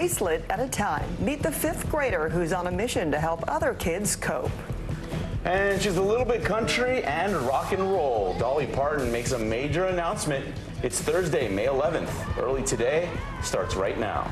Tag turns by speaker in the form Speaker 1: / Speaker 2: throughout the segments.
Speaker 1: bracelet at a time. Meet the fifth grader who's on a mission to help other kids cope.
Speaker 2: And she's a little bit country and rock and roll. Dolly Parton makes a major announcement. It's Thursday, May 11th. Early Today starts right now.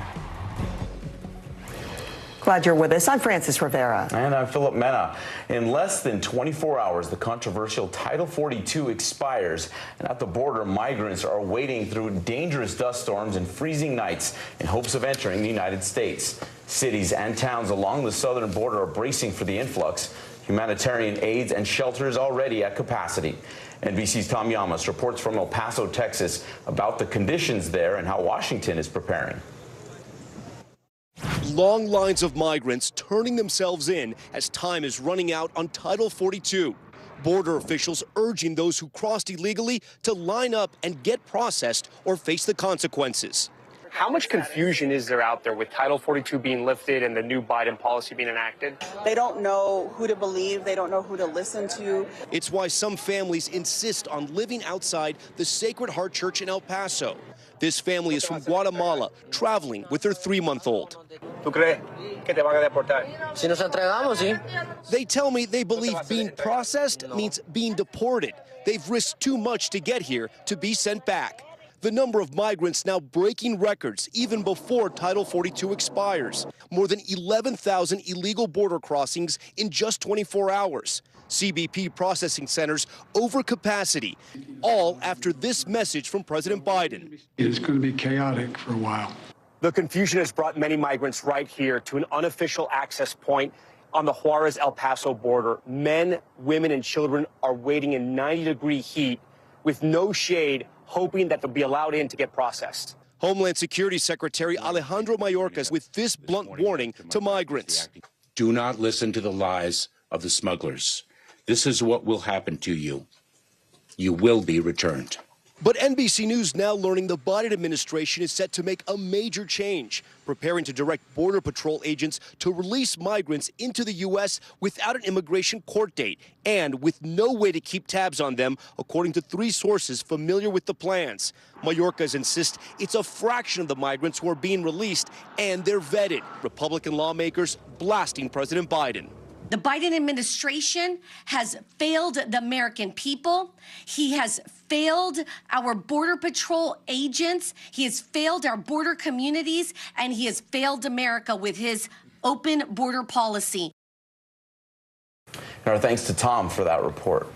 Speaker 1: Glad you're with us. I'm Frances Rivera.
Speaker 2: And I'm Philip Mena. In less than 24 hours, the controversial Title 42 expires. And at the border, migrants are wading through dangerous dust storms and freezing nights in hopes of entering the United States. Cities and towns along the southern border are bracing for the influx. Humanitarian aids and shelters already at capacity. NBC's Tom Llamas reports from El Paso, Texas, about the conditions there and how Washington is preparing.
Speaker 3: Long lines of migrants turning themselves in as time is running out on Title 42. Border officials urging those who crossed illegally to line up and get processed or face the consequences.
Speaker 4: How much confusion is there out there with Title 42 being lifted and the new Biden policy being enacted?
Speaker 5: They don't know who to believe. They don't know who to listen to.
Speaker 3: It's why some families insist on living outside the Sacred Heart Church in El Paso. This family is from Guatemala, traveling with their 3-month-old. They tell me they believe being processed means being deported. They've risked too much to get here to be sent back. The number of migrants now breaking records even before Title 42 expires. More than 11,000 illegal border crossings in just 24 hours. CBP processing centers over capacity, all after this message from President Biden.
Speaker 6: It's going to be chaotic for a while.
Speaker 4: The confusion has brought many migrants right here to an unofficial access point on the Juarez-El Paso border. Men, women, and children are waiting in 90-degree heat with no shade, hoping that they'll be allowed in to get processed.
Speaker 3: Homeland Security Secretary Alejandro Mayorkas with this blunt warning to migrants.
Speaker 7: Do not listen to the lies of the smugglers. This is what will happen to you. You will be returned.
Speaker 3: But NBC News now learning the Biden administration is set to make a major change, preparing to direct Border Patrol agents to release migrants into the U.S. without an immigration court date and with no way to keep tabs on them, according to 3 sources familiar with the plans. Mayorkas insists it's a fraction of the migrants who are being released, and they're vetted. Republican lawmakers blasting President Biden.
Speaker 8: The Biden administration has failed the American people. He has failed our Border Patrol agents. He has failed our border communities, and he has failed America with his open border policy.
Speaker 2: And our thanks to Tom for that report.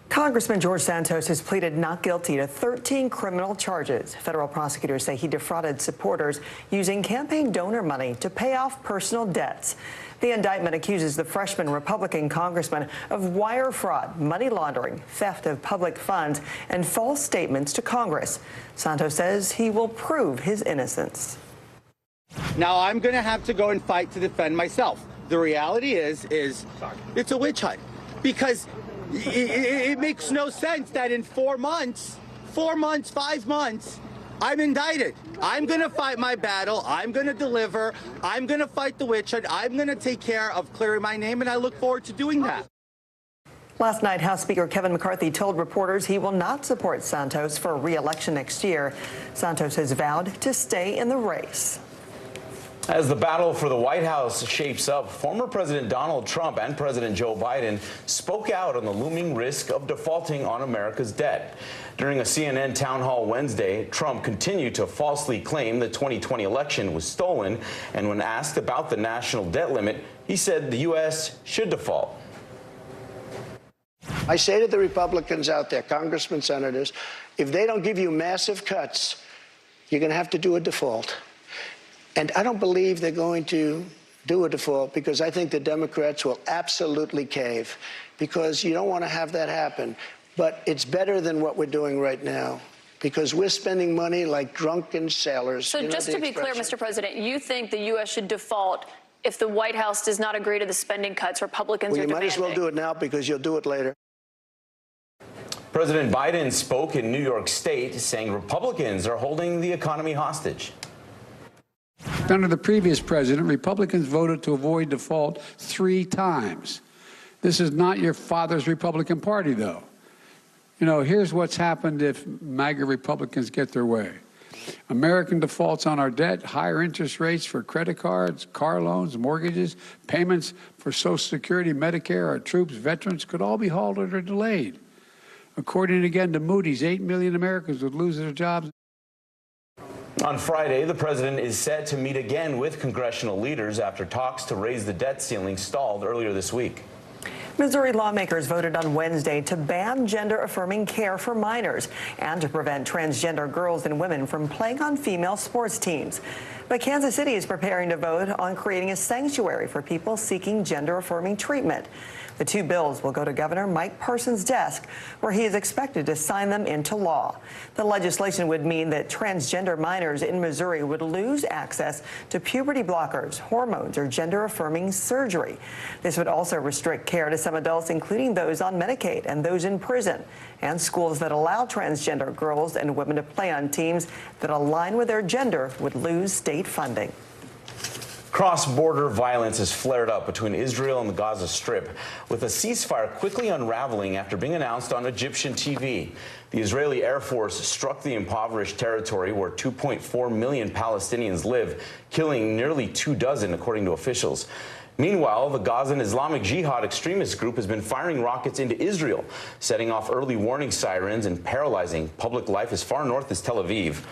Speaker 1: Congressman George Santos has pleaded not guilty to 13 criminal charges. Federal prosecutors say he defrauded supporters using campaign donor money to pay off personal debts. The indictment accuses the freshman Republican congressman of wire fraud, money laundering, theft of public funds, and false statements to Congress. Santos says he will prove his innocence.
Speaker 9: Now I'm going to have to go and fight to defend myself. The reality is it's a witch hunt, because it makes no sense that in 4 months, 5 months, I'm indicted. I'm going to fight my battle. I'm going to deliver. I'm going to fight the witch hunt. I'm going to take care of clearing my name, and I look forward to doing that.
Speaker 1: Last night, House Speaker Kevin McCarthy told reporters he will not support Santos for re-election next year. Santos has vowed to stay in the race.
Speaker 2: As the battle for the White House shapes up, former President Donald Trump and President Joe Biden spoke out on the looming risk of defaulting on America's debt. During a CNN town hall Wednesday, Trump continued to falsely claim the 2020 election was stolen, and when asked about the national debt limit, he said the U.S. should default.
Speaker 10: I say to the Republicans out there, congressmen, senators, if they don't give you massive cuts, you're going to have to do a default. And I don't believe they're going to do a default, because I think the Democrats will absolutely cave, because you don't want to have that happen. But it's better than what we're doing right now, because we're spending money like drunken sailors.
Speaker 11: So just to be clear, Mr. President, you think the U.S. should default if the White House does not agree to the spending cuts Republicans are demanding?
Speaker 10: Well, you might as well do it now, because you'll do it later.
Speaker 2: President Biden spoke in New York State, saying Republicans are holding the economy hostage.
Speaker 6: Under the previous president, Republicans voted to avoid default 3 times. This is not your father's Republican Party, though. You know, here's what's happened if MAGA Republicans get their way. American defaults on our debt, higher interest rates for credit cards, car loans, mortgages, payments for Social Security, Medicare, our troops, veterans could all be halted or delayed. According again to Moody's, 8 million Americans would lose their jobs.
Speaker 2: On Friday, the president is set to meet again with congressional leaders after talks to raise the debt ceiling stalled earlier this week.
Speaker 1: Missouri lawmakers voted on Wednesday to ban gender-affirming care for minors and to prevent transgender girls and women from playing on female sports teams. But Kansas City is preparing to vote on creating a sanctuary for people seeking gender-affirming treatment. The two bills will go to Governor Mike Parson's desk, where he is expected to sign them into law. The legislation would mean that transgender minors in Missouri would lose access to puberty blockers, hormones, or gender-affirming surgery. This would also restrict care to some adults, including those on Medicaid and those in prison. And schools that allow transgender girls and women to play on teams that align with their gender would lose state funding.
Speaker 2: Cross-border violence has flared up between Israel and the Gaza Strip, with a ceasefire quickly unraveling after being announced on Egyptian TV. The Israeli Air Force struck the impoverished territory where 2.4 million Palestinians live, killing nearly 24, according to officials. Meanwhile, the Gazan Islamic Jihad extremist group has been firing rockets into Israel, setting off early warning sirens and paralyzing public life as far north as Tel Aviv.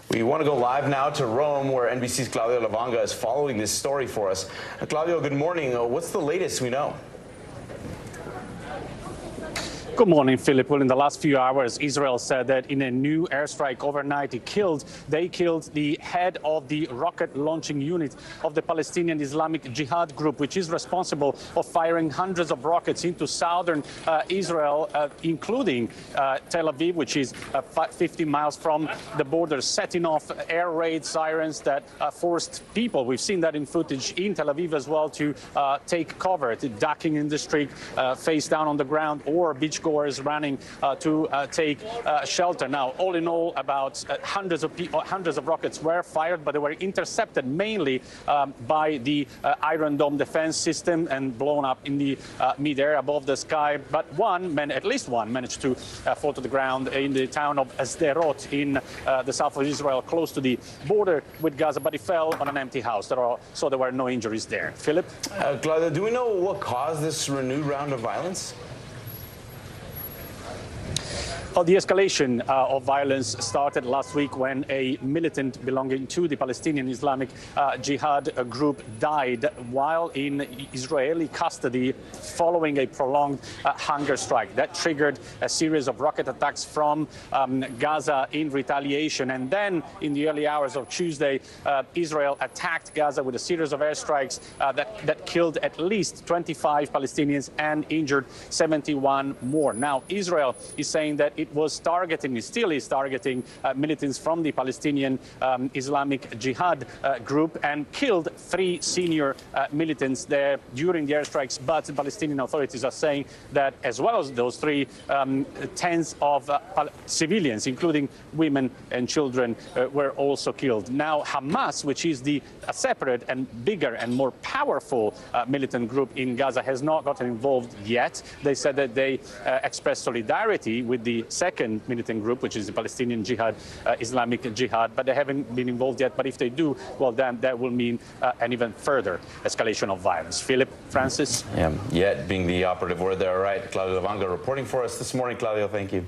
Speaker 2: We want to go live now to Rome, where NBC's Claudio Lavanga is following this story for us. Claudio, good morning. What's the latest we know?
Speaker 12: Good morning, Philip. Well, in the last few hours, Israel said that in a new airstrike overnight, they killed the head of the rocket launching unit of the Palestinian Islamic Jihad group, which is responsible for firing hundreds of rockets into southern Israel, including Tel Aviv, which is 50 miles from the border, setting off air raid sirens that forced people. We've seen that in footage in Tel Aviv as well to take cover, ducking in the street, face down on the ground, or beachgoers running to take shelter. Now, all in all, about hundreds of rockets were fired, but they were intercepted mainly by the Iron Dome defense system and blown up in the mid-air above the sky. But at least one managed to fall to the ground in the town of Sderot in the south of Israel, close to the border with Gaza, but it fell on an empty house. So there were no injuries there. Philip?
Speaker 2: Claudia, do we know what caused this renewed round of violence?
Speaker 12: Well, the escalation of violence started last week when a militant belonging to the Palestinian Islamic Jihad group died while in Israeli custody following a prolonged hunger strike. That triggered a series of rocket attacks from Gaza in retaliation. And then in the early hours of Tuesday, Israel attacked Gaza with a series of airstrikes that killed at least 25 Palestinians and injured 71 more. Now, Israel is saying that it still is targeting militants from the Palestinian Islamic Jihad group and killed 3 senior militants there during the airstrikes. But the Palestinian authorities are saying that as well as those 3, tens of civilians, including women and children, were also killed. Now, Hamas, which is a separate and bigger and more powerful militant group in Gaza, has not gotten involved yet. They said that they expressed solidarity with the second militant group, which is the Palestinian Islamic Jihad, but they haven't been involved yet. But if they do, well, then that will mean an even further escalation of violence. Philip, Francis?
Speaker 2: Yeah, yet being the operative word there. All right, Claudio Lavanga reporting for us this morning. Claudio, thank you.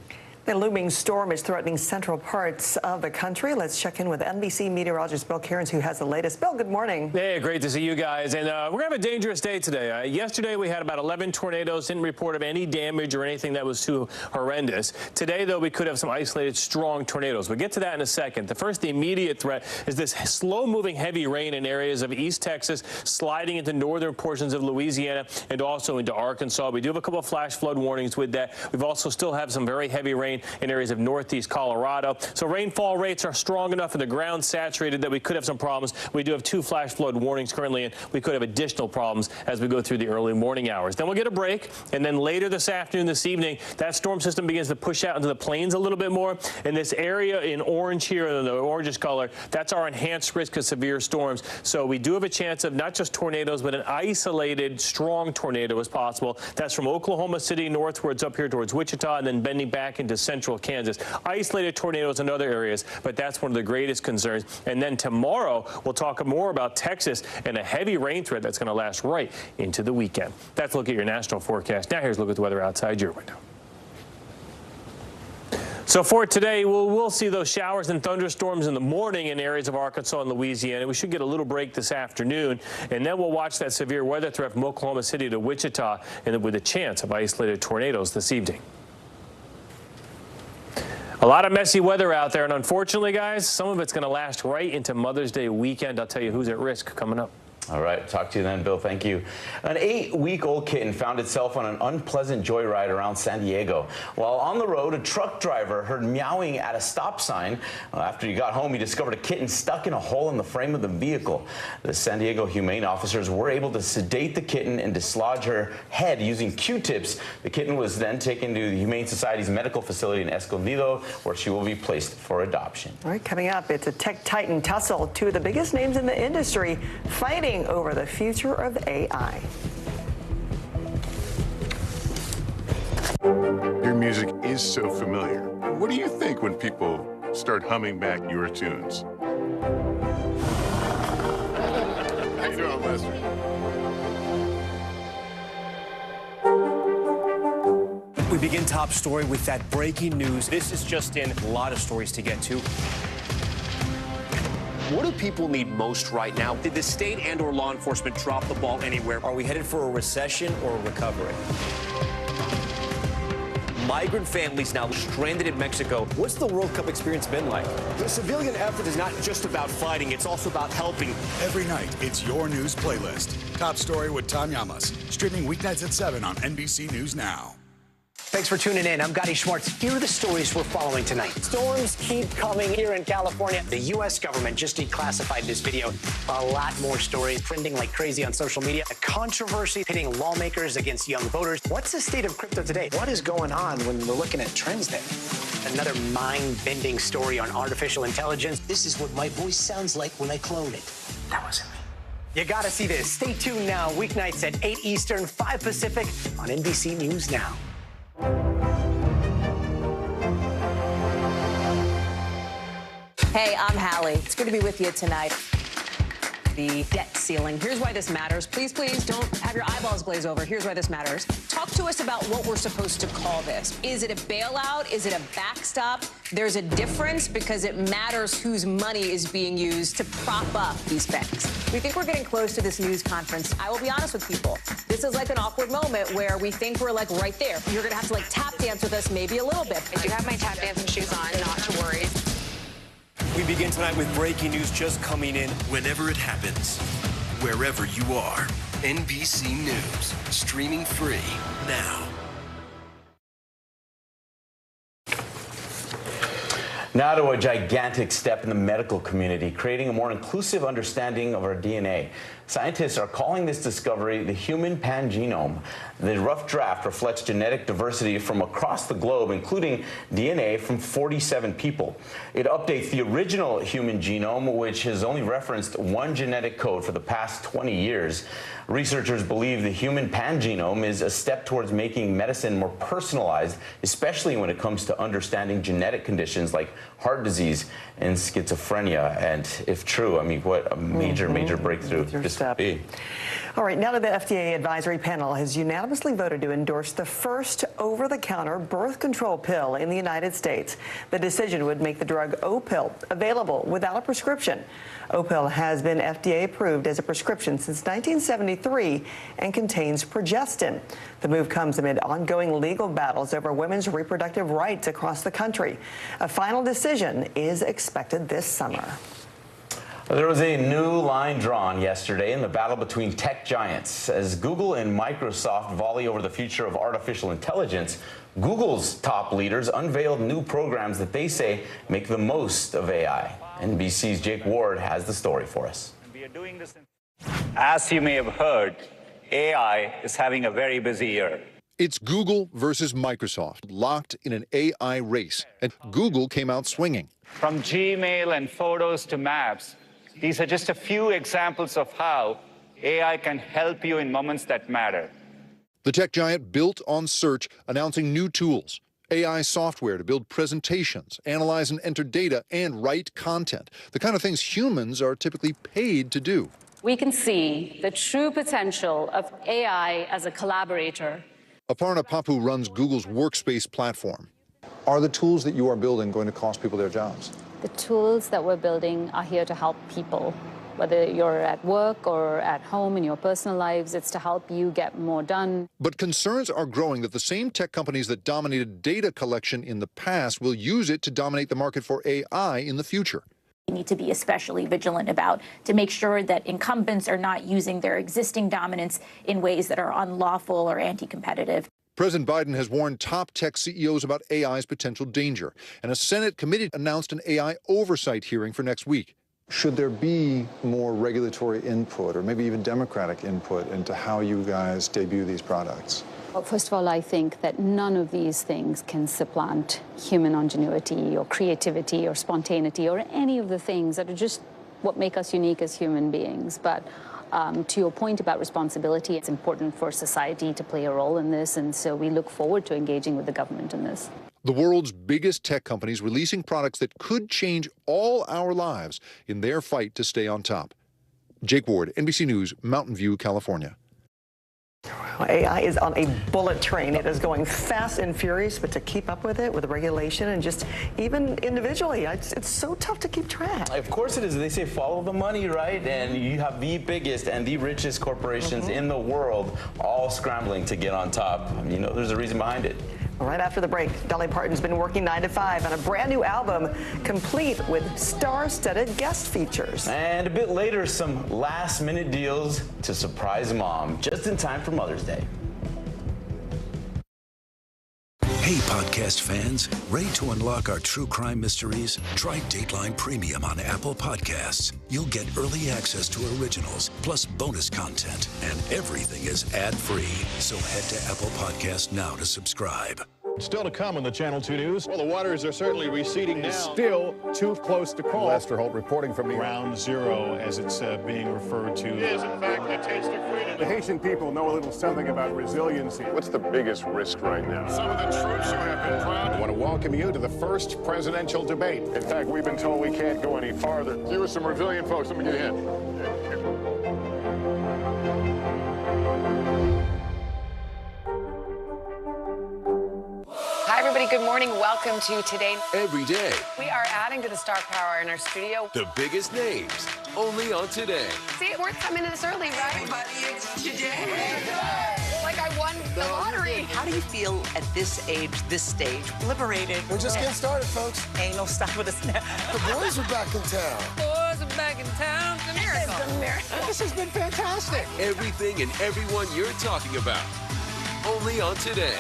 Speaker 1: The looming storm is threatening central parts of the country. Let's check in with NBC meteorologist Bill Cairns, who has the latest. Bill, good morning.
Speaker 13: Hey, great to see you guys. And we're going to have a dangerous day today. Yesterday, we had about 11 tornadoes, didn't report of any damage or anything that was too horrendous. Today, though, we could have some isolated strong tornadoes. We'll get to that in a second. The immediate threat is this slow-moving heavy rain in areas of East Texas, sliding into northern portions of Louisiana and also into Arkansas. We do have a couple of flash flood warnings with that. We've also still have some very heavy rain in areas of northeast Colorado. So rainfall rates are strong enough and the ground saturated that we could have some problems. We do have 2 flash flood warnings currently, and we could have additional problems as we go through the early morning hours. Then we'll get a break, and then later this afternoon, this evening, that storm system begins to push out into the plains a little bit more. In this area in orange here, the orangish color, that's our enhanced risk of severe storms. So we do have a chance of not just tornadoes, but an isolated strong tornado is possible. That's from Oklahoma City northwards up here towards Wichita, and then bending back into central Kansas. Isolated tornadoes in other areas, but that's one of the greatest concerns. And then tomorrow, we'll talk more about Texas and a heavy rain threat that's going to last right into the weekend. That's a look at your national forecast. Now here's a look at the weather outside your window. So for today, we'll see those showers and thunderstorms in the morning in areas of Arkansas and Louisiana. We should get a little break this afternoon, and then we'll watch that severe weather threat from Oklahoma City to Wichita, and with a chance of isolated tornadoes this evening. A lot of messy weather out there, and unfortunately, guys, some of it's going to last right into Mother's Day weekend. I'll tell you who's at risk coming up.
Speaker 2: All right, talk to you then, Bill. Thank you. An 8-week-old kitten found itself on an unpleasant joyride around San Diego. While on the road, a truck driver heard meowing at a stop sign. After he got home, he discovered a kitten stuck in a hole in the frame of the vehicle. The San Diego humane officers were able to sedate the kitten and dislodge her head using Q-tips. The kitten was then taken to the Humane Society's medical facility in Escondido, where she will be placed for adoption.
Speaker 1: All right, coming up, it's a tech titan tussle. Two of the biggest names in the industry fighting over the future of AI.
Speaker 14: Your music is so familiar. What do you think when people start humming back your tunes? How you doing, Lester?
Speaker 3: We begin top story with that breaking news. This is just in. A lot of stories to get to. What do people need most right now? Did the state and/or law enforcement drop the ball anywhere? Are we headed for a recession or a recovery? Migrant families now stranded in Mexico. What's the World Cup experience been like? The civilian effort is not just about fighting, it's also about helping.
Speaker 15: Every night, it's your news playlist. Top Story with Tom Llamas. Streaming weeknights at 7 on NBC News Now.
Speaker 16: Thanks for tuning in. I'm Gotti Schwartz. Here are the stories we're following tonight. Storms keep coming here in California. The U.S. government just declassified this video. A lot more stories trending like crazy on social media. A controversy pitting lawmakers against young voters. What's the state of crypto today? What is going on when we're looking at trends there? Another mind-bending story on artificial intelligence. This is what my voice sounds like when I clone it. That wasn't me. You gotta see this. Stay tuned now. Weeknights at 8 Eastern, 5 Pacific on NBC News Now.
Speaker 17: Hey, I'm Hallie. It's good to be with you tonight. The debt ceiling. Here's why this matters. Please, please don't have your eyeballs glaze over. Here's why this matters. Talk to us about what we're supposed to call this. Is it a bailout? Is it a backstop? There's a difference because it matters whose money is being used to prop up these banks. We think we're getting close to this news conference. I will be honest with people. This is like an awkward moment where we think we're like right there. You're going to have to like tap dance with us maybe a little bit.
Speaker 18: I do have my tap dancing shoes on, not to worry.
Speaker 3: We begin tonight with breaking news just coming in.
Speaker 19: Whenever it happens, wherever you are, NBC News, streaming free now.
Speaker 2: Now to a gigantic step in the medical community, creating a more inclusive understanding of our DNA. Scientists are calling this discovery the human pangenome. The rough draft reflects genetic diversity from across the globe, including DNA from 47 people. It updates the original human genome, which has only referenced one genetic code for the past 20 years. Researchers believe the human pangenome is a step towards making medicine more personalized, especially when it comes to understanding genetic conditions like heart disease and schizophrenia. And if true, I mean, what a major breakthrough this would be.
Speaker 1: All right, now to the FDA advisory panel has unanimously voted to endorse the first over-the-counter birth control pill in the United States. The decision would make the drug Opill available without a prescription. Opill has been FDA approved as a prescription since 1973 and contains progestin. The move comes amid ongoing legal battles over women's reproductive rights across the country. A final decision is expected this summer.
Speaker 2: There was a new line drawn yesterday in the battle between tech giants. As Google and Microsoft volley over the future of artificial intelligence, Google's top leaders unveiled new programs that they say make the most of AI. NBC's Jake Ward has the story for us.
Speaker 20: As you may have heard, AI is having a very busy year.
Speaker 21: It's Google versus Microsoft, locked in an AI race, and Google came out swinging.
Speaker 20: From Gmail and Photos to Maps, these are just a few examples of how AI can help you in moments that matter.
Speaker 21: The tech giant built on search, announcing new tools, AI software to build presentations, analyze and enter data, and write content, the kind of things humans are typically paid to do.
Speaker 5: We can see the true potential of AI as a collaborator.
Speaker 21: Aparna Papu runs Google's Workspace platform.
Speaker 22: Are the tools that you are building going to cost people their jobs?
Speaker 5: The tools that we're building are here to help people. Whether you're at work or at home in your personal lives, it's to help you get more done.
Speaker 21: But concerns are growing that the same tech companies that dominated data collection in the past will use it to dominate the market for AI in the future.
Speaker 23: We need to be especially vigilant about to make sure that incumbents are not using their existing dominance in ways that are unlawful or anti-competitive.
Speaker 21: President Biden has warned top tech CEOs about AI's potential danger, and a Senate committee announced an AI oversight hearing for next week.
Speaker 22: Should there be more regulatory input or maybe even democratic input into how you guys debut these products?
Speaker 5: Well, first of all, I think that none of these things can supplant human ingenuity or creativity or spontaneity or any of the things that are just what make us unique as human beings. But to your point about responsibility, it's important for society to play a role in this, and so we look forward to engaging with the government in this.
Speaker 21: The world's biggest tech companies releasing products that could change all our lives in their fight to stay on top. Jake Ward, NBC News, Mountain View, California.
Speaker 1: AI is on a bullet train. It is going fast and furious, but to keep up with it, with the regulation and just even individually, it's so tough to keep track.
Speaker 2: Of course it is. They say follow the money, right? And you have the biggest and the richest corporations in the world all scrambling to get on top. I mean, you know, there's a reason behind it.
Speaker 1: Right after the break, Dolly Parton's been working 9 to 5 on a brand new album, complete with star-studded guest features.
Speaker 2: And a bit later, some last-minute deals to surprise mom, just in time for Mother's Day.
Speaker 15: Hey, podcast fans, ready to unlock our true crime mysteries? Try Dateline Premium on Apple Podcasts. You'll get early access to originals, plus bonus content, and everything is ad-free. So head to Apple Podcasts now to subscribe.
Speaker 24: Still to come on the Channel 2 News. Well, the waters are certainly receding now. Still too close to call. Lester Holt reporting from Ground Zero, as it's being referred to. It is, in fact, a taste of freedom. The Haitian people know a little something about resiliency. What's the biggest risk right now? Some of the troops who have been proud. I want to welcome you to the first presidential debate. In fact, we've been told we can't go any farther. You are some resilient folks. Let me get a hint.
Speaker 25: Hi, everybody. Good morning. Welcome to Today.
Speaker 26: Every day,
Speaker 25: We are adding to the star power in our studio.
Speaker 26: the biggest names, only on Today.
Speaker 25: See, it worth coming in this early, right? Everybody, it's today. Like I won the lottery.
Speaker 27: How do you feel at this age, this stage? Liberated.
Speaker 28: We're just getting started, folks.
Speaker 27: Ain't no stopping us now.
Speaker 28: The boys are back in town.
Speaker 27: Boys are back in town. It's a miracle.
Speaker 25: It's a miracle.
Speaker 28: This has been fantastic.
Speaker 26: Everything and everyone you're talking about, only on Today.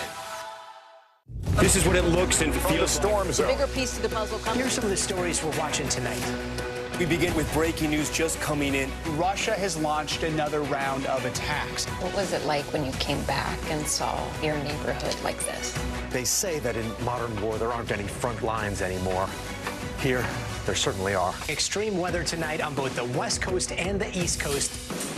Speaker 16: This is what it looks and feels.
Speaker 28: The storm zone.
Speaker 5: Bigger piece to the puzzle.
Speaker 16: Here's some of the stories we're watching tonight.
Speaker 29: We begin with breaking news just coming in. Russia has launched another round of attacks.
Speaker 30: What was it like when you came back and saw your neighborhood like this?
Speaker 16: They say that in modern war, there aren't any front lines anymore. Here, there certainly are. Extreme weather tonight on both the West Coast and the East Coast.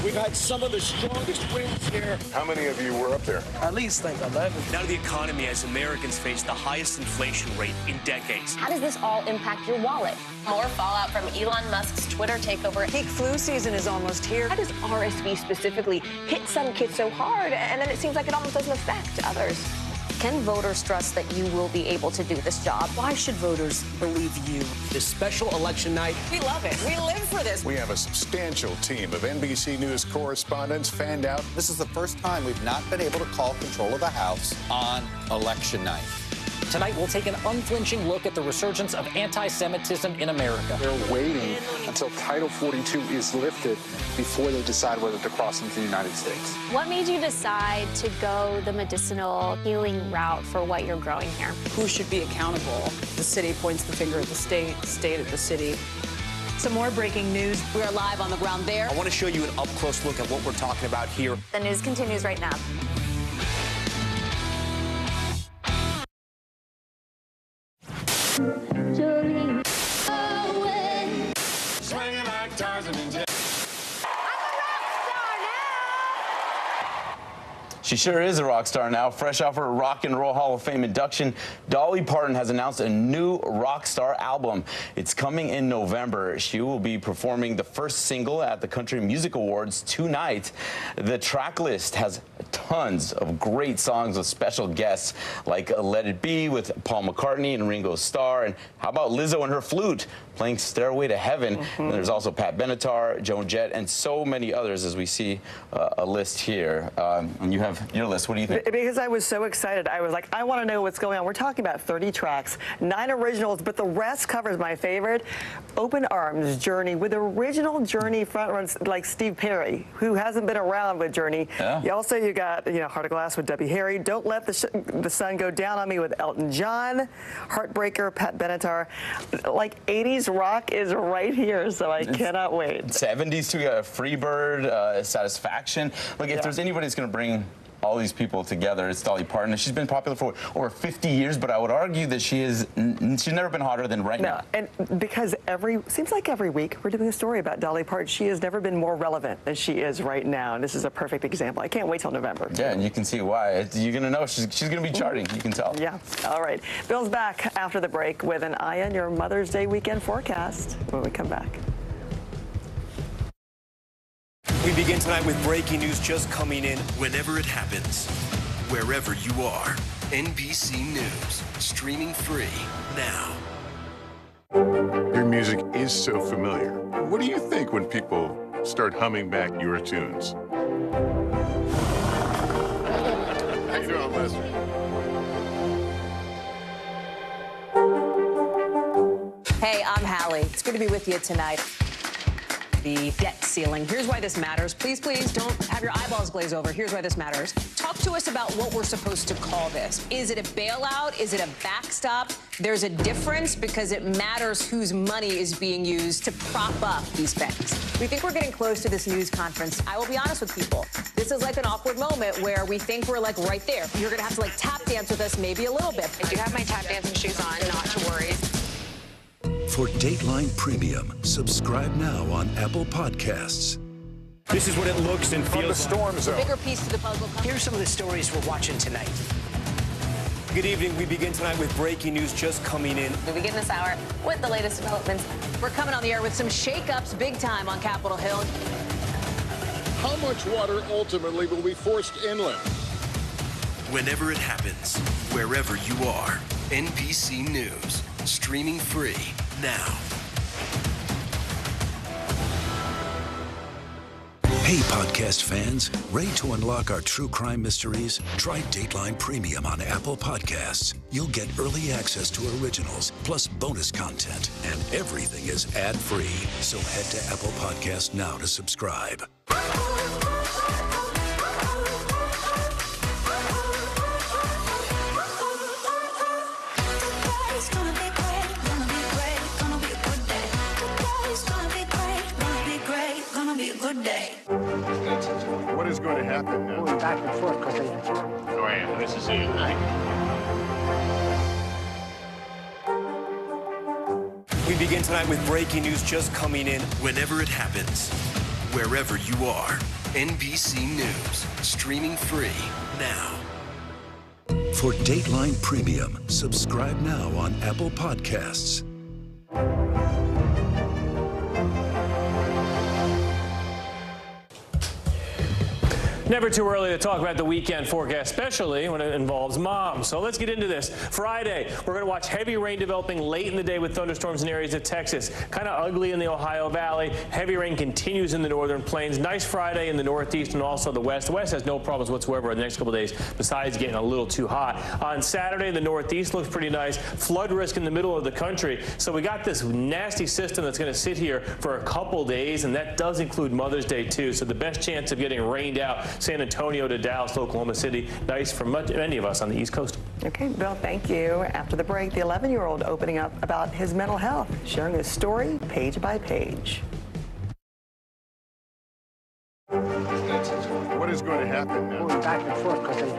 Speaker 28: We've had some of the strongest winds here. How many of you were up there?
Speaker 16: At least like 11.
Speaker 31: Now the economy as Americans face the highest inflation rate in decades.
Speaker 11: How does this all impact your wallet? More fallout from Elon Musk's Twitter takeover.
Speaker 5: Peak flu season is almost here.
Speaker 11: How does RSV specifically hit some kids so hard, and then it seems like it almost doesn't affect others? Can voters trust that you will be able to do this job?
Speaker 16: Why should voters believe you? This special election night.
Speaker 5: We love it. We live for this.
Speaker 28: We have a substantial team of NBC News correspondents fanned out.
Speaker 32: This is the first time we've not been able to call control of the House on election night.
Speaker 16: Tonight, we'll take an unflinching look at the resurgence of anti-Semitism in America.
Speaker 28: They're waiting until Title 42 is lifted before they decide whether to cross into the United States.
Speaker 11: What made you decide to go the medicinal healing route for what you're growing here?
Speaker 5: Who should be accountable? The city points the finger at the state at the city. Some more breaking news.
Speaker 17: We are live on the ground there.
Speaker 16: I want to show you an up-close look at what we're talking about here.
Speaker 11: The news continues right now.
Speaker 2: She sure is a rock star now. Fresh off her Rock and Roll Hall of Fame induction, Dolly Parton has announced a new rock star album. It's coming in November. She will be performing the first single at the Country Music Awards tonight. The track list has tons of great songs with special guests like Let It Be with Paul McCartney and Ringo Starr. And how about Lizzo and her flute playing Stairway to Heaven? And there's also Pat Benatar, Joan Jett, and so many others as we see a list here. And you have your list. What do you think?
Speaker 1: Because I was so excited. I was like, I want to know what's going on. We're talking about 30 tracks, 9 originals, but the rest covers my favorite, Open Arms, Journey, with original Journey frontrunners like Steve Perry, who hasn't been around with Journey.
Speaker 2: Yeah.
Speaker 1: You got, Heart of Glass with Debbie Harry, Don't Let the Sun Go Down on Me with Elton John, Heartbreaker, Pat Benatar. Like 80s rock is right here, so I cannot wait.
Speaker 2: 70s too. You got Freebird, Satisfaction. Look, if there's anybody that's going to bring all these people together, it's Dolly Parton. She's been popular for over 50 years, but I would argue that she's never been hotter than right now.
Speaker 1: And because seems like every week we're doing a story about Dolly Parton. She has never been more relevant than she is right now, and this is a perfect example. I can't wait till November.
Speaker 2: Yeah, and you can see why. You're going to know she's going to be charting. You can tell.
Speaker 1: Yeah. All right. Bill's back after the break with an eye on your Mother's Day weekend forecast when we come back.
Speaker 31: We begin tonight with breaking news just coming in.
Speaker 26: Whenever it happens, wherever you are, NBC News, streaming free now.
Speaker 24: Your music is so familiar. What do you think when people start humming back your tunes? How you doing, Lester?
Speaker 17: Hey, I'm Hallie. It's good to be with you tonight. The debt ceiling. Here's why this matters. Please, please don't have your eyeballs glaze over. Here's why this matters. Talk to us about what we're supposed to call this. Is it a bailout? Is it a backstop? There's a difference because it matters whose money is being used to prop up these banks. We think we're getting close to this news conference. I will be honest with people. This is like an awkward moment where we think we're like right there. You're going to have to like tap dance with us maybe a little bit.
Speaker 25: I do have my tap dancing shoes on, not to worry.
Speaker 15: For Dateline Premium, subscribe now on Apple Podcasts.
Speaker 31: This is what it looks and feels
Speaker 22: the storm zone.
Speaker 17: Bigger piece to the puzzle.
Speaker 31: Here's some of the stories we're watching tonight. Good evening. We begin tonight with breaking news just coming in.
Speaker 11: We begin this hour with the latest developments.
Speaker 17: We're coming on the air with some shakeups big time on Capitol Hill.
Speaker 24: How much water ultimately will be forced inland?
Speaker 26: Whenever it happens, wherever you are, NBC News, streaming free now.
Speaker 15: Hey, podcast fans, ready to unlock our true crime mysteries? Try Dateline Premium on Apple Podcasts. You'll get early access to originals, plus bonus content, and everything is ad-free. So head to Apple Podcasts now to subscribe.
Speaker 24: What is going to happen now?
Speaker 3: Going back and forth because
Speaker 24: Go ahead. This is it, right?
Speaker 31: We begin tonight with breaking news just coming in.
Speaker 26: Whenever it happens, wherever you are, NBC News, streaming free now.
Speaker 15: For Dateline Premium, subscribe now on Apple Podcasts.
Speaker 4: Never too early to talk about the weekend forecast, especially when it involves moms. So let's get into this. Friday, we're going to watch heavy rain developing late in the day with thunderstorms in areas of Texas. Kind of ugly in the Ohio Valley. Heavy rain continues in the northern plains. Nice Friday in the northeast and also the west. The west has no problems whatsoever in the next couple days, besides getting a little too hot. On Saturday, the northeast looks pretty nice. Flood risk in the middle of the country. So we got this nasty system that's going to sit here for a couple days, and that does include Mother's Day too. So the best chance of getting rained out, San Antonio to Dallas to Oklahoma City. Nice for many of us on the East Coast.
Speaker 1: Okay, Bill, thank you. After the break, the 11-year-old opening up about his mental health, sharing his story page by page.
Speaker 24: What is going to happen now?
Speaker 3: going back and forth because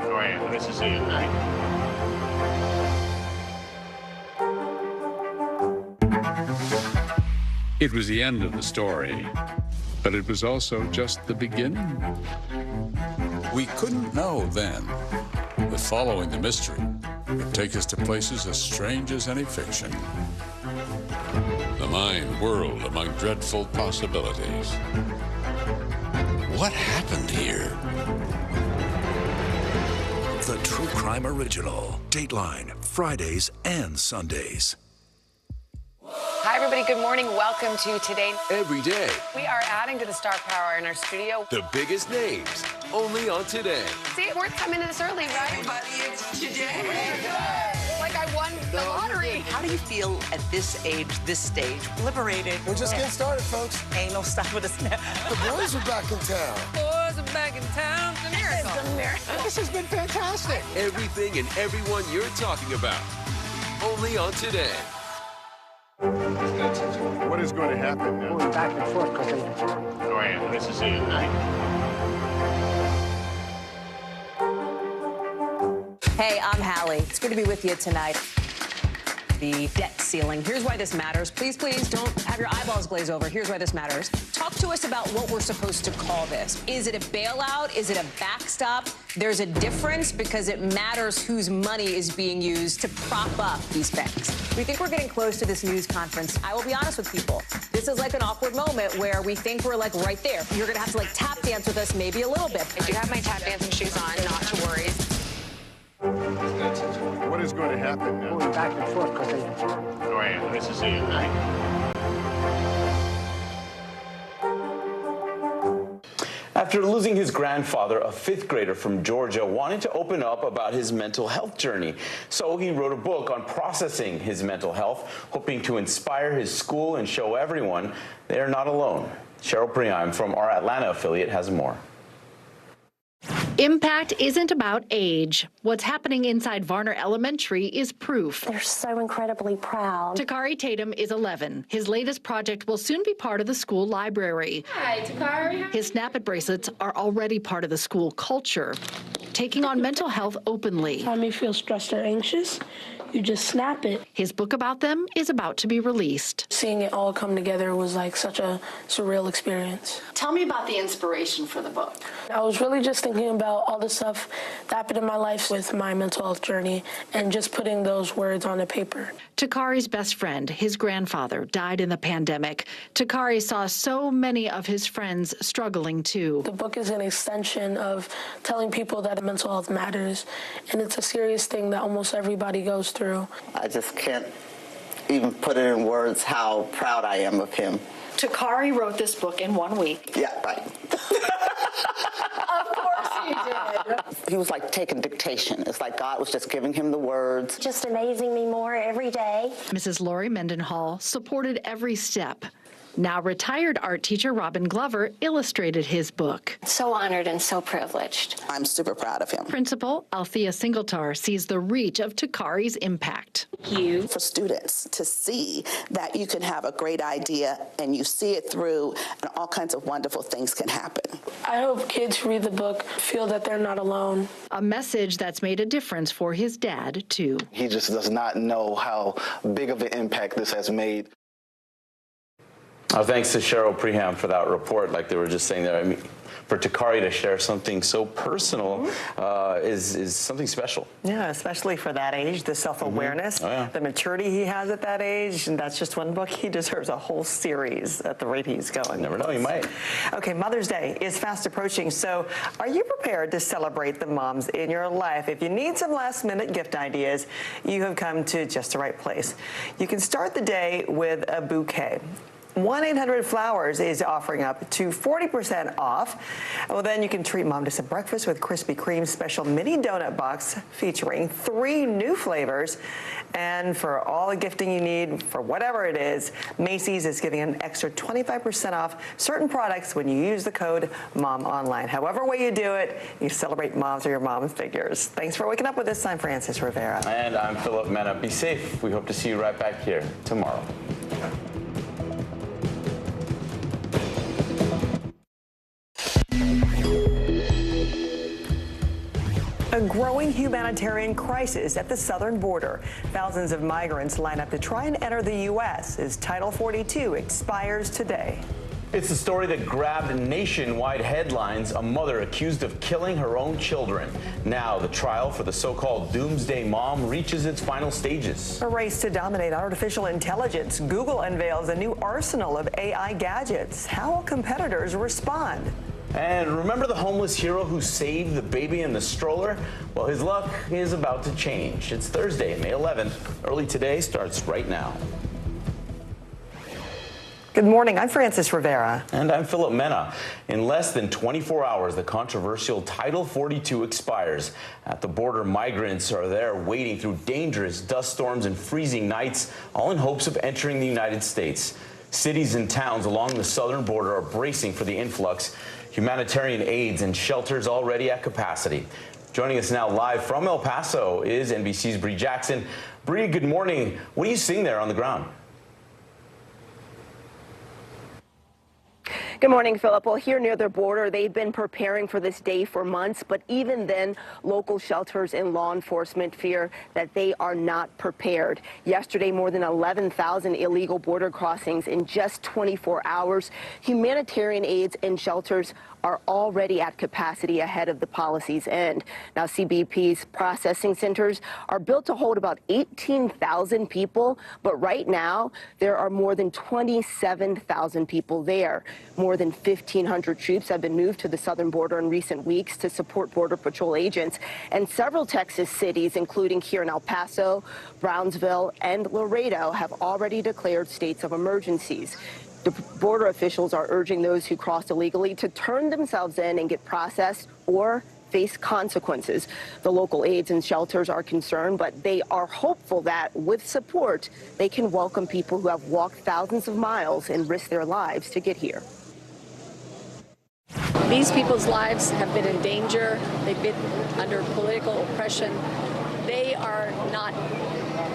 Speaker 24: Go ahead. This is it, right?
Speaker 6: It was the end of the story, but it was also just the beginning. We couldn't know then that following the mystery would take us to places as strange as any fiction. The mind whirled among dreadful possibilities. What happened here?
Speaker 15: The True Crime Original. Dateline, Fridays and Sundays.
Speaker 25: Hi, everybody. Good morning. Welcome to Today.
Speaker 26: Every day,
Speaker 25: We are adding to the star power in our studio.
Speaker 26: the biggest names, only on Today.
Speaker 25: See, it's worth coming to this early, right?
Speaker 27: Everybody, it's today.
Speaker 25: Like I won the lottery.
Speaker 27: How do you feel at this age, this stage? Liberated.
Speaker 7: We're just getting started, folks.
Speaker 27: Ain't no stopping us now.
Speaker 7: The boys are back in town.
Speaker 25: Boys are back in town. It's a miracle. It's a miracle.
Speaker 7: This has been fantastic.
Speaker 26: Everything and everyone you're talking about, only on Today.
Speaker 24: What is going to happen now?
Speaker 3: Going back and forth because
Speaker 24: Oh, yeah. Nice to see you tonight.
Speaker 17: Hey, I'm Hallie. It's good to be with you tonight. The debt ceiling. Here's why this matters. Please, please don't have your eyeballs glaze over. Here's why this matters. Talk to us about what we're supposed to call this. Is it a bailout? Is it a backstop? There's a difference because it matters whose money is being used to prop up these banks. We think we're getting close to this news conference. I will be honest with people. This is like an awkward moment where we think we're like right there. You're going to have to like tap dance with us maybe a little bit.
Speaker 25: I do have my tap dancing shoes on, not to worry.
Speaker 24: What is going to happen now?
Speaker 3: going back and forth because
Speaker 24: Oh, yeah. Nice to see you tonight.
Speaker 2: After losing his grandfather, a fifth grader from Georgia wanted to open up about his mental health journey. So he wrote a book on processing his mental health, hoping to inspire his school and show everyone they are not alone. Cheryl Priheim from our Atlanta affiliate has more.
Speaker 8: Impact isn't about age. What's happening inside Varner Elementary is proof.
Speaker 9: They're so incredibly proud.
Speaker 8: Takari Tatum is 11. His latest project will soon be part of the school library.
Speaker 9: Hi, Takari.
Speaker 8: His Snap It bracelets are already part of the school culture, taking on mental health openly.
Speaker 9: Time you feel stressed or anxious, you just snap it.
Speaker 8: His book about them is about to be released.
Speaker 9: Seeing it all come together was like such a surreal experience.
Speaker 8: Tell me about the inspiration for the book.
Speaker 9: I was really just thinking about all the stuff that happened in my life with my mental health journey and just putting those words on a paper.
Speaker 8: Takari's best friend, his grandfather, died in the pandemic. Takari saw so many of his friends struggling too.
Speaker 9: The book is an extension of telling people that mental health matters, and it's a serious thing that almost everybody goes through.
Speaker 10: I just can't even put it in words how proud I am of him.
Speaker 8: Takari wrote this book in 1 week.
Speaker 10: Yeah, right.
Speaker 8: Of course he did.
Speaker 10: He was like taking dictation. It's like God was just giving him the words.
Speaker 9: Just amazing me more every day.
Speaker 8: Mrs. Lori Mendenhall supported every step. Now retired art teacher Robin Glover illustrated his book.
Speaker 9: So honored and so privileged.
Speaker 10: I'm super proud of him.
Speaker 8: Principal Althea Singletar sees the reach of Takari's impact.
Speaker 10: For students to see that you can have a great idea and you see it through and all kinds of wonderful things can happen.
Speaker 9: I hope kids who read the book feel that they're not alone.
Speaker 8: A message that's made a difference for his dad, too.
Speaker 12: He just does not know how big of an impact this has made.
Speaker 2: Thanks to Cheryl Priheim for that report. Like they were just saying there, I mean, for Takari to share something so personal is something special.
Speaker 1: Yeah, especially for that age, the self-awareness, the maturity he has at that age, and that's just one book. He deserves a whole series at the rate he's going.
Speaker 2: Never know, he might.
Speaker 1: Okay, Mother's Day is fast approaching, so are you prepared to celebrate the moms in your life? If you need some last-minute gift ideas, you have come to just the right place. You can start the day with a bouquet. 1-800-Flowers is offering up to 40% off. Well, then you can treat mom to some breakfast with Krispy Kreme's special mini donut box featuring 3 new flavors. And for all the gifting you need, for whatever it is, Macy's is giving an extra 25% off certain products when you use the code MOMONLINE. However way you do it, you celebrate moms or your mom's figures. Thanks for waking up with us. I'm Francis Rivera.
Speaker 2: And I'm Philip Mena. Be safe. We hope to see you right back here tomorrow.
Speaker 1: A growing humanitarian crisis at the southern border. Thousands of migrants line up to try and enter the U.S. as Title 42 expires today.
Speaker 2: It's the story that grabbed nationwide headlines, a mother accused of killing her own children. Now, the trial for the so-called doomsday mom reaches its final stages.
Speaker 1: A race to dominate artificial intelligence. Google unveils a new arsenal of AI gadgets. How will competitors respond?
Speaker 2: And remember the homeless hero who saved the baby in the stroller? Well, his luck is about to change. It's Thursday, May 11th. Early Today starts right now.
Speaker 1: Good morning. I'm Frances Rivera.
Speaker 2: And I'm Philip Mena. In less than 24 hours, the controversial Title 42 expires. At the border, migrants are there waiting through dangerous dust storms and freezing nights, all in hopes of entering the United States. Cities and towns along the southern border are bracing for the influx. Humanitarian aids and shelters already at capacity. Joining us now live from El Paso is NBC's Bree Jackson. Bree, good morning. What are you seeing there on the ground?
Speaker 5: Good morning, Philip. Well, here near the border, they've been preparing for this day for months, but even then, local shelters and law enforcement fear that they are not prepared. Yesterday, more than 11,000 illegal border crossings in just 24 hours. Humanitarian aids and shelters are already at capacity ahead of the policy's end. Now, CBP's processing centers are built to hold about 18,000 people, but right now there are more than 27,000 people there. More than 1,500 troops have been moved to the southern border in recent weeks to support Border Patrol agents, and several Texas cities, including here in El Paso, Brownsville, and Laredo, have already declared states of emergencies. The border officials are urging those who cross illegally to turn themselves in and get processed or face consequences. The local aids and shelters are concerned, but they are hopeful that with support, they can welcome people who have walked thousands of miles and risked their lives to get here.
Speaker 13: These people's lives have been in danger. They've been under political oppression. They are not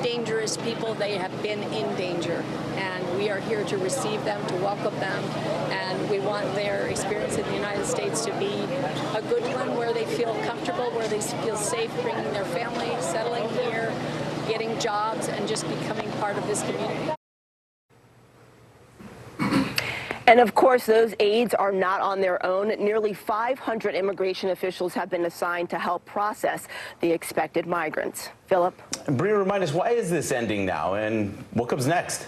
Speaker 13: dangerous people. They have been in danger, and we are here to receive them, to welcome them, and we want their experience in the United States to be a good one where they feel comfortable, where they feel safe bringing their family, settling here, getting jobs, and just becoming part of this community.
Speaker 5: And of course, those aides are not on their own. Nearly 500 immigration officials have been assigned to help process the expected migrants. Philip?
Speaker 2: And Bree, remind us, why is this ending now, and what comes next?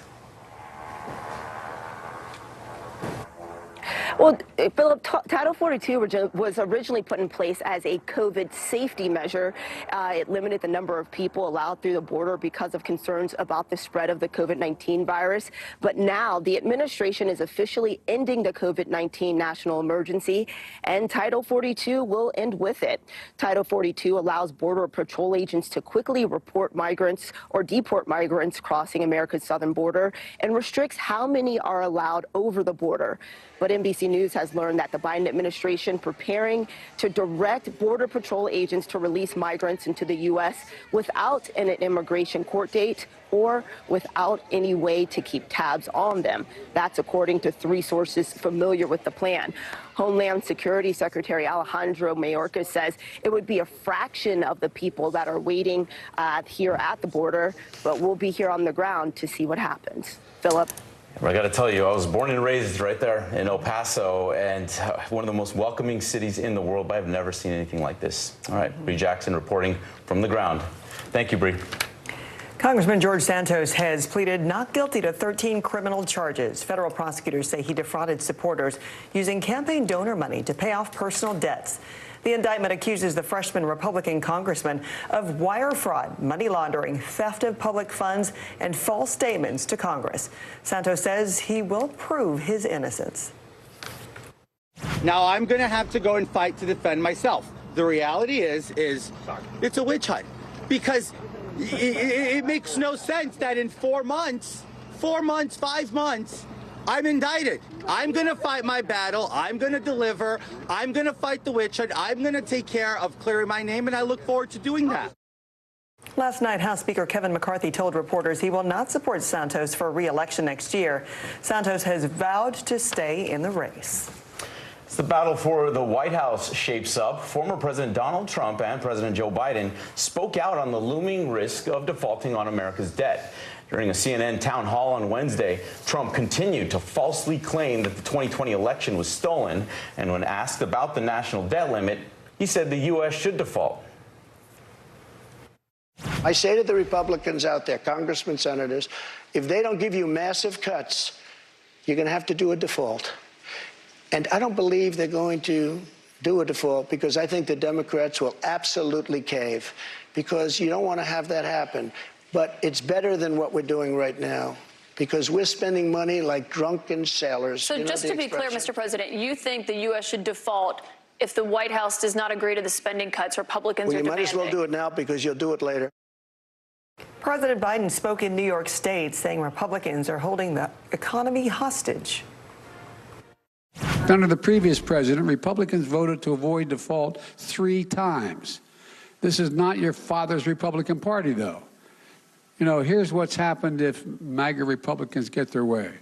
Speaker 5: Well, Philip, Title 42 was originally put in place as a COVID safety measure. It limited the number of people allowed through the border because of concerns about the spread of the COVID-19 virus. But now the administration is officially ending the COVID-19 national emergency, and Title 42 will end with it. Title 42 allows Border Patrol agents to quickly report migrants or deport migrants crossing America's southern border and restricts how many are allowed over the border. But NBC News has learned that the Biden administration preparing to direct Border Patrol agents to release migrants into the U.S. without an immigration court date or without any way to keep tabs on them. That's according to 3 sources familiar with the plan. Homeland Security Secretary Alejandro Mayorkas says it would be a fraction of the people that are waiting here at the border, but we'll be here on the ground to see what happens. Philip?
Speaker 2: I got to tell you, I was born and raised right there in El Paso, and one of the most welcoming cities in the world, but I've never seen anything like this. All right, Bree Jackson reporting from the ground. Thank you, Bree.
Speaker 1: Congressman George Santos has pleaded not guilty to 13 criminal charges. Federal prosecutors say he defrauded supporters using campaign donor money to pay off personal debts. The indictment accuses the freshman Republican congressman of wire fraud, money laundering, theft of public funds, and false statements to Congress. Santos says he will prove his innocence.
Speaker 14: Now I'm going to have to go and fight to defend myself. The reality is it's a witch hunt, because it makes no sense that in 4 months, 5 months, I'm indicted. I'm going to fight my battle. I'm going to deliver. I'm going to fight the witch hunt. I'm going to take care of clearing my name, and I look forward to doing that.
Speaker 1: Last night, House Speaker Kevin McCarthy told reporters he will not support Santos for re-election next year. Santos has vowed to stay in the race.
Speaker 2: As the battle for the White House shapes up, former President Donald Trump and President Joe Biden spoke out on the looming risk of defaulting on America's debt. During a CNN town hall on Wednesday, Trump continued to falsely claim that the 2020 election was stolen, and when asked about the national debt limit, he said the U.S. should default.
Speaker 11: I say to the Republicans out there, congressmen, senators, if they don't give you massive cuts, you're going to have to do a default. And I don't believe they're going to do a default, because I think the Democrats will absolutely cave, because you don't want to have that happen. But it's better than what we're doing right now, because we're spending money like drunken sailors.
Speaker 16: So just to be clear, Mr. President, you think the U.S. should default if the White House does not agree to the spending cuts Republicans are demanding?
Speaker 11: Well, you might as well do it now, because you'll do it later.
Speaker 1: President Biden spoke in New York State, saying Republicans are holding the economy hostage.
Speaker 18: Under the previous president, Republicans voted to avoid default 3 times. This is not your father's Republican Party, though. You know, here's what's happened if MAGA Republicans get their way.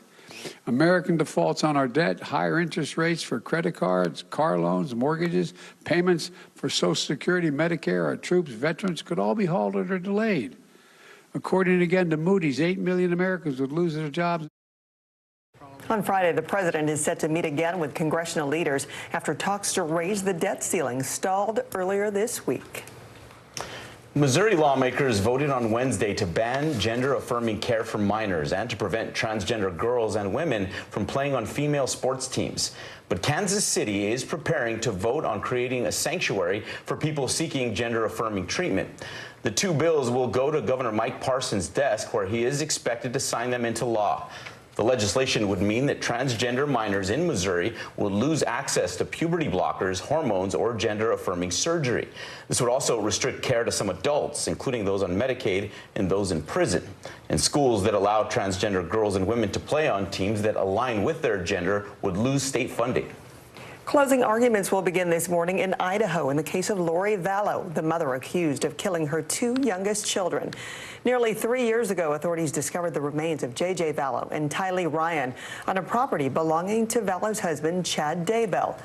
Speaker 18: American defaults on our debt, higher interest rates for credit cards, car loans, mortgages, payments for Social Security, Medicare, our troops, veterans could all be halted or delayed. According again to Moody's, 8 million Americans would lose their jobs.
Speaker 1: On Friday, the president is set to meet again with congressional leaders after talks to raise the debt ceiling stalled earlier this week.
Speaker 2: Missouri lawmakers voted on Wednesday to ban gender-affirming care for minors and to prevent transgender girls and women from playing on female sports teams. But Kansas City is preparing to vote on creating a sanctuary for people seeking gender-affirming treatment. The 2 bills will go to Governor Mike Parson's desk, where he is expected to sign them into law. The legislation would mean that transgender minors in Missouri would lose access to puberty blockers, hormones, or gender-affirming surgery. This would also restrict care to some adults, including those on Medicaid and those in prison. And schools that allow transgender girls and women to play on teams that align with their gender would lose state funding.
Speaker 1: Closing arguments will begin this morning in Idaho in the case of Lori Vallow, the mother accused of killing her 2 youngest children. Nearly 3 years ago, authorities discovered the remains of J.J. Vallow and Tylee Ryan on a property belonging to Vallow's husband, Chad Daybell.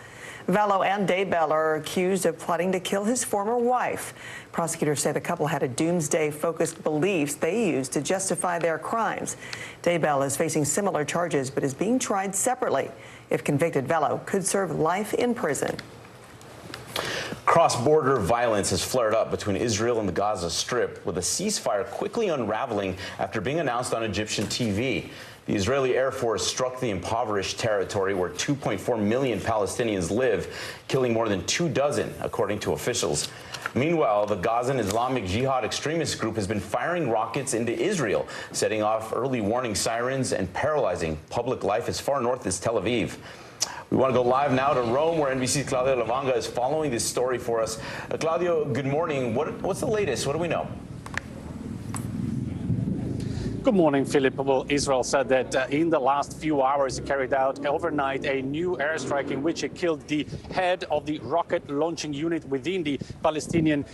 Speaker 1: Vallow and Daybell are accused of plotting to kill his former wife. Prosecutors say the couple had a doomsday-focused beliefs they used to justify their crimes. Daybell is facing similar charges but is being tried separately. If convicted, Vallow could serve life in prison.
Speaker 2: Cross-border violence has flared up between Israel and the Gaza Strip, with a ceasefire quickly unraveling after being announced on Egyptian TV. The Israeli Air Force struck the impoverished territory where 2.4 million Palestinians live, killing more than 24, according to officials. Meanwhile, the Gazan Islamic Jihad extremist group has been firing rockets into Israel, setting off early warning sirens and paralyzing public life as far north as Tel Aviv. We want to go live now to Rome, where NBC's Claudio Lavanga is following this story for us. Claudio, good morning. What's the latest? What do we know?
Speaker 19: Good morning, Philip. Well, Israel said that in the last few hours it carried out overnight a new airstrike in which it killed the head of the rocket launching unit within the Palestinian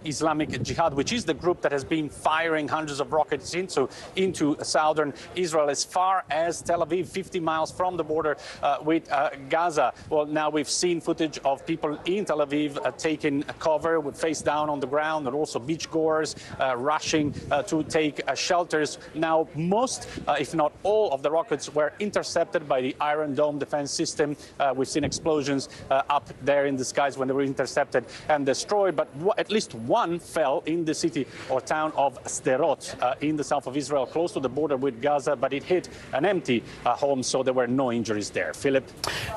Speaker 19: Islamic Jihad, which is the group that has been firing hundreds of rockets into southern Israel as far as Tel Aviv, 50 miles from the border with Gaza. Well, now we've seen footage of people in Tel Aviv taking cover with face down on the ground, and also beachgoers rushing to take shelter. Now, most, if not all, of the rockets were intercepted by the Iron Dome defense system. We've seen explosions up there in the skies when they were intercepted and destroyed, but at least one fell in the city or town of Sderot in the south of Israel, close to the border with Gaza, but it hit an empty home, so there were no injuries there. Philip?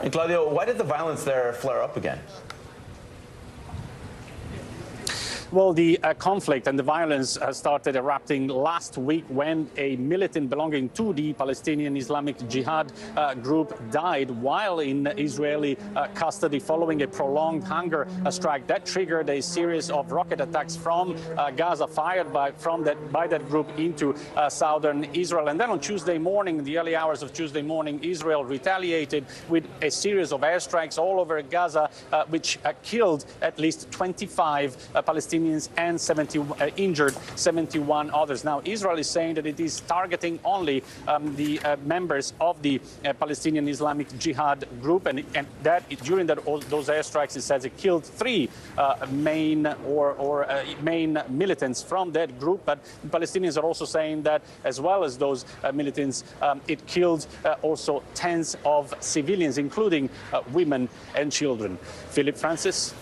Speaker 2: And Claudio, why did the violence there flare up again?
Speaker 19: Well, the conflict and the violence started erupting last week when a militant belonging to the Palestinian Islamic Jihad group died while in Israeli custody following a prolonged hunger strike. That triggered a series of rocket attacks from Gaza fired by that group into southern Israel. And then on Tuesday morning, in the early hours of Tuesday morning, Israel retaliated with a series of airstrikes all over Gaza, which killed at least 25 Palestinian Palestinians and injured 71 others. Now, Israel is saying that it is targeting only the members of the Palestinian Islamic Jihad group, and that during those airstrikes, it says it killed 3 main militants from that group. But the Palestinians are also saying that, as well as those militants, it killed also tens of civilians, including women and children. Philip Francis.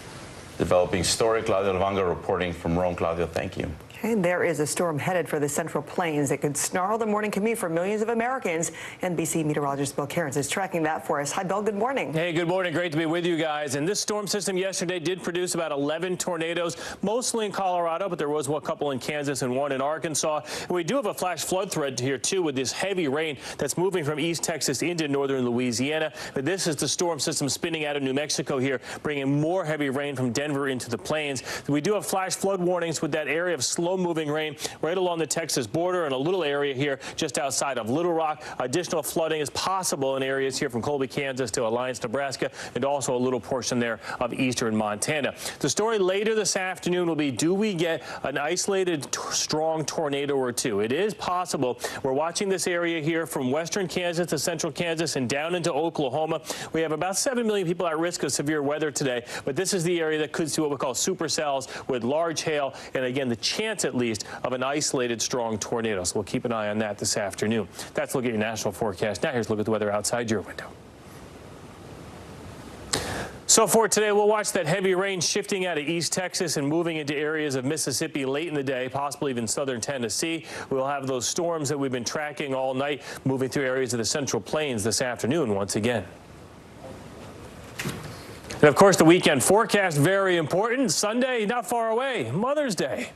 Speaker 2: Developing story, Claudio Levanga reporting from Rome. Claudio, thank you.
Speaker 1: Okay, there is a storm headed for the Central Plains that could snarl the morning commute for millions of Americans. NBC meteorologist Bill Cairns is tracking that for us. Hi, Bill. Good morning.
Speaker 4: Hey, good morning. Great to be with you guys. And this storm system yesterday did produce about 11 tornadoes, mostly in Colorado, but there was a couple in Kansas and 1 in Arkansas. And we do have a flash flood threat here, too, with this heavy rain that's moving from East Texas into northern Louisiana. But this is the storm system spinning out of New Mexico here, bringing more heavy rain from Denver into the plains. We do have flash flood warnings with that area of slow-moving rain right along the Texas border and a little area here just outside of Little Rock. Additional flooding is possible in areas here from Colby, Kansas to Alliance, Nebraska, and also a little portion there of eastern Montana. The story later this afternoon will be, do we get an isolated strong tornado or 2? It is possible. We're watching this area here from western Kansas to central Kansas and down into Oklahoma. We have about 7 million people at risk of severe weather today, but this is the area that could see what we call supercells with large hail and, again, the chance at least of an isolated strong tornado. So we'll keep an eye on that this afternoon. That's a look at your national forecast. Now here's a look at the weather outside your window. So for today, we'll watch that heavy rain shifting out of East Texas and moving into areas of Mississippi late in the day, possibly even southern Tennessee. We'll have those storms that we've been tracking all night moving through areas of the Central Plains this afternoon once again. And of course, the weekend forecast, very important. Sunday, not far away, Mother's Day.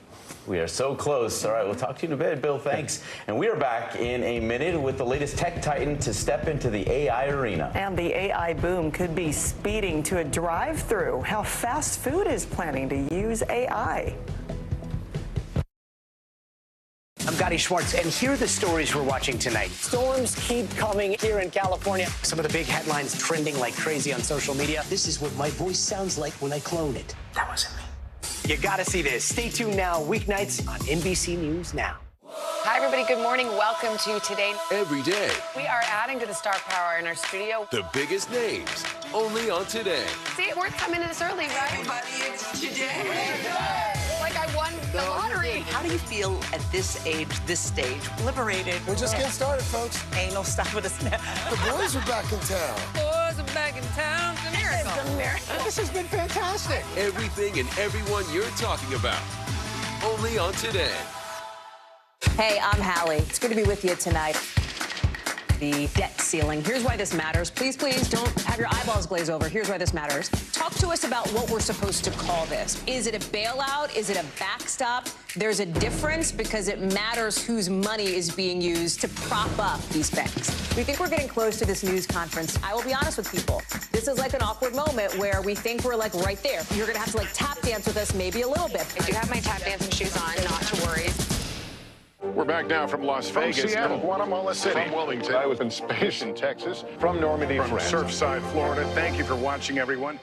Speaker 2: We are so close. All right, we'll talk to you in a bit, Bill. Thanks. And we are back in a minute with the latest tech titan to step into the AI arena.
Speaker 1: And the AI boom could be speeding to a drive-through. How fast food is planning to use AI.
Speaker 6: I'm Gotti Schwartz, and here are the stories we're watching tonight. Storms keep coming here in California. Some of the big headlines trending like crazy on social media. This is what my voice sounds like when I clone it. That wasn't me. You gotta see this. Stay tuned now, weeknights on NBC News Now.
Speaker 25: Hi, everybody. Good morning. Welcome to Today.
Speaker 15: Every day.
Speaker 25: We are adding to the star power in our studio.
Speaker 15: The biggest names, only on Today.
Speaker 25: See, it worth coming in this early, right?
Speaker 27: Everybody, it's Today.
Speaker 25: Like I won the lottery.
Speaker 27: How do you feel at this age, this stage? Liberated.
Speaker 7: We're just getting started, folks.
Speaker 27: Ain't no stopping us now.
Speaker 7: The boys are back in town.
Speaker 25: Boys are back in town. It's a miracle. It's a miracle.
Speaker 7: This has been fantastic.
Speaker 15: Everything and everyone you're talking about, only on Today.
Speaker 17: Hey, I'm Hallie. It's good to be with you tonight. The debt ceiling. Here's why this matters. Please, please don't have your eyeballs glaze over. Here's why this matters. Talk to us about what we're supposed to call this. Is it a bailout? Is it a backstop? There's a difference because it matters whose money is being used to prop up these banks. We think we're getting close to this news conference. I will be honest with people. This is like an awkward moment where we think we're like right there. You're going to have to like tap dance with us maybe a little bit.
Speaker 25: I do have my tap dancing shoes on, not to worry.
Speaker 24: We're back now from Las Vegas. From Seattle, Guatemala City. From Wilmington. I was in space in Texas. From Normandy, from Surfside, Florida. Thank you for watching, everyone.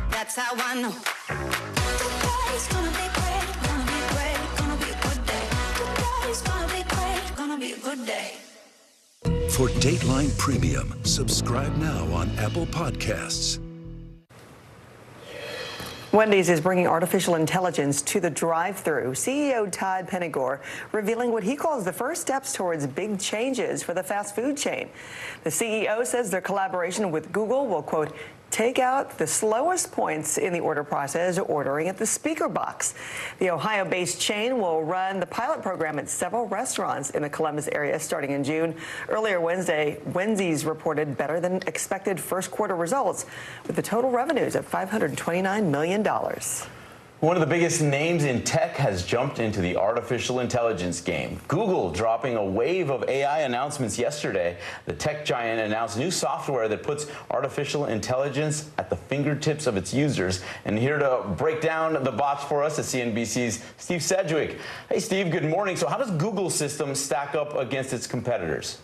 Speaker 20: That's how I know. Today's gonna be great, gonna be great, gonna be a good day. Today's gonna be great, gonna be a good day.
Speaker 21: For Dateline Premium, subscribe now on Apple Podcasts.
Speaker 1: Wendy's is bringing artificial intelligence to the drive-thru. CEO Todd Penegor revealing what he calls the first steps towards big changes for the fast food chain. The CEO says their collaboration with Google will, quote, take out the slowest points in the order process, ordering at the speaker box. The Ohio-based chain will run the pilot program at several restaurants in the Columbus area starting in June. Earlier Wednesday, Wendy's reported better than expected first quarter results with the total revenues of $529 million.
Speaker 2: One of the biggest names in tech has jumped into the artificial intelligence game. Google dropping a wave of AI announcements yesterday. The tech giant announced new software that puts artificial intelligence at the fingertips of its users. And here to break down the bots for us is CNBC's Steve Sedgwick. Hey, Steve, good morning. So how does Google's system stack up against its competitors?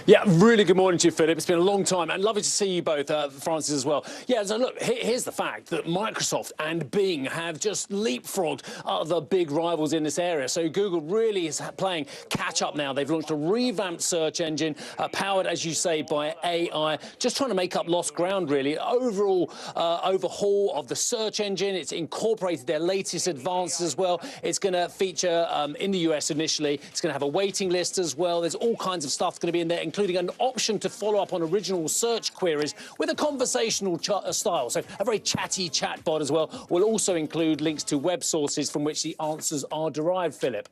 Speaker 19: Yeah, really good morning to you, Philip. It's been a long time, and lovely to see you both, Francis, as well. Yeah, so look, here's the fact that Microsoft and Bing have just leapfrogged other big rivals in this area. So Google really is playing catch-up now. They've launched a revamped search engine, powered, as you say, by AI, just trying to make up lost ground, really. Overall overhaul of the search engine. It's incorporated their latest advances as well. It's going to feature in the US initially. It's going to have a waiting list as well. There's all kinds of stuff going to be in there, including an option to follow up on original search queries with a conversational style. So a very chatty chatbot as well. Will also include links to web sources from which the answers are derived, Philip.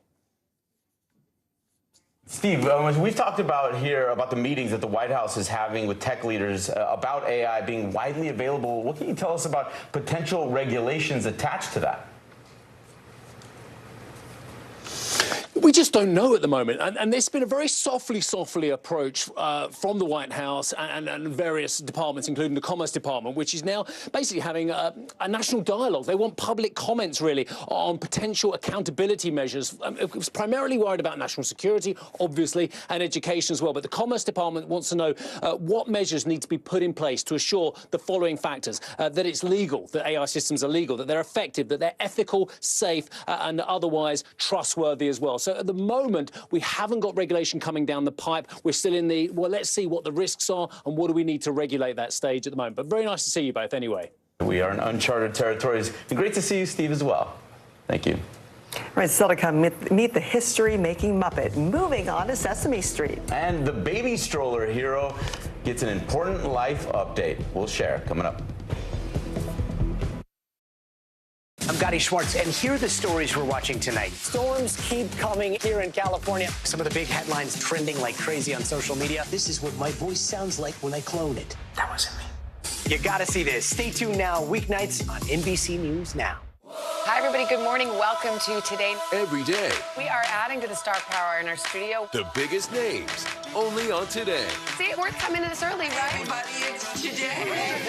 Speaker 2: Steve, we've talked about the meetings that the White House is having with tech leaders about AI being widely available. What can you tell us about potential regulations attached to that?
Speaker 19: We just don't know at the moment, and there's been a very softly approach from the White House and various departments, including the Commerce Department, which is now basically having a national dialogue. They want public comments, really, on potential accountability measures. It was primarily worried about national security, obviously, and education as well. But the Commerce Department wants to know what measures need to be put in place to assure the following factors: that it's legal, that AI systems are legal, that they're effective, that they're ethical, safe, and otherwise trustworthy as well. So at the moment, we haven't got regulation coming down the pipe. We're still in the, well, let's see what the risks are and what do we need to regulate that stage at the moment. But very nice to see you both anyway.
Speaker 2: We are in uncharted territories. And great to see you, Steve, as well. Thank you.
Speaker 1: All right, still to come, meet the history-making Muppet. Moving on to Sesame Street.
Speaker 2: And the baby stroller hero gets an important life update. We'll share coming up.
Speaker 6: I'm Gotti Schwartz, and here are the stories we're watching tonight. Storms keep coming here in California. Some of the big headlines trending like crazy on social media. This is what my voice sounds like when I clone it. That wasn't me. You gotta see this. Stay tuned now, weeknights on NBC News Now.
Speaker 25: Hi, everybody. Good morning. Welcome to Today.
Speaker 15: Every day,
Speaker 25: We are adding to the star power in our studio.
Speaker 15: the biggest names, only on Today.
Speaker 25: See, it worth coming in this early, right?
Speaker 27: Everybody, it's today.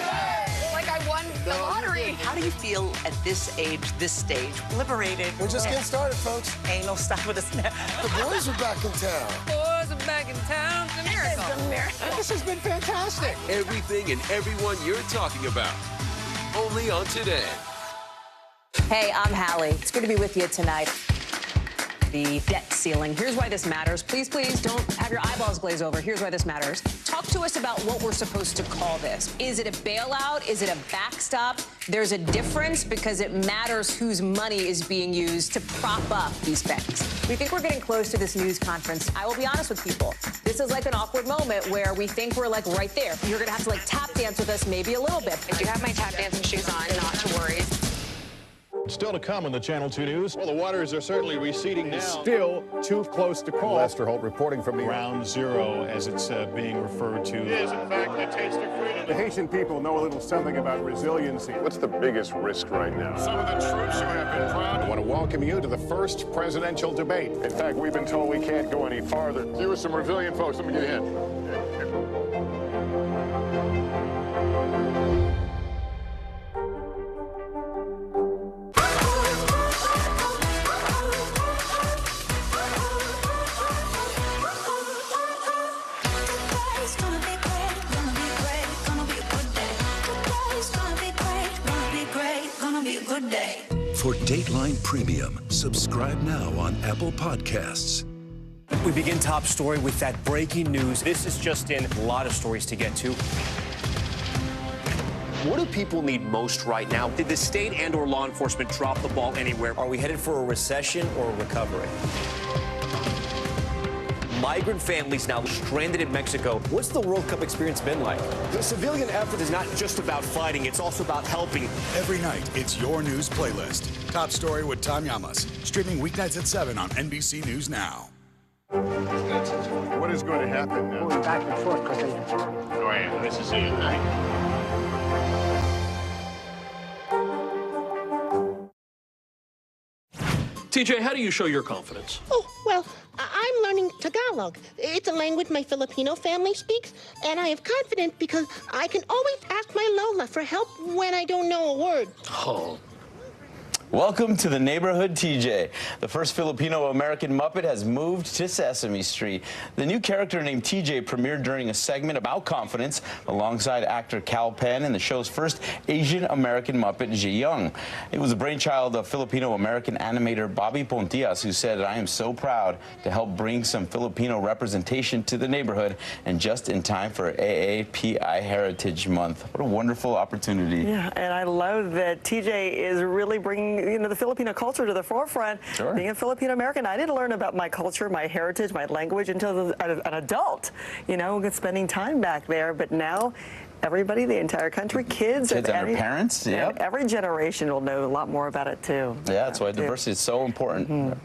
Speaker 25: Like I won the lottery.
Speaker 27: How do you feel at this age, this stage? Liberated.
Speaker 7: We're just getting started, folks.
Speaker 27: Ain't no stop with us now.
Speaker 7: The boys are back in town.
Speaker 25: Boys are back in town. It's a miracle. It's a miracle.
Speaker 7: This has been fantastic.
Speaker 15: Everything and everyone you're talking about, only on Today.
Speaker 17: Hey, I'm Hallie. It's good to be with you tonight. The debt ceiling. Here's why this matters. Please don't have your eyeballs glaze over. Here's why this matters. Talk to us about what we're supposed to call this. Is it a bailout? Is it a backstop? There's a difference because it matters whose money is being used to prop up these banks. We think we're getting close to this news conference. I will be honest with people. This is like an awkward moment where we think we're like right there. You're going to have to like tap dance with us maybe a little bit.
Speaker 25: I do have my tap dancing shoes on, not to worry.
Speaker 24: Still to come on the Channel 2 News. Well, the waters are certainly receding now. Still too close to call. Lester Holt reporting from the Ground Zero, as it's being referred to. It is, in fact, a taste of freedom. The Haitian people know a little something about resiliency. What's the biggest risk right now? Some of the troops who have been proud. I want to welcome you to the first presidential debate. In fact, we've been told we can't go any farther. You are some resilient folks. Let me get in.
Speaker 21: For Dateline Premium, subscribe now on Apple Podcasts.
Speaker 6: We begin top story with that breaking news. This is just in, a lot of stories to get to. What do people need most right now? Did the state and or law enforcement drop the ball anywhere? Are we headed for a recession or a recovery? Migrant families now stranded in Mexico. What's the World Cup experience been like? The civilian effort is not just about fighting, it's also about helping.
Speaker 3: Every night, it's your news playlist. Top Story with Tom Llamas. Streaming weeknights at 7 on NBC News Now.
Speaker 24: What is going to happen now?
Speaker 11: Going back and forth because they...
Speaker 24: Go ahead. This is it, right?
Speaker 8: TJ, how do you show your confidence?
Speaker 9: Oh, well, I'm learning Tagalog. It's a language my Filipino family speaks, and I have confidence because I can always ask my Lola for help when I don't know a word.
Speaker 8: Oh.
Speaker 2: Welcome to the neighborhood, TJ. The first Filipino-American Muppet has moved to Sesame Street. The new character named TJ premiered during a segment about confidence alongside actor Cal Penn and the show's first Asian-American Muppet, Ji Young. It was the brainchild of Filipino-American animator Bobby Pontias, who said, "I am so proud to help bring some Filipino representation to the neighborhood, and just in time for AAPI Heritage Month." What a wonderful opportunity.
Speaker 1: Yeah, and I love that TJ is really bringing the Filipino culture to the forefront.
Speaker 2: Sure.
Speaker 1: Being a Filipino American, I didn't learn about my culture, my heritage, my language until an adult, spending time back there. But now everybody, the entire country, kids
Speaker 2: and their parents,
Speaker 1: every generation will know a lot more about it too.
Speaker 2: Yeah, that's why diversity is so important.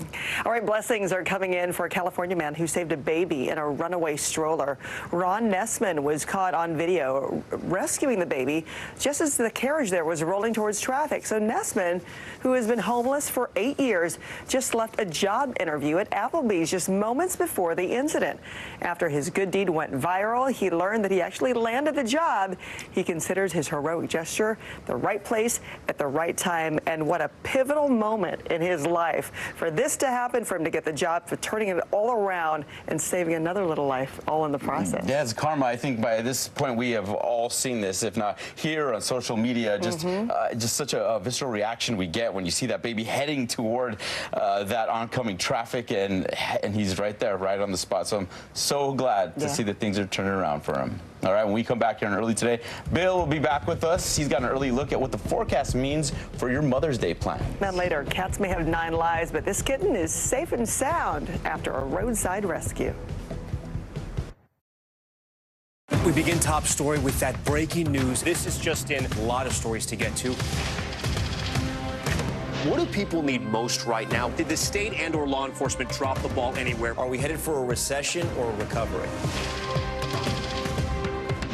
Speaker 1: All right, blessings are coming in for a California man who saved a baby in a runaway stroller. Ron Nessman was caught on video rescuing the baby just as the carriage there was rolling towards traffic. So Nessman, who has been homeless for 8 years, just left a job interview at Applebee's just moments before the incident. After his good deed went viral, he learned that he actually landed the job. He considers his heroic gesture the right place at the right time, and what a pivotal moment in his life for this to happen, for him to get the job, for turning it all around and saving another little life all in the process.
Speaker 2: Yeah, it's karma. I think by this point we have all seen this, if not here on social media, just such a visceral reaction we get when you see that baby heading toward that oncoming traffic, and he's right there, right on the spot. So I'm so glad to see that things are turning around for him. All right, when we come back here on Early Today, Bill will be back with us. He's got an early look at what the forecast means for your Mother's Day plan.
Speaker 1: Then later, cats may have 9 lives, but this kitten is safe and sound after a roadside rescue.
Speaker 6: We begin top story with that breaking news. This is just in, a lot of stories to get to. What do people need most right now? Did the state and/or law enforcement drop the ball anywhere? Are we headed for a recession or a recovery?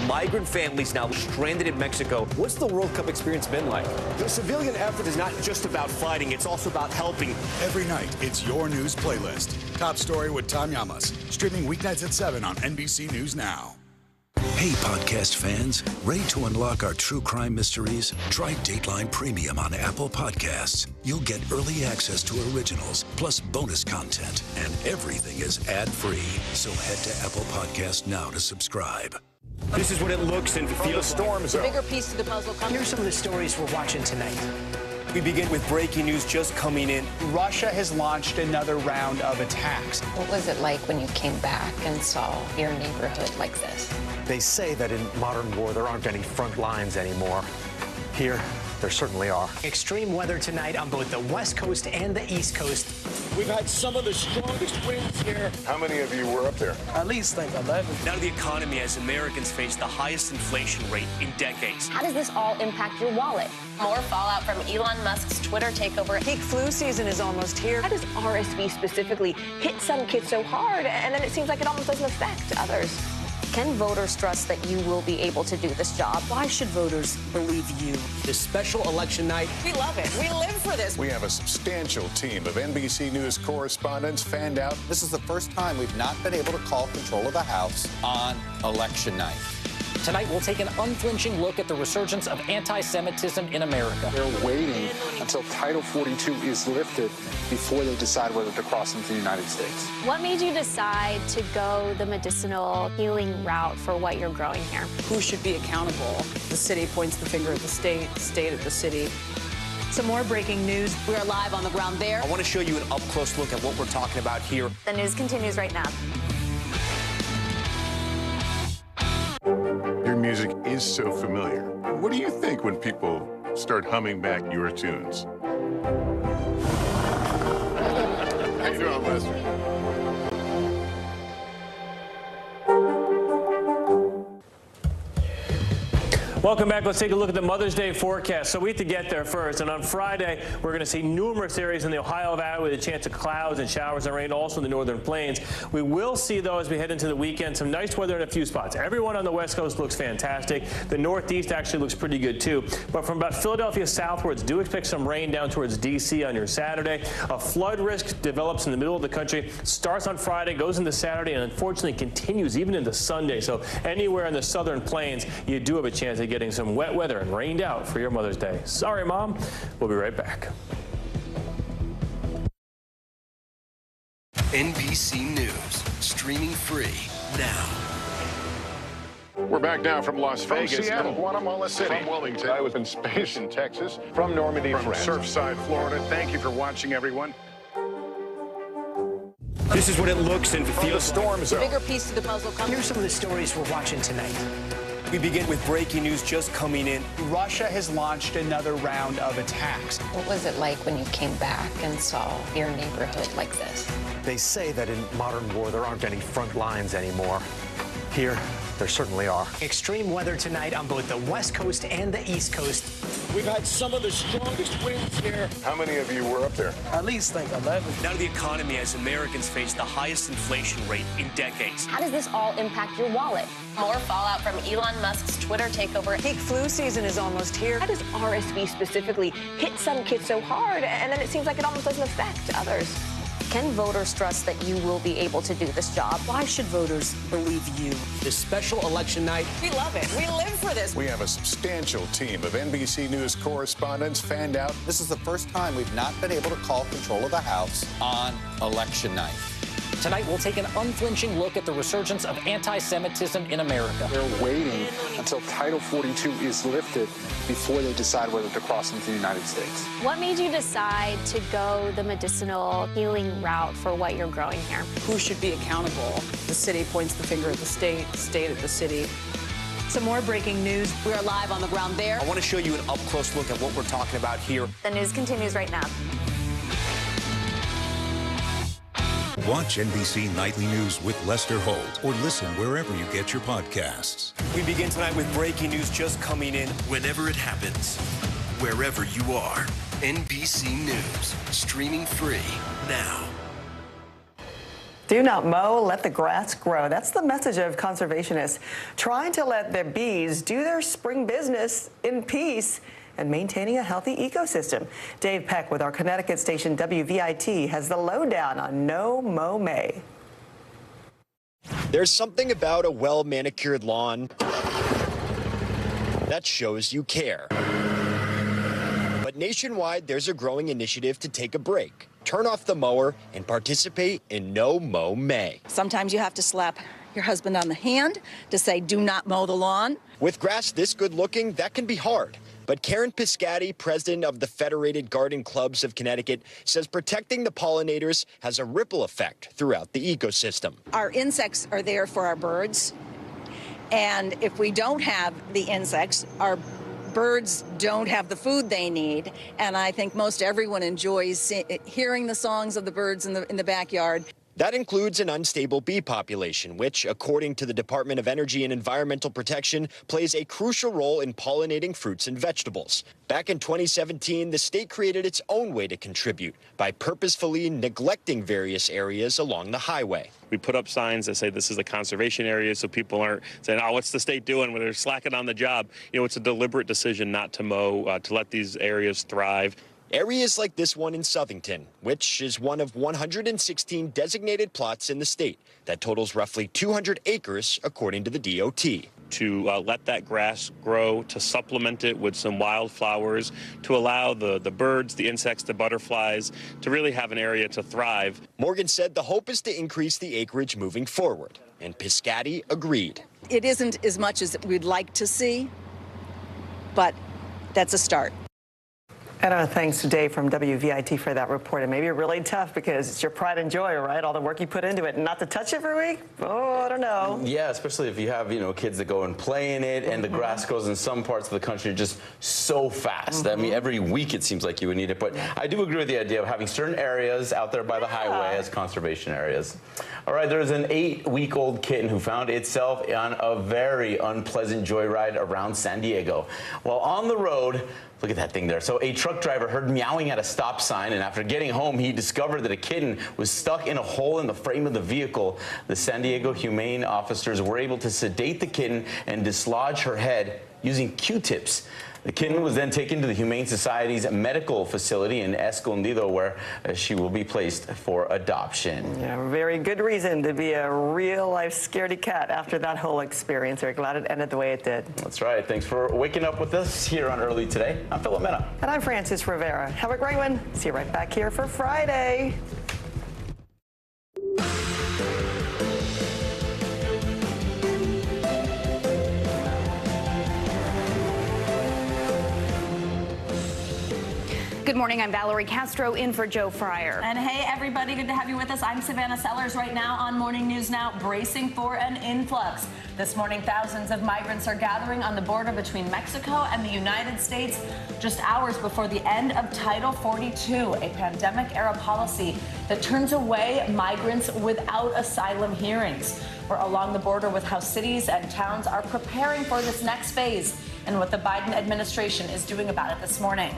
Speaker 6: Migrant families now stranded in Mexico. What's the World Cup experience been like? The civilian effort is not just about fighting, it's also about helping.
Speaker 3: Every night, it's your news playlist. Top Story with Tom Llamas, streaming weeknights at 7 on NBC News Now.
Speaker 21: Hey, podcast fans, ready to unlock our true crime mysteries? Try Dateline Premium on Apple Podcasts. You'll get early access to originals, plus bonus content, and everything is ad-free. So head to Apple Podcasts now to subscribe.
Speaker 6: This is what it looks and feels.
Speaker 21: the storm zone.
Speaker 17: The bigger piece to the puzzle comes.
Speaker 6: Here's some of the stories we're watching tonight. We begin with breaking news just coming in.
Speaker 10: Russia has launched another round of attacks.
Speaker 12: What was it like when you came back and saw your neighborhood like this?
Speaker 22: They say that in modern war, there aren't any front lines anymore. Here, there certainly are.
Speaker 6: Extreme weather tonight on both the West Coast and the East Coast.
Speaker 24: We've had some of the strongest winds here. How many of you were up there?
Speaker 10: At least like 11.
Speaker 6: Now to the economy as Americans face the highest inflation rate in decades.
Speaker 23: How does this all impact your wallet? More fallout from Elon Musk's Twitter takeover.
Speaker 17: Peak flu season is almost here.
Speaker 5: How does RSV specifically hit some kids so hard, and then it seems like it almost doesn't affect others?
Speaker 12: Can voters trust that you will be able to do this job?
Speaker 17: Why should voters believe you?
Speaker 6: This special election night.
Speaker 17: We love it. We live for this.
Speaker 24: We have a substantial team of NBC News correspondents fanned out.
Speaker 26: This is the first time we've not been able to call control of the House on election night.
Speaker 28: Tonight, we'll take an unflinching look at the resurgence of anti-Semitism in America.
Speaker 29: They're waiting until Title 42 is lifted before they decide whether to cross into the United States.
Speaker 30: What made you decide to go the medicinal healing route for what you're growing here?
Speaker 17: Who should be accountable? The city points the finger at the state at the city. Some more breaking news. We're live on the ground there.
Speaker 6: I want to show you an up-close look at what we're talking about here.
Speaker 30: The news continues right now.
Speaker 24: Your music is so familiar. What do you think when people start humming back your tunes? How you doing, Lester?
Speaker 4: Welcome back. Let's take a look at the Mother's Day forecast. So we have to get there first. And on Friday, we're going to see numerous areas in the Ohio Valley with a chance of clouds and showers and rain, also in the northern plains. We will see, though, as we head into the weekend, some nice weather in a few spots. Everyone on the West Coast looks fantastic. The Northeast actually looks pretty good, too. But from about Philadelphia southwards, do expect some rain down towards D.C. on your Saturday. A flood risk develops in the middle of the country, starts on Friday, goes into Saturday, and unfortunately continues even into Sunday. So anywhere in the southern plains, you do have a chance of getting some wet weather and rained out for your Mother's Day. Sorry, Mom. We'll be right back.
Speaker 7: NBC News, streaming free now.
Speaker 24: We're back now from Las Vegas. From Seattle, and Guatemala City. From Wilmington. I was in space in Texas. From Normandy, from France. Surfside, Florida. Thank you for watching, everyone.
Speaker 6: This is what it looks and feels
Speaker 24: storm
Speaker 6: like.
Speaker 17: The bigger piece to the puzzle comes.
Speaker 6: Here's some of the stories we're watching tonight. We begin with breaking news just coming in.
Speaker 10: Russia has launched another round of attacks.
Speaker 12: What was it like when you came back and saw your neighborhood like this?
Speaker 22: They say that in modern war, there aren't any front lines anymore. Here, there certainly are.
Speaker 6: Extreme weather tonight on both the West Coast and the East Coast.
Speaker 24: We've had some of the strongest winds here. How many of you were up there?
Speaker 10: At least like 11.
Speaker 6: Now to the economy as Americans face the highest inflation rate in decades.
Speaker 23: How does this all impact your wallet? More fallout from Elon Musk's Twitter takeover.
Speaker 17: Peak flu season is almost here.
Speaker 5: How does RSV specifically hit some kids so hard, and then it seems like it almost doesn't affect others?
Speaker 30: Can voters trust that you will be able to do this job?
Speaker 6: Why should voters believe you? This special election night.
Speaker 17: We love it. We live for this.
Speaker 24: We have a substantial team of NBC News correspondents fanned out.
Speaker 26: This is the first time we've not been able to call control of the House on election night.
Speaker 28: Tonight, we'll take an unflinching look at the resurgence of anti-Semitism in America.
Speaker 29: They're waiting until Title 42 is lifted before they decide whether to cross into the United States.
Speaker 30: What made you decide to go the medicinal healing route for what you're growing here?
Speaker 13: Who should be accountable? The city points the finger at the state at the city.
Speaker 17: Some more breaking news. We are live on the ground there.
Speaker 6: I want to show you an up-close look at what we're talking about here.
Speaker 30: The news continues right now.
Speaker 21: Watch NBC Nightly News with Lester Holt or listen wherever you get your podcasts.
Speaker 6: We begin tonight with breaking news just coming in.
Speaker 7: Whenever it happens, wherever you are, NBC News, streaming free now.
Speaker 1: Do not mow, let the grass grow. That's the message of conservationists trying to let their bees do their spring business in peace and maintaining a healthy ecosystem. Dave Peck with our Connecticut station WVIT has the lowdown on No Mow May.
Speaker 14: There's something about a well-manicured lawn that shows you care. But nationwide, there's a growing initiative to take a break, turn off the mower, and participate in No Mow May.
Speaker 15: Sometimes you have to slap your husband on the hand to say, do not mow the lawn.
Speaker 14: With grass this good-looking, that can be hard. But Karen Piscati, president of the Federated Garden Clubs of Connecticut, says protecting the pollinators has a ripple effect throughout the ecosystem.
Speaker 15: Our insects are there for our birds, and if we don't have the insects, our birds don't have the food they need, and I think most everyone enjoys hearing the songs of the birds in the backyard.
Speaker 14: That includes an unstable bee population, which, according to the Department of Energy and Environmental Protection, plays a crucial role in pollinating fruits and vegetables. Back in 2017, the state created its own way to contribute by purposefully neglecting various areas along the highway.
Speaker 16: We put up signs that say this is a conservation area so people aren't saying, oh, what's the state doing when they're slacking on the job? You know, it's a deliberate decision not to mow, to let these areas thrive.
Speaker 14: Areas like this one in Southington, which is one of 116 designated plots in the state that totals roughly 200 acres, according to the DOT.
Speaker 16: To let that grass grow, to supplement it with some wildflowers, to allow the birds, the insects, the butterflies to really have an area to thrive.
Speaker 14: Morgan said the hope is to increase the acreage moving forward, and Piscati agreed.
Speaker 15: It isn't as much as we'd like to see, but that's a start.
Speaker 1: And thanks to Dave from WVIT for that report. It may be really tough because it's your pride and joy, right? All the work you put into it, and not to touch every week? Oh, I don't know.
Speaker 2: Yeah, especially if you have, kids that go and play in it, and the grass grows in some parts of the country just so fast. I mean, every week it seems like you would need it. But I do agree with the idea of having certain areas out there by the highway as conservation areas. All right, there's an 8-week-old kitten who found itself on a very unpleasant joyride around San Diego. While on the road, look at that thing there. So a truck driver heard meowing at a stop sign, and after getting home, he discovered that a kitten was stuck in a hole in the frame of the vehicle. The San Diego humane officers were able to sedate the kitten and dislodge her head using Q-tips. The kitten was then taken to the Humane Society's medical facility in Escondido, where she will be placed for adoption.
Speaker 1: Yeah, very good reason to be a real-life scaredy cat after that whole experience. We're glad it ended the way it did.
Speaker 2: That's right. Thanks for waking up with us here on Early Today. I'm Philip Mena.
Speaker 1: And I'm Francis Rivera. Have a great one. See you right back here for Friday.
Speaker 3: Good morning, I'm Valerie Castro in for Joe Fryer.
Speaker 8: And hey, everybody, good to have you with us. I'm Savannah Sellers right now on Morning News Now, bracing for an influx. This morning, thousands of migrants are gathering on the border between Mexico and the United States just hours before the end of Title 42, a pandemic-era policy that turns away migrants without asylum hearings. We're along the border with how cities and towns are preparing for this next phase and what the Biden administration is doing about it this morning.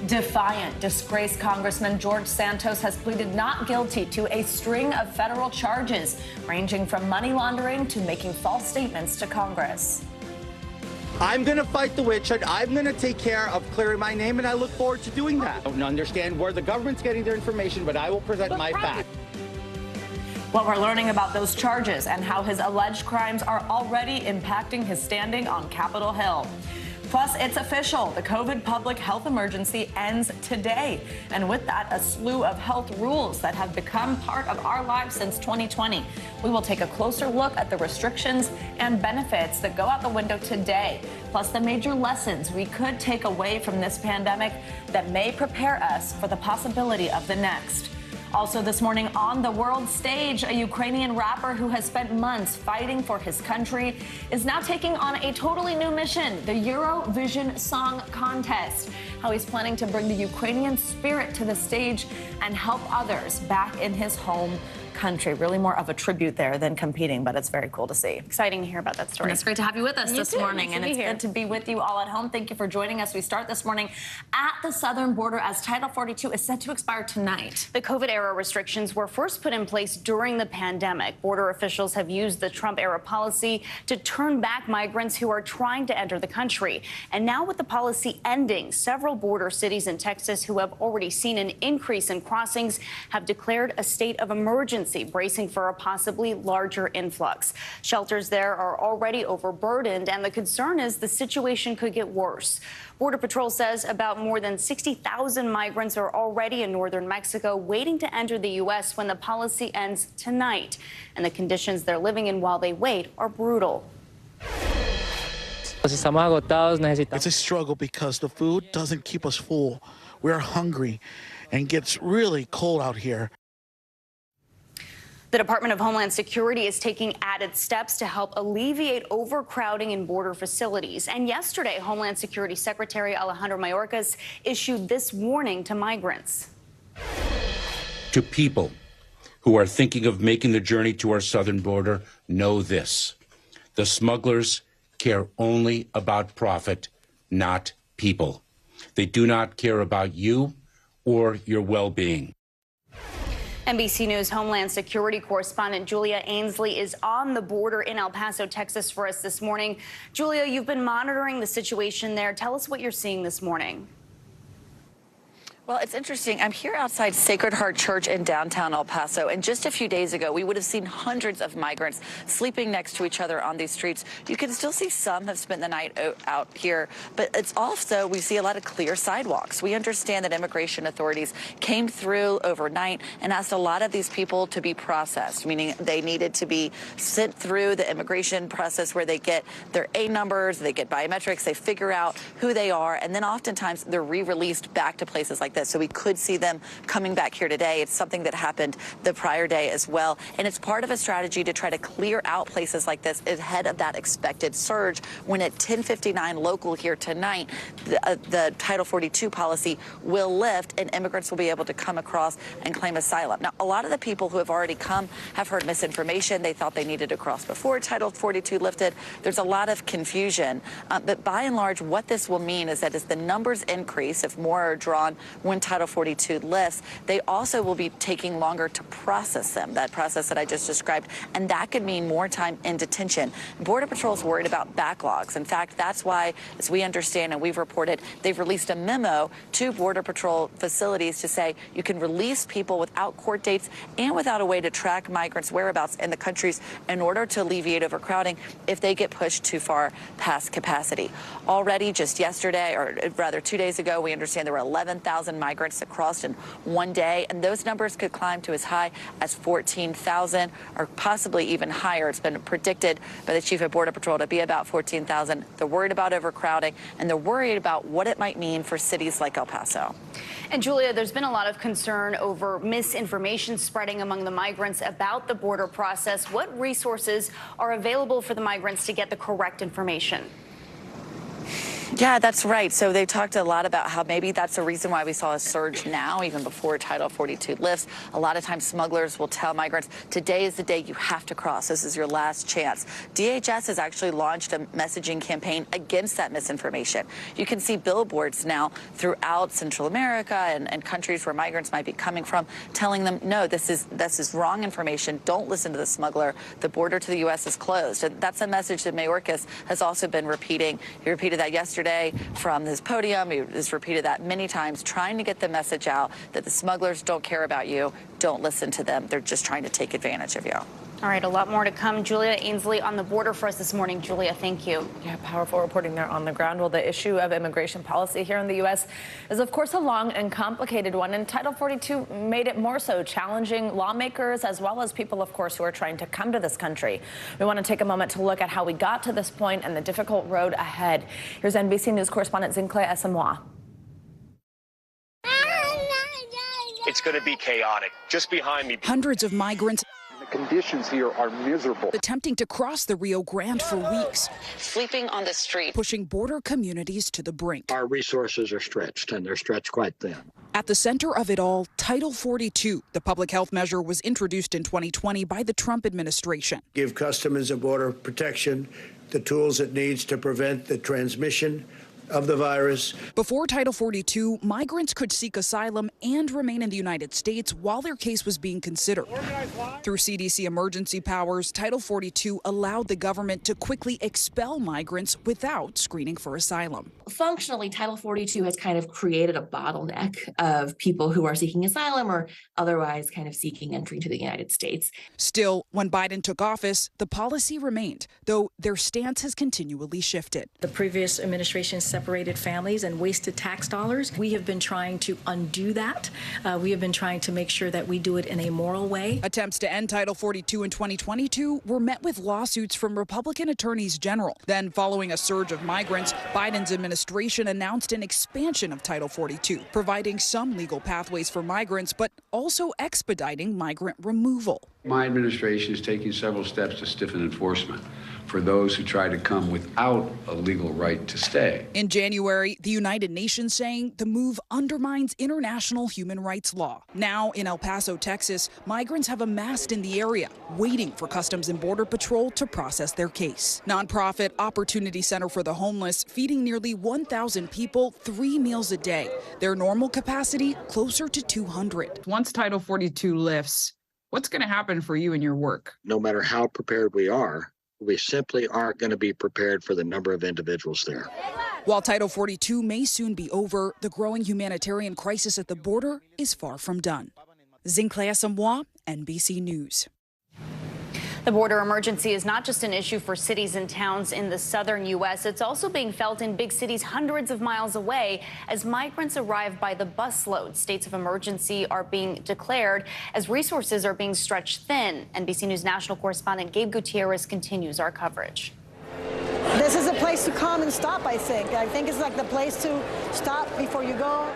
Speaker 8: Defiant, disgraced Congressman George Santos has pleaded not guilty to a string of federal charges, ranging from money laundering to making false statements to Congress.
Speaker 9: I'm going to fight the witch hunt. I'm going to take care of clearing my name, and I look forward to doing that. I don't understand where the government's getting their information, but I will present my facts.
Speaker 8: Well, we're learning about those charges and how his alleged crimes are already impacting his standing on Capitol Hill. Plus, it's official. The COVID public health emergency ends today. And with that, a slew of health rules that have become part of our lives since 2020. We will take a closer look at the restrictions and benefits that go out the window today, plus the major lessons we could take away from this pandemic that may prepare us for the possibility of the next. Also this morning on the world stage, a Ukrainian rapper who has spent months fighting for his country is now taking on a totally new mission, the Eurovision Song Contest. How he's planning to bring the Ukrainian spirit to the stage and help others back in his home country. Really more of a tribute there than competing, but it's very cool to see.
Speaker 3: Exciting to hear about that story.
Speaker 8: And it's great to have you with us this morning, and it's good to be with you all at home. Thank you for joining us. We start this morning at the southern border as Title 42 is set to expire tonight.
Speaker 3: The COVID-era restrictions were first put in place during the pandemic. Border officials have used the Trump-era policy to turn back migrants who are trying to enter the country. And now with the policy ending, several border cities in Texas who have already seen an increase in crossings have declared a state of emergency, bracing for a possibly larger influx. Shelters there are already overburdened, and the concern is the situation could get worse. Border Patrol says about more than 60,000 migrants are already in northern Mexico waiting to enter the U.S. when the policy ends tonight. And the conditions they're living in while they wait are brutal.
Speaker 11: It's a struggle because the food doesn't keep us full. We're hungry and it gets really cold out here.
Speaker 3: The Department of Homeland Security is taking added steps to help alleviate overcrowding in border facilities. And yesterday, Homeland Security Secretary Alejandro Mayorkas issued this warning to migrants.
Speaker 18: To people who are thinking of making the journey to our southern border, know this: the smugglers care only about profit, not people. They do not care about you or your well-being.
Speaker 3: NBC News Homeland Security correspondent Julia Ainsley is on the border in El Paso, Texas for us this morning. Julia, you've been monitoring the situation there. Tell us what you're seeing this morning.
Speaker 4: Well, it's interesting. I'm here outside Sacred Heart Church in downtown El Paso, and just a few days ago, we would have seen hundreds of migrants sleeping next to each other on these streets. You can still see some have spent the night out here, but it's also, we see a lot of clear sidewalks. We understand that immigration authorities came through overnight and asked a lot of these people to be processed, meaning they needed to be sent through the immigration process where they get their A numbers, they get biometrics, they figure out who they are, and then oftentimes they're re-released back to places like this. So we could see them coming back here today. It's something that happened the prior day as well. And it's part of a strategy to try to clear out places like this ahead of that expected surge when at 10:59 local here tonight, the Title 42 policy will lift and immigrants will be able to come across and claim asylum. Now, a lot of the people who have already come have heard misinformation. They thought they needed to cross before Title 42 lifted. There's a lot of confusion. But by and large, what this will mean is that as the numbers increase, if more are drawn when Title 42 lifts, they also will be taking longer to process them, that process that I just described, and that could mean more time in detention. Border Patrol is worried about backlogs. In fact, that's why, as we understand and we've reported, they've released a memo to Border Patrol facilities to say you can release people without court dates and without a way to track migrants' whereabouts in the countries in order to alleviate overcrowding if they get pushed too far past capacity. Already, just yesterday, or rather 2 days ago, we understand there were 11,000 migrants that crossed in one day, and those numbers could climb to as high as 14,000 or possibly even higher. It's been predicted by the Chief of Border Patrol to be about 14,000. They're worried about overcrowding, and they're worried about what it might mean for cities like El Paso.
Speaker 3: And Julia, there's been a lot of concern over misinformation spreading among the migrants about the border process. What resources are available for the migrants to get the correct information?
Speaker 4: Yeah, that's right. So they talked a lot about how maybe that's the reason why we saw a surge now, even before Title 42 lifts. A lot of times smugglers will tell migrants, today is the day you have to cross. This is your last chance. DHS has actually launched a messaging campaign against that misinformation. You can see billboards now throughout Central America and countries where migrants might be coming from, telling them, no, this is wrong information. Don't listen to the smuggler. The border to the U.S. is closed. And that's a message that Mayorkas has also been repeating. He repeated that yesterday from his podium. He has repeated that many times, trying to get the message out that the smugglers don't care about you. Don't listen to them. They're just trying to take advantage of you.
Speaker 3: All right, a lot more to come. Julia Ainsley on the border for us this morning. Julia, thank you.
Speaker 8: Yeah, powerful reporting there on the ground. Well, the issue of immigration policy here in the U.S. is, of course, a long and complicated one, and Title 42 made it more so, challenging lawmakers as well as people, of course, who are trying to come to this country. We want to take a moment to look at how we got to this point and the difficult road ahead. Here's NBC News correspondent Zincle Esamoah.
Speaker 6: It's going to be chaotic. Just behind me,
Speaker 5: hundreds of migrants.
Speaker 29: The conditions here are miserable.
Speaker 5: Attempting to cross the Rio Grande for weeks.
Speaker 4: Sleeping on the street.
Speaker 5: Pushing border communities to the brink.
Speaker 10: Our resources are stretched, and they're stretched quite thin.
Speaker 5: At the center of it all, Title 42. The public health measure was introduced in 2020 by the Trump administration.
Speaker 12: Give Customs and Border Protection the tools it needs to prevent the transmission of the virus.
Speaker 5: Before Title 42, migrants could seek asylum and remain in the United States while their case was being considered. Through CDC emergency powers, Title 42 allowed the government to quickly expel migrants without screening for asylum.
Speaker 19: Functionally, Title 42 has kind of created a bottleneck of people who are seeking asylum or otherwise kind of seeking entry to the United States.
Speaker 5: Still, when Biden took office, the policy remained, though their stance has continually shifted.
Speaker 20: The previous administration separated families and wasted tax dollars. We have been trying to undo that. We have been trying to make sure that we do it in a moral way.
Speaker 5: Attempts to end Title 42 in 2022 were met with lawsuits from Republican attorneys general. Then, following a surge of migrants, Biden's administration announced an expansion of Title 42, providing some legal pathways for migrants, but also expediting migrant removal.
Speaker 22: My administration is taking several steps to stiffen enforcement for those who try to come without a legal right to stay.
Speaker 5: In January, the United Nations saying the move undermines international human rights law. Now, in El Paso, Texas, migrants have amassed in the area, waiting for Customs and Border Patrol to process their case. Nonprofit Opportunity Center for the Homeless feeding nearly 1,000 people 3 meals a day. Their normal capacity closer to 200.
Speaker 23: Once Title 42 lifts, what's going to happen for you and your work?
Speaker 10: No matter how prepared we are, We simply aren't going to be prepared for the number of individuals there.
Speaker 5: While Title 42 may soon be over, the growing humanitarian crisis at the border is far from done. Zinclea Samoa, NBC News.
Speaker 3: The border emergency is not just an issue for cities and towns in the southern U.S. It's also being felt in big cities hundreds of miles away as migrants arrive by the busload. States of emergency are being declared as resources are being stretched thin. NBC News national correspondent Gabe Gutierrez continues our coverage.
Speaker 13: This is a place to come and stop, I think. I think it's like the place to stop before you go.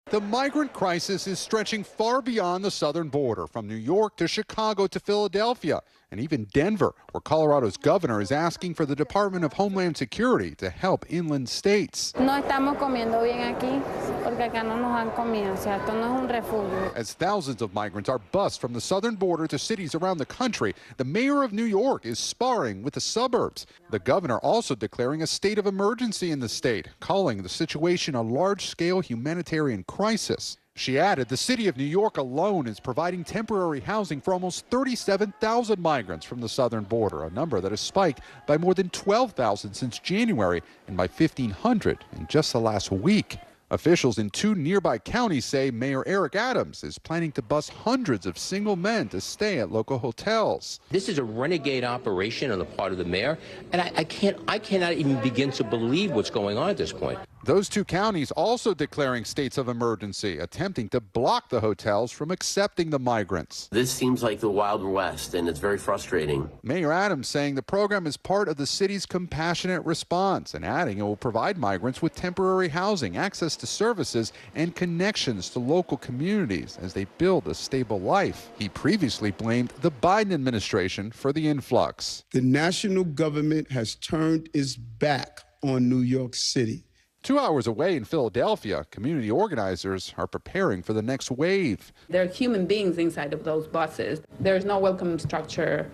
Speaker 17: The migrant crisis is stretching far beyond the southern border, from New York to Chicago to Philadelphia, and even Denver, where Colorado's governor is asking for the Department of Homeland Security to help inland states.
Speaker 21: No estamos comiendo bien aquí, porque acá no nos dan comida, o sea, esto no es un refugio.
Speaker 17: As thousands of migrants are bused from the southern border to cities around the country, the mayor of New York is sparring with the suburbs. The governor also declaring a state of emergency in the state, calling the situation a large-scale humanitarian crisis. She added the city of New York alone is providing temporary housing for almost 37,000 migrants from the southern border, a number that has spiked by more than 12,000 since January and by 1,500 in just the last week. Officials in two nearby counties say Mayor Eric Adams is planning to bus hundreds of single men to stay at local hotels.
Speaker 23: This is a renegade operation on the part of the mayor, and I cannot even begin to believe what's going on at this point.
Speaker 17: Those two counties also declaring states of emergency, attempting to block the hotels from accepting the migrants.
Speaker 24: This seems like the Wild West, and it's very frustrating.
Speaker 17: Mayor Adams saying the program is part of the city's compassionate response, and adding it will provide migrants with temporary housing, access to services, and connections to local communities as they build a stable life. He previously blamed the Biden administration for the influx.
Speaker 25: The national government has turned its back on New York City.
Speaker 17: 2 hours away in Philadelphia, community organizers are preparing for the next wave.
Speaker 21: There are human beings inside of those buses. There's no welcome structure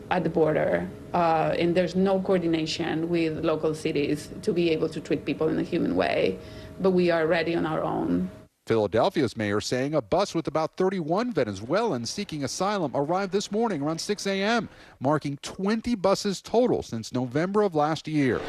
Speaker 21: at the border, and there's no coordination with local cities to be able to treat people in a human way. But we are ready on our own.
Speaker 17: Philadelphia's mayor saying a bus with about 31 Venezuelans seeking asylum arrived this morning around 6 a.m., marking 20 buses total since November of last year.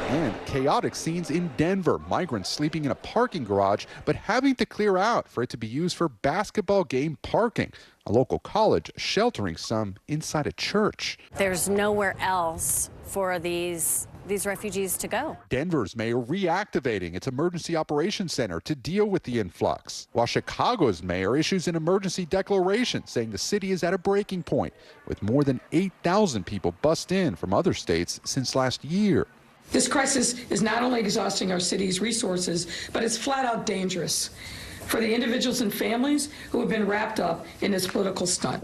Speaker 17: And chaotic scenes in Denver, migrants sleeping in a parking garage, but having to clear out for it to be used for basketball game parking. A local college sheltering some inside a church.
Speaker 26: There's nowhere else for these refugees to go.
Speaker 17: Denver's mayor reactivating its emergency operations center to deal with the influx, while Chicago's mayor issues an emergency declaration saying the city is at a breaking point, with more than 8,000 people bussed in from other states since last year.
Speaker 27: This crisis is not only exhausting our city's resources, but it's flat out dangerous for the individuals and families who have been wrapped up in this political stunt.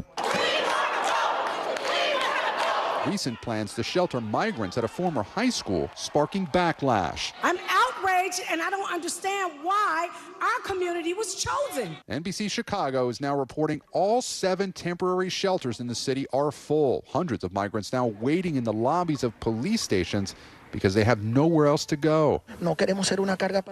Speaker 17: Recent plans to shelter migrants at a former high school sparking backlash.
Speaker 13: I'm outraged, and I don't understand why our community was chosen.
Speaker 17: NBC Chicago is now reporting all 7 temporary shelters in the city are full. Hundreds of migrants now waiting in the lobbies of police stations because they have nowhere else to go.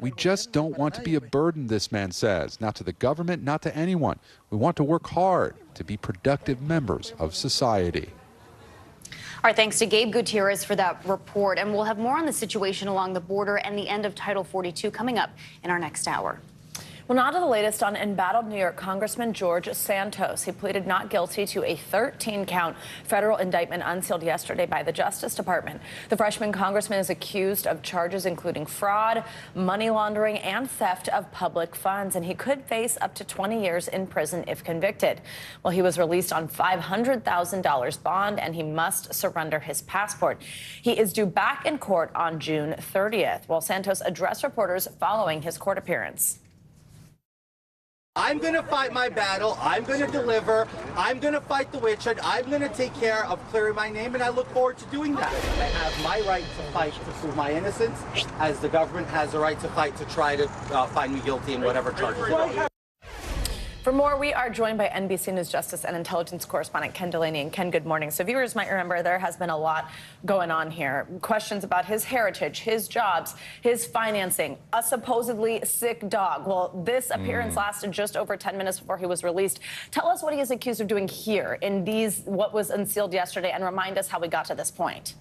Speaker 17: We just don't want to be a burden, this man says. Not to the government, not to anyone. We want to work hard to be productive members of society.
Speaker 3: All right, thanks to Gabe Gutierrez for that report. And we'll have more on the situation along the border and the end of Title 42 coming up in our next hour.
Speaker 8: Well, now to the latest on embattled New York Congressman George Santos. He pleaded not guilty to a 13-count federal indictment unsealed yesterday by the Justice Department. The freshman congressman is accused of charges including fraud, money laundering, and theft of public funds, and he could face up to 20 years in prison if convicted. Well, he was released on $500,000 bond, and he must surrender his passport. He is due back in court on June 30th, while Santos addressed reporters following his court appearance.
Speaker 9: I'm going to fight my battle. I'm going to deliver. I'm going to fight the witch hunt. I'm going to take care of clearing my name, and I look forward to doing that. I have my right to fight to prove my innocence, as the government has the right to fight to try to find me guilty in whatever charges.
Speaker 8: For more, we are joined by NBC News Justice and Intelligence correspondent Ken Delaney. And Ken, good morning. So viewers might remember there has been a lot going on here. Questions about his heritage, his jobs, his financing, a supposedly sick dog. Well, this appearance lasted just over 10 minutes before he was released. Tell us what he is accused of doing here in what was unsealed yesterday, and remind us how we got to this point.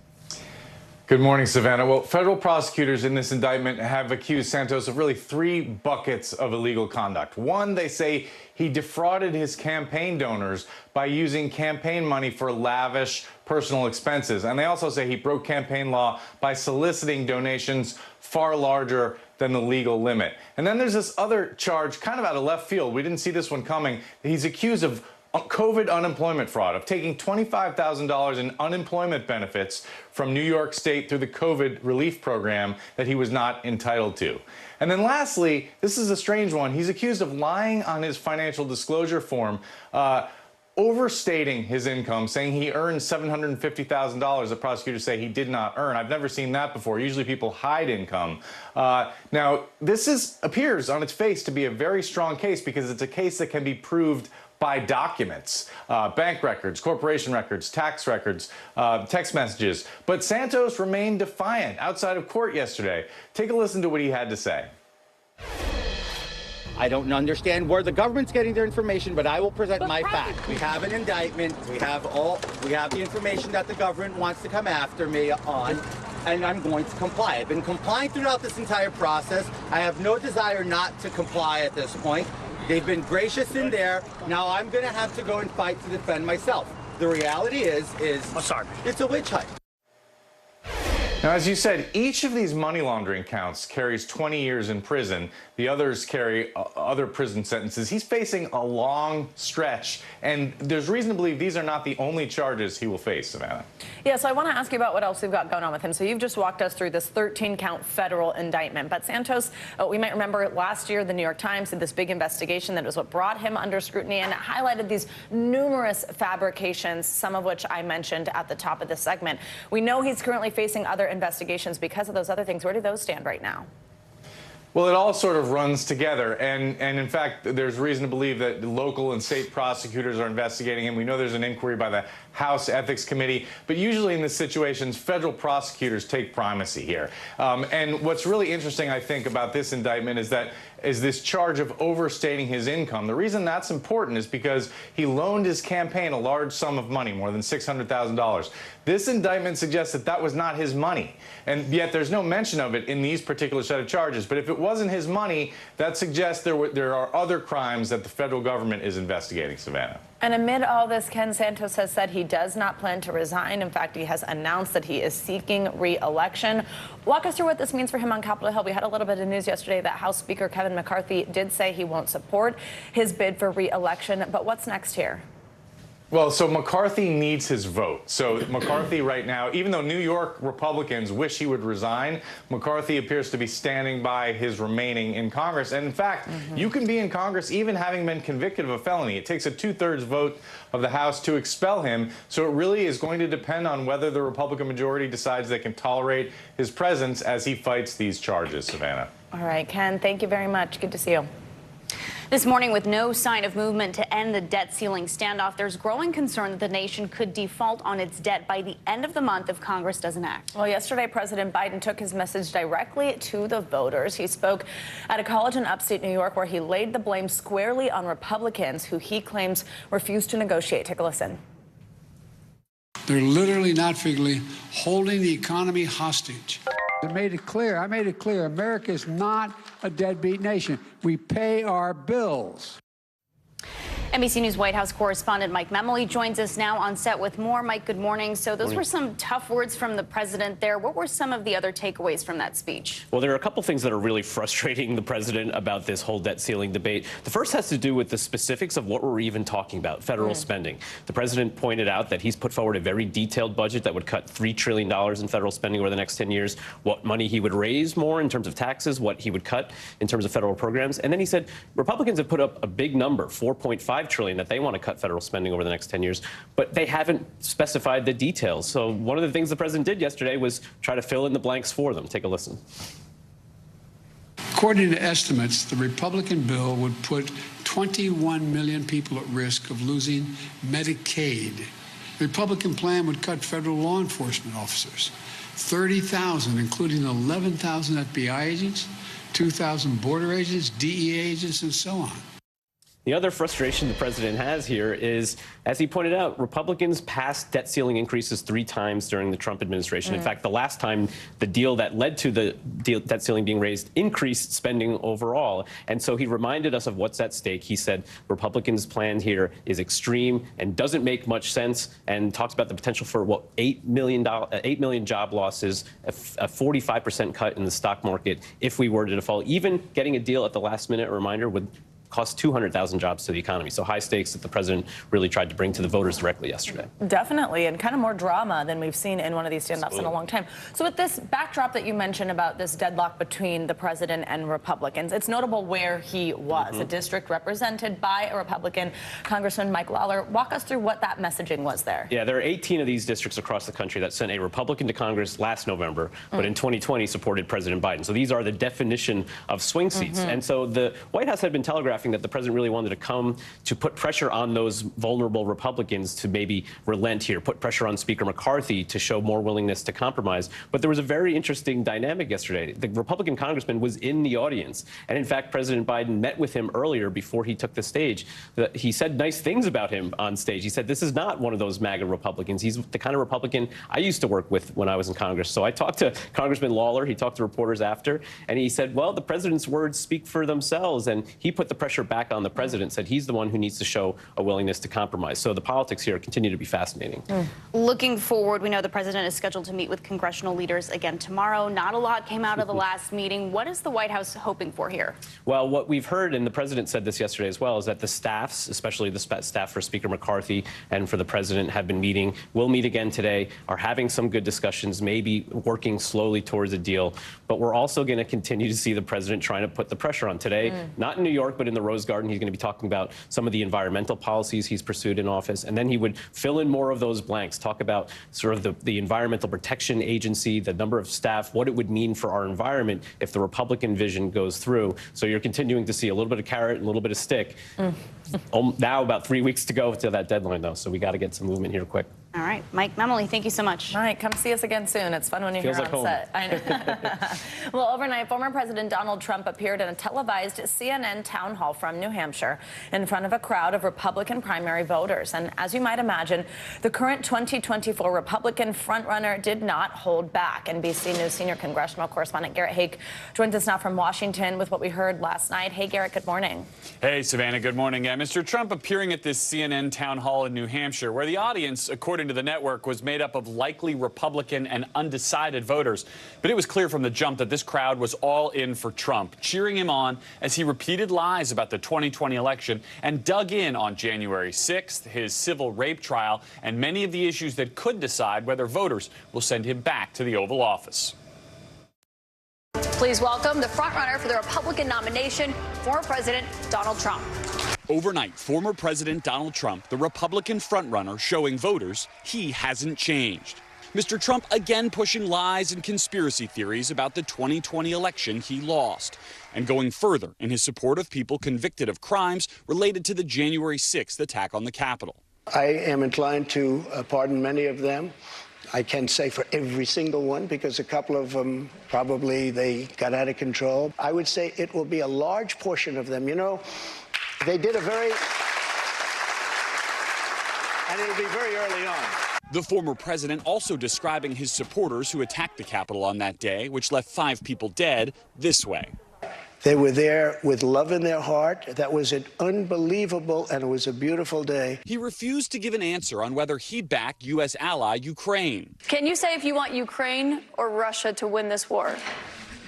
Speaker 1: Good morning, Savannah. Well, federal prosecutors in this indictment have accused Santos of really 3 buckets of illegal conduct. One, they say he defrauded his campaign donors by using campaign money for lavish personal expenses. And they also say he broke campaign law by soliciting donations far larger than the legal limit. And then there's this other charge kind of out of left field. We didn't see this one coming. He's accused of COVID unemployment fraud, of taking $25,000 in unemployment benefits from New York State through the COVID relief program that he was not entitled to. And then lastly, this is a strange one. He's accused of lying on his financial disclosure form, overstating his income, saying he earned $750,000 that prosecutors say he did not earn. I've never seen that before. Usually people hide income. Now, this appears on its face to be a very strong case because it's a case that can be proved by documents, bank records, corporation records, tax records, text messages. But Santos remained defiant outside of court yesterday. Take a listen to what he had to say.
Speaker 9: I don't understand where the government's getting their information, but I will present my fact. We have an indictment. We have the information that the government wants to come after me on, and I'm going to comply. I've been complying throughout this entire process. I have no desire not to comply at this point. They've been gracious in there. Now I'm going to have to go and fight to defend myself. The reality is it's a witch hunt.
Speaker 1: Now, as you said, each of these money laundering counts carries 20 years in prison. The others carry other prison sentences. He's facing a long stretch, and there's reason to believe these are not the only charges he will face, Savannah.
Speaker 8: Yeah, so I want to ask you about what else we've got going on with him. So you've just walked us through this 13-count federal indictment. But Santos, we might remember last year, the New York Times did this big investigation that was what brought him under scrutiny, and it highlighted these numerous fabrications, some of which I mentioned at the top of this segment. We know he's currently facing other investigations because of those other things. Where do those stand right now?
Speaker 1: Well, it all sort of runs together, and in fact, there's reason to believe that local and state prosecutors are investigating him. We know there's an inquiry by the House Ethics Committee, but usually in these situations, federal prosecutors take primacy here. And what's really interesting, I think, about this indictment is this charge of overstating his income. The reason that's important is because he loaned his campaign a large sum of money, more than $600,000. This indictment suggests that that was not his money, and yet there's no mention of it in these particular set of charges. But if it wasn't his money, that suggests there are other crimes that the federal government is investigating, Savannah.
Speaker 8: And amid all this, Ken, Santos has said he does not plan to resign. In fact, he has announced that he is seeking re-election. Walk us through what this means for him on Capitol Hill. We had a little bit of news yesterday that House Speaker Kevin McCarthy did say he won't support his bid for re-election. But what's next here?
Speaker 1: Well, so McCarthy needs his vote. So McCarthy right now, even though New York Republicans wish he would resign, McCarthy appears to be standing by his remaining in Congress. And in fact, you can be in Congress even having been convicted of a felony. It takes a 2/3 vote of the House to expel him. So it really is going to depend on whether the Republican majority decides they can tolerate his presence as he fights these charges, Savannah.
Speaker 8: All right, Ken, thank you very much. Good to see you.
Speaker 3: This morning, with no sign of movement to end the debt ceiling standoff, there's growing concern that the nation could default on its debt by the end of the month if Congress doesn't act.
Speaker 8: Well, yesterday, President Biden took his message directly to the voters. He spoke at a college in upstate New York where he laid the blame squarely on Republicans who he claims refused to negotiate. Take a listen.
Speaker 2: They're literally, not figuratively, holding the economy hostage.
Speaker 7: I made it clear, America is not a deadbeat nation. We pay our bills.
Speaker 3: NBC News White House correspondent Mike Memoli joins us now on set with more. Mike, good morning. So those were some tough words from the president there. What were some of the other takeaways from that speech?
Speaker 11: Well, there are a couple things that are really frustrating the president about this whole debt ceiling debate. The first has to do with the specifics of what we're even talking about, federal spending. The president pointed out that he's put forward a very detailed budget that would cut $3 trillion in federal spending over the next 10 years, what money he would raise more in terms of taxes, what he would cut in terms of federal programs. And then he said Republicans have put up a big number, $4.5 trillion, that they want to cut federal spending over the next 10 years, but they haven't specified the details. So one of the things the president did yesterday was try to fill in the blanks for them. Take a listen.
Speaker 2: According to estimates, the Republican bill would put 21 million people at risk of losing Medicaid. The Republican plan would cut federal law enforcement officers, 30,000, including 11,000 FBI agents, 2,000 border agents, DEA agents, and so on.
Speaker 11: The other frustration the president has here is, as he pointed out, Republicans passed debt ceiling increases 3 times during the Trump administration. In fact, the last time the deal that led to the debt ceiling being raised increased spending overall. And so he reminded us of what's at stake. He said Republicans' plan here is extreme and doesn't make much sense, and talks about the potential for, what, 8 million job losses, a 45% cut in the stock market if we were to default. Even getting a deal at the last minute, a reminder, would cost 200,000 jobs to the economy. So high stakes that the president really tried to bring to the voters directly yesterday.
Speaker 8: Definitely, and kind of more drama than we've seen in one of these standoffs in a long time. So with this backdrop that you mentioned about this deadlock between the president and Republicans, it's notable where he was, a district represented by a Republican. Congressman Mike Lawler, walk us through what that messaging was there.
Speaker 11: Yeah, there are 18 of these districts across the country that sent a Republican to Congress last November, but in 2020 supported President Biden. So these are the definition of swing seats. And so the White House had been telegraphing that the president really wanted to come to put pressure on those vulnerable Republicans to maybe relent here, put pressure on Speaker McCarthy to show more willingness to compromise. But there was a very interesting dynamic yesterday. The Republican congressman was in the audience. And in fact, President Biden met with him earlier before he took the stage. He said nice things about him on stage. He said, this is not one of those MAGA Republicans. He's the kind of Republican I used to work with when I was in Congress. So I talked to Congressman Lawler. He talked to reporters after, and he said, well, the president's words speak for themselves. And he put the pressure back on the president, said he's the one who needs to show a willingness to compromise. So the politics here continue to be fascinating.
Speaker 3: Looking forward, we know the president is scheduled to meet with congressional leaders again tomorrow. Not a lot came out of the last meeting. What is the White House hoping for here?
Speaker 11: Well, what we've heard, and the president said this yesterday as well, is that the staffs, especially the staff for Speaker McCarthy and for the president, have been meeting, will meet again today, are having some good discussions, maybe working slowly towards a deal. But we're also going to continue to see the president trying to put the pressure on today, not in New York, but in the Rose Garden. He's going to be talking about some of the environmental policies he's pursued in office, and then he would fill in more of those blanks, talk about sort of the Environmental Protection Agency, the number of staff, what it would mean for our environment if the Republican vision goes through. So you're continuing to see a little bit of carrot and a little bit of stick. Now about 3 weeks to go to that deadline, though, so we got to get some movement here quick.
Speaker 3: All right, Mike, Emily, thank you so much.
Speaker 8: All right, come see us again soon. It's fun when you're here on set. I know. Well, overnight, former President Donald Trump appeared in a televised CNN town hall from New Hampshire in front of a crowd of Republican primary voters. And as you might imagine, the current 2024 Republican frontrunner did not hold back. NBC News senior congressional correspondent Garrett Haake joins us now from Washington with what we heard last night. Hey, Garrett, good morning.
Speaker 4: Hey, Savannah, good morning. Mr. Trump appearing at this CNN town hall in New Hampshire, where the audience, according to the network, was made up of likely Republican and undecided voters. But it was clear from the jump that this crowd was all in for Trump, cheering him on as he repeated lies about the 2020 election and dug in on January 6th, his civil rape trial, and many of the issues that could decide whether voters will send him back to the Oval Office.
Speaker 6: Please welcome the frontrunner for the Republican nomination, former President Donald Trump.
Speaker 4: Overnight, former President Donald Trump, the Republican frontrunner, showing voters he hasn't changed. Mr. Trump again pushing lies and conspiracy theories about the 2020 election he lost, and going further in his support of people convicted of crimes related to the January 6th attack on the Capitol.
Speaker 12: I am inclined to pardon many of them. I can't say for every single one, because a couple of them probably they got out of control. I would say it will be a large portion of them. You know, they did and it'll be very early on.
Speaker 4: The former president also describing his supporters who attacked the Capitol on that day, which left 5 people dead, this way.
Speaker 12: They were there with love in their heart. That was an unbelievable, and it was a beautiful day.
Speaker 4: He refused to give an answer on whether he'd back U.S. ally Ukraine.
Speaker 6: Can you say if you want Ukraine or Russia to win this war?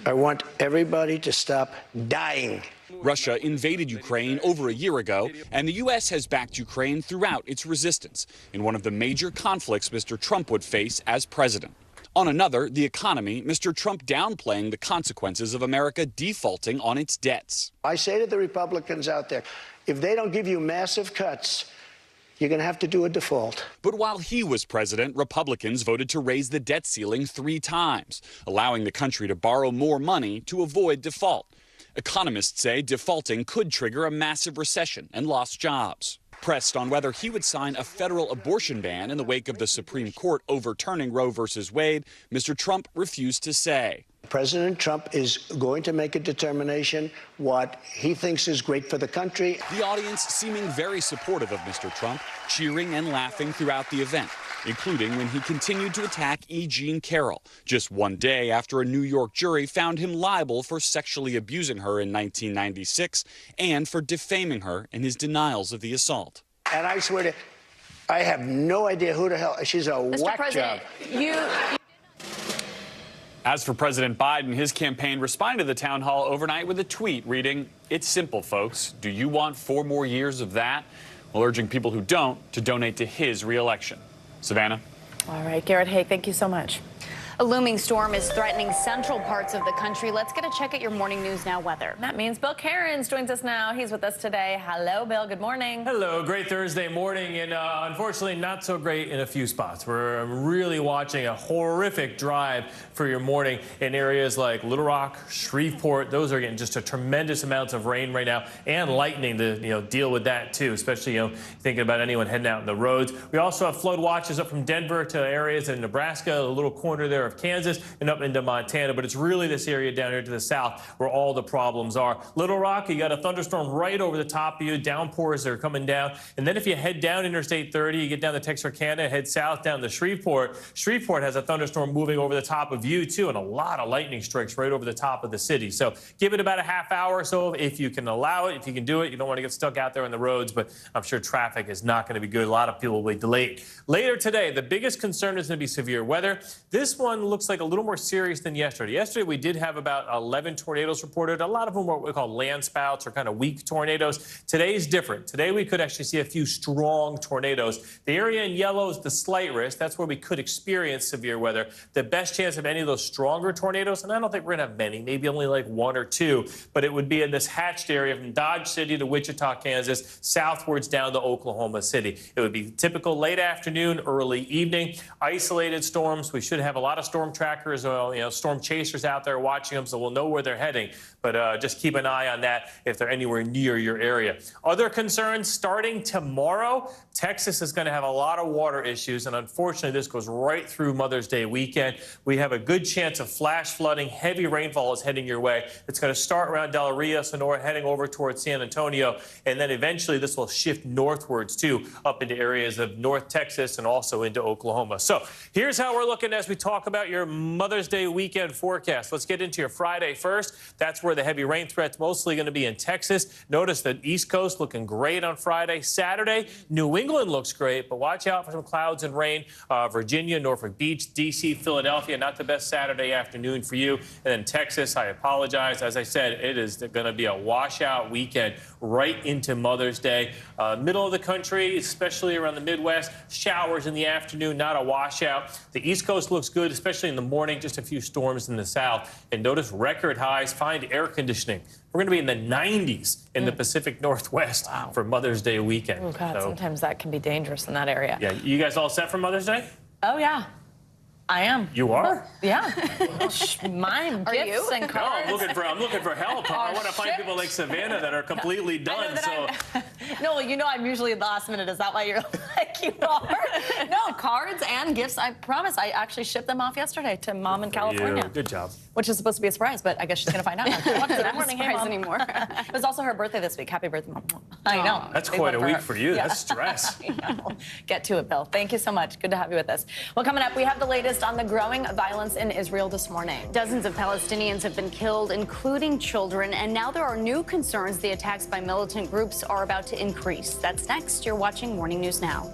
Speaker 12: I want everybody to stop dying.
Speaker 4: Russia invaded Ukraine over a year ago, and the U.S. has backed Ukraine throughout its resistance in one of the major conflicts Mr. Trump would face as president. On another, the economy, Mr. Trump downplaying the consequences of America defaulting on its debts.
Speaker 12: I say to the Republicans out there, if they don't give you massive cuts, you're going to have to do a default.
Speaker 4: But while he was president, Republicans voted to raise the debt ceiling 3 times, allowing the country to borrow more money to avoid default. Economists say defaulting could trigger a massive recession and lost jobs. Pressed on whether he would sign a federal abortion ban in the wake of the Supreme Court overturning Roe versus Wade, Mr. Trump refused to say.
Speaker 12: President Trump is going to make a determination what he thinks is great for the country.
Speaker 4: The audience seeming very supportive of Mr. Trump, cheering and laughing throughout the event, including when he continued to attack E. Jean Carroll, just one day after a New York jury found him liable for sexually abusing her in 1996 and for defaming her in his denials of the assault.
Speaker 12: And I swear to, I have no idea who the hell, she's a whack job.
Speaker 4: As for President Biden, his campaign responded to the town hall overnight with a tweet reading, "It's simple, folks. Do you want 4 more years of that?" While urging people who don't to donate to his re-election. Savannah?
Speaker 8: All right, Garrett Haig, thank you so much.
Speaker 3: A looming storm is threatening central parts of the country. Let's get a check at your Morning News Now weather.
Speaker 8: That means Bill Cairns joins us now. He's with us today. Hello, Bill. Good morning.
Speaker 14: Hello. Great Thursday morning, and unfortunately not so great in a few spots. We're really watching a horrific drive for your morning in areas like Little Rock, Shreveport. Those are getting just a tremendous amounts of rain right now, and lightning to deal with that too, especially thinking about anyone heading out on the roads. We also have flood watches up from Denver to areas in Nebraska, a little corner there of Kansas and up into Montana, but it's really this area down here to the south where all the problems are. Little Rock, you got a thunderstorm right over the top of you, downpours are coming down, and then if you head down Interstate 30, you get down to Texarkana, head south down to Shreveport. Shreveport has a thunderstorm moving over the top of you too, and a lot of lightning strikes right over the top of the city. So give it about a half hour or so if you can allow it, if you can do it. You don't want to get stuck out there on the roads, but I'm sure traffic is not going to be good. A lot of people will be delayed. Later today, the biggest concern is going to be severe weather. This one looks like a little more serious than yesterday. Yesterday, we did have about 11 tornadoes reported. A lot of them were what we call land spouts or kind of weak tornadoes. Today's different. Today, we could actually see a few strong tornadoes. The area in yellow is the slight risk. That's where we could experience severe weather. The best chance of any of those stronger tornadoes, and I don't think we're going to have many, maybe only like 1 or 2, but it would be in this hatched area from Dodge City to Wichita, Kansas, southwards down to Oklahoma City. It would be typical late afternoon, early evening, isolated storms. We should have a lot of storm trackers, storm chasers out there watching them, so we'll know where they're heading. But just keep an eye on that if they're anywhere near your area. Other concerns starting tomorrow, Texas is going to have a lot of water issues, and unfortunately, this goes right through Mother's Day weekend. We have a good chance of flash flooding. Heavy rainfall is heading your way. It's going to start around Del Rio, Sonora, heading over towards San Antonio, and then eventually this will shift northwards too, up into areas of North Texas and also into Oklahoma. So here's how we're looking as we talk about your Mother's Day weekend forecast. Let's get into your Friday first. That's where the heavy rain threat's mostly going to be in Texas. Notice the East Coast looking great on Friday. Saturday, New England looks great, but watch out for some clouds and rain. Virginia, Norfolk Beach, D.C., Philadelphia, not the best Saturday afternoon for you. And then Texas, I apologize. As I said, it is going to be a washout weekend right into Mother's Day. Middle of the country, especially around the Midwest, showers in the afternoon, not a washout. The East Coast looks good, especially in the morning, just a few storms in the south. And notice record highs, find air conditioning. We're going to be in the 90s in the Pacific Northwest for Mother's Day weekend.
Speaker 8: Oh, God, sometimes that can be dangerous in that area.
Speaker 14: Yeah, you guys all set for Mother's Day?
Speaker 8: Oh, yeah. I am.
Speaker 14: You are?
Speaker 8: Yeah. Mine,
Speaker 3: Are
Speaker 8: gifts
Speaker 3: you?
Speaker 8: and cards.
Speaker 14: No, I'm looking for help. I want to find people like Savannah that are completely done.
Speaker 8: No, I'm usually last minute. Is that why you're like you are? No, cards and gifts. I promise. I actually shipped them off yesterday to Mom in California.
Speaker 14: Good job.
Speaker 8: Which is supposed to be a surprise, but I guess she's going to find out. Good morning, hey, Mom.
Speaker 3: Anymore.
Speaker 8: It was also her birthday this week. Happy birthday, Mom. I know.
Speaker 14: That's quite a week for you.
Speaker 8: Yeah.
Speaker 14: That's stress.
Speaker 8: Get to it, Bill. Thank you so much. Good to have you with us. Well, coming up, we have the latest on the growing violence in Israel this morning.
Speaker 3: Dozens of Palestinians have been killed, including children, and now there are new concerns the attacks by militant groups are about to increase. That's next. You're watching Morning News Now.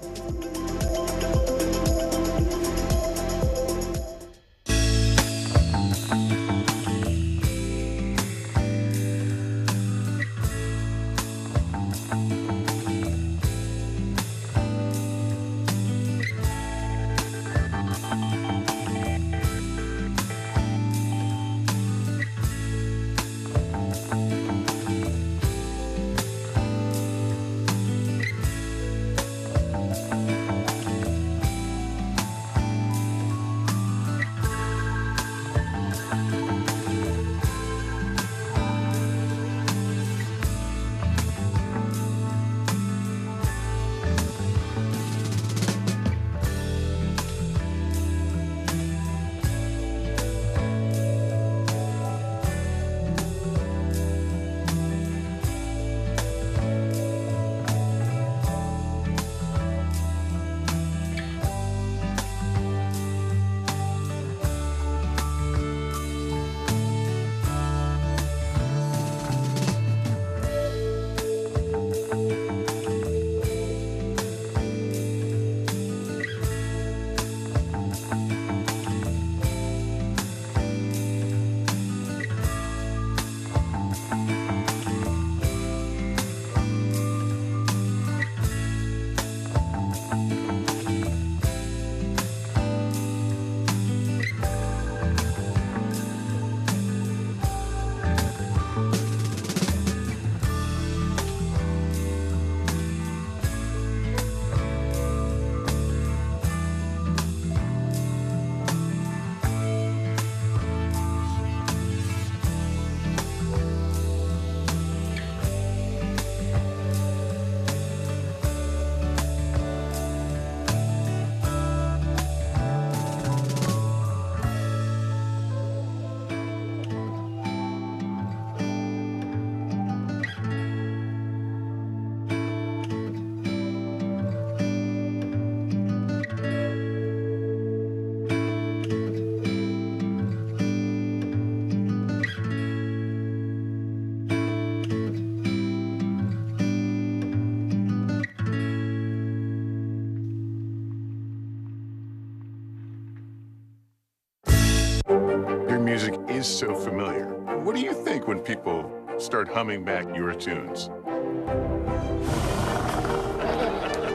Speaker 10: is so familiar. What do you think when people start humming back your tunes?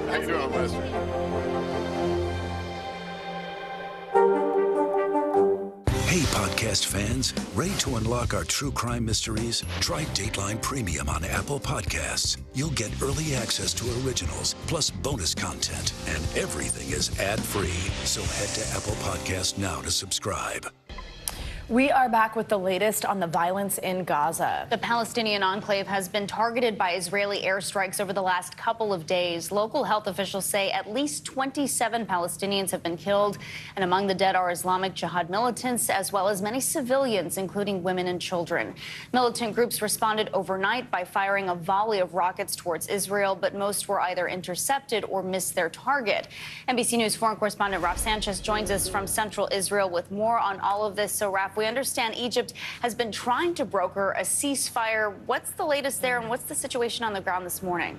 Speaker 10: How you doing, Lester?
Speaker 15: Hey, podcast fans, ready to unlock our true crime mysteries? Try Dateline Premium on Apple Podcasts. You'll get early access to originals, plus bonus content, and everything is ad-free. So head to Apple Podcasts now to subscribe.
Speaker 8: We are back with the latest on the violence in Gaza.
Speaker 3: The Palestinian enclave has been targeted by Israeli airstrikes over the last couple of days. Local health officials say at least 27 Palestinians have been killed, and among the dead are Islamic Jihad militants, as well as many civilians, including women and children. Militant groups responded overnight by firing a volley of rockets towards Israel, but most were either intercepted or missed their target. NBC News foreign correspondent Raf Sanchez joins us from central Israel with more on all of this. So, Raf, we understand Egypt has been trying to broker a ceasefire. What's the latest there, and what's the situation on the ground this morning?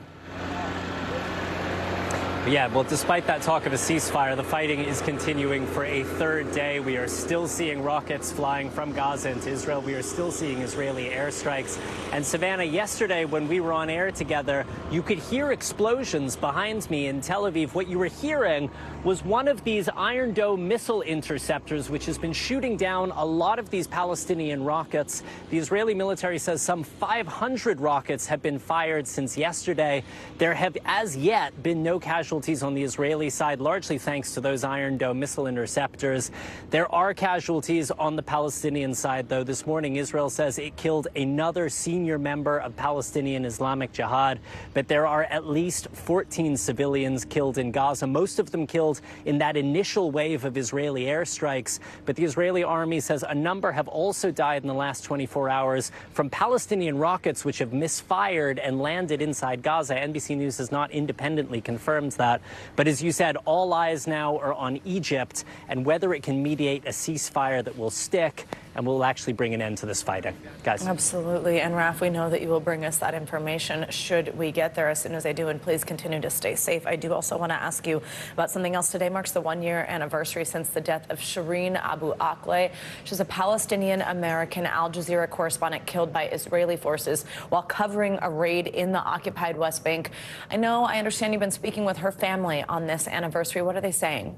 Speaker 16: Yeah, well, despite that talk of a ceasefire, the fighting is continuing for a third day. We are still seeing rockets flying from Gaza into Israel. We are still seeing Israeli airstrikes. And Savannah, yesterday when we were on air together, you could hear explosions behind me in Tel Aviv. What you were hearing was one of these Iron Dome missile interceptors, which has been shooting down a lot of these Palestinian rockets. The Israeli military says some 500 rockets have been fired since yesterday. There have as yet been no casualties on the Israeli side, largely thanks to those Iron Dome missile interceptors. There are casualties on the Palestinian side, though. This morning, Israel says it killed another senior member of Palestinian Islamic Jihad, but there are at least 14 civilians killed in Gaza, most of them killed in that initial wave of Israeli airstrikes. But the Israeli army says a number have also died in the last 24 hours from Palestinian rockets which have misfired and landed inside Gaza. NBC News has not independently confirmed that. But as you said, all eyes now are on Egypt and whether it can mediate a ceasefire that will stick and will actually bring an end to this fighting. Guys.
Speaker 8: Absolutely. And Raf, we know that you will bring us that information should we get there as soon as I do. And please continue to stay safe. I do also want to ask you about something else. Today marks the one-year anniversary since the death of Shireen Abu Akleh. She's a Palestinian-American Al Jazeera correspondent killed by Israeli forces while covering a raid in the occupied West Bank. I understand you've been speaking with her family on this anniversary. What are they saying?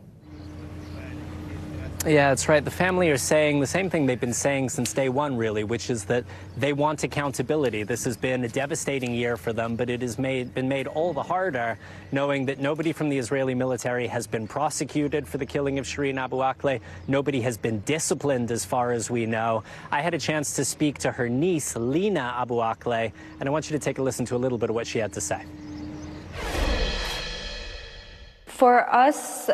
Speaker 16: Yeah, that's right. The family are saying the same thing they've been saying since day one, really, which is that they want accountability. This has been a devastating year for them, but it has been made all the harder knowing that nobody from the Israeli military has been prosecuted for the killing of Shireen Abu Akleh. Nobody has been disciplined as far as we know. I had a chance to speak to her niece, Lina Abu Akleh, and I want you to take a listen to a little bit of what she had to say.
Speaker 18: For us,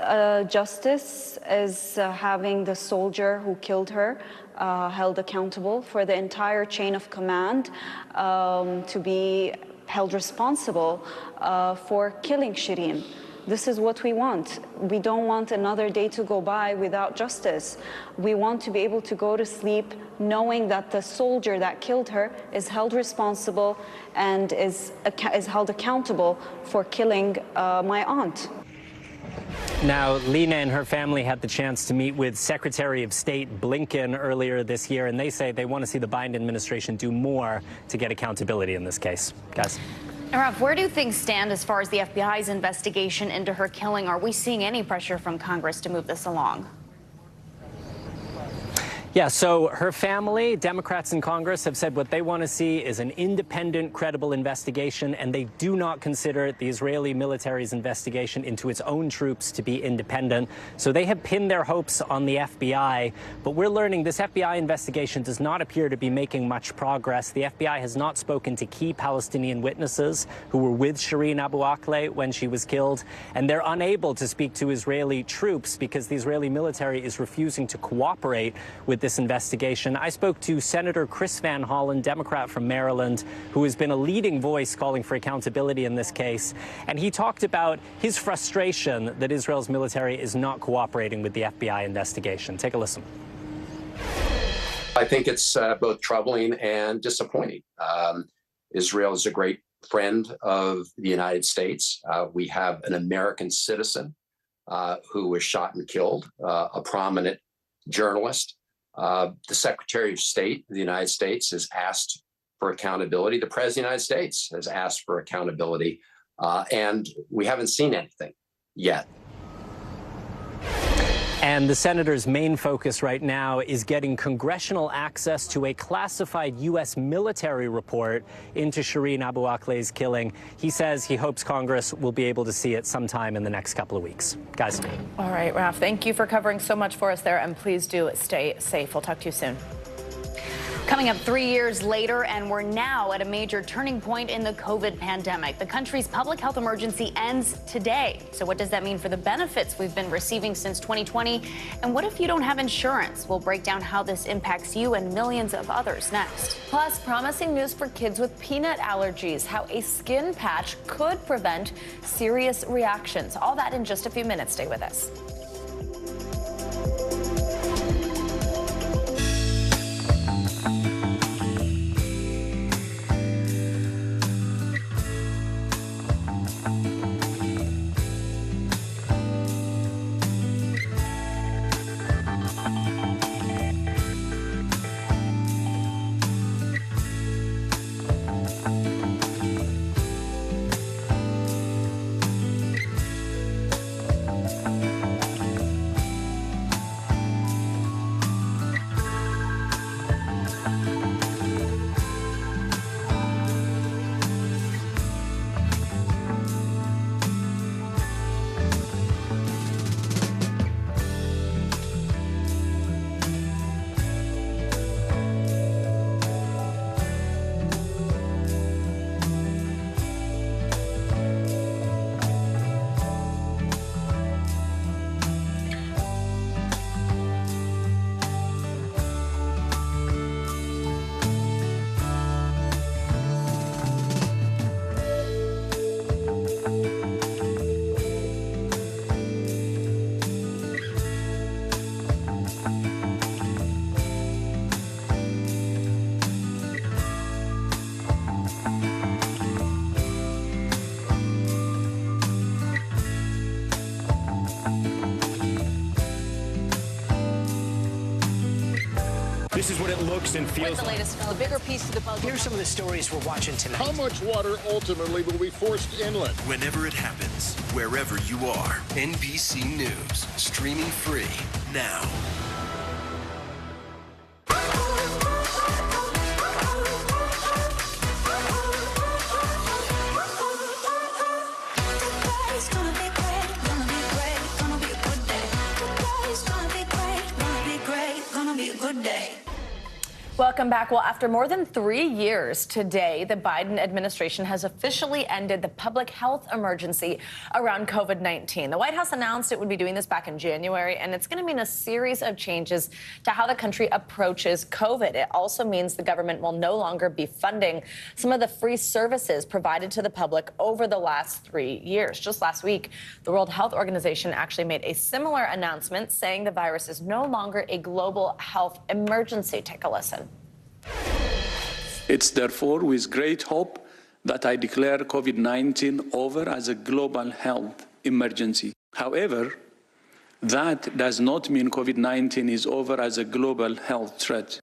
Speaker 18: justice is having the soldier who killed her held accountable for the entire chain of command, to be held responsible for killing Shireen. This is what we want. We don't want another day to go by without justice. We want to be able to go to sleep knowing that the soldier that killed her is held responsible and is held accountable for killing my aunt.
Speaker 16: Now, Lina and her family had the chance to meet with Secretary of State Blinken earlier this year, and they say they want to see the Biden administration do more to get accountability in this case. Guys.
Speaker 3: Raf, where do things stand as far as the FBI's investigation into her killing? Are we seeing any pressure from Congress to move this along?
Speaker 16: Yeah, so her family, Democrats in Congress, have said what they want to see is an independent, credible investigation, and they do not consider the Israeli military's investigation into its own troops to be independent. So they have pinned their hopes on the FBI. But we're learning this FBI investigation does not appear to be making much progress. The FBI has not spoken to key Palestinian witnesses who were with Shireen Abu Akleh when she was killed, and they're unable to speak to Israeli troops because the Israeli military is refusing to cooperate with this investigation. I spoke to Senator Chris Van Hollen, Democrat from Maryland, who has been a leading voice calling for accountability in this case. And he talked about his frustration that Israel's military is not cooperating with the FBI investigation. Take a listen.
Speaker 19: I think it's both troubling and disappointing. Israel is a great friend of the United States. We have an American citizen who was shot and killed, a prominent journalist. The Secretary of State of the United States has asked for accountability. The President of the United States has asked for accountability, and we haven't seen anything yet.
Speaker 16: And the senator's main focus right now is getting congressional access to a classified U.S. military report into Shireen Abu Akleh's killing. He says he hopes Congress will be able to see it sometime in the next couple of weeks. Guys.
Speaker 8: All right, Raf, thank you for covering so much for us there, and please do stay safe. We'll talk to you soon.
Speaker 3: Coming up 3 years later, and we're now at a major turning point in the COVID pandemic. The country's public health emergency ends today. So what does that mean for the benefits we've been receiving since 2020? And what if you don't have insurance? We'll break down how this impacts you and millions of others next.
Speaker 8: Plus, promising news for kids with peanut allergies, how a skin patch could prevent serious reactions. All that in just a few minutes. Stay with us.
Speaker 5: This is what it looks and feels
Speaker 6: With the latest, a bigger piece of the puzzle.
Speaker 5: Here's some of the stories we're watching tonight.
Speaker 10: How much water ultimately will be forced inland?
Speaker 20: Whenever it happens, wherever you are, NBC News, streaming free now.
Speaker 8: Welcome back. Well, after more than 3 years today, the Biden administration has officially ended the public health emergency around COVID-19. The White House announced it would be doing this back in January, and it's going to mean a series of changes to how the country approaches COVID. It also means the government will no longer be funding some of the free services provided to the public over the last 3 years. Just last week, the World Health Organization actually made a similar announcement saying the virus is no longer a global health emergency. Take a listen.
Speaker 21: It's therefore with great hope that I declare COVID-19 over as a global health emergency. However, that does not mean COVID-19 is over as a global health threat.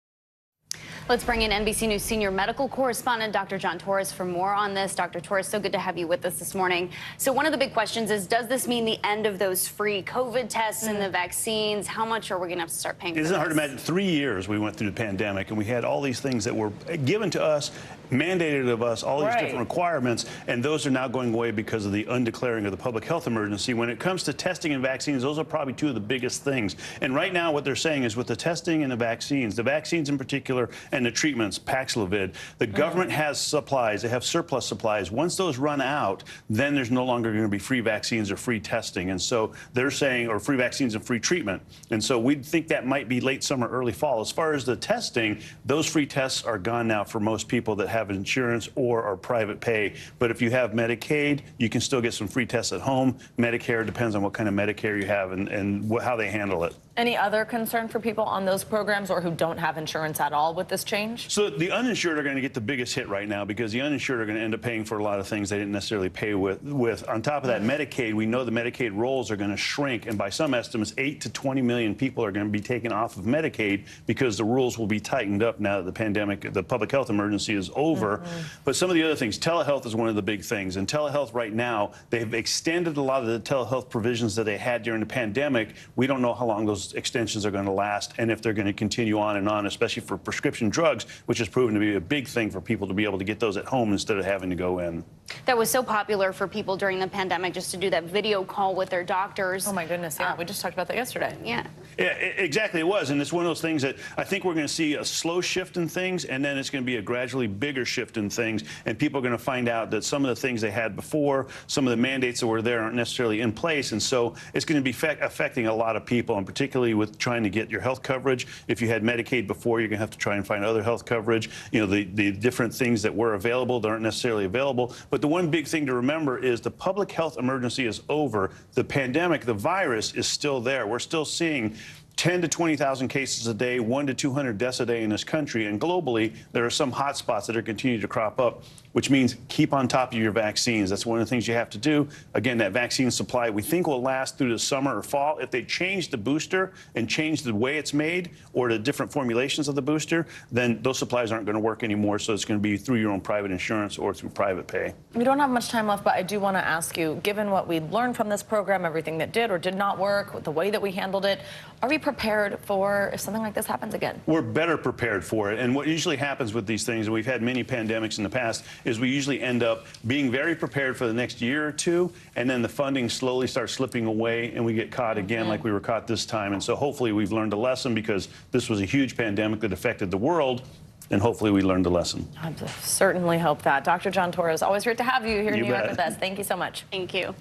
Speaker 3: Let's bring in NBC News senior medical correspondent Dr. John Torres for more on this. Dr. Torres, so good to have you with us this morning. So one of the big questions is, does this mean the end of those free COVID tests and the vaccines? How much are we going to have to start paying for this?
Speaker 22: Isn't it hard to imagine? 3 years we went through the pandemic, and we had all these things that were given to us, mandated of us, all these different requirements, and those are now going away because of the undeclaring of the public health emergency. When it comes to testing and vaccines, those are probably two of the biggest things. And right now what they're saying is with the testing and the vaccines in particular, and the treatments, Paxlovid, the government has supplies. They have surplus supplies. Once those run out, then there's no longer going to be free vaccines or free testing. And so they're saying, or free vaccines and free treatment. And so we think that might be late summer, early fall. As far as the testing, those free tests are gone now for most people that have insurance or are private pay. But if you have Medicaid, you can still get some free tests at home. Medicare depends on what kind of Medicare you have and how they handle it.
Speaker 8: Any other concern for people on those programs or who don't have insurance at all with this change?
Speaker 22: So the uninsured are going to get the biggest hit right now because the uninsured are going to end up paying for a lot of things they didn't necessarily pay with. On top of that, Medicaid, we know the Medicaid rolls are going to shrink, and by some estimates, 8 to 20 million people are going to be taken off of Medicaid because the rules will be tightened up now that the pandemic, the public health emergency is over. But some of the other things, telehealth is one of the big things, and telehealth right now, they've extended a lot of the telehealth provisions that they had during the pandemic. We don't know how long those extensions are going to last and if they're going to continue on and on, especially for prescription drugs, which has proven to be a big thing for people to be able to get those at home instead of having to go in.
Speaker 3: That was so popular for people during the pandemic, just to do that video call with their doctors.
Speaker 8: Oh my goodness, yeah, we just talked about that yesterday.
Speaker 3: Yeah.
Speaker 22: Yeah, exactly, it was, and it's one of those things that I think we're going to see a slow shift in things, and then it's going to be a gradually bigger shift in things, and people are going to find out that some of the things they had before, some of the mandates that were there aren't necessarily in place, and so it's going to be affecting a lot of people, and particularly with trying to get your health coverage. If you had Medicaid before, you're going to have to try and find other health coverage. You know, the different things that were available that aren't necessarily available. But the one big thing to remember is the public health emergency is over. The pandemic, the virus, is still there. We're still seeing 10 to 20,000 cases a day, 1 to 200 deaths a day in this country. And globally, there are some hot spots that are continuing to crop up, which means keep on top of your vaccines. That's one of the things you have to do. Again, that vaccine supply we think will last through the summer or fall. If they change the booster and change the way it's made or the different formulations of the booster, then those supplies aren't going to work anymore. So it's going to be through your own private insurance or through private pay.
Speaker 8: We don't have much time left, but I do want to ask you, given what we learned from this program, everything that did or did not work, the way that we handled it, are we prepared for if something like this happens again?
Speaker 22: We're better prepared for it. And what usually happens with these things, and we've had many pandemics in the past, is we usually end up being very prepared for the next year or two, and then the funding slowly starts slipping away, and we get caught again like we were caught this time. And so hopefully we've learned a lesson because this was a huge pandemic that affected the world. And hopefully we learned a lesson.
Speaker 8: I certainly hope that. Dr. John Torres, always great to have you here in New York with us. Thank you so much.
Speaker 3: Thank you.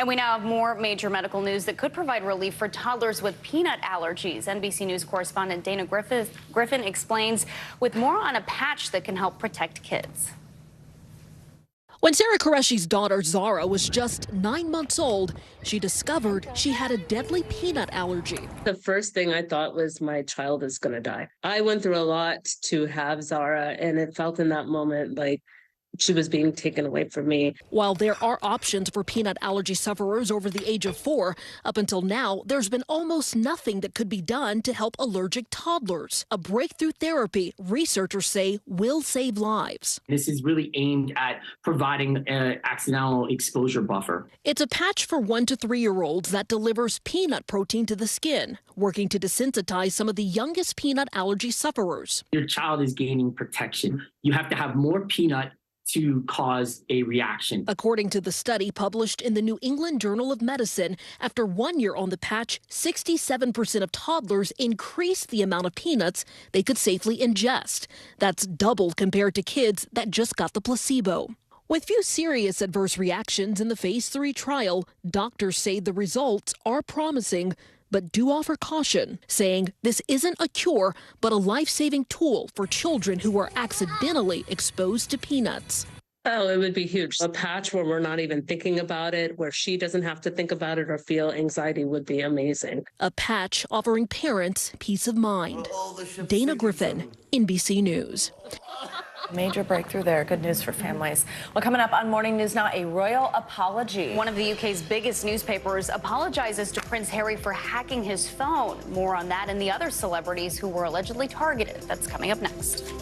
Speaker 3: And we now have more major medical news that could provide relief for toddlers with peanut allergies. NBC News correspondent Dana Griffin explains with more on a patch that can help protect kids.
Speaker 13: When Sarah Qureshi's daughter Zara was just 9 months old, she discovered she had a deadly peanut allergy.
Speaker 17: The first thing I thought was my child is going to die. I went through a lot to have Zara, and it felt in that moment like she was being taken away from me.
Speaker 13: While there are options for peanut allergy sufferers over the age of 4, up until now, there's been almost nothing that could be done to help allergic toddlers. A breakthrough therapy researchers say will save lives.
Speaker 23: This is really aimed at providing an accidental exposure buffer.
Speaker 13: It's a patch for 1 to 3-year-olds that delivers peanut protein to the skin, working to desensitize some of the youngest peanut allergy sufferers.
Speaker 23: Your child is gaining protection. You have to have more peanut to cause a reaction.
Speaker 13: According to the study published in the New England Journal of Medicine, after 1 year on the patch, 67% of toddlers increased the amount of peanuts they could safely ingest. That's doubled compared to kids that just got the placebo. With few serious adverse reactions in the phase 3 trial, doctors say the results are promising, but do offer caution, saying this isn't a cure, but a life-saving tool for children who are accidentally exposed to peanuts.
Speaker 17: Oh, it would be huge. A patch where we're not even thinking about it, where she doesn't have to think about it or feel anxiety would be amazing.
Speaker 13: A patch offering parents peace of mind. Dana Griffin, NBC News.
Speaker 8: Major breakthrough there. Good news for families. Well, coming up on Morning News Now, a royal apology.
Speaker 3: One of the UK's biggest newspapers apologizes to Prince Harry for hacking his phone. More on that and the other celebrities who were allegedly targeted. That's coming up next.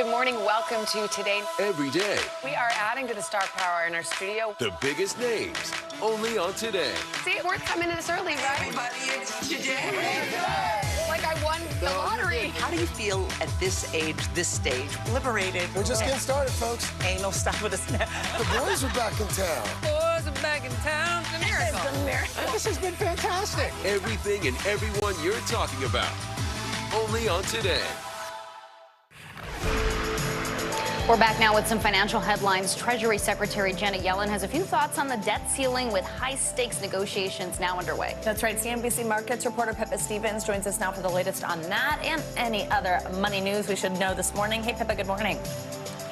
Speaker 1: Good morning. Welcome to Today.
Speaker 20: Every day,
Speaker 1: We are adding to the star power in our studio.
Speaker 20: the biggest names, only on Today.
Speaker 1: See, it's worth coming in this early, right? Everybody, it's today. Like I won the lottery.
Speaker 7: How do you feel at this age, this stage? Liberated.
Speaker 9: We're just getting started, folks.
Speaker 7: Anal stuff with us now.
Speaker 9: The boys are back in town.
Speaker 1: Boys are back in town. It's a miracle.
Speaker 7: It's a miracle.
Speaker 9: This has been fantastic.
Speaker 20: Everything and everyone you're talking about, only on Today.
Speaker 3: We're back now with some financial headlines. Treasury Secretary Janet Yellen has a few thoughts on the debt ceiling with high-stakes negotiations now underway.
Speaker 8: That's right. CNBC Markets reporter Pippa Stevens joins us now for the latest on that and any other money news we should know this morning. Hey, Pippa, good morning.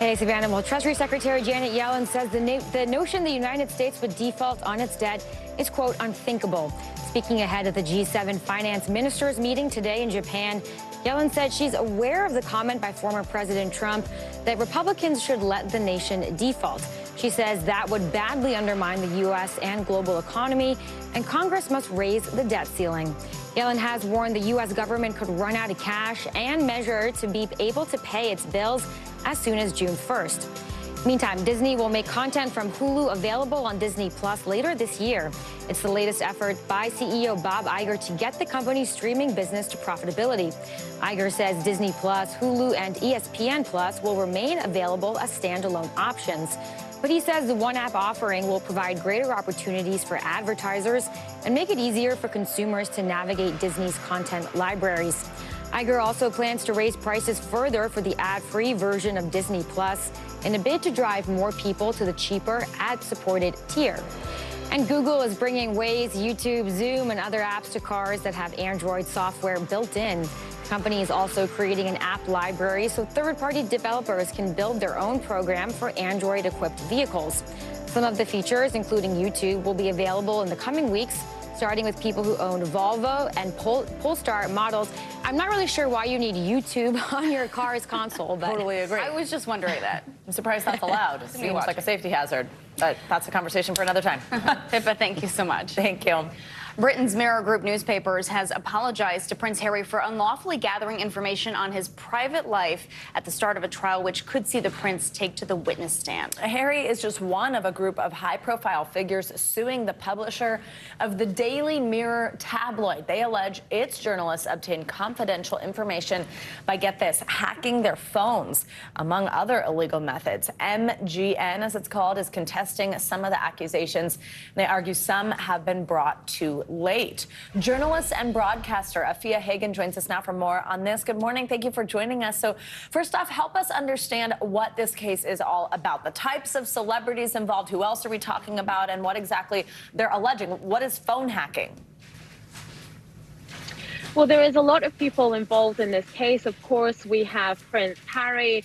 Speaker 24: Hey, Savannah. Well, Treasury Secretary Janet Yellen says the notion the United States would default on its debt is, quote, unthinkable. Speaking ahead of the G7 finance ministers meeting today in Japan, Yellen said she's aware of the comment by former President Trump that Republicans should let the nation default. She says that would badly undermine the U.S. and global economy, and Congress must raise the debt ceiling. Yellen has warned the U.S. government could run out of cash and measure to be able to pay its bills as soon as June 1st. Meantime, Disney will make content from Hulu available on Disney Plus later this year. It's the latest effort by CEO Bob Iger to get the company's streaming business to profitability. Iger says Disney Plus, Hulu, and ESPN Plus will remain available as standalone options. But he says the one-app offering will provide greater opportunities for advertisers and make it easier for consumers to navigate Disney's content libraries. Iger also plans to raise prices further for the ad-free version of Disney Plus in a bid to drive more people to the cheaper ad-supported tier. And Google is bringing Waze, YouTube, Zoom, and other apps to cars that have Android software built in. The company is also creating an app library so third-party developers can build their own program for Android-equipped vehicles. Some of the features, including YouTube, will be available in the coming weeks, starting with people who own Volvo and Polestar models. I'm not really sure why you need YouTube on your car's console, but
Speaker 8: Totally agree.
Speaker 3: I was just wondering that.
Speaker 8: I'm surprised that's allowed. It seems like a safety hazard, but that's a conversation for another time.
Speaker 3: Pippa, thank you so much.
Speaker 8: Thank you.
Speaker 3: Britain's Mirror Group Newspapers has apologized to Prince Harry for unlawfully gathering information on his private life at the start of a trial which could see the prince take to the witness stand.
Speaker 8: Harry is just one of a group of high-profile figures suing the publisher of the Daily Mirror tabloid. They allege its journalists obtained confidential information by, get this, hacking their phones, among other illegal methods. MGN, as it's called, is contesting some of the accusations. They argue some have been brought to late. Journalist and broadcaster Afia Hagen joins us now for more on this. Good morning. Thank you for joining us. So first off, help us understand what this case is all about. The types of celebrities involved, who else are we talking about, and what exactly they're alleging. What is phone hacking?
Speaker 25: Well, there is a lot of people involved in this case. Of course, we have Prince Harry,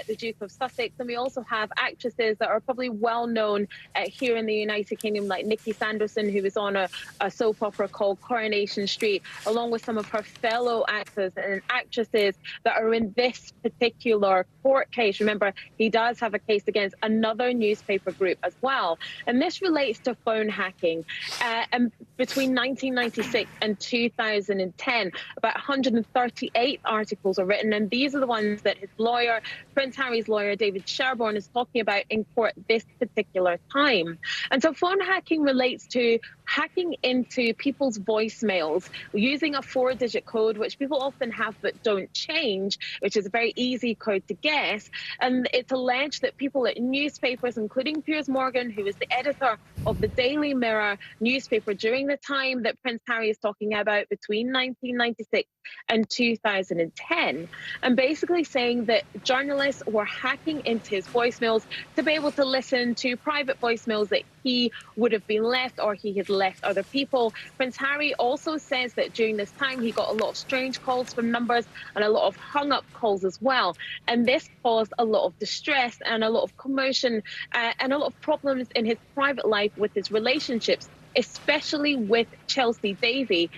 Speaker 25: the Duke of Sussex, and we also have actresses that are probably well known here in the United Kingdom, like Nikki Sanderson, who was on a soap opera called Coronation Street, along with some of her fellow actors and actresses that are in this particular court case. Remember, he does have a case against another newspaper group as well. And this relates to phone hacking. And between 1996 and 2010, about 138 articles are written, and these are the ones that his lawyer, Prince Harry's lawyer, David Sherborne, is talking about in court this particular time. And so phone hacking relates to hacking into people's voicemails using a 4-digit code, which people often have but don't change, which is a very easy code to guess. And it's alleged that people at newspapers, including Piers Morgan, who is the editor of the Daily Mirror newspaper during the time that Prince Harry is talking about, between 1996 and 2010, and basically saying that journalists were hacking into his voicemails to be able to listen to private voicemails that he would have been left or he had left other people. Prince Harry also says that during this time he got a lot of strange calls from numbers and a lot of hung-up calls as well. And this caused a lot of distress and a lot of commotion and a lot of problems in his private life with his relationships, especially with Chelsea Davy.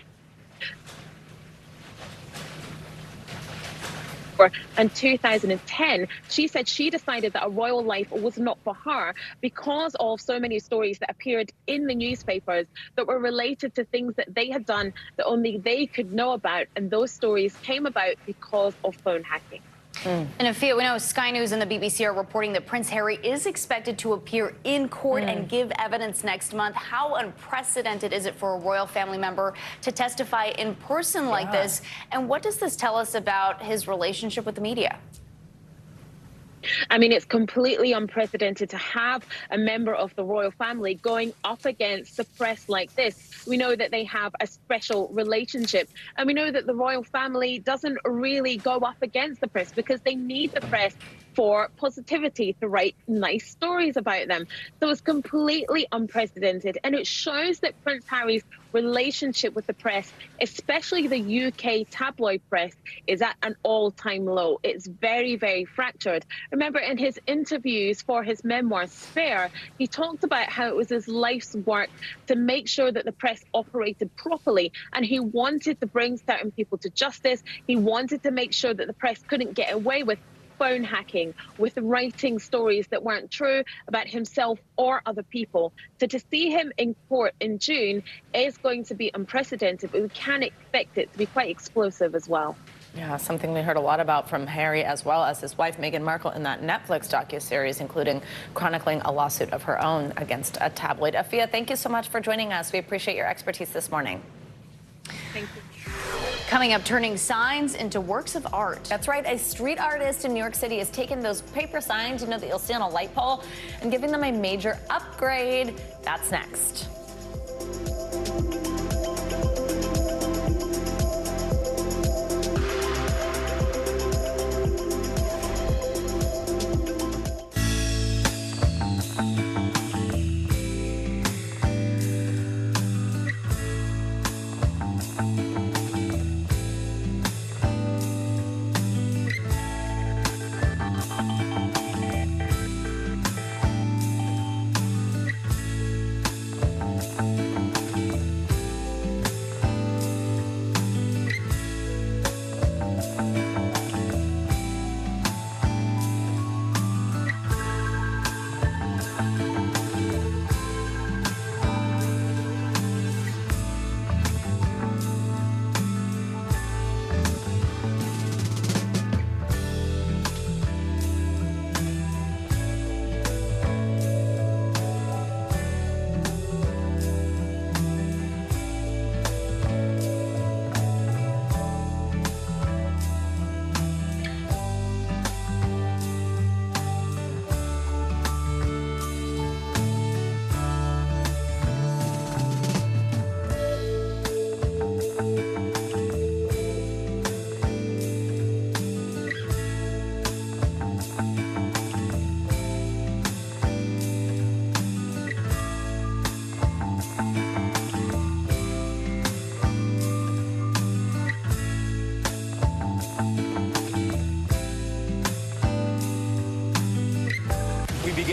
Speaker 25: In 2010, she said she decided that a royal life was not for her because of so many stories that appeared in the newspapers that were related to things that they had done that only they could know about. And those stories came about because of phone hacking.
Speaker 3: And Afia, we know Sky News and the BBC are reporting that Prince Harry is expected to appear in court and give evidence next month. How unprecedented is it for a royal family member to testify in person like this? And what does this tell us about his relationship with the media?
Speaker 25: I mean, it's completely unprecedented to have a member of the royal family going up against the press like this. We know that they have a special relationship, and we know that the royal family doesn't really go up against the press because they need the press for positivity, to write nice stories about them. So it's completely unprecedented, and it shows that Prince Harry's relationship with the press, especially the UK tabloid press, is at an all-time low. It's very, very fractured. Remember, in his interviews for his memoir, Spare, he talked about how it was his life's work to make sure that the press operated properly, and he wanted to bring certain people to justice. He wanted to make sure that the press couldn't get away with phone hacking, with writing stories that weren't true about himself or other people. So to see him in court in June is going to be unprecedented, but we can expect it to be quite explosive as well.
Speaker 8: Yeah, something we heard a lot about from Harry as well as his wife Meghan Markle in that Netflix docuseries, including chronicling a lawsuit of her own against a tabloid. Afia, thank you so much for joining us. We appreciate your expertise this morning.
Speaker 25: Thank you.
Speaker 3: Coming up, turning signs into works of art.
Speaker 8: That's right. A street artist in New York City has taken those paper signs, that you'll see on a light pole, and giving them a major upgrade. That's next.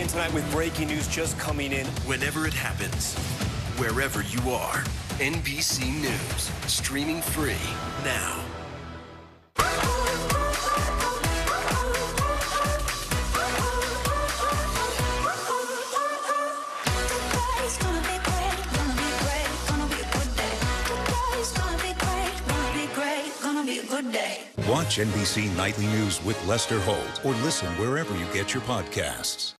Speaker 5: Tonight with breaking news just coming in.
Speaker 20: Whenever it happens, wherever you are, NBC News, streaming free now.
Speaker 15: Watch NBC Nightly News with Lester Holt or listen wherever you get your podcasts.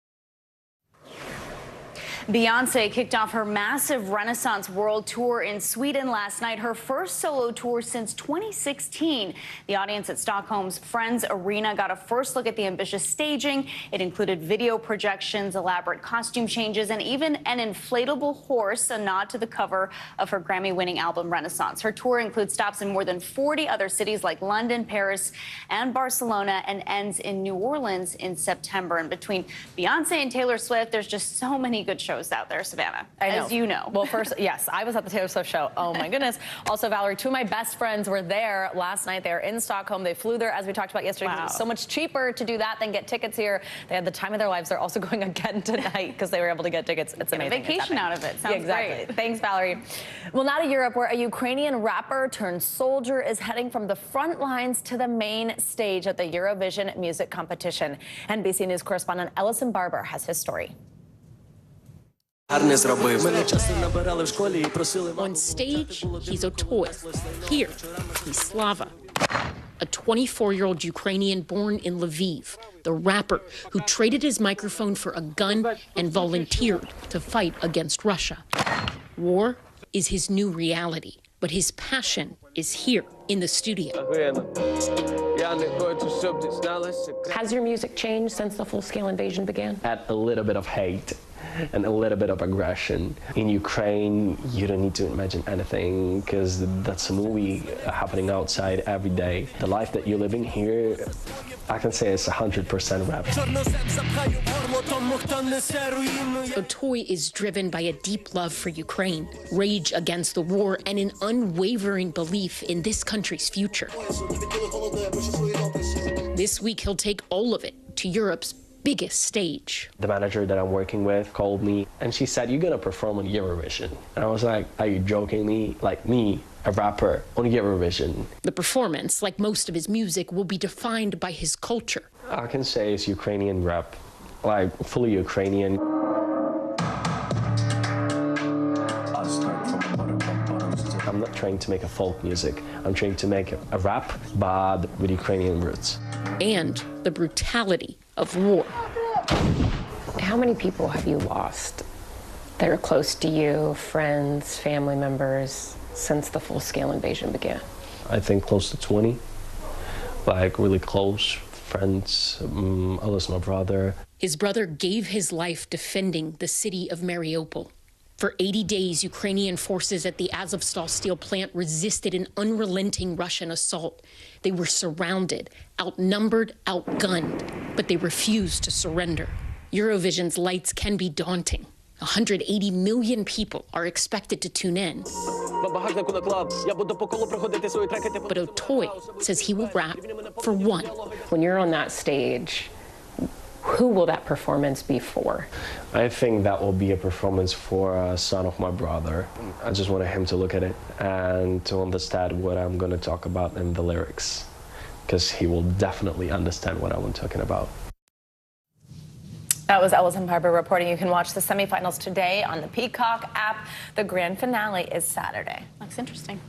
Speaker 3: Beyonce kicked off her massive Renaissance World Tour in Sweden last night, her first solo tour since 2016. The audience at Stockholm's Friends Arena got a first look at the ambitious staging. It included video projections, elaborate costume changes, and even an inflatable horse, a nod to the cover of her Grammy-winning album Renaissance. Her tour includes stops in more than 40 other cities like London, Paris, and Barcelona, and ends in New Orleans in September. And between Beyonce and Taylor Swift, there's just so many good shows out there, Savannah, as you know.
Speaker 8: Well, first, yes, I was at the Taylor Swift show. Oh, my goodness. Also, Valerie, two of my best friends were there last night. They were in Stockholm. They flew there, as we talked about yesterday. Wow. It was so much cheaper to do that than get tickets here. They had the time of their lives. They're also going again tonight because they were able to get tickets. It's amazing.
Speaker 3: A vacation out of it. Sounds
Speaker 8: exactly.
Speaker 3: great.
Speaker 8: Thanks, Valerie. Well, now to Europe, where a Ukrainian rapper turned soldier is heading from the front lines to the main stage at the Eurovision music competition. NBC News correspondent Ellison Barber has his story.
Speaker 2: On stage, he's Otoy. Here, he's Slava.
Speaker 13: a 24-year-old Ukrainian born in Lviv, the rapper who traded his microphone for a gun and volunteered to fight against Russia. War is his new reality, but his passion is here in the studio.
Speaker 24: Has your music changed since the full-scale invasion began?
Speaker 2: Had a little bit of hate and a little bit of aggression. In Ukraine, you don't need to imagine anything because that's a movie happening outside every day. The life that you're living here, I can say it's 100% rap.
Speaker 13: Otoy is driven by a deep love for Ukraine, rage against the war, and an unwavering belief in this country's future. This week, he'll take all of it to Europe's biggest stage.
Speaker 2: The manager that I'm working with called me and she said, "You're gonna perform on Eurovision." And I was like, "Are you joking me? Like me, a rapper on Eurovision?"
Speaker 13: The performance, like most of his music, will be defined by his culture.
Speaker 2: I can say it's Ukrainian rap, like fully Ukrainian. I'm not trying to make a folk music. I'm trying to make a rap, but with Ukrainian roots.
Speaker 13: And the brutality of war.
Speaker 24: How many people have you lost that are close to you, friends, family members, since the full-scale invasion began?
Speaker 2: I think close to 20, like really close friends. I lost my brother.
Speaker 13: His brother gave his life defending the city of Mariupol. For 80 days, Ukrainian forces at the Azovstal steel plant resisted an unrelenting Russian assault. They were surrounded, outnumbered, outgunned, but they refused to surrender. Eurovision's lights can be daunting. 180 million people are expected to tune in. But Otoy says he will rap for one.
Speaker 24: When you're on that stage, who will that performance be for?
Speaker 2: I think that will be a performance for a son of my brother. I just wanted him to look at it and to understand what I'm going to talk about in the lyrics, because he will definitely understand what I'm talking about.
Speaker 8: That was Ellison Piper reporting. You can watch the semifinals today on the Peacock app. The grand finale is Saturday.
Speaker 3: Looks interesting.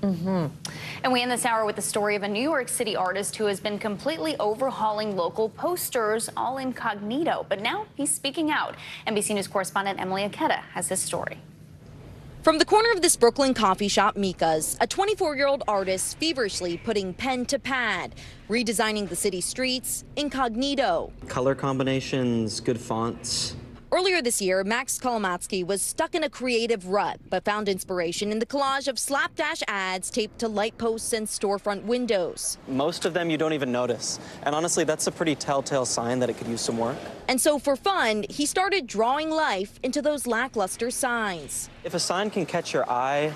Speaker 3: And we end this hour with the story of a New York City artist who has been completely overhauling local posters, all incognito. But now he's speaking out. NBC News correspondent Emily Aketa has his story.
Speaker 4: From the corner of this Brooklyn coffee shop, Mika's, a 24-year-old artist feverishly putting pen to pad, redesigning the city streets incognito.
Speaker 11: Color combinations, good fonts.
Speaker 4: Earlier this year, Max Kolomatsky was stuck in a creative rut, but found inspiration in the collage of slapdash ads taped to light posts and storefront windows.
Speaker 11: Most of them you don't even notice. And honestly, that's a pretty telltale sign that it could use some work.
Speaker 4: And so for fun, he started drawing life into those lackluster signs.
Speaker 11: If a sign can catch your eye,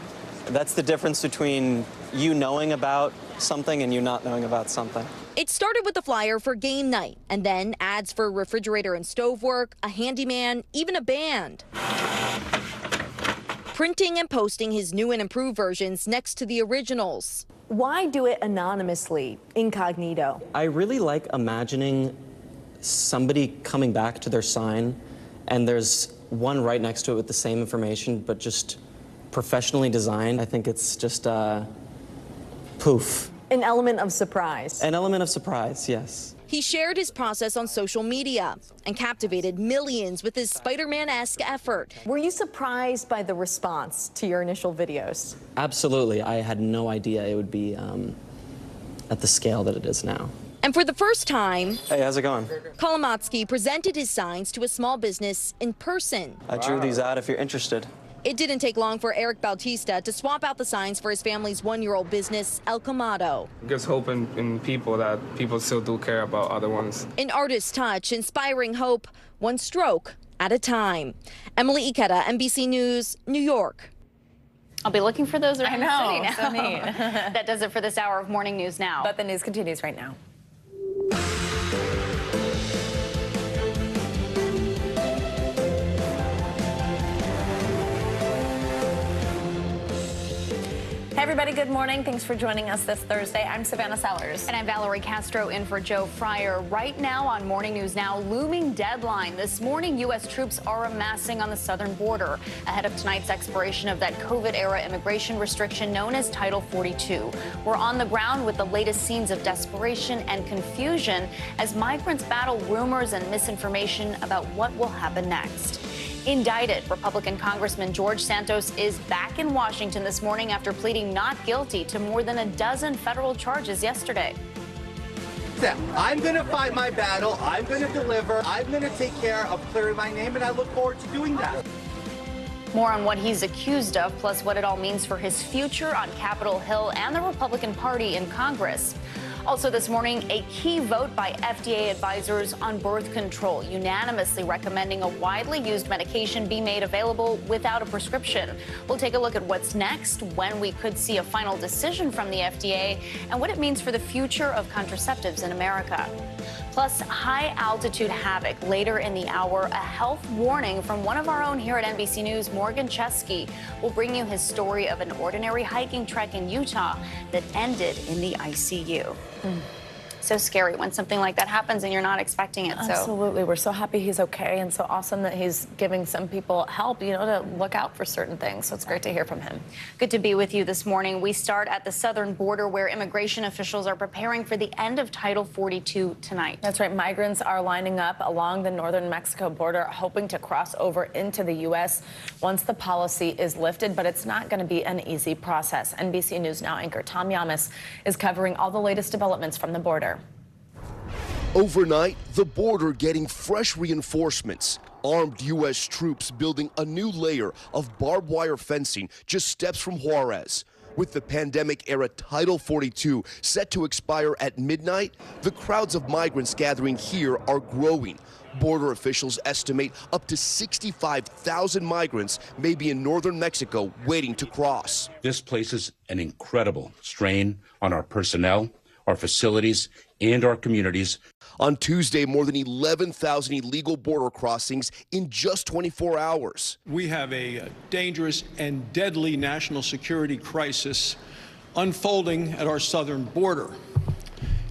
Speaker 11: that's the difference between you knowing about something and you not knowing about something.
Speaker 4: It started with a flyer for game night, and then ads for refrigerator and stove work, a handyman, even a band. Printing and posting his new and improved versions next to the originals.
Speaker 8: Why do it anonymously, incognito?
Speaker 11: I really like imagining somebody coming back to their sign, and there's one right next to it with the same information, but just professionally designed. I think it's just poof.
Speaker 8: An element of surprise.
Speaker 11: An element of surprise, yes.
Speaker 4: He shared his process on social media and captivated millions with his Spider-Man-esque effort.
Speaker 8: Were you surprised by the response to your initial videos?
Speaker 11: Absolutely. I had no idea it would be at the scale that it is now.
Speaker 4: And for the first time,
Speaker 11: hey, how's it going?
Speaker 4: Kolomatsky presented his signs to a small business in person.
Speaker 11: I drew these out if you're interested.
Speaker 4: It didn't take long for Eric Bautista to swap out the signs for his family's one-year-old business, El Camado.
Speaker 12: It gives hope in people that people still do care about other ones.
Speaker 4: An artist's touch, inspiring hope, one stroke at a time. Emily Ikeda, NBC News, New York.
Speaker 3: I'll be looking for those around the city now.
Speaker 8: So neat.
Speaker 3: That does it for this hour of Morning News Now.
Speaker 8: But the news continues right now. everybody. Good morning. Thanks for joining us this Thursday. I'm Savannah Sellers.
Speaker 3: And I'm Valerie Castro in for Joe Fryer. Right now on Morning News Now, looming deadline. This morning, U.S. troops are amassing on the southern border ahead of tonight's expiration of that COVID-era immigration restriction known as Title 42. We're on the ground with the latest scenes of desperation and confusion as migrants battle rumors and misinformation about what will happen next. Indicted, Republican Congressman George Santos is back in Washington this morning after pleading not guilty to more than a dozen federal charges yesterday.
Speaker 6: I'm going to fight my battle. I'm going to deliver. I'm going to take care of clearing my name, and I look forward to doing that.
Speaker 3: More on what he's accused of, plus what it all means for his future on Capitol Hill and the Republican Party in Congress. Also this morning, a key vote by FDA advisors on birth control, unanimously recommending a widely used medication be made available without a prescription. We'll take a look at what's next, when we could see a final decision from the FDA, and what it means for the future of contraceptives in America. Plus, high-altitude havoc later in the hour, a health warning from one of our own here at NBC News, Morgan Chesky, will bring you his story of an ordinary hiking trek in Utah that ended in the ICU. So scary when something like that happens and you're not expecting it.
Speaker 8: Absolutely. We're so happy he's okay, and so awesome that he's giving some people help, to look out for certain things. So it's great to hear from him.
Speaker 3: Good to be with you this morning. We start at the southern border where immigration officials are preparing for the end of Title 42 tonight.
Speaker 8: That's right. Migrants are lining up along the northern Mexico border, hoping to cross over into the U.S. once the policy is lifted, but it's not going to be an easy process. NBC News Now anchor Tom Yamas is covering all the latest developments from the border.
Speaker 14: Overnight, the border getting fresh reinforcements. Armed U.S. troops building a new layer of barbed wire fencing just steps from Juarez. With the pandemic-era Title 42 set to expire at midnight, the crowds of migrants gathering here are growing. Border officials estimate up to 65,000 migrants may be in northern Mexico waiting to cross.
Speaker 16: This places an incredible strain on our personnel, our facilities, and our communities.
Speaker 14: On Tuesday, more than 11,000 illegal border crossings in just 24 hours.
Speaker 18: We have a dangerous and deadly national security crisis unfolding at our southern border,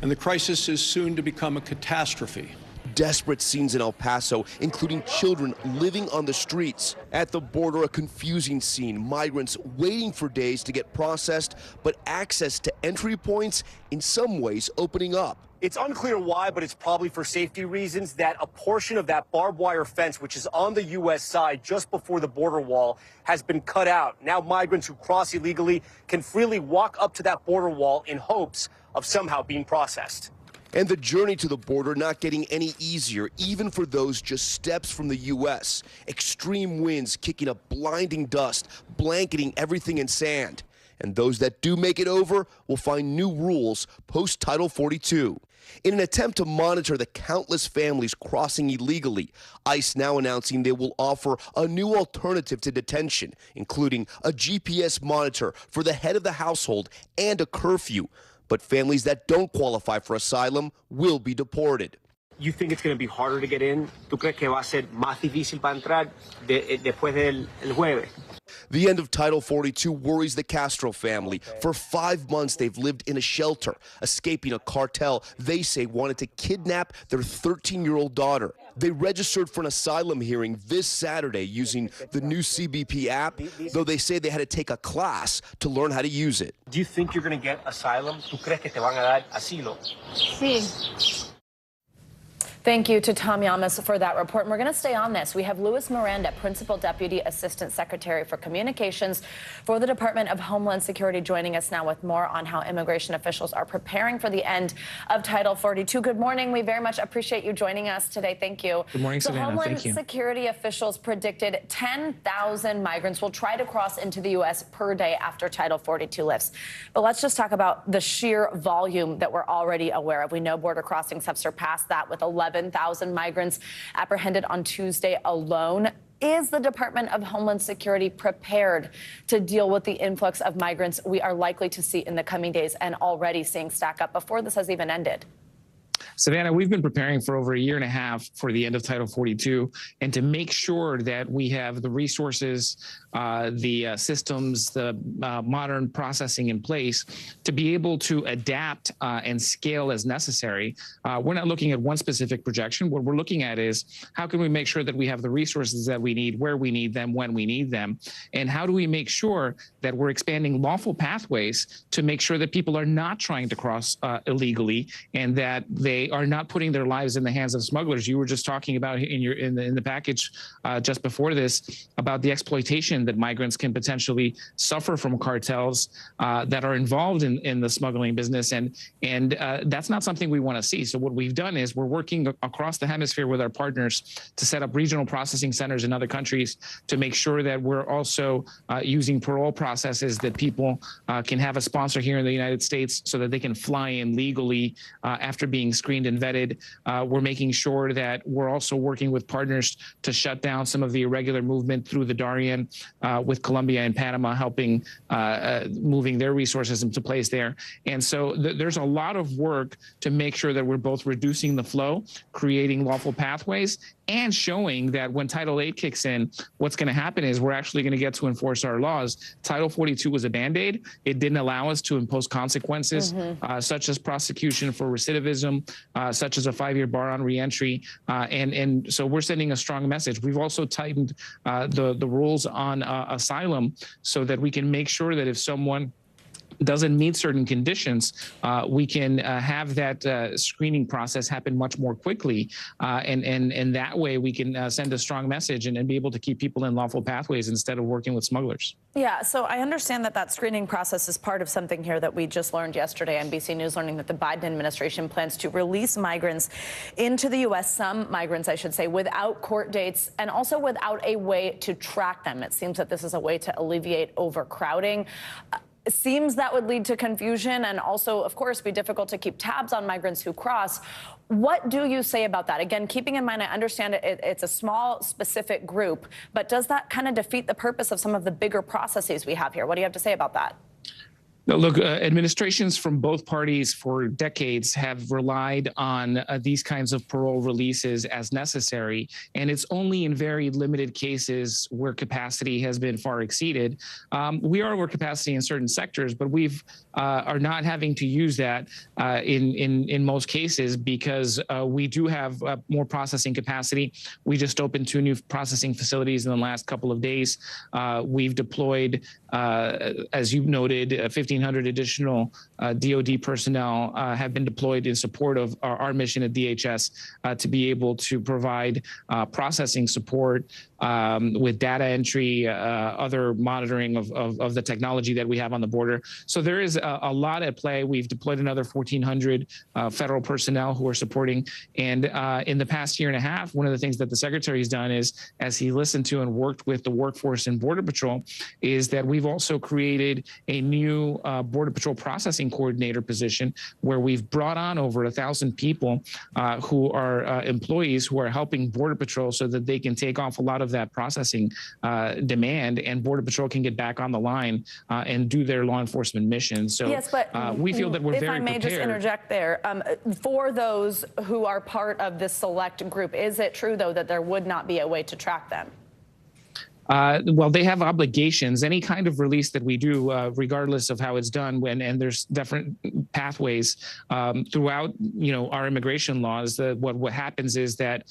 Speaker 18: and the crisis is soon to become a catastrophe.
Speaker 14: Desperate scenes in El Paso, including children living on the streets. At the border, a confusing scene. Migrants waiting for days to get processed, but access to entry points in some ways opening up.
Speaker 5: It's unclear why, but it's probably for safety reasons that a portion of that barbed wire fence, which is on the U.S. side just before the border wall, has been cut out. Now migrants who cross illegally can freely walk up to that border wall in hopes of somehow being processed.
Speaker 14: And the journey to the border not getting any easier, even for those just steps from the U.S. Extreme winds kicking up blinding dust, blanketing everything in sand. And those that do make it over will find new rules post-Title 42. In an attempt to monitor the countless families crossing illegally, ICE now announcing they will offer a new alternative to detention, including a GPS monitor for the head of the household and a curfew. But families that don't qualify for asylum will be deported.
Speaker 5: You think it's going to be harder to get in? ¿Tú crees que va a ser más difícil para entrar después del jueves?
Speaker 14: The end of Title 42 worries the Castro family. For 5 months, they've lived in a shelter, escaping a cartel they say wanted to kidnap their 13-year-old daughter. They registered for an asylum hearing this Saturday using the new CBP app, though they say they had to take a class to learn how to use it.
Speaker 5: Do you think you're going to get asylum? ¿Tú crees que te van a dar asilo?
Speaker 8: Sí. Thank you to Tom Yamas for that report. And we're going to stay on this. We have Luis Miranda, Principal Deputy Assistant Secretary for Communications for the Department of Homeland Security, joining us now with more on how immigration officials are preparing for the end of Title 42. Good morning. We very much appreciate you joining us today. Thank you.
Speaker 19: Good morning, Savannah.
Speaker 8: Homeland
Speaker 19: Thank you.
Speaker 8: Security officials predicted 10,000 migrants will try to cross into the U.S. per day after Title 42 lifts. But let's just talk about the sheer volume that we're already aware of. We know border crossings have surpassed that with 11,000 migrants apprehended on Tuesday alone. Is the Department of Homeland Security prepared to deal with the influx of migrants we are likely to see in the coming days and already seeing stack up before this has even ended?
Speaker 10: Savannah, we've been preparing for over 1.5 years for the end of Title 42, and to make sure that we have the resources, the systems, the modern processing in place to be able to adapt and scale as necessary. We're not looking at one specific projection. What we're looking at is how can we make sure that we have the resources that we need, where we need them, when we need them, and how do we make sure that we're expanding lawful pathways to make sure that people are not trying to cross illegally and that they are not putting their lives in the hands of smugglers. You were just talking about in the package just before this about the exploitation that migrants can potentially suffer from cartels that are involved in the smuggling business, and that's not something we want to see. So what we've done is we're working across the hemisphere with our partners to set up regional processing centers in other countries to make sure that we're also using parole processes that people can have a sponsor here in the United States so that they can fly in legally after being screened and vetted. We're making sure that we're also working with partners to shut down some of the irregular movement through the Darien with Colombia and Panama, helping moving their resources into place there. And so there's a lot of work to make sure that we're both reducing the flow, creating lawful pathways, and showing that when Title 8 kicks in, what's going to happen is we're actually going to get to enforce our laws. Title 42 was a Band-Aid. It didn't allow us to impose consequences, such as prosecution for recidivism, such as a 5-year bar on reentry. And so we're sending a strong message. We've also tightened the rules on asylum so that we can make sure that if someone doesn't meet certain conditions, we can have that screening process happen much more quickly. And that way we can send a strong message and be able to keep people in lawful pathways instead of working with smugglers.
Speaker 8: Yeah, so I understand that screening process is part of something here that we just learned yesterday. NBC News learning that the Biden administration plans to release migrants into the U.S., some migrants, I should say, without court dates and also without a way to track them. It seems that this is a way to alleviate overcrowding. It seems that would lead to confusion and also, of course, be difficult to keep tabs on migrants who cross. What do you say about that? Again, keeping in mind, I understand it's a small, specific group, but does that kind of defeat the purpose of some of the bigger processes we have here? What do you have to say about that?
Speaker 10: No, look, administrations from both parties for decades have relied on these kinds of parole releases as necessary, and it's only in very limited cases where capacity has been far exceeded. We are over capacity in certain sectors, but we've are not having to use that in most cases because we do have more processing capacity. We just opened 2 new processing facilities in the last couple of days. We've deployed, as you noted, 1,500 additional DOD personnel have been deployed in support of our mission at DHS to be able to provide processing support with data entry, other monitoring of the technology that we have on the border. So there is a lot at play. We've deployed another 1,400 federal personnel who are supporting. And in the past 1.5 years, one of the things that the Secretary has done is, as he listened to and worked with the workforce in Border Patrol, is that we've also created a new Border Patrol processing coordinator position where we've brought on over 1,000 people who are employees who are helping Border Patrol so that they can take off a lot of that processing demand and Border Patrol can get back on the line and do their law enforcement mission. So
Speaker 8: yes, but
Speaker 10: we feel that we're very prepared.
Speaker 8: If I may just interject there, for those who are part of this select group, is it true, though, that there would not be a way to track them?
Speaker 10: Well, they have obligations. Any kind of release that we do, regardless of how it's done, and there's different pathways throughout, our immigration laws. What happens is that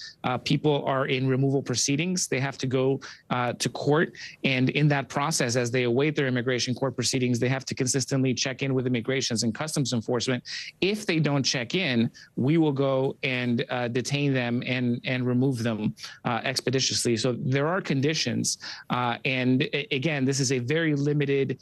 Speaker 10: people are in removal proceedings. They have to go to court, and in that process, as they await their immigration court proceedings, they have to consistently check in with Immigrations and Customs Enforcement. If they don't check in, we will go and detain them and remove them expeditiously. So there are conditions. And again, this is a very limited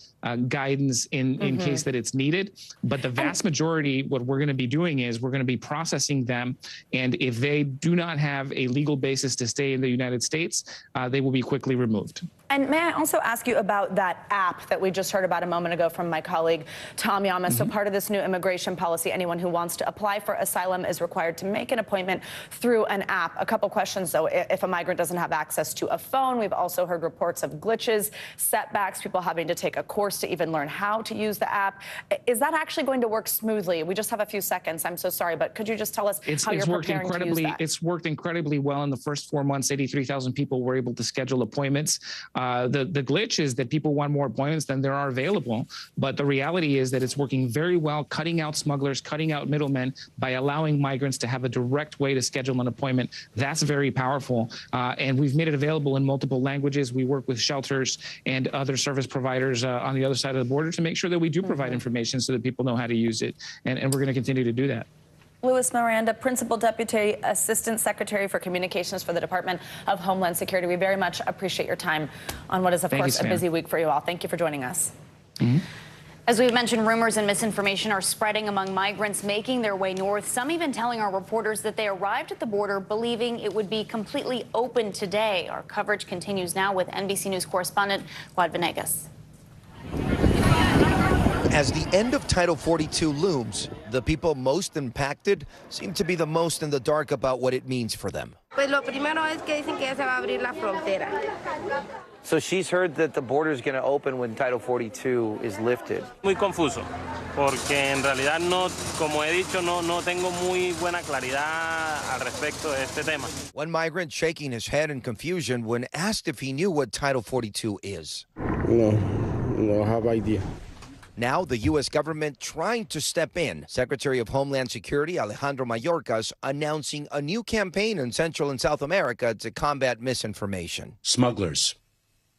Speaker 10: guidance in case that it's needed. But the vast majority, what we're going to be doing is we're going to be processing them. And if they do not have a legal basis to stay in the United States, they will be quickly removed.
Speaker 8: And may I also ask you about that app that we just heard about a moment ago from my colleague, Tom Yamas. So part of this new immigration policy, anyone who wants to apply for asylum is required to make an appointment through an app. A couple questions, though. If a migrant doesn't have access to a phone, we've also heard reports of glitches, setbacks, people having to take a course to even learn how to use the app. Is that actually going to work smoothly? We just have a few seconds. I'm so sorry, but could you just tell us how you're preparing to use that?
Speaker 10: It's worked incredibly well in the first 4 months. 83,000 people were able to schedule appointments. The glitch is that people want more appointments than there are available. But the reality is that it's working very well, cutting out smugglers, cutting out middlemen by allowing migrants to have a direct way to schedule an appointment. That's very powerful. And we've made it available in multiple languages. We work with shelters and other service providers on the other side of the border to make sure that we do provide information so that people know how to use it. And we're going to continue to do that.
Speaker 8: Louis Miranda, Principal Deputy Assistant Secretary for Communications for the Department of Homeland Security. We very much appreciate your time on what is, of course, a busy week for you all. Thank you for joining us. As we've mentioned, rumors and misinformation are spreading among migrants making their way north, some even telling our reporters that they arrived at the border believing it would be completely open today. Our coverage continues now with NBC News correspondent Guad Venegas.
Speaker 17: As the end of Title 42 looms, the people most impacted seem to be the most in the dark about what it means for them.
Speaker 19: So she's heard that the border is going to open when Title 42 is lifted.
Speaker 21: Muy confuso, porque en realidad no, como he dicho, no tengo muy buena claridad al respecto de este tema.
Speaker 17: One migrant shaking his head in confusion when asked if he knew what Title 42 is.
Speaker 22: No have idea.
Speaker 17: Now, the U.S. government trying to step in. Secretary of Homeland Security Alejandro Mayorkas announcing a new campaign in Central and South America to combat misinformation.
Speaker 16: Smugglers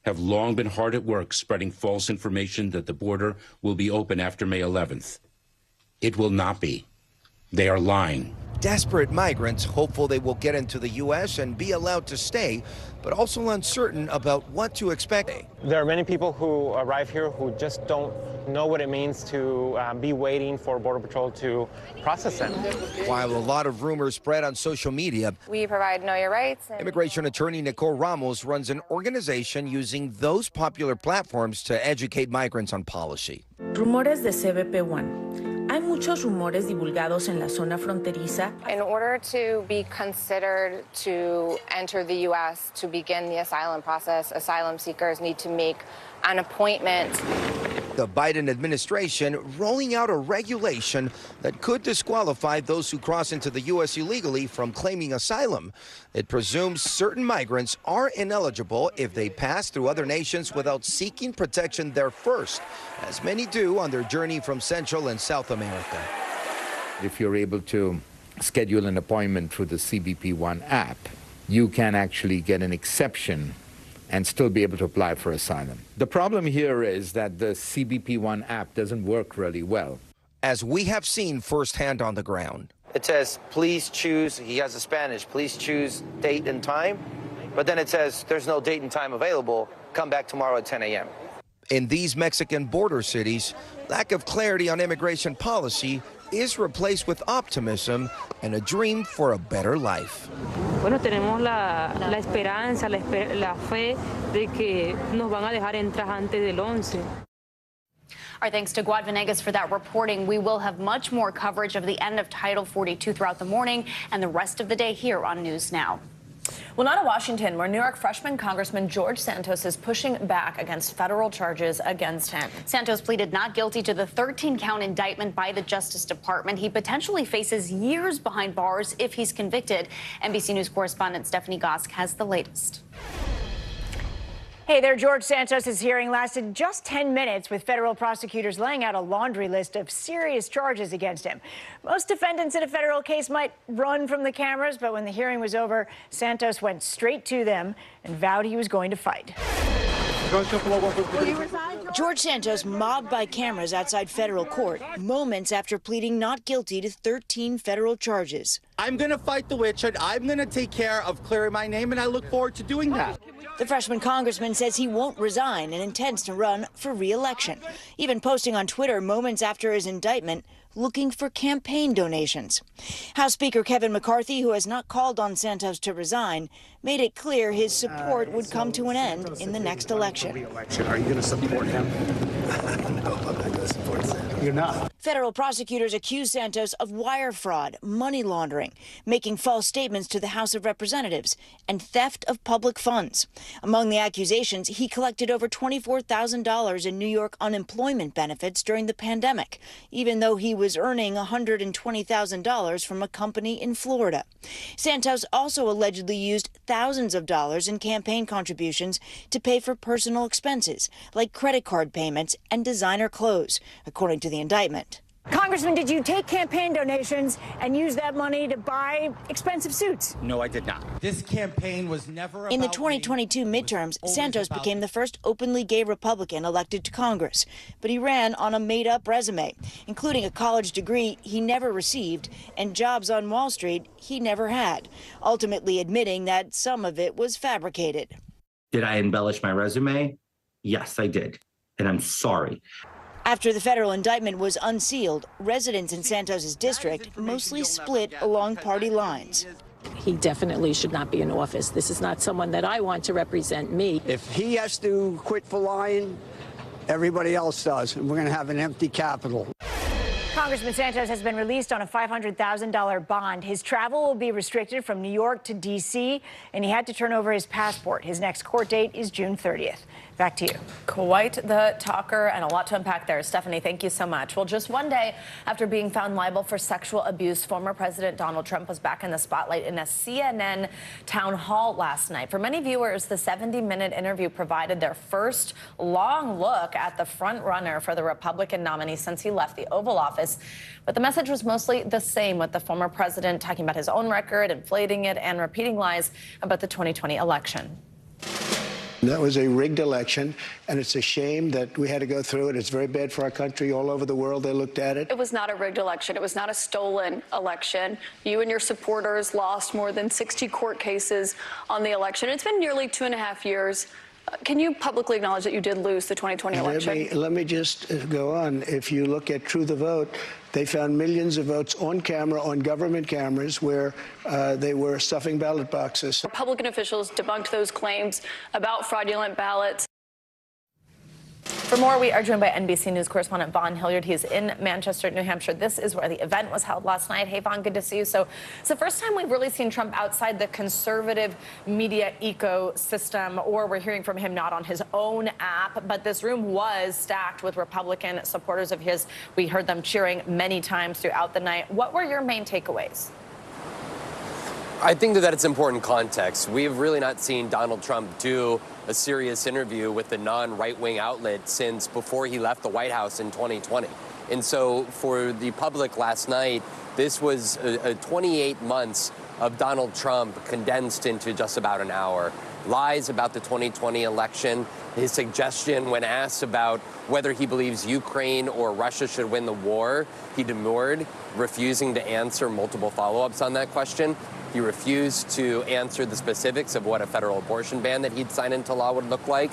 Speaker 16: have long been hard at work spreading false information that the border will be open after May 11th. It will not be. They are lying.
Speaker 17: Desperate migrants hopeful they will get into the U.S. and be allowed to stay, but also uncertain about what to expect.
Speaker 23: There are many people who arrive here who just don't know what it means to be waiting for Border Patrol to process them.
Speaker 17: While a lot of rumors spread on social media,
Speaker 26: we provide Know Your Rights.
Speaker 17: Immigration attorney Nicole Ramos runs an organization using those popular platforms to educate migrants on policy.
Speaker 27: Rumores de CBP-1. Hay muchos rumores divulgados en la zona fronteriza.
Speaker 26: In order to be considered to enter the U.S. to begin the asylum process, asylum seekers need to make an appointment.
Speaker 17: The Biden administration rolling out a regulation that could disqualify those who cross into the U.S. illegally from claiming asylum. It presumes certain migrants are ineligible if they pass through other nations without seeking protection there first, as many do on their journey from Central and South America.
Speaker 28: If you're able to schedule an appointment through the CBP-1 app, you can actually get an exception and still be able to apply for asylum. The problem here is that the CBP-1 app doesn't work really well.
Speaker 17: As we have seen firsthand on the ground.
Speaker 19: It says, please choose, he has a Spanish, please choose date and time. But then it says, there's no date and time available. Come back tomorrow at 10 a.m.
Speaker 17: In these Mexican border cities, lack of clarity on immigration policy is replaced with optimism and a dream for a better life.
Speaker 29: Bueno, tenemos la esperanza, la fe de que nos van a dejar entrar antes del 11.
Speaker 3: Our thanks to Guad Venegas for that reporting. We will have much more coverage of the end of Title 42 throughout the morning and the rest of the day here on News Now.
Speaker 8: Well, not in Washington, where New York freshman Congressman George Santos is pushing back against federal charges against him.
Speaker 3: Santos pleaded not guilty to the 13-count indictment by the Justice Department. He potentially faces years behind bars if he's convicted. NBC News correspondent Stephanie Gosk has the latest.
Speaker 30: Hey there, George Santos' hearing lasted just 10 minutes, with federal prosecutors laying out a laundry list of serious charges against him. Most defendants in a federal case might run from the cameras, but when the hearing was over, Santos went straight to them and vowed he was going to fight. George Santos mobbed by cameras outside federal court moments after pleading not guilty to 13 federal charges.
Speaker 6: I'm going to fight the witch hunt. I'm going to take care of clearing my name, and I look forward to doing that.
Speaker 30: The freshman congressman says he won't resign and intends to run for re-election, even posting on Twitter moments after his indictment looking for campaign donations. House Speaker Kevin McCarthy, who has not called on Santos to resign, made it clear his support would come to an end in the next election.
Speaker 1: Are you going to support him? No, I'm not going to support him. You're not.
Speaker 30: Federal prosecutors accuse Santos of wire fraud, money laundering, making false statements to the House of Representatives, and theft of public funds. Among the accusations, he collected over $24,000 in New York unemployment benefits during the pandemic, even though he was earning $120,000 from a company in Florida. Santos also allegedly used thousands of dollars in campaign contributions to pay for personal expenses, like credit card payments and designer clothes, according to the indictment. Congressman, did you take campaign donations and use that money to buy expensive suits?
Speaker 6: No, I did not. This campaign was never about
Speaker 30: In the 2022 midterms, Santos became the first openly gay Republican elected to Congress, but he ran on a made-up resume, including a college degree he never received and jobs on Wall Street he never had, ultimately admitting that some of it was fabricated.
Speaker 2: Did I embellish my resume? Yes, I did, and I'm sorry.
Speaker 30: After the federal indictment was unsealed, residents in Santos's district mostly split along party lines.
Speaker 7: He definitely should not be in office. This is not someone that I want to represent me.
Speaker 9: If he has to quit for lying, everybody else does, and we're going to have an empty Capitol.
Speaker 30: Congressman Santos has been released on a $500,000 bond. His travel will be restricted from New York to D.C., and he had to turn over his passport. His next court date is June 30th. Back to you.
Speaker 8: Quite the talker and a lot to unpack there. Stephanie, thank you so much. Well, just one day after being found liable for sexual abuse, former President Donald Trump was back in the spotlight in a CNN town hall last night. For many viewers, the 70-minute interview provided their first long look at the front runner for the Republican nominee since he left the Oval Office. But the message was mostly the same, with the former president talking about his own record, inflating it, and repeating lies about the 2020 election.
Speaker 11: That was a rigged election, and it's a shame that we had to go through it. It's very bad for our country. All over the world, they looked at it.
Speaker 13: It was not a rigged election. It was not a stolen election. You and your supporters lost more than 60 court cases on the election. It's been nearly 2.5 years. Can you publicly acknowledge that you did lose the 2020 election?
Speaker 11: Let me just go on. If you look at True the Vote, they found millions of votes on camera, on government cameras, where they were stuffing ballot boxes.
Speaker 13: Republican officials debunked those claims about fraudulent ballots.
Speaker 8: For more, we are joined by NBC News correspondent Vaughn Hilliard. He is in Manchester, New Hampshire. This is where the event was held last night. Hey, Vaughn, good to see you. So it's the first time we've really seen Trump outside the conservative media ecosystem, or we're hearing from him not on his own app. But this room was stacked with Republican supporters of his. We heard them cheering many times throughout the night. What were your main takeaways?
Speaker 15: I think that it's important context. We've really not seen Donald Trump do a serious interview with a non-right-wing outlet since before he left the White House in 2020. And so for the public last night, this was a 28 months of Donald Trump condensed into just about an hour. Lies about the 2020 election, his suggestion when asked about whether he believes Ukraine or Russia should win the war, he demurred, refusing to answer multiple follow-ups on that question. He refused to answer the specifics of what a federal abortion ban that he'd signed into law would look like.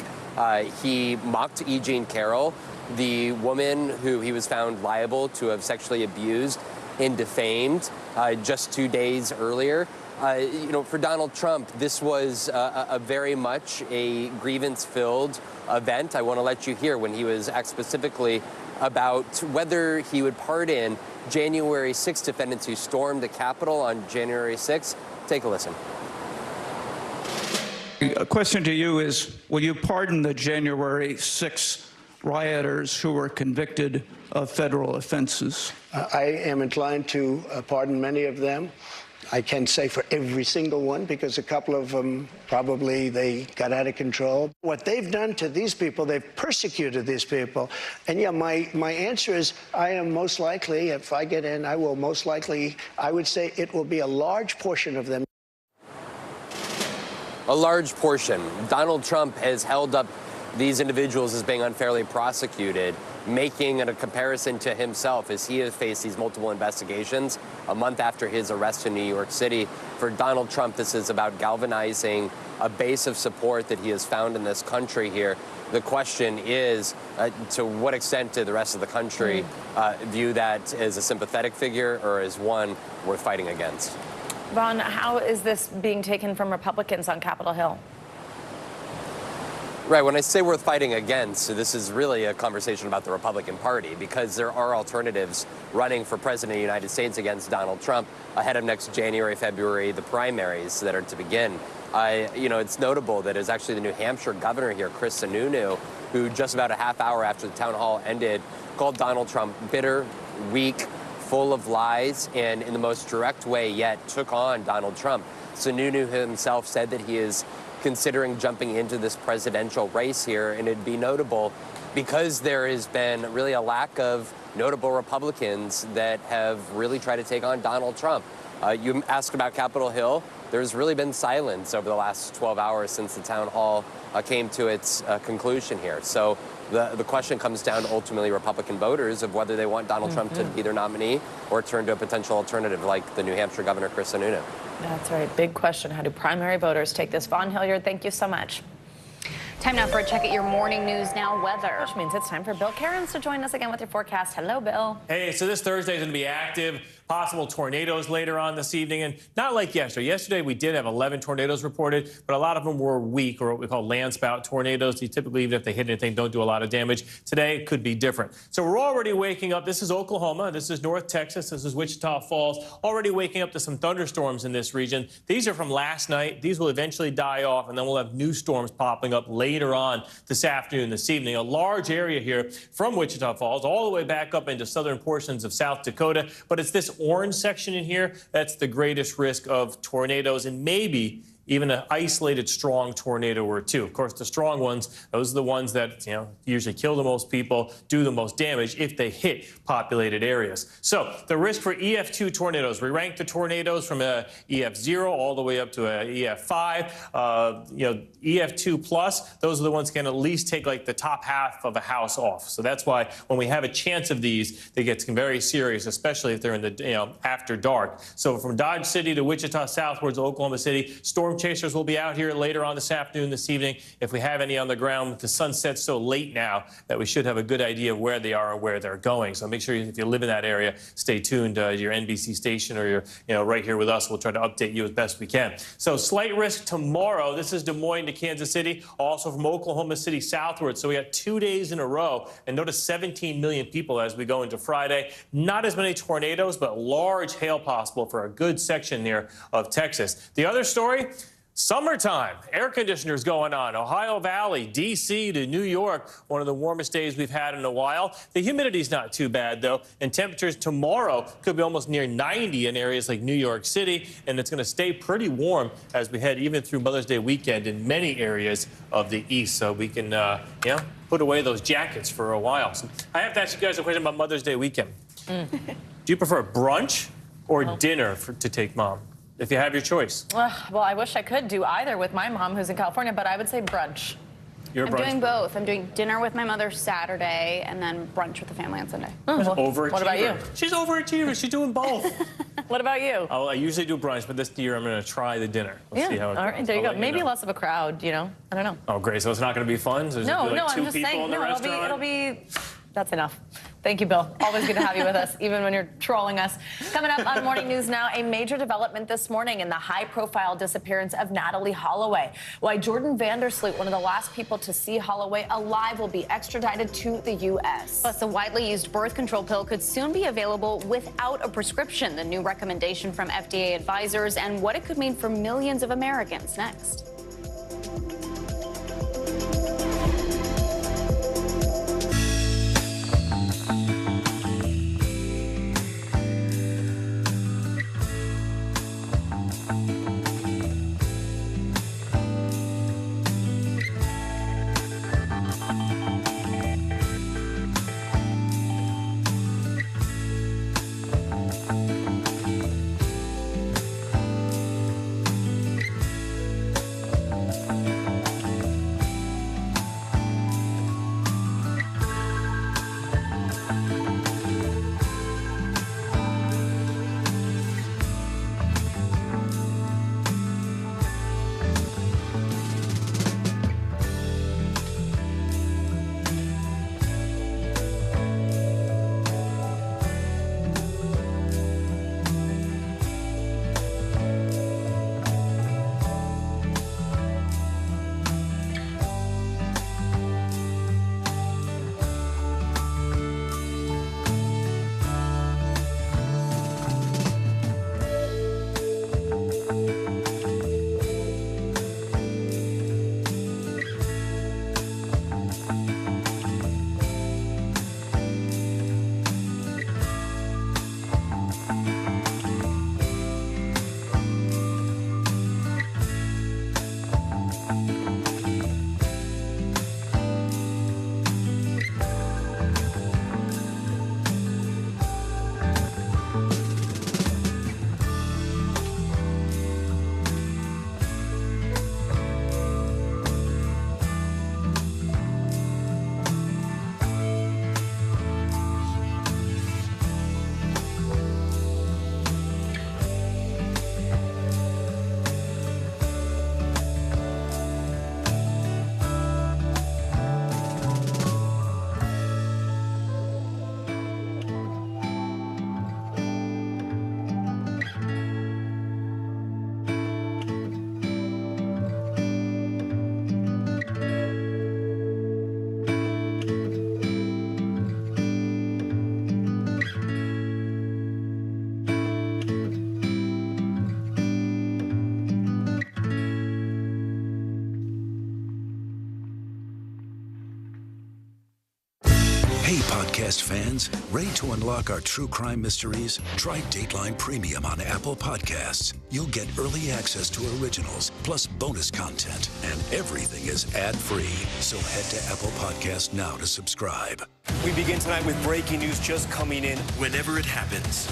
Speaker 15: He mocked E. Jean Carroll, the woman who he was found liable to have sexually abused and defamed just 2 days earlier. For Donald Trump, this was a very much a grievance-filled event. I want to let you hear when he was asked specifically about whether he would pardon January 6 defendants who stormed the Capitol on January 6. Take a listen.
Speaker 18: A question to you is, will you pardon the January 6 rioters who were convicted of federal offenses?
Speaker 11: I am inclined to pardon many of them. I can't say for every single one, because a couple of them probably they got out of control. What they've done to these people, they've persecuted these people. And yeah, my answer is I am most likely, if I get in, I will most likely, I would say it will be a large portion of them.
Speaker 15: A large portion. Donald Trump has held up these individuals as being unfairly prosecuted, making a comparison to himself as he has faced these multiple investigations a month after his arrest in New York City. For Donald Trump, this is about galvanizing a base of support that he has found in this country here. The question is, to what extent did the rest of the country view that as a sympathetic figure or as one worth fighting against?
Speaker 8: Vaughn, how is this being taken from Republicans on Capitol Hill?
Speaker 15: Right, when I say worth fighting against, this is really a conversation about the Republican Party, because there are alternatives running for president of the United States against Donald Trump ahead of next January, February, the primaries that are to begin. It's notable that it's actually the New Hampshire governor here, Chris Sununu, who just about a half hour after the town hall ended, called Donald Trump bitter, weak, full of lies, and in the most direct way yet took on Donald Trump. Sununu himself said that he is considering jumping into this presidential race here, and it'd be notable because there has been really a lack of notable Republicans that have really tried to take on Donald Trump. You asked about Capitol Hill. There's really been silence over the last 12 hours since the town hall came to its conclusion here. So the question comes down to ultimately Republican voters of whether they want Donald Trump to be their nominee or turn to a potential alternative like the New Hampshire governor, Chris Sununu.
Speaker 8: That's right. Big question. How do primary voters take this? Vaughn Hilliard, thank you so much.
Speaker 3: Time now for a check at your morning news now weather.
Speaker 8: Which means it's time for Bill Cairns to join us again with your forecast. Hello, Bill.
Speaker 4: Hey, so this Thursday is going to be active. Possible tornadoes later on this evening, and not like yesterday. Yesterday we did have 11 tornadoes reported, but a lot of them were weak, or what we call landspout tornadoes. They typically, even if they hit anything, don't do a lot of damage. Today it could be different. So we're already waking up. This is Oklahoma. This is North Texas. This is Wichita Falls. Already waking up to some thunderstorms in this region. These are from last night. These will eventually die off, and then we'll have new storms popping up later on this afternoon, this evening. A large area here from Wichita Falls all the way back up into southern portions of South Dakota, but it's this orange section in here that's the greatest risk of tornadoes, and maybe even an isolated strong tornado or two. Of course, the strong ones, those are the ones that usually kill the most people, do the most damage if they hit populated areas. So the risk for EF2 tornadoes, we rank the tornadoes from a EF0 all the way up to a EF5. EF2 plus, those are the ones that can at least take like the top half of a house off. So that's why when we have a chance of these, they get very serious, especially if they're in the after dark. So from Dodge City to Wichita southwards, Oklahoma City, storm chasers will be out here later on this afternoon, this evening. If we have any on the ground, the sun sets so late now that we should have a good idea of where they are and where they're going. So make sure if you live in that area, stay tuned to your NBC station or your, right here with us. We'll try to update you as best we can. So slight risk tomorrow. This is Des Moines to Kansas City, also from Oklahoma City southward. So we got 2 days in a row, and notice 17 million people as we go into Friday. Not as many tornadoes, but large hail possible for a good section here of Texas. The other story, summertime, air conditioners going on. Ohio Valley, D.C. to New York, one of the warmest days we've had in a while. The humidity's not too bad, though, and temperatures tomorrow could be almost near 90 in areas like New York City, and it's going to stay pretty warm as we head even through Mother's Day weekend in many areas of the east, so we can, put away those jackets for a while. So I have to ask you guys a question about Mother's Day weekend. Do you prefer brunch or dinner to take Mom? If you have your choice.
Speaker 8: Well, I wish I could do either with my mom, who's in California, but I would say brunch.
Speaker 3: I'm doing both. I'm doing dinner with my mother Saturday and then brunch with the family on Sunday.
Speaker 4: Overachiever.
Speaker 8: What about you?
Speaker 4: She's overachiever. She's doing both.
Speaker 8: What about you?
Speaker 4: I usually do brunch, but this year I'm going to try the dinner. Let's see how it
Speaker 8: all right,
Speaker 4: goes.
Speaker 8: there you
Speaker 4: I'll
Speaker 8: go.
Speaker 4: let
Speaker 8: Maybe less of a crowd, I don't know.
Speaker 4: Oh, great. So it's not going to be fun? So
Speaker 8: No,
Speaker 4: like
Speaker 8: I'm just saying, it'll be, that's enough. Thank you, Bill. Always good to have you with us, even when you're trolling us. Coming up on Morning News Now, a major development this morning in the high-profile disappearance of Natalie Holloway. Why Jordan Vandersloot, one of the last people to see Holloway alive, will be extradited to the U.S.
Speaker 3: Plus, the widely used birth control pill could soon be available without a prescription. The new recommendation from FDA advisors and what it could mean for millions of Americans. Next.
Speaker 5: Hey, podcast fans, ready to unlock our true crime mysteries? Try Dateline Premium on Apple Podcasts. You'll get early access to originals, plus bonus content, and everything is ad-free. So head to Apple Podcasts now to subscribe.
Speaker 10: We begin tonight with breaking news just coming in. Whenever it happens,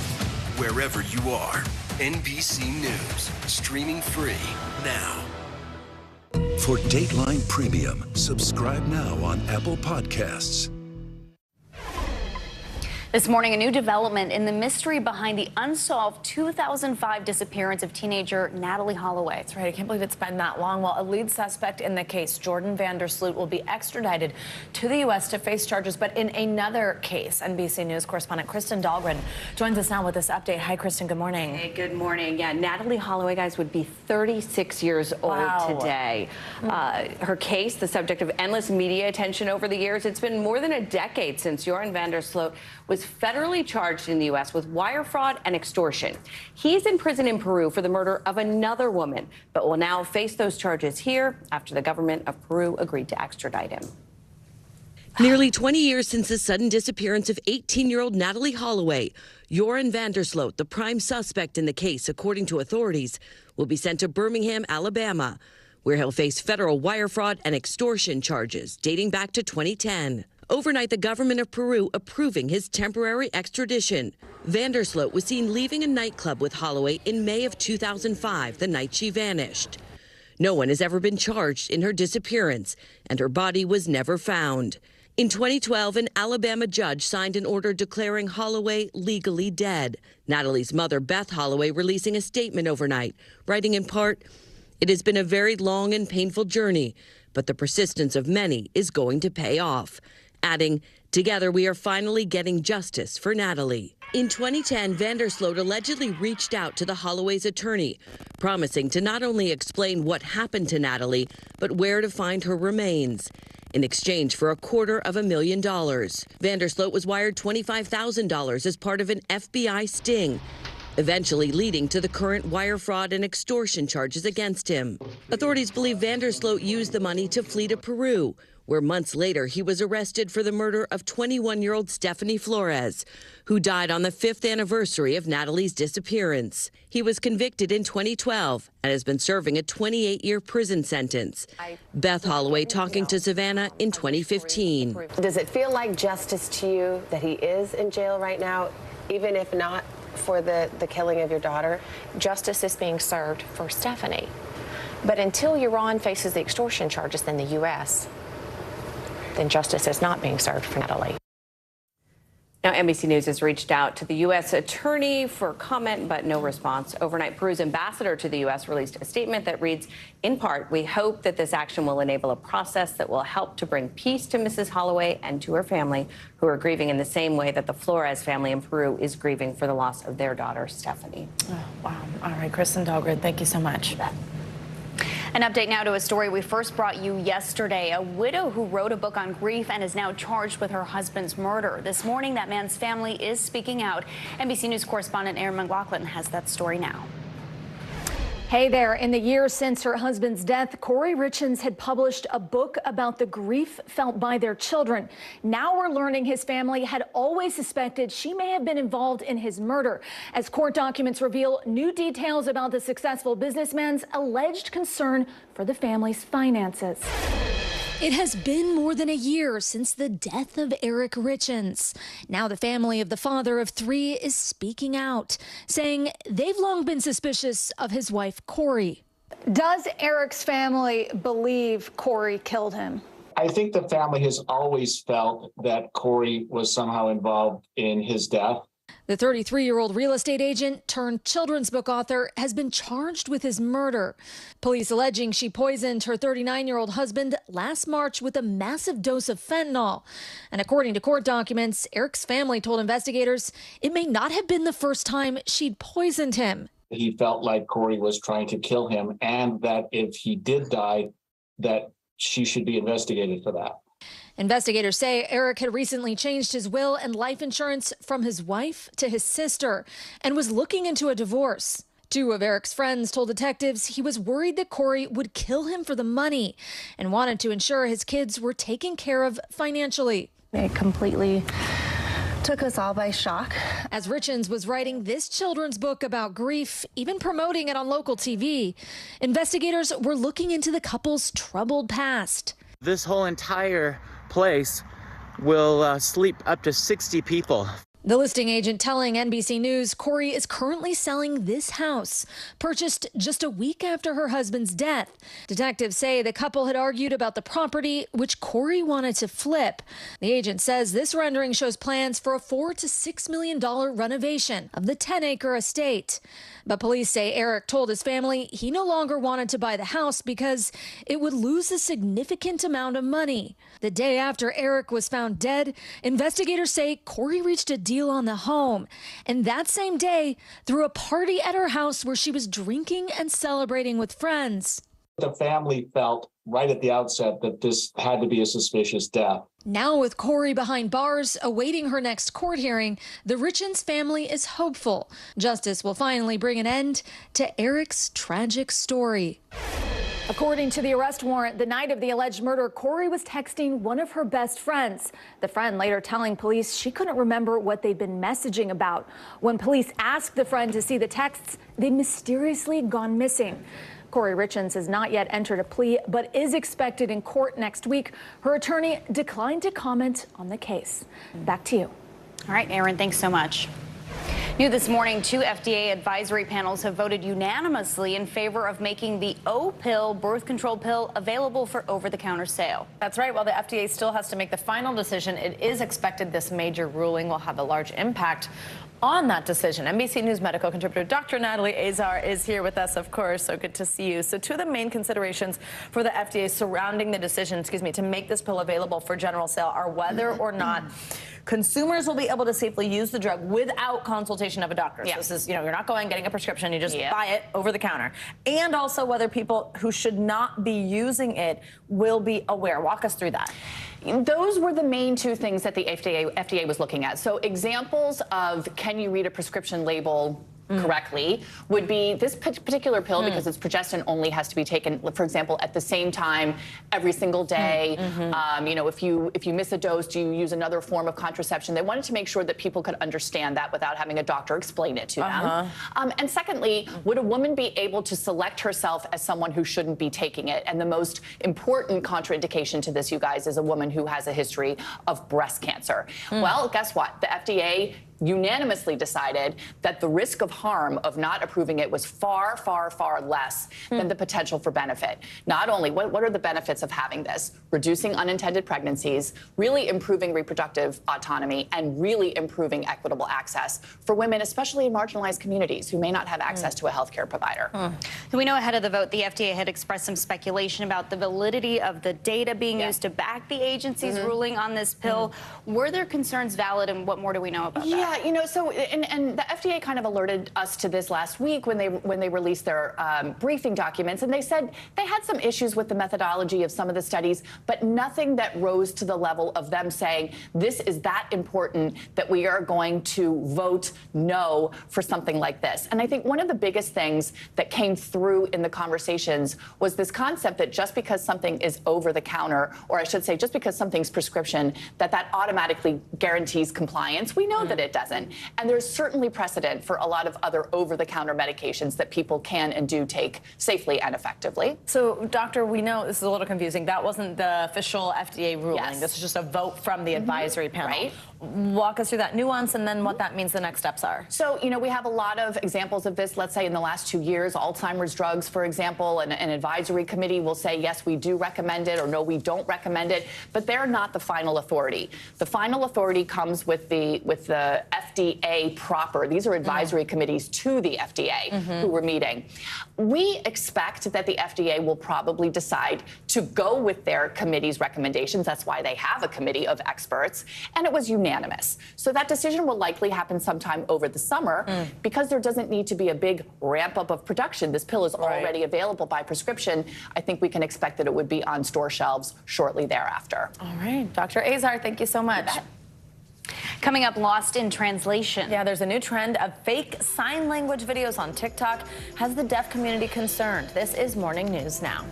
Speaker 10: wherever you are, NBC News, streaming free now.
Speaker 5: For Dateline Premium, subscribe now on Apple Podcasts.
Speaker 3: This morning, a new development in the mystery behind the unsolved 2005 disappearance of teenager Natalie Holloway.
Speaker 8: That's right. I can't believe it's been that long. Well, a lead suspect in the case, Jordan Vandersloot, will be extradited to the U.S. to face charges. But in another case, NBC News correspondent Kristen Dahlgren joins us now with this update. Hi, Kristen. Good morning.
Speaker 12: Hey, good morning. Yeah, Natalie Holloway, guys, would be 36 years old today. Her case, the subject of endless media attention over the years. It's been more than a decade since Jordan Vandersloot was federally charged in the U.S. with wire fraud and extortion. He's in prison in Peru for the murder of another woman, but will now face those charges here after the government of Peru agreed to extradite him.
Speaker 14: Nearly 20 years since the sudden disappearance of 18-year-old Natalie Holloway, Jordan Vandersloot, the prime suspect in the case, according to authorities, will be sent to Birmingham, Alabama, where he'll face federal wire fraud and extortion charges dating back to 2010. Overnight, the government of Peru approving his temporary extradition. Vandersloot was seen leaving a nightclub with Holloway in May of 2005, the night she vanished. No one has ever been charged in her disappearance, and her body was never found. In 2012, an Alabama judge signed an order declaring Holloway legally dead. Natalie's mother, Beth Holloway, releasing a statement overnight, writing in part, "It has been a very long and painful journey, but the persistence of many is going to pay off." Adding, "Together we are finally getting justice for Natalie." In 2010, Vandersloot allegedly reached out to the Holloway's attorney, promising to not only explain what happened to Natalie, but where to find her remains. In exchange for $250,000, Vandersloot was wired $25,000 as part of an FBI sting, eventually leading to the current wire fraud and extortion charges against him. Authorities believe Vandersloot used the money to flee to Peru, where months later he was arrested for the murder of 21-year-old Stephanie Flores, who died on the 5th anniversary of Natalie's disappearance. He was convicted in 2012 and has been serving a 28-year prison sentence. Beth Holloway talking to Savannah in 2015.
Speaker 16: Does it feel like justice to you that he is in jail right now, even if not for the killing of your daughter?
Speaker 26: Justice is being served for Stephanie. But until Jordan faces the extortion charges in the U.S., then justice is not being served for Natalie.
Speaker 12: Now, NBC News has reached out to the U.S. attorney for comment, but no response. Overnight, Peru's ambassador to the U.S. released a statement that reads, in part, "We hope that this action will enable a process that will help to bring peace to Mrs. Holloway and to her family, who are grieving in the same way that the Flores family in Peru is grieving for the loss of their daughter, Stephanie."
Speaker 8: Oh, wow. All right, Kristen Dahlgren, thank you so much.
Speaker 3: An update now to a story we first brought you yesterday. A widow who wrote a book on grief and is now charged with her husband's murder. This morning, that man's family is speaking out. NBC News correspondent Erin McLaughlin has that story now.
Speaker 20: Hey there. In the years since her husband's death, Corey Richens had published a book about the grief felt by their children. Now we're learning his family had always suspected she may have been involved in his murder, as court documents reveal new details about the successful businessman's alleged concern for the family's finances.
Speaker 21: It has been more than a year since the death of Eric Richens. Now the family of the father of 3 is speaking out, saying they've long been suspicious of his wife, Corey.
Speaker 20: Does Eric's family believe Corey killed him?
Speaker 22: I think the family has always felt that Corey was somehow involved in his death.
Speaker 21: The 33-year-old real estate agent turned children's book author has been charged with his murder. Police alleging she poisoned her 39-year-old husband last March with a massive dose of fentanyl. And according to court documents, Eric's family told investigators it may not have been the first time she'd poisoned him.
Speaker 22: He felt like Corey was trying to kill him, and that if he did die, that she should be investigated for that.
Speaker 21: Investigators say Eric had recently changed his will and life insurance from his wife to his sister and was looking into a divorce. 2 of Eric's friends told detectives he was worried that Corey would kill him for the money and wanted to ensure his kids were taken care of financially.
Speaker 1: It completely took us all by shock.
Speaker 21: As Richins was writing this children's book about grief, even promoting it on local TV, investigators were looking into the couple's troubled past.
Speaker 6: This whole entire place will sleep up to 60 people.
Speaker 21: The listing agent telling NBC News Corey is currently selling this house, purchased just a week after her husband's death. Detectives say the couple had argued about the property, which Corey wanted to flip. The agent says this rendering shows plans for a $4 to $6 million renovation of the 10-acre estate. But police say Eric told his family he no longer wanted to buy the house because it would lose a significant amount of money. The day after Eric was found dead, investigators say Corey reached a deal on the home, and that same day threw a party at her house where she was drinking and celebrating with friends.
Speaker 22: The family felt right at the outset that this had to be a suspicious death.
Speaker 21: Now with Corey behind bars awaiting her next court hearing, the Richins family is hopeful justice will finally bring an end to Eric's tragic story.
Speaker 20: According to the arrest warrant, the night of the alleged murder, Corey was texting one of her best friends. The friend later telling police she couldn't remember what they'd been messaging about. When police asked the friend to see the texts, they'd mysteriously gone missing. Corey Richins has not yet entered a plea, but is expected in court next week. Her attorney declined to comment on the case. Back to you.
Speaker 3: All right, Aaron, thanks so much. New this morning, 2 FDA advisory panels have voted unanimously in favor of making the O-pill birth control pill available for over-the-counter sale.
Speaker 8: That's right. While the FDA still has to make the final decision, it is expected this major ruling will have a large impact on that decision. NBC News medical contributor Dr. Natalie Azar is here with us, of course, so good to see you. So two of the main considerations for the FDA surrounding the decision, to make this pill available for general sale are whether or not consumers will be able to safely use the drug without consultation of a doctor. So this is, you're not going getting a prescription, you just buy it over the counter. And also whether people who should not be using it will be aware. Walk us through that.
Speaker 17: Those were the main two things that the FDA was looking at. So examples of can you read a prescription label correctly would be this particular pill because it's progestin only has to be taken, for example, at the same time every single day. If you miss a dose, do you use another form of contraception? They wanted to make sure that people could understand that without having a doctor explain it to them. And secondly, would a woman be able to select herself as someone who shouldn't be taking it? And the most important contraindication to this, you guys, is a woman who has a history of breast cancer. Well, guess what? The FDA unanimously decided that the risk of harm of not approving it was far, far, far less than the potential for benefit. Not only, what are the benefits of having this? Reducing unintended pregnancies, really improving reproductive autonomy, and really improving equitable access for women, especially in marginalized communities who may not have access to a healthcare provider.
Speaker 3: So we know ahead of the vote, the FDA had expressed some speculation about the validity of the data being used to back the agency's ruling on this pill. Were their concerns valid, and what more do we know about that?
Speaker 17: Yeah, so and the FDA kind of alerted us to this last week when they released their briefing documents, and they said they had some issues with the methodology of some of the studies, but nothing that rose to the level of them saying this is that important that we are going to vote no for something like this. And I think one of the biggest things that came through in the conversations was this concept that just because something is over the counter, or I should say just because something's prescription, that automatically guarantees compliance. We know that it doesn't. And there's certainly precedent for a lot of other over-the-counter medications that people can and do take safely and effectively.
Speaker 8: So, Doctor, we know this is a little confusing. That wasn't the official FDA ruling. This is just a vote from the advisory panel.
Speaker 17: Right.
Speaker 8: Walk us through that nuance and then what that means the next steps are.
Speaker 17: So, we have a lot of examples of this. Let's say in the last 2 years, Alzheimer's drugs, for example, an advisory committee will say, yes, we do recommend it, or no, we don't recommend it, but they're not the final authority. The final authority comes with the FDA proper. These are advisory committees to the FDA who were meeting. We expect that the FDA will probably decide to go with their committee's recommendations. That's why they have a committee of experts, and it was unanimous. So that decision will likely happen sometime over the summer because there doesn't need to be a big ramp up of production. This pill is already available by prescription. I think we can expect that it would be on store shelves shortly thereafter.
Speaker 8: All right. Dr. Azar, thank you so much.
Speaker 3: Coming up, Lost in Translation.
Speaker 8: Yeah, there's a new trend of fake sign language videos on TikTok. Has the deaf community concerned? This is Morning News Now.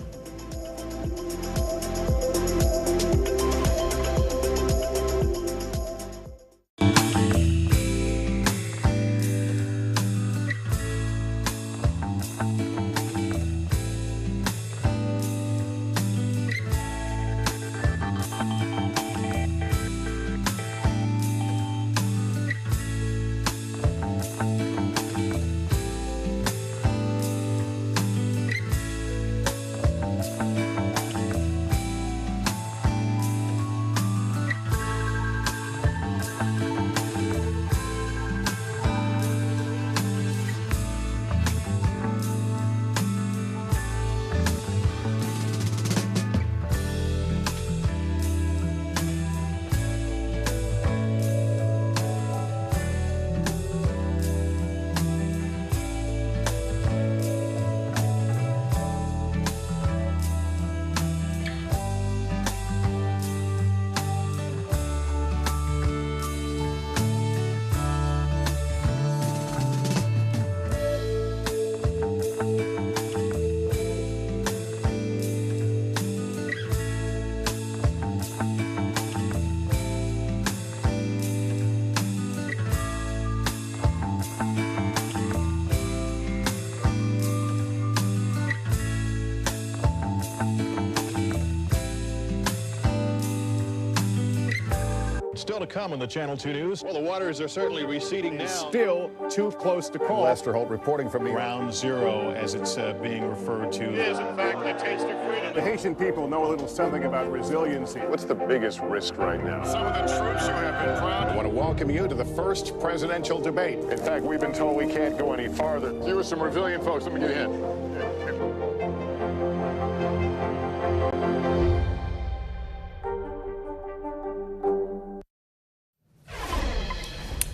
Speaker 2: Still to come on the Channel 2 News.
Speaker 7: Well, the waters are certainly receding now.
Speaker 2: Still too close to call.
Speaker 7: Lester Holt reporting from
Speaker 2: Ground Zero, as it's being referred to.
Speaker 7: It is, in fact, a taste of freedom.
Speaker 2: The Haitian people know a little something about resiliency.
Speaker 7: What's the biggest risk right now?
Speaker 2: Some of the troops who have been proud.
Speaker 7: I want to welcome you to the first presidential debate.
Speaker 2: In fact, we've been told we can't go any farther.
Speaker 7: You were some resilient folks. Let me get a hint.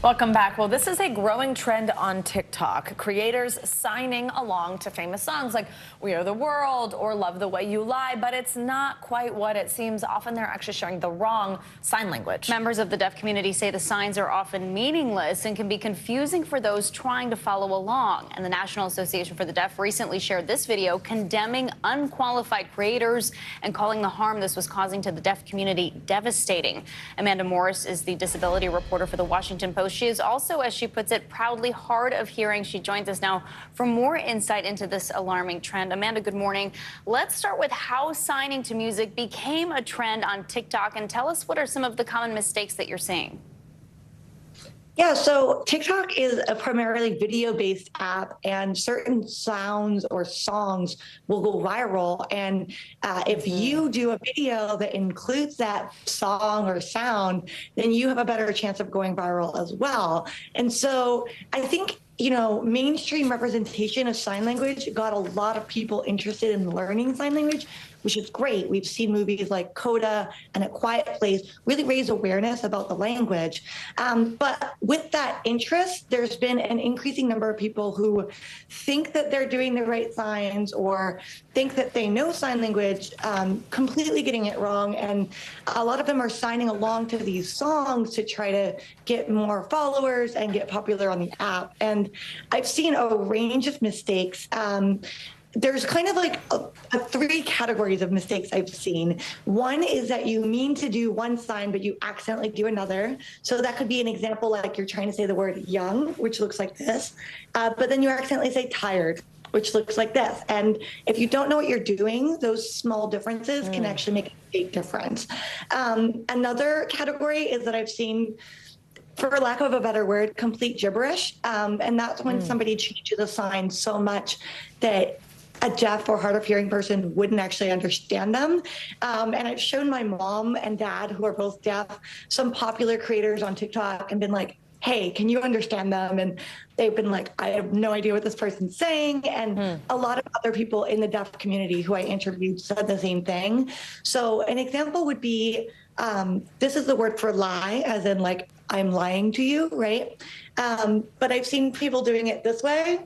Speaker 8: Welcome back. Well, this is a growing trend on TikTok. Creators signing along to famous songs like We Are the World or Love the Way You Lie, but it's not quite what it seems. Often they're actually showing the wrong sign language.
Speaker 3: Members of the deaf community say the signs are often meaningless and can be confusing for those trying to follow along. And the National Association for the Deaf recently shared this video condemning unqualified creators and calling the harm this was causing to the deaf community devastating. Amanda Morris is the disability reporter for the Washington Post. She is also, as she puts it, proudly hard of hearing. She joins us now for more insight into this alarming trend. Amanda, good morning. Let's start with how signing to music became a trend on TikTok, and tell us what are some of the common mistakes that you're seeing.
Speaker 9: Yeah, so TikTok is a primarily video-based app, and certain sounds or songs will go viral. And if you do a video that includes that song or sound, then you have a better chance of going viral as well. And so I think, you know, mainstream representation of sign language got a lot of people interested in learning sign language, which is great. We've seen movies like Coda and A Quiet Place really raise awareness about the language. But with that interest, there's been an increasing number of people who think that they're doing the right signs or think that they know sign language, completely getting it wrong. And a lot of them are signing along to these songs to try to get more followers and get popular on the app. And I've seen a range of mistakes. There's kind of like three categories of mistakes I've seen. One is that you mean to do one sign, but you accidentally do another. So that could be an example like you're trying to say the word young, which looks like this, but then you accidentally say tired, which looks like this. And if you don't know what you're doing, those small differences can actually make a big difference. Another category is that I've seen, for lack of a better word, complete gibberish. And that's when somebody changes a sign so much that a deaf or hard of hearing person wouldn't actually understand them. And I've shown my mom and dad, who are both deaf, some popular creators on TikTok and been like, hey, can you understand them? And they've been like, I have no idea what this person's saying. And a lot of other people in the deaf community who I interviewed said the same thing. So an example would be, this is the word for lie, as in like, I'm lying to you, right? But I've seen people doing it this way,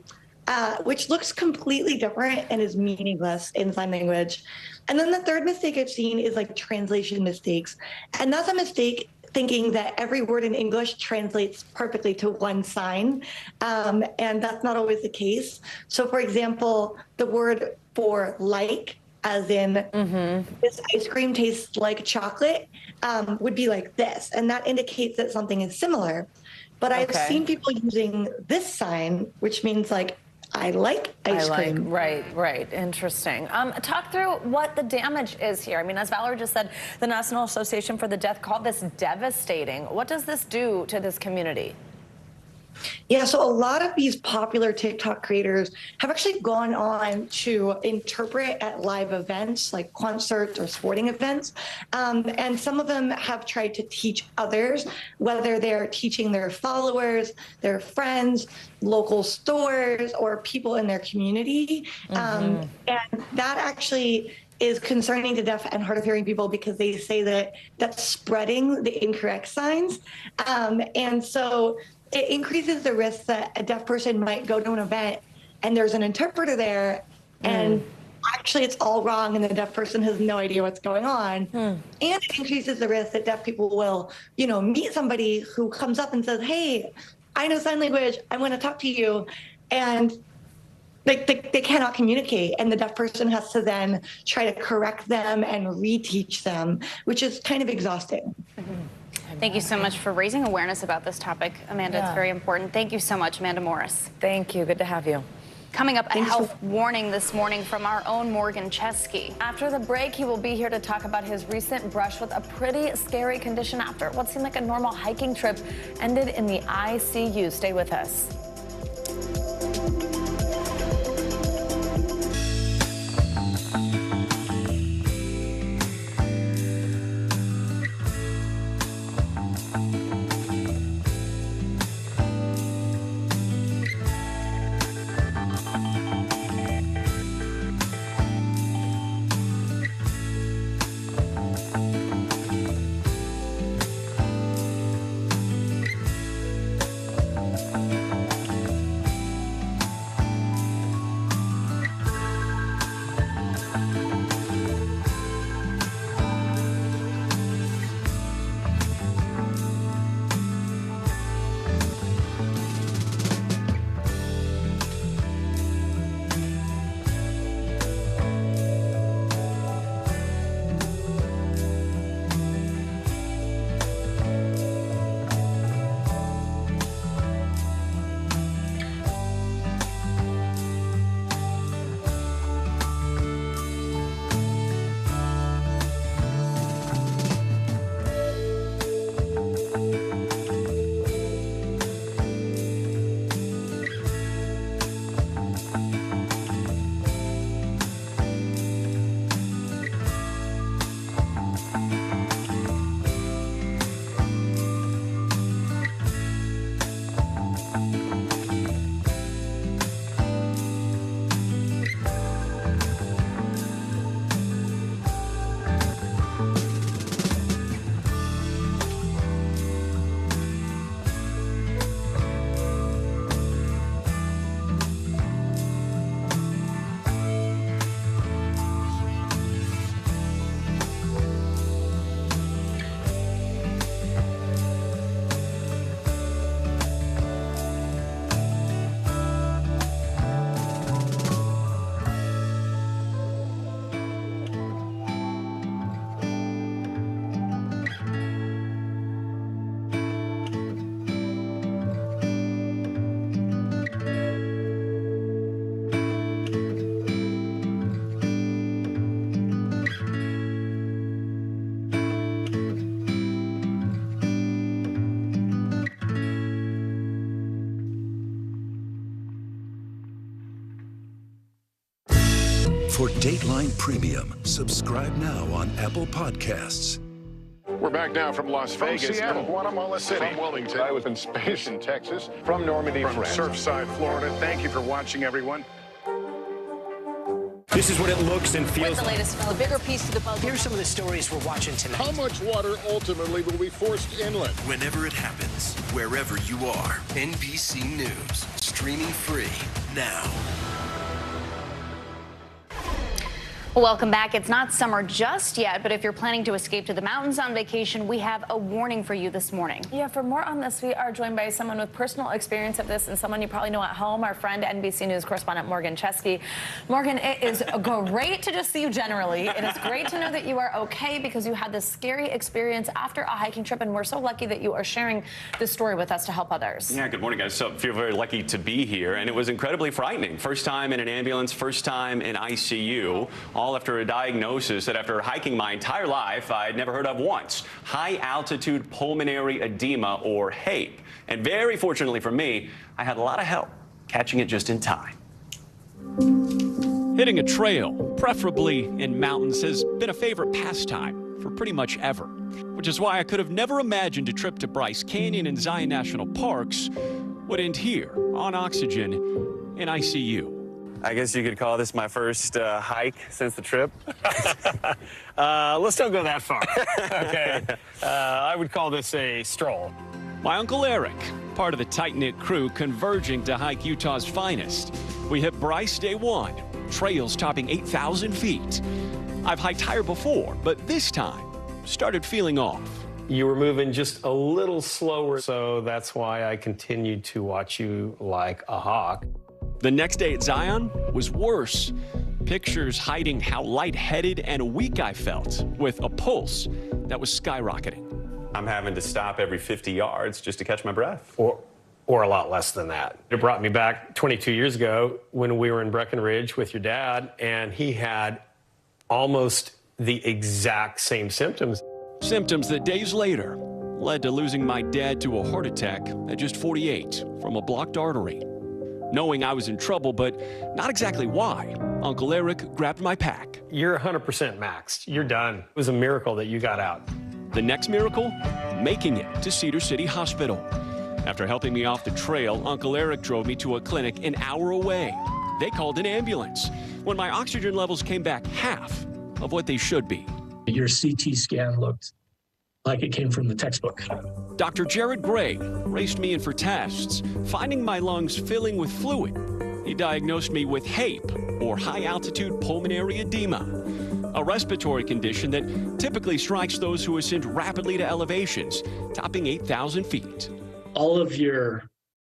Speaker 9: which looks completely different and is meaningless in sign language. And then the third mistake I've seen is like translation mistakes. And that's a mistake thinking that every word in English translates perfectly to one sign. And that's not always the case. So for example, the word for like, as in this ice cream tastes like chocolate, would be like this. And that indicates that something is similar. But I've seen people using this sign, which means like, I like ice cream.
Speaker 8: Right. Interesting. Talk through what the damage is here. I mean, as Valerie just said, the National Association for the Deaf called this devastating. What does this do to this community?
Speaker 9: Yeah, so a lot of these popular TikTok creators have actually gone on to interpret at live events like concerts or sporting events. And some of them have tried to teach others, whether they're teaching their followers, their friends, local stores, or people in their community. And that actually is concerning to deaf and hard of hearing people because they say that that's spreading the incorrect signs. And so it increases the risk that a deaf person might go to an event and there's an interpreter there and actually it's all wrong and the deaf person has no idea what's going on. And it increases the risk that deaf people will, you know, meet somebody who comes up and says, hey, I know sign language, I want to talk to you. And they cannot communicate, and the deaf person has to then try to correct them and reteach them, which is kind of exhausting.
Speaker 3: Thank you so much for raising awareness about this topic, Amanda. It's very important. Thank you so much, Amanda Morris.
Speaker 8: Thank you. Good to have you.
Speaker 3: Coming up, a health warning this morning from our own Morgan Chesky.
Speaker 8: After the break, he will be here to talk about his recent brush with a pretty scary condition after what seemed like a normal hiking trip ended in the ICU. Stay with us.
Speaker 5: For Dateline Premium, subscribe now on Apple Podcasts.
Speaker 7: We're back now from Las Vegas,
Speaker 2: Seattle,
Speaker 7: from Guatemala City, from Wilmington.
Speaker 2: I was in space in Texas,
Speaker 7: from Normandy,
Speaker 2: from
Speaker 7: France.
Speaker 2: Surfside, Florida. Thank you for watching, everyone.
Speaker 10: This is what it looks and feels
Speaker 3: With the latest from a bigger piece to the puzzle.
Speaker 10: Here's some of the stories we're watching tonight.
Speaker 7: How much water ultimately will be forced inland?
Speaker 10: Whenever it happens, wherever you are, NBC News, streaming free now.
Speaker 3: Welcome back. It's not summer just yet, but if you're planning to escape to the mountains on vacation, we have a warning for you this morning.
Speaker 8: Yeah, for more on this, we are joined by someone with personal experience of this and someone you probably know at home, our friend, NBC News correspondent Morgan Chesky. Morgan, it is great to just see you generally. It is great to know that you are okay because you had this scary experience after a hiking trip, and we're so lucky that you are sharing this story with us to help others.
Speaker 13: Yeah, good morning, guys. So I feel very lucky to be here, and it was incredibly frightening. First time in an ambulance, first time in ICU, all after a diagnosis that after hiking my entire life, I'd never heard of once. High altitude pulmonary edema, or HAPE. And very fortunately for me, I had a lot of help catching it just in time.
Speaker 18: Hitting a trail, preferably in mountains, has been a favorite pastime for pretty much ever, which is why I could have never imagined a trip to Bryce Canyon and Zion National Parks would end here on oxygen in ICU.
Speaker 13: I guess you could call this my first hike since the trip. Let's don't go that far. Okay. I would call this a stroll.
Speaker 18: My Uncle Eric, part of the tight-knit crew converging to hike Utah's finest. We hit Bryce day one, trails topping 8,000 feet. I've hiked higher before, but this time started feeling off.
Speaker 19: You were moving just a little slower, so that's why I continued to watch you like a hawk.
Speaker 18: The next day at Zion was worse. Pictures hiding how lightheaded and weak I felt, with a pulse that was skyrocketing.
Speaker 13: I'm having to stop every 50 yards just to catch my breath.
Speaker 19: or a lot less than that. It brought me back 22 years ago when we were in Breckenridge with your dad, and he had almost the exact same symptoms.
Speaker 18: Symptoms that days later led to losing my dad to a heart attack at just 48 from a blocked artery. Knowing I was in trouble, but not exactly why, Uncle Eric grabbed my pack.
Speaker 19: You're 100% maxed. You're done. It was a miracle that you got out.
Speaker 18: The next miracle? Making it to Cedar City Hospital. After helping me off the trail, Uncle Eric drove me to a clinic an hour away. They called an ambulance. When my oxygen levels came back half of what they should be.
Speaker 4: Your CT scan looked like it came from the textbook.
Speaker 18: Dr. Jared Gray raced me in for tests, finding my lungs filling with fluid. He diagnosed me with HAPE, or high-altitude pulmonary edema, a respiratory condition that typically strikes those who ascend rapidly to elevations, topping 8,000 feet.
Speaker 4: All of your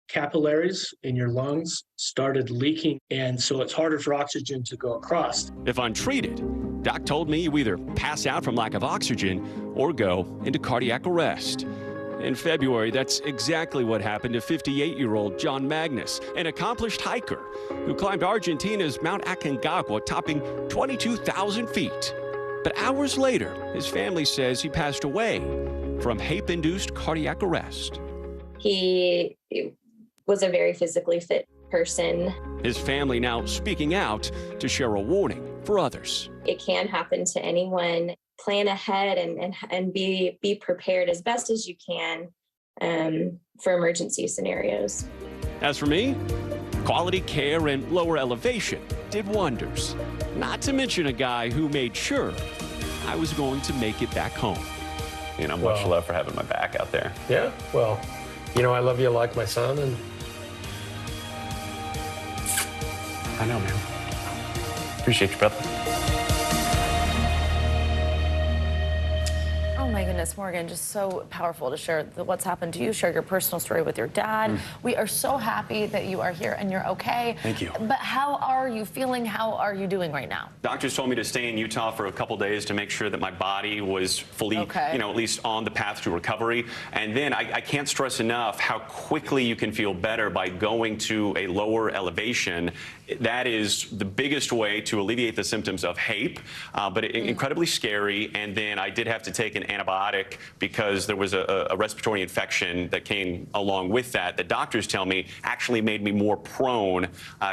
Speaker 4: capillaries in your lungs started leaking, and so it's harder for oxygen to go across.
Speaker 18: If untreated, Doc told me you either pass out from lack of oxygen or go into cardiac arrest. In February, that's exactly what happened to 58-year-old John Magnus, an accomplished hiker who climbed Argentina's Mount Aconcagua, topping 22,000 feet. But hours later, his family says he passed away from HAPE-induced cardiac arrest.
Speaker 11: He was a very physically fit person.
Speaker 18: His family now speaking out to share a warning for others.
Speaker 11: It can happen to anyone. Plan ahead and be prepared as best as you can for emergency scenarios.
Speaker 18: As for me, quality care and lower elevation did wonders. Not to mention a guy who made sure I was going to make it back home.
Speaker 13: You know, much love for having my back out there.
Speaker 19: Yeah, well, you know, I love you like my son, and
Speaker 13: I know, man. Appreciate you, brother.
Speaker 8: Oh my goodness, Morgan, just so powerful to share what's happened to you, share your personal story with your dad. We are so happy that you are here and you're okay.
Speaker 13: Thank you.
Speaker 8: But how are you feeling? How are you doing right now?
Speaker 13: Doctors told me to stay in Utah for a couple days to make sure that my body was fully, you know, at least on the path to recovery. And then I can't stress enough how quickly you can feel better by going to a lower elevation. That is the biggest way to alleviate the symptoms of HAPE, but incredibly scary. And then I did have to take an antibiotic because there was a respiratory infection that came along with that. The doctors tell me actually made me more prone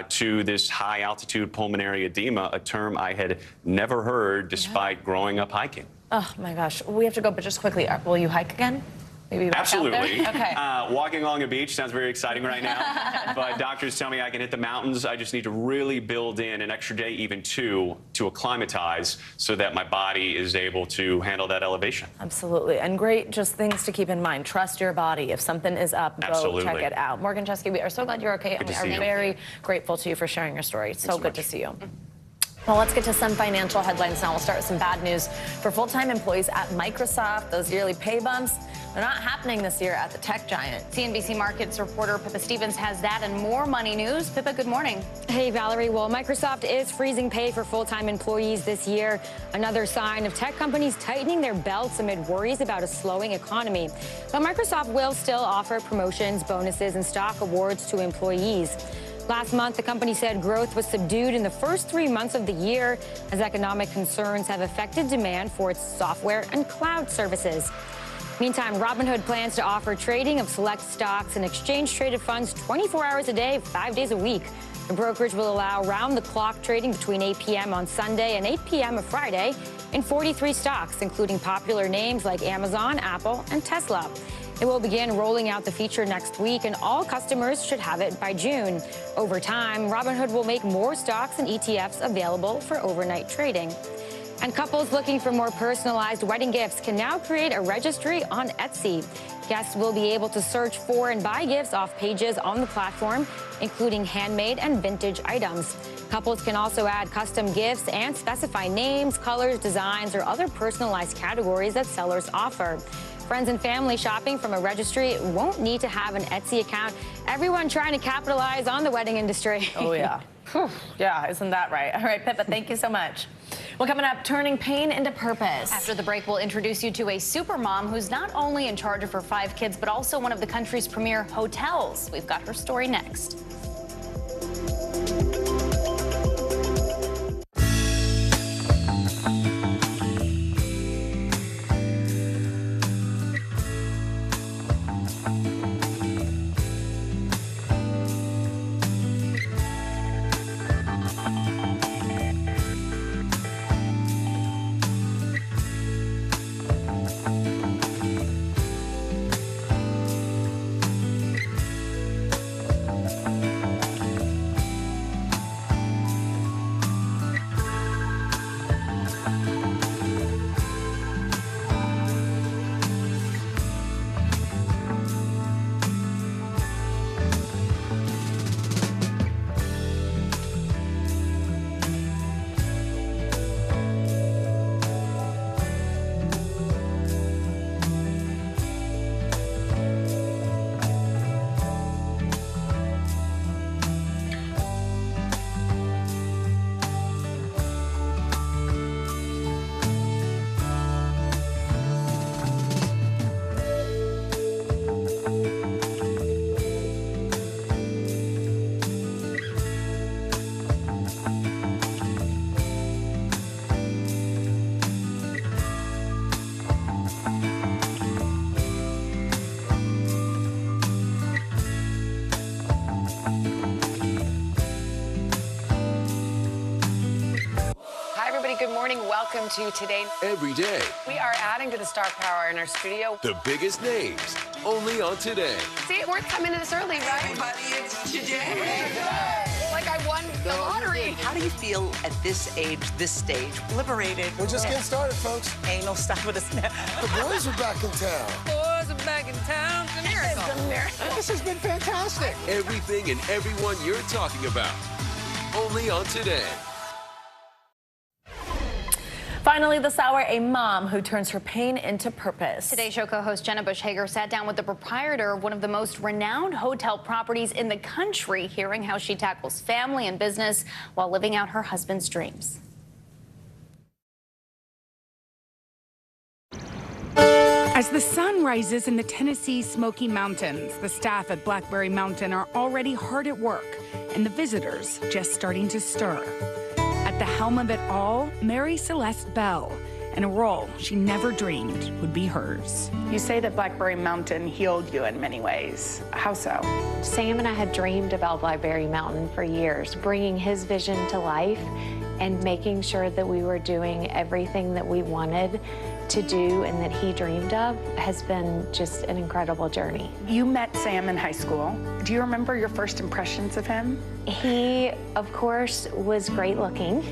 Speaker 13: to this high altitude pulmonary edema, a term I had never heard despite growing up hiking.
Speaker 8: Oh my gosh, we have to go, but just quickly, will you hike again? Maybe back
Speaker 13: Absolutely.
Speaker 8: Out there? Okay.
Speaker 13: Walking along a beach sounds very exciting right now, but doctors tell me I can hit the mountains. I just need to really build in an extra day, even two, to acclimatize so that my body is able to handle that elevation.
Speaker 8: Absolutely. And great, just things to keep in mind. Trust your body. If something is up, go check it out. Morgan Chesky, we are so glad you're okay, and we are very grateful to you for sharing your story. It's so good to see you. Well, let's get to some financial headlines now. We'll start with some bad news for full-time employees at Microsoft. Those yearly pay bumps, they're not happening this year at the tech giant.
Speaker 3: CNBC Markets reporter Pippa Stevens has that and more money news. Pippa, good morning.
Speaker 15: Hey, Valerie. Well, Microsoft is freezing pay for full-time employees this year. Another sign of tech companies tightening their belts amid worries about a slowing economy. But Microsoft will still offer promotions, bonuses, and stock awards to employees. Last month, the company said growth was subdued in the first 3 months of the year as economic concerns have affected demand for its software and cloud services. Meantime, Robinhood plans to offer trading of select stocks and exchange-traded funds 24 hours a day, 5 days a week. The brokerage will allow round-the-clock trading between 8 p.m. on Sunday and 8 p.m. of Friday in 43 stocks, including popular names like Amazon, Apple, and Tesla. It will begin rolling out the feature next week, and all customers should have it by June. Over time, Robinhood will make more stocks and ETFs available for overnight trading. And couples looking for more personalized wedding gifts can now create a registry on Etsy. Guests will be able to search for and buy gifts off pages on the platform, including handmade and vintage items. Couples can also add custom gifts and specify names, colors, designs, or other personalized categories that sellers offer. Friends and family shopping from a registry won't need to have an Etsy account. Everyone trying to capitalize on the wedding industry.
Speaker 8: Oh, yeah. Yeah, isn't that right? All right, Pippa, thank you so much. Well, coming up, turning pain into purpose.
Speaker 3: After the break, we'll introduce you to a supermom who's not only in charge of her 5 kids, but also one of the country's premier hotels. We've got her story next.
Speaker 14: Good morning. Welcome to Today.
Speaker 16: Every day.
Speaker 14: We are adding to the star power in our studio.
Speaker 16: The biggest names, only on Today.
Speaker 14: See, it's worth coming in this early, right?
Speaker 23: Everybody, it's Today.
Speaker 14: Like I won the lottery.
Speaker 23: How do you feel at this age, this stage? Liberated.
Speaker 24: We're just getting started, folks.
Speaker 23: Anal stop with us now.
Speaker 24: The boys are back in town.
Speaker 14: Boys are back in town. It's a miracle.
Speaker 23: It's a miracle.
Speaker 24: This has been fantastic.
Speaker 16: Everything and everyone you're talking about, only on Today.
Speaker 8: Finally this hour, a mom who turns her pain into purpose.
Speaker 3: Today's show co-host Jenna Bush Hager sat down with the proprietor of one of the most renowned hotel properties in the country, hearing how she tackles family and business while living out her husband's dreams.
Speaker 25: As the sun rises in the Tennessee Smoky Mountains, the staff at Blackberry Mountain are already hard at work, and the visitors just starting to stir. At the helm of it all, Mary Celeste Bell, in a role she never dreamed would be hers.
Speaker 14: You say that Blackberry Mountain healed you in many ways. How so?
Speaker 26: Sam and I had dreamed about Blackberry Mountain for years, bringing his vision to life and making sure that we were doing everything that we wanted to do and that he dreamed of has been just an incredible journey.
Speaker 14: You met Sam in high school. Do you remember your first impressions of him?
Speaker 26: He, of course, was great looking.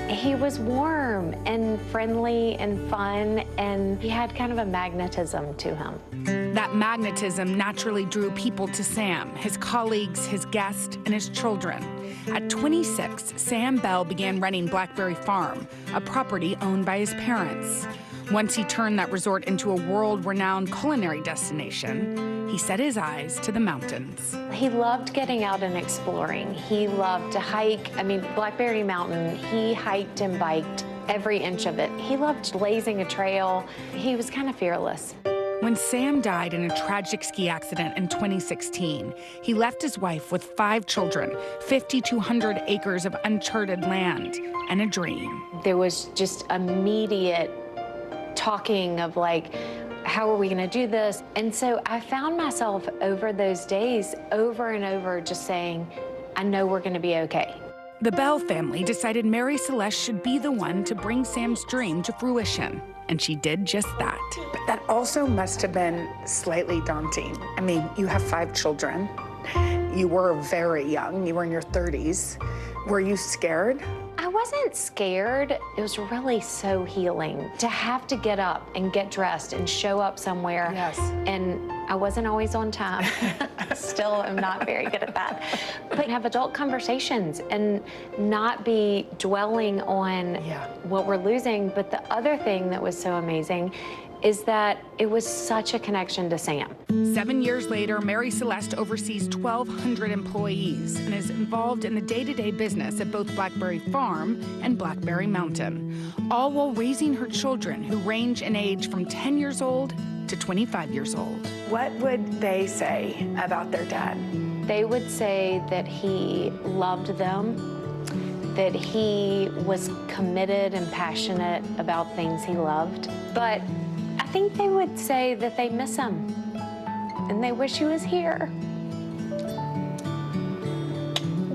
Speaker 26: He was warm and friendly and fun, and he had kind of a magnetism to him.
Speaker 25: That magnetism naturally drew people to Sam, his colleagues, his guests, and his children. At 26, Sam Bell began running Blackberry Farm, a property owned by his parents. Once he turned that resort into a world-renowned culinary destination, he set his eyes to the mountains.
Speaker 26: He loved getting out and exploring. He loved to hike. I mean, Blackberry Mountain, he hiked and biked every inch of it. He loved blazing a trail. He was kind of fearless.
Speaker 25: When Sam died in a tragic ski accident in 2016, he left his wife with 5 children, 5,200 acres of uncharted land, and a dream.
Speaker 26: There was just immediate talking of like, how are we going to do this? And so I found myself over those days, over and over, just saying, I know we're going to be okay.
Speaker 25: The Bell family decided Mary Celeste should be the one to bring Sam's dream to fruition, and she did just that.
Speaker 14: But that also must have been slightly daunting. I mean, you have 5 children. You were very young. You were in your 30s. Were you scared?
Speaker 26: I wasn't scared. It was really so healing to have to get up and get dressed and show up somewhere.
Speaker 14: Yes.
Speaker 26: And I wasn't always on time. Still am not very good at that. But have adult conversations and not be dwelling on what we're losing. But the other thing that was so amazing is that it was such a connection to Sam.
Speaker 25: 7 years later, Mary Celeste oversees 1,200 employees and is involved in the day-to-day business at both Blackberry Farm and Blackberry Mountain, all while raising her children who range in age from 10 years old to 25 years old.
Speaker 14: What would they say about their dad?
Speaker 26: They would say that he loved them, that he was committed and passionate about things he loved. But I think they would say that they miss him and they wish he was here.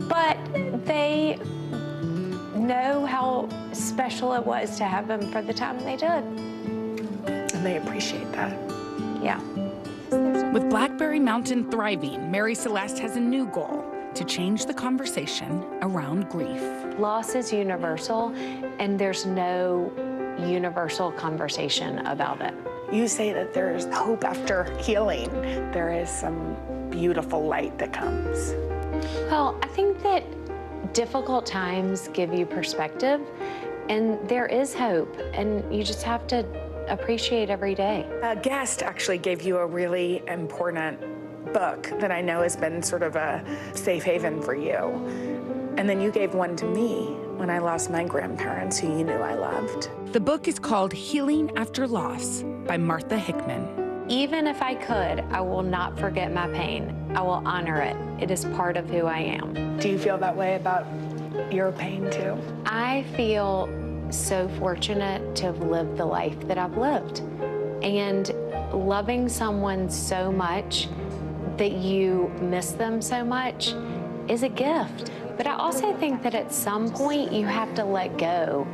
Speaker 26: But they know how special it was to have him for the time they did.
Speaker 14: And they appreciate that.
Speaker 26: Yeah.
Speaker 25: With Blackberry Mountain thriving, Mary Celeste has a new goal: to change the conversation around grief.
Speaker 26: Loss is universal, and there's no universal conversation about it.
Speaker 14: You say that there's hope after healing. There is some beautiful light that comes.
Speaker 26: Well, I think that difficult times give you perspective, and there is hope, and you just have to appreciate every day.
Speaker 14: A guest actually gave you a really important book that I know has been sort of a safe haven for you. And then you gave one to me when I lost my grandparents who you knew I loved.
Speaker 25: The book is called Healing After Loss by Martha Hickman.
Speaker 26: Even if I could, I will not forget my pain. I will honor it. It is part of who I am.
Speaker 14: Do you feel that way about your pain too?
Speaker 26: I feel so fortunate to have lived the life that I've lived. And loving someone so much that you miss them so much is a gift. But I also think that at some point you have to let go.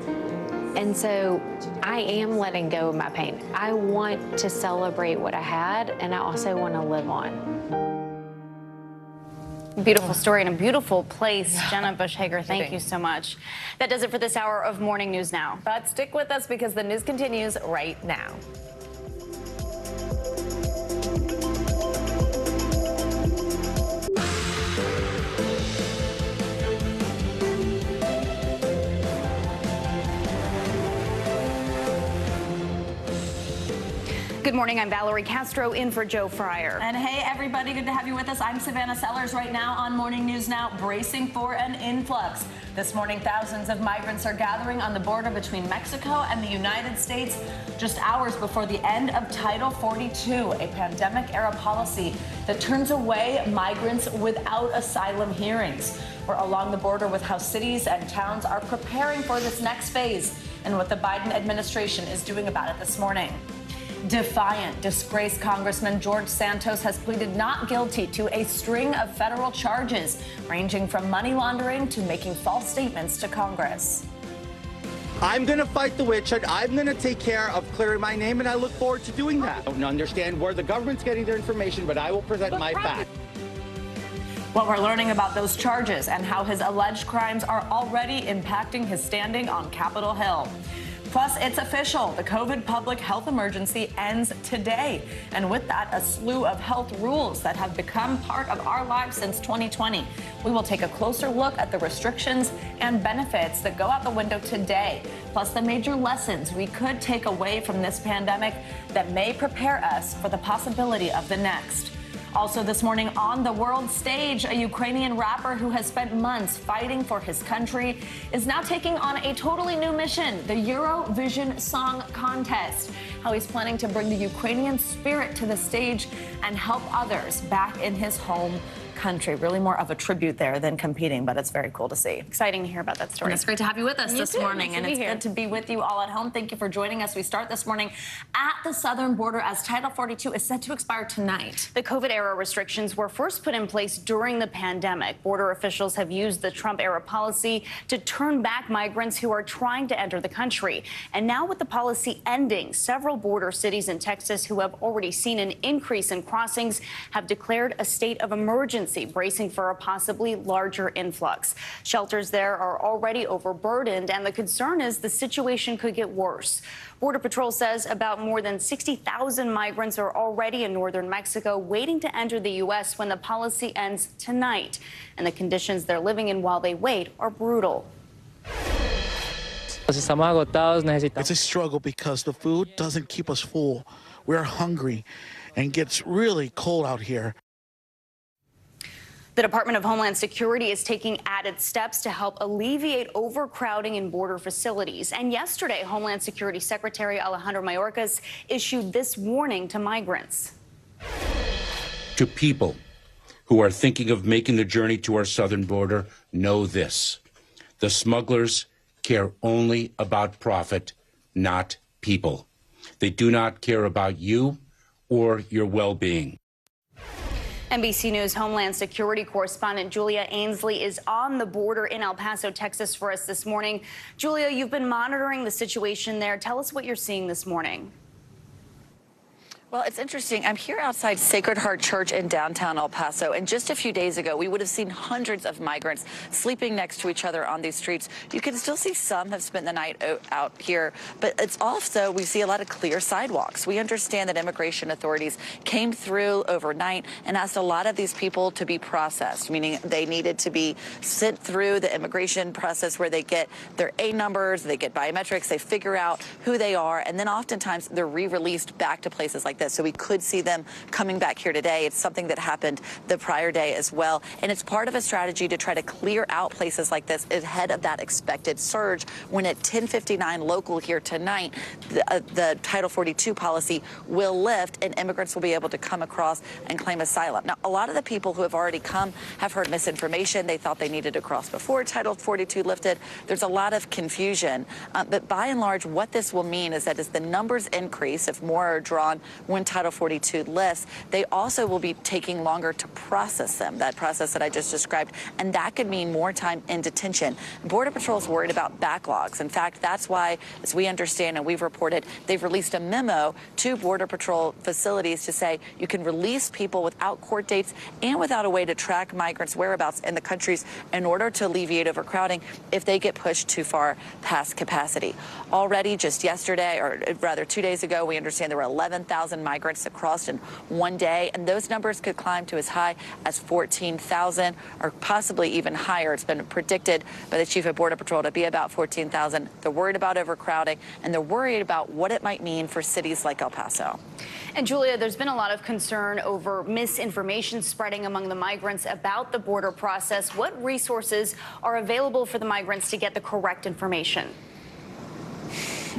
Speaker 26: And so I am letting go of my pain. I want to celebrate what I had, and I also want to live on.
Speaker 3: Beautiful story in a beautiful place. Jenna Bush Hager, thank you so much. That does it for this hour of Morning News Now.
Speaker 8: But stick with us because the news continues right now.
Speaker 3: Good morning, I'm Valerie Castro in for Joe Fryer.
Speaker 8: And hey, everybody, good to have you with us. I'm Savannah Sellers right now on Morning News Now, bracing for an influx. This morning, thousands of migrants are gathering on the border between Mexico and the United States just hours before the end of Title 42, a pandemic-era policy that turns away migrants without asylum hearings. We're along the border with how cities and towns are preparing for this next phase and what the Biden administration is doing about it this morning. Defiant, disgraced Congressman George Santos has pleaded not guilty to a string of federal charges, ranging from money laundering to making false statements to Congress.
Speaker 1: I'm going to fight the witch hunt. I'm going to take care of clearing my name, and I look forward to doing that. I don't understand where the government's getting their information, but I will present my facts.
Speaker 8: Well, we're learning about those charges and how his alleged crimes are already impacting his standing on Capitol Hill. Plus, it's official. The COVID public health emergency ends today. And with that, a slew of health rules that have become part of our lives since 2020. We will take a closer look at the restrictions and benefits that go out the window today, plus the major lessons we could take away from this pandemic that may prepare us for the possibility of the next. Also this morning on the world stage, a Ukrainian rapper who has spent months fighting for his country is now taking on a totally new mission, the Eurovision Song Contest. How he's planning to bring the Ukrainian spirit to the stage and help others back in his home country. Really more of a tribute there than competing, but it's very cool to see.
Speaker 3: Exciting to hear about that story.
Speaker 8: And it's great to have you with us this morning, and it's
Speaker 3: here.
Speaker 8: good to be with you all at home. Thank you for joining us. We start this morning at the southern border as Title 42 is set to expire tonight.
Speaker 3: The COVID-era restrictions were first put in place during the pandemic. Border officials have used the Trump-era policy to turn back migrants who are trying to enter the country. And now with the policy ending, several border cities in Texas who have already seen an increase in crossings have declared a state of emergency, bracing for a possibly larger influx. Shelters there are already overburdened, and the concern is the situation could get worse. Border Patrol says about more than 60,000 migrants are already in northern Mexico waiting to enter the U.S. when the policy ends tonight. And the conditions they're living in while they wait are brutal.
Speaker 6: It's a struggle because the food doesn't keep us full. We're hungry and gets really cold out here.
Speaker 3: The Department of Homeland Security is taking added steps to help alleviate overcrowding in border facilities. And yesterday, Homeland Security Secretary Alejandro Mayorkas issued this warning to migrants.
Speaker 12: To people who are thinking of making the journey to our southern border, know this: the smugglers care only about profit, not people. They do not care about you or your well-being.
Speaker 3: NBC News Homeland Security correspondent Julia Ainsley is on the border in El Paso, Texas for us this morning. Julia, you've been monitoring the situation there. Tell us what you're seeing this morning.
Speaker 17: Well, it's interesting. I'm here outside Sacred Heart Church in downtown El Paso, and just a few days ago, we would have seen hundreds of migrants sleeping next to each other on these streets. You can still see some have spent the night out here, but it's also, we see a lot of clear sidewalks. We understand that immigration authorities came through overnight and asked a lot of these people to be processed, meaning they needed to be sent through the immigration process where they get their A numbers, they get biometrics, they figure out who they are, and then oftentimes they're re-released back to places like this. So we could see them coming back here today. It's something that happened the prior day as well. And it's part of a strategy to try to clear out places like this ahead of that expected surge when at 10:59 local here tonight, the Title 42 policy will lift and immigrants will be able to come across and claim asylum. Now, a lot of the people who have already come have heard misinformation. They thought they needed to cross before Title 42 lifted. There's a lot of confusion. But by and large, what this will mean is that as the numbers increase, if more are drawn when Title 42 lifts, they also will be taking longer to process them, that process that I just described, and that could mean more time in detention. Border Patrol is worried about backlogs. In fact, that's why, as we understand and we've reported, they've released a memo to Border Patrol facilities to say you can release people without court dates and without a way to track migrants' whereabouts in the countries in order to alleviate overcrowding if they get pushed too far past capacity. Already just yesterday, or rather 2 days ago, we understand there were 11,000 migrants that crossed in one day, and those numbers could climb to as high as 14,000 or possibly even higher. It's been predicted by the chief of Border Patrol to be about 14,000. They're worried about overcrowding, and they're worried about what it might mean for cities like El Paso.
Speaker 3: And Julia, there's been a lot of concern over misinformation spreading among the migrants about the border process. What resources are available for the migrants to get the correct information?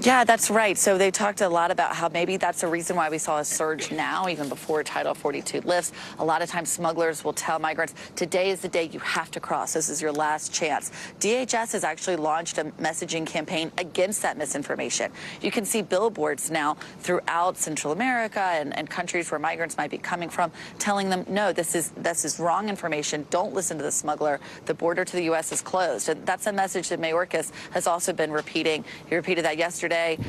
Speaker 17: Yeah, that's right. So they talked a lot about how maybe that's the reason why we saw a surge now, even before Title 42 lifts. A lot of times smugglers will tell migrants, today is the day you have to cross. This is your last chance. DHS has actually launched a messaging campaign against that misinformation. You can see billboards now throughout Central America and countries where migrants might be coming from, telling them, no, this is wrong information. Don't listen to the smuggler. The border to the U.S. is closed. And that's a message that Mayorkas has also been repeating. He repeated that yesterday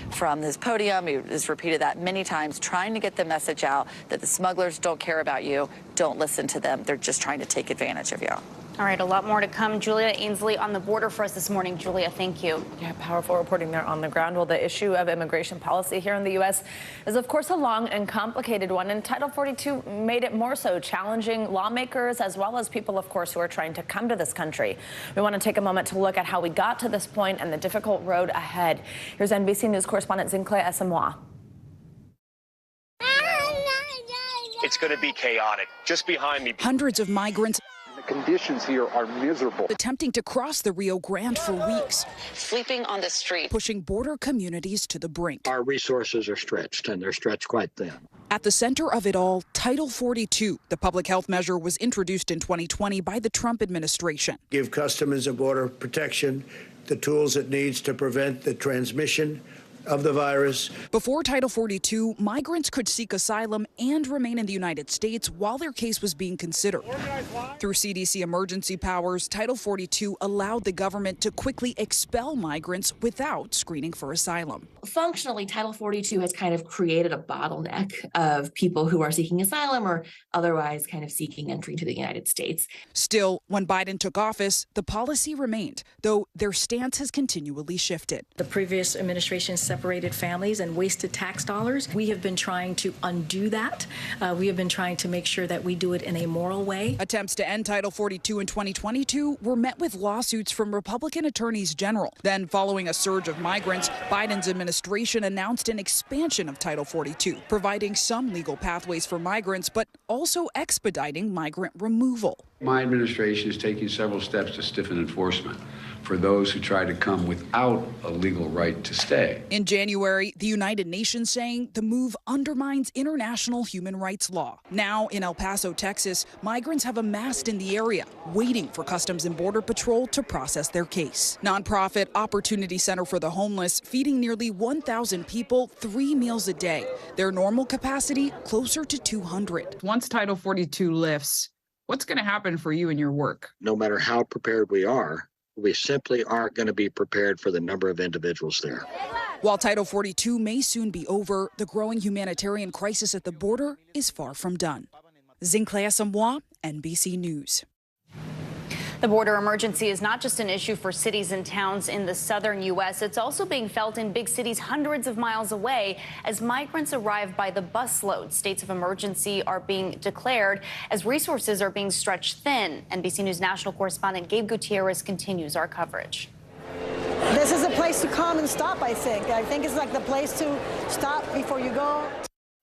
Speaker 17: from his podium. He has repeated that many times, trying to get the message out that the smugglers don't care about you. Don't listen to them. They're just trying to take advantage of you.
Speaker 3: All right, a lot more to come. Julia Ainsley on the border for us this morning. Julia, thank you.
Speaker 8: Yeah, powerful reporting there on the ground. Well, the issue of immigration policy here in the U.S. is, of course, a long and complicated one, and Title 42 made it more so, challenging lawmakers as well as people, of course, who are trying to come to this country. We want to take a moment to look at how we got to this point and the difficult road ahead. Here's NBC News correspondent Zincle Asamoah.
Speaker 20: It's going to be chaotic. Just behind me.
Speaker 21: Hundreds of migrants.
Speaker 20: The conditions here are miserable.
Speaker 21: Attempting to cross the Rio Grande for weeks.
Speaker 17: Sleeping on the street.
Speaker 21: Pushing border communities to the brink.
Speaker 22: Our resources are stretched, and they're stretched quite thin.
Speaker 21: At the center of it all, Title 42. The public health measure was introduced in 2020 by the Trump administration.
Speaker 27: Give Customs and Border Protection the tools it needs to prevent the transmission of the virus.
Speaker 21: Before Title 42, migrants could seek asylum and remain in the United States while their case was being considered. Through CDC emergency powers, Title 42 allowed the government to quickly expel migrants without screening for asylum.
Speaker 28: Functionally, Title 42 has kind of created a bottleneck of people who are seeking asylum or otherwise kind of seeking entry to the United States.
Speaker 21: Still, when Biden took office, the policy remained, though their stance has continually shifted.
Speaker 29: The previous administration said
Speaker 2: separated families and wasted tax dollars. We have been trying to undo that. We have been trying to make sure that we do it in a moral way.
Speaker 21: Attempts to end Title 42 in 2022 were met with lawsuits from Republican attorneys general. Then, following a surge of migrants, Biden's administration announced an expansion of Title 42, providing some legal pathways for migrants, but also expediting migrant removal.
Speaker 4: My administration is taking several steps to stiffen enforcement for those who try to come without a legal right to stay.
Speaker 21: In January, the United Nations saying the move undermines international human rights law. Now, in El Paso, Texas, migrants have amassed in the area, waiting for Customs and Border Patrol to process their case. Nonprofit Opportunity Center for the Homeless feeding nearly 1,000 people 3 meals a day. Their normal capacity closer to 200.
Speaker 5: Once Title 42 lifts, what's going to happen for you and your work?
Speaker 22: No matter how prepared we are, we simply aren't going to be prepared for the number of individuals there.
Speaker 21: While Title 42 may soon be over, the growing humanitarian crisis at the border is far from done. Zinclea Samoa, NBC News.
Speaker 3: The border emergency is not just an issue for cities and towns in the southern U.S. It's also being felt in big cities hundreds of miles away as migrants arrive by the busload. States of emergency are being declared as resources are being stretched thin. NBC News national correspondent Gabe Gutierrez continues our coverage.
Speaker 7: This is a place to come and stop, I think. I think it's like the place to stop before you go.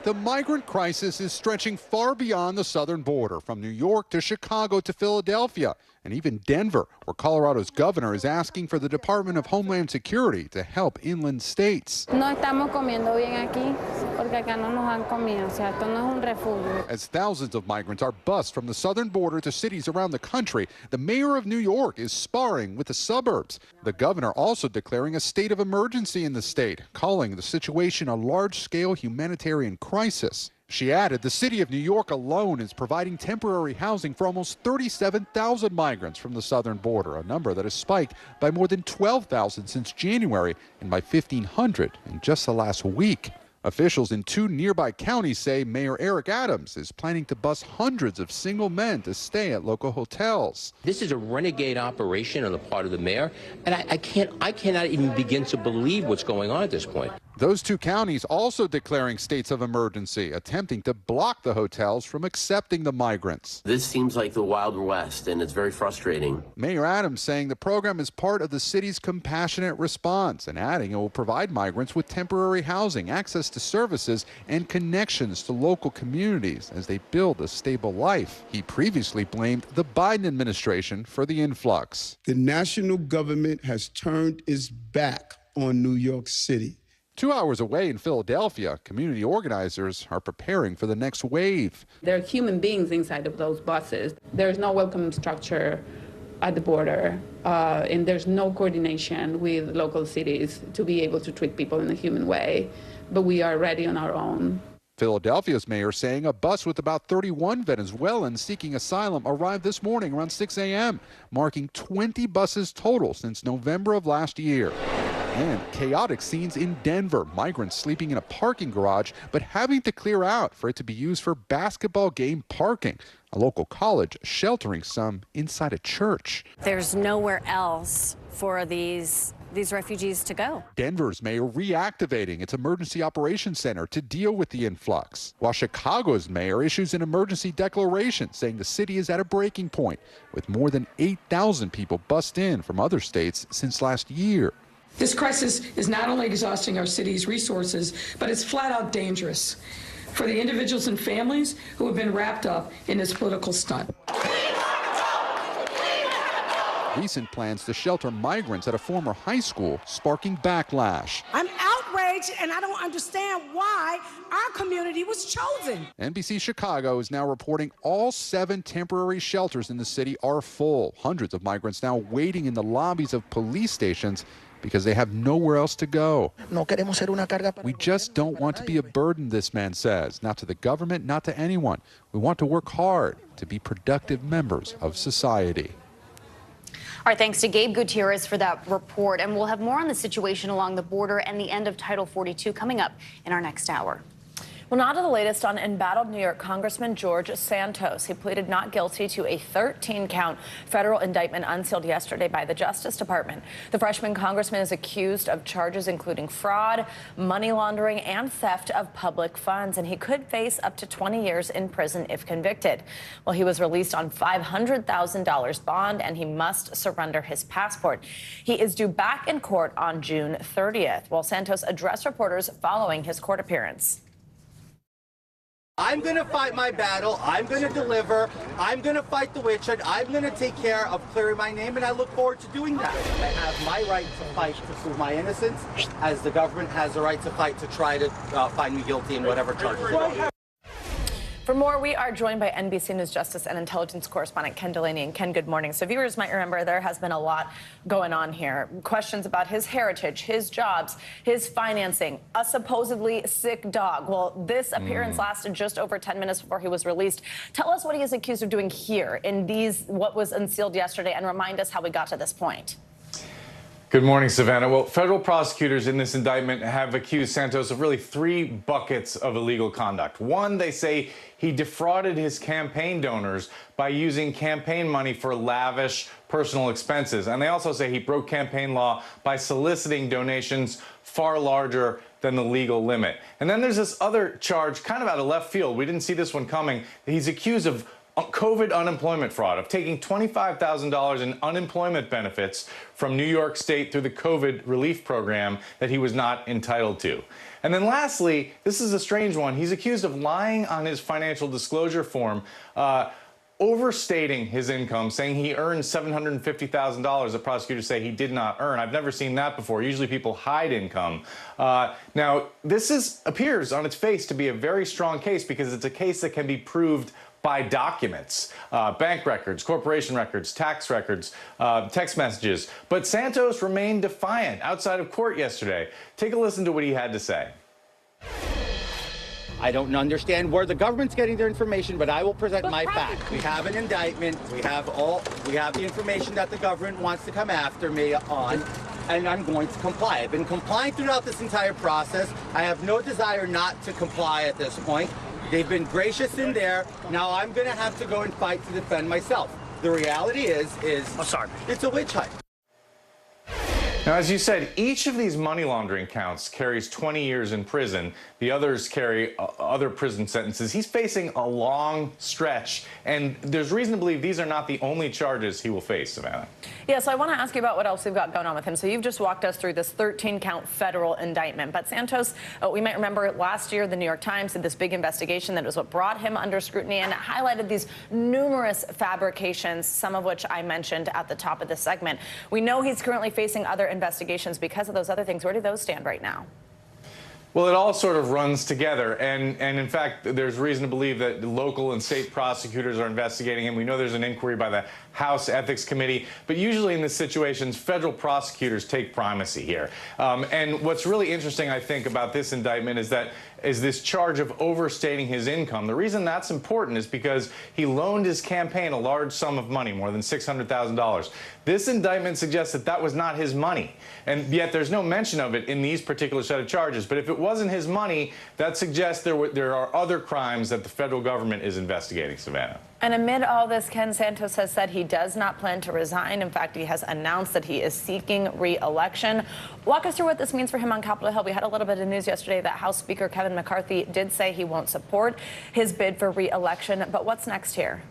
Speaker 9: The migrant crisis is stretching far beyond the southern border, from New York to Chicago to Philadelphia, and even Denver, where Colorado's governor is asking for the Department of Homeland Security to help inland states.
Speaker 10: No estamos comiendo bien aquí, porque acá no nos dan comida, o sea, esto no es un refugio.
Speaker 9: As thousands of migrants are bused from the southern border to cities around the country, the mayor of New York is sparring with the suburbs. The governor also declaring a state of emergency in the state, calling the situation a large-scale humanitarian crisis. She added the city of New York alone is providing temporary housing for almost 37,000 migrants from the southern border, a number that has spiked by more than 12,000 since January and by 1,500 in just the last week. Officials in 2 nearby counties say Mayor Eric Adams is planning to bus hundreds of single men to stay at local hotels.
Speaker 11: This is a renegade operation on the part of the mayor, and I cannot even begin to believe what's going on at this point.
Speaker 9: Those 2 counties also declaring states of emergency, attempting to block the hotels from accepting the migrants.
Speaker 11: This seems like the Wild West, and it's very frustrating.
Speaker 9: Mayor Adams saying the program is part of the city's compassionate response, and adding it will provide migrants with temporary housing, access to services, and connections to local communities as they build a stable life. He previously blamed the Biden administration for the influx.
Speaker 18: The national government has turned its back on New York City.
Speaker 9: 2 hours away in Philadelphia, community organizers are preparing for the next wave.
Speaker 29: There are human beings inside of those buses. There's no welcome structure at the border, and there's no coordination with local cities to be able to treat people in a human way. But we are ready on our own.
Speaker 9: Philadelphia's mayor saying a bus with about 31 Venezuelans seeking asylum arrived this morning around 6 a.m., marking 20 buses total since November of last year. And chaotic scenes in Denver, migrants sleeping in a parking garage, but having to clear out for it to be used for basketball game parking. A local college sheltering some inside a church.
Speaker 30: There's nowhere else for these refugees to go.
Speaker 9: Denver's mayor reactivating its emergency operations center to deal with the influx, while Chicago's mayor issues an emergency declaration saying the city is at a breaking point, with more than 8,000 people bussed in from other states since last year.
Speaker 31: This crisis is not only exhausting our city's resources, but it's flat out dangerous for the individuals and families who have been wrapped up in this political stunt.
Speaker 9: Recent plans to shelter migrants at a former high school sparking backlash.
Speaker 7: I'm outraged, and I don't understand why our community was chosen.
Speaker 9: NBC Chicago is now reporting all 7 temporary shelters in the city are full. Hundreds of migrants now waiting in the lobbies of police stations because they have nowhere else to go. We just don't want to be a burden, this man says. Not to the government, not to anyone. We want to work hard to be productive members of society.
Speaker 3: All right, thanks to Gabe Gutierrez for that report. And we'll have more on the situation along the border and the end of Title 42 coming up in our next hour.
Speaker 8: Well, now to the latest on embattled New York Congressman George Santos. He pleaded not guilty to a 13-count federal indictment unsealed yesterday by the Justice Department. The freshman congressman is accused of charges including fraud, money laundering, and theft of public funds, and he could face up to 20 years in prison if convicted. Well, he was released on $500,000 bond, and he must surrender his passport. He is due back in court on June 30th, while Santos addressed reporters following his court appearance.
Speaker 1: I'm going to fight my battle. I'm going to deliver. I'm going to fight the witch hunt. I'm going to take care of clearing my name, and I look forward to doing that. I have my right to fight to prove my innocence, as the government has a right to fight to try to find me guilty in whatever charges.
Speaker 8: For more, we are joined by NBC News Justice and Intelligence correspondent Ken Delaney. And Ken, good morning. So viewers might remember there has been a lot going on here. Questions about his heritage, his jobs, his financing, a supposedly sick dog. Well, this appearance lasted just over 10 minutes before he was released. Tell us what he is accused of doing here in what was unsealed yesterday, and remind us how we got to this point.
Speaker 6: Good morning, Savannah. Well, federal prosecutors in this indictment have accused Santos of really 3 buckets of illegal conduct. One, they say he defrauded his campaign donors by using campaign money for lavish personal expenses. And they also say he broke campaign law by soliciting donations far larger than the legal limit. And then there's this other charge kind of out of left field. We didn't see this one coming. He's accused of COVID unemployment fraud, of taking $25,000 in unemployment benefits from New York State through the COVID relief program that he was not entitled to. And then lastly, this is a strange one. He's accused of lying on his financial disclosure form, overstating his income, saying he earned $750,000 that prosecutors say he did not earn. I've never seen that before. Usually people hide income. Now, this appears on its face to be a very strong case, because it's a case that can be proved by documents, bank records, corporation records, tax records, text messages. But Santos remained defiant outside of court yesterday. Take a listen to what he had to say.
Speaker 1: I don't understand where the government's getting their information, but I will present my facts. We have an indictment. We have the information that the government wants to come after me on, and I'm going to comply. I've been complying throughout this entire process. I have no desire not to comply at this point. They've been gracious in there. Now I'm going to have to go and fight to defend myself. The reality is it's a witch hunt.
Speaker 6: Now, as you said, each of these money laundering counts carries 20 years in prison. The others carry other prison sentences. He's facing a long stretch, and there's reason to believe these are not the only charges he will face, Savannah.
Speaker 8: Yeah, so I want to ask you about what else we've got going on with him. So you've just walked us through this 13-count federal indictment. But Santos, we might remember last year, the New York Times did this big investigation that was what brought him under scrutiny, and it highlighted these numerous fabrications, some of which I mentioned at the top of this segment. We know he's currently facing other investigations because of those other things. Where do those stand right now?
Speaker 6: Well, it all sort of runs together, and in fact, there's reason to believe that local and state prosecutors are investigating him. We know there's an inquiry by the House Ethics Committee, but usually in these situations, federal prosecutors take primacy here. And what's really interesting, I think, about this indictment is this charge of overstating his income. The reason that's important is because he loaned his campaign a large sum of money, more than $600,000. This indictment suggests that that was not his money, and yet there's no mention of it in these particular set of charges. But if it wasn't his money, that suggests there are other crimes that the federal government is investigating, Savannah.
Speaker 8: And amid all this, Ken, Santos has said he does not plan to resign. In fact, he has announced that he is seeking re-election. Walk us through what this means for him on Capitol Hill. We had a little bit of news yesterday that House Speaker Kevin McCarthy did say he won't support his bid for re-election. But what's next here?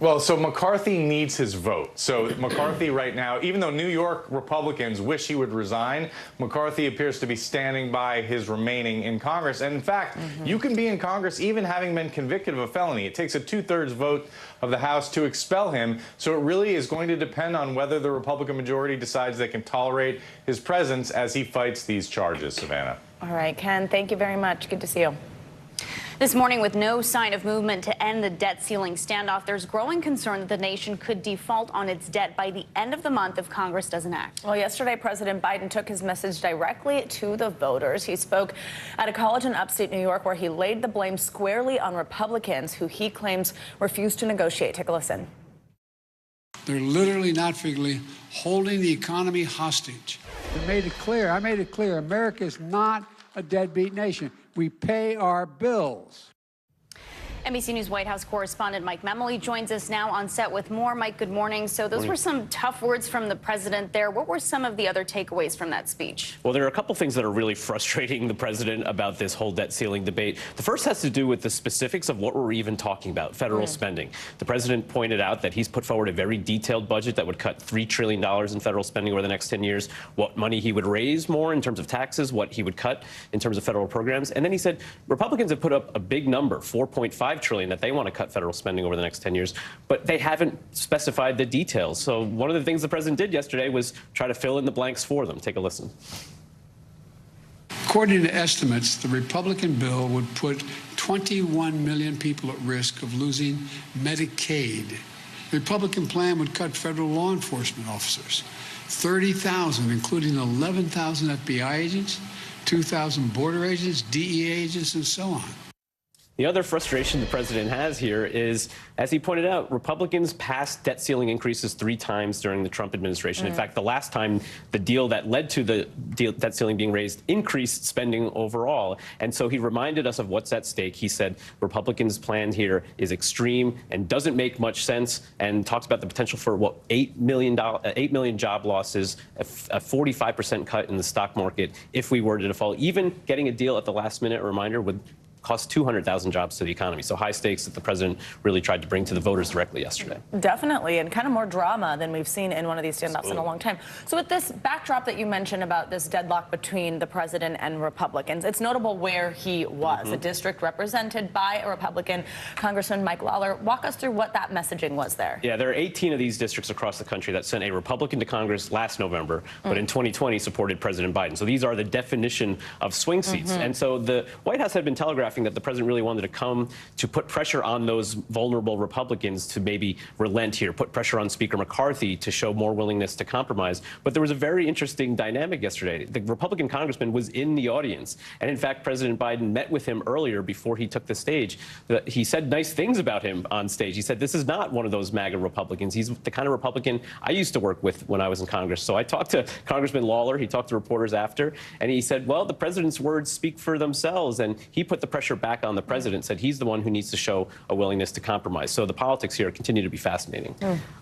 Speaker 6: Well, so McCarthy needs his vote. So McCarthy right now, even though New York Republicans wish he would resign, McCarthy appears to be standing by his remaining in Congress. And in fact, you can be in Congress even having been convicted of a felony. It takes a 2/3 vote of the House to expel him. So it really is going to depend on whether the Republican majority decides they can tolerate his presence as he fights these charges, Savannah.
Speaker 8: All right, Ken, thank you very much. Good to see you.
Speaker 3: This morning, with no sign of movement to end the debt ceiling standoff, there's growing concern that the nation could default on its debt by the end of the month if Congress doesn't act.
Speaker 8: Well, yesterday, President Biden took his message directly to the voters. He spoke at a college in upstate New York where he laid the blame squarely on Republicans who he claims refused to negotiate. Take a listen.
Speaker 13: They're literally, not figuratively, holding the economy hostage.
Speaker 14: I made it clear, America is not a deadbeat nation.
Speaker 13: we pay our bills.
Speaker 3: NBC News White House correspondent Mike Memoli joins us now on set with more. Mike, good morning. So those were some tough words from the president there. What were some of the other takeaways from that speech?
Speaker 12: Well, there are a couple things that are really frustrating the president about this whole debt ceiling debate. The first has to do with the specifics of what we're even talking about, federal spending. The president pointed out that he's put forward a very detailed budget that would cut $3 trillion in federal spending over the next 10 years, what money he would raise more in terms of taxes, what he would cut in terms of federal programs. And then he said Republicans have put up a big number, $4.5 trillion, that they want to cut federal spending over the next 10 years, but they haven't specified the details. So one of the things the president did yesterday was try to fill in the blanks for them. Take a listen.
Speaker 13: According to estimates, the Republican bill would put 21 million people at risk of losing Medicaid. The Republican plan would cut federal law enforcement officers, 30,000, including 11,000 FBI agents, 2,000 border agents, DEA agents, and so on.
Speaker 12: The other frustration the president has here is, as he pointed out, Republicans passed debt ceiling increases 3 times during the Trump administration. In fact, the last time the deal that led to the debt ceiling being raised increased spending overall. And so he reminded us of what's at stake. He said Republicans' plan here is extreme and doesn't make much sense, and talks about the potential for, what, 8 million job losses, a 45% cut in the stock market if we were to default. Even getting a deal at the last minute, reminder, would cost 200,000 jobs to the economy. So high stakes that the president really tried to bring to the voters directly yesterday.
Speaker 8: Definitely, and kind of more drama than we've seen in one of these standoffs in a long time. So with this backdrop that you mentioned about this deadlock between the president and Republicans, it's notable where he was, a district represented by a Republican. Congressman Mike Lawler, walk us through what that messaging was there.
Speaker 12: Yeah, there are 18 of these districts across the country that sent a Republican to Congress last November, but in 2020 supported President Biden. So these are the definition of swing seats. And so the White House had been telegraphing that the president really wanted to come to put pressure on those vulnerable Republicans to maybe relent here, put pressure on Speaker McCarthy to show more willingness to compromise. But there was a very interesting dynamic yesterday. The Republican congressman was in the audience. And in fact, President Biden met with him earlier before he took the stage. He said nice things about him on stage. He said, this is not one of those MAGA Republicans. He's the kind of Republican I used to work with when I was in Congress. So I talked to Congressman Lawler. He talked to reporters after, and he said, well, the president's words speak for themselves. And he put the pressure back on the president, said he's the one who needs to show a willingness to compromise. So the politics here continue to be fascinating.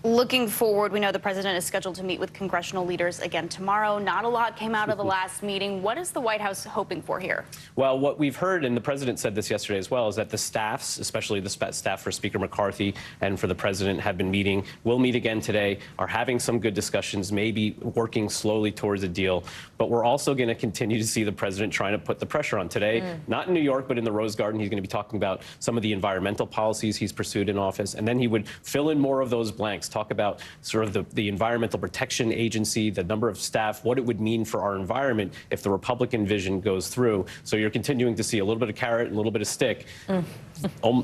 Speaker 3: Looking forward, we know the president is scheduled to meet with congressional leaders again tomorrow. Not a lot came out of the last meeting. What is the White House hoping for here?
Speaker 12: Well, what we've heard, and the president said this yesterday as well, is that the staffs, especially the staff for Speaker McCarthy and for the president, have been meeting, will meet again today, are having some good discussions, maybe working slowly towards a deal. But we're also going to continue to see the president trying to put the pressure on today, not in New York, but in the Rose Garden. He's going to be talking about some of the environmental policies he's pursued in office, and then he would fill in more of those blanks, talk about sort of the Environmental Protection Agency, the number of staff, what it would mean for our environment if the Republican vision goes through. So you're continuing to see a little bit of carrot and a little bit of stick.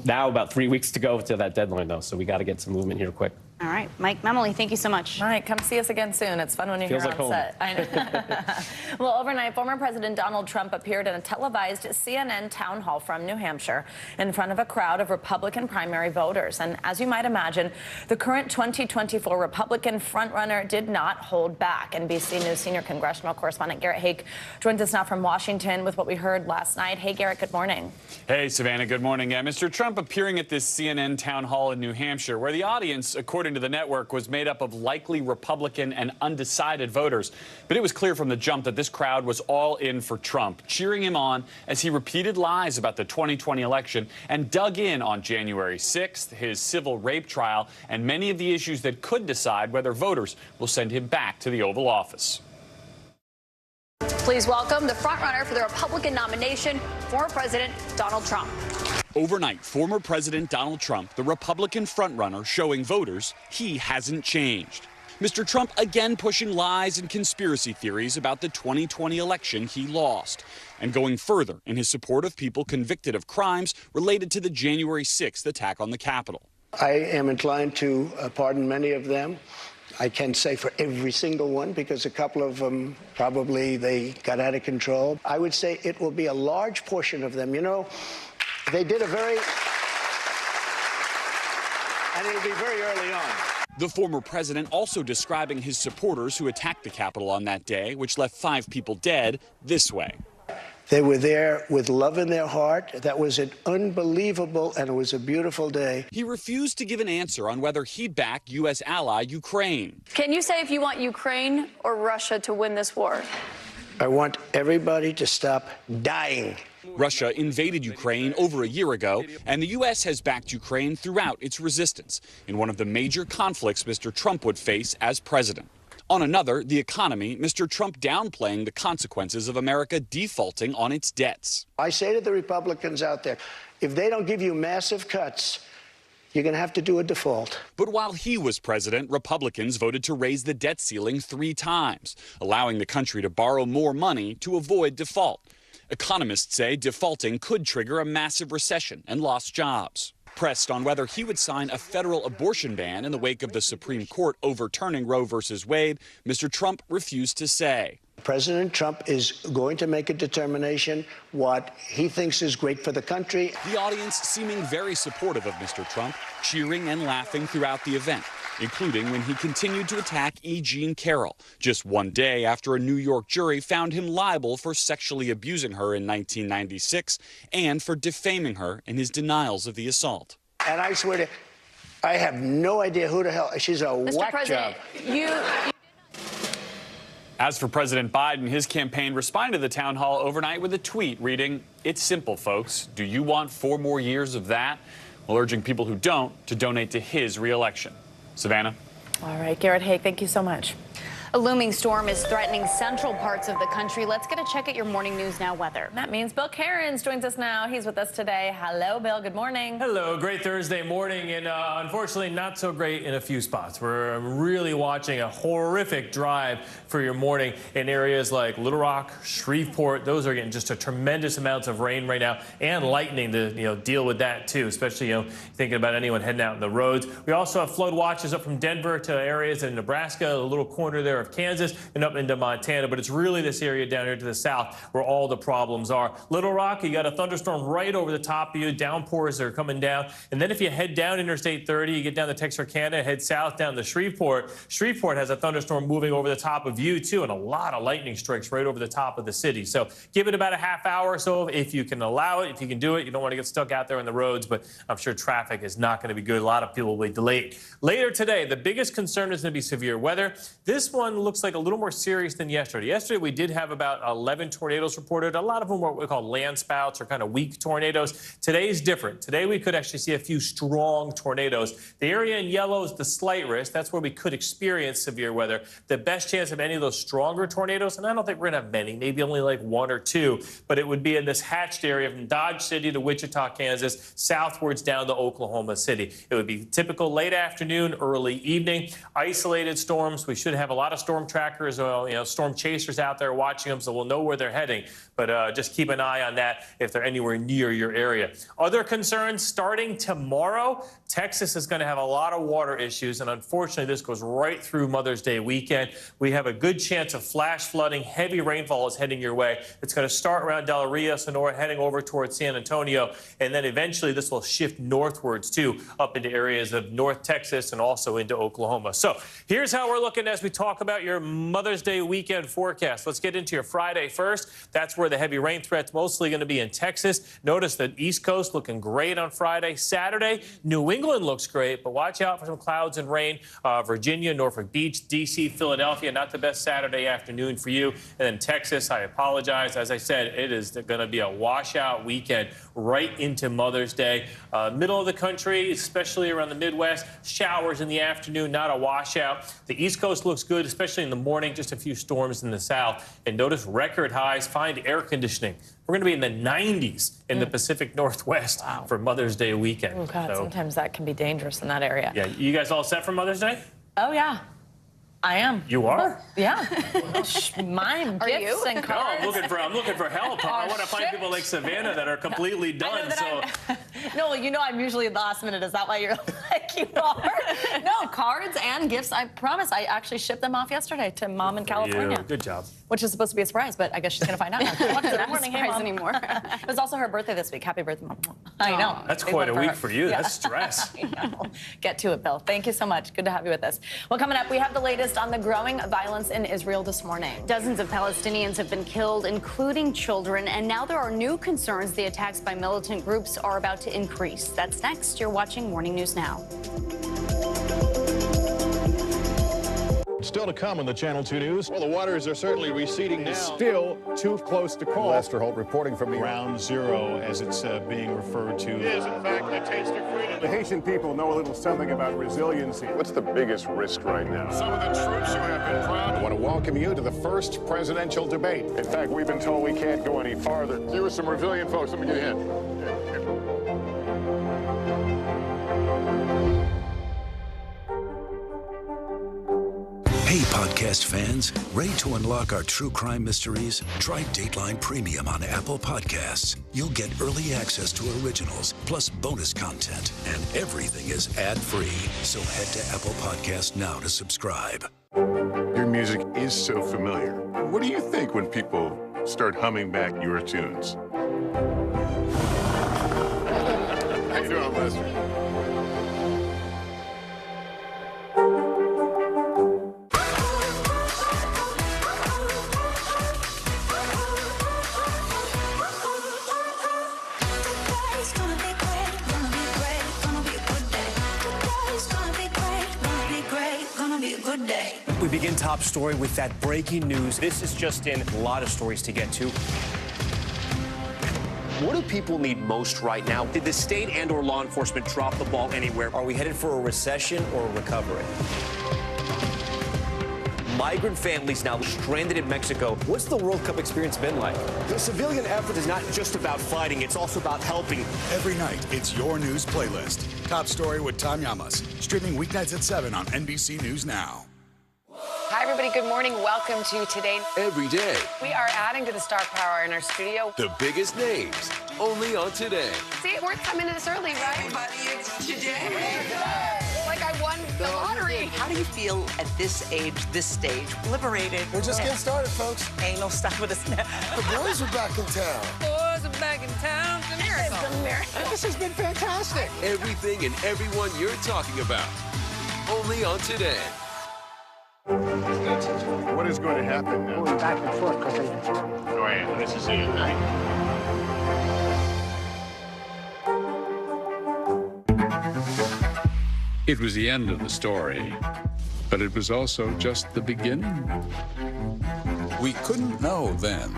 Speaker 12: Now about 3 weeks to go to that deadline, though, so we got to get some movement here quick.
Speaker 3: All right, Mike Memoli, thank you so much.
Speaker 8: All right, come see us again soon. It's fun when you're here on set. I know. Well, overnight, former President Donald Trump appeared in a televised CNN town hall from New Hampshire in front of a crowd of Republican primary voters. And as you might imagine, the current 2024 Republican frontrunner did not hold back. NBC News senior congressional correspondent Garrett Haake joins us now from Washington with what we heard last night. Hey, Garrett, good morning.
Speaker 14: Hey, Savannah, good morning. Yeah, Mr. Trump appearing at this CNN town hall in New Hampshire, where the audience, according to the network, was made up of likely Republican and undecided voters. But it was clear from the jump that this crowd was all in for Trump, cheering him on as he repeated lies about the 2020 election and dug in on January 6th, his civil rape trial, and many of the issues that could decide whether voters will send him back to the Oval Office.
Speaker 15: Please welcome the frontrunner for the Republican nomination, former President Donald Trump.
Speaker 14: Overnight, former President Donald Trump, the Republican frontrunner, showing voters he hasn't changed. Mr. Trump again pushing lies and conspiracy theories about the 2020 election he lost, and going further in his support of people convicted of crimes related to the January 6th attack on the Capitol.
Speaker 27: I am inclined to pardon many of them. I can't say for every single one, because a couple of them probably they got out of control. I would say it will be a large portion of them. You know, they did and it'll be very early on.
Speaker 14: The former president also describing his supporters who attacked the Capitol on that day, which left 5 people dead, this way.
Speaker 27: They were there with love in their heart. That was an unbelievable, and it was a beautiful day.
Speaker 14: He refused to give an answer on whether he'd back U.S. ally Ukraine.
Speaker 15: Can you say if you want Ukraine or Russia to win this war?
Speaker 27: I want everybody to stop dying.
Speaker 14: Russia invaded Ukraine over a year ago, and the U.S. has backed Ukraine throughout its resistance in one of the major conflicts Mr. Trump would face as president. On another, the economy, Mr. Trump downplaying the consequences of America defaulting on its debts.
Speaker 27: I say to the Republicans out there, if they don't give you massive cuts, you're going to have to do a default.
Speaker 14: But while he was president, Republicans voted to raise the debt ceiling 3 times, allowing the country to borrow more money to avoid default. Economists say defaulting could trigger a massive recession and lost jobs. Pressed on whether he would sign a federal abortion ban in the wake of the Supreme Court overturning Roe v. Wade, Mr. Trump refused to say.
Speaker 27: President Trump is going to make a determination what he thinks is great for the country.
Speaker 14: The audience seeming very supportive of Mr. Trump, cheering and laughing throughout the event, including when he continued to attack E. Jean Carroll, just one day after a New York jury found him liable for sexually abusing her in 1996 and for defaming her in his denials of the assault.
Speaker 27: And I swear to, I have no idea who the hell, she's a whack job.
Speaker 14: As for President Biden, his campaign responded to the town hall overnight with a tweet reading, "It's simple, folks. Do you want 4 more years of that?" While urging people who don't to donate to his reelection. Savannah?
Speaker 8: All right, Garrett Haig, thank you so much.
Speaker 3: A looming storm is threatening central parts of the country. Let's get a check at your Morning News Now weather.
Speaker 8: That means Bill Cairns joins us now. He's with us today. Hello, Bill. Good morning.
Speaker 2: Hello. Great Thursday morning, and unfortunately not so great in a few spots. We're really watching a horrific drive for your morning in areas like Little Rock, Shreveport. Those are getting just a tremendous amounts of rain right now, and lightning to deal with that too, especially thinking about anyone heading out on the roads. We also have flood watches up from Denver to areas in Nebraska, a little corner there of Kansas, and up into Montana, but it's really this area down here to the south where all the problems are. Little Rock, you got a thunderstorm right over the top of you. Downpours are coming down, and then if you head down Interstate 30, you get down to Texarkana, head south down to Shreveport. Shreveport has a thunderstorm moving over the top of you too, and a lot of lightning strikes right over the top of the city. So give it about a half hour or so if you can allow it, if you can do it. You don't want to get stuck out there on the roads, but I'm sure traffic is not going to be good. A lot of people will be delayed. Later today, the biggest concern is going to be severe weather. This one looks like a little more serious than yesterday. Yesterday, we did have about 11 tornadoes reported. A lot of them were what we call land spouts or kind of weak tornadoes. Today's different. Today, we could actually see a few strong tornadoes. The area in yellow is the slight risk. That's where we could experience severe weather. The best chance of any of those stronger tornadoes, and I don't think we're going to have many, maybe only like 1 or 2, but it would be in this hatched area from Dodge City to Wichita, Kansas, southwards down to Oklahoma City. It would be typical late afternoon, early evening. Isolated storms. We should have a lot of storm trackers, storm chasers out there watching them, so we'll know where they're heading. But just keep an eye on that if they're anywhere near your area. Other concerns starting tomorrow, Texas is going to have a lot of water issues, and unfortunately, this goes right through Mother's Day weekend. We have a good chance of flash flooding. Heavy rainfall is heading your way. It's going to start around Del Rio, Sonora, heading over towards San Antonio, and then eventually this will shift northwards too, up into areas of North Texas and also into Oklahoma. So here's how we're looking as we talk about your Mother's Day weekend forecast. Let's get into your Friday first. That's where the heavy rain threat's mostly going to be in Texas. Notice the East Coast looking great on Friday. Saturday, New England looks great, but watch out for some clouds and rain. Virginia, Norfolk Beach, D.C., Philadelphia, not the best Saturday afternoon for you. And then Texas, I apologize. As I said, it is going to be a washout weekend right into Mother's Day. Middle of the country, especially around the Midwest, showers in the afternoon, not a washout. The East Coast looks good, especially in the morning, just a few storms in the south. And notice record highs, find air conditioning. We're going to be in the 90s in the Pacific Northwest for Mother's Day weekend.
Speaker 8: Oh, God, sometimes that can be dangerous in that area.
Speaker 2: Yeah, you guys all set for Mother's Day?
Speaker 8: Oh, yeah. I am.
Speaker 2: You are?
Speaker 8: Yeah. Mine,
Speaker 3: Are
Speaker 8: gifts
Speaker 3: you?
Speaker 8: and cards.
Speaker 2: No, I'm looking for help. I want to find people like Savannah that are completely done.
Speaker 8: No, I'm usually the last minute. Is that why you're like you are? No, cards and gifts. I promise. I actually shipped them off yesterday to Mom in California.
Speaker 2: Good job.
Speaker 8: Which is supposed to be a surprise, but I guess she's going to find out. Good morning, hey, Mom.
Speaker 3: Anymore.
Speaker 8: It was also her birthday this week. Happy birthday, Mom. I know.
Speaker 2: That's quite a week for you.
Speaker 8: Yeah.
Speaker 2: That's stress.
Speaker 8: I know. Get to it, Bill. Thank you so much. Good to have you with us. Well, coming up, we have the latest latest on the growing violence in Israel this morning.
Speaker 3: Dozens of Palestinians have been killed, including children, and now there are new concerns the attacks by militant groups are about to increase. That's next. You're watching Morning News Now.
Speaker 4: Still to come on the Channel 2 News. Well, the waters are certainly receding now.
Speaker 5: It's still too close to call.
Speaker 4: Lester Holt reporting from Ground Zero, as it's being referred to. It is, in fact, a taste of freedom.
Speaker 5: The Haitian people know a little something about resiliency. What's the biggest risk right now?
Speaker 4: Some of the troops who have been proud.
Speaker 5: I want to welcome you to the first presidential debate. In fact, we've been told we can't go any farther. You were some resilient folks. Let me get in.
Speaker 16: Hey, podcast fans, ready to unlock our true crime mysteries? Try Dateline Premium on Apple Podcasts. You'll get early access to originals, plus bonus content, and everything is ad-free. So head to Apple Podcasts now to subscribe.
Speaker 5: Your music is so familiar. What do you think when people start humming back your tunes? How you doing, Lester?
Speaker 17: We begin top story with that breaking news. This is just in, a lot of stories to get to. What do people need most right now? Did the state and/or law enforcement drop the ball anywhere? Are we headed for a recession or a recovery? Migrant families now stranded in Mexico. What's the World Cup experience been like? The civilian effort is not just about fighting, it's also about helping.
Speaker 19: Every night, it's your news playlist. Top Story with Tom Llamas. Streaming weeknights at 7 on NBC News Now.
Speaker 20: Hi, everybody. Good morning. Welcome to Today.
Speaker 23: Every day.
Speaker 20: We are adding to the star power in our studio.
Speaker 23: The biggest names, only on Today.
Speaker 20: See, we're coming in this early, right?
Speaker 23: Everybody, it's Today.
Speaker 20: Like I won the lottery.
Speaker 24: How do you feel at this age, this stage? Liberated.
Speaker 25: We're just getting started, folks.
Speaker 24: Ain't no stopping us now.
Speaker 25: The boys are back in town.
Speaker 20: Boys are back in town. It's a miracle.
Speaker 24: It's a miracle.
Speaker 25: This has been fantastic.
Speaker 23: Everything and everyone you're talking about, only on Today.
Speaker 5: What is going to happen now?
Speaker 27: Going back and forth because they...
Speaker 5: Go ahead. This is it.
Speaker 26: It was the end of the story, but it was also just the beginning. We couldn't know then,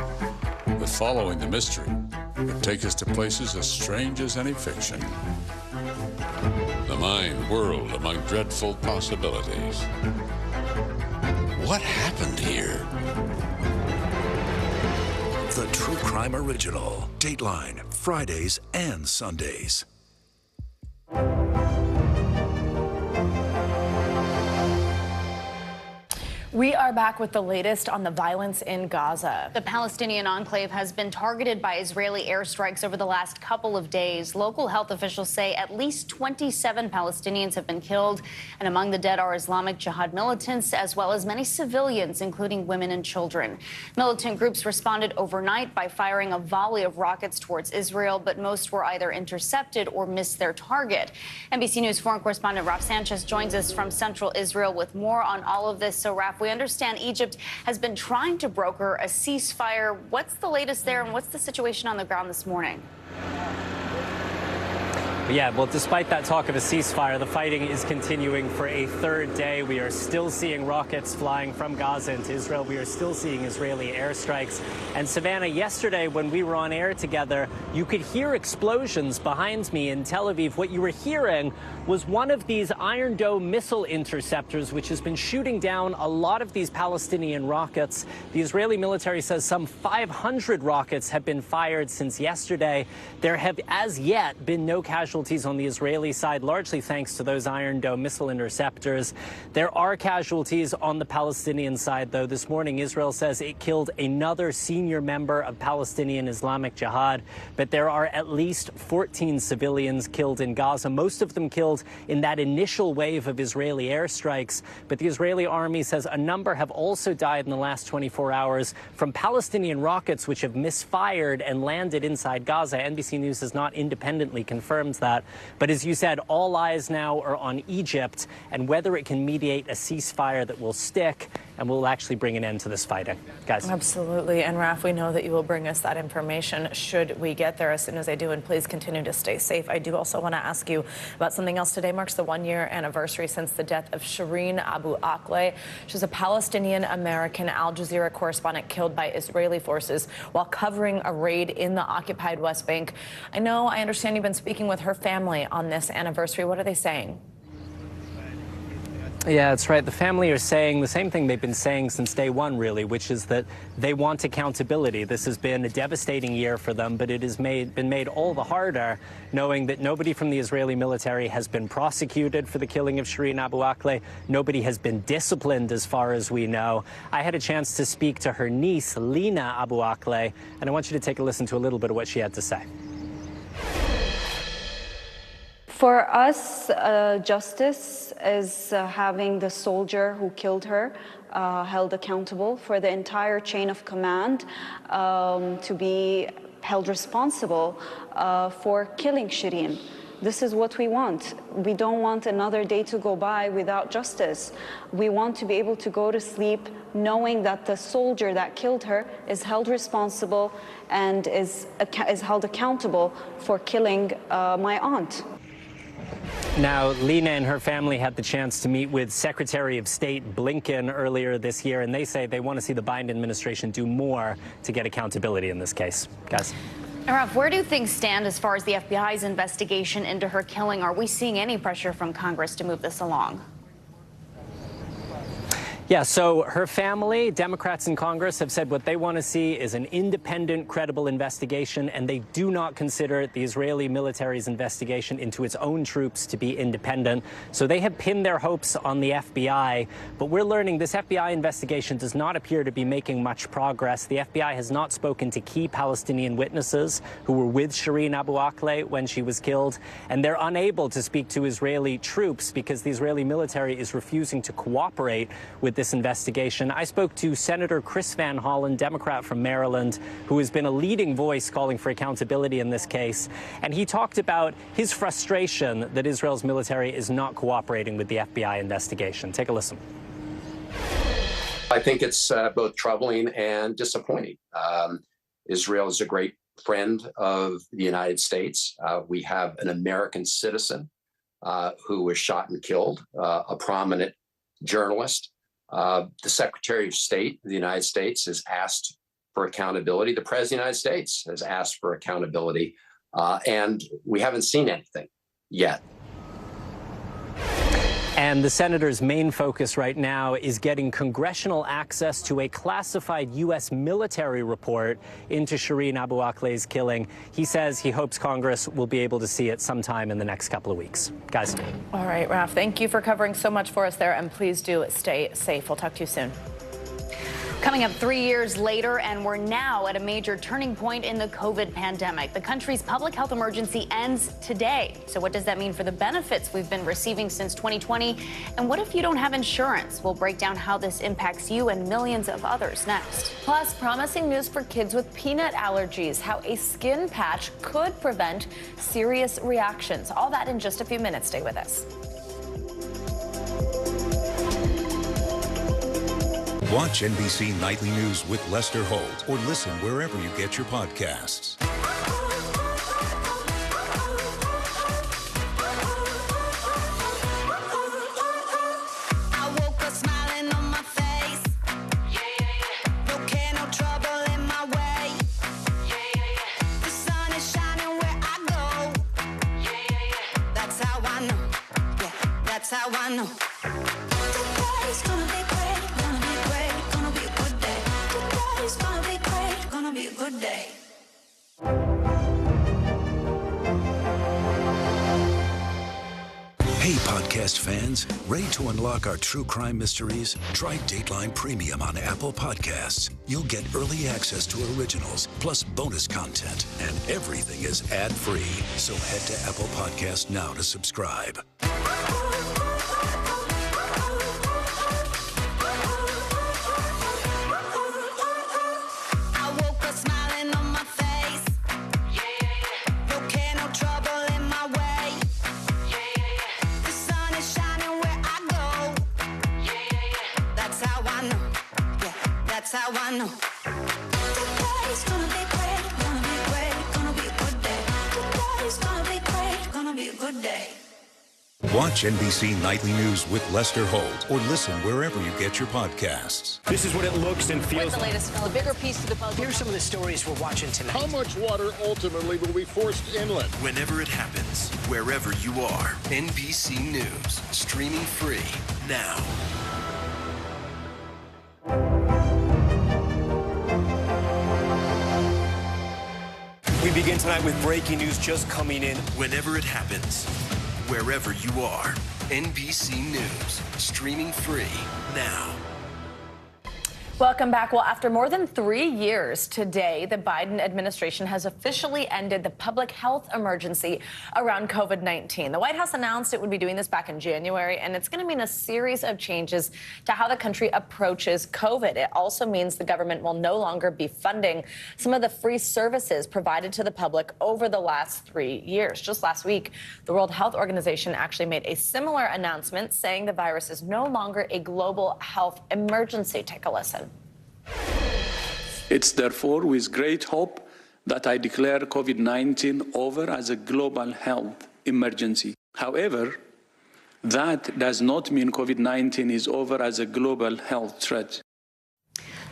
Speaker 26: but following the mystery would take us to places as strange as any fiction. The mind whirled among dreadful possibilities. What happened here?
Speaker 16: The True Crime Original. Dateline, Fridays and Sundays.
Speaker 8: We are back with the latest on the violence in Gaza.
Speaker 3: The Palestinian enclave has been targeted by Israeli airstrikes over the last couple of days. Local health officials say at least 27 Palestinians have been killed, and among the dead are Islamic Jihad militants, as well as many civilians, including women and children. Militant groups responded overnight by firing a volley of rockets towards Israel, but most were either intercepted or missed their target. NBC News foreign correspondent Raf Sanchez joins us from central Israel with more on all of this. So, Raf, we understand Egypt has been trying to broker a ceasefire. What's the latest there, and what's the situation on the ground this morning?
Speaker 22: Yeah, well, despite that talk of a ceasefire, the fighting is continuing for a third day. We are still seeing rockets flying from Gaza into Israel. We are still seeing Israeli airstrikes. And Savannah, yesterday when we were on air together, you could hear explosions behind me in Tel Aviv. What you were hearing was one of these Iron Dome missile interceptors, which has been shooting down a lot of these Palestinian rockets. The Israeli military says some 500 rockets have been fired since yesterday. There have as yet been no casualties on the Israeli side, largely thanks to those Iron Dome missile interceptors. There are casualties on the Palestinian side, though. This morning, Israel says it killed another senior member of Palestinian Islamic Jihad, but there are at least 14 civilians killed in Gaza, most of them killed in that initial wave of Israeli airstrikes. But the Israeli army says a number have also died in the last 24 hours from Palestinian rockets which have misfired and landed inside Gaza. NBC News has not independently confirmed that. But as you said, all eyes now are on Egypt and whether it can mediate a ceasefire that will stick and will actually bring an end to this fighting. Guys.
Speaker 8: Absolutely. And Raf, we know that you will bring us that information should we get there as soon as I do. And please continue to stay safe. I do also want to ask you about something else. Today marks the one-year anniversary since the death of Shireen Abu Akleh. She's a Palestinian-American Al Jazeera correspondent killed by Israeli forces while covering a raid in the occupied West Bank. I understand you've been speaking with her family on this anniversary. What are they saying?
Speaker 22: Yeah, that's right. The family are saying the same thing they've been saying since day one, really, which is that they want accountability. This has been a devastating year for them, but it has been made all the harder knowing that nobody from the Israeli military has been prosecuted for the killing of Shireen Abu Akleh. Nobody has been disciplined as far as we know. I had a chance to speak to her niece, Lina Abu Akleh, and I want you to take a listen to a little bit of what she had to say.
Speaker 1: For us, justice is having the soldier who killed her held accountable for the entire chain of command, to be held responsible for killing Shireen. This is what we want. We don't want another day to go by without justice. We want to be able to go to sleep knowing that the soldier that killed her is held responsible and is held accountable for killing my aunt.
Speaker 22: Now, Lina and her family had the chance to meet with Secretary of State Blinken earlier this year, and they say they want to see the Biden administration do more to get accountability in this case. Guys.
Speaker 3: Raf, where do things stand as far as the FBI's investigation into her killing? Are we seeing any pressure from Congress to move this along?
Speaker 22: Yeah, so her family, Democrats in Congress, have said what they want to see is an independent, credible investigation, and they do not consider the Israeli military's investigation into its own troops to be independent. So they have pinned their hopes on the FBI, but we're learning this FBI investigation does not appear to be making much progress. The FBI has not spoken to key Palestinian witnesses who were with Shireen Abu Akleh when she was killed, and they're unable to speak to Israeli troops because the Israeli military is refusing to cooperate with this investigation. I spoke to Senator Chris Van Hollen, Democrat from Maryland, who has been a leading voice calling for accountability in this case. And he talked about his frustration that Israel's military is not cooperating with the FBI investigation. Take a listen.
Speaker 7: I think it's both troubling and disappointing. Israel is a great friend of the United States. We have an American citizen who was shot and killed, a prominent journalist. The Secretary of State of the United States has asked for accountability. The President of the United States has asked for accountability, and we haven't seen anything yet.
Speaker 22: And the senator's main focus right now is getting congressional access to a classified U.S. military report into Shireen Abu Akleh's killing. He says he hopes Congress will be able to see it sometime in the next couple of weeks. Guys.
Speaker 8: All right, Raf, thank you for covering so much for us there, and please do stay safe. We'll talk to you soon.
Speaker 3: Coming up 3 years later, and we're now at a major turning point in the COVID pandemic. The country's public health emergency ends today. So what does that mean for the benefits we've been receiving since 2020? And what if you don't have insurance? We'll break down how this impacts you and millions of others next.
Speaker 8: Plus, promising news for kids with peanut allergies, how a skin patch could prevent serious reactions. All that in just a few minutes. Stay with us.
Speaker 16: Watch NBC Nightly News with Lester Holt or listen wherever you get your podcasts.
Speaker 9: That's how I know. Today's gonna be great, gonna be great, gonna be a good day. Today's gonna be great, gonna be a good day.
Speaker 16: Hey, podcast fans, ready to unlock our true crime mysteries? Try Dateline Premium on Apple Podcasts. You'll get early access to originals, plus bonus content, and everything is ad-free. So head to Apple Podcasts now to subscribe.
Speaker 9: Smiling on my face. No care, no trouble in my way. how I know. Today's gonna be great, gonna be great, gonna be a good day. Today's gonna be great, gonna be a good day.
Speaker 16: Watch NBC Nightly News with Lester Holt or listen wherever you get your podcasts.
Speaker 17: This is what it looks and feels
Speaker 20: What's the latest? A bigger piece to the puzzle.
Speaker 17: Here's some of the stories we're watching tonight.
Speaker 5: How much water ultimately will be forced inland?
Speaker 23: Whenever it happens, wherever you are, NBC News, streaming free now.
Speaker 17: We begin tonight with breaking news just coming in.
Speaker 23: Whenever it happens, wherever you are, NBC News, streaming free now.
Speaker 8: Welcome back. Well, after more than 3 years today, the Biden administration has officially ended the public health emergency around COVID-19. The White House announced it would be doing this back in January, and it's going to mean a series of changes to how the country approaches COVID. It also means the government will no longer be funding some of the free services provided to the public over the last 3 years. Just last week, the World Health Organization actually made a similar announcement saying the virus is no longer a global health emergency. Take a listen.
Speaker 6: It's therefore with great hope that I declare COVID-19 over as a global health emergency. However, that does not mean COVID-19 is over as a global health threat.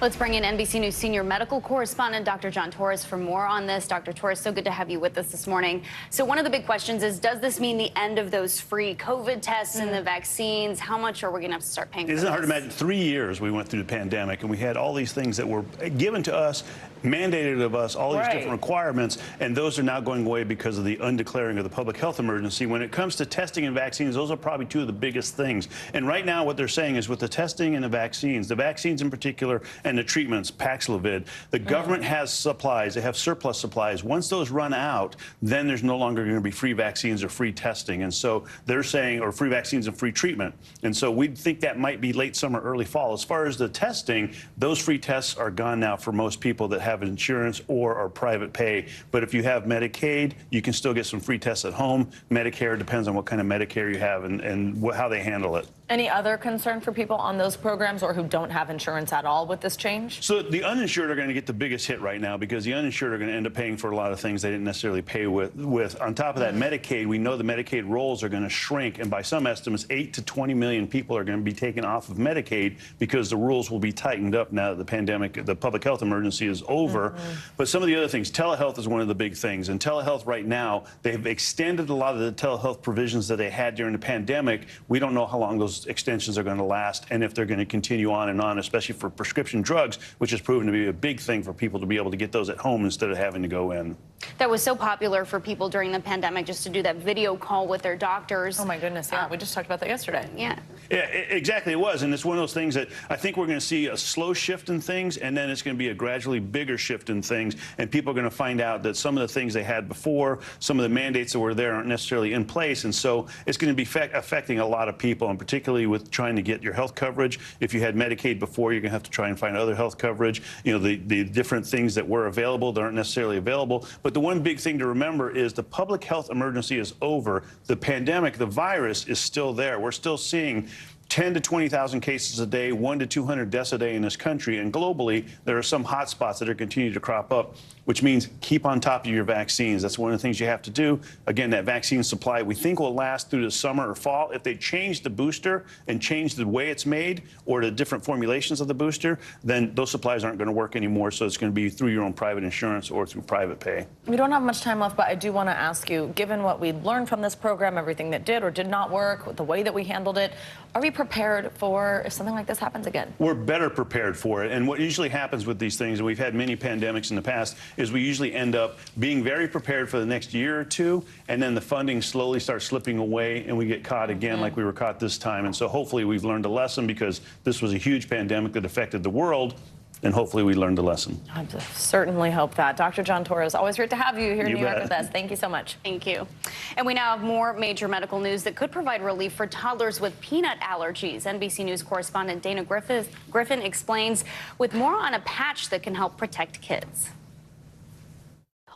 Speaker 3: Let's bring in NBC News senior medical correspondent Dr. John Torres for more on this. Dr. Torres, so good to have you with us this morning. So one of the big questions is, does this mean the end of those free COVID tests and the vaccines? How much are we going to have to start paying for this?
Speaker 10: Isn't it hard to imagine? 3 years we went through the pandemic, and we had all these things that were given to us, mandated of us, all these different requirements, and those are now going away because of the undeclaring of the public health emergency. When it comes to testing and vaccines, those are probably two of the biggest things. And right now what they're saying is with the testing and the vaccines in particular, and the treatments, Paxlovid, the government has supplies. They have surplus supplies. Once those run out, then there's no longer going to be free vaccines or free testing. And so they're saying, or free vaccines and free treatment. And so we think that might be late summer, early fall. As far as the testing, those free tests are gone now for most people that have insurance or are private pay. But if you have Medicaid, you can still get some free tests at home. Medicare depends on what kind of Medicare you have and how they handle it.
Speaker 8: Any other concern for people on those programs or who don't have insurance at all with this change?
Speaker 10: So the uninsured are going to get the biggest hit right now because the uninsured are going to end up paying for a lot of things they didn't necessarily pay with. On top of that, Medicaid, we know the Medicaid rolls are going to shrink, and by some estimates, 8 to 20 million people are going to be taken off of Medicaid because the rules will be tightened up now that the pandemic, the public health emergency is over. But some of the other things, telehealth is one of the big things, and telehealth right now, they've extended a lot of the telehealth provisions that they had during the pandemic. We don't know how long those extensions are going to last and if they're going to continue on and on, especially for prescription drugs, which has proven to be a big thing for people to be able to get those at home instead of having to go in.
Speaker 3: That was so popular for people during the pandemic, just to do that video call with their doctors.
Speaker 8: Oh my goodness, yeah, we just talked about that yesterday.
Speaker 3: Yeah.
Speaker 10: Yeah, exactly, it was, and it's one of those things that I think we're going to see a slow shift in things, and then it's going to be a gradually bigger shift in things, and people are going to find out that some of the things they had before, some of the mandates that were there aren't necessarily in place, and so it's going to be affecting a lot of people, and particularly with trying to get your health coverage. If you had Medicaid before, you're going to have to try and find other health coverage. You know, the different things that were available that aren't necessarily available. But the one big thing to remember is the public health emergency is over. The pandemic, the virus, is still there. We're still seeing 10 to 20,000 cases a day, 1 to 200 deaths a day in this country. And globally, there are some hot spots that are continuing to crop up, which means keep on top of your vaccines. That's one of the things you have to do. Again, that vaccine supply we think will last through the summer or fall. If they change the booster and change the way it's made or the different formulations of the booster, then those supplies aren't going to work anymore. So it's going to be through your own private insurance or through private pay.
Speaker 8: We don't have much time left, but I do want to ask you, given what we learned from this program, everything that did or did not work, the way that we handled it, are we prepared for if something like this happens again?
Speaker 10: We're better prepared for it. And what usually happens with these things, and we've had many pandemics in the past, is we usually end up being very prepared for the next year or two, and then the funding slowly starts slipping away, and we get caught again like we were caught this time. And so hopefully we've learned a lesson, because this was a huge pandemic that affected the world, and hopefully we learned a lesson.
Speaker 8: I certainly hope that. Dr. John Torres, always great to have you here in New York with us. Thank you so much.
Speaker 3: Thank you. And we now have more major medical news that could provide relief for toddlers with peanut allergies. NBC News correspondent Dana Griffin explains with more on a patch that can help protect kids.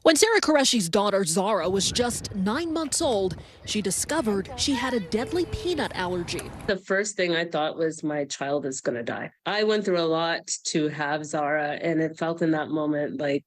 Speaker 11: When Sarah Qureshi's daughter Zara was just 9 months old, she discovered she had a deadly peanut allergy.
Speaker 12: The first thing I thought was my child is going to die. I went through a lot to have Zara, and it felt in that moment like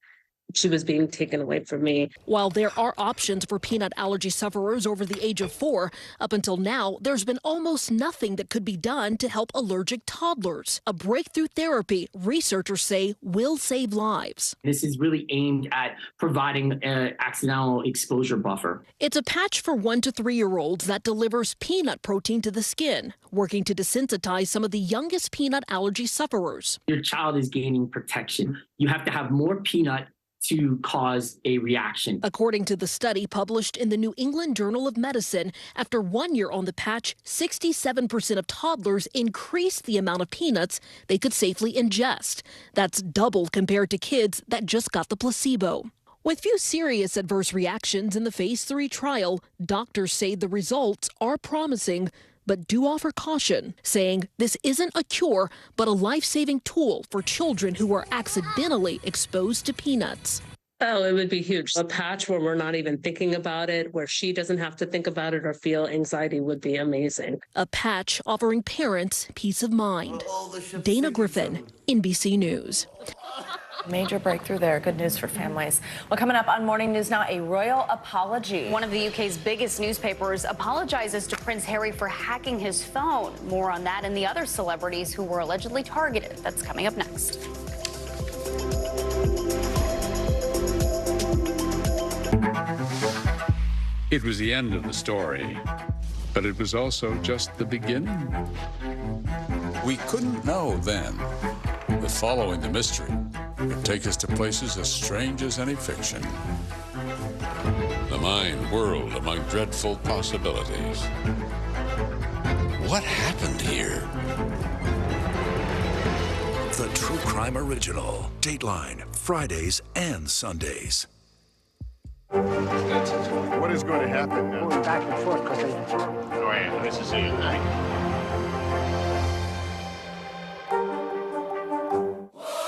Speaker 12: she was being taken away from me.
Speaker 11: While there are options for peanut allergy sufferers over the age of 4, up until now, there's been almost nothing that could be done to help allergic toddlers. A breakthrough therapy researchers say will save lives.
Speaker 13: This is really aimed at providing an accidental exposure buffer.
Speaker 11: It's a patch for 1 to 3-year-olds that delivers peanut protein to the skin, working to desensitize some of the youngest peanut allergy sufferers.
Speaker 13: Your child is gaining protection. You have to have more peanut to cause a reaction.
Speaker 11: According to the study published in the New England Journal of Medicine, after 1 year on the patch, 67% of toddlers increased the amount of peanuts they could safely ingest. That's double compared to kids that just got the placebo. With few serious adverse reactions in the Phase 3 trial, doctors say the results are promising, but do offer caution, saying this isn't a cure, but a life-saving tool for children who are accidentally exposed to peanuts.
Speaker 12: Oh, it would be huge. A patch where we're not even thinking about it, where she doesn't have to think about it or feel anxiety would be amazing.
Speaker 11: A patch offering parents peace of mind. Dana Griffin, NBC News.
Speaker 8: Major breakthrough there. Good news for families. Well, coming up on Morning News Now, a royal apology.
Speaker 3: One of the UK's biggest newspapers apologizes to Prince Harry for hacking his phone. More on that and the other celebrities who were allegedly targeted. That's coming up next.
Speaker 26: It was the end of the story, but it was also just the beginning. We couldn't know then that following the mystery would take us to places as strange as any fiction. The mind whirled among dreadful possibilities. What happened here?
Speaker 16: The True Crime Original. Dateline, Fridays and Sundays.
Speaker 5: What is going to happen now?
Speaker 25: Going back and forth because they...
Speaker 4: Oh, yeah, this is it.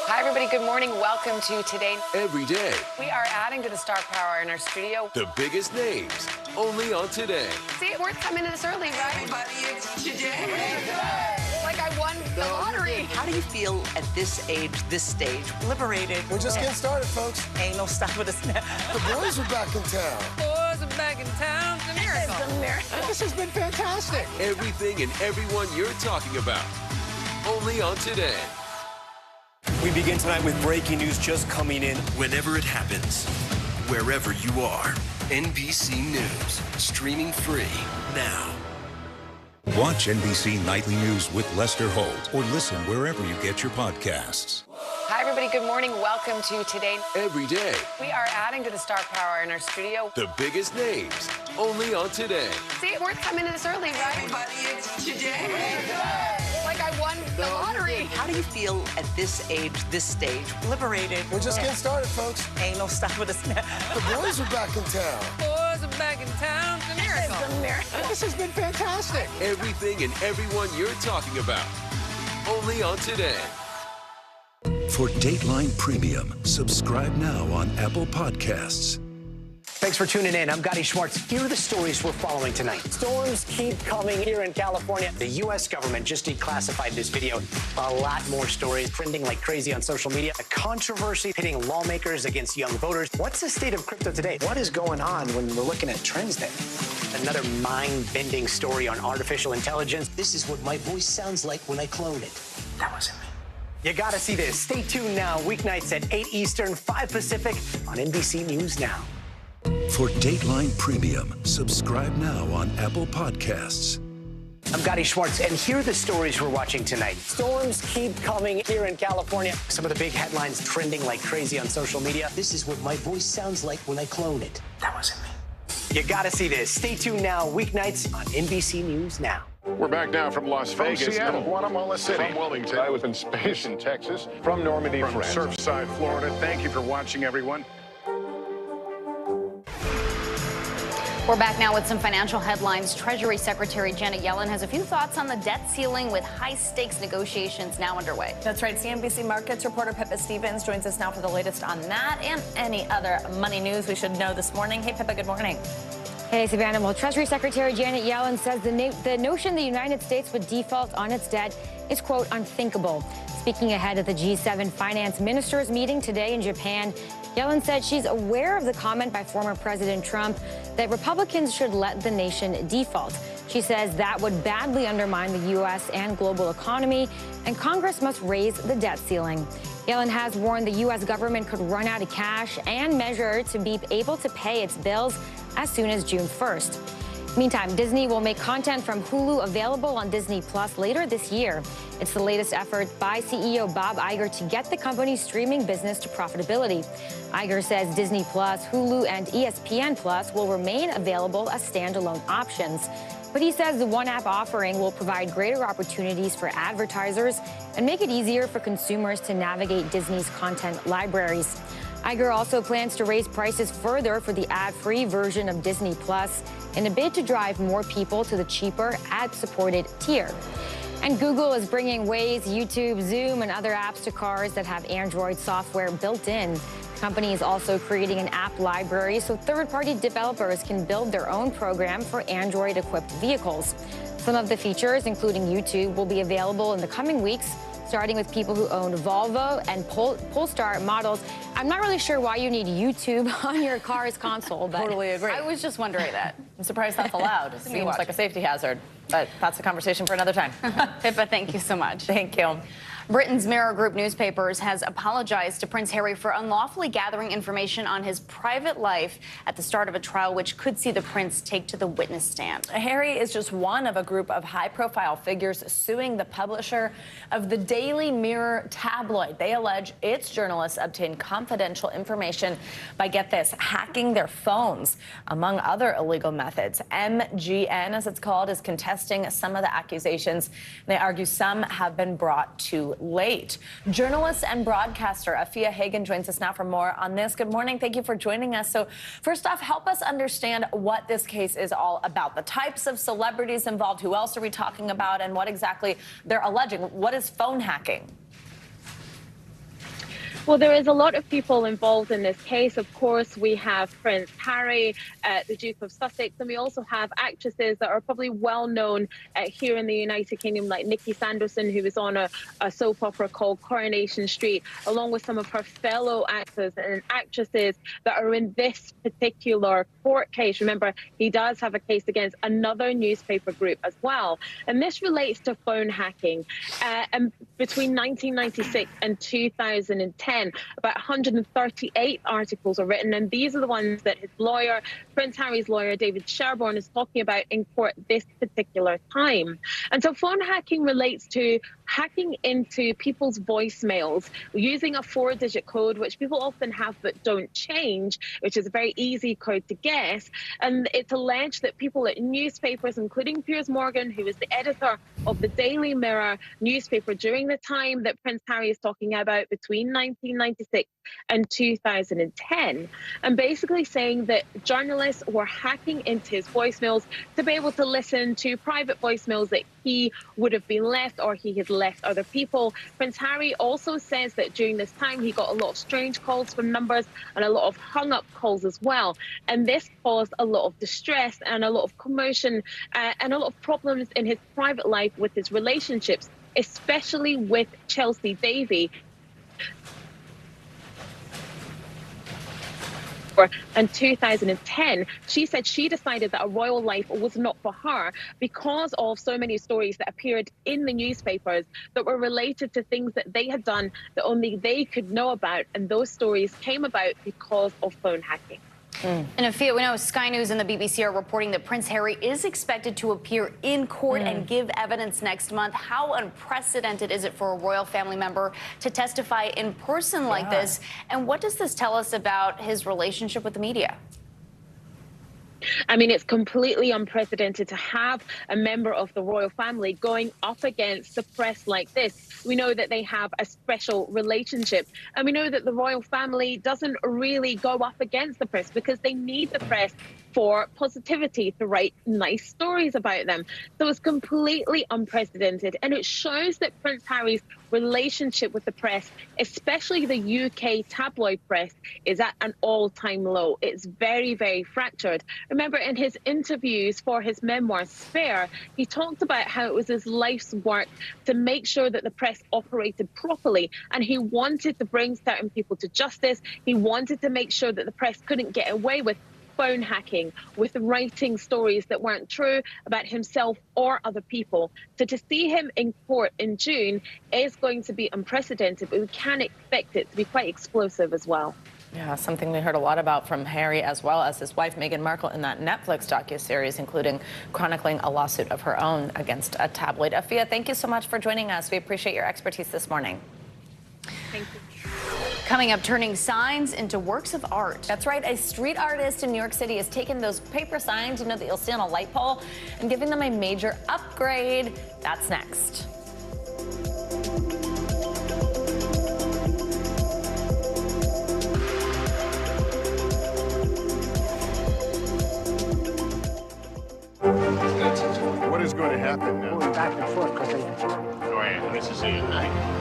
Speaker 20: Hi, everybody. Good morning. Welcome to Today.
Speaker 17: Every day,
Speaker 20: We are adding to the star power in our studio.
Speaker 17: the biggest names, only on Today.
Speaker 20: See, it worth coming in this early, right? Everybody, it's Today. Like I won the lottery.
Speaker 24: How do you feel at this age, this stage? Liberated.
Speaker 25: We're just getting started, folks.
Speaker 24: Ain't no stopping us now.
Speaker 25: The boys are back in town.
Speaker 20: Boys are back in town. It's a miracle. It's a miracle.
Speaker 25: This has been fantastic.
Speaker 17: Everything and everyone you're talking about, only on Today. We begin tonight with breaking news just coming in.
Speaker 23: Whenever it happens, wherever you are, NBC News, streaming free now.
Speaker 19: Watch NBC Nightly News with Lester Holt or listen wherever you get your podcasts.
Speaker 20: Hi, everybody. Good morning. Welcome to Today.
Speaker 17: Every day,
Speaker 20: We are adding to the star power in our studio.
Speaker 17: the biggest names, only on Today.
Speaker 20: See, it worth coming in this early, right? Everybody, it's Today. Like I won the lottery.
Speaker 24: How do you feel at this age, this stage? Liberated.
Speaker 25: We're just getting started, folks.
Speaker 24: Ain't no stopping us now.
Speaker 25: The boys are back in town.
Speaker 20: Boys are back in town. It's a miracle. It's a miracle.
Speaker 25: This has been fantastic.
Speaker 17: Everything and everyone you're talking about, only on Today.
Speaker 16: For Dateline Premium, subscribe now on Apple Podcasts.
Speaker 14: Thanks for tuning in. I'm Gotti Schwartz. Here are the stories we're following tonight. Storms keep coming here in California. The U.S. government just declassified this video. A lot more stories trending like crazy on social media. A controversy pitting lawmakers against young voters. What's the state of crypto today? What is going on when we're looking at trends there? Another mind-bending story on artificial intelligence. This is what my voice sounds like when I clone it. That wasn't me. You gotta see this. Stay tuned now. Weeknights at 8 Eastern, 5 Pacific on NBC News Now.
Speaker 16: For Dateline Premium, subscribe now on Apple Podcasts.
Speaker 14: I'm Gotti Schwartz, and here are the stories we're watching tonight. Storms keep coming here in California. Some of the big headlines trending like crazy on social media. This is what my voice sounds like when I clone it. That wasn't me. You gotta see this. Stay tuned now, weeknights on NBC News Now.
Speaker 5: We're back now from Las Vegas.
Speaker 25: From Seattle,
Speaker 5: Guatemala City.
Speaker 25: From Wilmington.
Speaker 5: I was in space in Texas. From Normandy, from Surfside, Florida. Thank you for watching, everyone.
Speaker 3: We're back now with some financial headlines. Treasury Secretary Janet Yellen has a few thoughts on the debt ceiling with high-stakes negotiations now underway.
Speaker 8: That's right. CNBC Markets reporter Pippa Stevens joins us now for the latest on that and any other money news we should know this morning. Hey, Pippa, good morning.
Speaker 1: Hey, Savannah. Well, Treasury Secretary Janet Yellen says the notion the United States would default on its debt is, quote, unthinkable. Speaking ahead of the G7 finance ministers meeting today in Japan, Yellen said she's aware of the comment by former President Trump that Republicans should let the nation default. She says that would badly undermine the U.S. and global economy, and Congress must raise the debt ceiling. Yellen has warned the U.S. government could run out of cash and measure to be able to pay its bills as soon as June 1st. Meantime, Disney will make content from Hulu available on Disney Plus later this year. It's the latest effort by CEO Bob Iger to get the company's streaming business to profitability. Iger says Disney Plus, Hulu, and ESPN Plus will remain available as standalone options. But he says the one-app offering will provide greater opportunities for advertisers and make it easier for consumers to navigate Disney's content libraries. Iger also plans to raise prices further for the ad-free version of Disney Plus in a bid to drive more people to the cheaper ad-supported tier. And Google is bringing Waze, YouTube, Zoom, and other apps to cars that have Android software built in. The company is also creating an app library so third-party developers can build their own program for Android-equipped vehicles. Some of the features, including YouTube, will be available in the coming weeks, starting with people who own Volvo and Polestar models. I'm not really sure why you need YouTube on your car's console, but
Speaker 8: Totally agree.
Speaker 3: I was just wondering that.
Speaker 8: I'm surprised that's allowed. It seems like a safety hazard, but that's a conversation for another time.
Speaker 3: Pippa, thank you so much.
Speaker 8: Thank you.
Speaker 3: Britain's Mirror Group newspapers has apologized to Prince Harry for unlawfully gathering information on his private life at the start of a trial which could see the prince take to the witness stand.
Speaker 8: Harry is just one of a group of high-profile figures suing the publisher of the Daily Mirror tabloid. They allege its journalists obtained confidential information by, get this, hacking their phones, among other illegal methods. MGN, as it's called, is contesting some of the accusations. They argue some have been brought to late. Journalist and broadcaster Afia Hagen joins us now for more on this. Good morning. Thank you for joining us. So first off, help us understand what this case is all about. The types of celebrities involved, who else are we talking about, and what exactly they're alleging. What is phone hacking?
Speaker 2: Well, there is a lot of people involved in this case. Of course, we have Prince Harry, the Duke of Sussex, and we also have actresses that are probably well known here in the United Kingdom, like Nikki Sanderson, who was on a soap opera called Coronation Street, along with some of her fellow actors and actresses that are in this particular court case. Remember, he does have a case against another newspaper group as well. And this relates to phone hacking. And between 1996 and 2010, about 138 articles are written, and these are the ones that his lawyer, Prince Harry's lawyer, David Sherborne, is talking about in court this particular time. And so phone hacking relates to hacking into people's voicemails using a 4-digit code, which people often have but don't change, which is a very easy code to guess. And it's alleged that people at newspapers, including Piers Morgan, who was the editor of the Daily Mirror newspaper during the time that Prince Harry is talking about, between 1996 and 2010, and basically saying that journalists were hacking into his voicemails to be able to listen to private voicemails that he would have been left or he had left other people. Prince Harry also says that during this time he got a lot of strange calls from numbers and a lot of hung-up calls as well. And this caused a lot of distress and a lot of commotion and a lot of problems in his private life with his relationships, especially with Chelsea Davy. In 2010, she said she decided that a royal life was not for her because of so many stories that appeared in the newspapers that were related to things that they had done that only they could know about. And those stories came about because of phone hacking.
Speaker 3: And Afia, we know Sky News and the BBC are reporting that Prince Harry is expected to appear in court and give evidence next month. How unprecedented is it for a royal family member to testify in person like this? And what does this tell us about his relationship with the media?
Speaker 2: I mean, it's completely unprecedented to have a member of the royal family going up against the press like this. We know that they have a special relationship, and we know that the royal family doesn't really go up against the press because they need the press for positivity, to write nice stories about them. So it's completely unprecedented, and it shows that Prince Harry's relationship with the press, especially the UK tabloid press, is at an all-time low. It's very, very fractured. Remember, in his interviews for his memoir, Spare, he talked about how it was his life's work to make sure that the press operated properly, and he wanted to bring certain people to justice. He wanted to make sure that the press couldn't get away with phone hacking, with writing stories that weren't true about himself or other people. So to see him in court in June is going to be unprecedented, but we can expect it to be quite explosive as well.
Speaker 8: Yeah, something we heard a lot about from Harry as well as his wife Meghan Markle in that Netflix docuseries, including chronicling a lawsuit of her own against a tabloid. Afia, thank you so much for joining us. We appreciate your expertise this morning.
Speaker 2: Thank you.
Speaker 3: Coming up, turning signs into works of art.
Speaker 8: That's right. A street artist in New York City is taking those paper signs, you know, that you'll see on a light pole, and giving them a major upgrade. That's next.
Speaker 5: What is going to happen now?
Speaker 14: Going back and forth because they...
Speaker 5: Oh, yeah, this is it, right?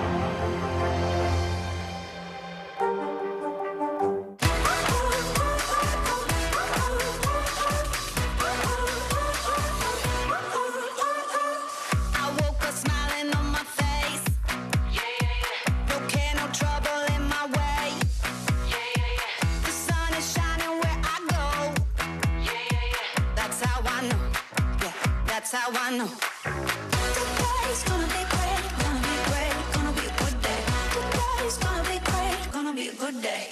Speaker 7: That's how I know. Today's gonna be great, gonna be great, gonna be a good day. Today's gonna be great, gonna be a good day.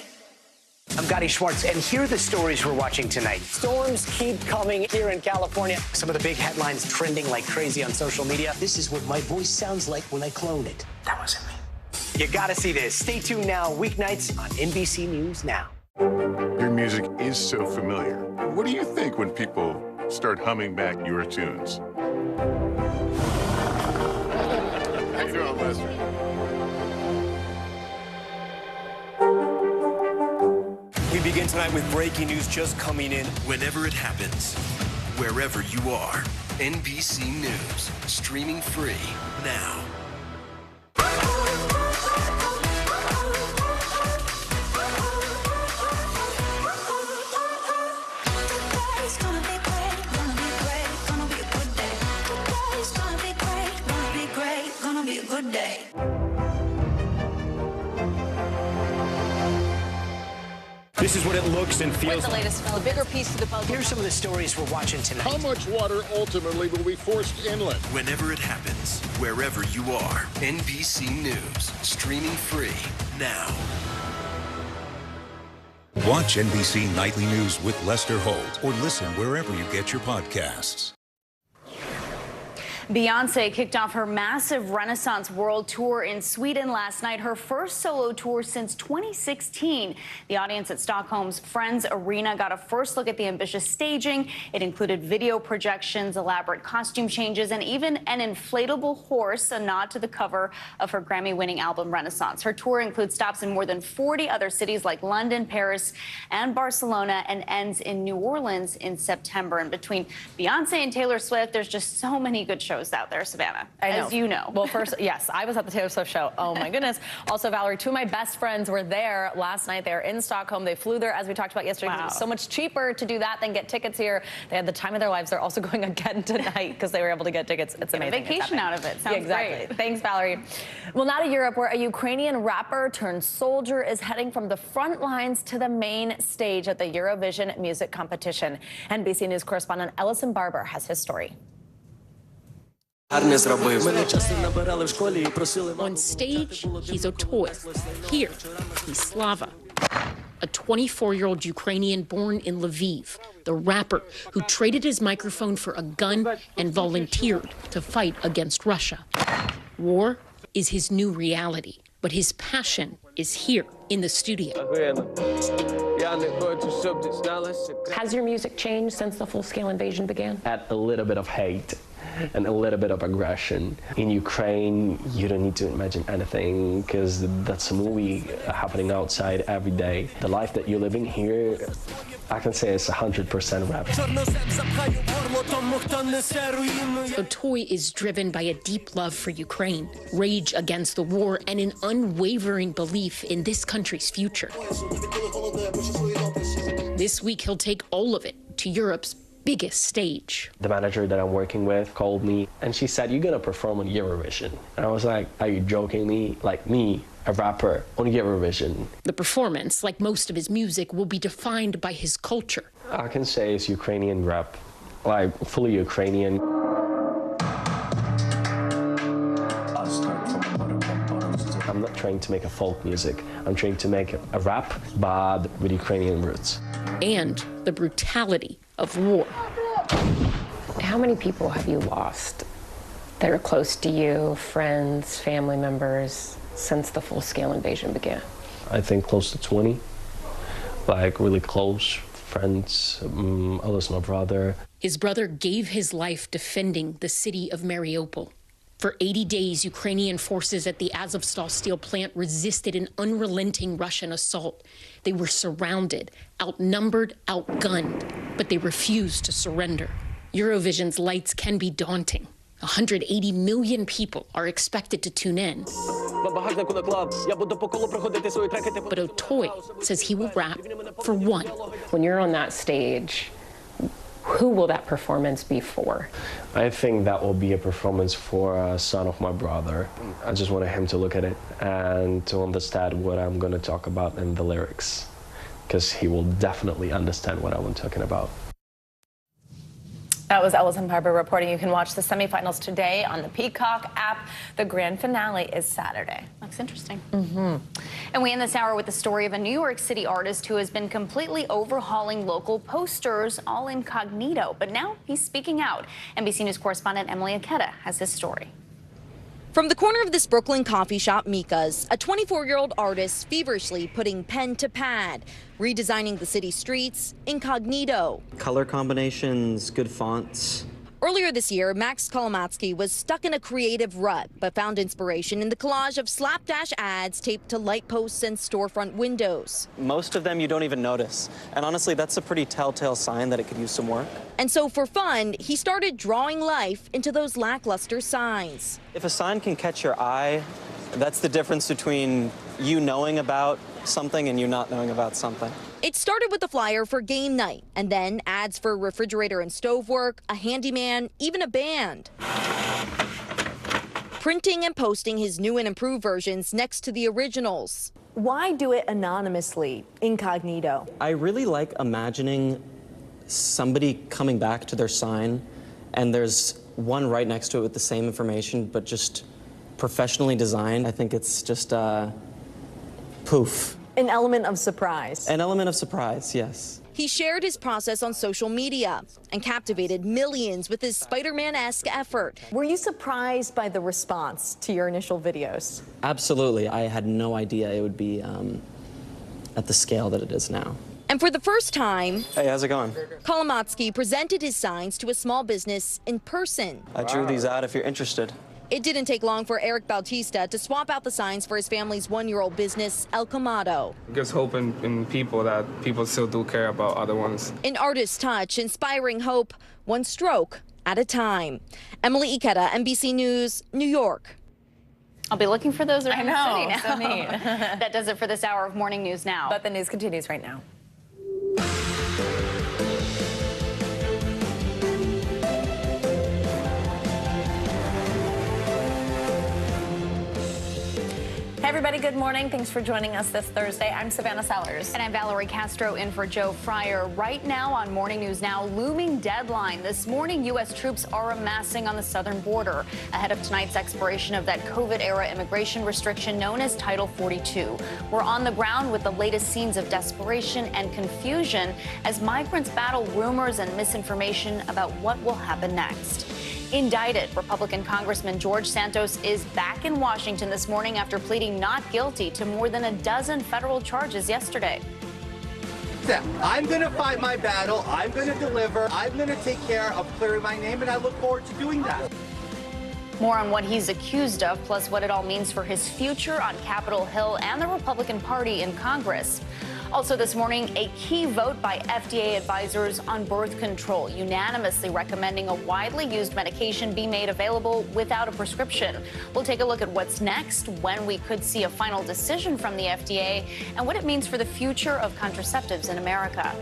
Speaker 14: I'm Gotti Schwartz, and here are the stories we're watching tonight. Storms keep coming here in California. Some of the big headlines trending like crazy on social media. This is what my voice sounds like when I clone it. That wasn't me. You gotta see this. Stay tuned now, weeknights on NBC News Now.
Speaker 5: Your music is so familiar. What do you think when people start humming back your tunes? How you doing, Lester?
Speaker 17: We begin tonight with breaking news just coming in. Whenever it happens, wherever you are, NBC News, streaming free now.
Speaker 7: Good day.
Speaker 17: This is what it looks and feels.
Speaker 3: With the latest film, a bigger piece to the puzzle.
Speaker 14: Here's some of the stories we're watching tonight.
Speaker 25: How much water ultimately will be forced inland?
Speaker 23: Whenever it happens, wherever you are, NBC News, streaming free now.
Speaker 16: Watch NBC Nightly News with Lester Holt or listen wherever you get your podcasts.
Speaker 3: Beyonce kicked off her massive Renaissance World Tour in Sweden last night, her first solo tour since 2016. The audience at Stockholm's Friends Arena got a first look at the ambitious staging. It included video projections, elaborate costume changes, and even an inflatable horse, a nod to the cover of her Grammy-winning album Renaissance. Her tour includes stops in more than 40 other cities like London, Paris, and Barcelona, and ends in New Orleans in September. And between Beyonce and Taylor Swift, there's just so many good shows out there, Savannah, as you know.
Speaker 8: Well, first, yes, I was at the Taylor Swift show. Oh, my goodness. Also, Valerie, two of my best friends were there last night. They were in Stockholm. They flew there, as we talked about yesterday. Wow. It was so much cheaper to do that than get tickets here. They had the time of their lives. They're also going again tonight because they were able to get tickets. It's amazing.
Speaker 3: A vacation out of it. Sounds
Speaker 8: exactly.
Speaker 3: great.
Speaker 8: Thanks, Valerie. Well, now to Europe, where a Ukrainian rapper turned soldier is heading from the front lines to the main stage at the Eurovision music competition. NBC News correspondent Ellison Barber has his story.
Speaker 9: On stage, he's Otoy. Here, he's Slava, a 24-year-old Ukrainian born in Lviv, the rapper who traded his microphone for a gun and volunteered to fight against Russia. War is his new reality, but his passion is here in the studio.
Speaker 15: Has your music changed since the full-scale invasion began?
Speaker 18: Add a little bit of hate and a little bit of aggression. In Ukraine, you don't need to imagine anything because that's a movie happening outside every day. The life that you're living here I can say it's 100% rap.
Speaker 9: Otoy is driven by a deep love for Ukraine, rage against the war, and an unwavering belief in this country's future. This week, he'll take all of it to Europe's biggest stage.
Speaker 18: The manager that I'm working with called me and she said, "You're gonna perform on Eurovision." And I was like, "Are you joking me? Like me, a rapper on Eurovision?"
Speaker 9: The performance, like most of his music, will be defined by his culture.
Speaker 18: I can say it's Ukrainian rap, like fully Ukrainian. I'm not trying to make a folk music. I'm trying to make a rap, but with Ukrainian roots.
Speaker 9: And the brutality of war.
Speaker 15: How many people have you lost that are close to you, friends, family members, since the full-scale invasion began?
Speaker 18: I think close to 20, like really close friends. I lost my brother.
Speaker 9: His brother gave his life defending the city of Mariupol. For 80 days, Ukrainian forces at the Azovstal steel plant resisted an unrelenting Russian assault. They were surrounded, outnumbered, outgunned, but they refused to surrender. Eurovision's lights can be daunting. 180 million people are expected to tune in. But Otoy says he will rap for one.
Speaker 15: When you're on that stage, who will that performance be for?
Speaker 18: I think that will be a performance for a son of my brother. I just wanted him to look at it and to understand what I'm going to talk about in the lyrics, because he will definitely understand what I'm talking about.
Speaker 6: That was Ellison Piper reporting. You can watch the semifinals today on the Peacock app. The grand finale is Saturday.
Speaker 3: Looks interesting.
Speaker 6: Mm-hmm.
Speaker 3: And we end this hour with the story of a New York City artist who has been completely overhauling local posters, all incognito. But now he's speaking out. NBC News correspondent Emily Aketa has his story.
Speaker 10: From the corner of this Brooklyn coffee shop, Mika's, a 24-year-old artist feverishly putting pen to pad, redesigning the city streets incognito.
Speaker 12: Color combinations, good fonts.
Speaker 10: Earlier this year, Max Kolomatsky was stuck in a creative rut, but found inspiration in the collage of slapdash ads taped to light posts and storefront windows.
Speaker 12: Most of them you don't even notice. And honestly, that's a pretty telltale sign that it could use some work.
Speaker 10: And so for fun, he started drawing life into those lackluster signs.
Speaker 12: If a sign can catch your eye, that's the difference between you knowing about something and you not knowing about something.
Speaker 10: It started with a flyer for game night, and then ads for refrigerator and stove work, a handyman, even a band. Printing and posting his new and improved versions next to the originals.
Speaker 6: Why do it anonymously, incognito?
Speaker 12: I really like imagining somebody coming back to their sign, and there's one right next to it with the same information, but just professionally designed. I think it's just poof.
Speaker 6: An element of surprise.
Speaker 12: An element of surprise, yes.
Speaker 10: He shared his process on social media and captivated millions with his Spider-Man-esque effort.
Speaker 6: Were you surprised by the response to your initial videos?
Speaker 12: Absolutely. I had no idea it would be at the scale that it is now.
Speaker 10: And for the first time,
Speaker 12: hey, how's it going?
Speaker 10: Kolomatsky presented his signs to a small business in person.
Speaker 12: I drew these out if you're interested.
Speaker 10: It didn't take long for Eric Bautista to swap out the signs for his family's one-year-old business, El Camado.
Speaker 13: It gives hope in people that people still do care about other ones.
Speaker 10: An artist's touch, inspiring hope, one stroke at a time. Emily Ikeda, NBC News, New York.
Speaker 3: I'll be looking for those around the city now.
Speaker 6: So neat.
Speaker 3: That does it for this hour of Morning News Now.
Speaker 6: But the news continues right now. Hey everybody, good morning. Thanks for joining us this Thursday. I'm Savannah Sellers.
Speaker 3: And I'm Valerie Castro in for Joe Fryer. Right now on Morning News Now, looming deadline. This morning, U.S. troops are amassing on the southern border ahead of tonight's expiration of that COVID-era immigration restriction known as Title 42. We're on the ground with the latest scenes of desperation and confusion as migrants battle rumors and misinformation about what will happen next. Indicted, Republican Congressman George Santos is back in Washington this morning after pleading not guilty to more than a dozen federal charges yesterday.
Speaker 21: I'm going to fight my battle. I'm going to deliver. I'm going to take care of clearing my name, and I look forward to doing that.
Speaker 3: More on what he's accused of, plus what it all means for his future on Capitol Hill and the Republican Party in Congress. Also this morning, a key vote by FDA advisors on birth control, unanimously recommending a widely used medication be made available without a prescription. We'll take a look at what's next, when we could see a final decision from the FDA, and what it means for the future of contraceptives in America.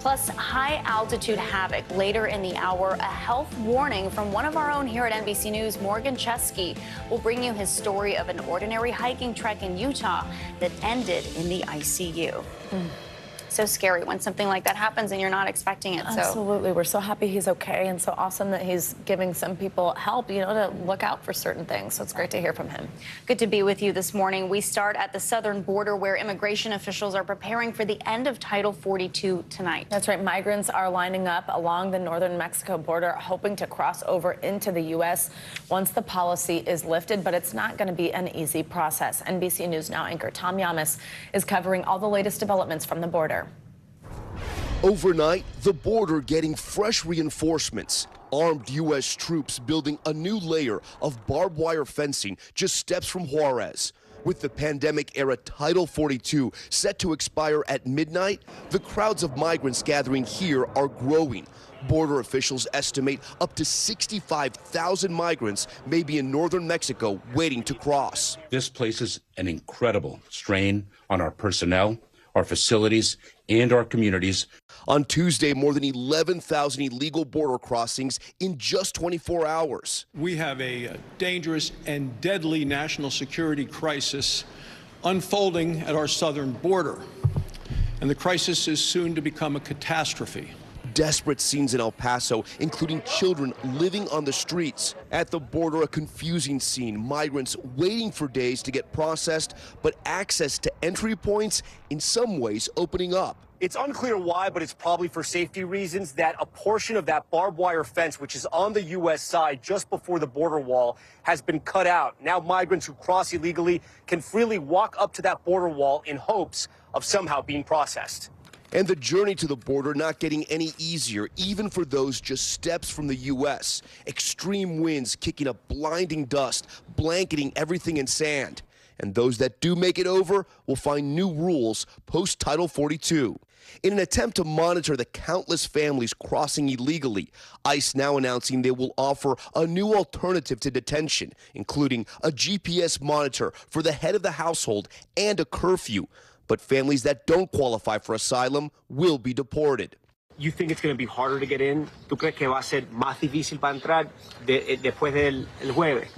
Speaker 3: Plus, high-altitude havoc. Later in the hour, a health warning from one of our own here at NBC News, Morgan Chesky, will bring you his story of an ordinary hiking trek in Utah that ended in the ICU. So scary when something like that happens and you're not expecting it.
Speaker 6: Absolutely. We're so happy he's okay, and so awesome that he's giving some people help, to look out for certain things. So it's great to hear from him.
Speaker 3: Good to be with you this morning. We start at the southern border, where immigration officials are preparing for the end of Title 42 tonight.
Speaker 6: That's right. Migrants are lining up along the northern Mexico border, hoping to cross over into the U.S. once the policy is lifted, but it's not going to be an easy process. NBC News Now anchor Tom Yamas is covering all the latest developments from the border.
Speaker 4: Overnight, the border getting fresh reinforcements. Armed U.S. troops building a new layer of barbed wire fencing just steps from Juarez. With the pandemic-era Title 42 set to expire at midnight, the crowds of migrants gathering here are growing. Border officials estimate up to 65,000 migrants may be in northern Mexico waiting to cross.
Speaker 11: This places an incredible strain on our personnel, our facilities, and our communities.
Speaker 4: On Tuesday, more than 11,000 illegal border crossings in just 24 hours.
Speaker 19: We have a dangerous and deadly national security crisis unfolding at our southern border, and the crisis is soon to become a catastrophe.
Speaker 4: Desperate scenes in El Paso, including children living on the streets. At the border, a confusing scene. Migrants waiting for days to get processed, but access to entry points in some ways opening up.
Speaker 22: It's unclear why, but it's probably for safety reasons that a portion of that barbed wire fence, which is on the U.S. side just before the border wall, has been cut out. Now migrants who cross illegally can freely walk up to that border wall in hopes of somehow being processed.
Speaker 4: And the journey to the border not getting any easier, even for those just steps from the U.S. Extreme winds kicking up blinding dust, blanketing everything in sand. And those that do make it over will find new rules post-Title 42. In an attempt to monitor the countless families crossing illegally, ICE now announcing they will offer a new alternative to detention, including a GPS monitor for the head of the household and a curfew. But families that don't qualify for asylum will be deported.
Speaker 22: You think it's going to be harder to get in? ¿Tú crees que va a ser más difícil para entrar después del jueves?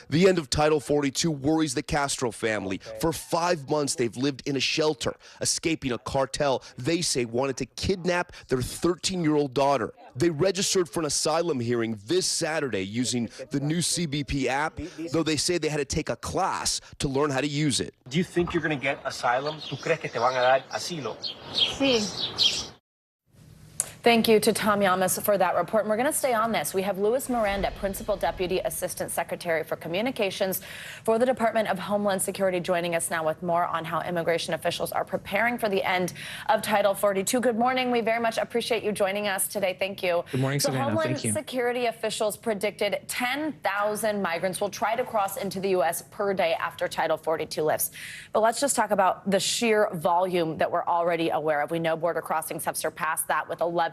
Speaker 4: The end of Title 42 worries the Castro family. For 5 months, they've lived in a shelter, escaping a cartel they say wanted to kidnap their 13-year-old daughter. They registered for an asylum hearing this Saturday using the new CBP app, though they say they had to take a class to learn how to use it.
Speaker 22: Do you think you're going to get asylum? ¿Tú crees que te van a dar asilo?
Speaker 6: Sí. Thank you to Tom Yamas for that report. And we're going to stay on this. We have Luis Miranda, Principal Deputy Assistant Secretary for Communications for the Department of Homeland Security, joining us now with more on how immigration officials are preparing for the end of Title 42. Good morning. We very much appreciate you joining us today. Thank you.
Speaker 24: Good morning, Savannah.
Speaker 6: Homeland
Speaker 24: Thank you.
Speaker 6: Security officials predicted 10,000 migrants will try to cross into the U.S. per day after Title 42 lifts. But let's just talk about the sheer volume that we're already aware of. We know border crossings have surpassed that, with 11,000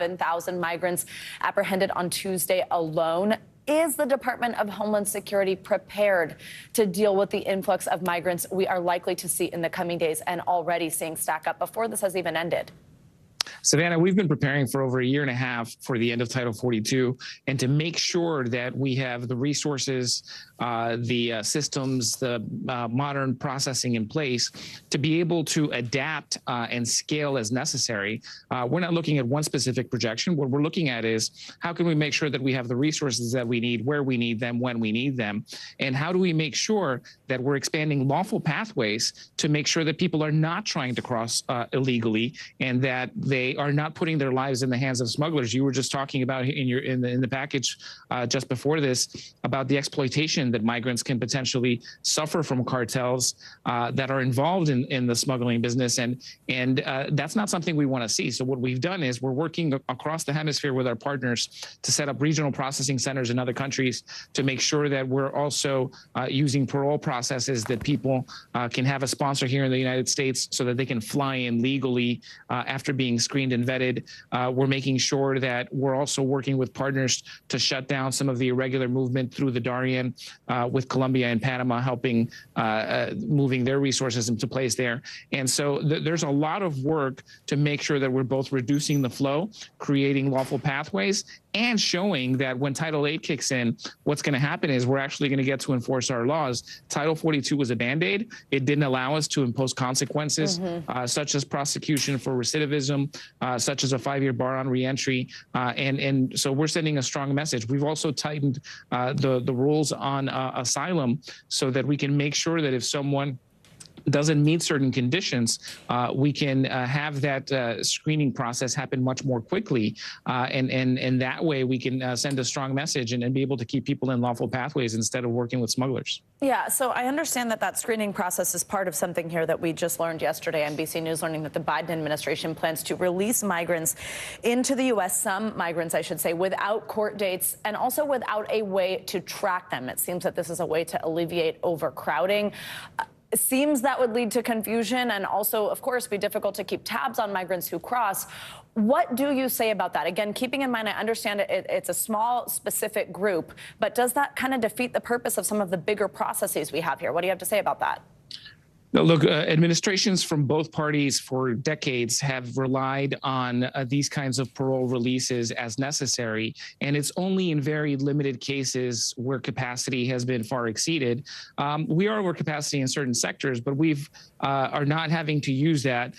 Speaker 6: migrants apprehended on Tuesday alone. Is the Department of Homeland Security prepared to deal with the influx of migrants we are likely to see in the coming days and already seeing stack up before this has even ended?
Speaker 24: Savannah, we've been preparing for over a year and a half for the end of Title 42, and to make sure that we have the resources, the systems, the modern processing in place to be able to adapt and scale as necessary. We're not looking at one specific projection. What we're looking at is how can we make sure that we have the resources that we need, where we need them, when we need them, and how do we make sure that we're expanding lawful pathways to make sure that people are not trying to cross illegally and that they are not putting their lives in the hands of smugglers. You were just talking about in the package just before this about the exploitation perception that migrants can potentially suffer from cartels that are involved in the smuggling business, and that's not something we want to see. So what we've done is we're working across the hemisphere with our partners to set up regional processing centers in other countries to make sure that we're also using parole processes that people can have a sponsor here in the United States so that they can fly in legally after being screened and vetted. We're making sure that we're also working with partners to shut down some of the irregular movement through the Darien with Colombia and Panama, helping moving their resources into place there. And so there's a lot of work to make sure that we're both reducing the flow, creating lawful pathways, and showing that when Title 8 kicks in, what's going to happen is we're actually going to get to enforce our laws. Title 42 was a Band-Aid. It didn't allow us to impose consequences, such as prosecution for recidivism, such as a 5-year bar on reentry. And so we're sending a strong message. We've also tightened the rules on asylum so that we can make sure that if someone doesn't meet certain conditions, we can have that screening process happen much more quickly. And that way we can send a strong message and be able to keep people in lawful pathways instead of working with smugglers.
Speaker 6: Yeah, so I understand that screening process is part of something here that we just learned yesterday. NBC News learning that the Biden administration plans to release migrants into the U.S., some migrants, I should say, without court dates and also without a way to track them. It seems that this is a way to alleviate overcrowding. It seems that would lead to confusion and also, of course, be difficult to keep tabs on migrants who cross. What do you say about that? Again, keeping in mind, I understand it's a small, specific group, but does that kind of defeat the purpose of some of the bigger processes we have here? What do you have to say about that?
Speaker 24: No, look, administrations from both parties for decades have relied on these kinds of parole releases as necessary, and it's only in very limited cases where capacity has been far exceeded. We are over capacity in certain sectors, but we've are not having to use that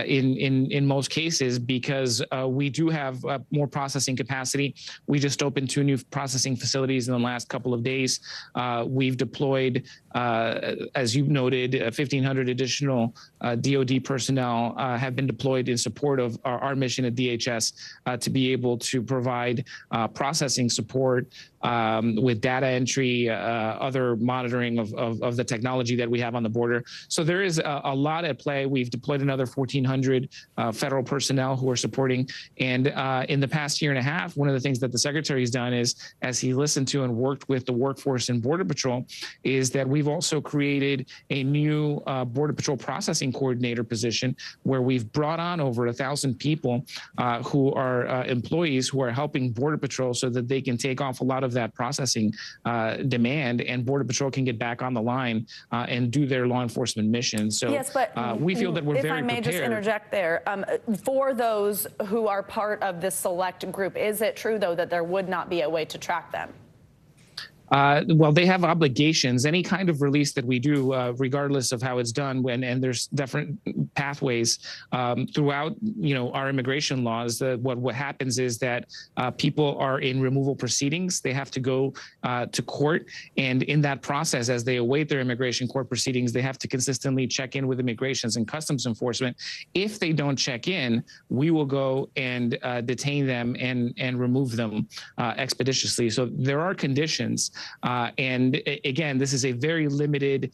Speaker 24: in most cases because we do have more processing capacity. We just opened 2 new processing facilities in the last couple of days. We've deployed, as you noted, 1,500 additional DoD personnel have been deployed in support of our mission at DHS to be able to provide processing support with data entry, other monitoring of the technology that we have on the border. So there is a lot at play. We've deployed another 1,400 federal personnel who are supporting. And in the past year and a half, one of the things that the Secretary has done is, as he listened to and worked with the workforce in Border Patrol, is that we've also created a new Border Patrol processing coordinator position where we've brought on over 1,000 people who are employees who are helping Border Patrol so that they can take off a lot of that processing demand and Border Patrol can get back on the line and do their law enforcement mission. So
Speaker 6: yes, but
Speaker 24: we feel that we're very prepared. If I may just interject
Speaker 6: there, for those who are part of this select group, is it true, though, that there would not be a way to track them?
Speaker 24: Well, they have obligations. Any kind of release that we do, regardless of how it's done, and there's different pathways throughout, our immigration laws. What happens is that people are in removal proceedings. They have to go to court, and in that process, as they await their immigration court proceedings, they have to consistently check in with Immigrations and Customs Enforcement. If they don't check in, we will go and detain them and remove them expeditiously. So there are conditions. And again, this is a very limited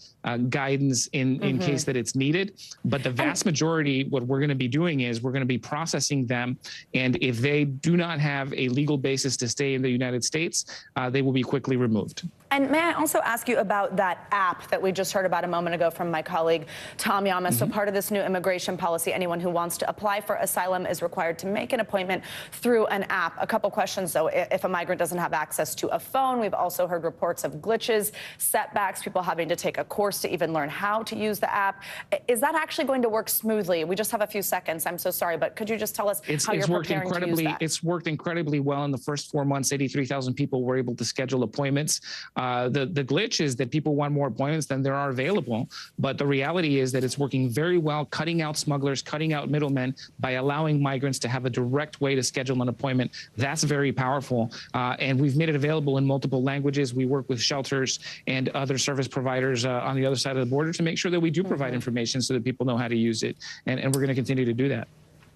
Speaker 24: guidance in case that it's needed. But the vast majority, what we're going to be doing is we're going to be processing them. And if they do not have a legal basis to stay in the United States, they will be quickly removed.
Speaker 6: And may I also ask you about that app that we just heard about a moment ago from my colleague, Tom Yamas. So part of this new immigration policy, anyone who wants to apply for asylum is required to make an appointment through an app. A couple questions, though. If a migrant doesn't have access to a phone, we've also heard reports of glitches, setbacks, people having to take a course to even learn how to use the app. Is that actually going to work smoothly? We just have a few seconds. I'm so sorry, but could you just tell us how you're preparing to use that?
Speaker 24: It's worked incredibly well in the first 4 months. 83,000 people were able to schedule appointments. The glitch is that people want more appointments than there are available. But the reality is that it's working very well, cutting out smugglers, cutting out middlemen by allowing migrants to have a direct way to schedule an appointment. That's very powerful. And we've made it available in multiple languages. We work with shelters and other service providers on the other side of the border to make sure that we do provide information so that people know how to use it. And we're going to continue to do that.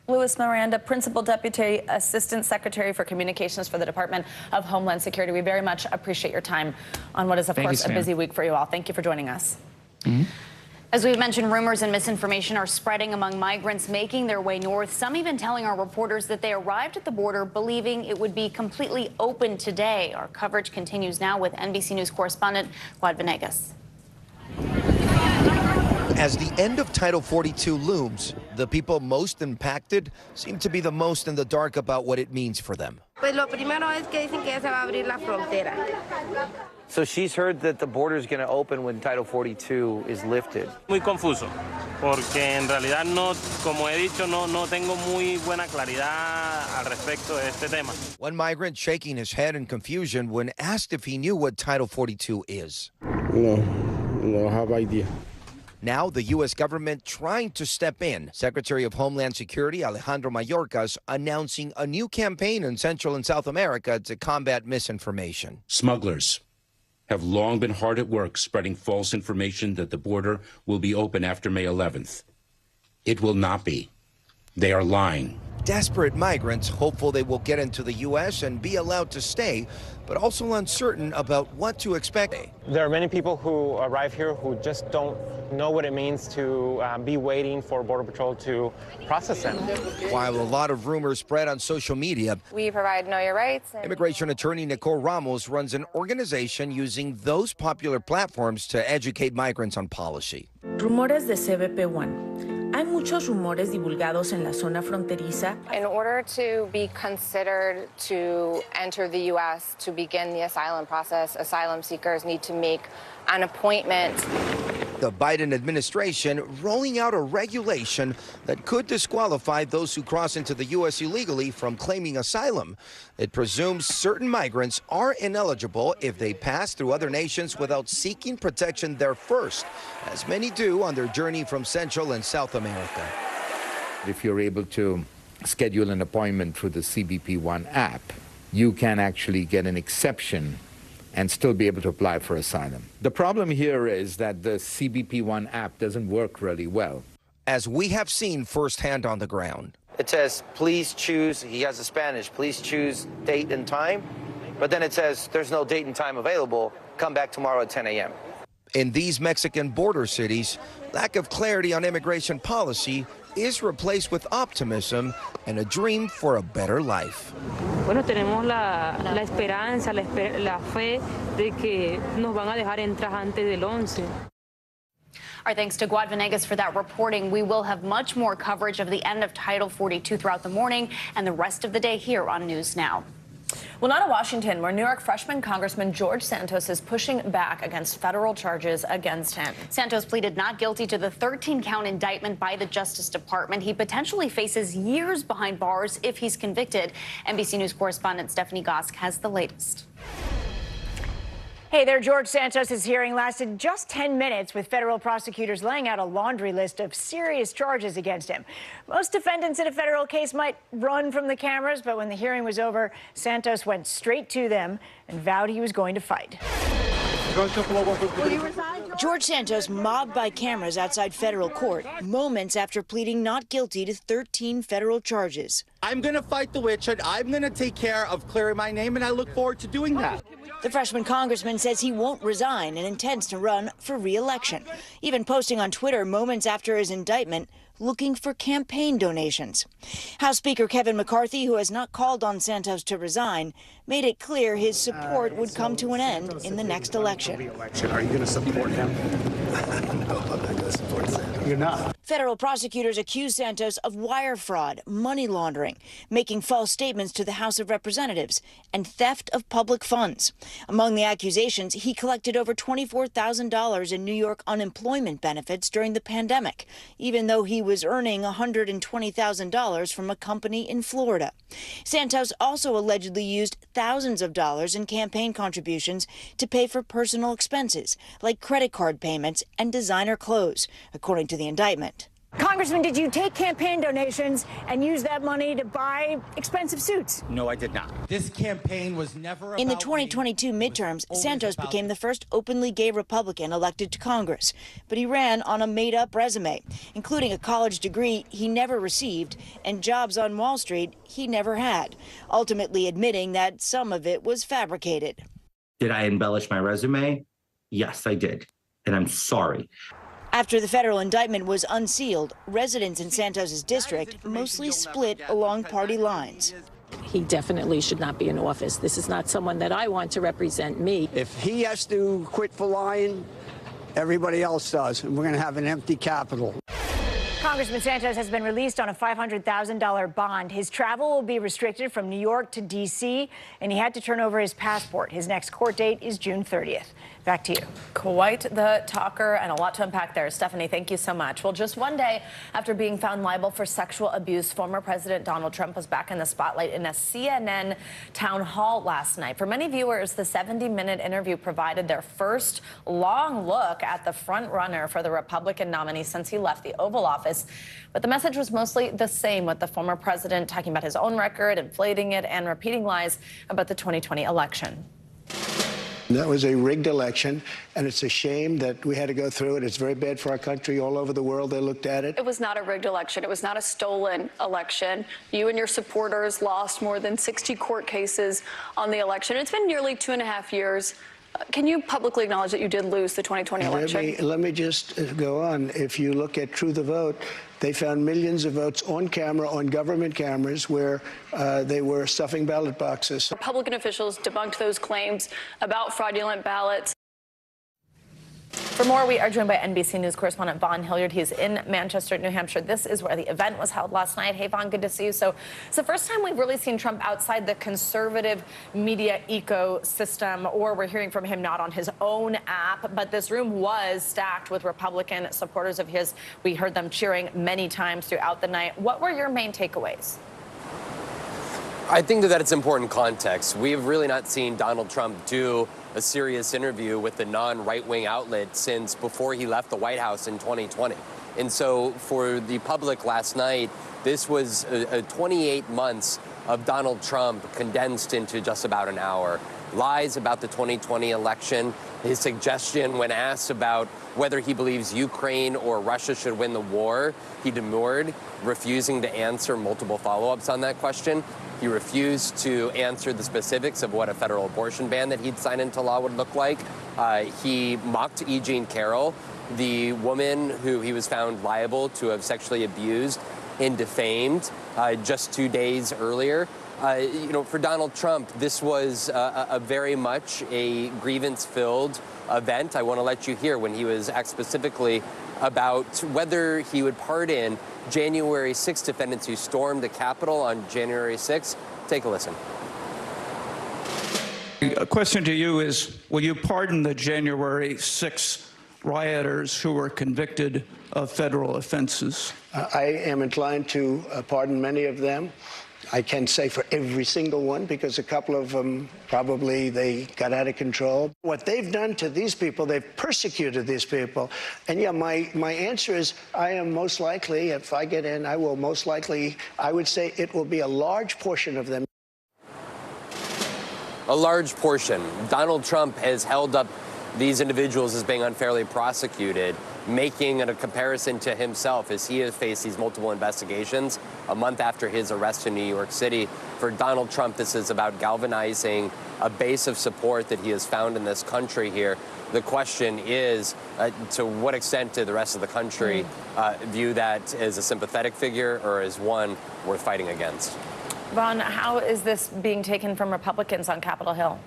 Speaker 6: Louis Miranda, Principal Deputy Assistant Secretary for Communications for the Department of Homeland Security. We very much appreciate your time on what is, of course, a busy week for you all. Thank you for joining us.
Speaker 3: As we've mentioned, rumors and misinformation are spreading among migrants making their way north. Some even telling our reporters that they arrived at the border believing it would be completely open today. Our coverage continues now with NBC News correspondent Juan Venegas.
Speaker 1: As the end of Title 42 looms, the people most impacted seem to be the most in the dark about what it means for them.
Speaker 2: So she's heard that the border is going to open when Title 42 is lifted.
Speaker 5: Muy confuso, porque en realidad no, como he dicho, no tengo muy buena claridad al respecto de este tema.
Speaker 1: One migrant shaking his head in confusion when asked if he knew what Title 42 is.
Speaker 7: No have idea.
Speaker 1: Now, the U.S. government trying to step in. Secretary of Homeland Security Alejandro Mayorkas announcing a new campaign in Central and South America to combat misinformation.
Speaker 11: Smugglers have long been hard at work spreading false information that the border will be open after May 11th. It will not be. They are lying.
Speaker 1: Desperate migrants hopeful they will get into the U.S. and be allowed to stay, but also uncertain about what to expect.
Speaker 20: There are many people who arrive here who just don't know what it means to be waiting for Border Patrol to process them.
Speaker 1: While a lot of rumors spread on social media,
Speaker 26: we provide Know Your Rights.
Speaker 1: Immigration attorney Nicole Ramos runs an organization using those popular platforms to educate migrants on policy.
Speaker 27: Rumores de CBP-1. Hay muchos rumores divulgados en la zona fronteriza.
Speaker 26: In order to be considered to enter the U.S. to begin the asylum process, asylum seekers need to make an appointment.
Speaker 1: The Biden administration rolling out a regulation that could disqualify those who cross into the U.S. illegally from claiming asylum. It presumes certain migrants are ineligible if they pass through other nations without seeking protection there first, as many do on their journey from Central and South America.
Speaker 28: If you're able to schedule an appointment through the CBP-1 app, you can actually get an exception and still be able to apply for asylum. The problem here is that the CBP-1 app doesn't work really well.
Speaker 1: As we have seen firsthand on the ground.
Speaker 2: It says, please choose, he has a Spanish, please choose date and time. But then it says, there's no date and time available. Come back tomorrow at 10 a.m.
Speaker 1: In these Mexican border cities, lack of clarity on immigration policy is replaced with optimism and a dream for a better life.
Speaker 29: Bueno, tenemos la esperanza, la fe de que nos van a dejar entrar antes del 11.
Speaker 3: Our thanks to Juan Venegas for that reporting. We will have much more coverage of the end of Title 42 throughout the morning and the rest of the day here on News Now.
Speaker 6: Well, not in Washington, where New York freshman Congressman George Santos is pushing back against federal charges against him.
Speaker 3: Santos pleaded not guilty to the 13-count indictment by the Justice Department. He potentially faces years behind bars if he's convicted. NBC News correspondent Stephanie Gosk has the latest.
Speaker 30: Hey there, George Santos' hearing lasted just 10 minutes, with federal prosecutors laying out a laundry list of serious charges against him. Most defendants in a federal case might run from the cameras, but when the hearing was over, Santos went straight to them and vowed he was going to fight. George Santos mobbed by cameras outside federal court moments after pleading not guilty to 13 federal charges.
Speaker 21: I'm going to fight the witch hunt. I'm going to take care of clearing my name, and I look forward to doing that.
Speaker 30: The freshman congressman says he won't resign and intends to run for re-election, even posting on Twitter moments after his indictment looking for campaign donations. House Speaker Kevin McCarthy, who has not called on Santos to resign, made it clear his support would come to an end in the next election.
Speaker 21: Are you going to support him? No, I'm not going to support him. You're not.
Speaker 30: Federal prosecutors accuse Santos of wire fraud, money laundering, making false statements to the House of Representatives, and theft of public funds. Among the accusations, he collected over $24,000 in New York unemployment benefits during the pandemic, even though he was earning $120,000 from a company in Florida. Santos also allegedly used thousands of dollars in campaign contributions to pay for personal expenses, like credit card payments and designer clothes, according to the indictment.
Speaker 8: Congressman, did you take campaign donations and use that money to buy expensive suits?
Speaker 21: No, I did not. This campaign was never about
Speaker 30: In the 2022 midterms, Santos became the first openly gay Republican elected to Congress, but he ran on a made-up resume, including a college degree he never received and jobs on Wall Street he never had, ultimately admitting that some of it was fabricated.
Speaker 21: Did I embellish my resume? Yes, I did. And I'm sorry.
Speaker 30: After the federal indictment was unsealed, residents in Santos's district mostly split along party lines.
Speaker 9: He definitely should not be in office. This is not someone that I want to represent me.
Speaker 12: If he has to quit for lying, everybody else does, and we're going to have an empty Capitol.
Speaker 8: Congressman Santos has been released on a $500,000 bond. His travel will be restricted from New York to D.C., and he had to turn over his passport. His next court date is June 30th. Back to you.
Speaker 6: Quite the talker and a lot to unpack there. Stephanie, thank you so much. Well, just one day after being found liable for sexual abuse, former President Donald Trump was back in the spotlight in a CNN town hall last night. For many viewers, the 70-minute interview provided their first long look at the front runner for the Republican nominee since he left the Oval Office. But the message was mostly the same, with the former president talking about his own record, inflating it, and repeating lies about the 2020 election.
Speaker 12: That was a rigged election, and it's a shame that we had to go through it. It's very bad for our country. All over the world, they looked at it.
Speaker 14: It was not a rigged election. It was not a stolen election. You and your supporters lost more than 60 court cases on the election. It's been nearly 2.5 years. Can you publicly acknowledge that you did lose the 2020 election?
Speaker 12: Let me just go on. If you look at True the Vote, they found millions of votes on camera, on government cameras, where they were stuffing ballot boxes.
Speaker 14: Republican officials debunked those claims about fraudulent ballots.
Speaker 6: For more, we are joined by NBC News correspondent Vaughn Hilliard. He's in Manchester, New Hampshire. This is where the event was held last night. Hey, Vaughn, good to see you. So it's the first time we've really seen Trump outside the conservative media ecosystem, or we're hearing from him not on his own app. But this room was stacked with Republican supporters of his. We heard them cheering many times throughout the night. What were your main takeaways?
Speaker 15: I think that it's important context. We've really not seen Donald Trump do a serious interview with a non-right-wing outlet since before he left the White House in 2020. And so for the public last night, this was 28 months of Donald Trump condensed into just about an hour. Lies about the 2020 election, his suggestion when asked about whether he believes Ukraine or Russia should win the war, he demurred, refusing to answer multiple follow-ups on that question. He refused to answer the specifics of what a federal abortion ban that he'd sign into law would look like. He mocked E. Jean Carroll, the woman who he was found liable to have sexually abused and defamed just 2 days earlier. For Donald Trump, this was a very much a grievance-filled event. I want to let you hear when he was asked specifically about whether he would pardon January 6 defendants who stormed the Capitol on January 6. Take a listen.
Speaker 16: A question to you is, will you pardon the January 6 rioters who were convicted of federal offenses?
Speaker 12: I am inclined to pardon many of them. I can't say for every single one, because a couple of them probably they got out of control. What they've done to these people, they've persecuted these people. And yeah, my answer is I am most likely, if I get in, I will most likely, I would say it will be a large portion of them.
Speaker 15: A large portion. Donald Trump has held up these individuals as being unfairly prosecuted, making a comparison to himself as he has faced these multiple investigations a month after his arrest in New York City. For Donald Trump, this is about galvanizing a base of support that he has found in this country here. The question is, to what extent did the rest of the country view that as a sympathetic figure or as one worth fighting against?
Speaker 6: Vaughn, how is this being taken from Republicans on Capitol Hill?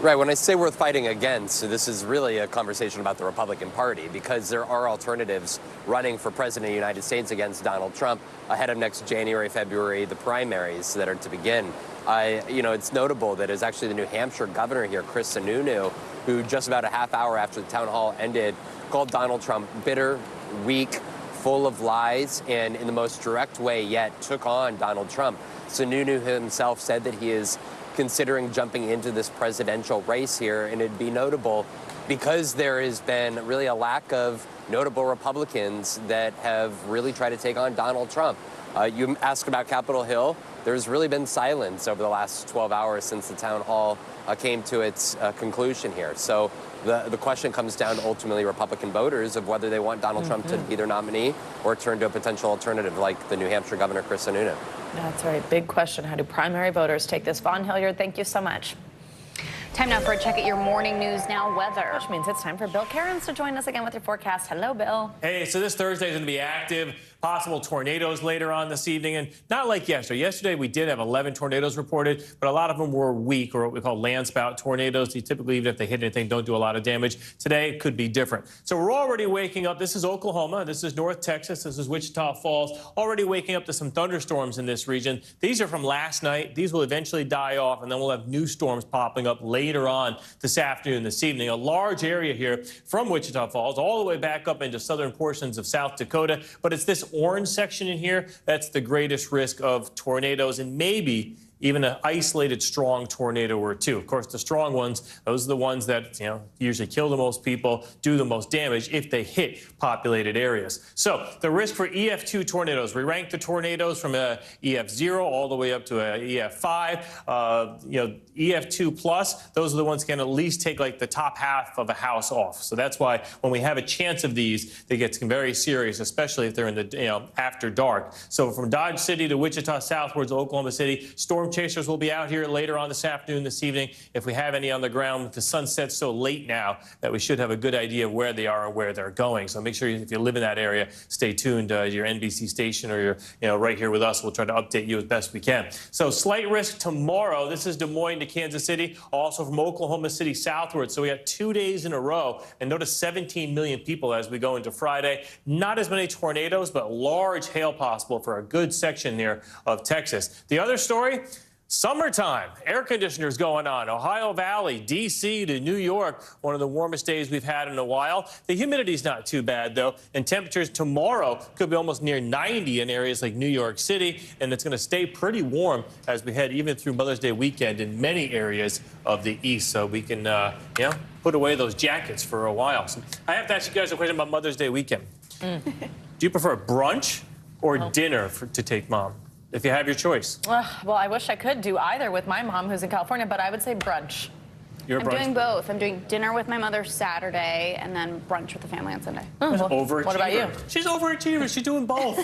Speaker 15: Right. When I say worth fighting against, this is really a conversation about the Republican Party, because there are alternatives running for president of the United States against Donald Trump ahead of next January, February, the primaries that are to begin. It's notable that it's actually the New Hampshire governor here, Chris Sununu, who just about a half hour after the town hall ended, called Donald Trump bitter, weak, full of lies, and in the most direct way yet took on Donald Trump. Sununu himself said that he is considering jumping into this presidential race here, and it'd be notable because there has been really a lack of notable Republicans that have really tried to take on Donald Trump. You ask about Capitol Hill. There's really been silence over the last 12 hours since the town hall came to its conclusion here. So the question comes down to ultimately Republican voters of whether they want Donald Trump to be their nominee or turn to a potential alternative like the New Hampshire Governor Chris Sununu.
Speaker 6: That's right. Big question. How do primary voters take this? Vaughn Hilliard, thank you so much.
Speaker 3: Time now for a check at your morning news now weather.
Speaker 6: Which means it's time for Bill Cairns to join us again with your forecast. Hello, Bill.
Speaker 4: Hey, so this Thursday is going to be active. Possible tornadoes later on this evening, and not like yesterday. Yesterday we did have 11 tornadoes reported, but a lot of them were weak, or what we call landspout tornadoes. They typically, even if they hit anything, don't do a lot of damage. Today it could be different. So we're already waking up. This is Oklahoma. This is North Texas. This is Wichita Falls. Already waking up to some thunderstorms in this region. These are from last night. These will eventually die off, and then we'll have new storms popping up later on this afternoon, this evening. A large area here from Wichita Falls all the way back up into southern portions of South Dakota, but it's this orange section in here that's the greatest risk of tornadoes, and maybe even an isolated strong tornado or two. Of course, the strong ones, those are the ones that, usually kill the most people, do the most damage if they hit populated areas. So the risk for EF2 tornadoes, we rank the tornadoes from a EF0 all the way up to a EF5. EF2 plus, those are the ones that can at least take like the top half of a house off. So that's why when we have a chance of these, they get very serious, especially if they're in the, after dark. So from Dodge City to Wichita southwards to Oklahoma City, storm chasers will be out here later on this afternoon, this evening. If we have any on the ground, the sun sets so late now that we should have a good idea of where they are and where they're going. So make sure if you live in that area, stay tuned to your NBC station or your, right here with us. We'll try to update you as best we can. So slight risk tomorrow. This is Des Moines to Kansas City, also from Oklahoma City southward. So we had 2 days in a row, and notice 17 million people as we go into Friday. Not as many tornadoes, but large hail possible for a good section there of Texas. The other story, summertime, air conditioners going on. Ohio Valley, D.C. to New York, one of the warmest days we've had in a while. The humidity's not too bad, though, and temperatures tomorrow could be almost near 90 in areas like New York City, and it's going to stay pretty warm as we head even through Mother's Day weekend in many areas of the east, so we can, put away those jackets for a while. So I have to ask you guys a question about Mother's Day weekend. Do you prefer brunch or dinner to take Mom? If you have your choice.
Speaker 6: Well, I wish I could do either with my mom, who's in California, but I would say brunch.
Speaker 3: I'm doing both. I'm doing dinner with my mother Saturday and then brunch with the family on Sunday.
Speaker 4: Overachiever.
Speaker 6: What about you?
Speaker 4: She's overachiever. She's doing both.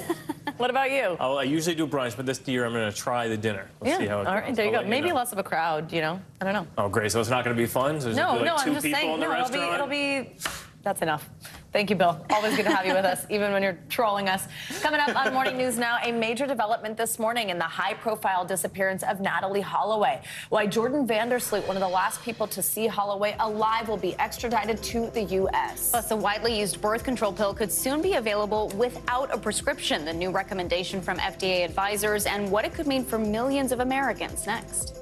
Speaker 6: What about you?
Speaker 4: I usually do brunch, but this year I'm going to try the dinner. We'll see how it goes.
Speaker 6: All right, there you go. Maybe less of a crowd, I don't know.
Speaker 4: Oh, great. So it's not going to be fun? So
Speaker 6: No,
Speaker 4: like
Speaker 6: I'm just saying. It'll be. That's enough. Thank you, Bill. Always good to have you with us, even when you're trolling us. Coming up on Morning News Now, a major development this morning in the high-profile disappearance of Natalee Holloway. Why Jordan Vandersloot, one of the last people to see Holloway alive, will be extradited to the U.S.
Speaker 3: Plus, a widely used birth control pill could soon be available without a prescription. The new recommendation from FDA advisors and what it could mean for millions of Americans. Next.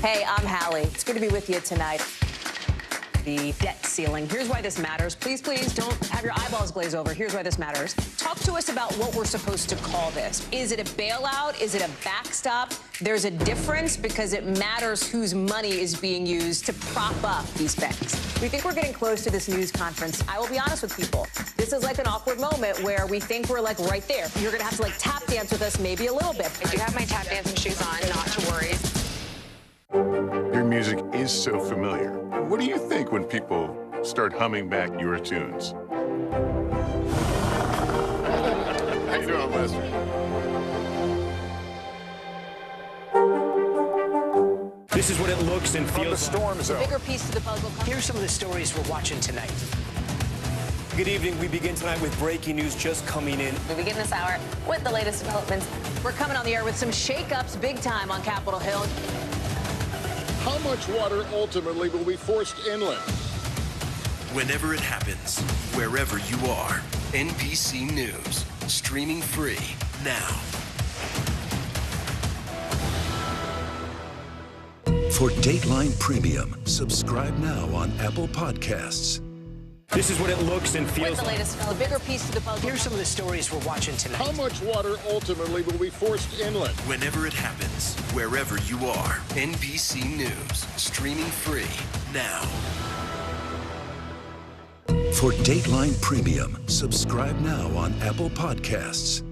Speaker 10: Hey, I'm Hallie. It's good to be with you tonight. The debt ceiling. Here's why this matters. Please, please don't have your eyeballs glaze over. Here's why this matters. Talk to us about what we're supposed to call this. Is it a bailout? Is it a backstop? There's a difference because it matters whose money is being used to prop up these banks. We think we're getting close to this news conference. I will be honest with people. This is like an awkward moment where we think we're like right there. You're going to have to like tap dance with us maybe a little bit.
Speaker 26: I do have my tap dancing shoes on, not to worry.
Speaker 13: Your music is so familiar. What do you think when people start humming back your tunes? How you doing, Lester?
Speaker 17: This is what it looks and feels.
Speaker 13: The storm zone.
Speaker 10: Bigger piece to the puzzle.
Speaker 17: Here's some of the stories we're watching tonight. Good evening. We begin tonight with breaking news just coming in.
Speaker 10: We begin this hour with the latest developments. We're coming on the air with some shakeups big time on Capitol Hill.
Speaker 13: How much water ultimately will be forced inland?
Speaker 18: Whenever it happens, wherever you are, NBC News, streaming free now. For Dateline Premium, subscribe now on Apple Podcasts.
Speaker 17: This is what it looks and feels
Speaker 10: With the latest, a bigger piece to the puzzle.
Speaker 17: Here's some of the stories we're watching tonight.
Speaker 5: How much water ultimately will be forced inland?
Speaker 18: Whenever it happens, wherever you are, NBC News, streaming free now.
Speaker 7: For Dateline Premium, subscribe now on Apple Podcasts.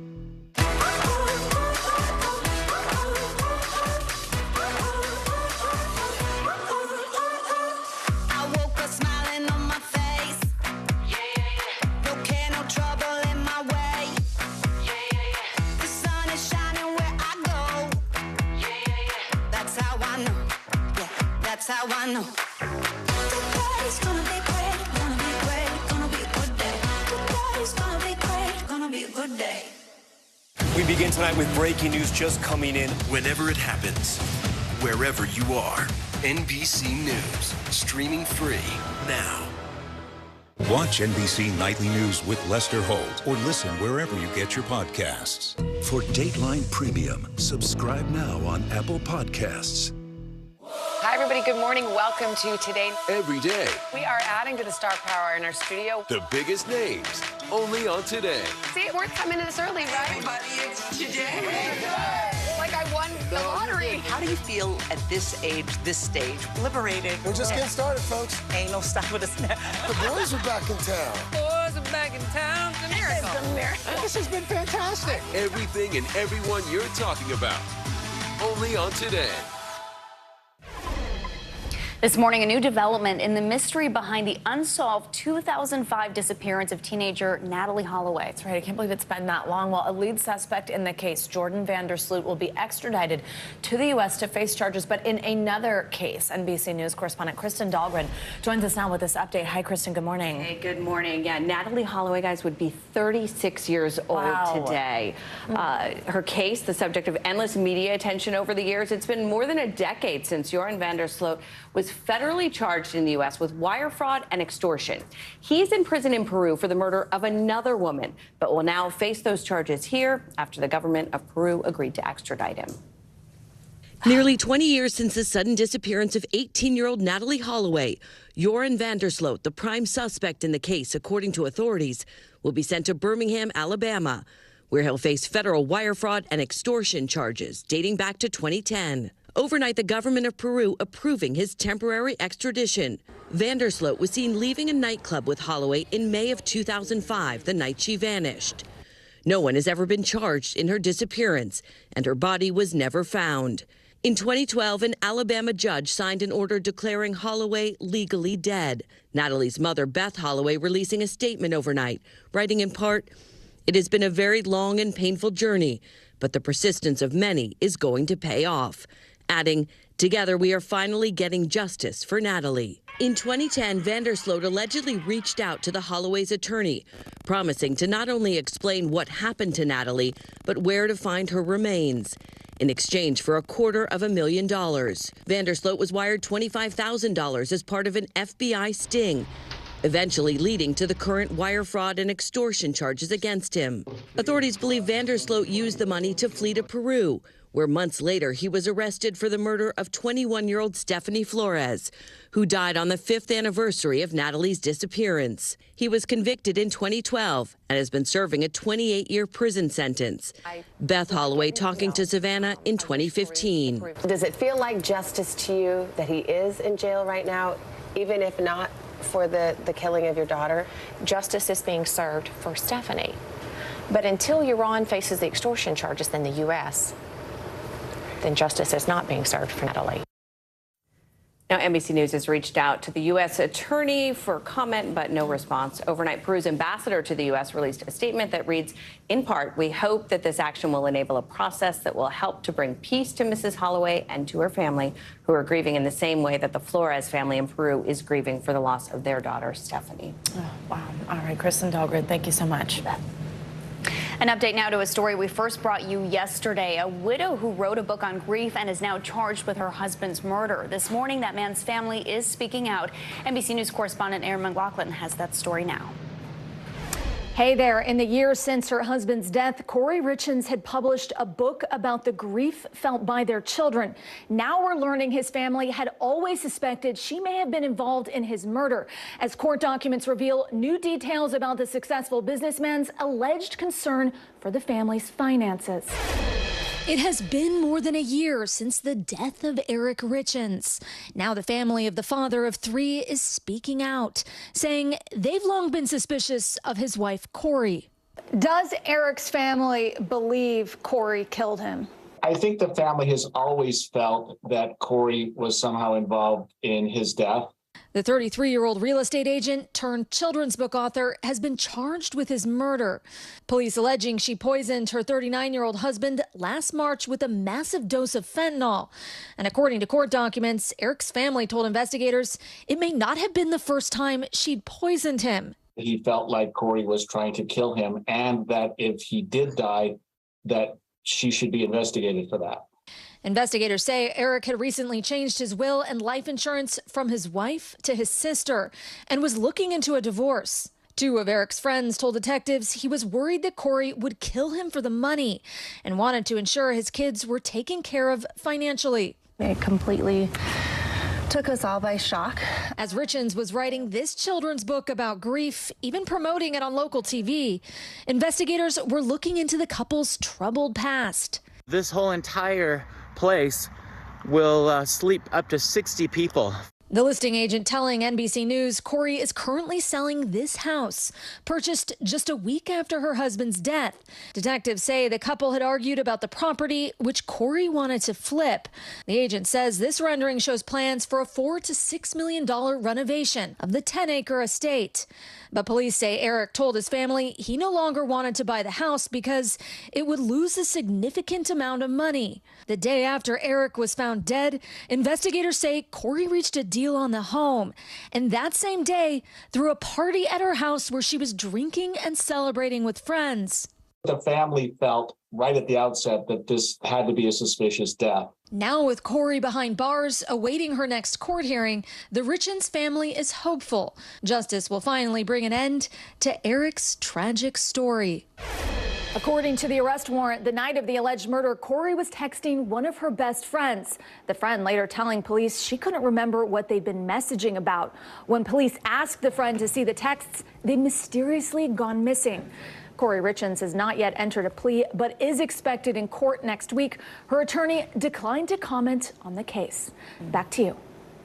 Speaker 11: That's how I know. Today's gonna be great, gonna be great, gonna be a good day. Today's gonna be great, gonna be a good day.
Speaker 17: We begin tonight with breaking news just coming in.
Speaker 18: Whenever it happens, wherever you are, NBC News, streaming free now.
Speaker 7: Watch NBC Nightly News with Lester Holt or listen wherever you get your podcasts. For Dateline Premium, subscribe now on Apple Podcasts.
Speaker 19: Hi, everybody. Good morning. Welcome to Today.
Speaker 20: Every day,
Speaker 19: We are adding to the star power in our studio.
Speaker 20: the biggest names, only on Today.
Speaker 19: See, we're coming in this early, right? Everybody, it's today. Like I won the lottery.
Speaker 22: How do you feel at this age, this stage? Liberated.
Speaker 23: We're just getting started, folks.
Speaker 22: Ain't no stopping us now.
Speaker 23: The boys are back in town.
Speaker 19: Boys are back in town. It's a miracle.
Speaker 22: It's a miracle.
Speaker 23: This has been fantastic.
Speaker 20: Everything and everyone you're talking about, only on Today.
Speaker 3: This morning, a new development in the mystery behind the unsolved 2005 disappearance of teenager Natalie Holloway.
Speaker 6: That's right. I can't believe it's been that long. Well, a lead suspect in the case, Jordan Vandersloot, will be extradited to the U.S. to face charges, but in another case. NBC News correspondent Kristen Dahlgren joins us now with this update. Hi, Kristen. Good morning.
Speaker 24: Hey, good morning. Yeah, Natalie Holloway, guys, would be 36 years
Speaker 6: Wow.
Speaker 24: old today. Her case, the subject of endless media attention over the years. It's been more than a decade since Jordan Vandersloot was federally charged in the U.S. with wire fraud and extortion. He's in prison in Peru for the murder of another woman, but will now face those charges here after the government of Peru agreed to extradite him.
Speaker 25: Nearly 20 years since the sudden disappearance of 18-year-old Natalie Holloway, Jordan Vandersloot, the prime suspect in the case, according to authorities, will be sent to Birmingham, Alabama, where he'll face federal wire fraud and extortion charges dating back to 2010. Overnight, the government of Peru approving his temporary extradition. Vandersloot was seen leaving a nightclub with Holloway in May of 2005, the night she vanished. No one has ever been charged in her disappearance, and her body was never found. In 2012, an Alabama judge signed an order declaring Holloway legally dead. Natalie's mother, Beth Holloway, releasing a statement overnight, writing in part, "It has been a very long and painful journey, but the persistence of many is going to pay off." Adding, "Together we are finally getting justice for Natalie." In 2010, Vandersloot allegedly reached out to the Holloway's attorney, promising to not only explain what happened to Natalie, but where to find her remains. In exchange for $250,000, Vandersloot was wired $25,000 as part of an FBI sting, eventually leading to the current wire fraud and extortion charges against him. Authorities believe Vandersloot used the money to flee to Peru, where months later he was arrested for the murder of 21-year-old Stephanie Flores, who died on the 5th anniversary of Natalie's disappearance. He was convicted in 2012 and has been serving a 28-year prison sentence. Beth Holloway talking to Savannah in 2015.
Speaker 27: Does it feel like justice to you that he is in jail right now, even if not for the killing of your daughter?
Speaker 31: Justice is being served for Stephanie. But until Jordan faces the extortion charges in the U.S., then justice is not being served for Natalie.
Speaker 24: Now, NBC News has reached out to the U.S. attorney for comment, but no response. Overnight, Peru's ambassador to the U.S. released a statement that reads, in part, "We hope that this action will enable a process that will help to bring peace to Mrs. Holloway and to her family, who are grieving in the same way that the Flores family in Peru is grieving for the loss of their daughter, Stephanie."
Speaker 6: Oh, wow. All right, Kristen Dahlgren, thank you so much.
Speaker 3: An update now to a story we first brought you yesterday. A widow who wrote a book on grief and is now charged with her husband's murder. This morning, that man's family is speaking out. NBC News correspondent Aaron McLaughlin has that story now.
Speaker 1: Hey there. In the years since her husband's death, Corey Richins had published a book about the grief felt by their children. Now we're learning his family had always suspected she may have been involved in his murder, as court documents reveal new details about the successful businessman's alleged concern for the family's finances.
Speaker 2: It has been more than a year since the death of Eric Richins. Now the family of the father of 3 is speaking out, saying they've long been suspicious of his wife, Corey.
Speaker 1: Does Eric's family believe Corey killed him?
Speaker 8: I think the family has always felt that Corey was somehow involved in his death.
Speaker 2: The 33-year-old real estate agent turned children's book author has been charged with his murder. Police alleging she poisoned her 39-year-old husband last March with a massive dose of fentanyl. And according to court documents, Eric's family told investigators it may not have been the first time she'd poisoned him.
Speaker 8: He felt like Corey was trying to kill him, and that if he did die, that she should be investigated for that.
Speaker 2: Investigators say Eric had recently changed his will and life insurance from his wife to his sister and was looking into a divorce. 2 of Eric's friends told detectives he was worried that Corey would kill him for the money and wanted to ensure his kids were taken care of financially.
Speaker 1: It completely took us all by shock.
Speaker 2: As Richins was writing this children's book about grief, even promoting it on local TV, investigators were looking into the couple's troubled past.
Speaker 9: This whole entire place will sleep up to 60 people.
Speaker 2: The listing agent telling NBC News Corey is currently selling this house, purchased just a week after her husband's death. Detectives say the couple had argued about the property, which Corey wanted to flip. The agent says this rendering shows plans for a $4 to $6 million renovation of the 10-acre estate. But police say Eric told his family he no longer wanted to buy the house because it would lose a significant amount of money. The day after Eric was found dead, investigators say Corey reached a deal on the home, and that same day threw a party at her house where she was drinking and celebrating with friends.
Speaker 8: The family felt right at the outset that this had to be a suspicious death.
Speaker 2: Now with Corey behind bars awaiting her next court hearing, the Richins family is hopeful justice will finally bring an end to Eric's tragic story.
Speaker 1: According to the arrest warrant, the night of the alleged murder, Corey was texting one of her best friends. The friend later telling police she couldn't remember what they'd been messaging about. When police asked the friend to see the texts, they'd mysteriously gone missing. Corey Richins has not yet entered a plea, but is expected in court next week. Her attorney declined to comment on the case. Back to you.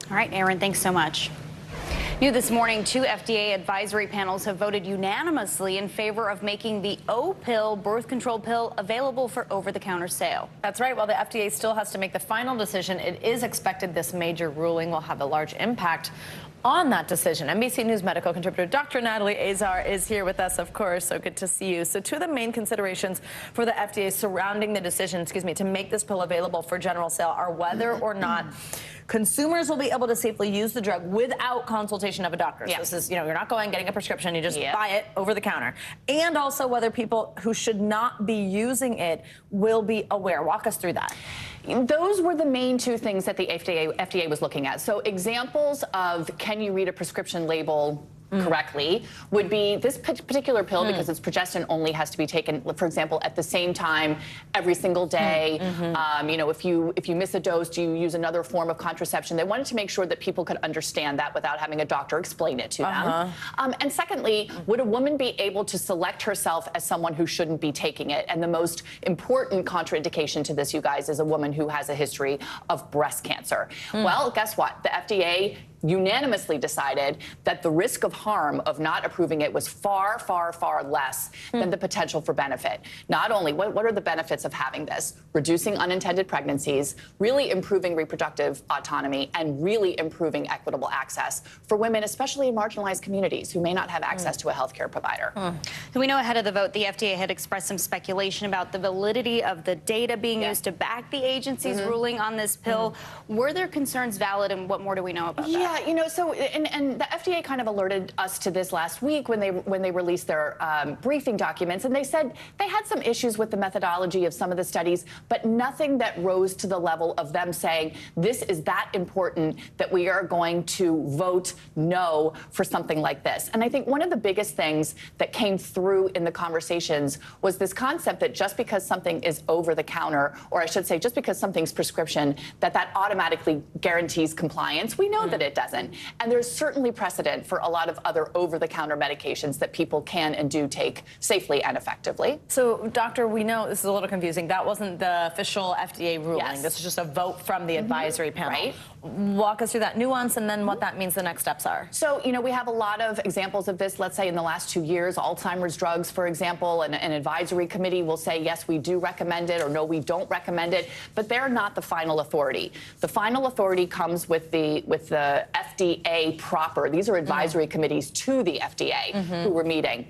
Speaker 3: All right, Aaron, thanks so much. New this morning, 2 FDA advisory panels have voted unanimously in favor of making the O-pill birth control pill available for over-the-counter sale.
Speaker 6: That's right. While the FDA still has to make the final decision, it is expected this major ruling will have a large impact on that decision. NBC News medical contributor Dr. Natalie Azar is here with us, of course, so good to see you. So 2 of the main considerations for the FDA surrounding the decision, to make this pill available for general sale are whether or not consumers will be able to safely use the drug without consultation of a doctor. So this is, you're not going getting a prescription, you just buy it over the counter. And also whether people who should not be using it will be aware. Walk us through that.
Speaker 12: Those were the main 2 things that the FDA was looking at. So examples of can you read a prescription label correctly would be this particular pill because it's progestin only has to be taken, for example, at the same time every single day. If you miss a dose, do you use another form of contraception? They wanted to make sure that people could understand that without having a doctor explain it to them. And secondly, would a woman be able to select herself as someone who shouldn't be taking it? And the most important contraindication to this, you guys, is a woman who has a history of breast cancer. Well, guess what? The FDA unanimously decided that the risk of harm of not approving it was far, far, far less than the potential for benefit. Not only, what are the benefits of having this? Reducing unintended pregnancies, really improving reproductive autonomy, and really improving equitable access for women, especially in marginalized communities who may not have access to a healthcare provider.
Speaker 3: So we know ahead of the vote, the FDA had expressed some speculation about the validity of the data being used to back the agency's ruling on this pill. Were their concerns valid, and what more do we know about that?
Speaker 12: Yeah, you know, so and the FDA kind of alerted us to this last week when they released their briefing documents, and they said they had some issues with the methodology of some of the studies, but nothing that rose to the level of them saying this is that important that we are going to vote no for something like this. And I think one of the biggest things that came through in the conversations was this concept that just because something is over the counter, or I should say just because something's prescription, that automatically guarantees compliance. We know that it doesn't. And there's certainly precedent for a lot of other over-the-counter medications that people can and do take safely and effectively.
Speaker 6: So, Doctor, we know this is a little confusing. That wasn't the official FDA ruling.
Speaker 12: Yes.
Speaker 6: This is just a vote from the advisory panel.
Speaker 12: Right.
Speaker 6: Walk us through that nuance and then what that means the next steps are.
Speaker 12: So, you know, we have a lot of examples of this. Let's say in the last 2 years, Alzheimer's drugs, for example, an advisory committee will say, yes, we do recommend it, or no, we don't recommend it. But they're not the final authority. The final authority comes with the FDA proper. These are advisory committees to the FDA who we're meeting.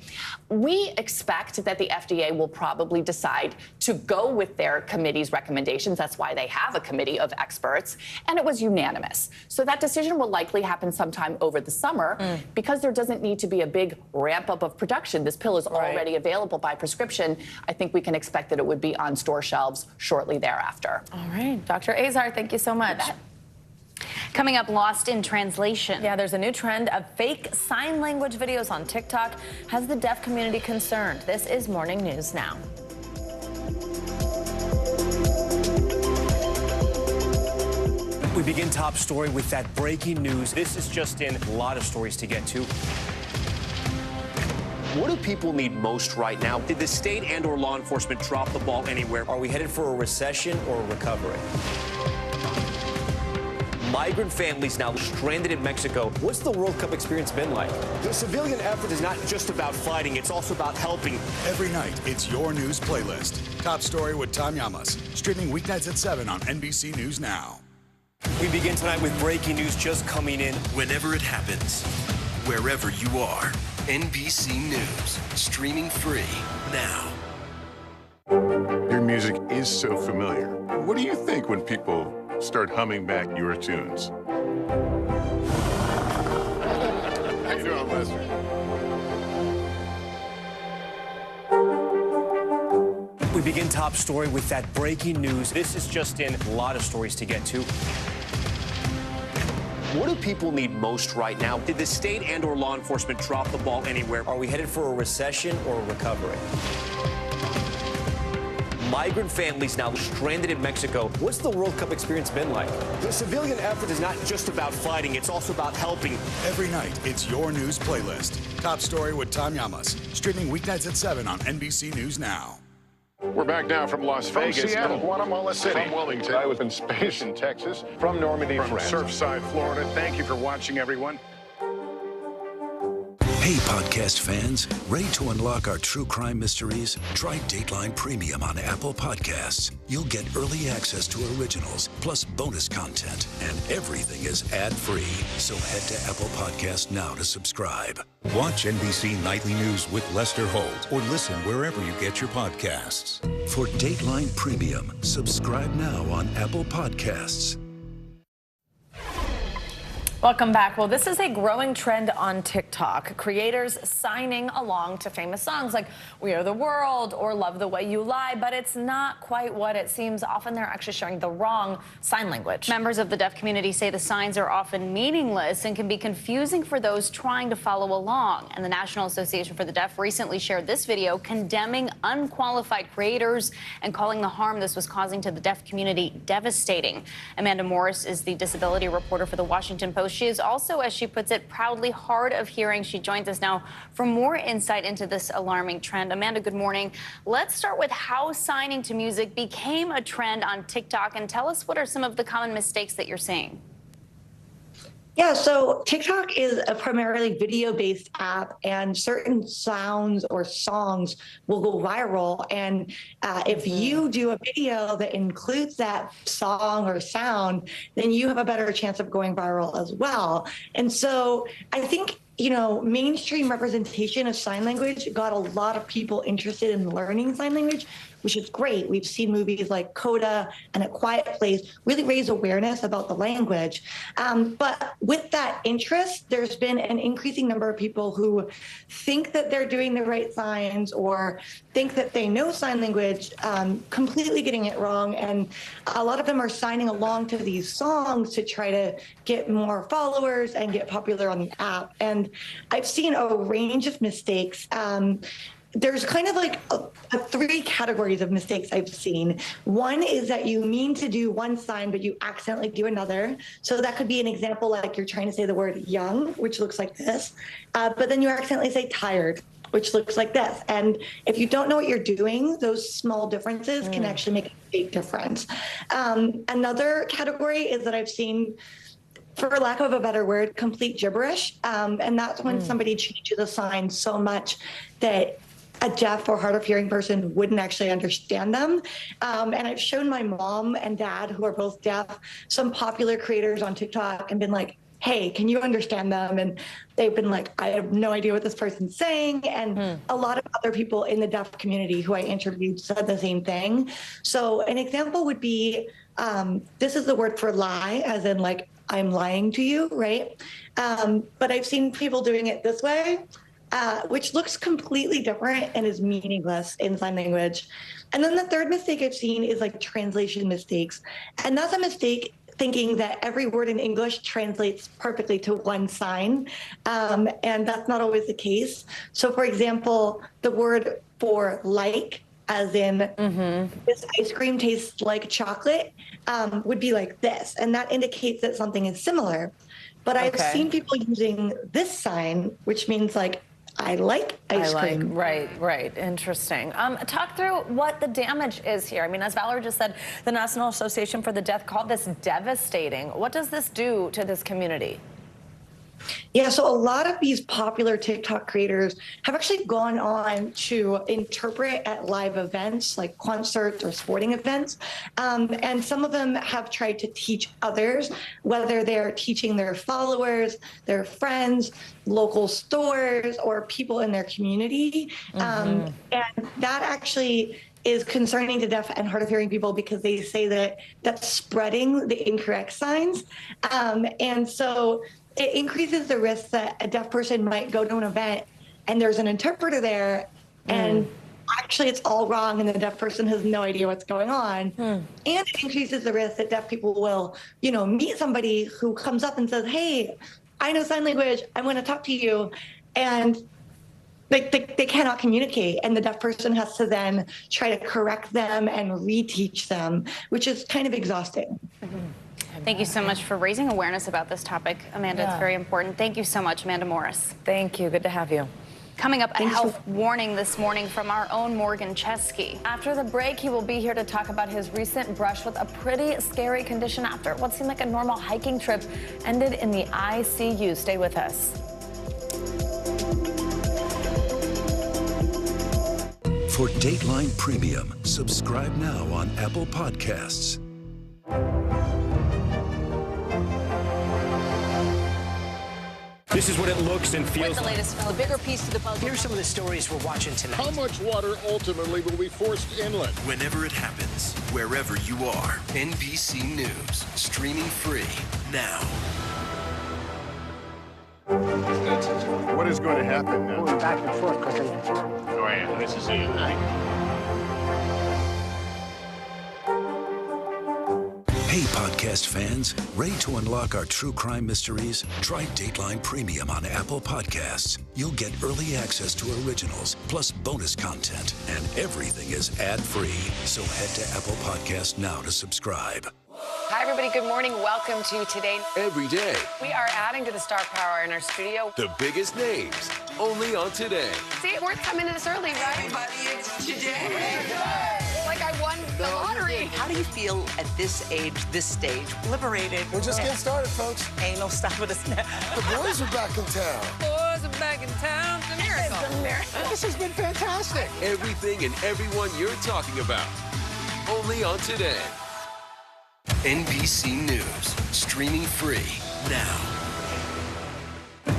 Speaker 12: We expect that the FDA will probably decide to go with their committee's recommendations. That's why they have a committee of experts. And it was unanimous. So that decision will likely happen sometime over the summer because there doesn't need to be a big ramp up of production. This pill is already available by prescription. I think we can expect that it would be on store shelves shortly thereafter.
Speaker 6: All right. Dr. Azar, thank you so much.
Speaker 3: Coming up, lost in translation.
Speaker 6: Yeah, there's a new trend of fake sign language videos on TikTok. Has the deaf community concerned? This is Morning News Now.
Speaker 17: We begin top story with that breaking news. This is just in, a lot of stories to get to. What do people need most right now? Did the state and or law enforcement drop the ball anywhere? Are we headed for a recession or a recovery? Migrant families now stranded in Mexico. What's the World Cup experience been like? The civilian effort is not just about fighting, it's also about helping.
Speaker 4: Every night, it's your news playlist. Top story with Tom Llamas, streaming weeknights at 7 on NBC News Now.
Speaker 17: We begin tonight with breaking news just coming in.
Speaker 18: Whenever it happens, wherever you are, NBC News, streaming free now.
Speaker 10: Your music is so familiar. What do you think when people start humming back your tunes? How you doing, Lester?
Speaker 17: We begin top story with that breaking news. This is just in, a lot of stories to get to. What do people need most right now? Did the state and or law enforcement drop the ball anywhere? Are we headed for a recession or a recovery? Migrant families now stranded in Mexico. What's the World Cup experience been like? The civilian effort is not just about fighting, it's also about helping.
Speaker 4: Every night, it's your news playlist. Top story with Tom Llamas, streaming weeknights at 7 on NBC News Now.
Speaker 10: We're back now from Las Vegas.
Speaker 5: From Seattle, Guatemala City.
Speaker 10: From Wilmington.
Speaker 5: I was in space in Texas. From Normandy,
Speaker 10: From
Speaker 5: France.
Speaker 10: Surfside, Florida. Thank you for watching, everyone.
Speaker 7: Hey, podcast fans, ready to unlock our true crime mysteries? Try Dateline Premium on Apple Podcasts. You'll get early access to originals, plus bonus content, and everything is ad-free. So head to Apple Podcasts now to subscribe. Watch NBC Nightly News with Lester Holt, or listen wherever you get your podcasts. For Dateline Premium, subscribe now on Apple Podcasts.
Speaker 6: Welcome back. Well, this is a growing trend on TikTok. Creators signing along to famous songs like We Are the World or Love the Way You Lie, but it's not quite what it seems. Often they're actually showing the wrong sign language.
Speaker 3: Members of the deaf community say the signs are often meaningless and can be confusing for those trying to follow along. And the National Association for the Deaf recently shared this video condemning unqualified creators and calling the harm this was causing to the deaf community devastating. Amanda Morris is the disability reporter for the Washington Post. She is also, as she puts it, proudly hard of hearing. She joins us now for more insight into this alarming trend. Amanda, good morning. Let's start with how signing to music became a trend on TikTok, and tell us what are some of the common mistakes that you're seeing.
Speaker 13: Yeah, so TikTok is a primarily video-based app, and certain sounds or songs will go viral. And if you do a video that includes that song or sound, then you have a better chance of going viral as well. And so I think, you know, mainstream representation of sign language got a lot of people interested in learning sign language, which is great. We've seen movies like Coda and A Quiet Place really raise awareness about the language. But with that interest, there's been an increasing number of people who think that they're doing the right signs or think that they know sign language, completely getting it wrong. And a lot of them are signing along to these songs to try to get more followers and get popular on the app. And I've seen a range of mistakes. There's kind of like three categories of mistakes I've seen. One is that you mean to do one sign, but you accidentally do another. So that could be an example like you're trying to say the word young, which looks like this, but then you accidentally say tired, which looks like this. And if you don't know what you're doing, those small differences can actually make a big difference. Another category is that I've seen, for lack of a better word, complete gibberish. And that's when somebody changes a sign so much that a deaf or hard of hearing person wouldn't actually understand them. And I've shown my mom and dad, who are both deaf, some popular creators on TikTok and been like, hey, can you understand them? And they've been like, I have no idea what this person's saying. And a lot of other people in the deaf community who I interviewed said the same thing. So an example would be, this is the word for lie, as in like, I'm lying to you, right? But I've seen people doing it this way, which looks completely different and is meaningless in sign language. And then the third mistake I've seen is like translation mistakes. And that's a mistake thinking that every word in English translates perfectly to one sign. And that's not always the case. So for example, the word for like, as in this ice cream tastes like chocolate, would be like this. And that indicates that something is similar. But I've seen people using this sign, which means like, I like ice cream.
Speaker 6: Right. Interesting. Talk through what the damage is here. I mean, as Valerie just said, the National Association for the Deaf called this devastating. What does this do to this community?
Speaker 13: Yeah, so a lot of these popular TikTok creators have actually gone on to interpret at live events like concerts or sporting events. And some of them have tried to teach others, whether they're teaching their followers, their friends, local stores, or people in their community. And that actually is concerning to deaf and hard of hearing people because they say that that's spreading the incorrect signs. And so it increases the risk that a deaf person might go to an event and there's an interpreter there and actually it's all wrong and the deaf person has no idea what's going on. And it increases the risk that deaf people will, meet somebody who comes up and says, hey, I know sign language, I want to talk to you. And they cannot communicate, and the deaf person has to then try to correct them and reteach them, which is kind of exhausting.
Speaker 3: Thank you so much for raising awareness about this topic, Amanda. It's very important. Thank you so much, Amanda Morris.
Speaker 6: Thank you. Good to have you.
Speaker 3: Coming up, a health warning this morning from our own Morgan Chesky.
Speaker 6: After the break, he will be here to talk about his recent brush with a pretty scary condition after what seemed like a normal hiking trip ended in the ICU. Stay with us.
Speaker 7: For Dateline Premium, subscribe now on Apple Podcasts.
Speaker 17: This is what it looks and feels
Speaker 11: With the latest, a bigger piece to the puzzle. Here's some of the stories we're watching tonight.
Speaker 10: How much water ultimately will be forced inland?
Speaker 18: Whenever it happens, wherever you are, NBC News, streaming free now.
Speaker 10: What is going to happen now?
Speaker 23: Going back and forth because
Speaker 10: Oh, yeah, this is it, right?
Speaker 7: Hey, podcast fans, ready to unlock our true crime mysteries? Try Dateline Premium on Apple Podcasts. You'll get early access to originals, plus bonus content, and everything is ad-free. So head to Apple Podcasts now to subscribe.
Speaker 11: Hi, everybody. Good morning. Welcome to Today.
Speaker 20: Every day,
Speaker 11: We are adding to the star power in our studio.
Speaker 20: the biggest names, only on Today.
Speaker 11: See, we're coming in this early, right? Everybody, it's Today. Like I won the lottery.
Speaker 14: How do you feel at this age, this stage? Liberated.
Speaker 23: We're just getting started, folks.
Speaker 14: Ain't no stopping us now.
Speaker 23: The boys are back in town.
Speaker 11: Boys are back in town. It's a miracle.
Speaker 14: It's a miracle.
Speaker 23: This has been fantastic.
Speaker 20: Everything and everyone you're talking about, only on Today.
Speaker 18: NBC News, streaming free now.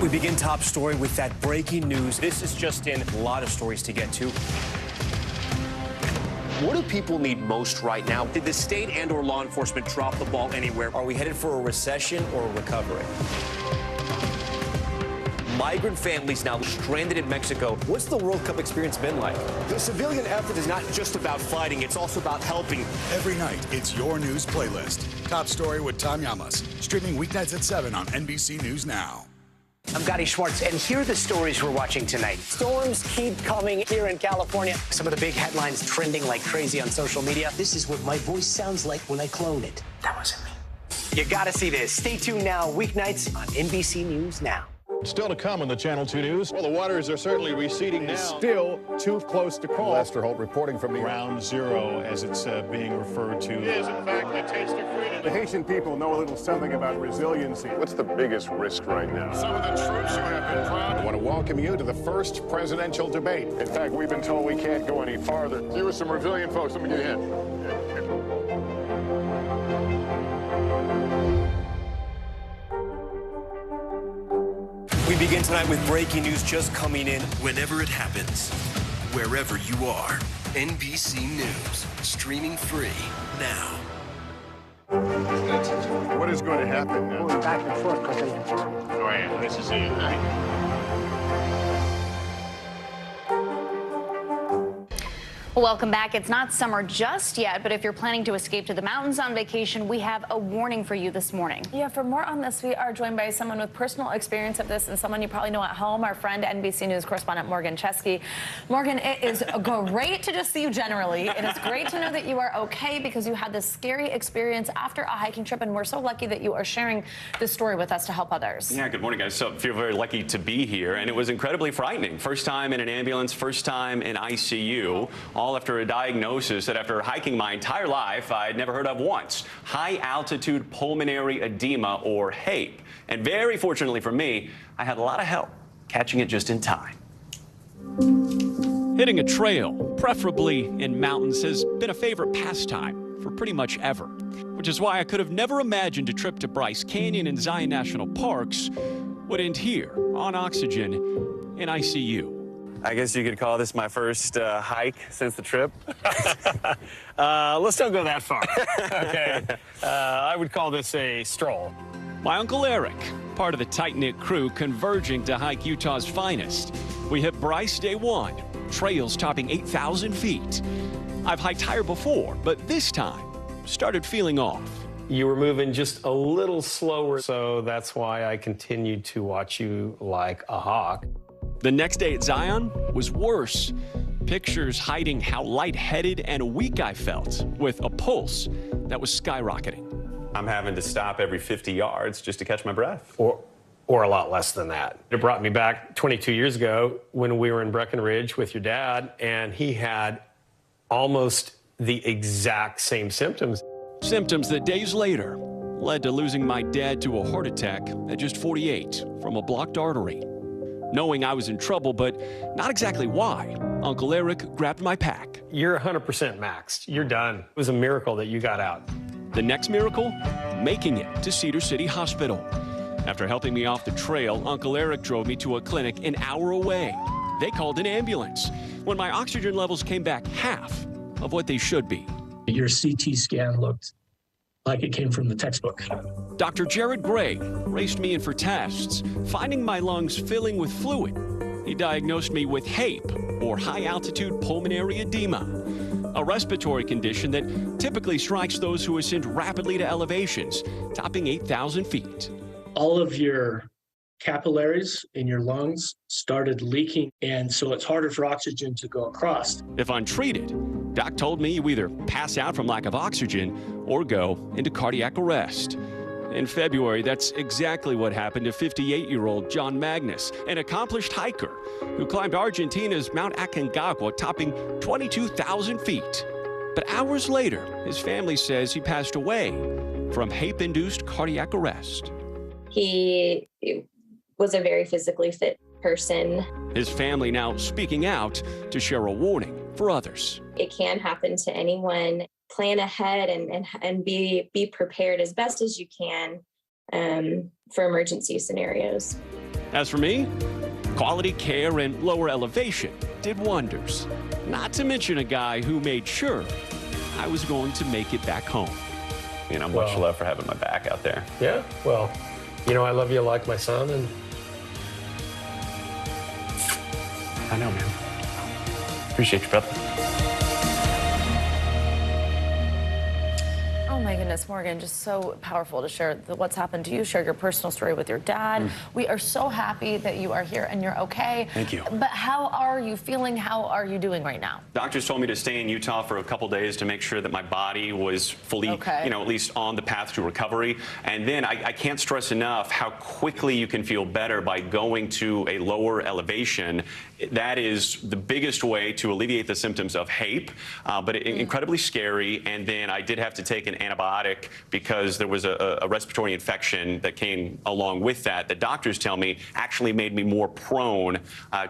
Speaker 17: We begin top story with that breaking news. This is just in, a lot of stories to get to. What do people need most right now? Did the state and or law enforcement drop the ball anywhere?
Speaker 15: Are we headed for a recession or a recovery?
Speaker 17: Migrant families now stranded in Mexico. What's the World Cup experience been like? The civilian effort is not just about fighting, it's also about helping.
Speaker 4: Every night, it's your news playlist. Top Story with Tom Llamas. Streaming weeknights at 7 on NBC News Now.
Speaker 16: I'm Gotti Schwartz, and here are the stories we're watching tonight. Storms keep coming here in California. Some of the big headlines trending like crazy on social media. This is what my voice sounds like when I clone it. That wasn't me. You gotta see this. Stay tuned now, weeknights on NBC News Now.
Speaker 5: Still to come on the Channel 2 News. Well, the waters are certainly receding now. Still too close to call.
Speaker 10: Lester Holt reporting from the
Speaker 5: Ground Zero, as it's being referred to. It is, in fact, a taste of freedom.
Speaker 10: The Haitian people know a little something about resiliency. What's the biggest risk right now? Some of the troops who have been proud. I want to welcome you to the first presidential debate. In fact, we've been told we can't go any farther. You with some resilient folks, let me get in.
Speaker 17: We begin tonight with breaking news just coming in.
Speaker 18: Whenever it happens, wherever you are, NBC News, streaming free now.
Speaker 10: What is going to happen now?
Speaker 23: Going back and forth because
Speaker 10: Oh, yeah, this is it, right?
Speaker 3: Welcome back. It's not summer just yet, but if you're planning to escape to the mountains on vacation, we have a warning for you this morning.
Speaker 6: Yeah, for more on this, we are joined by someone with personal experience of this and someone you probably know at home, our friend, NBC News correspondent Morgan Chesky. Morgan, it is great to just see you generally. It is great to know that you are okay because you had this scary experience after a hiking trip, and we're so lucky that you are sharing this story with us to help others.
Speaker 19: Yeah, good morning, guys. So I feel very lucky to be here, and it was incredibly frightening. First time in an ambulance, first time in ICU, all after a diagnosis that after hiking my entire life, I'd never heard of once. High altitude pulmonary edema, or HAPE. And very fortunately for me, I had a lot of help catching it just in time.
Speaker 21: Hitting a trail, preferably in mountains, has been a favorite pastime for pretty much ever, which is why I could have never imagined a trip to Bryce Canyon and Zion National Parks would end here on oxygen in ICU.
Speaker 19: I guess you could call this my first hike since the trip.
Speaker 16: Let's don't go that far. Okay. I would call this a stroll.
Speaker 21: My Uncle Eric, part of the tight-knit crew converging to hike Utah's finest. We hit Bryce day one, trails topping 8,000 feet. I've hiked higher before, but this time started feeling off.
Speaker 16: You were moving just a little slower, so that's why I continued to watch you like a hawk.
Speaker 21: The next day at Zion was worse. Pictures hiding how lightheaded and weak I felt, with a pulse that was skyrocketing.
Speaker 19: I'm having to stop every 50 yards just to catch my breath.
Speaker 16: Or a lot less than that. It brought me back 22 years ago when we were in Breckenridge with your dad, and he had almost the exact same symptoms.
Speaker 21: Symptoms that days later led to losing my dad to a heart attack at just 48 from a blocked artery. Knowing I was in trouble, but not exactly why, Uncle Eric grabbed my pack.
Speaker 16: You're 100% maxed. You're done. It was a miracle that you got out.
Speaker 21: The next miracle? Making it to Cedar City Hospital. After helping me off the trail, Uncle Eric drove me to a clinic an hour away. They called an ambulance. When my oxygen levels came back half of what they should be.
Speaker 22: Your CT scan looked like it came from the textbook.
Speaker 21: Dr. Jared Gray raced me in for tests, finding my lungs filling with fluid. He diagnosed me with HAPE, or high-altitude pulmonary edema, a respiratory condition that typically strikes those who ascend rapidly to elevations, topping 8,000 feet.
Speaker 22: All of your capillaries in your lungs started leaking, and so it's harder for oxygen to go across.
Speaker 21: If untreated, Doc told me you either pass out from lack of oxygen or go into cardiac arrest. In February, that's exactly what happened to 58-year-old John Magnus, an accomplished hiker who climbed Argentina's Mount Aconcagua, topping 22,000 feet. But hours later, his family says he passed away from HAPE-induced cardiac arrest.
Speaker 25: He was a very physically fit person.
Speaker 21: His family now speaking out to share a warning for others.
Speaker 25: It can happen to anyone. Plan ahead and be prepared as best as you can for emergency scenarios.
Speaker 21: As for me, Quality care and lower elevation did wonders. Not to mention a guy who made sure I was going to make it back home.
Speaker 19: You know, much love for having my back out there.
Speaker 22: Yeah, well, you know, I love you like my son, and
Speaker 19: I know, man. Appreciate you, brother.
Speaker 6: Oh my goodness, Morgan, just so powerful to share what's happened to you, share your personal story with your dad. We are so happy that you are here and you're okay.
Speaker 19: Thank you.
Speaker 6: But how are you feeling? How are you doing right now?
Speaker 19: Doctors told me to stay in Utah for a couple days to make sure that my body was fully, you know, at least on the path to recovery. And then I can't stress enough how quickly you can feel better by going to a lower elevation. That is the biggest way to alleviate the symptoms of HAPE, but incredibly scary. And then I did have to take an antibiotic because there was a respiratory infection that came along with that. The doctors tell me actually made me more prone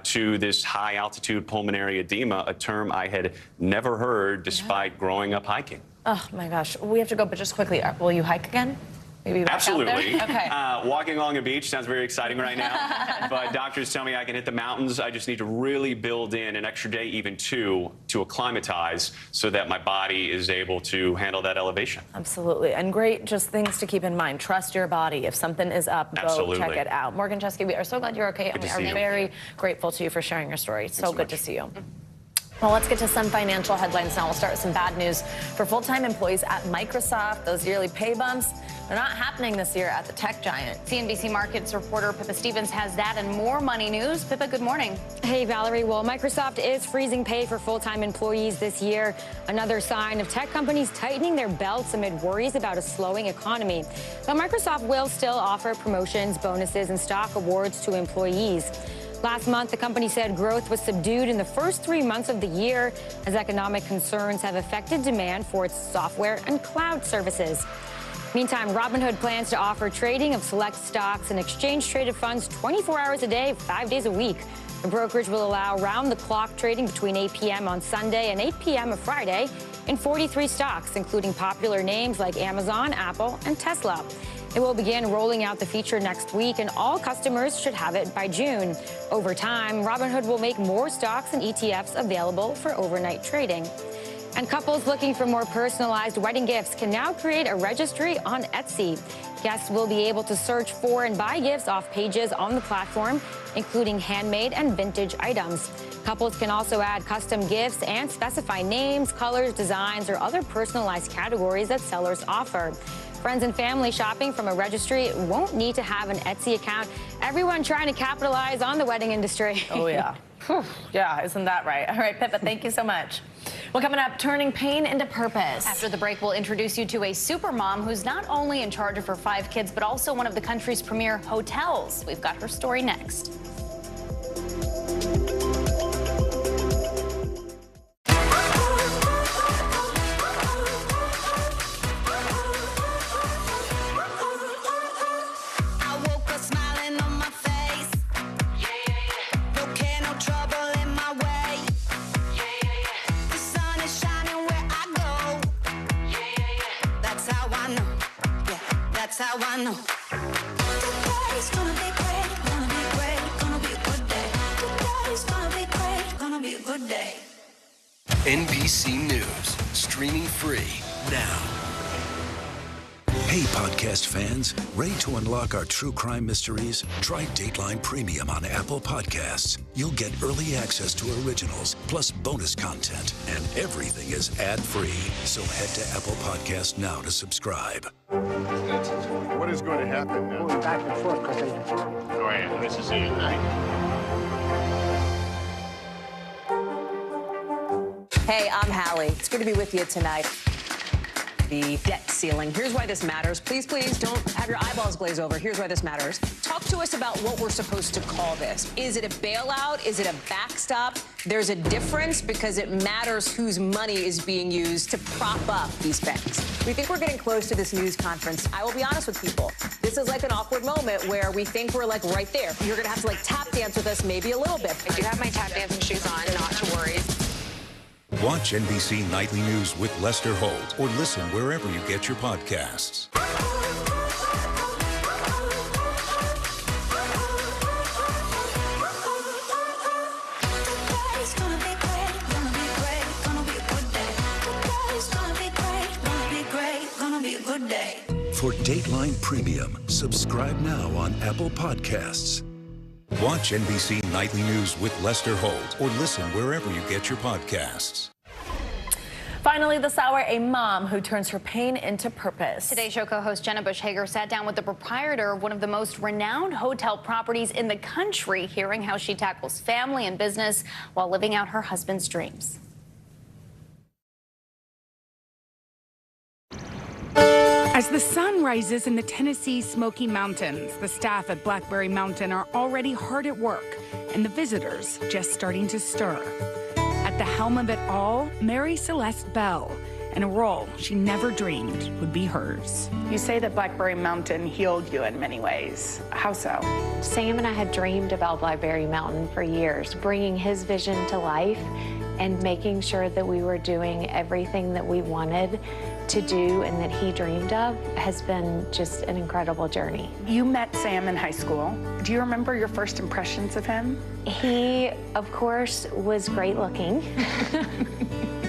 Speaker 19: to this high altitude pulmonary edema, a term I had never heard despite growing up hiking.
Speaker 6: Oh my gosh, we have to go, but just quickly, will you hike again? Maybe back
Speaker 19: Absolutely.
Speaker 6: out there? Okay.
Speaker 19: Walking along a beach sounds very exciting right now, but doctors tell me I can hit the mountains. I just need to really build in an extra day, even two, to acclimatize so that my body is able to handle that elevation.
Speaker 6: Absolutely. And great just things to keep in mind. Trust your body. If something is up, go check it out. Morgan Chesky, we are so glad you're okay, and we are very grateful to you for sharing your story. It's so good to see you. Well, let's get to some financial headlines now. We'll start with some bad news for full-time employees at Microsoft. Those yearly pay bumps, they're not happening this year at the tech giant.
Speaker 3: CNBC Markets reporter Pippa Stevens has that and more money news. Pippa, good morning.
Speaker 1: Hey, Valerie. Well, Microsoft is freezing pay for full-time employees this year. Another sign of tech companies tightening their belts amid worries about a slowing economy. But Microsoft will still offer promotions, bonuses, and stock awards to employees. Last month, the company said growth was subdued in the first 3 months of the year as economic concerns have affected demand for its software and cloud services. Meantime, Robinhood plans to offer trading of select stocks and exchange-traded funds 24 hours a day, 5 days a week. The brokerage will allow round-the-clock trading between 8 p.m. on Sunday and 8 p.m. of Friday in 43 stocks, including popular names like Amazon, Apple, and Tesla. It will begin rolling out the feature next week, and all customers should have it by June. Over time, Robinhood will make more stocks and ETFs available for overnight trading. And couples looking for more personalized wedding gifts can now create a registry on Etsy. Guests will be able to search for and buy gifts off pages on the platform, including handmade and vintage items. Couples can also add custom gifts and specify names, colors, designs, or other personalized categories that sellers offer. Friends and family shopping from a registry won't need to have an Etsy account. Everyone trying to capitalize on the wedding industry.
Speaker 6: Oh, yeah. Yeah, isn't that right? All right, Pippa, thank you so much. Well, coming up, turning pain into purpose.
Speaker 3: After the break, we'll introduce you to a super mom who's not only in charge of her 5 kids, but also one of the country's premier hotels. We've got her story next.
Speaker 2: How I know. Today's gonna be great, gonna be great, gonna be a good day. Today's gonna be great, gonna be a good day.
Speaker 18: NBC News, streaming free now.
Speaker 7: Hey, podcast fans, ready to unlock our true crime mysteries? Try Dateline Premium on Apple Podcasts. You'll get early access to originals, plus bonus content, and everything is ad-free. So head to Apple Podcasts now to subscribe.
Speaker 10: What is going to happen now?
Speaker 23: Going back and forth because they...
Speaker 10: Oh, yeah, this is it, right?
Speaker 8: Hey, I'm Hallie. It's good to be with you tonight. The debt ceiling. Here's why this matters. Please, please don't have your eyeballs glaze over. Here's why this matters. Talk to us about what we're supposed to call this. Is it a bailout? Is it a backstop? There's a difference because it matters whose money is being used to prop up these banks. We think we're getting close to this news conference. I will be honest with people. This is like an awkward moment where we think we're like right there. You're going to have to like tap dance with us maybe a little bit.
Speaker 11: I do have my tap dancing shoes on, not to worry.
Speaker 9: Watch NBC Nightly News with Lester Holt or listen wherever you get your podcasts.
Speaker 7: For Dateline Premium, subscribe now on Apple Podcasts.
Speaker 9: Watch NBC Nightly News with Lester Holt or listen wherever you get your podcasts.
Speaker 6: Finally this hour, a mom who turns her pain into purpose.
Speaker 3: Today's show co-host Jenna Bush Hager sat down with the proprietor of one of the most renowned hotel properties in the country, hearing how she tackles family and business while living out her husband's dreams.
Speaker 12: As the sun rises in the Tennessee Smoky Mountains, the staff at Blackberry Mountain are already hard at work, and the visitors just starting to stir. At the helm of it all, Mary Celeste Bell, in a role she never dreamed would be hers.
Speaker 13: You say that Blackberry Mountain healed you in many ways. How so?
Speaker 14: Sam and I had dreamed about Blackberry Mountain for years, bringing his vision to life and making sure that we were doing everything that we wanted to do and that he dreamed of has been just an incredible journey.
Speaker 13: You met Sam in high school. Do you remember your first impressions of him?
Speaker 14: He, of course, was great looking.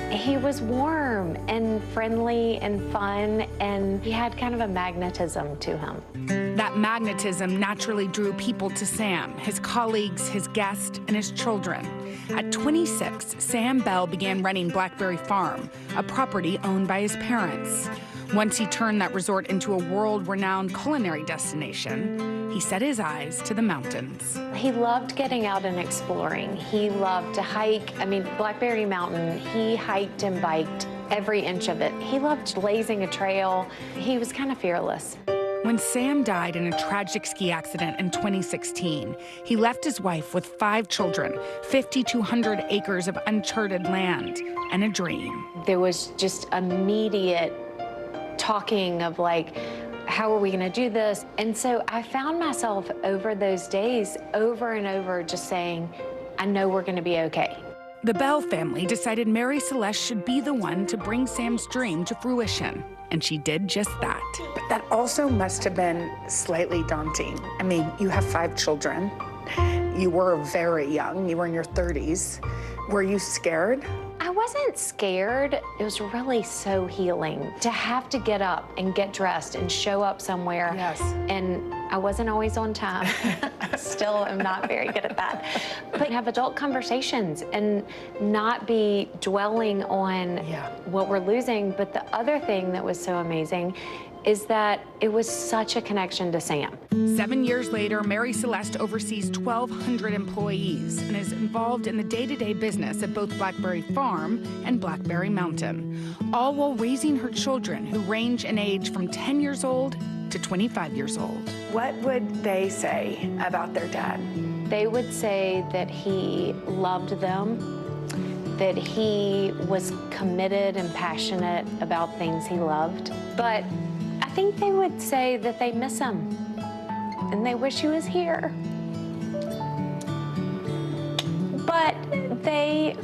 Speaker 14: He was warm and friendly and fun, and he had kind of a magnetism to him.
Speaker 12: That magnetism naturally drew people to Sam, his colleagues, his guests, and his children. At 26, Sam Bell began running Blackberry Farm, a property owned by his parents. Once he turned that resort into a world-renowned culinary destination, he set his eyes to the mountains.
Speaker 14: He loved getting out and exploring. He loved to hike. I mean, Blackberry Mountain, he hiked and biked every inch of it. He loved blazing a trail. He was kind of fearless.
Speaker 12: When Sam died in a tragic ski accident in 2016, he left his wife with 5 children, 5,200 acres of uncharted land, and a dream.
Speaker 14: There was just immediate talking of like, how are we gonna do this? And so I found myself over those days, over and over, just saying, I know we're gonna be okay.
Speaker 12: The Bell family decided Mary Celeste should be the one to bring Sam's dream to fruition, and she did just that.
Speaker 13: But that also must have been slightly daunting. I mean, you have 5 children. You were very young. You were in your 30s. Were you scared?
Speaker 14: I wasn't scared. It was really so healing to have to get up and get dressed and show up somewhere.
Speaker 13: Yes.
Speaker 14: And I wasn't always on time. Still am not very good at that. But have adult conversations and not be dwelling on what we're losing. But the other thing that was so amazing is that it was such a connection to Sam.
Speaker 12: 7 years later, Mary Celeste oversees 1,200 employees and is involved in the day-to-day business at both Blackberry Farm and Blackberry Mountain, all while raising her children who range in age from 10 years old to 25 years old.
Speaker 13: What would they say about their dad?
Speaker 14: They would say that he loved them, that he was committed and passionate about things he loved, but I think they would say that they miss him and they wish he was here. But they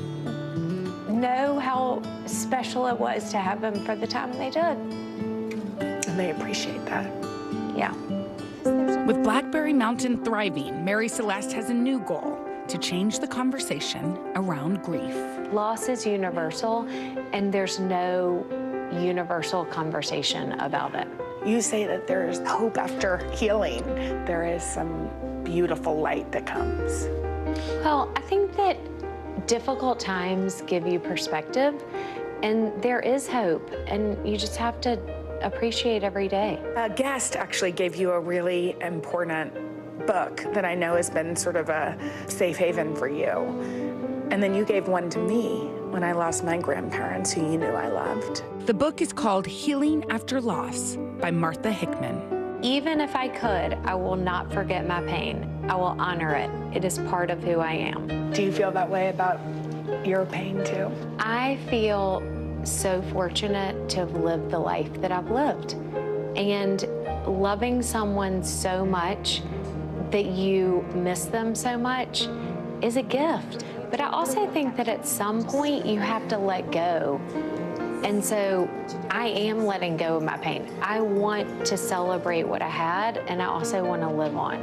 Speaker 14: know how special it was to have him for the time they did.
Speaker 13: And they appreciate that.
Speaker 14: Yeah.
Speaker 12: With Blackberry Mountain thriving, Mary Celeste has a new goal: to change the conversation around grief.
Speaker 14: Loss is universal, and there's no universal conversation about it.
Speaker 13: You say that there's hope after healing. There is some beautiful light that comes.
Speaker 14: Well, I think that difficult times give you perspective, and there is hope, and you just have to appreciate every day.
Speaker 13: A guest actually gave you a really important book that I know has been sort of a safe haven for you. And then you gave one to me when I lost my grandparents, who you knew I loved.
Speaker 12: The book is called Healing After Loss by Martha Hickman.
Speaker 14: Even if I could, I will not forget my pain. I will honor it. It is part of who I am.
Speaker 13: Do you feel that way about your pain too?
Speaker 14: I feel so fortunate to have lived the life that I've lived. And loving someone so much that you miss them so much is a gift. But I also think that at some point you have to let go. And so I am letting go of my pain. I want to celebrate what I had, and I also want to live on.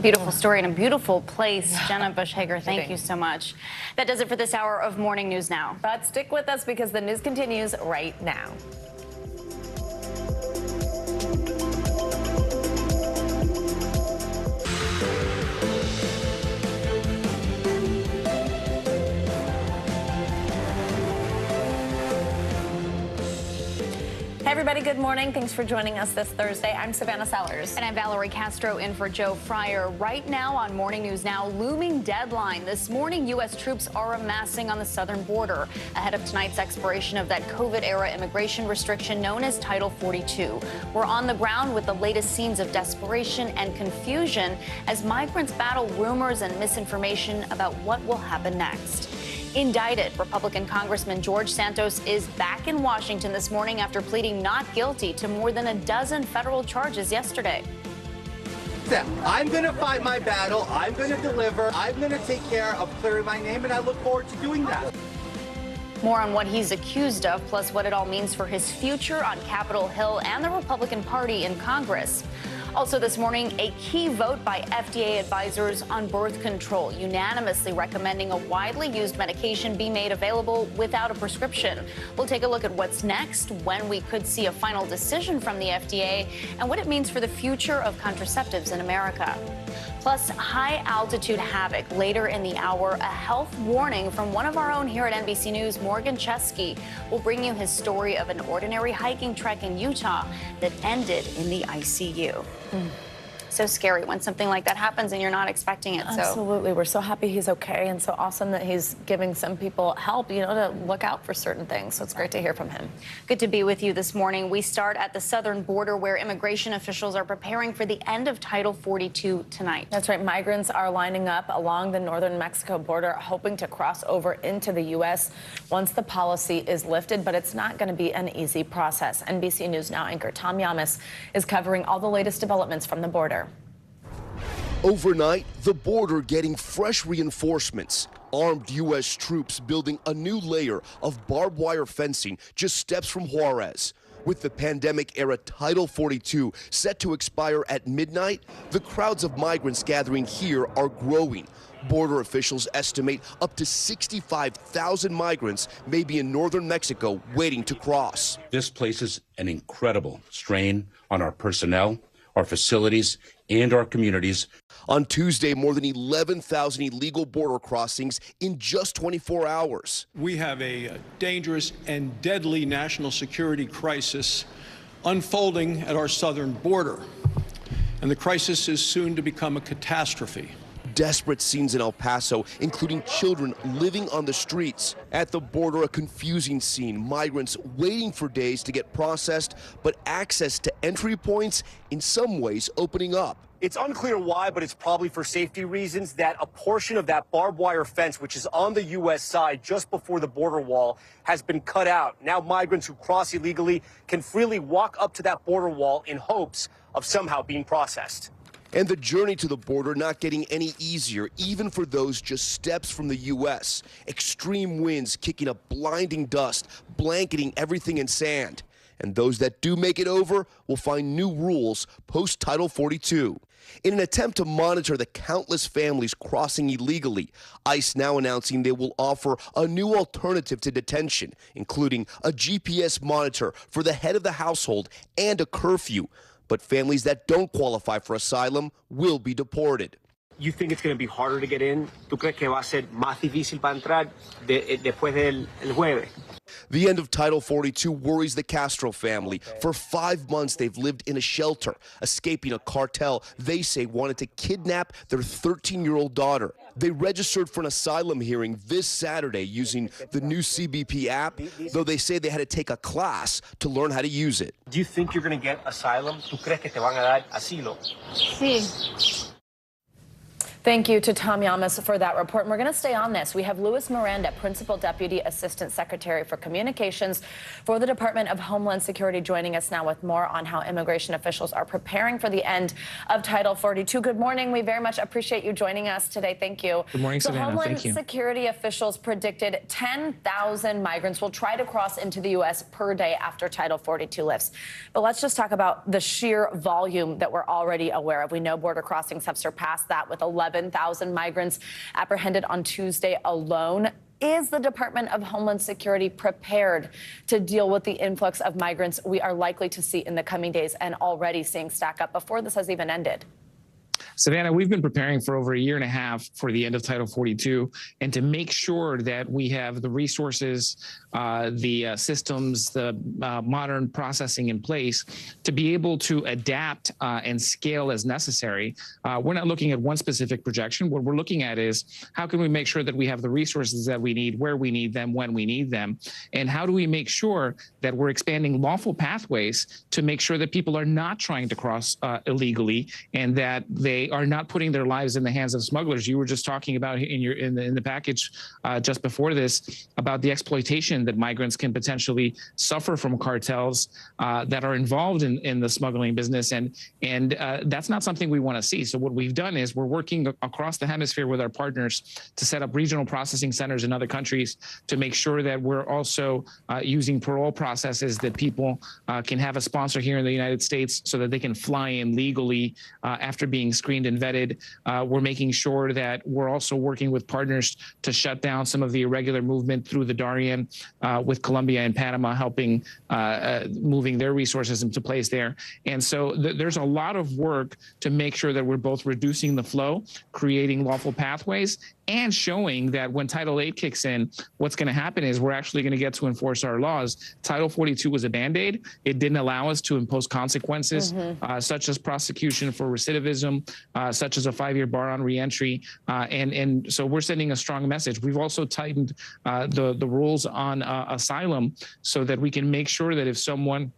Speaker 3: Beautiful story and a beautiful place. Jenna Bush Hager, thank you so much. That does it for this hour of Morning News Now.
Speaker 6: But stick with us because the news continues right now. everybody. Good morning. Thanks for joining us this Thursday. I'm Savannah Sellers.
Speaker 3: And I'm Valerie Castro in for Joe Fryer. Right now on Morning News Now, looming deadline. This morning, U.S. troops are amassing on the southern border ahead of tonight's expiration of that COVID-era immigration restriction known as Title 42. We're on the ground with the latest scenes of desperation and confusion as migrants battle rumors and misinformation about what will happen next. Indicted, Republican Congressman George Santos is back in Washington this morning after pleading not guilty to more than a dozen federal charges yesterday.
Speaker 4: I'm going to fight my battle. I'm going to deliver. I'm going to take care of clearing my name, and I look forward to doing that.
Speaker 3: More on what he's accused of, plus what it all means for his future on Capitol Hill and the Republican Party in Congress. Also this morning, a key vote by FDA advisors on birth control, unanimously recommending a widely used medication be made available without a prescription. We'll take a look at what's next, when we could see a final decision from the FDA, and what it means for the future of contraceptives in America. Plus, high-altitude havoc later in the hour, a health warning from one of our own here at NBC News, Morgan Chesky, will bring you his story of an ordinary hiking trek in Utah that ended in the ICU. So scary when something like that happens and you're not expecting it.
Speaker 6: Absolutely. We're so happy he's okay, and so awesome that he's giving some people help, to look out for certain things. So it's great to hear from him.
Speaker 3: Good to be with you this morning. We start at the southern border where immigration officials are preparing for the end of Title 42 tonight.
Speaker 6: That's right. Migrants are lining up along the northern Mexico border, hoping to cross over into the U.S. once the policy is lifted, but it's not going to be an easy process. NBC News Now anchor Tom Yamas is covering all the latest developments from the border.
Speaker 5: Overnight, the border getting fresh reinforcements. Armed U.S. troops building a new layer of barbed wire fencing just steps from Juarez. With the pandemic-era Title 42 set to expire at midnight, the crowds of migrants gathering here are growing. Border officials estimate up to 65,000 migrants may be in northern Mexico waiting to cross.
Speaker 15: This places an incredible strain on our personnel, our facilities, and our communities.
Speaker 5: On Tuesday, more than 11,000 illegal border crossings in just 24 hours.
Speaker 20: We have a dangerous and deadly national security crisis unfolding at our southern border, and the crisis is soon to become a catastrophe.
Speaker 5: Desperate scenes in El Paso, including children living on the streets. At the border, a confusing scene. Migrants waiting for days to get processed, but access to entry points in some ways opening up.
Speaker 16: It's unclear why, but it's probably for safety reasons that a portion of that barbed wire fence, which is on the U.S. side just before the border wall, has been cut out. Now migrants who cross illegally can freely walk up to that border wall in hopes of somehow being processed.
Speaker 5: And the journey to the border not getting any easier, even for those just steps from the U.S. Extreme winds kicking up blinding dust, blanketing everything in sand. And those that do make it over will find new rules post-Title 42. In an attempt to monitor the countless families crossing illegally, ICE now announcing they will offer a new alternative to detention, including a GPS monitor for the head of the household and a curfew. But families that don't qualify for asylum will be deported.
Speaker 16: You think it's going to be harder to get in? ¿Tú crees que va a ser más difícil para entrar después del jueves?
Speaker 5: The end of Title 42 worries the Castro family. For 5 months, they've lived in a shelter, escaping a cartel they say wanted to kidnap their 13-year-old daughter. They registered for an asylum hearing this Saturday using the new CBP app, though they say they had to take a class to learn how to use it.
Speaker 16: Do you think you're going to get asylum? ¿Tú crees que te van a dar asilo?
Speaker 6: Sí. Thank you to Tom Yamas for that report. And we're going to stay on this. We have Luis Miranda, Principal Deputy Assistant Secretary for Communications for the Department of Homeland Security, joining us now with more on how immigration officials are preparing for the end of Title 42. Good morning. We very much appreciate you joining us today. Thank you.
Speaker 24: Good morning, Savannah.
Speaker 6: Homeland
Speaker 24: Thank you.
Speaker 6: Security officials predicted 10,000 migrants will try to cross into the U.S. per day after Title 42 lifts. But let's just talk about the sheer volume that we're already aware of. We know border crossings have surpassed that with 11,000 migrants apprehended on Tuesday alone. Is the Department of Homeland Security prepared to deal with the influx of migrants we are likely to see in the coming days and already seeing stack up before this has even ended?
Speaker 17: Savannah, we've been preparing for over a year and a half for the end of Title 42, and to make sure that we have the resources, the systems, the modern processing in place to be able to adapt and scale as necessary. We're not looking at one specific projection. What we're looking at is how can we make sure that we have the resources that we need, where we need them, when we need them, and how do we make sure that we're expanding lawful pathways to make sure that people are not trying to cross illegally and that they are not putting their lives in the hands of smugglers. You were just talking about in the package just before this about the exploitation that migrants can potentially suffer from cartels that are involved in the smuggling business, and that's not something we want to see. So what we've done is we're working across the hemisphere with our partners to set up regional processing centers in other countries to make sure that we're also using parole processes that people can have a sponsor here in the United States so that they can fly in legally after being screened and vetted. We're making sure that we're also working with partners to shut down some of the irregular movement through the Darien, with Colombia and Panama helping moving their resources into place there. And so there's a lot of work to make sure that we're both reducing the flow, creating lawful pathways, and showing that when Title 8 kicks in, what's going to happen is we're actually going to get to enforce our laws. Title 42 was a Band-Aid. It didn't allow us to impose consequences, such as prosecution for recidivism, such as a 5-year bar on reentry. And so we're sending a strong message. We've also tightened the rules on asylum so that we can make sure that if someone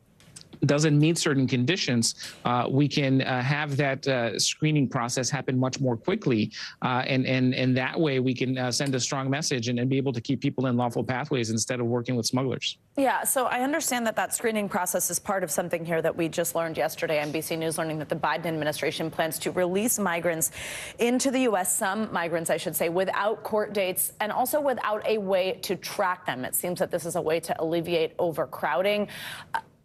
Speaker 17: doesn't meet certain conditions, we can have that screening process happen much more quickly. And that way we can send a strong message and be able to keep people in lawful pathways instead of working with smugglers.
Speaker 6: Yeah, so I understand that screening process is part of something here that we just learned yesterday. NBC News learning that the Biden administration plans to release migrants into the U.S., some migrants, I should say, without court dates and also without a way to track them. It seems that this is a way to alleviate overcrowding.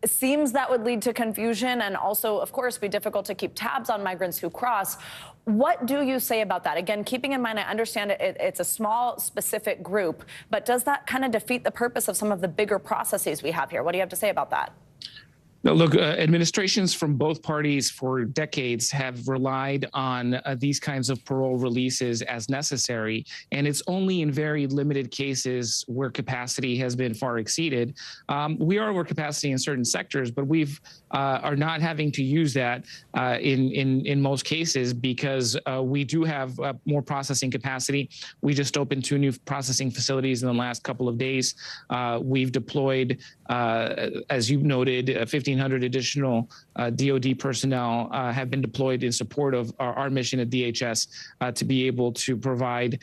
Speaker 6: It seems that would lead to confusion and also, of course, be difficult to keep tabs on migrants who cross. What do you say about that? Again, keeping in mind, I understand it's a small, specific group, but does that kind of defeat the purpose of some of the bigger processes we have here? What do you have to say about that?
Speaker 17: No, look, administrations from both parties for decades have relied on these kinds of parole releases as necessary, and it's only in very limited cases where capacity has been far exceeded. We are over capacity in certain sectors, but we've are not having to use that in most cases because we do have more processing capacity. We just opened 2 new processing facilities in the last couple of days. We've deployed, as you noted, 1,500 additional DoD personnel have been deployed in support of our mission at DHS to be able to provide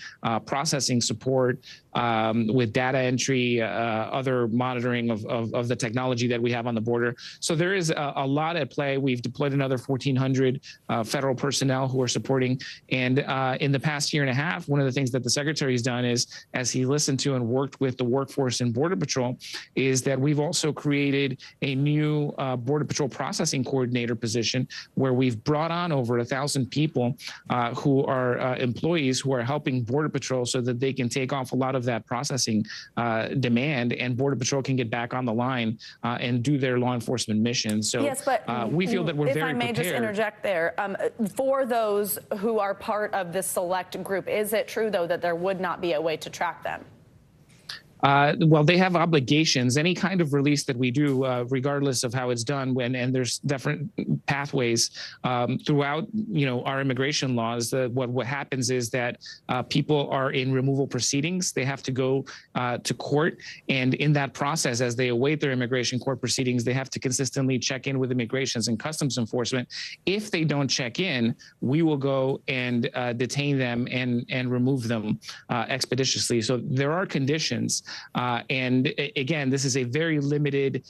Speaker 17: processing support with data entry, other monitoring of the technology that we have on the border. So there is a lot at play. We've deployed another 1,400 federal personnel who are supporting. And in the past year and a half, one of the things that the Secretary has done is, as he listened to and worked with the workforce and Border Patrol, is that we've also created a new Border Patrol processing coordinator position where we've brought on over 1,000 people who are employees who are helping Border Patrol so that they can take off a lot of that processing demand and Border Patrol can get back on the line and do their law enforcement mission. So
Speaker 6: yes, but
Speaker 17: we feel that we're very prepared.
Speaker 6: If I may just interject there, for those who are part of this select group, is it true, though, that there would not be a way to track them?
Speaker 17: Well, they have obligations. Any kind of release that we do, regardless of how it's done, and there's different pathways throughout, our immigration laws. What happens is that people are in removal proceedings. They have to go to court, and in that process, as they await their immigration court proceedings, they have to consistently check in with Immigrations and Customs Enforcement. If they don't check in, we will go and detain them and remove them expeditiously. So there are conditions. And again, this is a very limited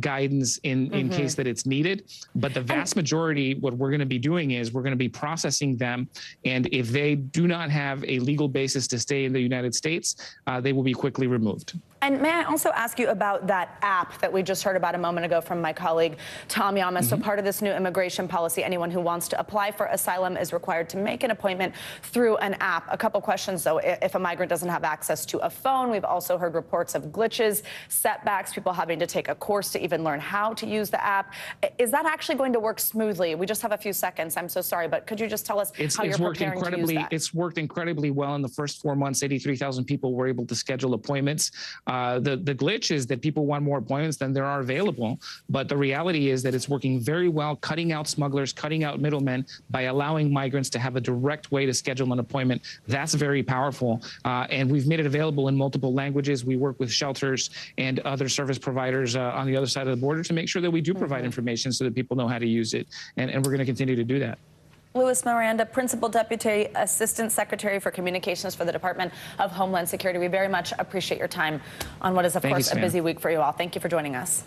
Speaker 17: guidance in case that it's needed. But the vast majority, what we're going to be doing is we're going to be processing them. And if they do not have a legal basis to stay in the United States, they will be quickly removed.
Speaker 6: And may I also ask you about that app that we just heard about a moment ago from my colleague, Tom Yamas. So part of this new immigration policy, anyone who wants to apply for asylum is required to make an appointment through an app. A couple questions, though. If a migrant doesn't have access to a phone, we've also heard reports of glitches, setbacks, people having to take a course to even learn how to use the app. Is that actually going to work smoothly? We just have a few seconds. I'm so sorry, but could you just tell us how you're preparing to use that?
Speaker 17: It's worked incredibly well in the first 4 months. 83,000 people were able to schedule appointments. The glitch is that people want more appointments than there are available. But the reality is that it's working very well, cutting out smugglers, cutting out middlemen by allowing migrants to have a direct way to schedule an appointment. That's very powerful. And we've made it available in multiple languages. We work with shelters and other service providers on the other side of the border to make sure that we do provide information so that people know how to use it. And we're going to continue to do that.
Speaker 6: Louis Miranda, Principal Deputy Assistant Secretary for Communications for the Department of Homeland Security. We very much appreciate your time on what is, of course, a busy week for you all. Thank you for joining us.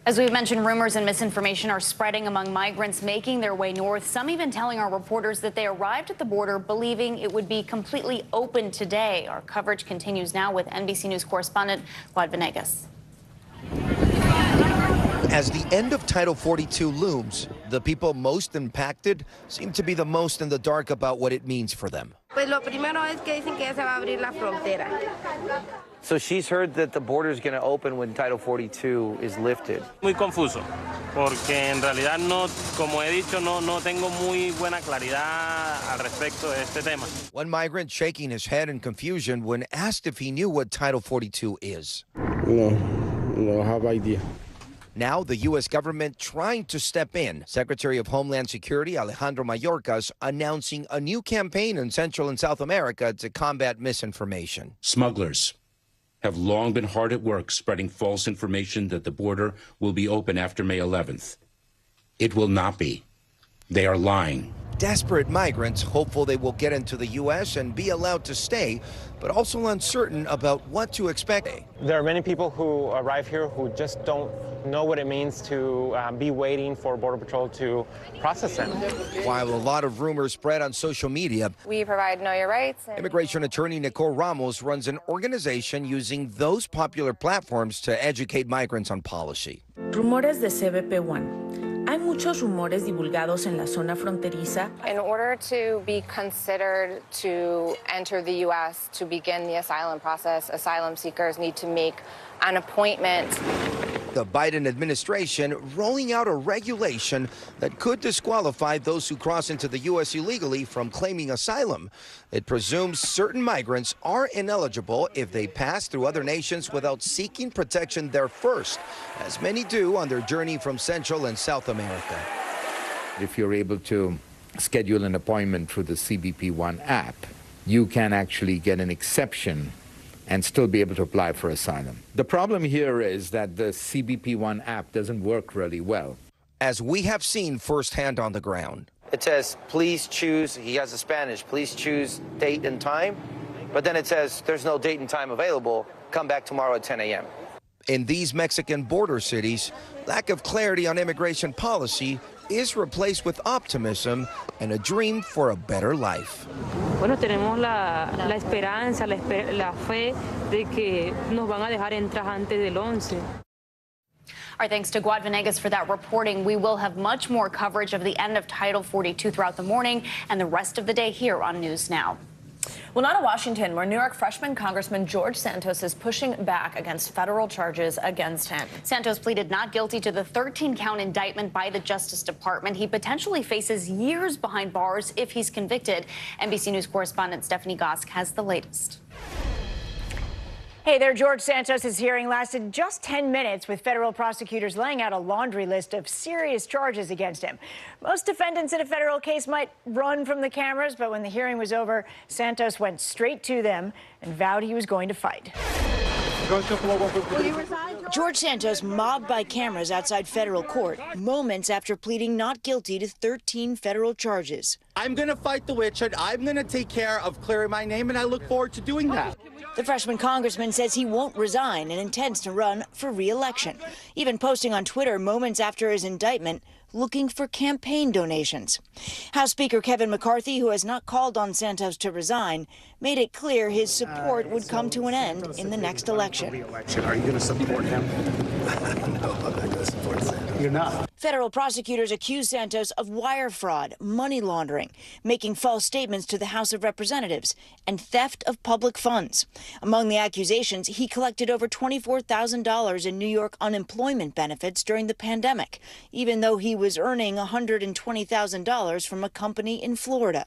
Speaker 3: As we've mentioned, rumors and misinformation are spreading among migrants making their way north. Some even telling our reporters that they arrived at the border believing it would be completely open today. Our coverage continues now with NBC News correspondent Juan Venegas.
Speaker 19: As the end of Title 42 looms, the people most impacted seem to be the most in the dark about what it means for them.
Speaker 21: So she's heard that the border is going to open when Title 42 is lifted.
Speaker 22: Muy confuso, porque en realidad no, como he dicho, no tengo muy buena claridad al respecto de este tema.
Speaker 19: One migrant shaking his head in confusion when asked if he knew what Title 42 is.
Speaker 24: No, I have idea.
Speaker 19: Now, the U.S. government trying to step in. Secretary of Homeland Security Alejandro Mayorkas announcing a new campaign in Central and South America to combat misinformation.
Speaker 15: Smugglers have long been hard at work spreading false information that the border will be open after May 11th. It will not be. They are lying.
Speaker 19: Desperate migrants hopeful they will get into the U.S. and be allowed to stay, but also uncertain about what to expect.
Speaker 25: There are many people who arrive here who just don't know what it means to be waiting for Border Patrol to process them.
Speaker 19: While a lot of rumors spread on social media,
Speaker 26: we provide Know Your Rights.
Speaker 19: Immigration attorney Nicole Ramos runs an organization using those popular platforms to educate migrants on policy.
Speaker 27: Rumores de CBP-1. Hay muchos rumores divulgados en la zona fronteriza.
Speaker 26: In order to be considered to enter the U.S. to begin the asylum process, asylum seekers need to make an appointment.
Speaker 19: The Biden administration rolling out a regulation that could disqualify those who cross into the U.S. illegally from claiming asylum. It presumes certain migrants are ineligible if they pass through other nations without seeking protection there first, as many do on their journey from Central and South America.
Speaker 28: If you're able to schedule an appointment through the CBP-1 app, you can actually get an exception and still be able to apply for asylum. The problem here is that the CBP-1 app doesn't work really well.
Speaker 19: As we have seen firsthand on the ground.
Speaker 21: It says, please choose, he has a Spanish, please choose date and time. But then it says, there's no date and time available. Come back tomorrow at 10 a.m.
Speaker 19: In these Mexican border cities, lack of clarity on immigration policy is replaced with optimism and a dream for a better life.
Speaker 29: Bueno, tenemos la esperanza, la fe de que nos van a dejar entrar antes del 11.
Speaker 3: Our thanks to Juan Venegas for that reporting. We will have much more coverage of the end of Title 42 throughout the morning and the rest of the day here on News Now.
Speaker 6: Well, not in Washington, where New York freshman Congressman George Santos is pushing back against federal charges against him.
Speaker 3: Santos pleaded not guilty to the 13-count indictment by the Justice Department. He potentially faces years behind bars if he's convicted. NBC News correspondent Stephanie Gosk has the latest.
Speaker 30: Hey there, George Santos' hearing lasted just 10 minutes, with federal prosecutors laying out a laundry list of serious charges against him. Most defendants in a federal case might run from the cameras, but when the hearing was over, Santos went straight to them and vowed he was going to fight. George Santos mobbed by cameras outside federal court moments after pleading not guilty to 13 federal charges.
Speaker 4: I'm going to fight the witch hunt. I'm going to take care of clearing my name, and I look forward to doing that.
Speaker 30: The freshman congressman says he won't resign and intends to run for re-election, even posting on Twitter moments after his indictment, looking for campaign donations. House Speaker Kevin McCarthy, who has not called on Santos to resign, made it clear his support would come to an end in the next election.
Speaker 16: Are you going to support him?
Speaker 1: No, I'm not going to support Santos.
Speaker 16: You're not.
Speaker 30: Federal prosecutors accuse Santos of wire fraud, money laundering, making false statements to the House of Representatives, and theft of public funds. Among the accusations, he collected over $24,000 in New York unemployment benefits during the pandemic, even though he was earning $120,000 from a company in Florida.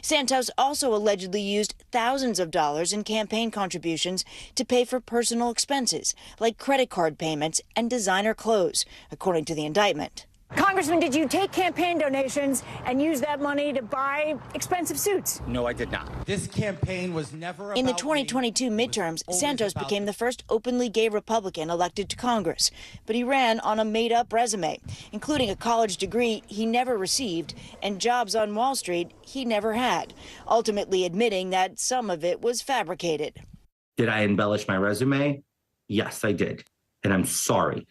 Speaker 30: Santos also allegedly used thousands of dollars in campaign contributions to pay for personal expenses, like credit card payments and designer clothes, according to the indictment. Congressman, did you take campaign donations and use that money to buy expensive suits?
Speaker 4: No, I did not. This campaign was never about
Speaker 30: In the 2022 midterms, Santos became the first openly gay Republican elected to Congress, but he ran on a made-up resume, including a college degree he never received and jobs on Wall Street he never had, ultimately admitting that some of it was fabricated.
Speaker 2: Did I embellish my resume? Yes, I did, and I'm sorry.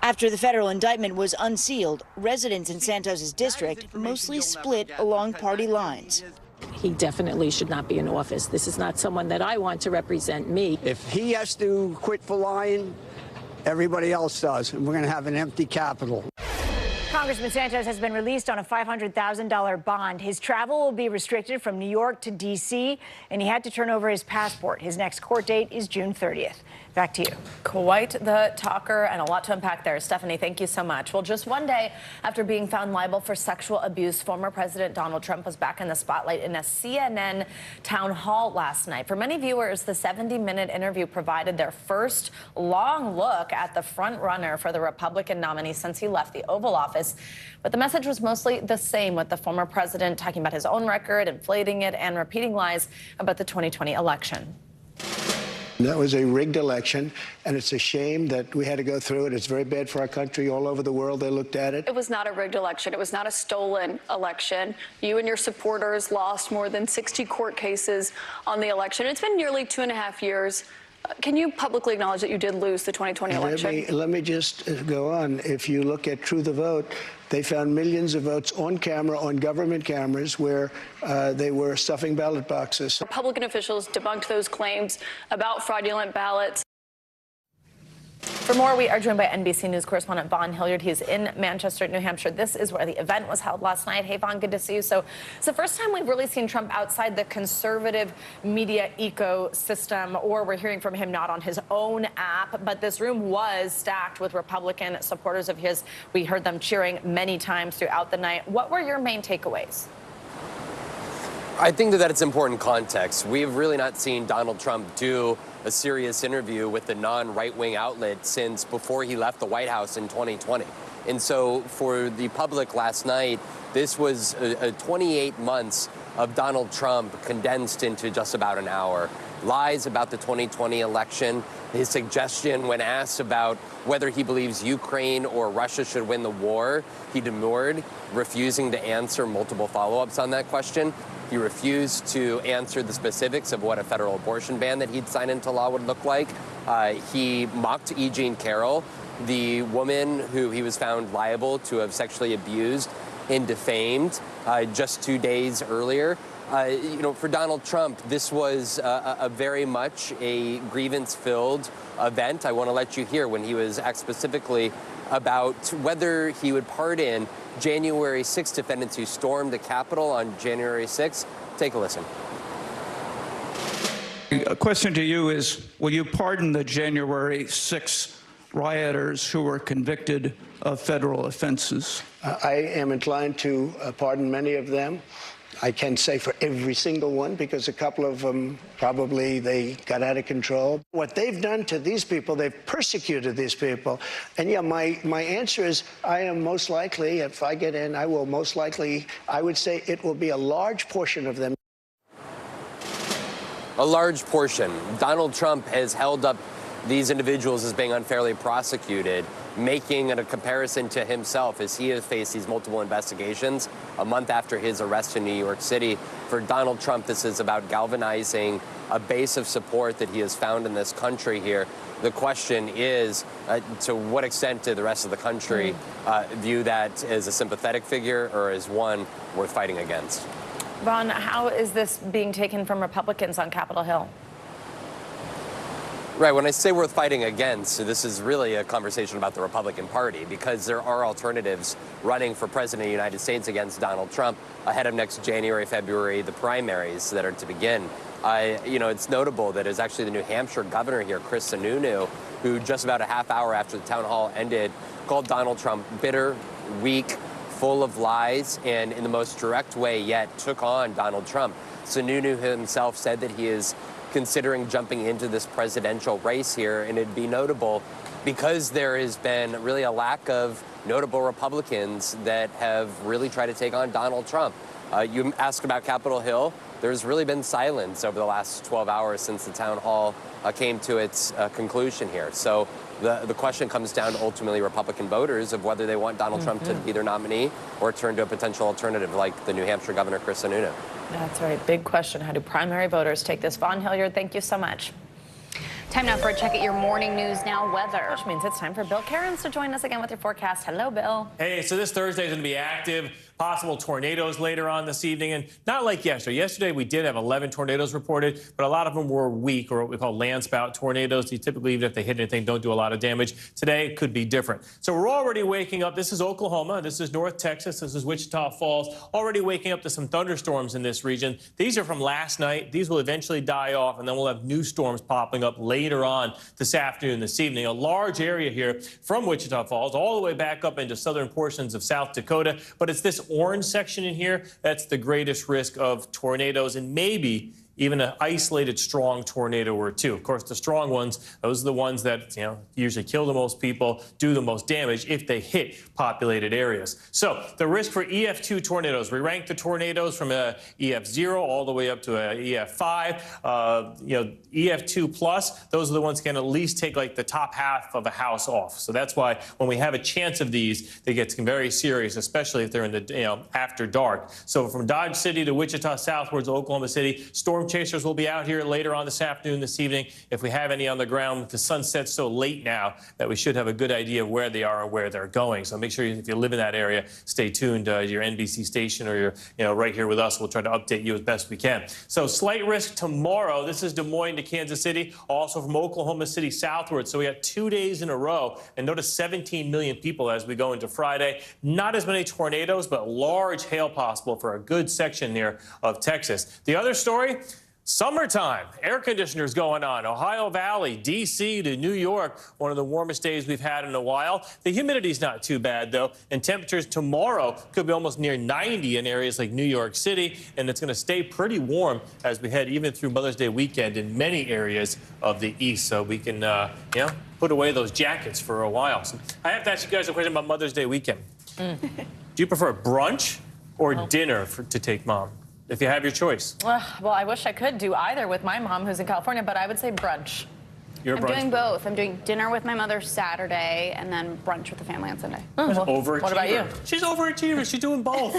Speaker 30: After the federal indictment was unsealed, residents in Santos's district mostly split along party lines.
Speaker 7: He definitely should not be in office. This is not someone that I want to represent me.
Speaker 8: If he has to quit for lying, everybody else does, and we're going to have an empty Capitol.
Speaker 30: Congressman Santos has been released on a $500,000 bond. His travel will be restricted from New York to D.C., and he had to turn over his passport. His next court date is June 30th. Back to you.
Speaker 6: Quite the talker and a lot to unpack there. Stephanie, thank you so much. Well, just one day after being found liable for sexual abuse, former President Donald Trump was back in the spotlight in a CNN town hall last night. For many viewers, the 70-minute interview provided their first long look at the front runner for the Republican nominee since he left the Oval Office. But the message was mostly the same, with the former president talking about his own record, inflating it, and repeating lies about the 2020 election.
Speaker 8: That was a rigged election, and it's a shame that we had to go through it. It's very bad for our country. All over the world, they looked at it.
Speaker 9: It was not a rigged election. It was not a stolen election. You and your supporters lost more than 60 court cases on the election. It's been nearly 2.5 years. Can you publicly acknowledge that you did lose the 2020 election?
Speaker 8: Let me just go on. If you look at True the Vote, they found millions of votes on camera, on government cameras, where they were stuffing ballot boxes.
Speaker 9: Republican officials debunked those claims about fraudulent ballots.
Speaker 6: For more, we are joined by NBC News correspondent Vaughn Hilliard. He's in Manchester, New Hampshire. This is where the event was held last night. Hey, Vaughn, good to see you. So it's the first time we've really seen Trump outside the conservative media ecosystem, or we're hearing from him not on his own app. But this room was stacked with Republican supporters of his. We heard them cheering many times throughout the night. What were your main takeaways?
Speaker 10: I think that it's important context. We've really not seen Donald Trump do a serious interview with the non-right-wing outlet since before he left the White House in 2020. And so for the public last night, this was a 28 months of Donald Trump condensed into just about an hour. Lies about the 2020 election, his suggestion when asked about whether he believes Ukraine or Russia should win the war, he demurred, refusing to answer multiple follow-ups on that question. He refused to answer the specifics of what a federal abortion ban that he'd sign into law would look like. He mocked E. Jean Carroll, the woman who he was found liable to have sexually abused and defamed just 2 days earlier. For Donald Trump, this was a very much a grievance-filled event. I want to let you hear when he was asked specifically about whether he would pardon January 6 defendants who stormed the Capitol on January 6. Take a listen.
Speaker 11: A question to you is, will you pardon the January 6 rioters who were convicted of federal offenses?
Speaker 8: I am inclined to pardon many of them. I can't say for every single one, because a couple of them probably they got out of control. What they've done to these people, they've persecuted these people. And yeah, my answer is I am most likely, if I get in, I will most likely, I would say it will be a large portion of them.
Speaker 10: A large portion. Donald Trump has held up these individuals as being unfairly prosecuted making a comparison to himself as he has faced these multiple investigations a month after his arrest in New York City. For Donald Trump, this is about galvanizing a base of support that he has found in this country here. The question is, to what extent did the rest of the country view that as a sympathetic figure or as one worth fighting against?
Speaker 6: Vaughn, how is this being taken from Republicans on Capitol Hill?
Speaker 10: Right, when I say worth fighting against, this is really a conversation about the Republican Party, because there are alternatives running for president of the United States against Donald Trump ahead of next January, February, the primaries that are to begin. It's notable that it's actually the New Hampshire governor here, Chris Sununu, who just about a half hour after the town hall ended, called Donald Trump bitter, weak, full of lies, and in the most direct way yet took on Donald Trump. Sununu himself said that he is considering jumping into this presidential race here, and it'd be notable because there has been really a lack of notable Republicans that have really tried to take on Donald Trump. You asked about Capitol Hill. There's really been silence over the last 12 hours since the town hall came to its conclusion here. So the question comes down to ultimately Republican voters of whether they want Donald Trump to be their nominee or turn to a potential alternative like the New Hampshire governor, Chris Sununu.
Speaker 6: That's right. Big question. How do primary voters take this? Vaughn Hilliard, thank you so much.
Speaker 3: Time now for a check at your morning news now weather.
Speaker 6: Which means it's time for Bill Cairns to join us again with your forecast. Hello, Bill.
Speaker 5: Hey, so this Thursday is going to be active. Possible tornadoes later on this evening, and not like yesterday. Yesterday we did have 11 tornadoes reported, but a lot of them were weak, or what we call landspout tornadoes. You typically, even if they hit anything, don't do a lot of damage. Today it could be different. So we're already waking up. This is Oklahoma. This is North Texas. This is Wichita Falls. Already waking up to some thunderstorms in this region. These are from last night. These will eventually die off, and then we'll have new storms popping up later on this afternoon, this evening. A large area here from Wichita Falls all the way back up into southern portions of South Dakota, but it's this orange section in here that's the greatest risk of tornadoes, and maybe even an isolated strong tornado or two. Of course, the strong ones, those are the ones that usually kill the most people, do the most damage if they hit populated areas. So the risk for EF2 tornadoes, we rank the tornadoes from a EF0 all the way up to a EF5. EF2 plus, those are the ones that can at least take like the top half of a house off. So that's why when we have a chance of these, they get very serious, especially if they're in the after dark. So from Dodge City to Wichita southwards, Oklahoma City, storm chasers will be out here later on this afternoon, this evening. If we have any on the ground, the sun sets so late now that we should have a good idea of where they are and where they're going. So make sure if you live in that area, stay tuned to your NBC station or your, right here with us. We'll try to update you as best we can. So slight risk tomorrow. This is Des Moines to Kansas City, also from Oklahoma City southward. So we got 2 days in a row, and notice 17 million people as we go into Friday. Not as many tornadoes, but large hail possible for a good section here of Texas. The other story, summertime, air conditioners going on. Ohio Valley, D.C. to New York, one of the warmest days we've had in a while. The humidity's not too bad, though, and temperatures tomorrow could be almost near 90 in areas like New York City, and it's going to stay pretty warm as we head even through Mother's Day weekend in many areas of the east, so we can, put away those jackets for a while. So I have to ask you guys a question about Mother's Day weekend. Do you prefer brunch or dinner to take Mom? If you have your choice.
Speaker 6: Well, I wish I could do either with my mom, who's in California, but I would say brunch.
Speaker 3: I'm doing both. I'm doing dinner with my mother Saturday and then brunch with the family on Sunday.
Speaker 5: Overachiever.
Speaker 6: What about you?
Speaker 5: She's overachiever. She's doing both.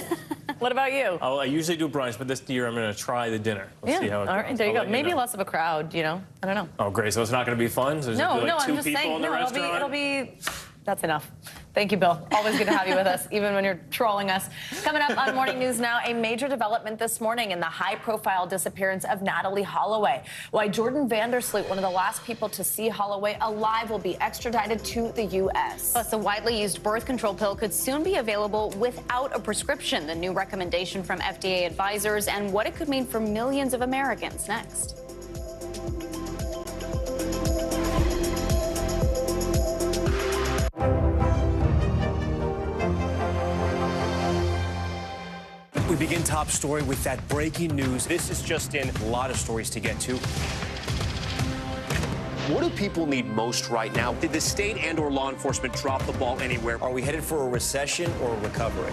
Speaker 6: What about you?
Speaker 5: I usually do brunch, but this year I'm going to try the dinner. Let's see how it goes.
Speaker 6: All right, there you go. Maybe less of a crowd, I don't know.
Speaker 5: Oh, great. So it's not going to be fun? So
Speaker 6: No,
Speaker 5: like
Speaker 6: I'm just saying, it'll be, that's enough. Thank you, Bill. Always good to have you with us, even when you're trolling us. Coming up on Morning News Now, a major development this morning in the high-profile disappearance of Natalie Holloway. Why Jordan Vandersloot, one of the last people to see Holloway alive, will be extradited to the U.S.
Speaker 3: Plus, a widely used birth control pill could soon be available without a prescription. The new recommendation from FDA advisors and what it could mean for millions of Americans. Next.
Speaker 16: We begin top story with that breaking news. This is just in, a lot of stories to get to. What do people need most right now? Did the state and/or law enforcement drop the ball anywhere? Are we headed for a recession or a recovery?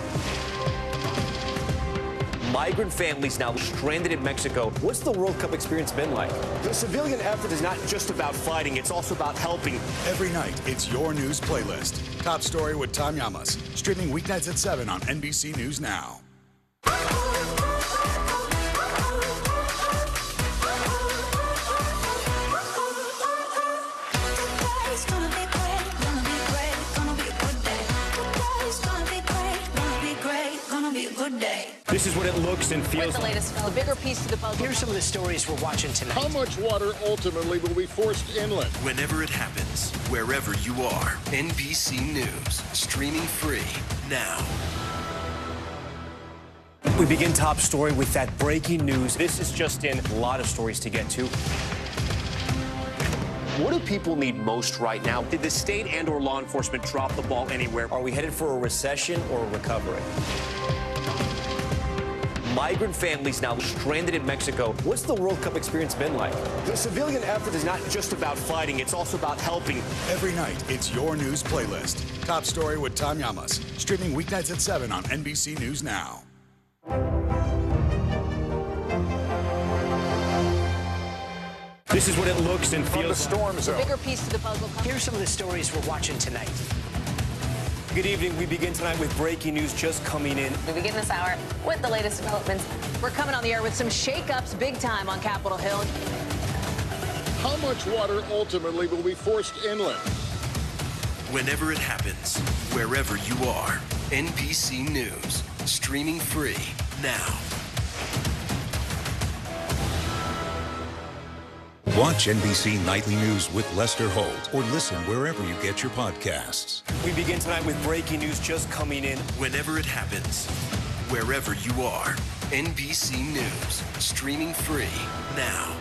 Speaker 12: Migrant families now stranded in Mexico. What's the World Cup experience been like? The civilian effort is not just about fighting, it's also about helping.
Speaker 13: Every night, it's your news playlist. Top Story with Tom Llamas. Streaming weeknights at 7 on NBC News Now.
Speaker 12: This is what it looks and feels
Speaker 6: With the latest, a bigger piece to the puzzle.
Speaker 16: Here's some of the stories we're watching tonight.
Speaker 14: How much water ultimately will be forced inland?
Speaker 15: Whenever it happens, wherever you are, NBC News, streaming free now.
Speaker 12: We begin Top Story with that breaking news. This is just in, a lot of stories to get to. What do people need most right now? Did the state and or law enforcement drop the ball anywhere? Are we headed for a recession or a recovery? Migrant families now stranded in Mexico. What's the World Cup experience been like? The civilian effort is not just about fighting, it's also about helping.
Speaker 13: Every night, it's your news playlist. Top Story with Tom Llamas. Streaming weeknights at 7 on NBC News Now.
Speaker 12: This is what it looks and feels.
Speaker 14: The storm zone.
Speaker 6: A bigger piece to the puzzle.
Speaker 16: Here's some of the stories we're watching tonight.
Speaker 12: Good evening. We begin tonight with breaking news just coming in.
Speaker 6: We begin this hour with the latest developments. We're coming on the air with some shakeups big time on Capitol Hill.
Speaker 14: How much water ultimately will be forced inland?
Speaker 15: Whenever it happens, wherever you are, NBC News, streaming free now.
Speaker 17: Watch NBC Nightly News with Lester Holt or listen wherever you get your podcasts.
Speaker 12: We begin tonight with breaking news just coming in.
Speaker 15: Whenever it happens, wherever you are, NBC News, streaming free now.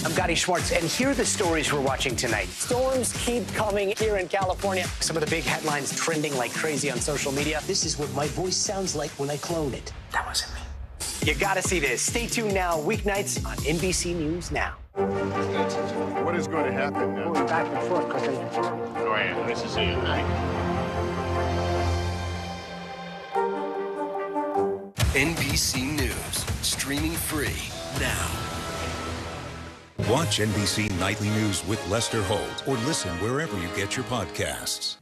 Speaker 16: I'm Gotti Schwartz, and here are the stories we're watching tonight. Storms keep coming here in California. Some of the big headlines trending like crazy on social media. This is what my voice sounds like when I clone it. That wasn't me. You gotta see this. Stay tuned now, weeknights on NBC News Now.
Speaker 14: What is going to happen now?
Speaker 16: Going back and forth because
Speaker 14: Go ahead. Nice to see you.
Speaker 15: NBC News, streaming free now.
Speaker 17: Watch NBC Nightly News with Lester Holt or listen wherever you get your podcasts.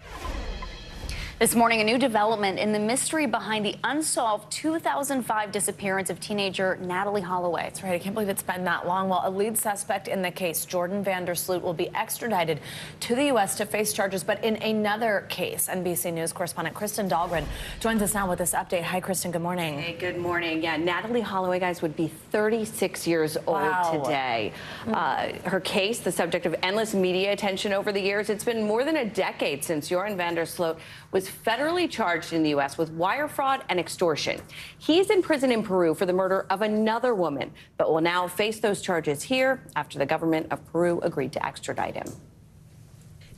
Speaker 3: This morning, a new development in the mystery behind the unsolved 2005 disappearance of teenager Natalie Holloway.
Speaker 6: That's right. I can't believe it's been that long. Well, a lead suspect in the case, Jordan Vandersloot, will be extradited to the U.S. to face charges, but in another case. NBC News correspondent Kristen Dahlgren joins us now with this update. Hi, Kristen. Good morning.
Speaker 18: Hey, good morning. Yeah, Natalie Holloway, guys, would be 36 years old today. Her case, the subject of endless media attention over the years. It's been more than a decade since Jordan Vandersloot was federally charged in the U.S. with wire fraud and extortion. He's in prison in Peru for the murder of another woman, but will now face those charges here after the government of Peru agreed to extradite him.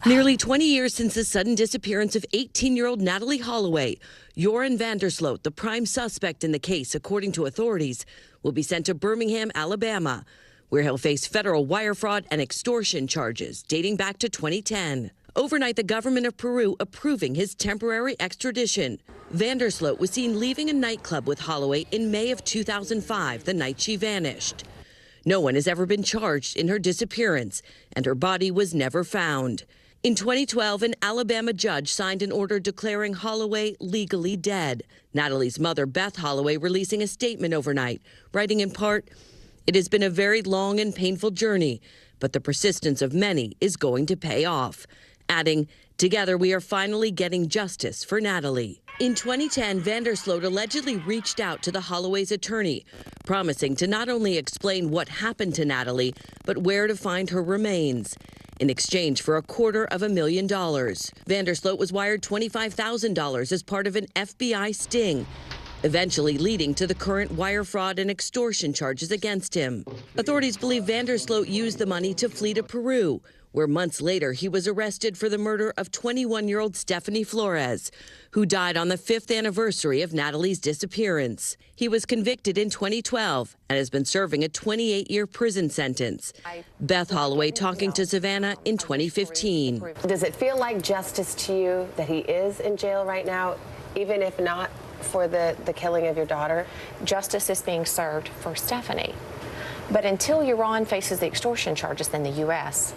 Speaker 20: Nearly 20 years since the sudden disappearance of 18-year-old Natalie Holloway, Jordan Vandersloot, the prime suspect in the case, according to authorities, will be sent to Birmingham, Alabama, where he'll face federal wire fraud and extortion charges dating back to 2010. Overnight, the government of Peru approving his temporary extradition. Vandersloot was seen leaving a nightclub with Holloway in May of 2005, the night she vanished. No one has ever been charged in her disappearance, and her body was never found. In 2012, an Alabama judge signed an order declaring Holloway legally dead. Natalie's mother, Beth Holloway, releasing a statement overnight, writing in part, "It has been a very long and painful journey, but the persistence of many is going to pay off." Adding, "Together we are finally getting justice for Natalie." In 2010, Vandersloot allegedly reached out to the Holloway's attorney, promising to not only explain what happened to Natalie, but where to find her remains. In exchange for $250,000, Vandersloot was wired $25,000 as part of an FBI sting, eventually leading to the current wire fraud and extortion charges against him. Authorities believe Vandersloot used the money to flee to Peru, where months later he was arrested for the murder of 21-year-old Stephanie Flores, who died on the 5th anniversary of Natalie's disappearance. He was convicted in 2012 and has been serving a 28-year prison sentence. Beth Holloway talking to Savannah in 2015.
Speaker 18: Does it feel like justice to you that he is in jail right now, even if not
Speaker 6: for the killing of your daughter, justice is being served for Stephanie. But until Iran faces the extortion charges in the U.S.,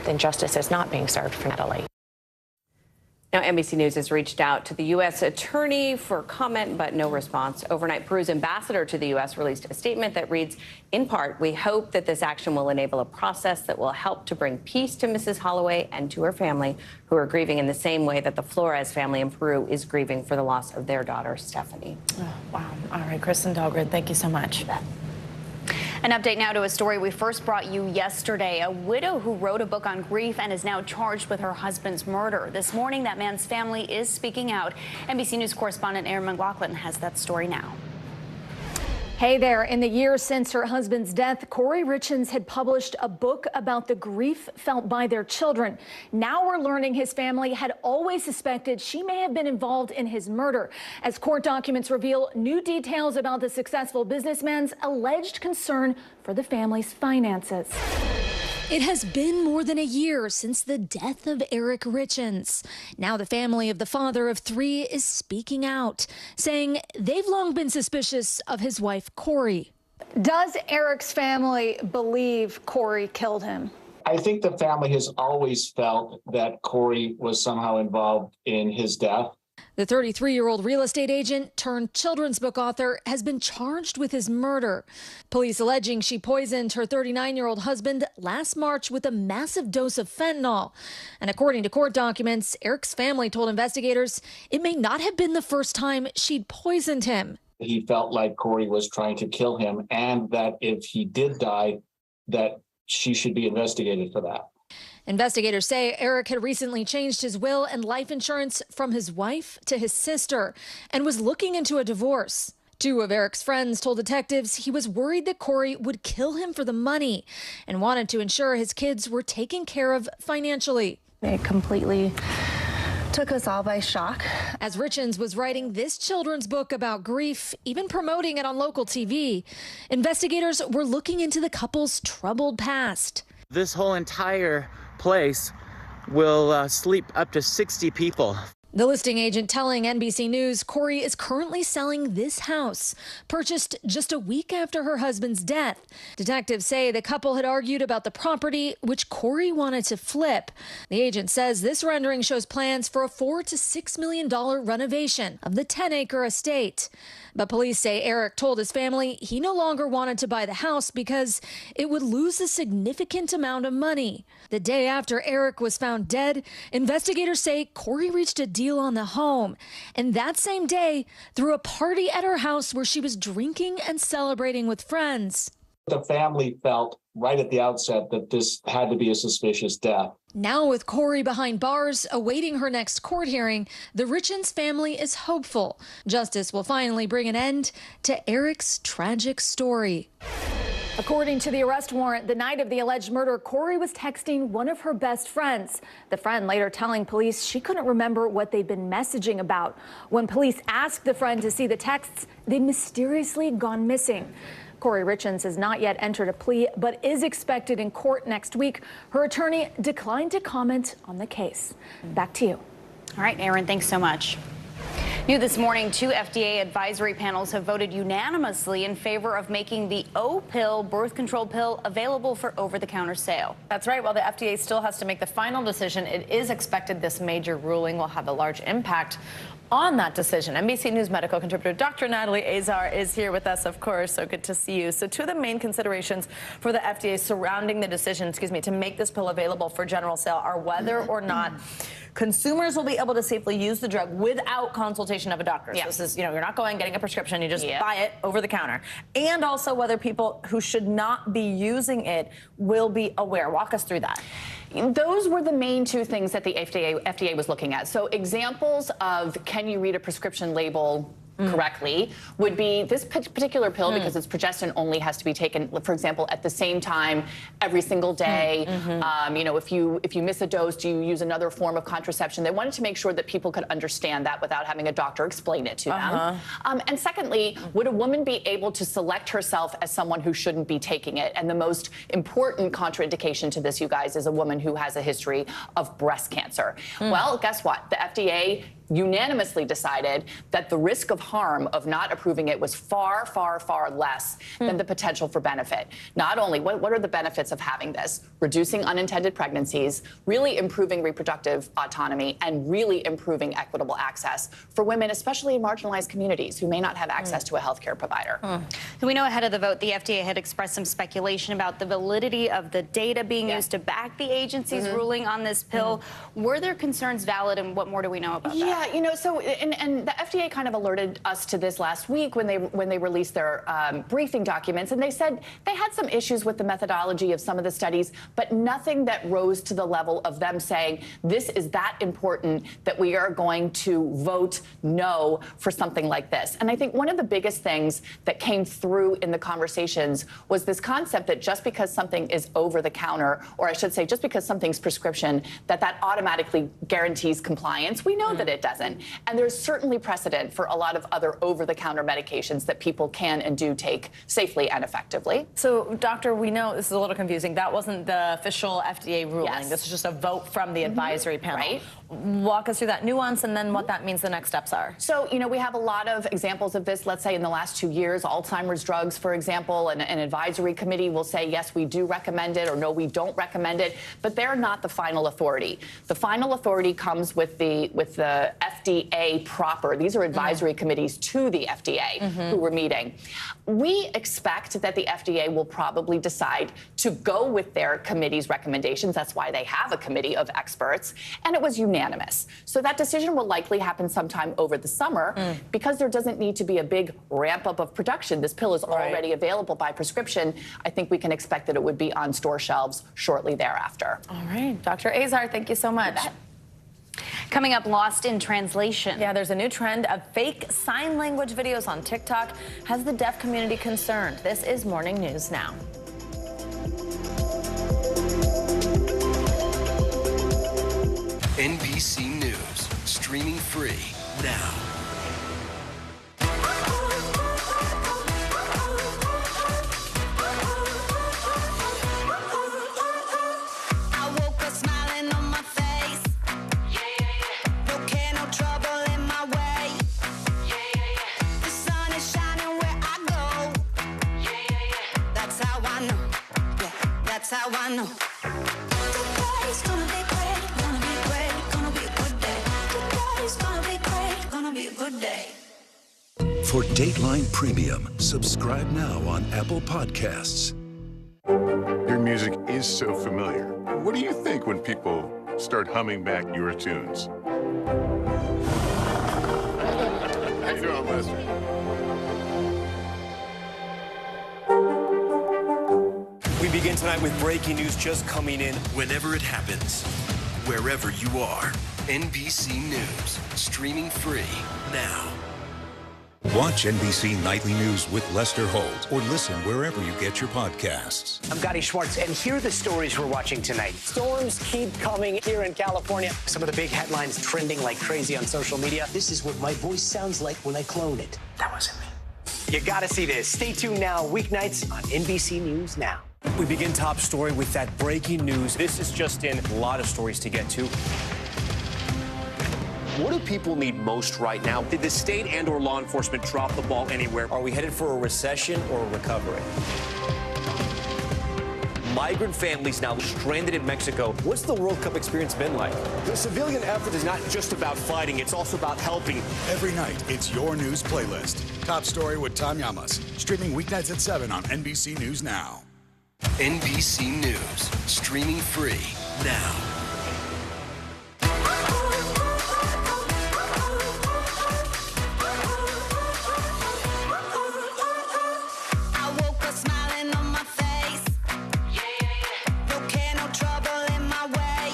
Speaker 6: then justice is not being served for Natalie.
Speaker 18: Now, NBC News has reached out to the U.S. attorney for comment, but no response. Overnight, Peru's ambassador to the U.S. released a statement that reads, in part, we hope that this action will enable a process that will help to bring peace to Mrs. Holloway and to her family, who are grieving in the same way that the Flores family in Peru is grieving for the loss of their daughter, Stephanie.
Speaker 6: Oh, wow. All right, Kristen Dahlgren, thank you so much.
Speaker 3: An update now to a story we first brought you yesterday. A widow who wrote a book on grief and is now charged with her husband's murder. This morning, that man's family is speaking out. NBC News correspondent Erin McLaughlin has that story now.
Speaker 19: Hey there. In the years since her husband's death, Corey Richens had published a book about the grief felt by their children. Now we're learning his family had always suspected she may have been involved in his murder, as court documents reveal new details about the successful businessman's alleged concern for the family's finances.
Speaker 21: It has been more than a year since the death of Eric Richens. Now the family of the father of three is speaking out, saying they've long been suspicious of his wife, Corey.
Speaker 19: Does Eric's family believe Corey killed him?
Speaker 22: I think the family has always felt that Corey was somehow involved in his death.
Speaker 21: The 33-year-old real estate agent turned children's book author has been charged with his murder. Police alleging she poisoned her 39-year-old husband last March with a massive dose of fentanyl. And according to court documents, Eric's family told investigators it may not have been the first time she'd poisoned him.
Speaker 22: He felt like Corey was trying to kill him, and that if he did die, that she should be investigated for that.
Speaker 21: Investigators say Eric had recently changed his will and life insurance from his wife to his sister and was looking into a divorce. Two of Eric's friends told detectives he was worried that Corey would kill him for the money and wanted to ensure his kids were taken care of financially.
Speaker 19: It completely took us all by shock.
Speaker 21: As Richens was writing this children's book about grief, even promoting it on local TV, investigators were looking into the couple's troubled past.
Speaker 23: This whole entire place will sleep up to 60 people.
Speaker 21: The listing agent telling NBC News Corey is currently selling this house, purchased just a week after her husband's death. Detectives say the couple had argued about the property, which Corey wanted to flip. The agent says this rendering shows plans for a $4 to $6 million renovation of the 10-acre estate. But police say Eric told his family he no longer wanted to buy the house because it would lose a significant amount of money. The day after Eric was found dead, investigators say Corey reached a deal on the home, and that same day threw a party at her house where she was drinking and celebrating with friends.
Speaker 22: The family felt right at the outset that this had to be a suspicious death.
Speaker 21: Now with Corey behind bars awaiting her next court hearing, the Richens family is hopeful justice will finally bring an end to Eric's tragic story.
Speaker 19: According to the arrest warrant, the night of the alleged murder, Corey was texting one of her best friends. The friend later telling police she couldn't remember what they'd been messaging about. When police asked the friend to see the texts, they'd mysteriously gone missing. Corey Richens has not yet entered a plea, but is expected in court next week. Her attorney declined to comment on the case. Back to you.
Speaker 3: All right, Erin, thanks so much. New this morning, 2 FDA advisory panels have voted unanimously in favor of making the O-pill birth control pill available for over-the-counter sale.
Speaker 6: That's right. While the FDA still has to make the final decision, it is expected this major ruling will have a large impact on that decision. NBC News medical contributor Dr. Natalie Azar is here with us, of course, so good to see you. So two of the main considerations for the FDA surrounding the decision, to make this pill available for general sale are whether or not consumers will be able to safely use the drug without consultation of a doctor. So this is, you're not going getting a prescription, you just buy it over the counter. And also whether people who should not be using it will be aware. Walk us through that.
Speaker 24: Those were the main two things that the FDA was looking at. So examples of can you read a prescription label correctly would be this particular pill, because it's progestin, only has to be taken, for example, at the same time every single day. If you miss a dose, do you use another form of contraception? They wanted to make sure that people could understand that without having a doctor explain it to them. And secondly, would a woman be able to select herself as someone who shouldn't be taking it? And the most important contraindication to this, you guys, is a woman who has a history of breast cancer. Well, guess what? The FDA unanimously decided that the risk of harm of not approving it was far, far, far less than the potential for benefit. Not only, what are the benefits of having this? Reducing unintended pregnancies, really improving reproductive autonomy, and really improving equitable access for women, especially in marginalized communities who may not have access to a healthcare provider.
Speaker 3: So we know ahead of the vote, the FDA had expressed some speculation about the validity of the data being used to back the agency's ruling on this pill. Were their concerns valid, and what more do we know about that?
Speaker 24: Yeah, you know, so and the FDA kind of alerted us to this last week when they released their briefing documents, and they said they had some issues with the methodology of some of the studies, but nothing that rose to the level of them saying this is that important that we are going to vote no for something like this. And I think one of the biggest things that came through in the conversations was this concept that just because something is over the counter, or I should say just because something's prescription, that automatically guarantees compliance. We know that it doesn't. And there's certainly precedent for a lot of other over-the-counter medications that people can and do take safely and effectively.
Speaker 6: So, Doctor, we know this is a little confusing. That wasn't the official FDA ruling.
Speaker 24: Yes.
Speaker 6: This is just a vote from the advisory panel.
Speaker 24: Right.
Speaker 6: Walk us through that nuance and then what that means the next steps are.
Speaker 24: So, you know, we have a lot of examples of this. Let's say in the last 2 years, Alzheimer's drugs, for example, an advisory committee will say, yes, we do recommend it, or no, we don't recommend it, but they're not the final authority. The final authority comes with the FDA proper. These are advisory committees to the FDA who were meeting. We expect that the FDA will probably decide to go with their committee's recommendations. That's why they have a committee of experts, and it was unanimous. So that decision will likely happen sometime over the summer because there doesn't need to be a big ramp up of production. This pill is already available by prescription. I think we can expect that it would be on store shelves shortly thereafter.
Speaker 6: All right, Dr. Azar, thank you so much.
Speaker 3: Coming up, lost in translation.
Speaker 6: Yeah, there's a new trend of fake sign language videos on TikTok. Has the deaf community concerned? This is Morning News Now.
Speaker 15: NBC News, streaming free now.
Speaker 1: That's how I know. Today's gonna be great, gonna be great, gonna be a good day. Today's gonna be great, gonna be a good day.
Speaker 17: For Dateline Premium, subscribe now on Apple Podcasts.
Speaker 2: Your music is so familiar. What do you think when people start humming back your tunes? How you doing, Lester?
Speaker 12: We begin tonight with breaking news just coming in.
Speaker 15: Whenever it happens, wherever you are, NBC News, streaming free now.
Speaker 17: Watch NBC Nightly News with Lester Holt or listen wherever you get your podcasts.
Speaker 16: I'm Gotti Schwartz, and here are the stories we're watching tonight. Storms keep coming here in California. Some of the big headlines trending like crazy on social media. This is what my voice sounds like when I clone it. That wasn't me. You gotta see this. Stay tuned now, weeknights on NBC News Now.
Speaker 12: We begin top story with that breaking news. This is just in, a lot of stories to get to. What do people need most right now? Did the state and or law enforcement drop the ball anywhere? Are we headed for a recession or a recovery? Migrant families now stranded in Mexico. What's the World Cup experience been like? The civilian effort is not just about fighting, it's also about helping.
Speaker 13: Every night, it's your news playlist. Top Story with Tom Llamas, streaming weeknights at 7 on NBC News Now.
Speaker 15: NBC News, streaming free now.
Speaker 1: I woke up smiling on my face. No care, no trouble in my way.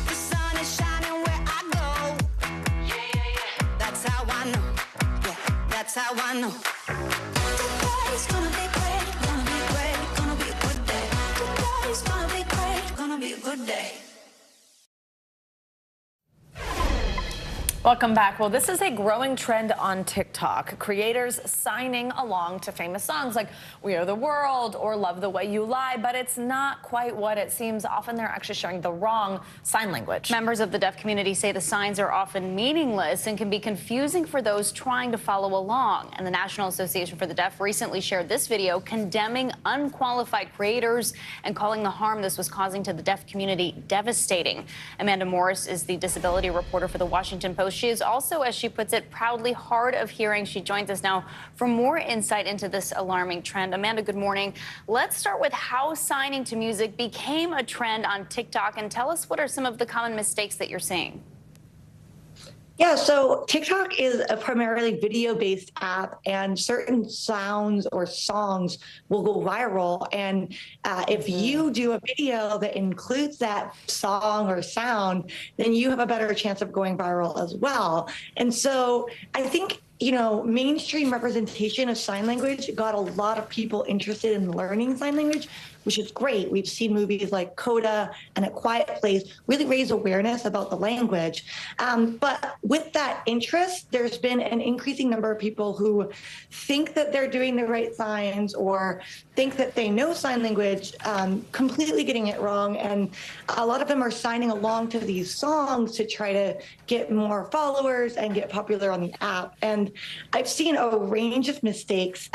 Speaker 1: The sun is shining where I go. That's how I know. Yeah, that's how I know. Today's gonna be great, gonna be great, gonna be a good day. Today's gonna be great, gonna be a good day.
Speaker 6: Welcome back. Well, this is a growing trend on TikTok. Creators signing along to famous songs like We Are the World or Love the Way You Lie, but it's not quite what it seems. Often they're actually showing the wrong sign language.
Speaker 3: Members of the deaf community say the signs are often meaningless and can be confusing for those trying to follow along. And the National Association for the Deaf recently shared this video condemning unqualified creators and calling the harm this was causing to the deaf community devastating. Amanda Morris is the disability reporter for the Washington Post. She is also, as she puts it, proudly hard of hearing. She joins us now for more insight into this alarming trend. Amanda, good morning. Let's start with how signing to music became a trend on TikTok, and tell us what are some of the common mistakes that you're seeing.
Speaker 4: Yeah, so TikTok is a primarily video-based app, and certain sounds or songs will go viral. And if you do a video that includes that song or sound, then you have a better chance of going viral as well. And so I think, you know, mainstream representation of sign language got a lot of people interested in learning sign language, which is great. We've seen movies like Coda and A Quiet Place really raise awareness about the language. But with that interest, there's been an increasing number of people who think that they're doing the right signs or think that they know sign language, completely getting it wrong. And a lot of them are signing along to these songs to try to get more followers and get popular on the app. And I've seen a range of mistakes.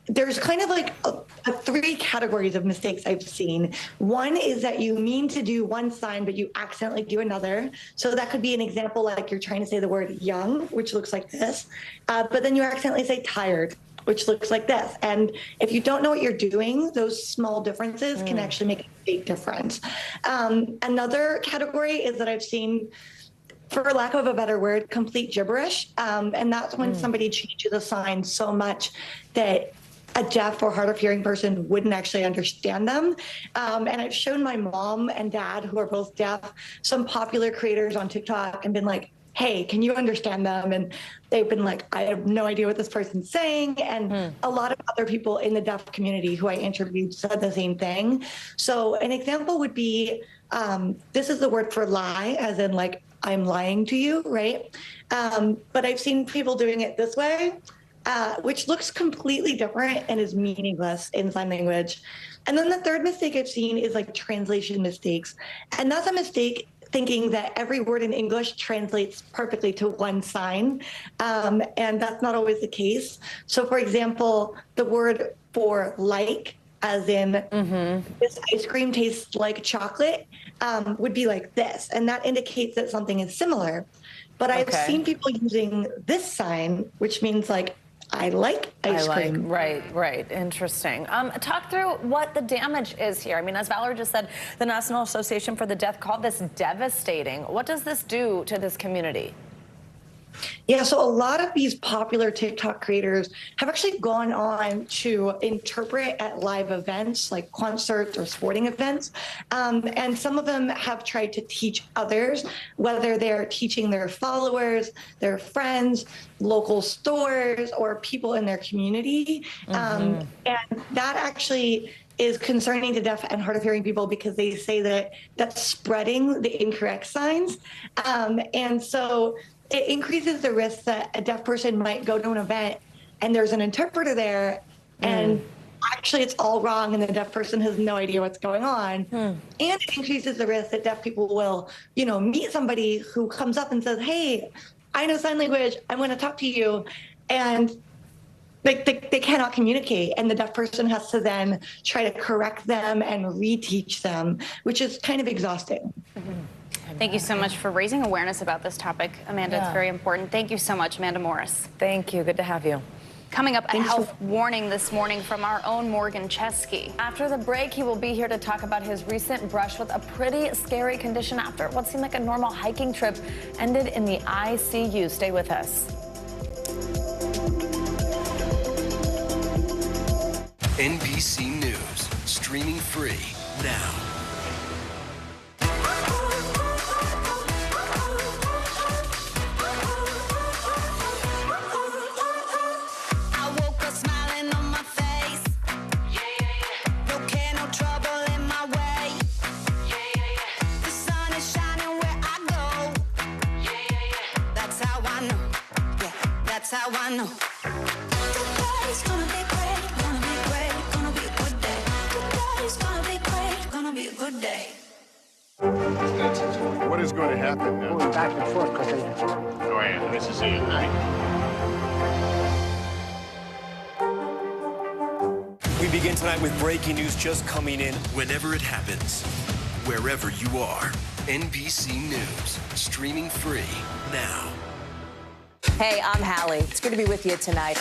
Speaker 4: There's kind of like three categories of mistakes I've seen. One is that you mean to do one sign, but you accidentally do another. So that could be an example like you're trying to say the word young, which looks like this, but then you accidentally say tired, which looks like this. And if you don't know what you're doing, those small differences can actually make a big difference. Another category is that I've seen, for lack of a better word, complete gibberish. And that's when somebody changes a sign so much that a deaf or hard of hearing person wouldn't actually understand them. And I've shown my mom and dad, who are both deaf, some popular creators on TikTok and been like, hey, can you understand them? And they've been like, I have no idea what this person's saying. And a lot of other people in the deaf community who I interviewed said the same thing. So an example would be, this is the word for lie, as in like, I'm lying to you, right? But I've seen people doing it this way, which looks completely different and is meaningless in sign language. And then the third mistake I've seen is like translation mistakes. And that's a mistake thinking that every word in English translates perfectly to one sign. And that's not always the case. So for example, the word for like, as in this ice cream tastes like chocolate, would be like this. And that indicates that something is similar. But I've seen people using this sign, which means like, I like ice cream.
Speaker 6: Right. Interesting. Talk through what the damage is here. I mean, as Valerie just said, the National Association for the Deaf called this devastating. What does this do to this community?
Speaker 4: Yeah, so a lot of these popular TikTok creators have actually gone on to interpret at live events like concerts or sporting events. And some of them have tried to teach others, whether they're teaching their followers, their friends, local stores, or people in their community. And that actually is concerning to deaf and hard of hearing people because they say that that's spreading the incorrect signs. And so it increases the risk that a deaf person might go to an event and there's an interpreter there and actually it's all wrong and the deaf person has no idea what's going on. And it increases the risk that deaf people will, you know, meet somebody who comes up and says, hey, I know sign language, I want to talk to you. And they cannot communicate, and the deaf person has to then try to correct them and reteach them, which is kind of exhausting.
Speaker 3: Thank you so much for raising awareness about this topic, Amanda. It's very important. Thank you so much, Amanda Morris.
Speaker 6: Thank you. Good to have you.
Speaker 3: Coming up, a health warning this morning from our own Morgan Chesky.
Speaker 6: After the break, he will be here to talk about his recent brush with a pretty scary condition after what seemed like a normal hiking trip ended in the ICU. Stay with us.
Speaker 15: NBC News, streaming free now.
Speaker 1: That's how I know. Today's gonna be great, gonna be great, gonna be a good day. Today's gonna be great, gonna be a good day.
Speaker 2: What is going to happen now?
Speaker 16: Going back and forth quickly.
Speaker 2: Oh, yeah, this is it, right?
Speaker 12: We begin tonight with breaking news just coming in.
Speaker 15: Whenever it happens, wherever you are, NBC News, streaming free now.
Speaker 7: Hey, I'm Hallie. It's good to be with you tonight.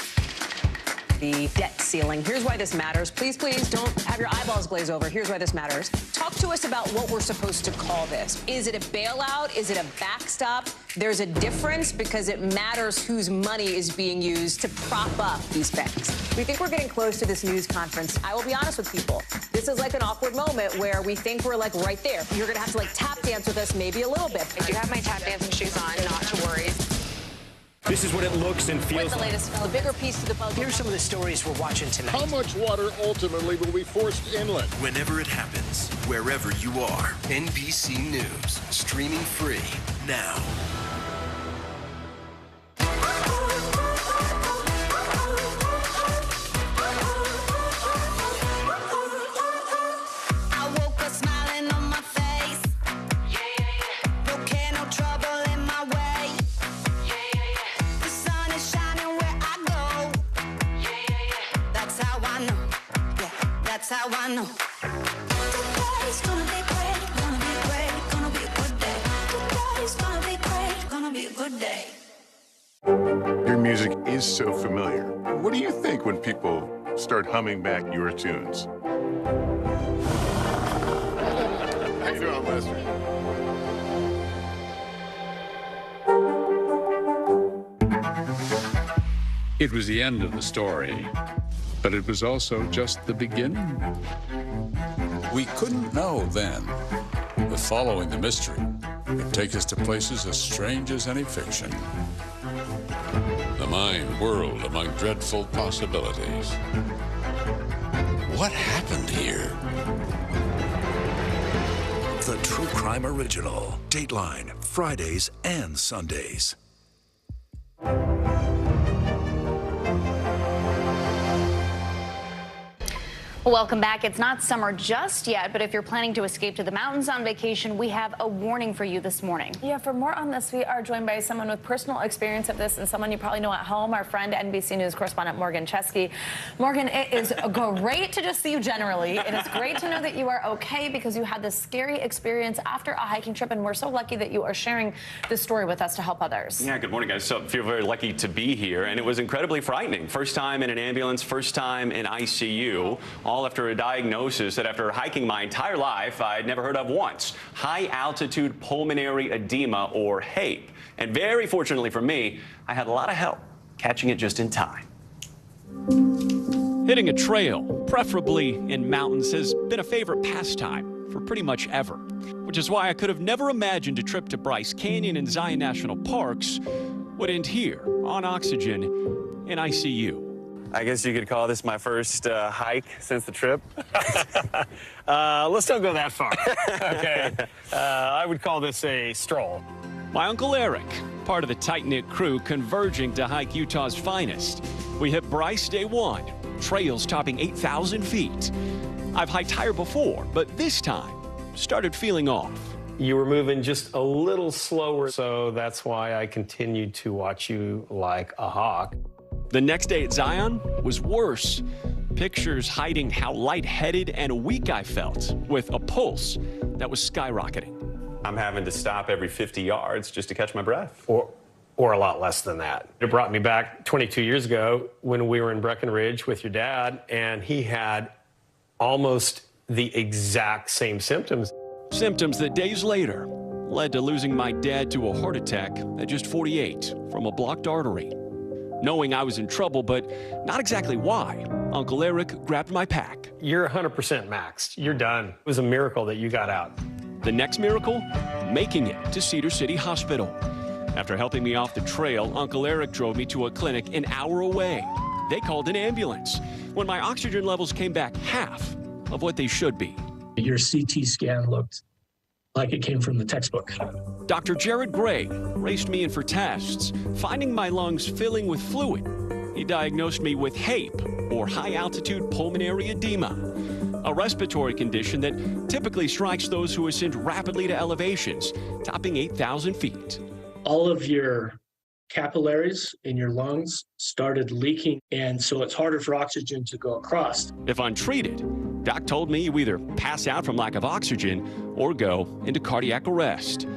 Speaker 7: The debt ceiling. Here's why this matters. Please, please don't have your eyeballs glaze over. Here's why this matters. Talk to us about what we're supposed to call this. Is it a bailout? Is it a backstop? There's a difference because it matters whose money is being used to prop up these banks. We think we're getting close to this news conference. I will be honest with people. This is like an awkward moment where we think we're like right there. You're going to have to like tap dance with us maybe a little bit.
Speaker 8: I do have my tap dancing shoes on, not to worry.
Speaker 12: This is what it looks and feels
Speaker 7: With the latest, a bigger piece to the puzzle.
Speaker 16: Here's some of the stories we're watching tonight.
Speaker 14: How much water ultimately will be forced inland?
Speaker 15: Whenever it happens, wherever you are, NBC News, streaming free now.
Speaker 1: I woke up smiling on my face. No care, no trouble in my way. The sun is shining where I go. That's how I know. Yeah, that's how I know. Today's gonna be great, gonna be great, gonna be a good day. Today's gonna be great, gonna be a good day.
Speaker 2: Your music is so familiar. What do you think when people start humming back your tunes? How you doing, Lester?
Speaker 9: It was the end of the story, but it was also just the beginning. We couldn't know then that following the mystery would take us to places as strange as any fiction. The mind whirled among dreadful possibilities. What happened here?
Speaker 15: The True Crime Original. Dateline, Fridays and Sundays.
Speaker 3: Welcome back. It's not summer just yet, but if you're planning to escape to the mountains on vacation, we have a warning for you this morning.
Speaker 6: Yeah, for more on this, we are joined by someone with personal experience of this and someone you probably know at home, our friend, NBC News correspondent Morgan Chesky. Morgan, it is great to just see you generally. It is great to know that you are okay because you had this scary experience after a hiking trip, and we're so lucky that you are sharing this story with us to help others.
Speaker 11: Yeah, good morning, guys. So I feel very lucky to be here, and it was incredibly frightening. First time in an ambulance, first time in ICU, all after a diagnosis that after hiking my entire life, I'd never heard of once. High altitude pulmonary edema, or HAPE. And very fortunately for me, I had a lot of help catching it just in time.
Speaker 25: Hitting a trail, preferably in mountains, has been a favorite pastime for pretty much ever, which is why I could have never imagined a trip to Bryce Canyon and Zion National Parks would end here on oxygen in ICU.
Speaker 11: I guess you could call this my first hike since the trip.
Speaker 12: Let's don't go that far. Okay. I would call this a stroll.
Speaker 25: My Uncle Eric, part of the tight-knit crew converging to hike Utah's finest. We hit Bryce day one, trails topping 8,000 feet. I've hiked higher before, but this time started feeling off.
Speaker 12: You were moving just a little slower, so that's why I continued to watch you like a hawk.
Speaker 25: The next day at Zion was worse. Pictures hiding how lightheaded and weak I felt, with a pulse that was skyrocketing.
Speaker 11: I'm having to stop every 50 yards just to catch my breath.
Speaker 12: Or a lot less than that. It brought me back 22 years ago when we were in Breckenridge with your dad, and he had almost the exact same symptoms.
Speaker 25: Symptoms that days later led to losing my dad to a heart attack at just 48 from a blocked artery. Knowing I was in trouble, but not exactly why, Uncle Eric grabbed my pack.
Speaker 12: You're 100% maxed. You're done. It was a miracle that you got out.
Speaker 25: The next miracle? Making it to Cedar City Hospital. After helping me off the trail, Uncle Eric drove me to a clinic an hour away. They called an ambulance. When my oxygen levels came back half of what they should be.
Speaker 26: Your CT scan looked like it came from the textbook.
Speaker 25: Dr. Jared Gray raced me in for tests, finding my lungs filling with fluid. He diagnosed me with HAPE, or high-altitude pulmonary edema, a respiratory condition that typically strikes those who ascend rapidly to elevations, topping 8,000 feet.
Speaker 5: All of your capillaries in your lungs started leaking, and so it's harder for oxygen to go across.
Speaker 25: If untreated, Doc told me you either pass out from lack of oxygen or go into cardiac arrest.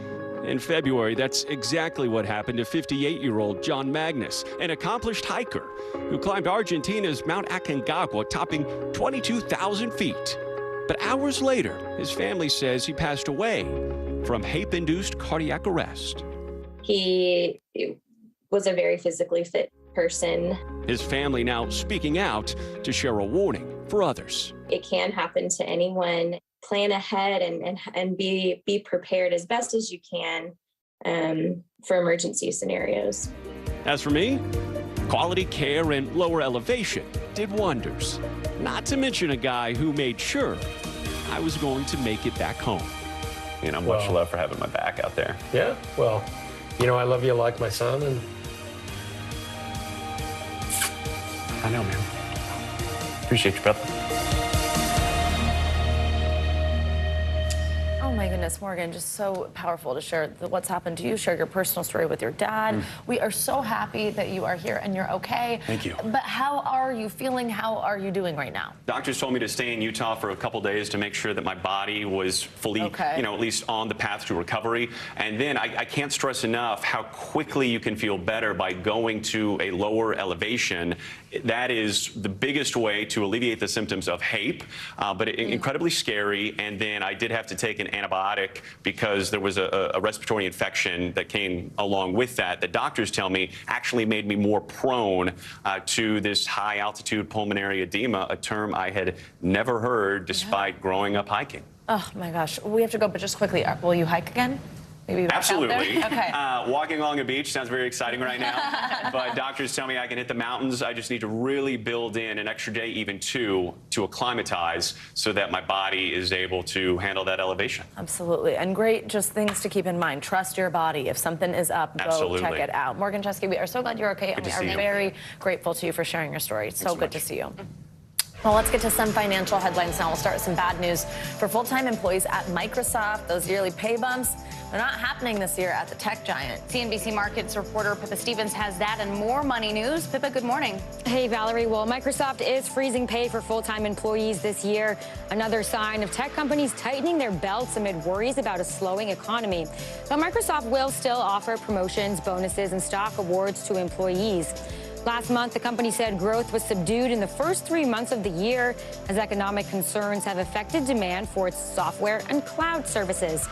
Speaker 25: In February, that's exactly what happened to 58-year-old John Magnus, an accomplished hiker who climbed Argentina's Mount Aconcagua, topping 22,000 feet. But hours later, his family says he passed away from HAPE-induced cardiac arrest.
Speaker 10: He was a very physically fit person.
Speaker 25: His family now speaking out to share a warning for others.
Speaker 10: It can happen to anyone. Plan ahead and be prepared as best as you can for emergency scenarios.
Speaker 25: As for me, quality care and lower elevation did wonders. Not to mention a guy who made sure I was going to make it back home.
Speaker 11: You know, much love for having my back out there.
Speaker 12: Yeah, well, you know, I love you like my son, and
Speaker 11: I know, man. Appreciate you, brother.
Speaker 6: Oh my goodness, Morgan, just so powerful to share what's happened to you, share your personal story with your dad. We are so happy that you are here and you're okay.
Speaker 11: Thank you.
Speaker 6: But how are you feeling? How are you doing right now?
Speaker 11: Doctors told me to stay in Utah for a couple days to make sure that my body was fully, you know, at least on the path to recovery. And then I can't stress enough how quickly you can feel better by going to a lower elevation. That is the biggest way to alleviate the symptoms of HAPE, but incredibly scary. And then I did have to take an antibiotic because there was a respiratory infection that came along with that. The doctors tell me actually made me more prone to this high altitude pulmonary edema, a term I had never heard despite growing up hiking.
Speaker 6: Oh my gosh, we have to go, but just quickly, will you hike again? Maybe back
Speaker 11: Absolutely.
Speaker 6: Out there? Okay.
Speaker 11: Walking along a beach sounds very exciting right now, but doctors tell me I can hit the mountains. I just need to really build in an extra day, even two, to acclimatize so that my body is able to handle that elevation.
Speaker 6: Absolutely. And great, just things to keep in mind. Trust your body. If something is up, go check it out. Morgan Chesky, we are so glad you're okay, and we are very grateful to you for sharing your story. It's so good to see you. Well, let's get to some financial headlines now. We'll start with some bad news for full-time employees at Microsoft. Those yearly pay bumps, they're not happening this year at the tech giant.
Speaker 3: CNBC Markets reporter Pippa Stevens has that and more money news. Pippa, good morning.
Speaker 18: Hey, Valerie. Well, Microsoft is freezing pay for full-time employees this year. Another sign of tech companies tightening their belts amid worries about a slowing economy. But Microsoft will still offer promotions, bonuses, and stock awards to employees. Last month, the company said growth was subdued in the first 3 months of the year as economic concerns have affected demand for its software and cloud services.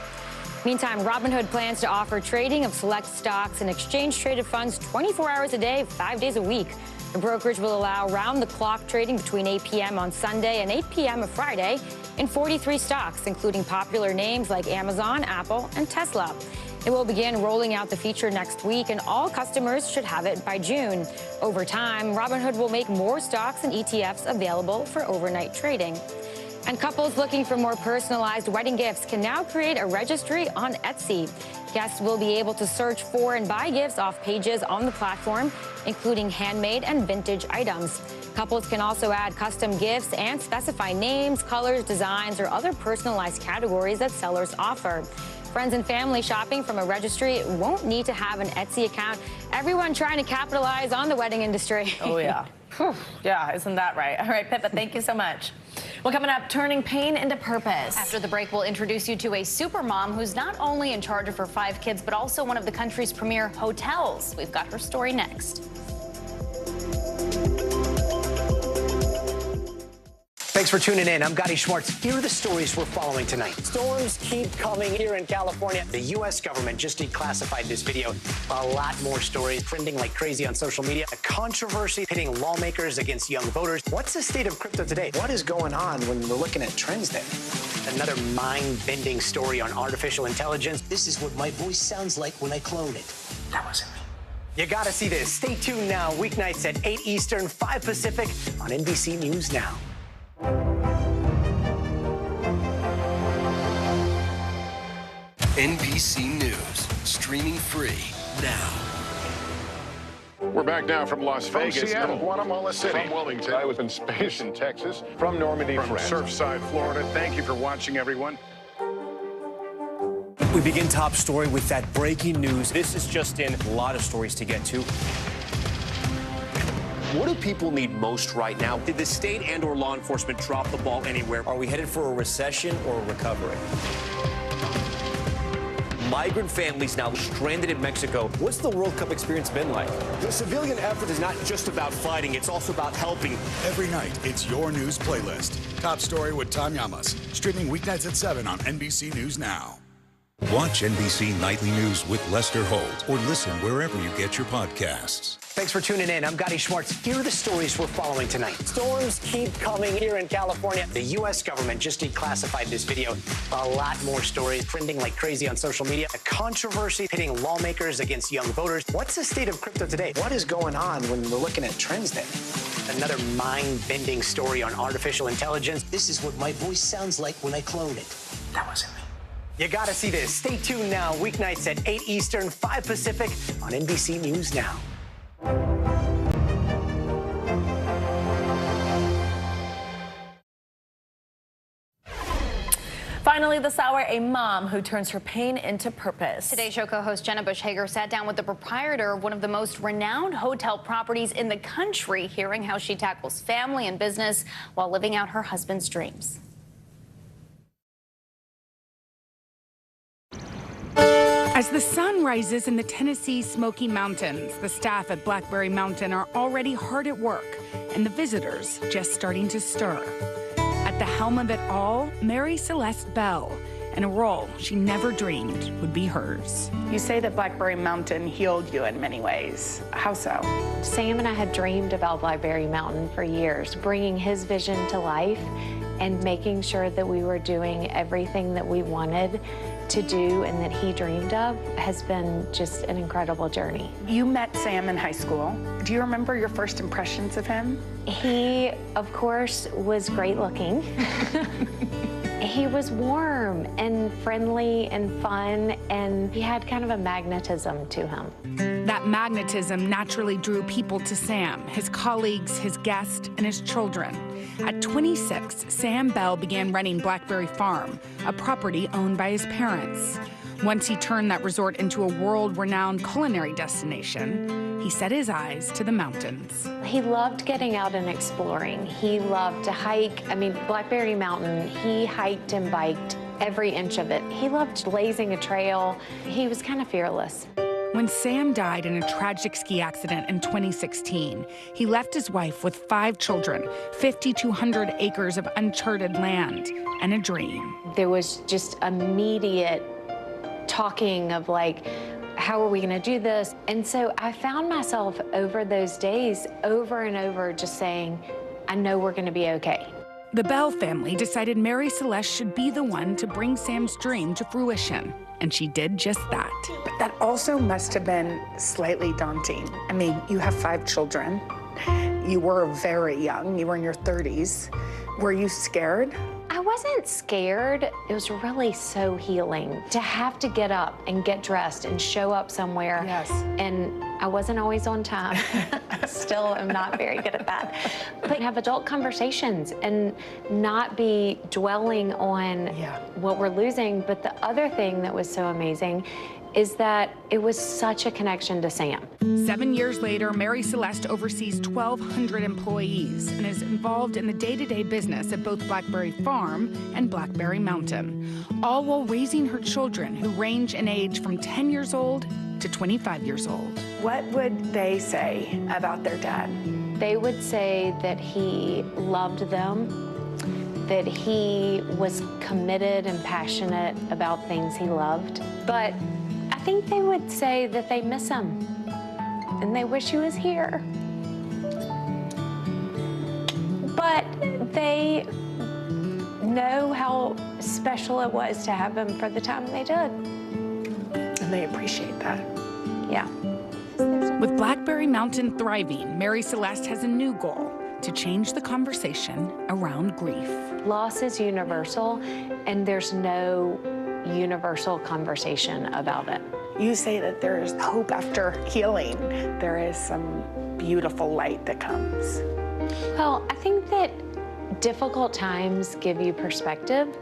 Speaker 18: Meantime, Robinhood plans to offer trading of select stocks and exchange-traded funds 24 hours a day, 5 days a week. The brokerage will allow round-the-clock trading between 8 p.m. on Sunday and 8 p.m. of Friday in 43 stocks, including popular names like Amazon, Apple, and Tesla. It will begin rolling out the feature next week, and all customers should have it by June. Over time, Robinhood will make more stocks and ETFs available for overnight trading. And couples looking for more personalized wedding gifts can now create a registry on Etsy. Guests will be able to search for and buy gifts off pages on the platform, including handmade and vintage items. Couples can also add custom gifts and specify names, colors, designs, or other personalized categories that sellers offer. Friends and family shopping from a registry won't need to have an Etsy account. Everyone trying to capitalize on the wedding industry.
Speaker 6: Oh, yeah. Yeah, isn't that right? All right, Pippa, thank you so much. Well, coming up, turning pain into purpose.
Speaker 3: After the break, we'll introduce you to a supermom who's not only in charge of her 5 kids, but also one of the country's premier hotels. We've got her story next.
Speaker 16: Thanks for tuning in. I'm Gotti Schwartz. Here are the stories we're following tonight. Storms keep coming here in California. The U.S. government just declassified this video. A lot more stories trending like crazy on social media. A controversy pitting lawmakers against young voters. What's the state of crypto today? What is going on when we're looking at trends there? Another mind-bending story on artificial intelligence. This is what my voice sounds like when I clone it. That wasn't me. You gotta see this. Stay tuned now. Weeknights at 8 Eastern, 5 Pacific on NBC News Now.
Speaker 15: NBC News, streaming free now.
Speaker 2: We're back now from Las Vegas.
Speaker 14: From Seattle,
Speaker 2: and
Speaker 14: Guatemala City.
Speaker 2: From Wilmington.
Speaker 14: I was in space in Texas. From Normandy,
Speaker 2: From
Speaker 14: France.
Speaker 2: Surfside, Florida. Thank you for watching, everyone.
Speaker 16: We begin top story with that breaking news. This is just in, a lot of stories to get to. What do people need most right now? Did the state and/or law enforcement drop the ball anywhere? Are we headed for a recession or a recovery? Migrant families now stranded in Mexico. What's the World Cup experience been like? The civilian effort is not just about fighting, it's also about helping.
Speaker 13: Every night, it's your news playlist. Top Story with Tom Llamas. Streaming weeknights at 7 on NBC News Now.
Speaker 17: Watch NBC Nightly News with Lester Holt or listen wherever you get your podcasts.
Speaker 16: Thanks for tuning in. I'm Gotti Schwartz. Here are the stories we're following tonight. Storms keep coming here in California. The U.S. government just declassified this video. A lot more stories trending like crazy on social media. A controversy pitting lawmakers against young voters. What's the state of crypto today? What is going on when we're looking at trends there? Another mind-bending story on artificial intelligence. This is what my voice sounds like when I clone it. That wasn't me. You gotta see this. Stay tuned now. Weeknights at 8 Eastern, 5 Pacific on NBC News Now.
Speaker 6: Finally this hour, a mom who turns her pain into purpose.
Speaker 3: Today's show co-host Jenna Bush Hager sat down with the proprietor of one of the most renowned hotel properties in the country, hearing how she tackles family and business while living out her husband's dreams.
Speaker 19: As the sun rises in the Tennessee Smoky Mountains, the staff at Blackberry Mountain are already hard at work, and the visitors just starting to stir. At the helm of it all, Mary Celeste Bell, in a role she never dreamed would be hers.
Speaker 20: You say that Blackberry Mountain healed you in many ways. How so?
Speaker 21: Sam and I had dreamed about Blackberry Mountain for years, bringing his vision to life and making sure that we were doing everything that we wanted to do and that he dreamed of has been just an incredible journey.
Speaker 20: You met Sam in high school. Do you remember your first impressions of him?
Speaker 21: He, of course, was great looking. He was warm and friendly and fun, and he had kind of a magnetism to him.
Speaker 19: That magnetism naturally drew people to Sam, his colleagues, his guests, and his children. At 26, Sam Bell began running Blackberry Farm, a property owned by his parents. Once he turned that resort into a world-renowned culinary destination, he set his eyes to the mountains.
Speaker 21: He loved getting out and exploring. He loved to hike. I mean, Blackberry Mountain, he hiked and biked every inch of it. He loved blazing a trail. He was kind of fearless.
Speaker 19: When Sam died in a tragic ski accident in 2016, he left his wife with 5 children, 5,200 acres of uncharted land, and a dream.
Speaker 21: There was just immediate talking of like, how are we going to do this? And so I found myself over those days, over and over, just saying, I know we're going to be okay.
Speaker 19: The Bell family decided Mary Celeste should be the one to bring Sam's dream to fruition, and she did just that.
Speaker 20: But that also must have been slightly daunting. I mean, you have 5 children. You were very young. You were in your 30s. Were you scared?
Speaker 21: I wasn't scared. It was really so healing to have to get up and get dressed and show up somewhere.
Speaker 20: Yes.
Speaker 21: And I wasn't always on time. Still am not very good at that. But have adult conversations and not be dwelling on what we're losing. But the other thing that was so amazing is that it was such a connection to Sam.
Speaker 19: 7 years later, Mary Celeste oversees 1,200 employees and is involved in the day-to-day business at both Blackberry Farm and Blackberry Mountain, all while raising her children who range in age from 10 years old to 25 years old.
Speaker 20: What would they say about their dad?
Speaker 21: They would say that he loved them, that he was committed and passionate about things he loved, but I think they would say that they miss him and they wish he was here. But they know how special it was to have him for the time they did.
Speaker 20: And they appreciate that.
Speaker 21: Yeah.
Speaker 19: With Blackberry Mountain thriving, Mary Celeste has a new goal: to change the conversation around grief.
Speaker 21: Loss is universal, and there's no universal conversation about it.
Speaker 20: You say that there's hope after healing. There is some beautiful light that comes.
Speaker 21: Well, I think that difficult times give you perspective,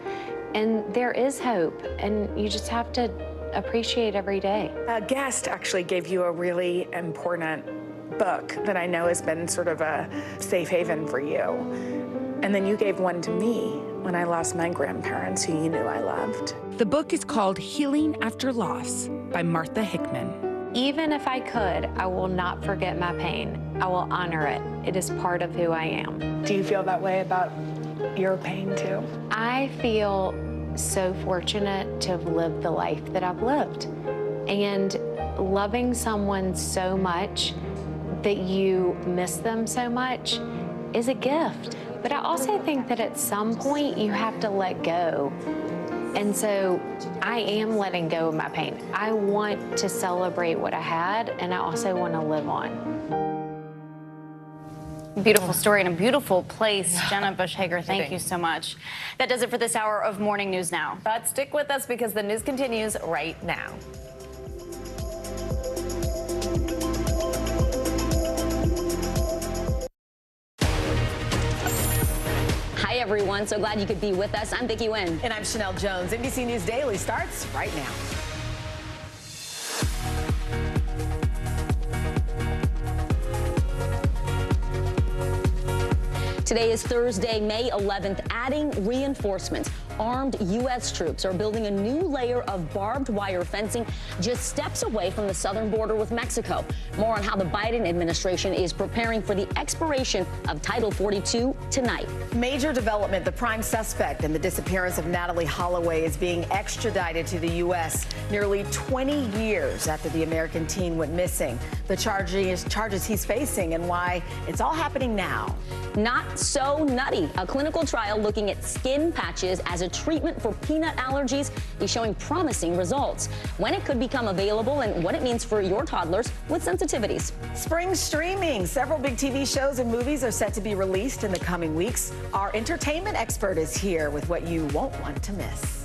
Speaker 21: and there is hope, and you just have to appreciate every day.
Speaker 20: A guest actually gave you a really important book that I know has been sort of a safe haven for you. And then you gave one to me when I lost my grandparents, who you knew I loved.
Speaker 19: The book is called Healing After Loss by Martha Hickman.
Speaker 21: Even if I could, I will not forget my pain. I will honor it. It is part of who I am.
Speaker 20: Do you feel that way about your pain too?
Speaker 21: I feel so fortunate to have lived the life that I've lived. And loving someone so much that you miss them so much is a gift. But I also think that at some point you have to let go. And so I am letting go of my pain. I want to celebrate what I had, and I also want to live on.
Speaker 3: Beautiful story and a beautiful place. Jenna Bush Hager, thank you so much. That does it for this hour of Morning News Now.
Speaker 6: But stick with us because the news continues right now.
Speaker 4: Hi, everyone. So glad you could be with us. I'm Vicki Nguyen.
Speaker 6: And I'm Chanel Jones. NBC News Daily starts right now.
Speaker 4: Today is Thursday, May 11th, adding reinforcements. Armed U.S. troops are building a new layer of barbed wire fencing just steps away from the southern border with Mexico. More on how the Biden administration is preparing for the expiration of Title 42 tonight.
Speaker 6: Major development. The prime suspect in the disappearance of Natalie Holloway is being extradited to the U.S. nearly 20 years after the American teen went missing. The charges he's facing and why it's all happening now.
Speaker 4: Not so nutty. A clinical trial looking at skin patches as a treatment for peanut allergies is showing promising results. When it could become available and what it means for your toddlers with sensitivities.
Speaker 6: Spring streaming. Several big TV shows and movies are set to be released in the coming weeks. Our entertainment expert is here with what you won't want to miss.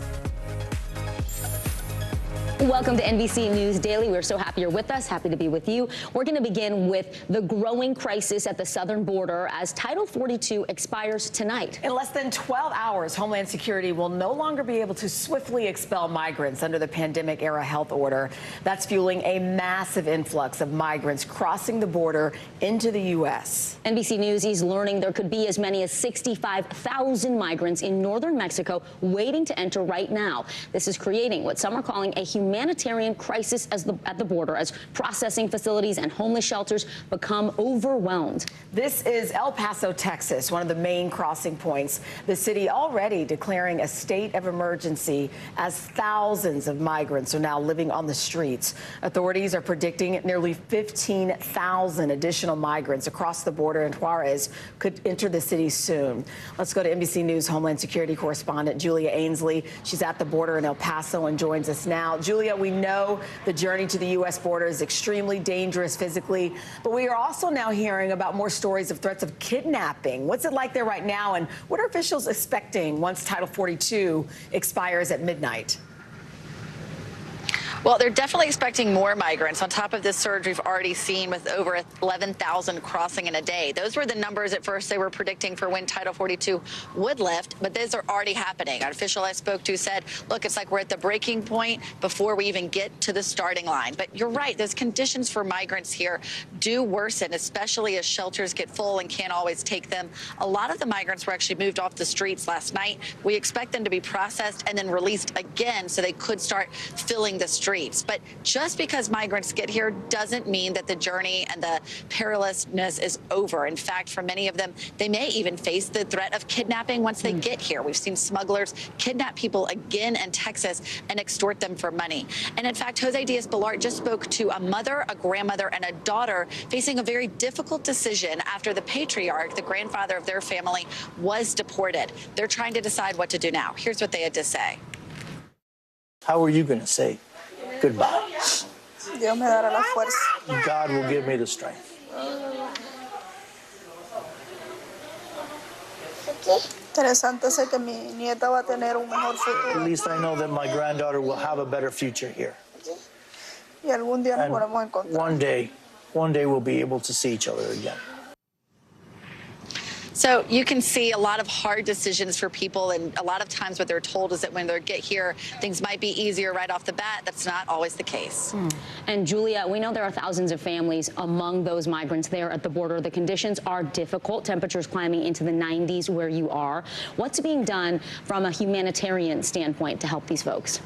Speaker 4: Welcome to NBC News Daily. We're so happy you're with us. Happy to be with you. We're going to begin with the growing crisis at the southern border as Title 42 expires tonight.
Speaker 6: In less than 12 hours, Homeland Security will no longer be able to swiftly expel migrants under the pandemic-era health order. That's fueling a massive influx of migrants crossing the border into the U.S.
Speaker 4: NBC News is learning there could be as many as 65,000 migrants in northern Mexico waiting to enter right now. This is creating what some are calling a humanitarian crisis at the border as processing facilities and homeless shelters become overwhelmed.
Speaker 6: This is El Paso, Texas, one of the main crossing points. The city already declaring a state of emergency as thousands of migrants are now living on the streets. Authorities are predicting nearly 15,000 additional migrants across the border in Juarez could enter the city soon. Let's go to NBC News Homeland Security correspondent Julia Ainsley. She's at the border in El Paso and joins us now. Julia, we know the journey to the U.S. border is extremely dangerous physically, but we are also now hearing about more stories of threats of kidnapping. What's it like there right now, and what are officials expecting once Title 42 expires at midnight?
Speaker 8: Well, they're definitely expecting more migrants on top of this surge we've already seen with over 11,000 crossing in a day. Those were the numbers at first they were predicting for when Title 42 would lift, but those are already happening. An official I spoke to said, look, it's like we're at the breaking point before we even get to the starting line. But you're right, those conditions for migrants here do worsen, especially as shelters get full and can't always take them. A lot of the migrants were actually moved off the streets last night. We expect them to be processed and then released again so they could start filling the streets. But just because migrants get here doesn't mean that the journey and the perilousness is over. In fact, for many of them, they may even face the threat of kidnapping once they get here. We've seen smugglers kidnap people again in Texas and extort them for money. And in fact, Jose Diaz-Balart just spoke to a mother, a grandmother, and a daughter facing a very difficult decision after the patriarch, the grandfather of their family, was deported. They're trying to decide what to do now. Here's what they had to say.
Speaker 22: How are you going to say goodbye?
Speaker 23: Dios me dará la fuerza.
Speaker 22: God will give me the strength.
Speaker 23: Interesante, sé que mi nieta va a tener un mejor futuro.
Speaker 22: At least I know that my granddaughter will have a better future here.
Speaker 23: Y algún día nos volvemos a encontrar.
Speaker 22: One day we'll be able to see each other again.
Speaker 8: So you can see a lot of hard decisions for people, and a lot of times what they're told is that when they get here, things might be easier right off the bat. That's not always the case.
Speaker 4: And Julia, we know there are thousands of families among those migrants there at the border. The conditions are difficult, temperatures climbing into the 90s where you are. What's being done from a humanitarian standpoint to help these folks?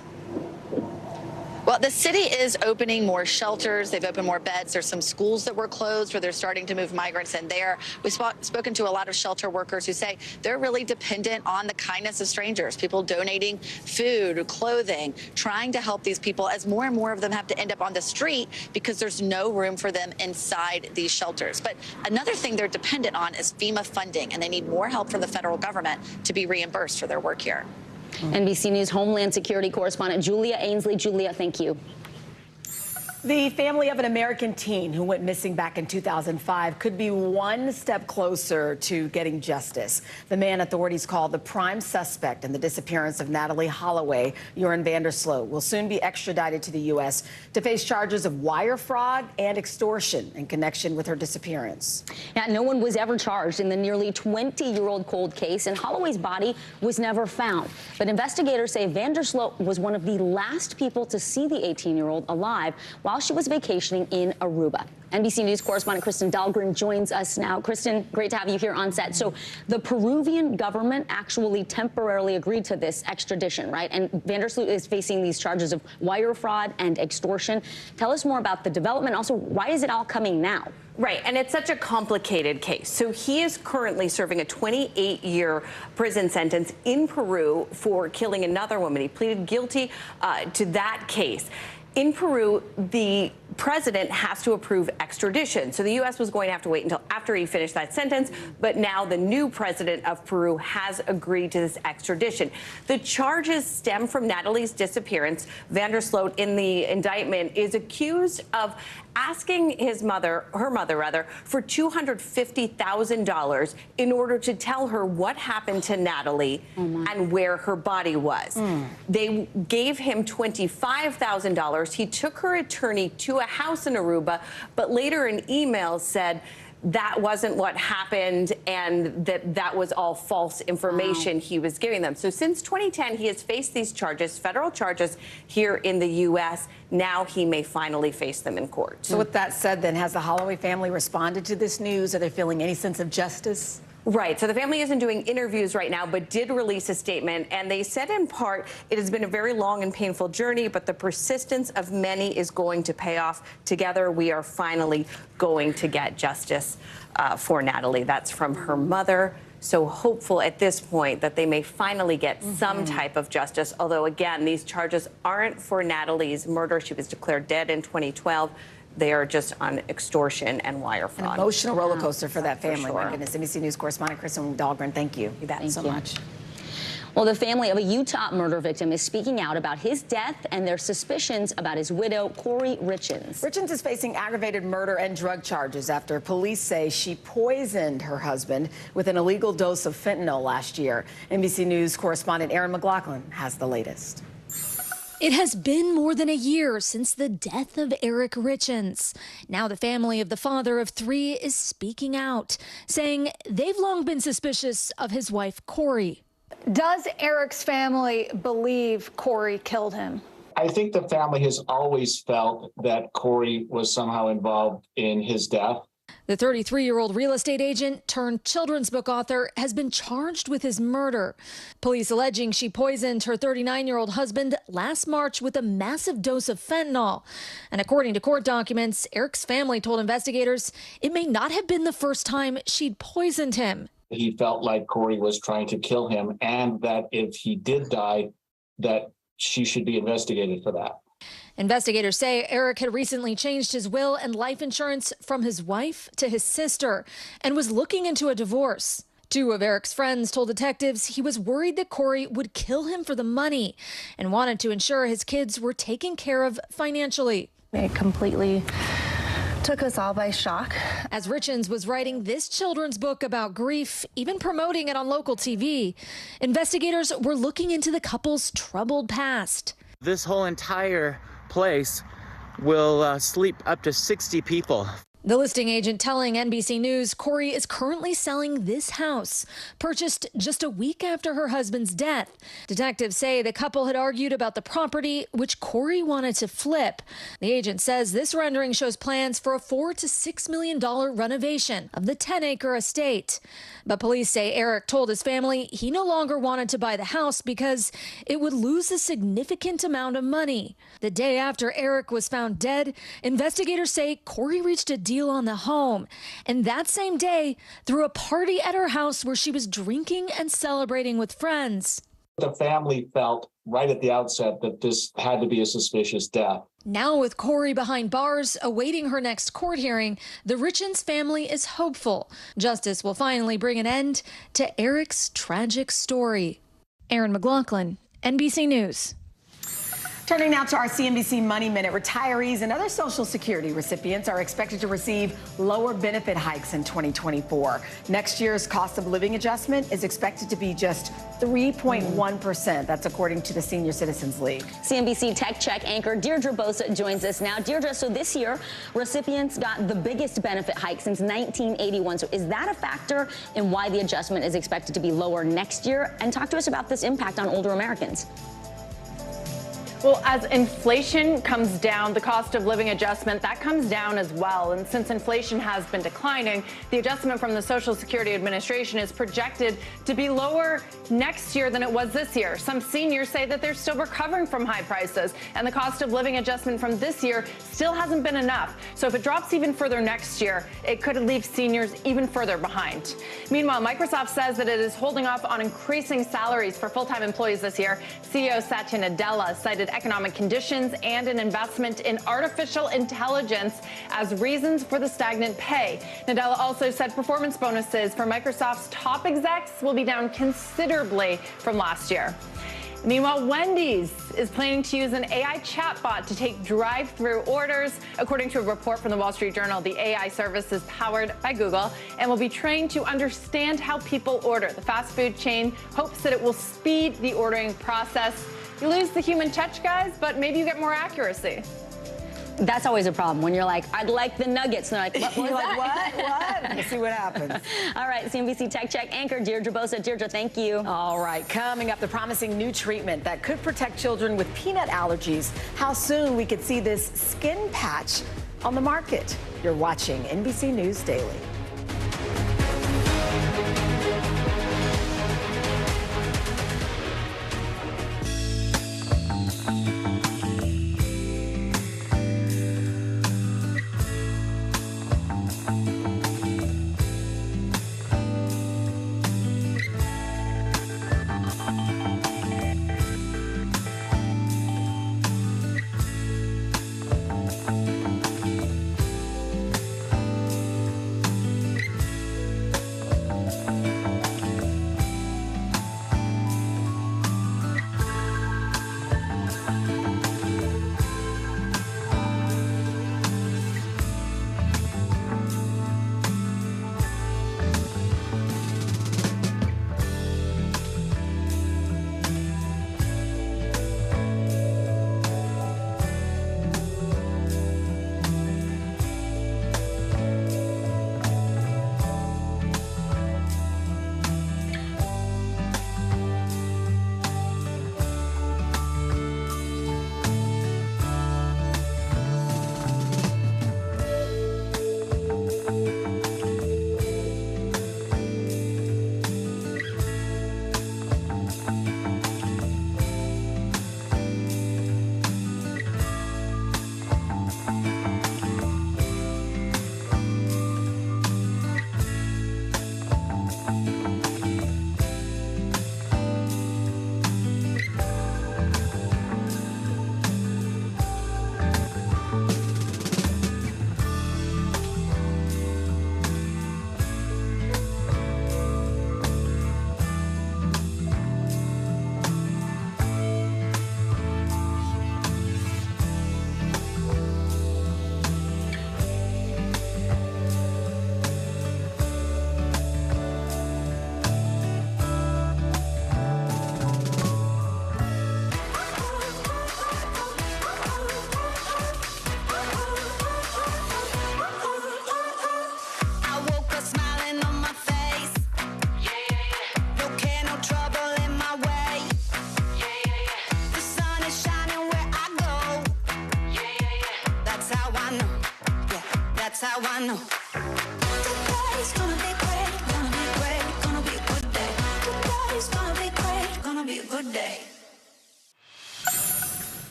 Speaker 8: Well, the city is opening more shelters. They've opened more beds. There's some schools that were closed where they're starting to move migrants in there. We've spoken to a lot of shelter workers who say they're really dependent on the kindness of strangers, people donating food, clothing, trying to help these people, as more and more of them have to end up on the street because there's no room for them inside these shelters. But another thing they're dependent on is FEMA funding, and they need more help from the federal government to be reimbursed for their work here.
Speaker 4: NBC News Homeland Security correspondent Julia Ainsley. Julia, thank you.
Speaker 1: The family of an American teen who went missing back in 2005 could be one step closer to getting justice. The man authorities call the prime suspect in the disappearance of Natalie Holloway, Joran Vandersloot, will soon be extradited to the U.S. to face charges of wire fraud and extortion in connection with her disappearance.
Speaker 4: Yeah, no one was ever charged in the nearly 20-year-old cold case, and Holloway's body was never found. But investigators say Vandersloot was one of the last people to see the 18-year-old alive while she was vacationing in Aruba. NBC News correspondent Kristen Dahlgren joins us now. Kristen, great to have you here on set. So the Peruvian government actually temporarily agreed to this extradition, right? And Vandersloot is facing these charges of wire fraud and extortion. Tell us more about the development. Also, why is it all coming now?
Speaker 5: Right, and it's such a complicated case. So he is currently serving a 28-year prison sentence in Peru for killing another woman. He pleaded guilty to that case. In Peru, the president has to approve extradition. So the U.S. was going to have to wait until after he finished that sentence, but now the new president of Peru has agreed to this extradition. The charges stem from Natalie's disappearance. Vandersloot, in the indictment, is accused of asking her mother, for $250,000 in order to tell her what happened to Natalie and where her body was. They gave him $25,000. He took her attorney to a house in Aruba, but later in emails said that wasn't what happened and that was all false information he was giving them. So since 2010, he has faced these charges, federal charges here in the U.S. Now he may finally face them in court.
Speaker 1: So with that said, then, has the Holloway family responded to this news? Are they feeling any sense of justice?
Speaker 5: Right. So the family isn't doing interviews right now, but did release a statement. And they said, in part, it has been a very long and painful journey, but the persistence of many is going to pay off. Together, we are finally going to get justice for Natalie. That's from her mother. So hopeful at this point that they may finally get some type of justice. Although, again, these charges aren't for Natalie's murder. She was declared dead in 2012. They are just on extortion and wire fraud.
Speaker 1: An emotional roller coaster for that family.
Speaker 5: For sure.
Speaker 1: My goodness. NBC News correspondent Kristen Dahlgren, thank you so much.
Speaker 4: Well, the family of a Utah murder victim is speaking out about his death and their suspicions about his widow, Corey Richins.
Speaker 1: Richins is facing aggravated murder and drug charges after police say she poisoned her husband with an illegal dose of fentanyl last year. NBC News correspondent Erin McLaughlin has the latest.
Speaker 7: It has been more than a year since the death of Eric Richins. Now the family of the father of three is speaking out, saying they've long been suspicious of his wife, Corey.
Speaker 9: Does Eric's family believe Corey killed him?
Speaker 24: I think the family has always felt that Corey was somehow involved in his death.
Speaker 7: The 33-year-old real estate agent turned children's book author has been charged with his murder. Police alleging she poisoned her 39-year-old husband last March with a massive dose of fentanyl. And according to court documents, Eric's family told investigators it may not have been the first time she'd poisoned him.
Speaker 24: He felt like Corey was trying to kill him, and that if he did die, that she should be investigated for that.
Speaker 7: Investigators say Eric had recently changed his will and life insurance from his wife to his sister and was looking into a divorce. Two of Eric's friends told detectives he was worried that Corey would kill him for the money and wanted to ensure his kids were taken care of financially.
Speaker 9: It completely
Speaker 10: took us all by shock.
Speaker 7: As Richens was writing this children's book about grief, even promoting it on local TV, investigators were looking into the couple's troubled past.
Speaker 11: This whole entire place will sleep up to 60 people.
Speaker 7: The listing agent telling NBC News Corey is currently selling this house, purchased just a week after her husband's death. Detectives say the couple had argued about the property, which Corey wanted to flip. The agent says this rendering shows plans for a $4 to $6 million renovation of the 10-acre estate. But police say Eric told his family he no longer wanted to buy the house because it would lose a significant amount of money. The day after Eric was found dead, investigators say Corey reached a deal on the home, and that same day threw a party at her house where she was drinking and celebrating with friends.
Speaker 24: The family felt right at the outset that this had to be a suspicious death.
Speaker 7: Now with Corey behind bars awaiting her next court hearing, the Richens family is hopeful justice will finally bring an end to Eric's tragic story. Erin McLaughlin, NBC News.
Speaker 1: Turning now to our CNBC Money Minute, retirees and other Social Security recipients are expected to receive lower benefit hikes in 2024. Next year's cost of living adjustment is expected to be just 3.1%. That's according to the Senior Citizens League.
Speaker 4: CNBC Tech Check anchor Deirdre Bosa joins us now. Deirdre, so this year, recipients got the biggest benefit hike since 1981. So is that a factor in why the adjustment is expected to be lower next year? And talk to us about this impact on older Americans.
Speaker 12: Well, as inflation comes down, the cost of living adjustment, that comes down as well. And since inflation has been declining, the adjustment from the Social Security Administration is projected to be lower next year than it was this year. Some seniors say that they're still recovering from high prices, and the cost of living adjustment from this year still hasn't been enough. So if it drops even further next year, it could leave seniors even further behind. Meanwhile, Microsoft says that it is holding off on increasing salaries for full-time employees this year. CEO Satya Nadella cited economic conditions and an investment in artificial intelligence as reasons for the stagnant pay. Nadella also said performance bonuses for Microsoft's top execs will be down considerably from last year. Meanwhile, Wendy's is planning to use an AI chatbot to take drive-through orders. According to a report from the Wall Street Journal, the AI service is powered by Google and will be trained to understand how people order. The fast food chain hopes that it will speed the ordering process. You lose the human touch, guys, but maybe you get more accuracy.
Speaker 4: That's always a problem when you're like, I'd like the nuggets. And they're like, what was that?
Speaker 1: What? We'll see what happens.
Speaker 4: All right, CNBC Tech Check anchor Deirdre Bosa. Deirdre, thank you.
Speaker 1: All right, coming up, the promising new treatment that could protect children with peanut allergies. How soon we could see this skin patch on the market. You're watching NBC News Daily.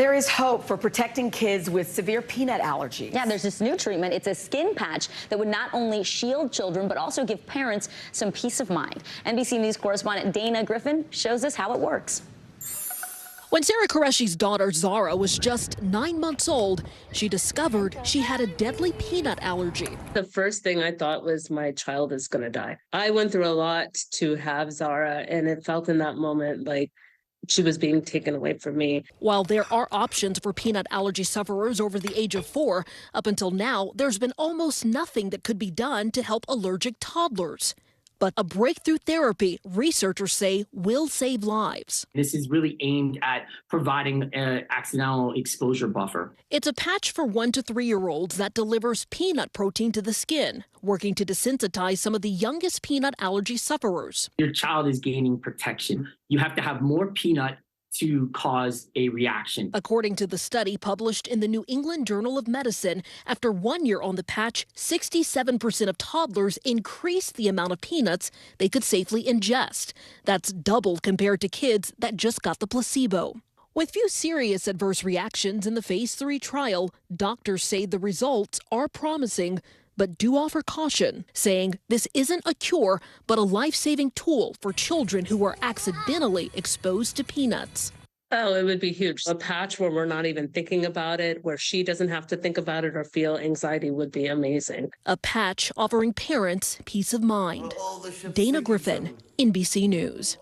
Speaker 1: There is hope for protecting kids with severe peanut allergies.
Speaker 4: Yeah, there's this new treatment. It's a skin patch that would not only shield children, but also give parents some peace of mind. NBC News correspondent Dana Griffin shows us how it works.
Speaker 7: When Sarah Qureshi's daughter Zara was just 9 months old, she discovered she had a deadly peanut allergy.
Speaker 10: The first thing I thought was my child is going to die. I went through a lot to have Zara, and it felt in that moment like she was being taken away from me.
Speaker 7: While there are options for peanut allergy sufferers over the age of 4, up until now, there's been almost nothing that could be done to help allergic toddlers. But a breakthrough therapy, researchers say, will save lives.
Speaker 14: This is really aimed at providing an accidental exposure buffer.
Speaker 7: It's a patch for 1 to 3-year-olds that delivers peanut protein to the skin, working to desensitize some of the youngest peanut allergy sufferers.
Speaker 14: Your child is gaining protection. You have to have more peanut to cause a reaction.
Speaker 7: According to the study published in the New England Journal of Medicine, after 1 year on the patch, 67% of toddlers increased the amount of peanuts they could safely ingest. That's double compared to kids that just got the placebo. With few serious adverse reactions in the Phase 3 trial, doctors say the results are promising, but do offer caution, saying this isn't a cure, but a life-saving tool for children who are accidentally exposed to peanuts.
Speaker 10: Oh, it would be huge. A patch where we're not even thinking about it, where she doesn't have to think about it or feel anxiety would be amazing.
Speaker 7: A patch offering parents peace of mind. Dana Griffin, NBC News.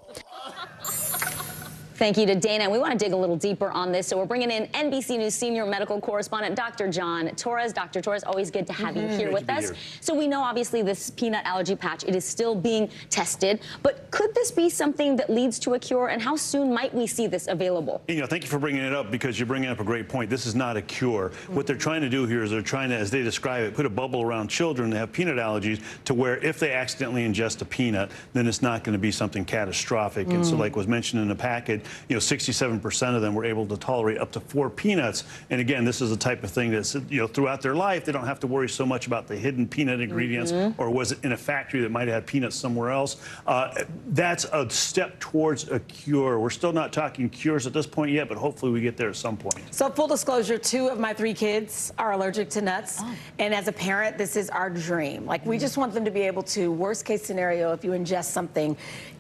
Speaker 4: Thank you to Dana. We want to dig a little deeper on this, so we're bringing in NBC News senior medical correspondent Dr. John Torres. Dr. Torres, always good to have you here with us. So we know, obviously, this peanut allergy patch, it is still being tested, but could this be something that leads to a cure, and how soon might we see this available?
Speaker 15: You know, thank you for bringing it up, because you're bringing up a great point. This is not a cure. What they're trying to do here is they're trying to, as they describe it, put a bubble around children that have peanut allergies to where if they accidentally ingest a peanut, then it's not going to be something catastrophic. And so, like was mentioned in the packet, you know, 67% of them were able to tolerate up to 4 peanuts. And again, this is the type of thing that's, you know, throughout their life, they don't have to worry so much about the hidden peanut ingredients, or was it in a factory that might have had peanuts somewhere else. That's a step towards a cure. We're still not talking cures at this point yet, but hopefully we get there at some point.
Speaker 1: So full disclosure, 2 of my 3 kids are allergic to nuts. And as a parent, this is our dream. Like, we just want them to be able to, worst case scenario, if you ingest something,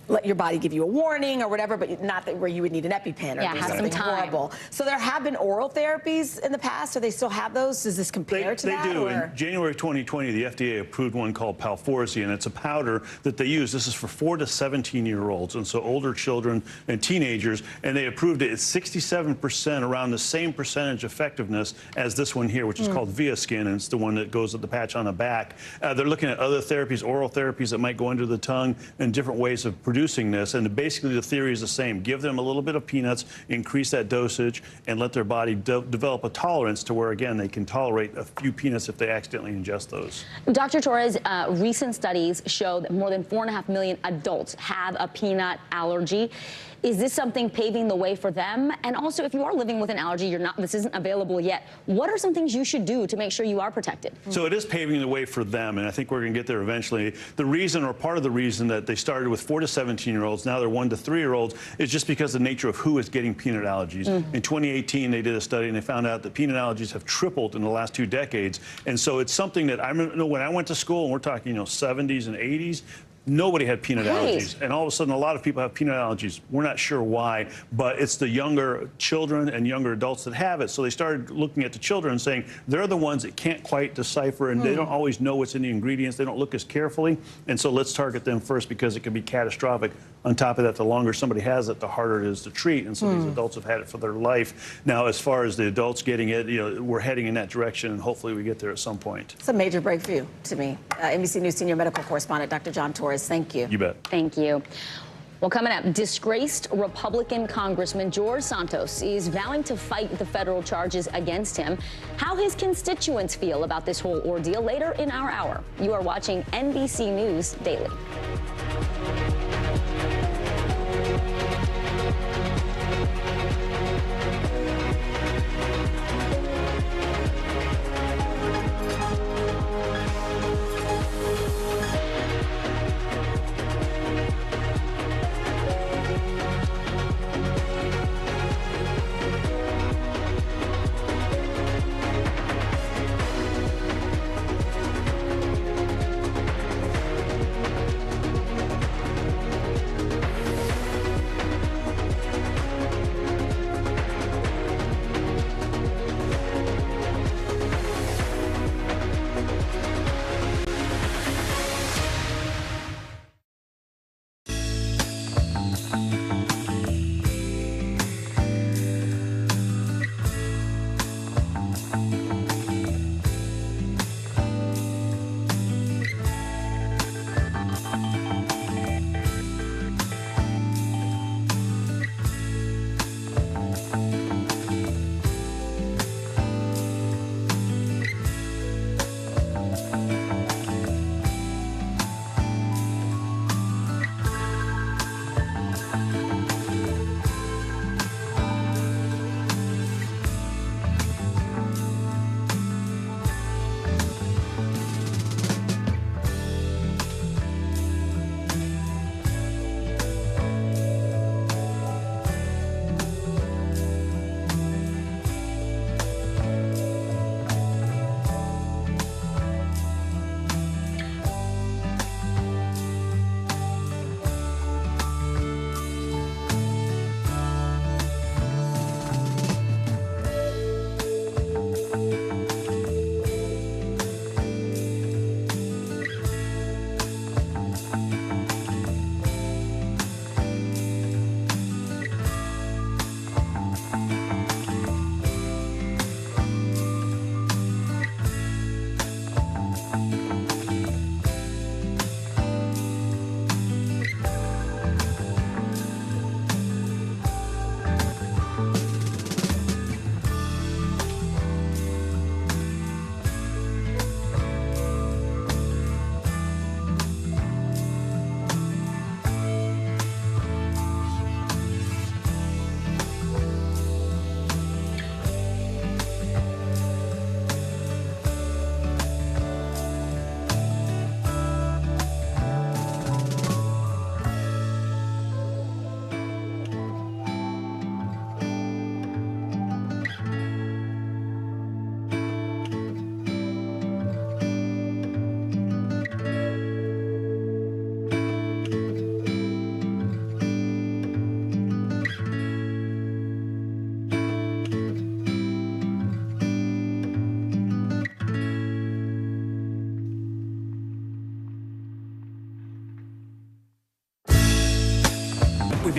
Speaker 1: let your body give you a warning or whatever, but not that where you would need an EpiPen or do something horrible. So there have been oral therapies in the past. Do they still have those? Does this compare to that?
Speaker 15: They do.
Speaker 1: Or?
Speaker 15: In January 2020, the FDA approved one called Palforzia, and it's a powder that they use. This is for 4 to 17-year-olds, and so older children and teenagers, and they approved it. It's 67%, around the same percentage effectiveness as this one here, which is called Viaskin, and it's the one that goes with the patch on the back. They're looking at other therapies, oral therapies that might go under the tongue, and different ways of producing this, and basically the theory is the same. Give them a little bit of peanuts, increase that dosage, and let their body develop a tolerance to where, again, they can tolerate a few peanuts if they accidentally ingest those.
Speaker 4: Dr. Torres, recent studies show that more than 4.5 million adults have a peanut allergy. Is this something paving the way for them? And also, if you are living with an allergy, this isn't available yet, what are some things you should do to make sure you are protected?
Speaker 15: So it is paving the way for them, and I think we're going to get there eventually. The reason, or part of the reason, that they started with 4 to 17-year-olds, now they're 1 to 3-year-olds, is just because of the nature of who is getting peanut allergies. In 2018, they did a study, and they found out that peanut allergies have tripled in the last 2 decades. And so it's something that I know when I went to school, and we're talking, 70s and 80s, nobody had peanut allergies, and all of a sudden a lot of people have peanut allergies. We're not sure why, but it's the younger children and younger adults that have it. So they started looking at the children and saying they're the ones that can't quite decipher, and they don't always know what's in the ingredients. They don't look as carefully, and so let's target them first, because it can be catastrophic. On top of that, the longer somebody has it, the harder it is to treat, and so these adults have had it for their life. Now, as far as the adults getting it, we're heading in that direction, and hopefully we get there at some point.
Speaker 1: It's a major breakthrough to me. NBC News senior medical correspondent Dr. John Torres, thank you.
Speaker 15: You bet.
Speaker 4: Thank you. Well, coming up, disgraced Republican Congressman George Santos is vowing to fight the federal charges against him. How his constituents feel about this whole ordeal later in our hour. You are watching NBC News Daily.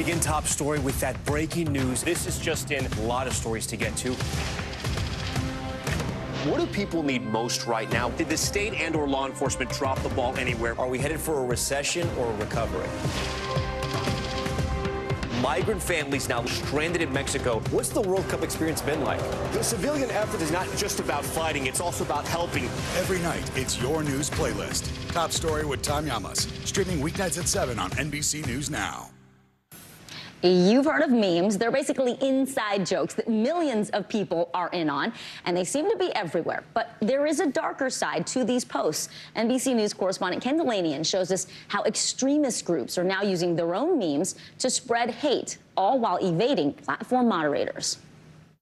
Speaker 16: begin Top Story with that breaking news. This is just in, a lot of stories to get to. What do people need most right now? Did the state and/or law enforcement drop the ball anywhere? Are we headed for a recession or a recovery? Migrant families now stranded in Mexico. What's the World Cup experience been like? The civilian effort is not just about fighting, it's also about helping.
Speaker 2: Every night, it's your news playlist. Top Story with Tom Llamas. Streaming weeknights at 7 on NBC News Now.
Speaker 4: You've heard of memes. They're basically inside jokes that millions of people are in on, and they seem to be everywhere. But there is a darker side to these posts. NBC News correspondent Ken Delanian shows us how extremist groups are now using their own memes to spread hate, all while evading platform moderators.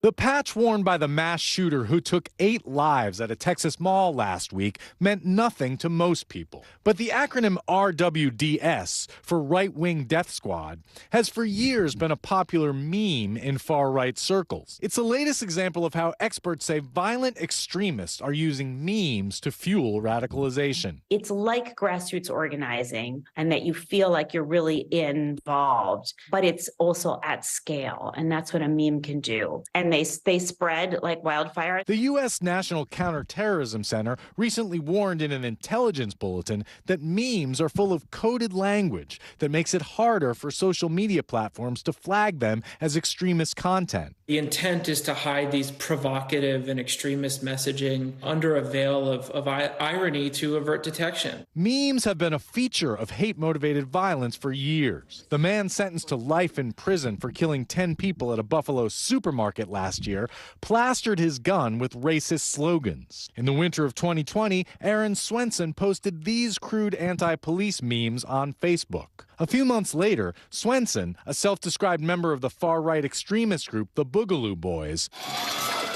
Speaker 13: The patch worn by the mass shooter who took 8 lives at a Texas mall last week meant nothing to most people. But the acronym RWDS, for Right Wing Death Squad, has for years been a popular meme in far-right circles. It's the latest example of how experts say violent extremists are using memes to fuel radicalization.
Speaker 17: It's like grassroots organizing, and that you feel like you're really involved, but it's also at scale, and that's what a meme can do. And they spread like wildfire.
Speaker 13: The U.S. National Counterterrorism Center recently warned in an intelligence bulletin that memes are full of coded language that makes it harder for social media platforms to flag them as extremist content.
Speaker 18: The intent is to hide these provocative and extremist messaging under a veil of irony to avert detection.
Speaker 13: Memes have been a feature of hate-motivated violence for years. The man sentenced to life in prison for killing 10 people at a Buffalo supermarket last year plastered his gun with racist slogans. In the winter of 2020, Aaron Swenson posted these crude anti-police memes on Facebook. A few months later, Swenson, a self-described member of the far-right extremist group, the Boogaloo Boys,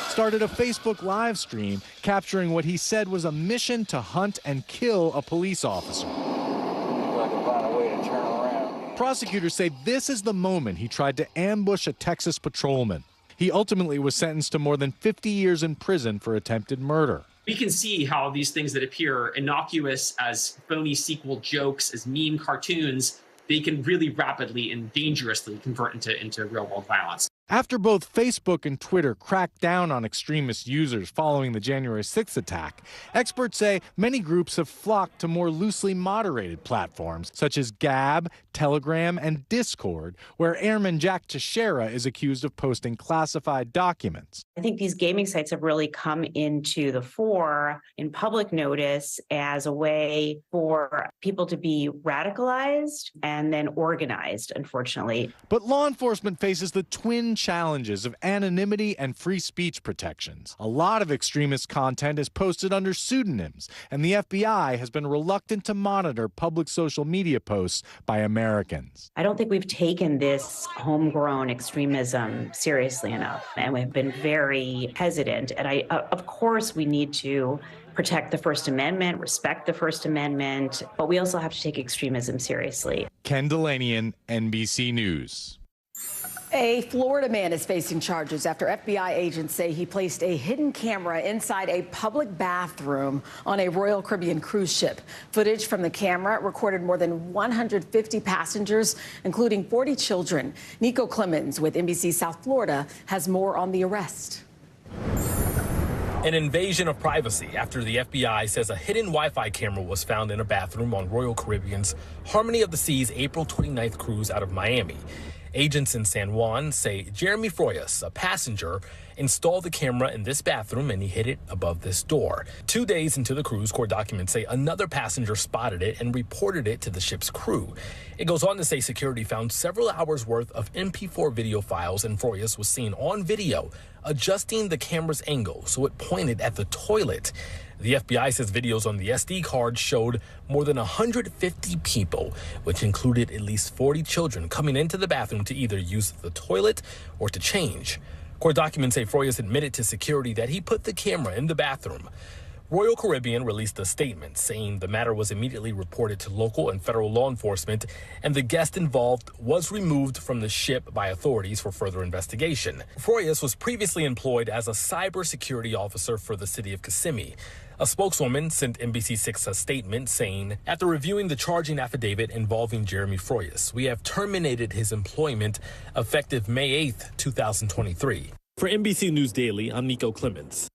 Speaker 13: started a Facebook live stream capturing what he said was a mission to hunt and kill a police officer. Prosecutors say this is the moment he tried to ambush a Texas patrolman. He ultimately was sentenced to more than 50 years in prison for attempted murder.
Speaker 25: We can see how these things that appear innocuous as phony sequel jokes, as meme cartoons, they can really rapidly and dangerously convert into real-world violence.
Speaker 13: After both Facebook and Twitter cracked down on extremist users following the January 6th attack, experts say many groups have flocked to more loosely moderated platforms such as Gab, Telegram, and Discord, where Airman Jack Teixeira is accused of posting classified documents.
Speaker 17: I think these gaming sites have really come into the fore in public notice as a way for people to be radicalized and then organized, unfortunately.
Speaker 13: But law enforcement faces the twin challenges of anonymity and free speech protections. A lot of extremist content is posted under pseudonyms, and the FBI has been reluctant to monitor public social media posts by Americans.
Speaker 17: I don't think we've taken this homegrown extremism seriously enough, and we've been very hesitant. And of course, we need to protect the First Amendment, respect the First Amendment, but we also have to take extremism seriously.
Speaker 13: Ken Delanian, NBC News.
Speaker 1: A Florida man is facing charges after FBI agents say he placed a hidden camera inside a public bathroom on a Royal Caribbean cruise ship. Footage from the camera recorded more than 150 passengers, including 40 children. Nico Clemens with NBC South Florida has more on the arrest.
Speaker 26: An invasion of privacy after the FBI says a hidden Wi-Fi camera was found in a bathroom on Royal Caribbean's Harmony of the Seas April 29th cruise out of Miami. Agents in San Juan say Jeremy Froyas, a passenger, installed the camera in this bathroom and he hid it above this door. 2 days into the cruise, court documents say another passenger spotted it and reported it to the ship's crew. It goes on to say security found several hours worth of MP4 video files, and Froyas was seen on video adjusting the camera's angle so it pointed at the toilet. The FBI says videos on the SD card showed more than 150 people, which included at least 40 children, coming into the bathroom to either use the toilet or to change. Court documents say Froyas admitted to security that he put the camera in the bathroom. Royal Caribbean released a statement saying the matter was immediately reported to local and federal law enforcement, and the guest involved was removed from the ship by authorities for further investigation. Froyas was previously employed as a cybersecurity officer for the city of Kissimmee. A spokeswoman sent NBC6 a statement saying, after reviewing the charging affidavit involving Jeremy Froyas, we have terminated his employment effective May 8th, 2023. For NBC News Daily, I'm Nico Clemens.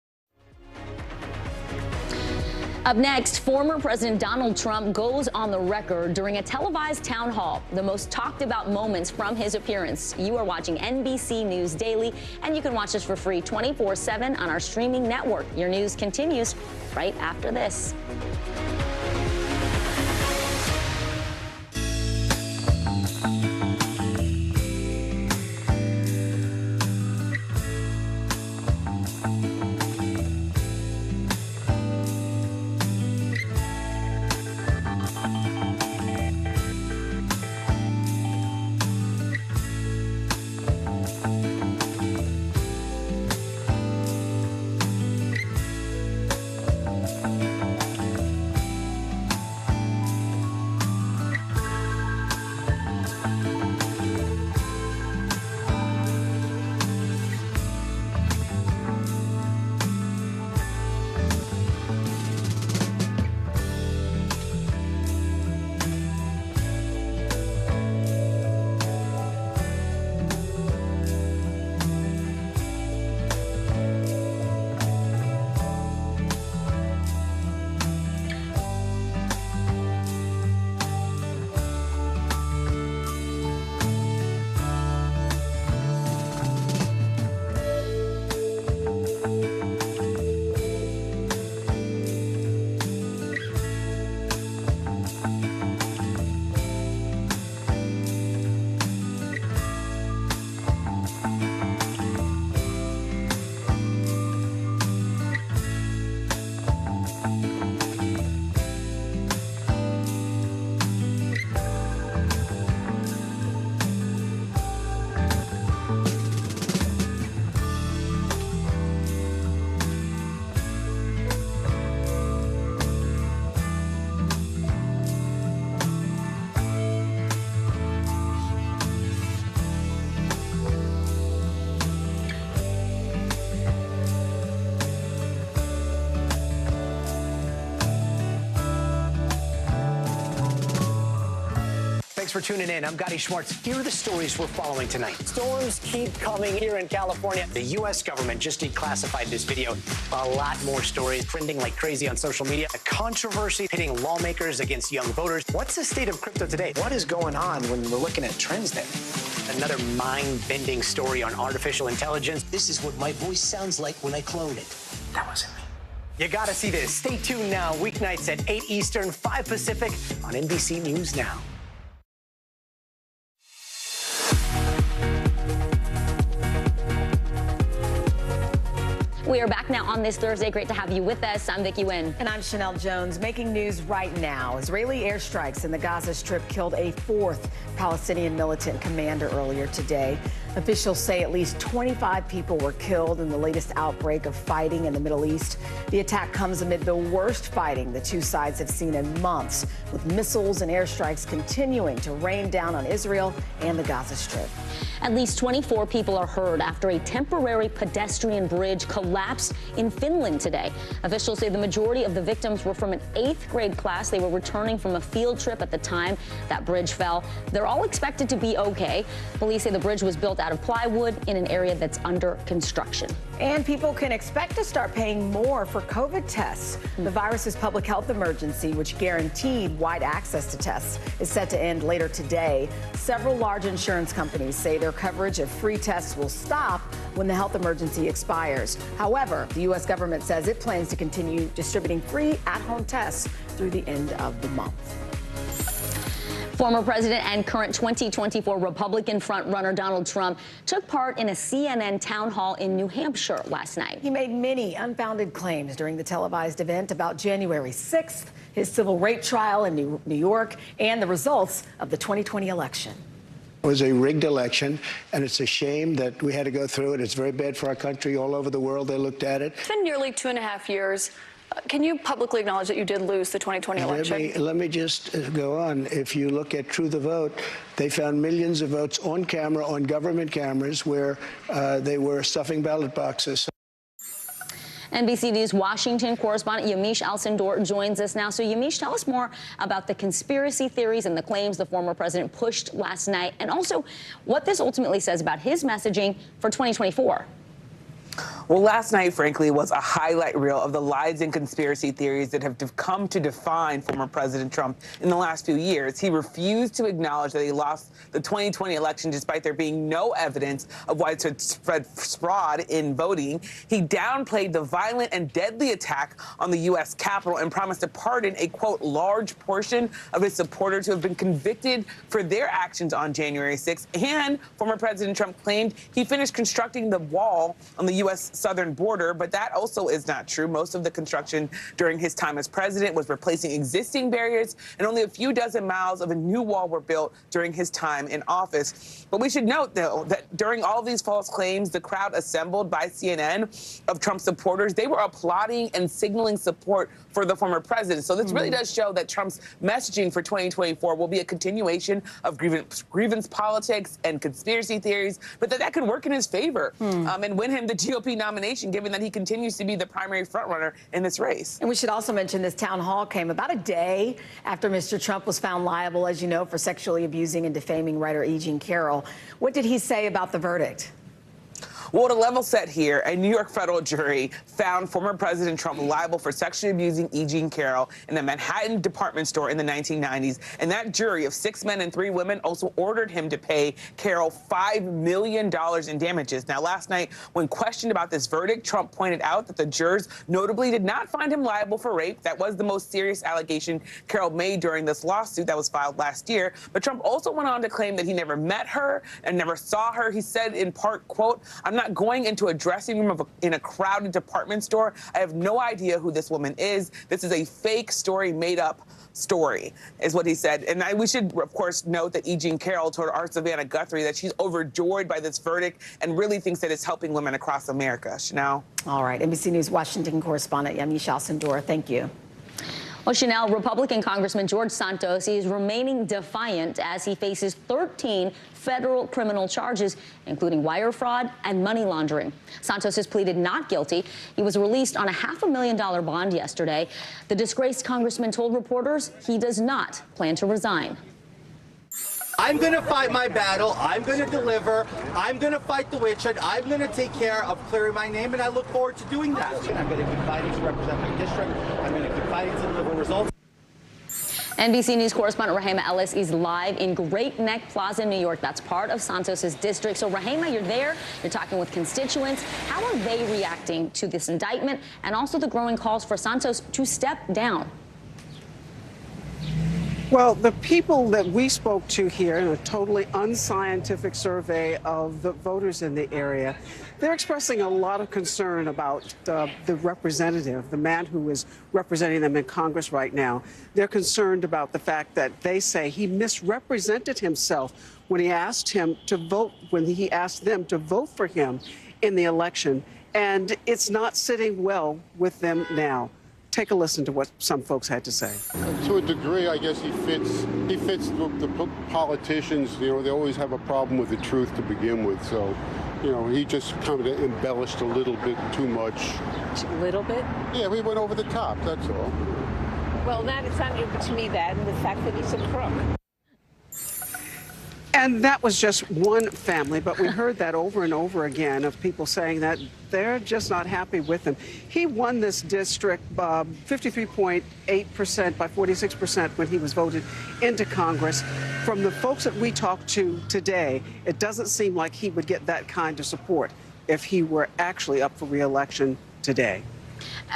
Speaker 4: Up next, former President Donald Trump goes on the record during a televised town hall. The most talked about moments from his appearance. You are watching NBC News Daily, and you can watch us for free 24/7 on our streaming network. Your news continues right after this.
Speaker 16: Thanks for tuning in. I'm Gotti Schwartz. Here are the stories we're following tonight. Storms keep coming here in California. The U.S. government just declassified this video. A lot more stories trending like crazy on social media. A controversy pitting lawmakers against young voters. What's the state of crypto today? What is going on when we're looking at trends there? Another mind-bending story on artificial intelligence. This is what my voice sounds like when I clone it. That wasn't me. You gotta see this. Stay tuned now. Weeknights at 8 Eastern, 5 Pacific on NBC News Now.
Speaker 4: We are back now on this Thursday. Great to have you with us. I'm Vicki Wynn.
Speaker 1: And I'm Chanel Jones. Making news right now. Israeli airstrikes in the Gaza Strip killed a fourth Palestinian militant commander earlier today. Officials say at least 25 people were killed in the latest outbreak of fighting in the Middle East. The attack comes amid the worst fighting the two sides have seen in months, with missiles and airstrikes continuing to rain down on Israel and the Gaza Strip.
Speaker 4: At least 24 people are hurt after a temporary pedestrian bridge collapsed in Finland today. Officials say the majority of the victims were from an 8th grade class. They were returning from a field trip at the time that bridge fell. They're all expected to be okay. Police say the bridge was built out of plywood in an area that's under construction.
Speaker 1: And people can expect to start paying more for COVID tests. The virus's public health emergency, which guaranteed wide access to tests, is set to end later today. Several large insurance companies say their coverage of free tests will stop when the health emergency expires. However, the U.S. government says it plans to continue distributing free at-home tests through the end of the month.
Speaker 4: Former president and current 2024 Republican frontrunner Donald Trump took part in a CNN town hall in New Hampshire last night.
Speaker 1: He made many unfounded claims during the televised event about January 6th, his civil rape trial in New York, and the results of the 2020 election.
Speaker 22: It was a rigged election, and it's a shame that we had to go through it. It's very bad for our country. All over the world, they looked at it.
Speaker 3: It's been nearly 2.5 years
Speaker 9: Can you publicly acknowledge that you did lose the 2020 election?
Speaker 22: Let me just go on. If you look at True the Vote, they found millions of votes on camera, on government cameras, where they were stuffing ballot boxes.
Speaker 4: NBC News Washington correspondent Yamiche Alcindor joins us now. So, Yamiche, tell us more about the conspiracy theories and the claims the former president pushed last night, and also what this ultimately says about his messaging for 2024.
Speaker 3: Well, last night, frankly, was a highlight reel of the lies and conspiracy theories that have come to define former President Trump in the last few years. He refused to acknowledge that he lost the 2020 election despite there being no evidence of widespread fraud in voting. He downplayed the violent and deadly attack on the U.S. Capitol and promised to pardon a, quote, large portion of his supporters who have been convicted for their actions on January 6th. And former President Trump claimed he finished constructing the wall on the U.S. southern border, but that also is not true. Most of the construction during his time as president was replacing existing barriers, and only a few dozen miles of a new wall were built during his time in office. But we should note, though, that during all these false claims, the crowd assembled by CNN of Trump supporters, they were applauding and signaling support for the former president. So this really does show that Trump's messaging for 2024 will be a continuation of grievance politics and conspiracy theories, but that could work in his favor and win him the GOP nomination, given that he continues to be the primary frontrunner in this race.
Speaker 1: And we should also mention this town hall came about a day after Mr. Trump was found liable, as you know, for sexually abusing and defaming writer E. Jean Carroll. What did he say about the verdict?
Speaker 3: Well, to level set here, a New York federal jury found former President Trump liable for sexually abusing E. Jean Carroll in a Manhattan department store in the 1990s. And that jury of 6 men and 3 women also ordered him to pay Carroll $5 million in damages. Now, last night, when questioned about this verdict, Trump pointed out that the jurors notably did not find him liable for rape. That was the most serious allegation Carroll made during this lawsuit that was filed last year. But Trump also went on to claim that he never met her and never saw her. He said in part, quote, "I'm not going into a dressing room in a crowded department store. I have no idea who this woman is. This is a fake story, made up story," is what he said. And we should, of course, note that E. Jean Carroll told our Savannah Guthrie that she's overjoyed by this verdict and really thinks that it's helping women across America. Chanel?
Speaker 1: All right. NBC News Washington correspondent Yamiche Alcindor, thank you.
Speaker 4: Well, Chanel, Republican Congressman George Santos is remaining defiant as he faces 13 federal criminal charges, including wire fraud and money laundering. Santos has pleaded not guilty. He was released on a $500,000 bond yesterday. The disgraced congressman told reporters he does not plan to resign.
Speaker 6: I'm going to fight my battle. I'm going to deliver. I'm going to fight the witch hunt. I'm going to take care of clearing my name, and I look forward to doing that. I'm going to keep fighting to represent my district. I'm going to keep fighting to deliver results.
Speaker 4: NBC News correspondent Rahema Ellis is live in Great Neck Plaza, New York. That's part of Santos's district. So, Rahema, you're there. You're talking with constituents. How are they reacting to this indictment and also the growing calls for Santos to step down?
Speaker 19: Well, the people that we spoke to here in a totally unscientific survey of the voters in the area, they're expressing a lot of concern about the representative, the man who is representing them in Congress right now. They're concerned about the fact that they say he misrepresented himself when he asked him to vote, when he asked them to vote for him in the election. And it's not sitting well with them now. Take a listen to what some folks had to say.
Speaker 20: To a degree, I guess he fits the politicians. You know, they always have a problem with the truth to begin with. So, you know, he just kind of embellished a little bit too much.
Speaker 21: A little bit?
Speaker 20: Yeah, we went over the top, that's all.
Speaker 21: Well, that is not new to me, that, and the fact that he's a crook.
Speaker 19: And that was just one family, but we heard that over and over again of people saying that they're just not happy with him. He won this district 53.8% by 46% when he was voted into Congress. From the folks that we talked to today, it doesn't seem like he would get that kind of support if he were actually up for re-election today.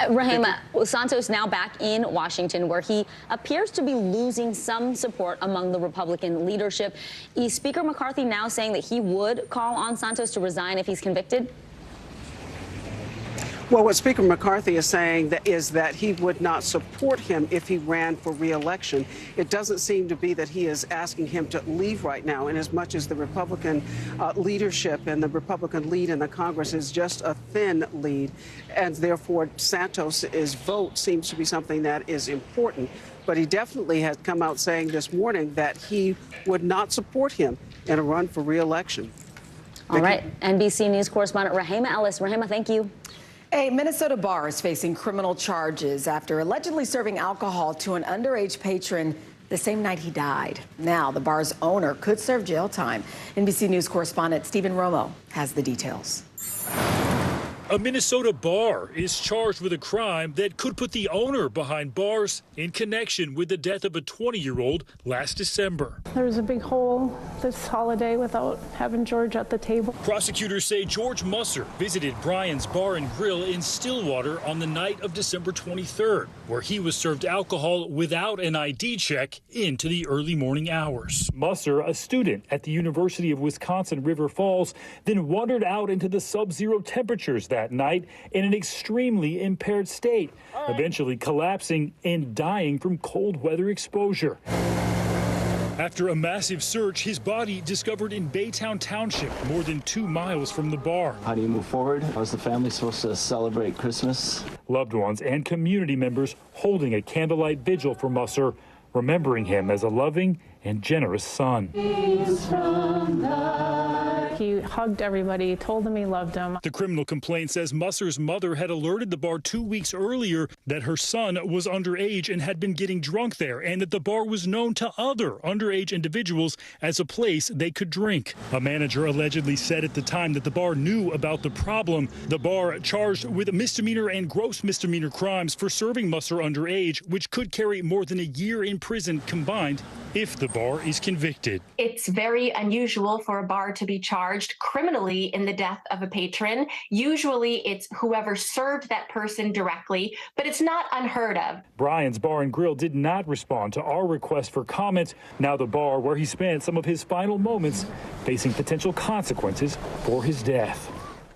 Speaker 4: Rahema, Santos now back in Washington, where he appears to be losing some support among the Republican leadership. Is Speaker McCarthy now saying that he would call on Santos to resign if he's convicted?
Speaker 19: Well, what Speaker McCarthy is saying is that he would not support him if he ran for re-election. It doesn't seem to be that he is asking him to leave right now, in as much as the Republican leadership and the Republican lead in the Congress is just a thin lead, and therefore Santos's vote seems to be something that is important. But he definitely has come out saying this morning that he would not support him in a run for re-election.
Speaker 4: All right, NBC News correspondent Rahema Ellis. Rahema, thank you.
Speaker 1: A Minnesota bar is facing criminal charges after allegedly serving alcohol to an underage patron the same night he died. Now the bar's owner could serve jail time. NBC News correspondent Stephen Romo has the details.
Speaker 5: A Minnesota bar is charged with a crime that could put the owner behind bars in connection with the death of a 20-year-old last December.
Speaker 8: There was a big hole this holiday without having George at the table.
Speaker 5: Prosecutors say George Musser visited Brian's Bar and Grill in Stillwater on the night of December 23rd, where he was served alcohol without an ID check into the early morning hours. Musser, a student at the University of Wisconsin River Falls, then wandered out into the sub-zero temperatures that night in an extremely impaired state, eventually collapsing and dying from cold weather exposure. After a massive search, his body discovered in Baytown Township, more than 2 miles from the bar.
Speaker 11: How do you move forward? How is the family supposed to celebrate Christmas?
Speaker 5: Loved ones and community members holding a candlelight vigil for Musser, remembering him as a loving and generous son.
Speaker 8: He hugged everybody, told them he loved them.
Speaker 5: The criminal complaint says Musser's mother had alerted the bar 2 weeks earlier that her son was underage and had been getting drunk there, and that the bar was known to other underage individuals as a place they could drink. A manager allegedly said at the time that the bar knew about the problem. The bar charged with misdemeanor and gross misdemeanor crimes for serving Musser underage, which could carry more than a year in prison combined if the bar is convicted.
Speaker 12: It's very unusual for a bar to be charged criminally in the death of a patron. Usually it's whoever served that person directly, but it's not unheard of.
Speaker 5: Brian's Bar and Grill did not respond to our request for comment. Now the bar where he spent some of his final moments facing potential consequences for his death.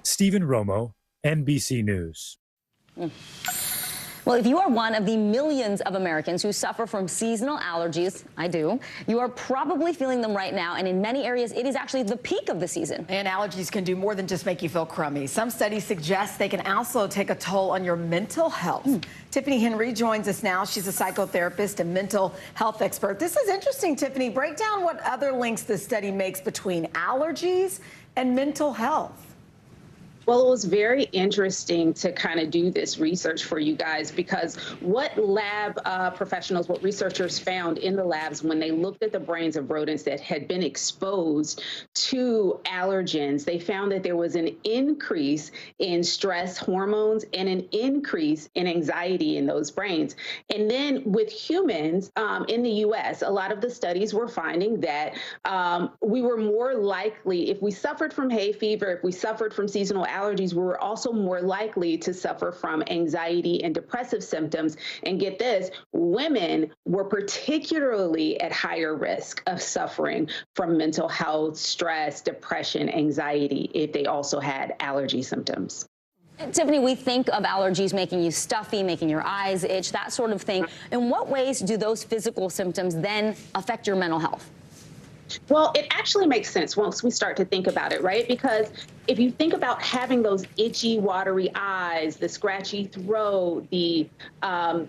Speaker 5: Stephen Romo, NBC News.
Speaker 4: Well, if you are one of the millions of Americans who suffer from seasonal allergies, I do, you are probably feeling them right now. And in many areas, it is actually the peak of the season.
Speaker 1: And allergies can do more than just make you feel crummy. Some studies suggest they can also take a toll on your mental health. Tiffany Henry joins us now. She's a psychotherapist and mental health expert. This is interesting, Tiffany. Break down what other links this study makes between allergies and mental health.
Speaker 23: Well, it was very interesting to kind of do this research for you guys, because what lab professionals, what researchers found in the labs when they looked at the brains of rodents that had been exposed to allergens, they found that there was an increase in stress hormones and an increase in anxiety in those brains. And then with humans in the U.S., a lot of the studies were finding that we were more likely, if we suffered from hay fever, if we suffered from seasonal allergies, we were also more likely to suffer from anxiety and depressive symptoms. And get this, women were particularly at higher risk of suffering from mental health, stress, depression, anxiety, if they also had allergy symptoms.
Speaker 4: Tiffany, we think of allergies making you stuffy, making your eyes itch, that sort of thing. In what ways do those physical symptoms then affect your mental health?
Speaker 23: Well, it actually makes sense once we start to think about it, right? Because if you think about having those itchy, watery eyes, the scratchy throat, the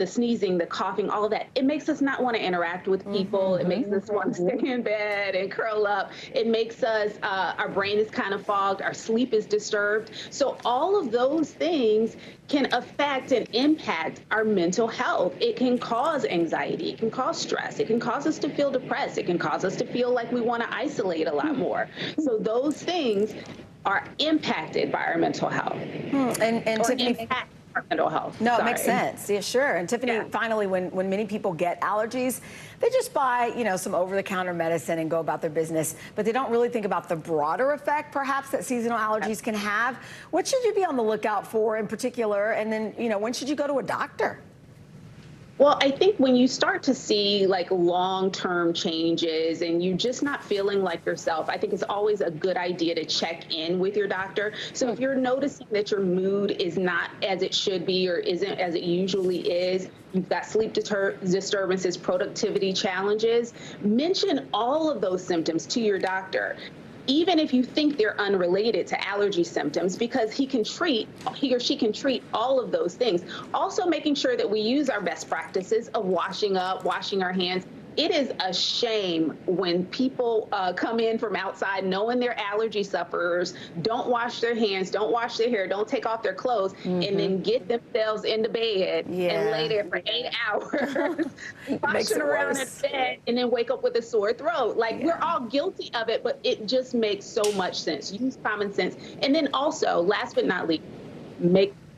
Speaker 23: sneezing, the coughing, all of that, it makes us not want to interact with people. It makes us want to stay in bed and curl up. It makes us, our brain is kind of fogged, our sleep is disturbed. So all of those things can affect and impact our mental health. It can cause anxiety, it can cause stress, it can cause us to feel depressed, it can cause us to feel like we want to isolate a lot more. So those things are impacted by our mental health.
Speaker 1: And Tiffany,
Speaker 23: impact our mental health.
Speaker 1: No, it makes sense. Yeah, sure. And Tiffany, finally, when many people get allergies, they just buy, some over-the-counter medicine and go about their business, but they don't really think about the broader effect, perhaps, that seasonal allergies can have. What should you be on the lookout for in particular? And then, when should you go to a doctor?
Speaker 23: Well, I think when you start to see like long-term changes and you're just not feeling like yourself, I think it's always a good idea to check in with your doctor. So if you're noticing that your mood is not as it should be or isn't as it usually is, you've got sleep disturbances, productivity challenges, mention all of those symptoms to your doctor, even if you think they're unrelated to allergy symptoms, because he or she can treat all of those things. Also making sure that we use our best practices of washing up, washing our hands. It is a shame when people come in from outside knowing they're allergy sufferers, don't wash their hands, don't wash their hair, don't take off their clothes, and then get themselves into bed and lay there for 8 hours, washing around in bed, and then wake up with a sore throat. Like, we're all guilty of it, but it just makes so much sense. Use common sense. And then also, last but not least,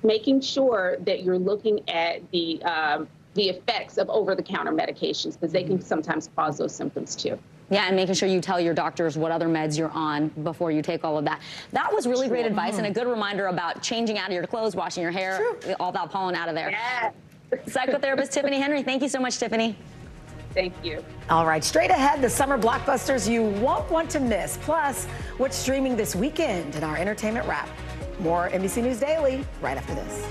Speaker 23: making sure that you're looking at the effects of over-the-counter medications, because they can sometimes cause those symptoms too.
Speaker 4: Yeah, and making sure you tell your doctors what other meds you're on before you take all of that. That was really great advice and a good reminder about changing out of your clothes, washing your hair, all that pollen out of there.
Speaker 23: Yeah.
Speaker 4: Psychotherapist Tiffany Henry, thank you so much, Tiffany.
Speaker 23: Thank you.
Speaker 1: All right, straight ahead, the summer blockbusters you won't want to miss. Plus, what's streaming this weekend in our entertainment wrap. More NBC News Daily right after this.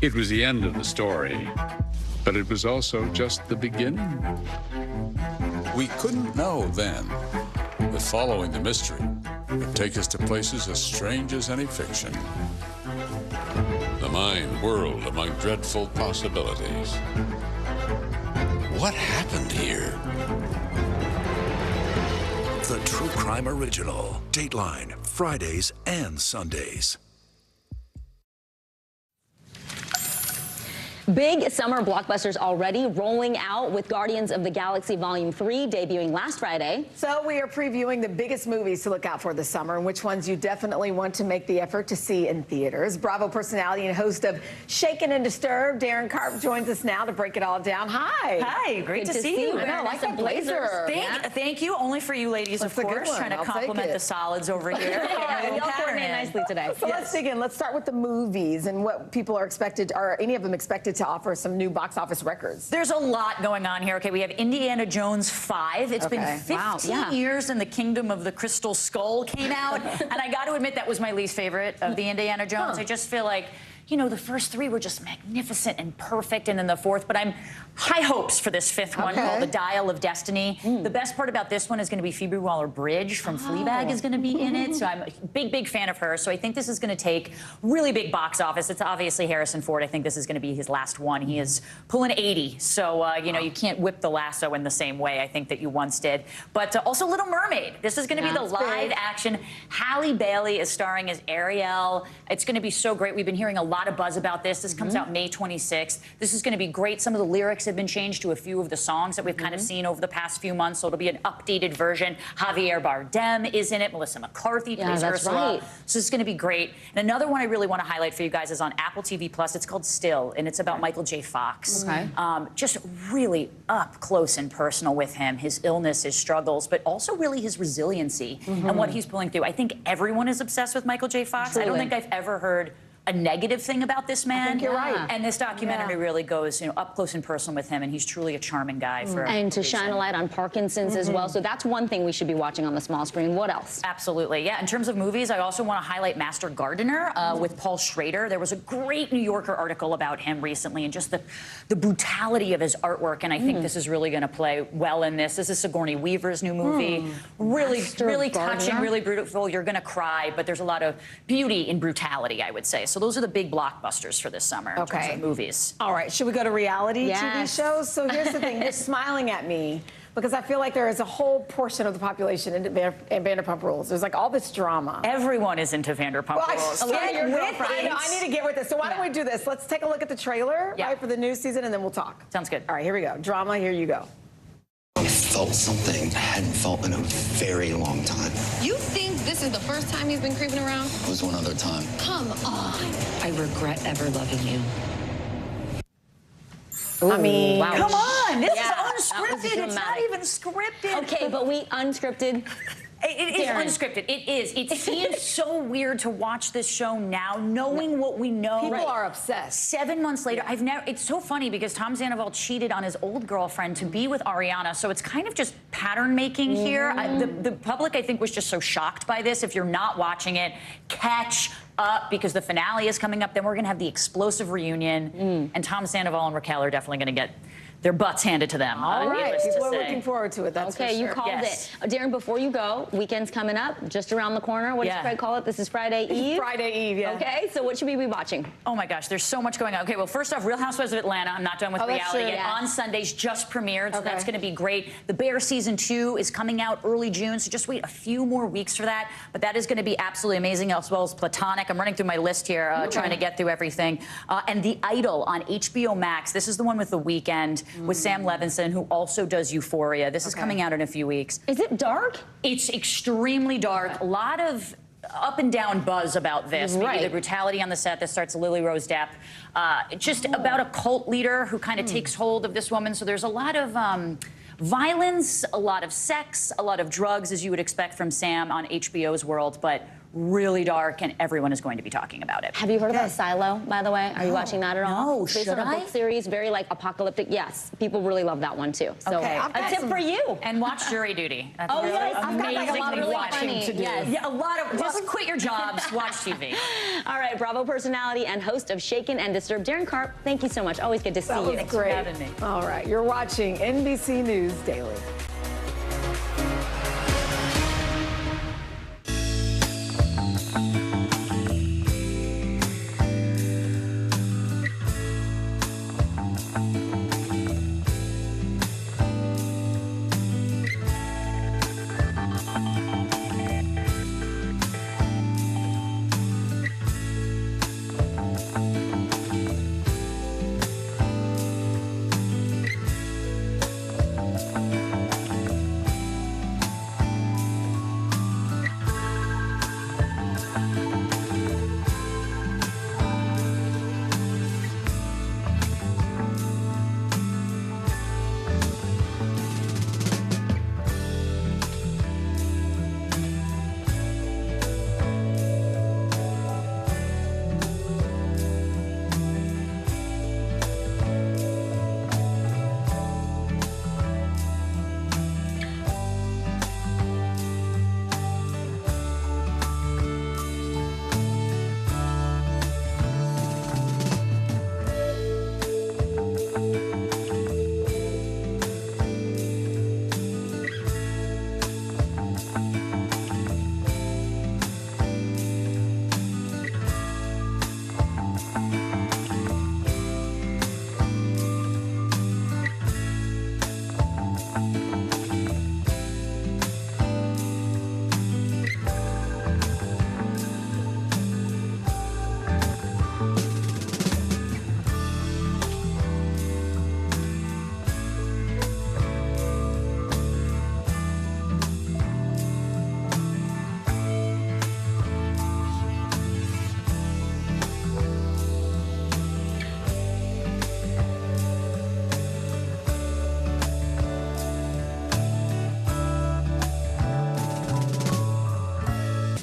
Speaker 2: It was the end of the story, but it was also just the beginning.
Speaker 7: We couldn't know then that following the mystery would take us to places as strange as any fiction. The mind whirled among dreadful possibilities. What happened here?
Speaker 10: The True Crime Original. Dateline, Fridays and Sundays.
Speaker 4: Big summer blockbusters already rolling out, with Guardians of the Galaxy Volume 3 debuting last Friday.
Speaker 1: So we are previewing the biggest movies to look out for this summer and which ones you definitely want to make the effort to see in theaters. Bravo personality and host of Shaken and Disturbed, Darren Karp, joins us now to break it all down. Hi.
Speaker 14: Hi, great to see you.
Speaker 1: I know, I like that blazer.
Speaker 14: Thank you. Only for you ladies,
Speaker 1: That's
Speaker 14: of course. Trying to compliment the solids over here.
Speaker 4: Y'all coordinate nicely today.
Speaker 1: So let's dig in. Let's start with the movies and what people are expected, are any of them expected to offer some new box office records?
Speaker 14: There's a lot going on here. Okay, we have Indiana Jones 5. It's been 15 years and the Kingdom of the Crystal Skull came out. And I got to admit, that was my least favorite of the Indiana Jones. I just feel like, you know, the first 3 were just magnificent and perfect, and then the 4th, but I'm high hopes for this 5th one called The Dial of Destiny. The best part about this one is going to be Phoebe Waller-Bridge from Fleabag is going to be in it, so I'm a big fan of her. So I think this is going to take really big box office. It's obviously Harrison Ford. I think this is going to be his last one. He is pulling 80, so you know, you can't whip the lasso in the same way I think that you once did. But also Little Mermaid. This is going to be the live action. Halle Bailey is starring as Ariel. It's going to be so great. We've been hearing a lot of buzz about this. This comes out May 26th. This is going to be great. Some of the lyrics have been changed to a few of the songs that we've kind of seen over the past few months, so it'll be an updated version. Javier Bardem is in it. Melissa McCarthy plays Ursula. So it's going to be great. And another one I really want to highlight for you guys is on Apple TV Plus. It's called Still, and it's about Michael J. Fox. Just really up close and personal with him, his illness, his struggles, but also really his resiliency and what he's pulling through. I think everyone is obsessed with Michael J. Fox. I don't think I've ever heard a negative thing about this man.
Speaker 1: I think you're right.
Speaker 14: And this documentary really goes, you know, up close and personal with him, and he's truly a charming guy.
Speaker 4: And to shine a light on Parkinson's as well. So that's one thing we should be watching on the small screen. What else?
Speaker 14: Absolutely. Yeah, in terms of movies, I also want to highlight Master Gardener with Paul Schrader. There was a great New Yorker article about him recently and just the brutality of his artwork, and I think this is really going to play well in this. This is Sigourney Weaver's new movie. Really touching, really beautiful. You're going to cry, but there's a lot of beauty in brutality, I would say. So those are the big blockbusters for this summer in terms of movies.
Speaker 1: All right, should we go to reality TV shows? So here's the thing, you're smiling at me because I feel like there is a whole portion of the population in Vanderpump Rules. There's like all this drama.
Speaker 14: Everyone is into Vanderpump Rules.
Speaker 1: I need to get with this. So why don't we do this? Let's take a look at the trailer right, for the new season, and then we'll talk.
Speaker 14: Sounds good.
Speaker 1: All right, here we go. Drama, here you go.
Speaker 13: I felt something I hadn't felt in a very long time.
Speaker 15: You think this is the first time he's been creeping around?
Speaker 13: It was one other time.
Speaker 15: Come on.
Speaker 17: I regret ever loving you.
Speaker 1: I mean,
Speaker 14: come on. This is unscripted. It's not even scripted.
Speaker 4: Okay, but we unscripted.
Speaker 14: It is unscripted. It is. It seems so weird to watch this show now, knowing what we know.
Speaker 1: People are obsessed.
Speaker 14: 7 months later, it's so funny because Tom Sandoval cheated on his old girlfriend to be with Ariana, so it's kind of just pattern making here. The public, I think, was just so shocked by this. If you're not watching it, catch up because the finale is coming up. Then we're going to have the explosive reunion, and Tom Sandoval and Raquel are definitely going to get their butts handed to them.
Speaker 1: All right, people are looking forward to it. That's
Speaker 4: okay,
Speaker 1: for sure.
Speaker 4: You called it. Darren, before you go, weekend's coming up, just around the corner. What does Fred call it? This is Friday Eve?
Speaker 1: Friday Eve, yeah.
Speaker 4: Okay, so what should we be watching?
Speaker 14: Oh my gosh, there's so much going on. Okay, well, first off, Real Housewives of Atlanta. I'm not done with reality yet. On Sundays, just premiered, so that's going to be great. The Bear Season 2 is coming out early June, so just wait a few more weeks for that. But that is going to be absolutely amazing, as well as Platonic. I'm running through my list here, trying to get through everything. And The Idol on HBO Max. This is the one with The Weeknd, with Sam Levinson, who also does Euphoria. This is coming out in a few weeks.
Speaker 4: Is it dark?
Speaker 14: It's extremely dark. A lot of up and down buzz about this. Maybe the brutality on the set that starts Lily Rose Depp. Just about a cult leader who kind of takes hold of this woman. So there's a lot of violence, a lot of sex, a lot of drugs, as you would expect from Sam on HBO's World, but really dark, and everyone is going to be talking about it.
Speaker 4: Have you heard about Silo, by the way? Are you watching that at all?
Speaker 14: No,
Speaker 4: Based on a book series, very like apocalyptic. Yes, people really love that one too. So a tip for you.
Speaker 14: And watch Jury Duty. That's
Speaker 4: yes, I've got
Speaker 14: amazingly
Speaker 4: like a lot of
Speaker 14: watching to do.
Speaker 4: Yes.
Speaker 14: Yeah, a lot of. Just quit your jobs, watch TV.
Speaker 4: All right, Bravo personality and host of Shaken and Disturbed, Darren Karp. Thank you so much. Always good to see you.
Speaker 1: Thanks for having me. All right, you're watching NBC News Daily.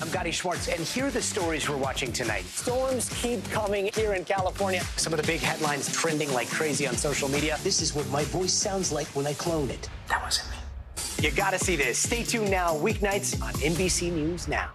Speaker 9: I'm Gotti Schwartz, and here are the stories we're watching tonight. Storms keep coming here in California. Some of the big headlines trending like crazy on social media. This is what my voice sounds like when I clone it. That wasn't me. You gotta see this. Stay tuned now, weeknights on NBC News Now.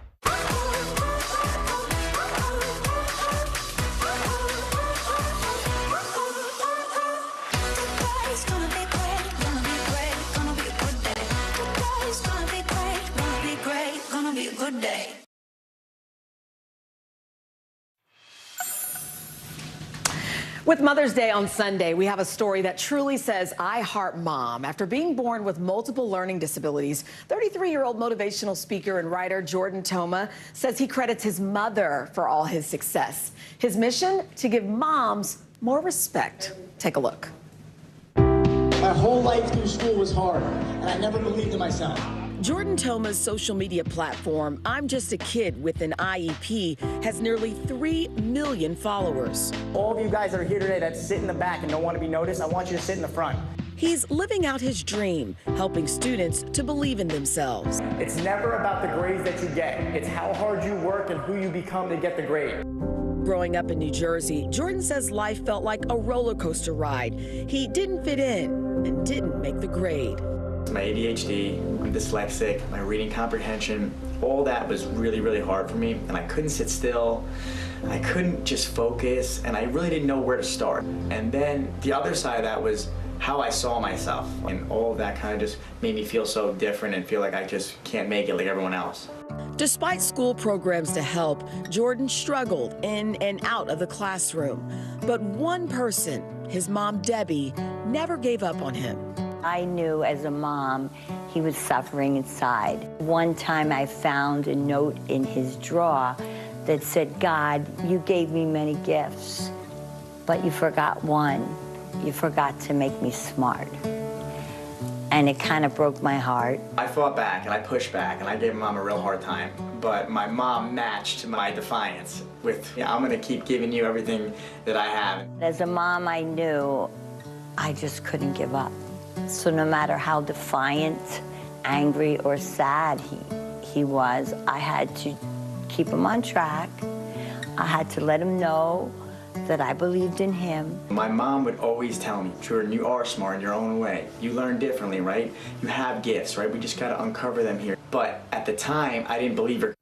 Speaker 1: With Mother's Day on Sunday, we have a story that truly says, I heart mom. After being born with multiple learning disabilities, 33-year-old motivational speaker and writer Jordan Toma says he credits his mother for all his success. His mission? To give moms more respect. Take a look.
Speaker 16: My whole life through school was hard, and I never believed in myself.
Speaker 1: Jordan Toma's social media platform, I'm Just a Kid with an IEP, has nearly 3 million followers.
Speaker 16: All of you guys that are here today that sit in the back and don't want to be noticed, I want you to sit in the front.
Speaker 1: He's living out his dream, helping students to believe in themselves.
Speaker 16: It's never about the grades that you get. It's how hard you work and who you become to get the grade.
Speaker 1: Growing up in New Jersey, Jordan says life felt like a roller coaster ride. He didn't fit in and didn't make the grade.
Speaker 18: My ADHD, I'm dyslexic, my reading comprehension, all that was really, really hard for me. And I couldn't sit still. I couldn't just focus, and I really didn't know where to start. And then the other side of that was how I saw myself. And all of that kind of just made me feel so different and feel like I just can't make it like everyone else.
Speaker 1: Despite school programs to help, Jordan struggled in and out of the classroom. But one person, his mom, Debbie, never gave up on him.
Speaker 24: I knew as a mom he was suffering inside. One time I found a note in his drawer that said, God, you gave me many gifts, but you forgot one. You forgot to make me smart. And it kind of broke my heart.
Speaker 18: I fought back and I pushed back and I gave Mom a real hard time. But my mom matched my defiance with, I'm gonna keep giving you everything that I have.
Speaker 24: As a mom, I knew I just couldn't give up. So no matter how defiant, angry, or sad he was, I had to keep him on track. I had to let him know that I believed in him.
Speaker 18: My mom would always tell me, Jordan, you are smart in your own way. You learn differently, right? You have gifts, right? We just gotta uncover them here. But at the time, I didn't believe her.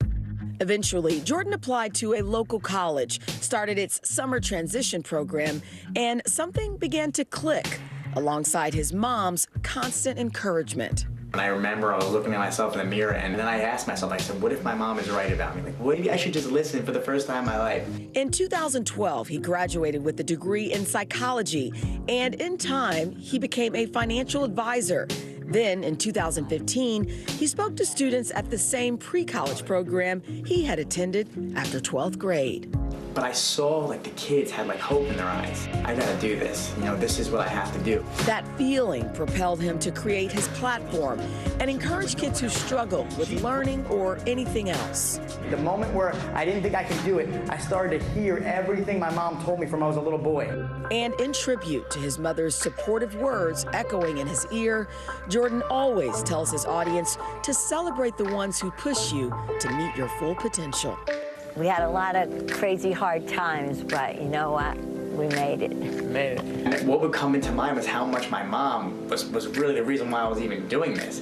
Speaker 1: Eventually, Jordan applied to a local college, started its summer transition program, and something began to click alongside his mom's constant encouragement.
Speaker 18: And I remember I was looking at myself in the mirror, and then I asked myself, I said, what if my mom is right about me? Like, maybe I should just listen for the first time in my life.
Speaker 1: In 2012, he graduated with a degree in psychology, and in time, he became a financial advisor. Then, in 2015, he spoke to students at the same pre-college program he had attended after 12th grade.
Speaker 18: But I saw like the kids had like hope in their eyes. I gotta do this. You know, this is what I have to do.
Speaker 1: That feeling propelled him to create his platform and encourage kids who struggle with learning or anything else.
Speaker 16: The moment where I didn't think I could do it, I started to hear everything my mom told me from when I was a little boy.
Speaker 1: And in tribute to his mother's supportive words echoing in his ear, Jordan always tells his audience to celebrate the ones who push you to meet your full potential.
Speaker 24: We had a lot of crazy hard times, but you know what? We made it.
Speaker 18: And what would come into mind was how much my mom was really the reason why I was even doing this.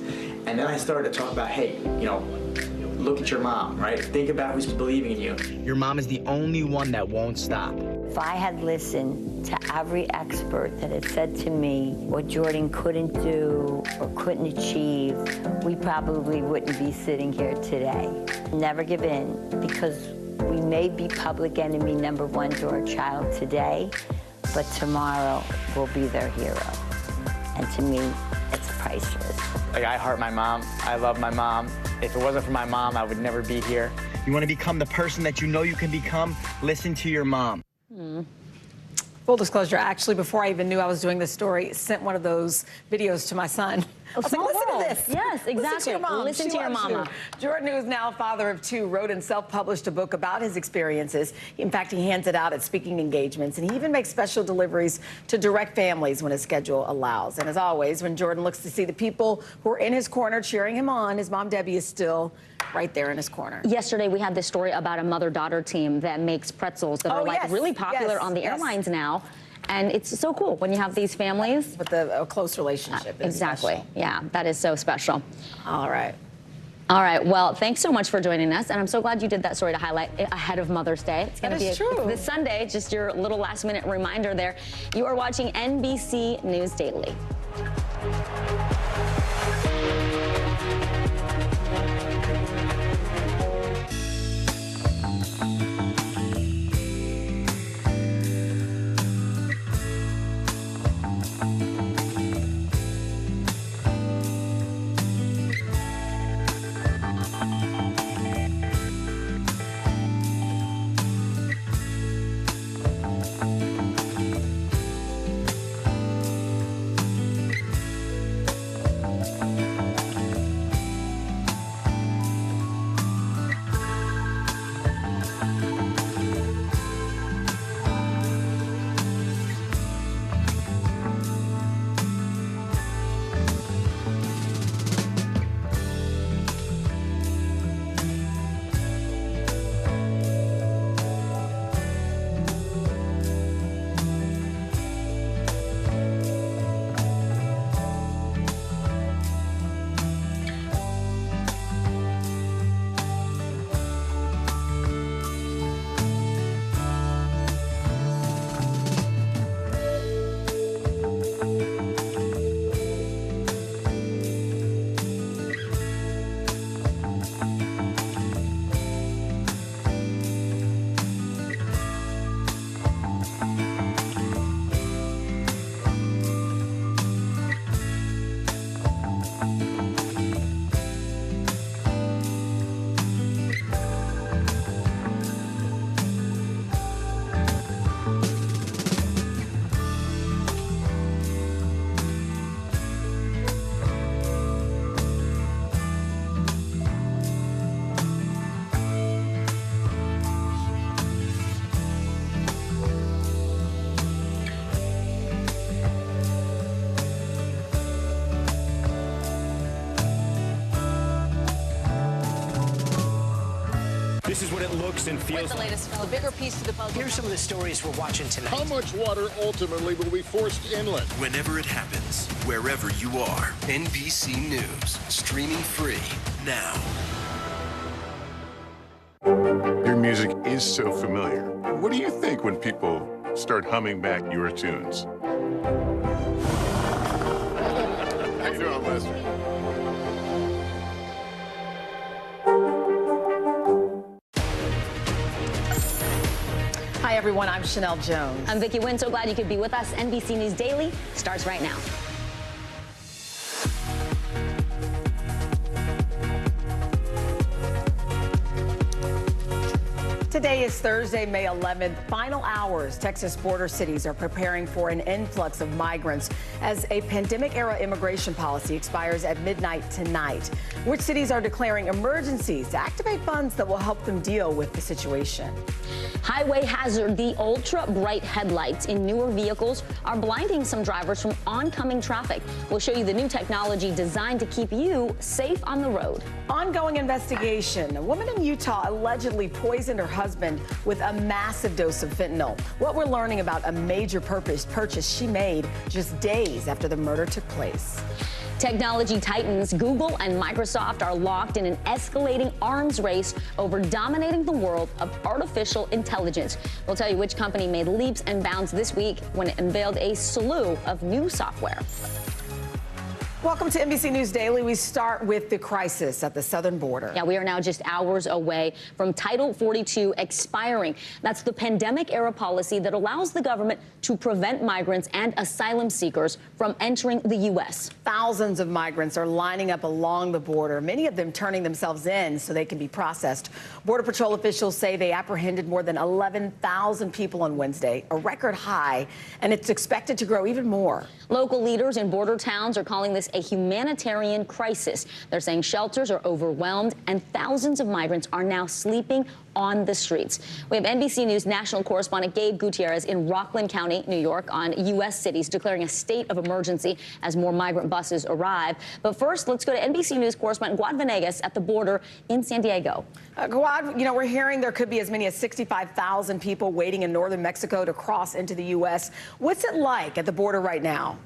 Speaker 18: And then I started to talk about, hey, you know, look at your mom, right? Think about who's believing in you.
Speaker 16: Your mom is the only one that won't stop.
Speaker 24: If I had listened to every expert that had said to me what Jordan couldn't do or couldn't achieve, we probably wouldn't be sitting here today. Never give in, because we may be public enemy #1 to our child today, but tomorrow we'll be their hero. And to me, it's priceless.
Speaker 16: Like, I heart my mom. I love my mom. If it wasn't for my mom, I would never be here. You want to become the person that you know you can become? Listen to your mom.
Speaker 1: Full disclosure, actually, before I even knew I was doing this story, sent one of those videos to my son. I was like, listen to this.
Speaker 4: Yes, exactly.
Speaker 1: Listen to your mama. Jordan, who is now a father of 2, wrote and self-published a book about his experiences. In fact, he hands it out at speaking engagements, and he even makes special deliveries to direct families when his schedule allows. And as always, when Jordan looks to see the people who are in his corner cheering him on, his mom, Debbie, is still right there in his corner.
Speaker 4: Yesterday, we had this story about a mother-daughter team that makes pretzels that are really popular on the airlines now. And it's so cool when you have these families.
Speaker 1: With a close relationship.
Speaker 4: Exactly. Yeah, that is so special.
Speaker 1: All right.
Speaker 4: All right. Well, thanks so much for joining us. And I'm so glad you did that story to highlight it ahead of Mother's Day. It's going to be this Sunday. Just your little last-minute reminder there. You are watching NBC News Daily.
Speaker 9: This is what it looks and feels
Speaker 21: What's the latest, Phil? A bigger piece to the puzzle.
Speaker 9: Here's some of the stories we're watching tonight.
Speaker 3: How much water ultimately will be forced inland?
Speaker 10: Whenever it happens, wherever you are, NBC News, streaming free now.
Speaker 3: Your music is so familiar. What do you think when people start humming back your tunes? How you doing, Lester?
Speaker 1: Hi, everyone. I'm Chanel Jones.
Speaker 4: I'm Vicki Wynn. So glad you could be with us. NBC News Daily starts right now.
Speaker 1: Today is Thursday, May 11th. Final hours. Texas border cities are preparing for an influx of migrants as a pandemic-era immigration policy expires at midnight tonight. Which cities are declaring emergencies to activate funds that will help them deal with the situation?
Speaker 4: Highway hazard. The ultra-bright headlights in newer vehicles are blinding some drivers from oncoming traffic. We'll show you the new technology designed to keep you safe on the road.
Speaker 1: Ongoing investigation. A woman in Utah allegedly poisoned her husband with a massive dose of fentanyl. What we're learning about a major purchase she made just days after the murder took place.
Speaker 4: Technology titans Google and Microsoft are locked in an escalating arms race over dominating the world of artificial intelligence. We'll tell you which company made leaps and bounds this week when it unveiled a slew of new software.
Speaker 1: Welcome to NBC News Daily. We start with the crisis at the southern border.
Speaker 4: Yeah, we are now just hours away from Title 42 expiring. That's the pandemic-era policy that allows the government to prevent migrants and asylum seekers from entering the U.S.
Speaker 1: Thousands of migrants are lining up along the border, many of them turning themselves in so they can be processed. Border Patrol officials say they apprehended more than 11,000 people on Wednesday, a record high, and it's expected to grow even more.
Speaker 4: Local leaders in border towns are calling this is a humanitarian crisis. They're saying shelters are overwhelmed and thousands of migrants are now sleeping on the streets. We have NBC News national correspondent Gabe Gutierrez in Rockland County, New York, on U.S. cities declaring a state of emergency as more migrant buses arrive. But first, let's go to NBC News correspondent Guad Venegas at the border in San Diego.
Speaker 1: Guad, we're hearing there could be as many as 65,000 people waiting in northern Mexico to cross into the U.S. What's it like at the border right now?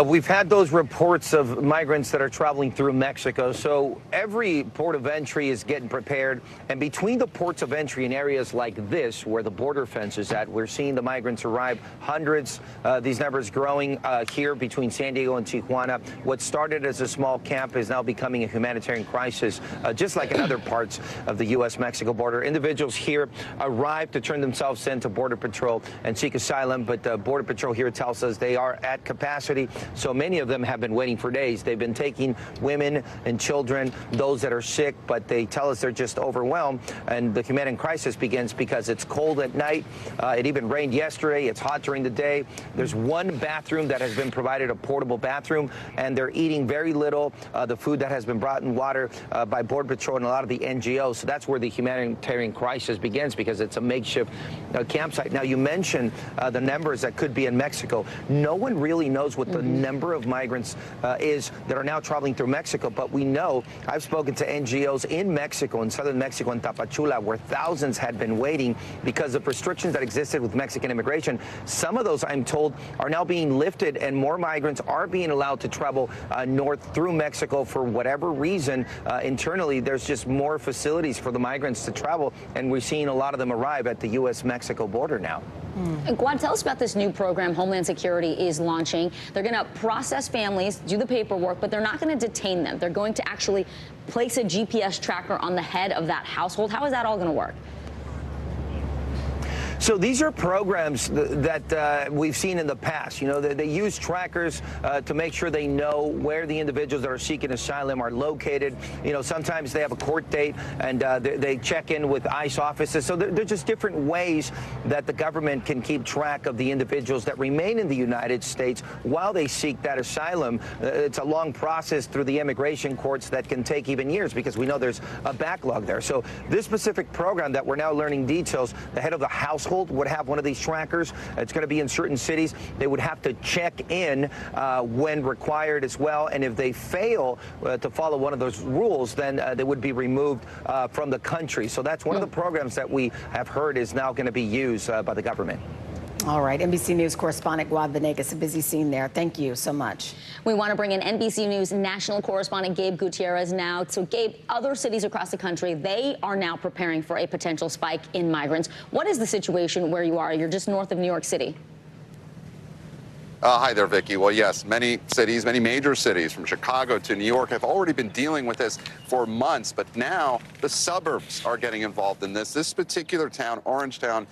Speaker 6: We've had those reports of migrants that are traveling through Mexico, so every port of entry is getting prepared. And between the ports of entry in areas like this, where the border fence is at, we're seeing the migrants arrive, hundreds. These numbers growing here between San Diego and Tijuana. What started as a small camp is now becoming a humanitarian crisis, just like in other parts of the U.S.-Mexico border. Individuals here arrive to turn themselves in to Border Patrol and seek asylum, but Border Patrol here tells us they are at capacity. So many of them have been waiting for days. They've been taking women and children, those that are sick, but they tell us they're just overwhelmed. And the humanitarian crisis begins because it's cold at night. It even rained yesterday. It's hot during the day. There's one bathroom that has been provided, a portable bathroom, and they're eating very little. The food that has been brought in water by Border Patrol and a lot of the NGOs. So that's where the humanitarian crisis begins, because it's a makeshift campsite. Now, you mentioned the numbers that could be in Mexico. No one really knows what the number of migrants is that are now traveling through Mexico, but we know, I've spoken to NGOs in Mexico, in southern Mexico, in Tapachula, where thousands had been waiting because of restrictions that existed with Mexican immigration. Some of those, I'm told, are now being lifted, and more migrants are being allowed to travel north through Mexico for whatever reason. Internally, there's just more facilities for the migrants to travel, and we're seeing a lot of them arrive at the U.S.-Mexico border now.
Speaker 4: Guad, tell us about this new program Homeland Security is launching. They're going to process families, do the paperwork, but they're not going to detain them. They're going to actually place a GPS tracker on the head of that household. How is that all going to work?
Speaker 6: So these are programs that we've seen in the past. They use trackers to make sure they know where the individuals that are seeking asylum are located. Sometimes they have a court date and they check in with ICE offices. So they're just different ways that the government can keep track of the individuals that remain in the United States while they seek that asylum. It's a long process through the immigration courts that can take even years, because we know there's a backlog there. So this specific program that we're now learning details, the head of the household would have one of these trackers. It's going to be in certain cities. They would have to check in when required as well. And if they fail to follow one of those rules, then they would be removed from the country. So that's one of the programs that we have heard is now going to be used by the government.
Speaker 1: All right, NBC News correspondent Guad Venegas, a busy scene there. Thank you so much.
Speaker 4: We want to bring in NBC News national correspondent Gabe Gutierrez now. So, Gabe, other cities across the country, they are now preparing for a potential spike in migrants. What is the situation where you are? You're just north of New York City.
Speaker 19: Hi there, Vicki. Well, yes, many cities, many major cities from Chicago to New York have already been dealing with this for months, but now the suburbs are getting involved in this. This particular town, Orangetown,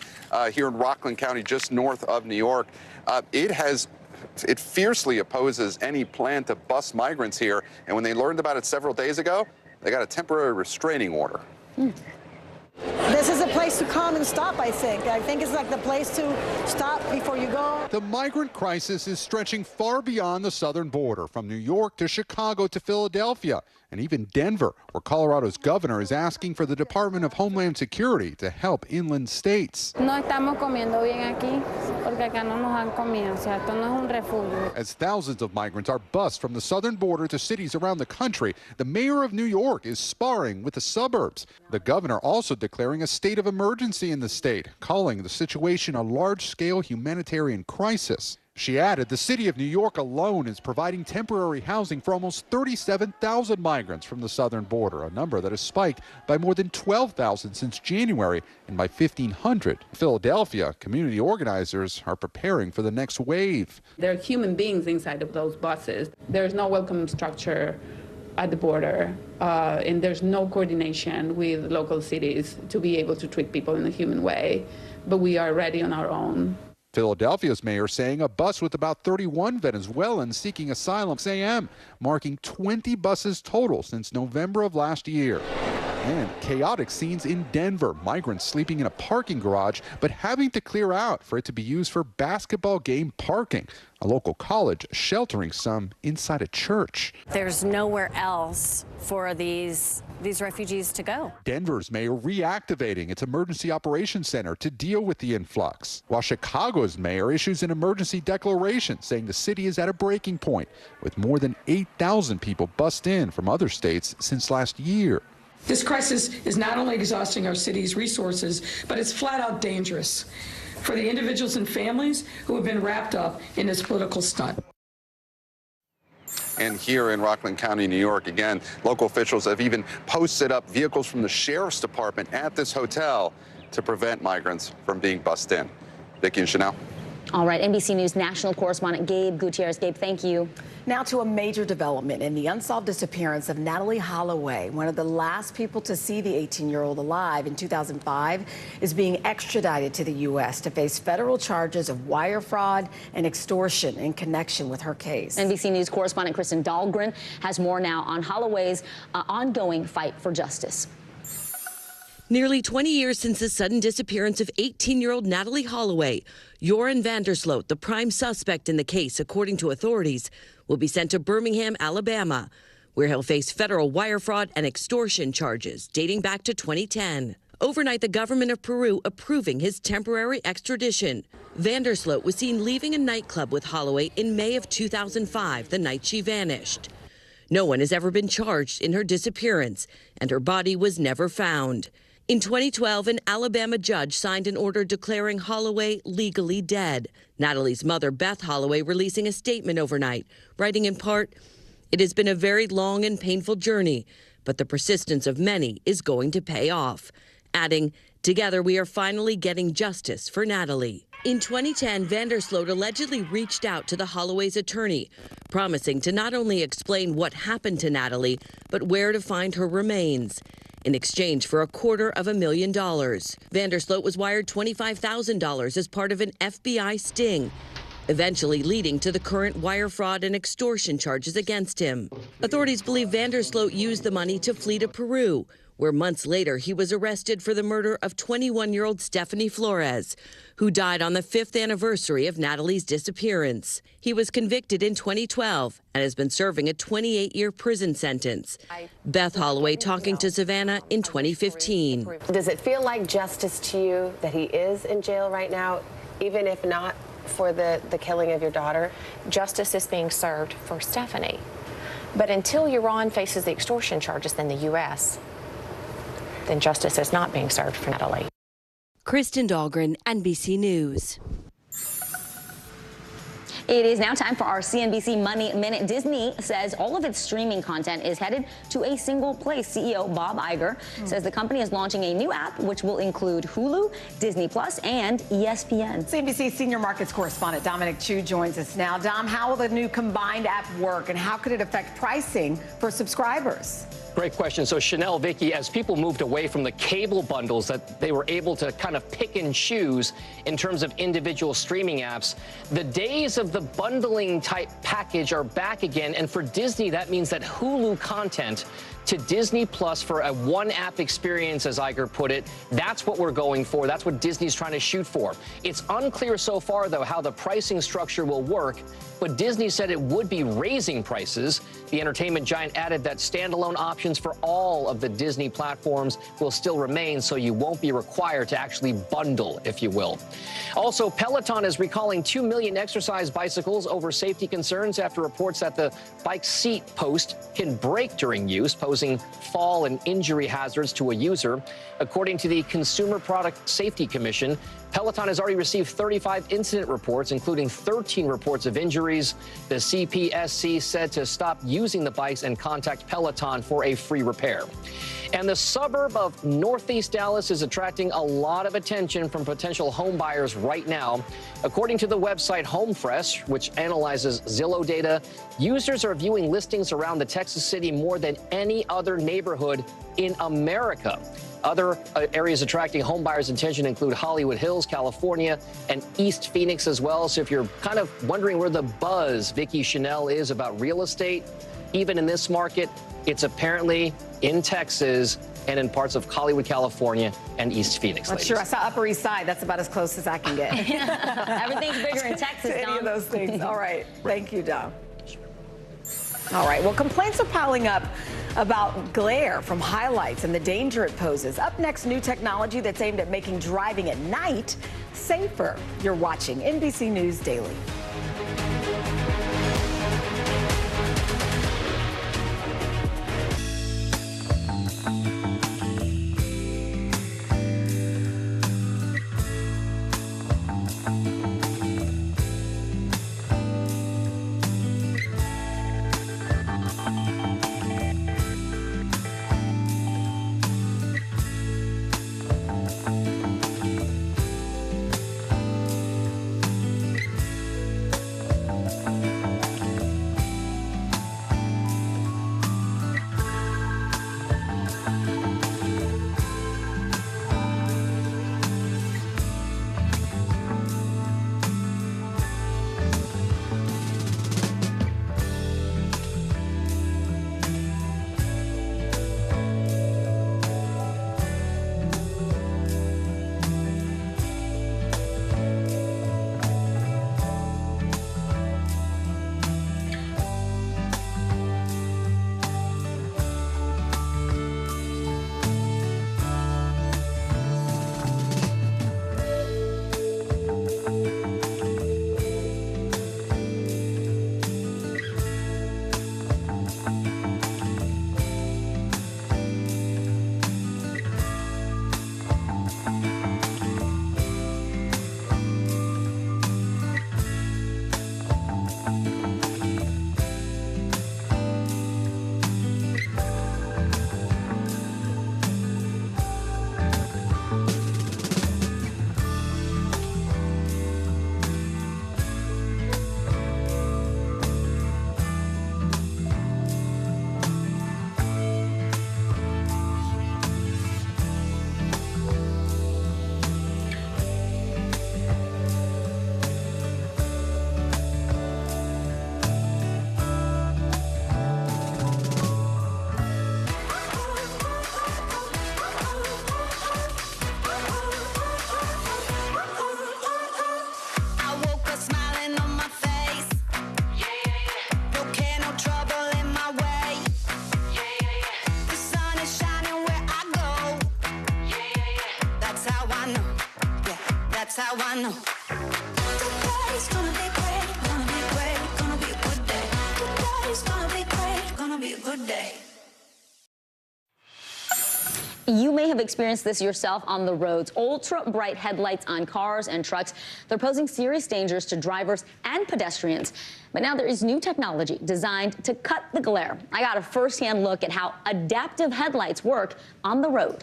Speaker 19: here in Rockland County, just north of New York, it fiercely opposes any plan to bus migrants here. And when they learned about it several days ago, they got a temporary restraining order.
Speaker 20: This is a place to come and stop, I think. I think it's like the place to stop before you go.
Speaker 22: The migrant crisis is stretching far beyond the southern border, from New York to Chicago to Philadelphia, and even Denver, where Colorado's governor is asking for the Department of Homeland Security to help inland states.
Speaker 8: No estamos comiendo bien aquí, porque acá no nos dan comida, o sea, esto no es un refugio.
Speaker 22: As thousands of migrants are bused from the southern border to cities around the country, the mayor of New York is sparring with the suburbs. The governor also declaring a state of emergency in the state, calling the situation a large-scale humanitarian crisis. She added the city of New York alone is providing temporary housing for almost 37,000 migrants from the southern border, a number that has spiked by more than 12,000 since January and by 1,500. Philadelphia, community organizers are preparing for the next wave.
Speaker 25: There are human beings inside of those buses. There's no welcome structure at the border, and there's no coordination with local cities to be able to treat people in a human way, but we are ready on our own.
Speaker 22: Philadelphia's mayor saying a bus with about 31 Venezuelans seeking asylum, marking 20 buses total since November of last year. And chaotic scenes in Denver. Migrants sleeping in a parking garage, but having to clear out for it to be used for basketball game parking. A local college sheltering some inside a church.
Speaker 2: There's nowhere else for these refugees to go.
Speaker 22: Denver's mayor reactivating its emergency operations center to deal with the influx, while Chicago's mayor issues an emergency declaration saying the city is at a breaking point, with more than 8,000 people bussed in from other states since last year.
Speaker 5: This crisis is not only exhausting our city's resources, but it's flat out dangerous for the individuals and families who have been wrapped up in this political stunt.
Speaker 19: And here in Rockland County, New York, again, local officials have even posted up vehicles from the sheriff's department at this hotel to prevent migrants from being bussed in. Vicki and Chanel.
Speaker 4: All right, NBC News national correspondent Gabe Gutierrez. Gabe, thank you.
Speaker 1: Now to a major development in the unsolved disappearance of Natalee Holloway. One of the last people to see the 18-year-old alive in 2005 is being extradited to the U.S. to face federal charges of wire fraud and extortion in connection with her case.
Speaker 4: NBC News correspondent Kristen Dahlgren has more now on Holloway's ongoing fight for justice.
Speaker 11: Nearly 20 years since the sudden disappearance of 18-year-old Natalee Holloway, Joran Vandersloot, the prime suspect in the case, according to authorities, will be sent to Birmingham, Alabama, where he'll face federal wire fraud and extortion charges dating back to 2010. Overnight, the government of Peru approving his temporary extradition. Vandersloot was seen leaving a nightclub with Holloway in May of 2005, the night she vanished. No one has ever been charged in her disappearance, and her body was never found. In 2012, an Alabama judge signed an order declaring Holloway legally dead. Natalee's mother, Beth Holloway, releasing a statement overnight, writing in part, "It has been a very long and painful journey, but the persistence of many is going to pay off," adding, "Together we are finally getting justice for Natalee." In 2010, Vandersloot allegedly reached out to the Holloway's attorney, promising to not only explain what happened to Natalee, but where to find her remains. In exchange for $250,000, Vandersloot was wired $25,000 as part of an FBI sting, eventually leading to the current wire fraud and extortion charges against him. Authorities believe Vandersloot used the money to flee to Peru, where months later he was arrested for the murder of 21-year-old Stephanie Flores, who died on the 5th anniversary of Natalee's disappearance. He was convicted in 2012 and has been serving a 28-year prison sentence. Beth Holloway talking to Savannah in 2015.
Speaker 12: Does it feel like justice to you that he is in jail right now, even if not for the killing of your daughter?
Speaker 23: Justice is being served for Stephanie. But until Joran faces the extortion charges in the U.S., then justice is not being served for Natalee.
Speaker 11: Kristen Dahlgren, NBC News.
Speaker 4: It is now time for our CNBC Money Minute. Disney says all of its streaming content is headed to a single place. CEO Bob Iger says the company is launching a new app which will include Hulu, Disney Plus, and ESPN.
Speaker 1: CNBC senior markets correspondent Dominic Chu joins us now. Dom, how will the new combined app work, and how could it affect pricing for subscribers?
Speaker 26: Great question. So Chanel, Vicki, as people moved away from the cable bundles that they were able to kind of pick and choose in terms of individual streaming apps, the days of the bundling type package are back again. And for Disney, that means that Hulu content to Disney Plus for a one-app experience, as Iger put it. That's what we're going for. That's what Disney's trying to shoot for. It's unclear so far, though, how the pricing structure will work, but Disney said it would be raising prices. The entertainment giant added that standalone options for all of the Disney platforms will still remain, so you won't be required to actually bundle, if you will. Also, Peloton is recalling 2 million exercise bicycles over safety concerns after reports that the bike seat post can break during use, posing fall and injury hazards to a user. According to the Consumer Product Safety Commission, Peloton has already received 35 incident reports, including 13 reports of injuries. The CPSC said to stop using the bikes and contact Peloton for a free repair. And the suburb of Northeast Dallas is attracting a lot of attention from potential home buyers right now. According to the website HomeFresh, which analyzes Zillow data, users are viewing listings around the Texas city more than any other neighborhood in America. Other areas attracting home buyers' attention include Hollywood Hills, California, and East Phoenix as well. So if you're kind of wondering where the buzz, Vicki, Chanel, is about real estate, even in this market, it's apparently in Texas and in parts of Hollywood, California, and East Phoenix.
Speaker 1: Well, sure, I saw Upper East Side. That's about as close as I can get.
Speaker 4: Everything's bigger in Texas,
Speaker 1: to any
Speaker 4: Dom.
Speaker 1: of those things. All right. Thank you, Dom. All right. Well, complaints are piling up about glare from highlights and the danger it poses. Up next, new technology that's aimed at making driving at night safer. You're watching NBC News Daily.
Speaker 7: That's how I know. Today's gonna be great, gonna be great, gonna be a good day. Today's gonna be great, gonna be a good day.
Speaker 4: You may have experienced this yourself on the roads. Ultra bright headlights on cars and trucks. They're posing serious dangers to drivers and pedestrians. But now there is new technology designed to cut the glare. I got a first-hand look at how adaptive headlights work on the road.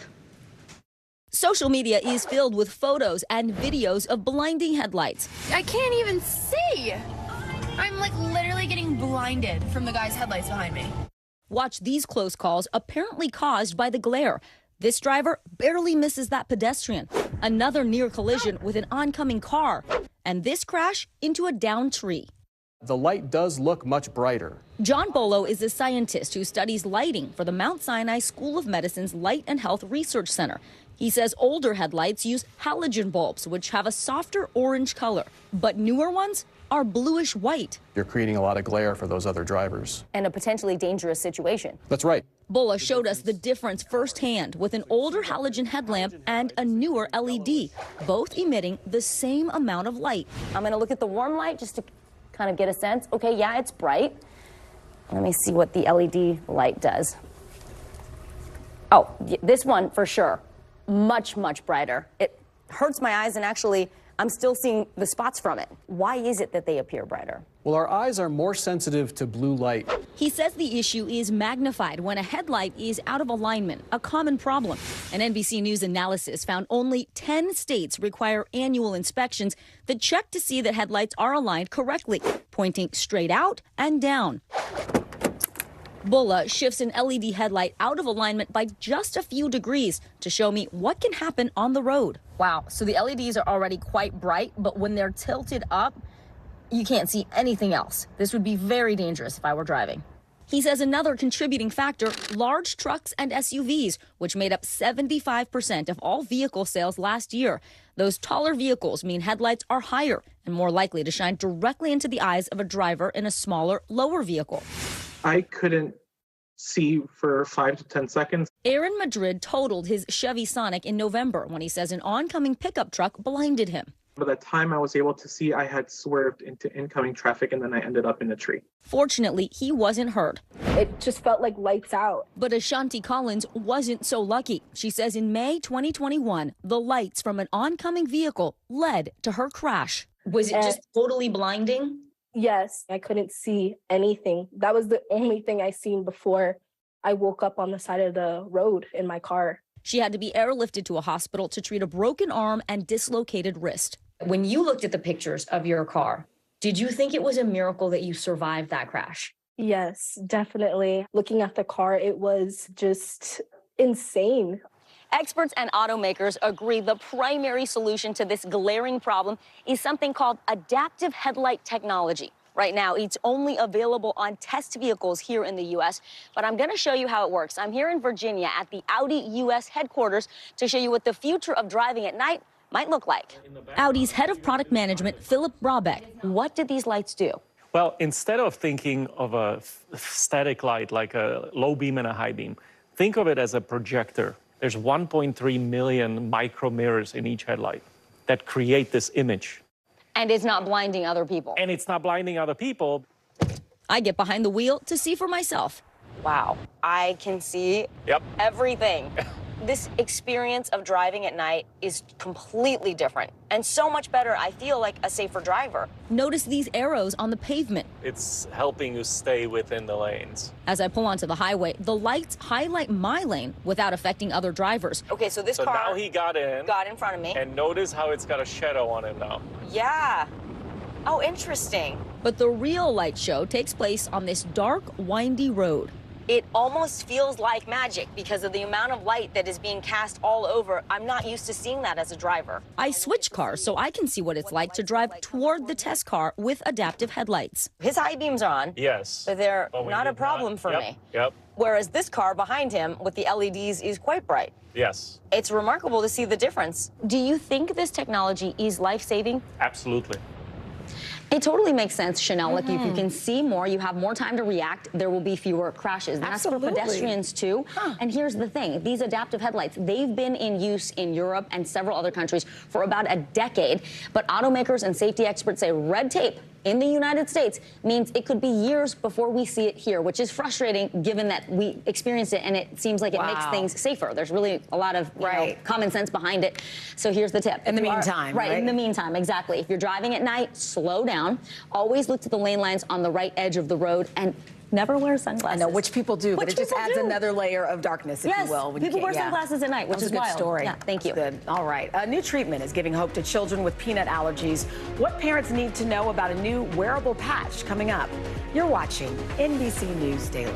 Speaker 13: Social media is filled with photos and videos of blinding headlights.
Speaker 14: I can't even see. I'm like literally getting blinded from the guy's headlights behind me.
Speaker 13: Watch these close calls apparently caused by the glare. This driver barely misses that pedestrian. Another near collision with an oncoming car. And this crash into a downed tree.
Speaker 15: The light does look much brighter.
Speaker 13: John Bolo is a scientist who studies lighting for the Mount Sinai School of Medicine's Light and Health Research Center. He says older headlights use halogen bulbs, which have a softer orange color, but newer ones are bluish white.
Speaker 15: You're creating a lot of glare for those other drivers.
Speaker 4: And a potentially dangerous situation.
Speaker 15: That's right.
Speaker 13: Bola showed us the difference firsthand with an older halogen headlamp and a newer LED, both emitting the same amount of light.
Speaker 4: I'm going to look at the warm light just to kind of get a sense. Okay, yeah, it's bright. Let me see what the LED light does. Oh, this one for sure. Much, much brighter. It hurts my eyes, and actually, I'm still seeing the spots from it. Why is it that they appear brighter?
Speaker 15: Well, our eyes are more sensitive to blue light.
Speaker 13: He says the issue is magnified when a headlight is out of alignment, a common problem. An NBC News analysis found only 10 states require annual inspections that check to see that headlights are aligned correctly, pointing straight out and down. Bola shifts an LED headlight out of alignment by just a few degrees to show me what can happen on the road.
Speaker 4: Wow, so the LEDs are already quite bright, but when they're tilted up, you can't see anything else. This would be very dangerous if I were driving.
Speaker 13: He says another contributing factor, large trucks and SUVs, which made up 75% of all vehicle sales last year. Those taller vehicles mean headlights are higher and more likely to shine directly into the eyes of a driver in a smaller, lower vehicle.
Speaker 9: I couldn't see for 5 to 10 seconds.
Speaker 13: Aaron Madrid totaled his Chevy Sonic in November when he says an oncoming pickup truck blinded him.
Speaker 9: By the time I was able to see, I had swerved into incoming traffic and then I ended up in a tree.
Speaker 13: Fortunately, he wasn't hurt.
Speaker 16: It just felt like lights out.
Speaker 13: But Ashanti Collins wasn't so lucky. She says in May 2021, the lights from an oncoming vehicle led to her crash.
Speaker 16: Was it just
Speaker 13: totally blinding?
Speaker 16: Yes, I couldn't see anything. That was the only thing I seen before I woke up on the side of the road in my car.
Speaker 13: She had to be airlifted to a hospital to treat a broken arm and dislocated wrist.
Speaker 4: When you looked at the pictures of your car, did you think it was a miracle that you survived that crash?
Speaker 16: Yes, definitely. Looking at the car, it was just insane.
Speaker 13: Experts and automakers agree the primary solution to this glaring problem is something called adaptive headlight technology. Right now, it's only available on test vehicles here in the U.S., but I'm going to show you how it works. I'm here in Virginia at the Audi U.S. headquarters to show you what the future of driving at night might look like. Audi's head of product management, Philip Brabeck. What did these lights do?
Speaker 17: Well, instead of thinking of a static light like a low beam and a high beam, think of it as a projector. There's 1.3 million micro mirrors in each headlight that create this image.
Speaker 13: And it's not blinding other people.
Speaker 17: And it's not blinding other people.
Speaker 13: I get behind the wheel to see for myself. Wow, I can see everything. This experience of driving at night is completely different and so much better. I feel like a safer driver. Notice these arrows on the pavement.
Speaker 17: It's helping you stay within the lanes.
Speaker 13: As I pull onto the highway, the lights highlight my lane without affecting other drivers. Okay, so this car
Speaker 17: now he got in
Speaker 13: front of me.
Speaker 17: And notice how it's got a shadow on him now.
Speaker 13: Yeah. Oh, interesting. But the real light show takes place on this dark, windy road. It almost feels like magic because of the amount of light that is being cast all over. I'm not used to seeing that as a driver. I switch cars so I can see what it's like to drive toward the test car with adaptive headlights. His high beams are on.
Speaker 17: Yes.
Speaker 13: But they're not a problem for me.
Speaker 17: Yep.
Speaker 13: Whereas this car behind him with the LEDs is quite bright.
Speaker 17: Yes.
Speaker 13: It's remarkable to see the difference. Do you think this technology is life-saving?
Speaker 17: Absolutely.
Speaker 13: It totally makes sense, Chanel. Like, if you can see more, you have more time to react, there will be fewer crashes. And that's for pedestrians, too. And here's the thing. These adaptive headlights, they've been in use in Europe and several other countries for about a decade. But automakers and safety experts say red tape in the United States means it could be years before we see it here, which is frustrating given that we experienced it and it seems like it makes things safer. There's really a lot of you know, common sense behind it. So here's the tip.
Speaker 1: In the meantime,
Speaker 13: right? In the meantime, exactly. If you're driving at night, slow down. Always look to the lane lines on the right edge of the road and never wear sunglasses.
Speaker 1: I know, which people do, but it just adds another layer of darkness, if you will.
Speaker 13: Yes, people wear sunglasses at night, which is
Speaker 1: a good
Speaker 13: wild.
Speaker 1: story.
Speaker 13: Yeah, thank you.
Speaker 1: Good. All right. A new treatment is giving hope to children with peanut allergies. What parents need to know about a new wearable patch coming up. You're watching NBC News Daily.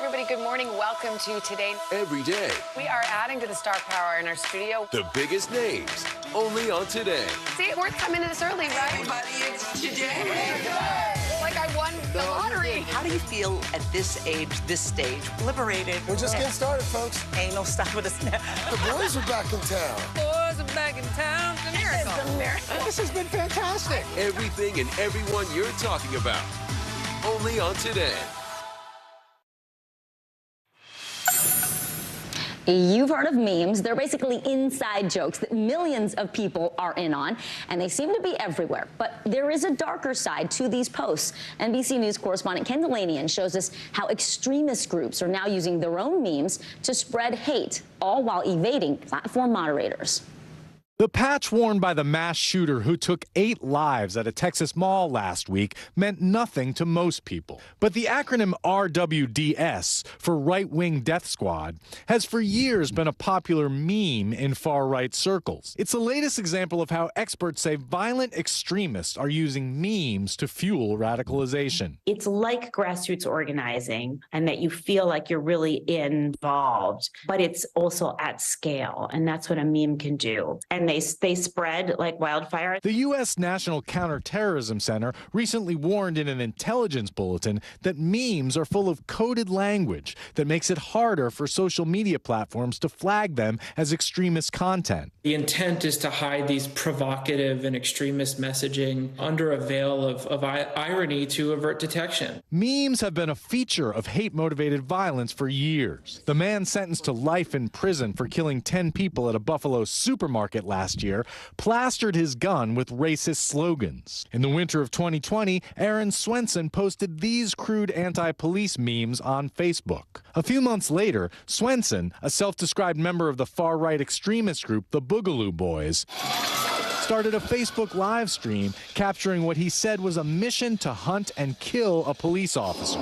Speaker 3: everybody. Good morning. Welcome to Today.
Speaker 6: Every day,
Speaker 3: We are adding to the star power in our studio.
Speaker 6: the biggest names, only on Today.
Speaker 3: See, worth coming in this early, right? Everybody, it's Today. Like I won the lottery.
Speaker 10: How do you feel at this age, this stage? Liberated.
Speaker 18: We're just getting started, folks.
Speaker 10: Ain't no stopping us now.
Speaker 18: The boys are back in town.
Speaker 10: Boys are back in town. It's a miracle.
Speaker 3: It's a miracle.
Speaker 18: This has been fantastic.
Speaker 6: Everything and everyone you're talking about, only on Today.
Speaker 4: You've heard of memes. They're basically inside jokes that millions of people are in on, and they seem to be everywhere. But there is a darker side to these posts. NBC News correspondent Ken Delanian shows us how extremist groups are now using their own memes to spread hate, all while evading platform moderators.
Speaker 21: The patch worn by the mass shooter who took 8 lives at a Texas mall last week meant nothing to most people. But the acronym RWDS, for Right Wing Death Squad, has for years been a popular meme in far-right circles. It's the latest example of how experts say violent extremists are using memes to fuel radicalization.
Speaker 24: It's like grassroots organizing, and that you feel like you're really involved, but it's also at scale, and that's what a meme can do. And they spread like wildfire.
Speaker 21: The U.S. National Counterterrorism Center recently warned in an intelligence bulletin that memes are full of coded language that makes it harder for social media platforms to flag them as extremist content.
Speaker 27: The intent is to hide these provocative and extremist messaging under a veil of irony to avert detection.
Speaker 21: Memes have been a feature of hate-motivated violence for years. The man sentenced to life in prison for killing 10 people at a Buffalo supermarket last year plastered his gun with racist slogans. In the winter of 2020, Aaron Swenson posted these crude anti-police memes on Facebook. A few months later, Swenson, a self-described member of the far-right extremist group, the Boogaloo Boys, started a Facebook live stream capturing what he said was a mission to hunt and kill a police officer.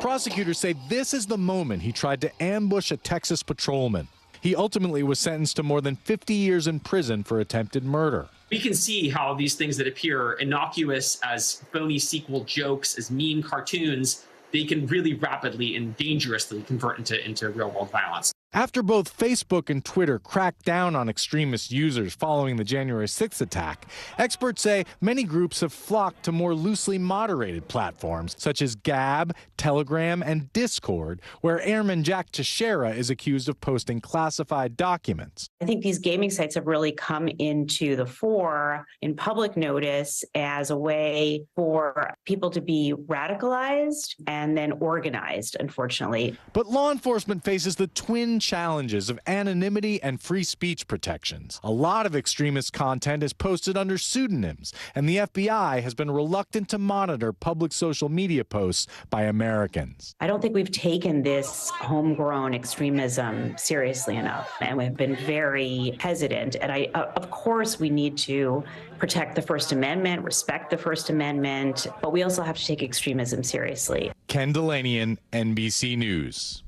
Speaker 21: Prosecutors say this is the moment he tried to ambush a Texas patrolman. He ultimately was sentenced to more than 50 years in prison for attempted murder.
Speaker 28: We can see how these things that appear innocuous as phony sequel jokes, as meme cartoons, they can really rapidly and dangerously convert into real-world violence.
Speaker 21: After both Facebook and Twitter cracked down on extremist users following the January 6th attack, experts say many groups have flocked to more loosely moderated platforms such as Gab, Telegram, and Discord, where Airman Jack Teixeira is accused of posting classified documents.
Speaker 24: I think these gaming sites have really come into the fore in public notice as a way for people to be radicalized and then organized, unfortunately.
Speaker 21: But law enforcement faces the twin challenges of anonymity and free speech protections. A lot of extremist content is posted under pseudonyms, and the FBI has been reluctant to monitor public social media posts by Americans.
Speaker 24: I don't think we've taken this homegrown extremism seriously enough, and we've been very hesitant. And of course, we need to protect the First Amendment, respect the First Amendment, but we also have to take extremism seriously.
Speaker 21: Ken Delanian, NBC News.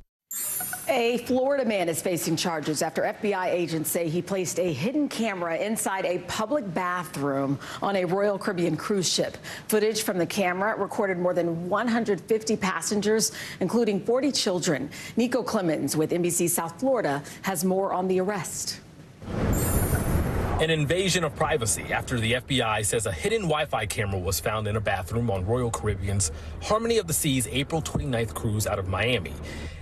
Speaker 1: A Florida man is facing charges after FBI agents say he placed a hidden camera inside a public bathroom on a Royal Caribbean cruise ship. Footage from the camera recorded more than 150 passengers, including 40 children. Nico Clemens with NBC South Florida has more on the arrest.
Speaker 29: An invasion of privacy after the FBI says a hidden Wi-Fi camera was found in a bathroom on Royal Caribbean's Harmony of the Seas April 29th cruise out of Miami.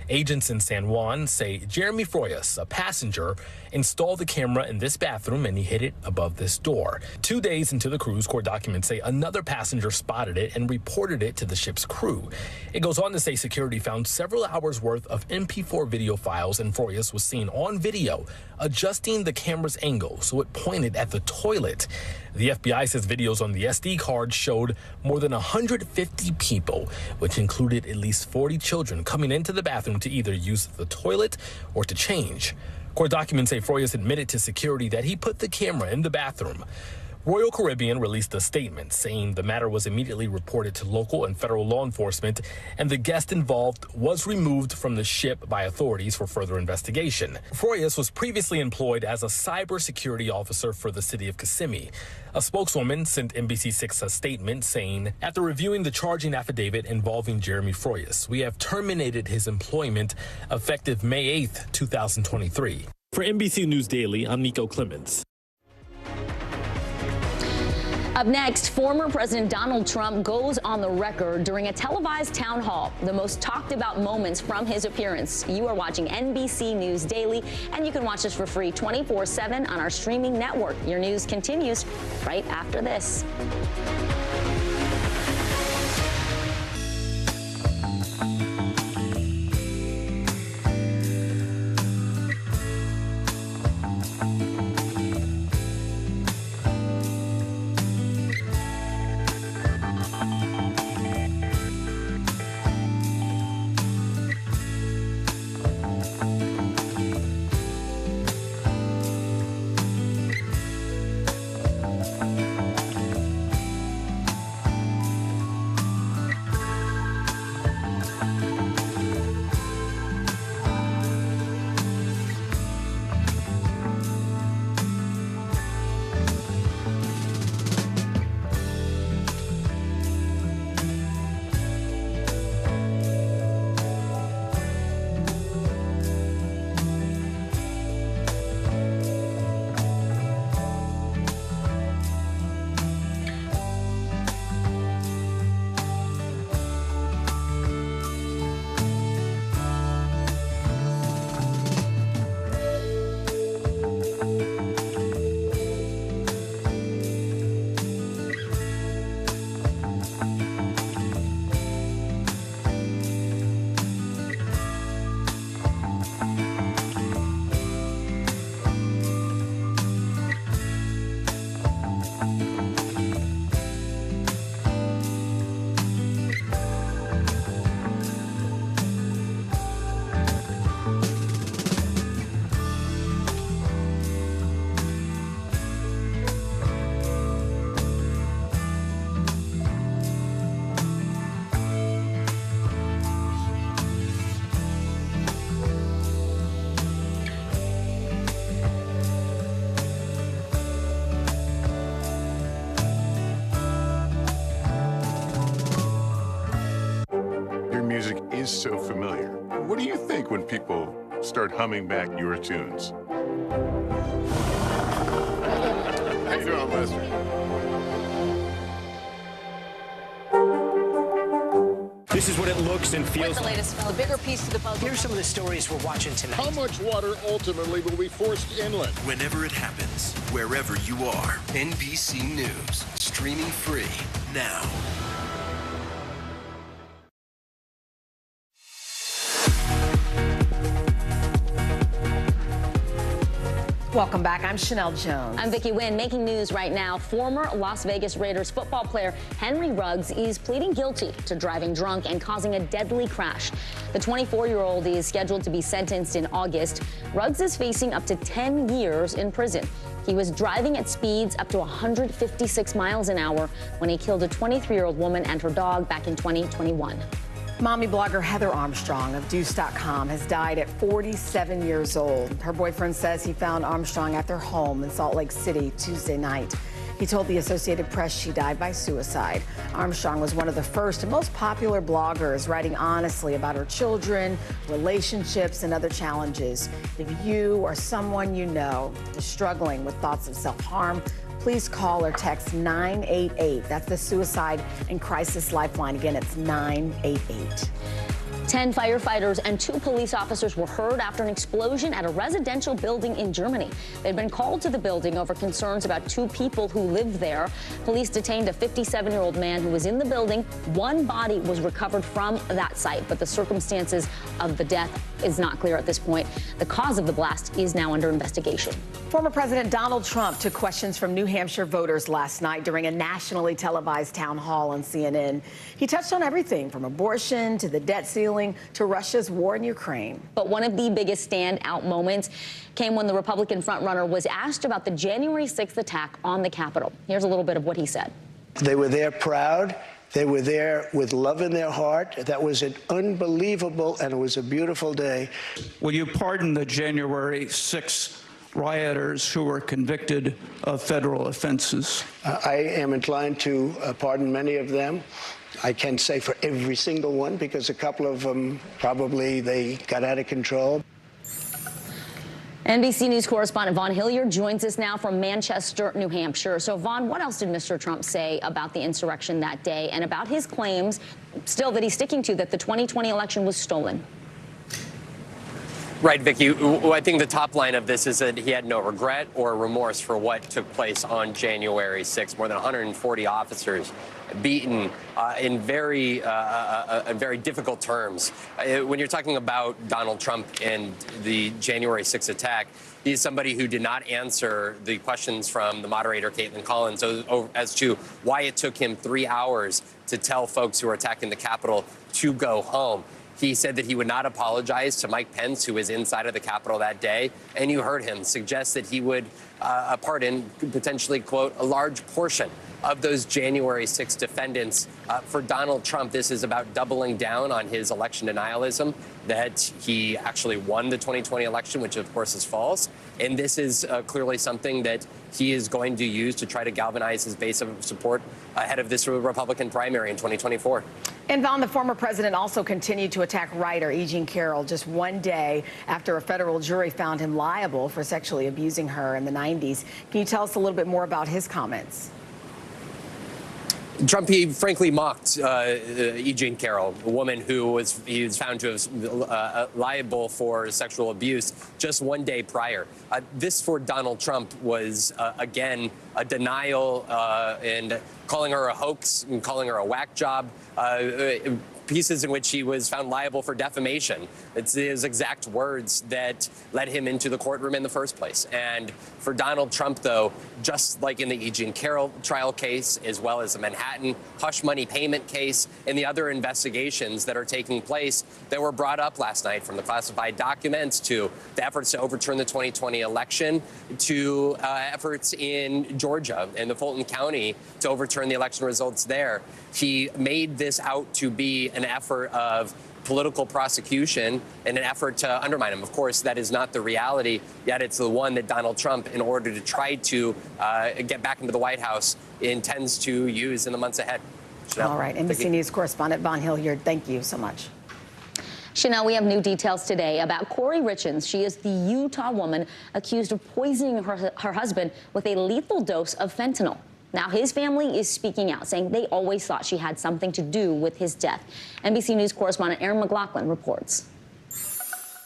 Speaker 29: Agents in San Juan say Jeremy Froyas, a passenger, installed the camera in this bathroom and he hid it above this door. 2 days into the cruise, court documents say another passenger spotted it and reported it to the ship's crew. It goes on to say security found several hours worth of MP4 video files, and Froyas was seen on video adjusting the camera's angle so it pointed at the toilet. The FBI says videos on the SD card showed more than 150 people, which included at least 40 children, coming into the bathroom to either use the toilet or to change. Court documents say Froyas admitted to security that he put the camera in the bathroom. Royal Caribbean released a statement saying the matter was immediately reported to local and federal law enforcement, and the guest involved was removed from the ship by authorities for further investigation. Froyas was previously employed as a cybersecurity officer for the city of Kissimmee. A spokeswoman sent NBC6 a statement saying, after reviewing the charging affidavit involving Jeremy Froyas, we have terminated his employment effective May 8th, 2023. For NBC News Daily, I'm Nico Clements.
Speaker 4: Up next, former President Donald Trump goes on the record during a televised town hall. The most talked about moments from his appearance. You are watching NBC News Daily, and you can watch us for free 24/7 on our streaming network. Your news continues right after this.
Speaker 2: Is so familiar. What do you think when people start humming back your tunes? How you doing, Lester?
Speaker 5: This is what it looks and feels
Speaker 3: the latest, the bigger piece to the puzzle.
Speaker 5: Here's some of the stories we're watching tonight.
Speaker 18: How much water ultimately will be forced inland?
Speaker 6: Whenever it happens, wherever you are, NBC News, streaming free now.
Speaker 1: Welcome back. I'm Chanel Jones.
Speaker 4: I'm Vicki Wynn. Making news right now. Former Las Vegas Raiders football player Henry Ruggs is pleading guilty to driving drunk and causing a deadly crash. The 24-year-old is scheduled to be sentenced in August. Ruggs is facing up to 10 years in prison. He was driving at speeds up to 156 miles an hour when he killed a 23-year-old woman and her dog back in 2021.
Speaker 1: Mommy blogger Heather Armstrong of Deuce.com has died at 47 years old. Her boyfriend says he found Armstrong at their home in Salt Lake City Tuesday night. He told the Associated Press she died by suicide. Armstrong was one of the first and most popular bloggers, writing honestly about her children, relationships, and other challenges. If you or someone you know is struggling with thoughts of self-harm, please call or text 988. That's the Suicide and Crisis Lifeline. Again, it's 988.
Speaker 4: 10 firefighters and 2 police officers were hurt after an explosion at a residential building in Germany. They'd been called to the building over concerns about 2 people who lived there. Police detained a 57-year-old man who was in the building. 1 body was recovered from that site, but the circumstances of the death is not clear at this point. The cause of the blast is now under investigation.
Speaker 1: Former President Donald Trump took questions from New Hampshire voters last night during a nationally televised town hall on CNN. He touched on everything from abortion to the debt ceiling to Russia's war in Ukraine.
Speaker 4: But one of the biggest standout moments came when the Republican frontrunner was asked about the January 6th attack on the Capitol. Here's a little bit of what he said.
Speaker 8: They were there proud. They were there with love in their heart. That was an unbelievable, and it was a beautiful day.
Speaker 11: Will you pardon the January 6th rioters who were convicted of federal offenses?
Speaker 8: I am inclined to pardon many of them. I can't say for every single one, because a couple of them probably they got out of control.
Speaker 4: NBC News correspondent Vaughn Hilliard joins us now from Manchester, New Hampshire. So, Vaughn, what else did Mr. Trump say about the insurrection that day and about his claims, still that he's sticking to, that the 2020 election was stolen?
Speaker 12: Right, Vicki. I think the top line of this is that he had no regret or remorse for what took place on January 6th. More than 140 officers beaten in very difficult terms. When you're talking about Donald Trump and the January 6th attack, he's somebody who did not answer the questions from the moderator, Caitlin Collins, as to why it took him 3 hours to tell folks who were attacking the Capitol to go home. He said that he would not apologize to Mike Pence, who was inside of the Capitol that day. And you heard him suggest that he would pardon, potentially, quote, a large portion of those January 6 defendants. For Donald Trump, this is about doubling down on his election denialism, that he actually won the 2020 election, which of course is false. And this is clearly something that he is going to use to try to galvanize his base of support ahead of this Republican primary in 2024.
Speaker 1: And Vaughn, the former president also continued to attack writer E. Jean Carroll just one day after a federal jury found him liable for sexually abusing her in the 90s. Can you tell us a little bit more about his comments?
Speaker 12: Trump, he frankly mocked E. Jean Carroll, a woman who he was found to have liable for sexual abuse just one day prior. This for Donald Trump was, again, a denial and calling her a hoax and calling her a whack job. Pieces in which he was found liable for defamation. It's his exact words that led him into the courtroom in the first place. And for Donald Trump, though, just like in the E. Jean Carroll trial case, as well as the Manhattan hush money payment case and the other investigations that are taking place that were brought up last night, from the classified documents to the efforts to overturn the 2020 election to efforts in Georgia and the Fulton County to overturn the election results there. He made this out to be an effort of political prosecution and an effort to undermine him. Of course, that is not the reality, yet it's the one that Donald Trump, in order to try to get back into the White House, intends to use in the months ahead.
Speaker 1: All right. NBC News correspondent Vaughn Hilliard, thank you so much.
Speaker 4: Chanel, we have new details today about Corey Richens. She is the Utah woman accused of poisoning her husband with a lethal dose of fentanyl. Now, his family is speaking out, saying they always thought she had something to do with his death. NBC News correspondent Erin McLaughlin reports.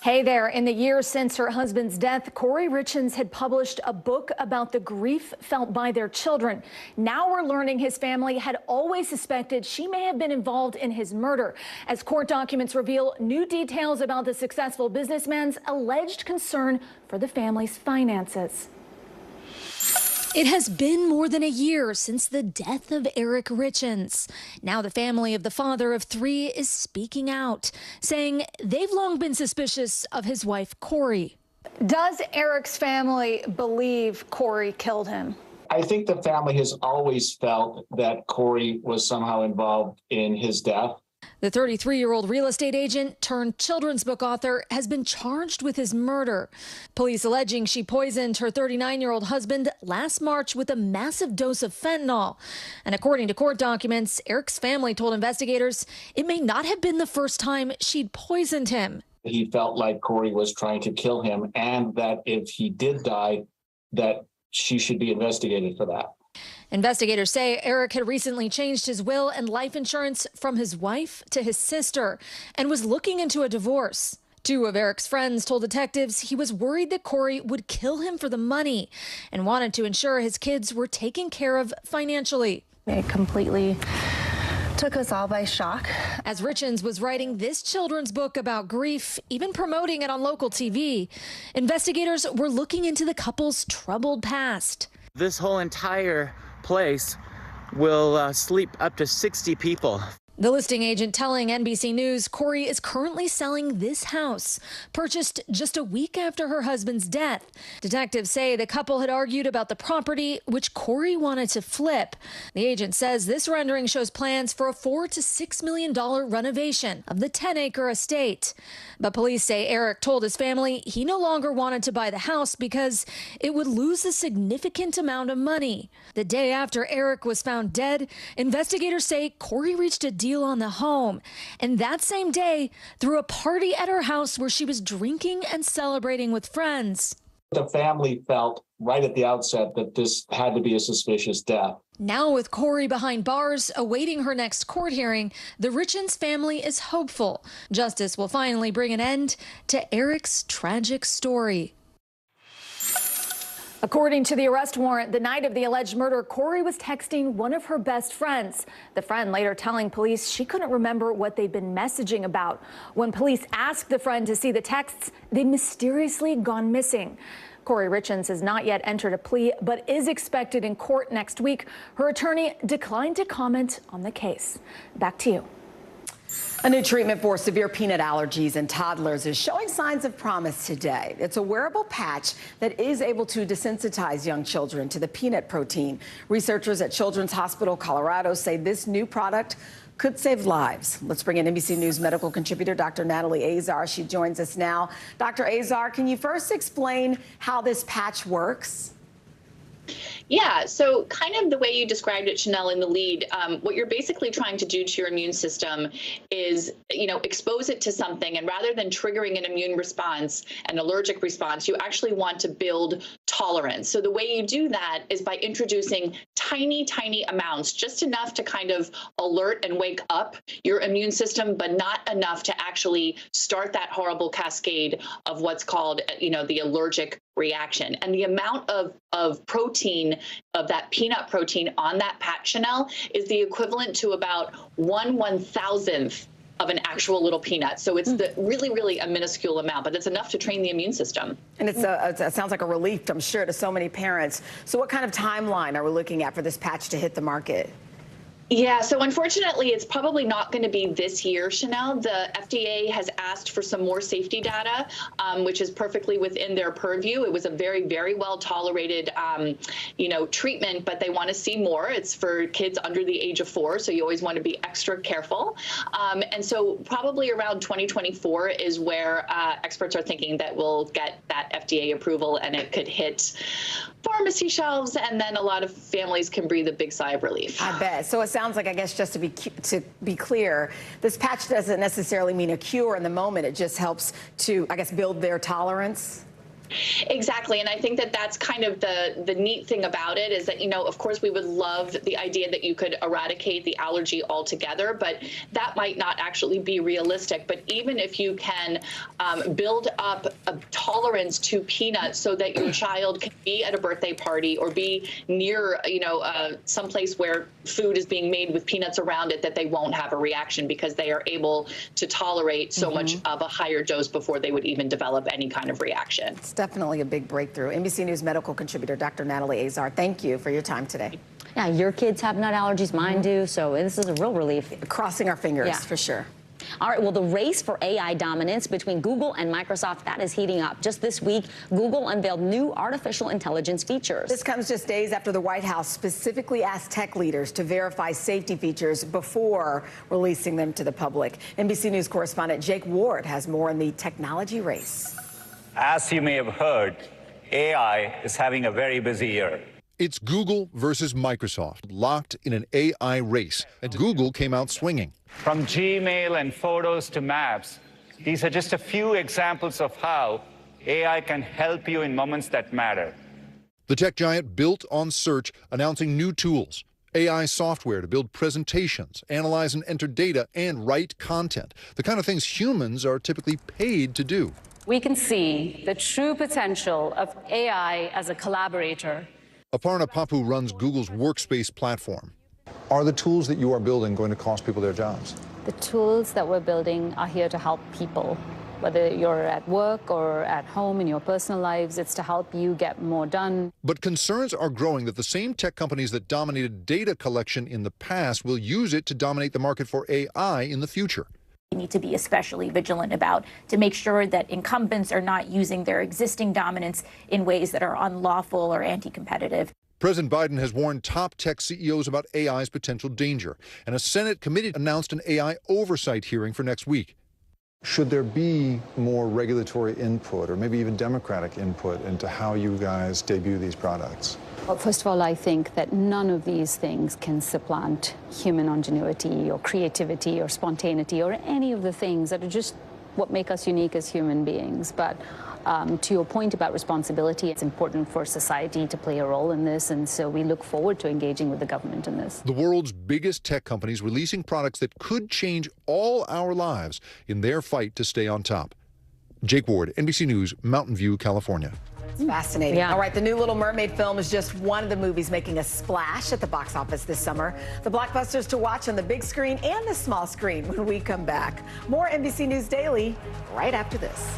Speaker 19: Hey there. In the years since her husband's death, Corey Richens had published a book about the grief felt by their children. Now we're learning his family had always suspected she may have been involved in his murder, as court documents reveal new details about the successful businessman's alleged concern for the family's finances.
Speaker 20: It has been more than a year since the death of Eric Richens. Now the family of the father of 3 is speaking out, saying they've long been suspicious of his wife, Corey.
Speaker 19: Does Eric's family believe Corey killed him?
Speaker 22: I think the family has always felt that Corey was somehow involved in his death.
Speaker 20: The 33-year-old real estate agent turned children's book author has been charged with his murder. Police alleging she poisoned her 39-year-old husband last March with a massive dose of fentanyl. And according to court documents, Eric's family told investigators it may not have been the first time she'd poisoned him.
Speaker 22: He felt like Corey was trying to kill him, and that if he did die, that she should be investigated for that.
Speaker 20: Investigators say Eric had recently changed his will and life insurance from his wife to his sister and was looking into a divorce. 2 of Eric's friends told detectives he was worried that Corey would kill him for the money and wanted to ensure his kids were taken care of financially.
Speaker 19: It completely
Speaker 7: took us all by shock.
Speaker 20: As Richens was writing this children's book about grief, even promoting it on local TV, investigators were looking into the couple's troubled past.
Speaker 9: This whole entire place will sleep up to 60 people.
Speaker 20: The listing agent telling NBC News Corey is currently selling this house, purchased just a week after her husband's death. Detectives say the couple had argued about the property, which Corey wanted to flip. The agent says this rendering shows plans for a $4 to $6 million renovation of the 10-acre estate. But police say Eric told his family he no longer wanted to buy the house because it would lose a significant amount of money. The day after Eric was found dead, investigators say Corey reached a deal on the home, and that same day threw a party at her house where she was drinking and celebrating with friends.
Speaker 22: The family felt right at the outset that this had to be a suspicious death.
Speaker 20: Now with Corey behind bars awaiting her next court hearing, the Richens family is hopeful justice will finally bring an end to Eric's tragic story.
Speaker 19: According to the arrest warrant, the night of the alleged murder, Corey was texting one of her best friends. The friend later telling police she couldn't remember what they'd been messaging about. When police asked the friend to see the texts, they'd mysteriously gone missing. Corey Richens has not yet entered a plea, but is expected in court next week. Her attorney declined to comment on the case. Back to you.
Speaker 1: A new treatment for severe peanut allergies in toddlers is showing signs of promise today. It's a wearable patch that is able to desensitize young children to the peanut protein. Researchers at Children's Hospital Colorado say this new product could save lives. Let's bring in NBC News medical contributor Dr. Natalie Azar. She joins us now. Dr. Azar, can you first explain how this patch works?
Speaker 14: Yeah, so kind of the way you described it, Chanel, in the lead, what you're basically trying to do to your immune system is, expose it to something. And rather than triggering an immune response, an allergic response, you actually want to build tolerance. So the way you do that is by introducing tiny, tiny amounts, just enough to kind of alert and wake up your immune system, but not enough to actually start that horrible cascade of what's called, the allergic reaction. And the amount of protein, of that peanut protein on that patch, Chanel, is the equivalent to about 1/1000th of an actual little peanut. So it's really a minuscule amount, but it's enough to train the immune system.
Speaker 1: And it sounds like a relief, I'm sure, to so many parents. So what kind of timeline are we looking at for this patch to hit the market?
Speaker 14: Yeah, so unfortunately, it's probably not going to be this year, Chanel. The FDA has asked for some more safety data, which is perfectly within their purview. It was a very, very well tolerated, treatment, but they want to see more. It's for kids under the age of 4, so you always want to be extra careful. And so probably around 2024 is where experts are thinking that we'll get that FDA approval and it could hit pharmacy shelves, and then a lot of families can breathe a big sigh of relief.
Speaker 1: I bet. So it sounds like, I guess, just to be clear, this patch doesn't necessarily mean a cure in the moment. It just helps to, I guess, build their tolerance.
Speaker 14: Exactly. And I think that that's kind of the neat thing about it is that, of course, we would love the idea that you could eradicate the allergy altogether, but that might not actually be realistic. But even if you can build up a tolerance to peanuts so that your child can be at a birthday party or be near, someplace where food is being made with peanuts around it, that they won't have a reaction because they are able to tolerate so much of a higher dose before they would even develop any kind of reaction.
Speaker 1: It's definitely a big breakthrough. NBC News medical contributor Dr. Natalie Azar, thank you for your time today.
Speaker 4: Yeah, your kids have nut allergies, mine do, so this is a real relief.
Speaker 1: Crossing our fingers, for sure.
Speaker 4: All right, well, the race for AI dominance between Google and Microsoft, that is heating up. Just this week, Google unveiled new artificial intelligence features.
Speaker 1: This comes just days after the White House specifically asked tech leaders to verify safety features before releasing them to the public. NBC News correspondent Jake Ward has more in the technology race.
Speaker 15: As you may have heard, AI is having a very busy year.
Speaker 16: It's Google versus Microsoft, locked in an AI race, and Google came out swinging.
Speaker 15: From Gmail and Photos to Maps, these are just a few examples of how AI can help you in moments that matter.
Speaker 16: The tech giant built on search, announcing new tools, AI software to build presentations, analyze and enter data, and write content, the kind of things humans are typically paid to do.
Speaker 17: We can see the true potential of AI as a collaborator.
Speaker 16: Aparna Pappu runs Google's Workspace platform. Are the tools that you are building going to cost people their jobs?
Speaker 17: The tools that we're building are here to help people. Whether you're at work or at home in your personal lives, it's to help you get more done.
Speaker 16: But concerns are growing that the same tech companies that dominated data collection in the past will use it to dominate the market for AI in the future.
Speaker 7: We need to be especially vigilant about to make sure that incumbents are not using their existing dominance in ways that are unlawful or anti-competitive.
Speaker 16: President Biden has warned top tech CEOs about AI's potential danger, and a Senate committee announced an AI oversight hearing for next week. Should there be more regulatory input or maybe even democratic input into how you guys debut these products?
Speaker 17: Well, first of all, I think that none of these things can supplant human ingenuity or creativity or spontaneity or any of the things that are just what make us unique as human beings. But to your point about responsibility, it's important for society to play a role in this, and so we look forward to engaging with the government in this.
Speaker 16: The world's biggest tech companies releasing products that could change all our lives in their fight to stay on top. Jake Ward, NBC News, Mountain View, California.
Speaker 1: It's fascinating. Yeah. All right, the new Little Mermaid film is just one of the movies making a splash at the box office this summer. The blockbusters to watch on the big screen and the small screen when we come back. More NBC News Daily right after this.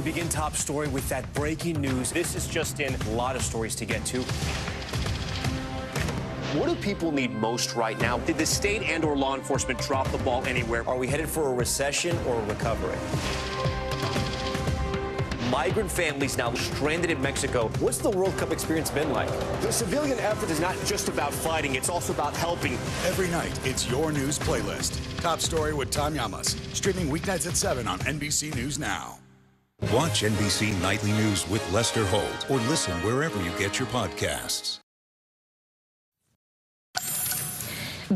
Speaker 5: Begin top story with that breaking news. This is just in, a lot of stories to get to. What do people need most right now? Did the state and/or law enforcement drop the ball anywhere? Are we headed for a recession or a recovery? Migrant families now stranded in Mexico. What's the World Cup experience been like? The civilian effort is not just about fighting, it's also about helping.
Speaker 10: Every night, it's your news playlist. Top Story with Tom Llamas. Streaming weeknights at 7 on NBC News Now.
Speaker 13: Watch NBC Nightly News with Lester Holt or listen wherever you get your podcasts.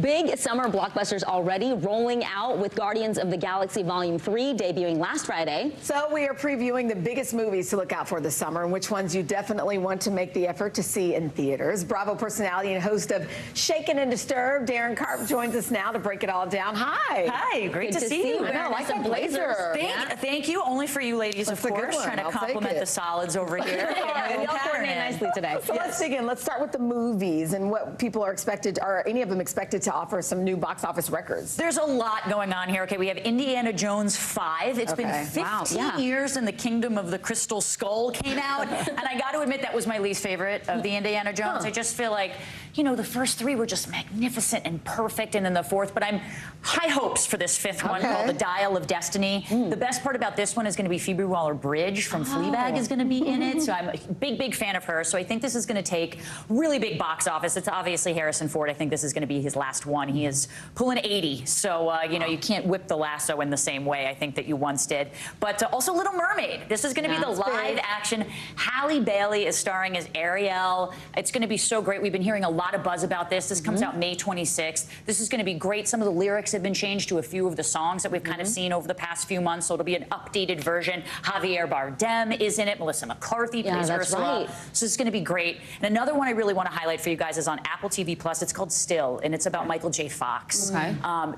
Speaker 4: Big summer blockbusters already rolling out with Guardians of the Galaxy Volume 3 debuting last Friday.
Speaker 1: So we are previewing the biggest movies to look out for this summer and which ones you definitely want to make the effort to see in theaters. Bravo personality and host of Shaken and Disturbed, Darren Karp, joins us now to break it all down. Hi.
Speaker 23: Hi, great to see you.
Speaker 1: I like that blazer.
Speaker 23: Thank you. Only for you ladies, of course. Trying to compliment the solids over here.
Speaker 1: Y'all coordinate nicely today. So let's dig in. Let's start with the movies and what people are expected, are any of them expected to to offer some new box office records.
Speaker 23: There's a lot going on here. Okay, we have Indiana Jones 5. It's been 15 years and the Kingdom of the Crystal Skull came out. And I got to admit, that was my least favorite of the Indiana Jones. I just feel like, you know, the first three were just magnificent and perfect, and then the fourth. But I'm high hopes for this fifth one called The Dial of Destiny. The best part about this one is going to be Phoebe Waller-Bridge from Fleabag is going to be in it. So I'm a big fan of her. So I think this is going to take really big box office. It's obviously Harrison Ford. I think this is going to be his last one. He is pulling 80. So, you know, you can't whip the lasso in the same way I think that you once did. But also Little Mermaid. This is going to be the live action. Halle Bailey is starring as Ariel. It's going to be so great. We've been hearing a lot of buzz about this. This comes out May 26th. This is going to be great. Some of the lyrics have been changed to a few of the songs that we've kind of seen over the past few months. So it'll be an updated version. Javier Bardem is in it. Melissa McCarthy plays Ursula. So it's going to be great. And another one I really want to highlight for you guys is on Apple TV Plus. It's called Still, and it's about Michael J. Fox.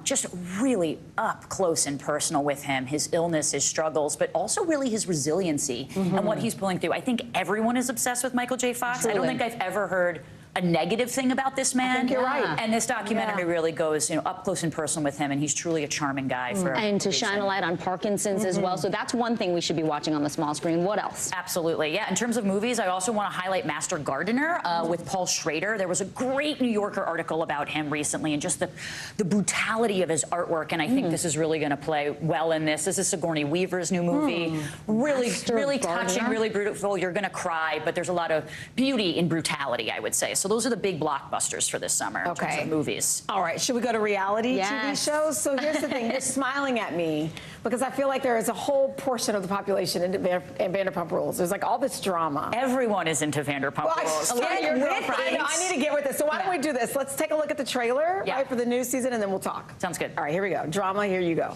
Speaker 23: Just really up close and personal with him, his illness, his struggles, but also really his resiliency and what he's pulling through. I think everyone is obsessed with Michael J. Fox. I don't think I've ever heard a negative thing about this man.
Speaker 1: I think you're right.
Speaker 23: And this documentary really goes, you know, up close and personal with him, and he's truly a charming guy.
Speaker 4: And to shine a light on Parkinson's as well. So that's one thing we should be watching on the small screen. What else?
Speaker 23: Absolutely. Yeah. In terms of movies, I also want to highlight Master Gardener with Paul Schrader. There was a great New Yorker article about him recently, and just the brutality of his artwork. And I think this is really going to play well in this. This is Sigourney Weaver's new movie. Really touching, really beautiful. You're going to cry, but there's a lot of beauty in brutality, I would say. So those are the big blockbusters for this summer in terms of movies.
Speaker 1: All right, should we go to reality TV shows? So here's the thing, you're smiling at me because I feel like there is a whole portion of the population in Vanderpump Rules. There's like all this drama.
Speaker 23: Everyone is into Vanderpump Rules.
Speaker 1: I need to get with this. So why don't we do this? Let's take a look at the trailer right, for the new season, and then we'll talk.
Speaker 23: Sounds good.
Speaker 1: All right, here we go. Drama, here you go.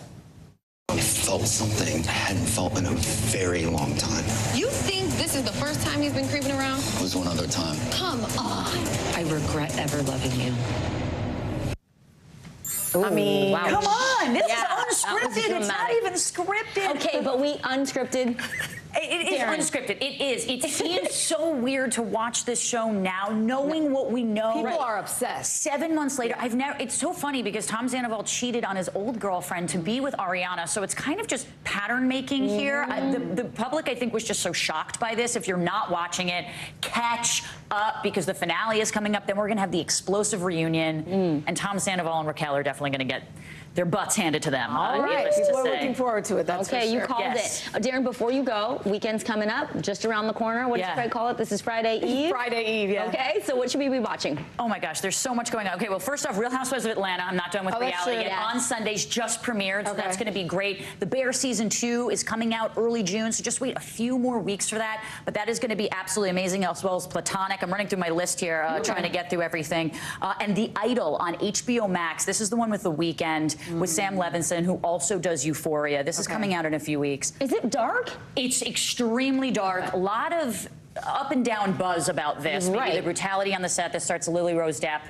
Speaker 2: I felt something I hadn't felt in a very long time.
Speaker 3: You think this is the first time he's been creeping around?
Speaker 2: It was one other time.
Speaker 3: Come on.
Speaker 21: I regret ever loving you.
Speaker 23: I mean, come on. This is
Speaker 4: unscripted.
Speaker 23: It's not even scripted.
Speaker 4: Okay, but we unscripted.
Speaker 23: It is unscripted. It is. It seems so weird to watch this show now, knowing what we know.
Speaker 1: People are obsessed.
Speaker 23: 7 months later, it's so funny because Tom Sandoval cheated on his old girlfriend to be with Ariana, so it's kind of just pattern making here. The public, I think, was just so shocked by this. If you're not watching it, catch up because the finale is coming up. Then we're going to have the explosive reunion, and Tom Sandoval and Raquel are definitely going to get their butts handed to them.
Speaker 1: All right, people are looking forward to it. That's
Speaker 4: okay.
Speaker 1: For sure.
Speaker 4: You called it, Darren. Before you go, weekend's coming up, just around the corner. What did Fred call it? This is Friday Eve.
Speaker 1: Friday Eve. Yeah.
Speaker 4: Okay. So what should we be watching?
Speaker 23: Oh my gosh, there's so much going on. Okay, well, first off, Real Housewives of Atlanta. I'm not done with reality yet. On Sundays, just premiered, so that's going to be great. The Bear season 2 is coming out early June, so just wait a few more weeks for that. But that is going to be absolutely amazing, as well as Platonic. I'm running through my list here, trying to get through everything. And The Idol on HBO Max. This is the one with The Weeknd with Sam Levinson, who also does Euphoria. This is coming out in a few weeks.
Speaker 4: Is it dark?
Speaker 23: It's extremely dark. A lot of up and down buzz about this. Maybe the brutality on the set that starts Lily Rose Depp.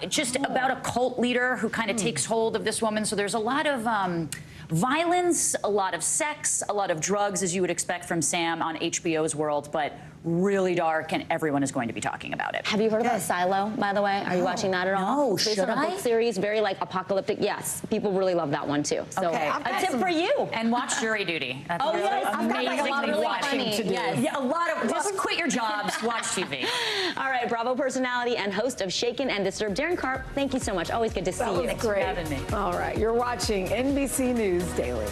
Speaker 23: Just about a cult leader who kind of takes hold of this woman. So there's a lot of violence, a lot of sex, a lot of drugs, as you would expect from Sam on HBO's World, but really dark, and everyone is going to be talking about it.
Speaker 4: Have you heard about Silo, by the way? Are you watching that at all?
Speaker 23: No,
Speaker 4: Based on a book series, very like apocalyptic. Yes, people really love that one too. So a tip for you.
Speaker 23: And watch Jury Duty. That's
Speaker 4: yes, I've got like a lot of
Speaker 23: watching to do. Yeah, a lot of, just quit your jobs, watch TV.
Speaker 4: All right, Bravo personality and host of Shaken and Disturbed, Darren Karp, thank you so much. Always good to see you.
Speaker 1: Thanks for having me. All right, you're watching NBC News Daily.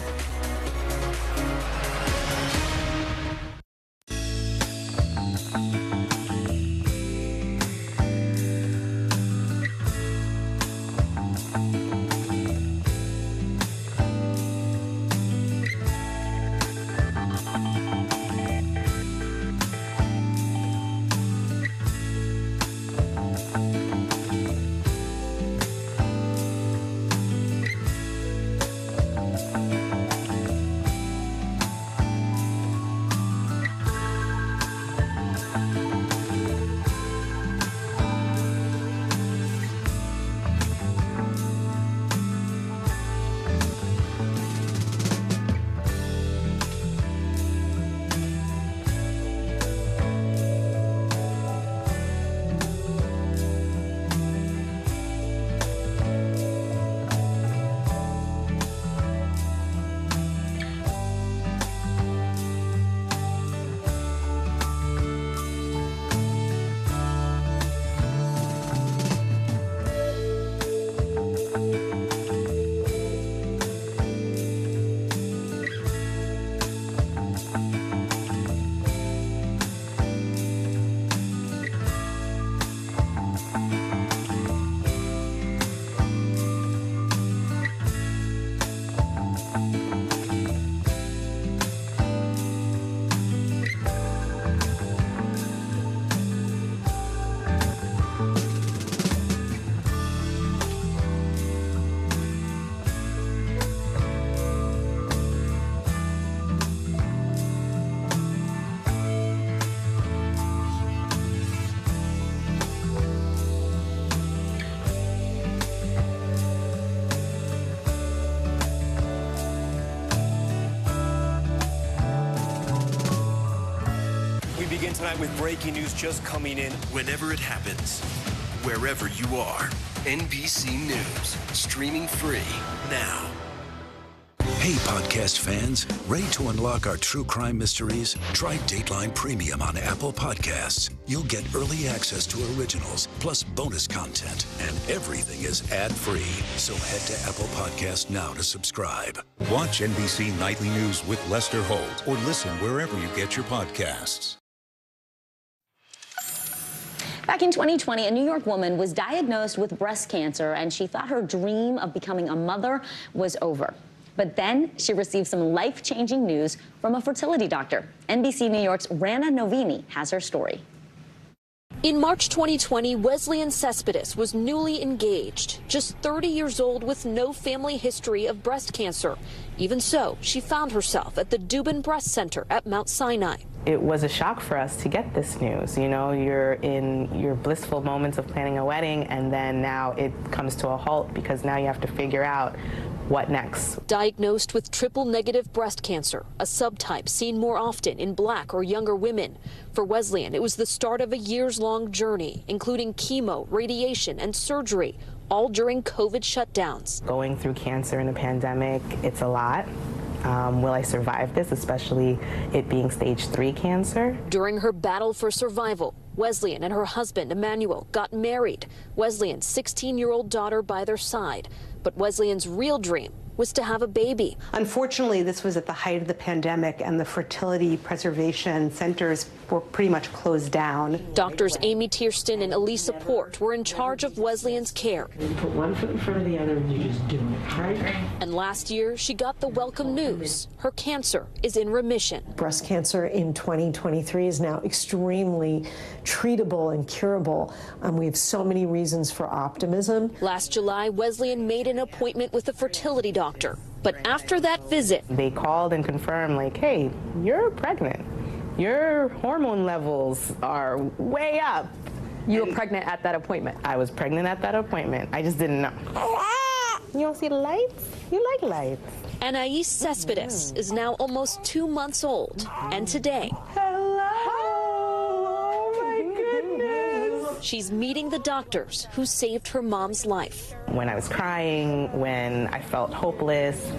Speaker 5: begin tonight with breaking news just coming in.
Speaker 6: Whenever it happens, wherever you are, NBC News, streaming free now.
Speaker 11: Hey, podcast fans, ready to unlock our true crime mysteries? Try Dateline Premium on Apple Podcasts. You'll get early access to originals, plus bonus content, and everything is ad-free. So head to Apple Podcasts now to subscribe.
Speaker 13: Watch NBC Nightly News with Lester Holt or listen wherever you get your podcasts.
Speaker 4: Back in 2020, a New York woman was diagnosed with breast cancer, and she thought her dream of becoming a mother was over. But then she received some life-changing news from a fertility doctor. NBC New York's Rana Novini has her story.
Speaker 18: In March 2020, Wesleyan Cespedes was newly engaged, just 30 years old with no family history of breast cancer. Even so, she found herself at the Dubin Breast Center at Mount Sinai.
Speaker 24: It was a shock for us to get this news. You know, you're in your blissful moments of planning a wedding, and then now it comes to a halt because now you have to figure out what next.
Speaker 18: Diagnosed with triple-negative breast cancer, a subtype seen more often in Black or younger women. For Wesleyan, it was the start of a years-long journey, including chemo, radiation, and surgery, all during COVID shutdowns.
Speaker 24: Going through cancer in a pandemic, it's a lot. Will I survive this, especially it being stage 3 cancer?
Speaker 18: During her battle for survival, Wesleyan and her husband, Emmanuel, got married. Wesleyan's 16-year-old daughter by their side. But Wesleyan's real dream was to have a baby.
Speaker 25: Unfortunately, this was at the height of the pandemic, and the fertility preservation centers were pretty much closed down.
Speaker 18: Doctors Amy Tierston and Elisa Port were in charge of Wesleyan's care.
Speaker 26: You put one foot in front of the other and you just do it, right?
Speaker 18: And last year, she got the welcome news. Her cancer is in remission.
Speaker 25: Breast cancer in 2023 is now extremely treatable and curable. We have so many reasons for optimism.
Speaker 18: Last July, Wesleyan made an appointment with a fertility doctor. But after that visit,
Speaker 24: they called and confirmed, like, hey, you're pregnant. Your hormone levels are way up.
Speaker 27: You were pregnant at that appointment?
Speaker 24: I was pregnant at that appointment. I just didn't know. You don't see the lights? You like lights.
Speaker 18: Anais Cespedes is now almost 2 months old. And today, she's meeting the doctors who saved her mom's life.
Speaker 24: When I was crying, when I felt hopeless,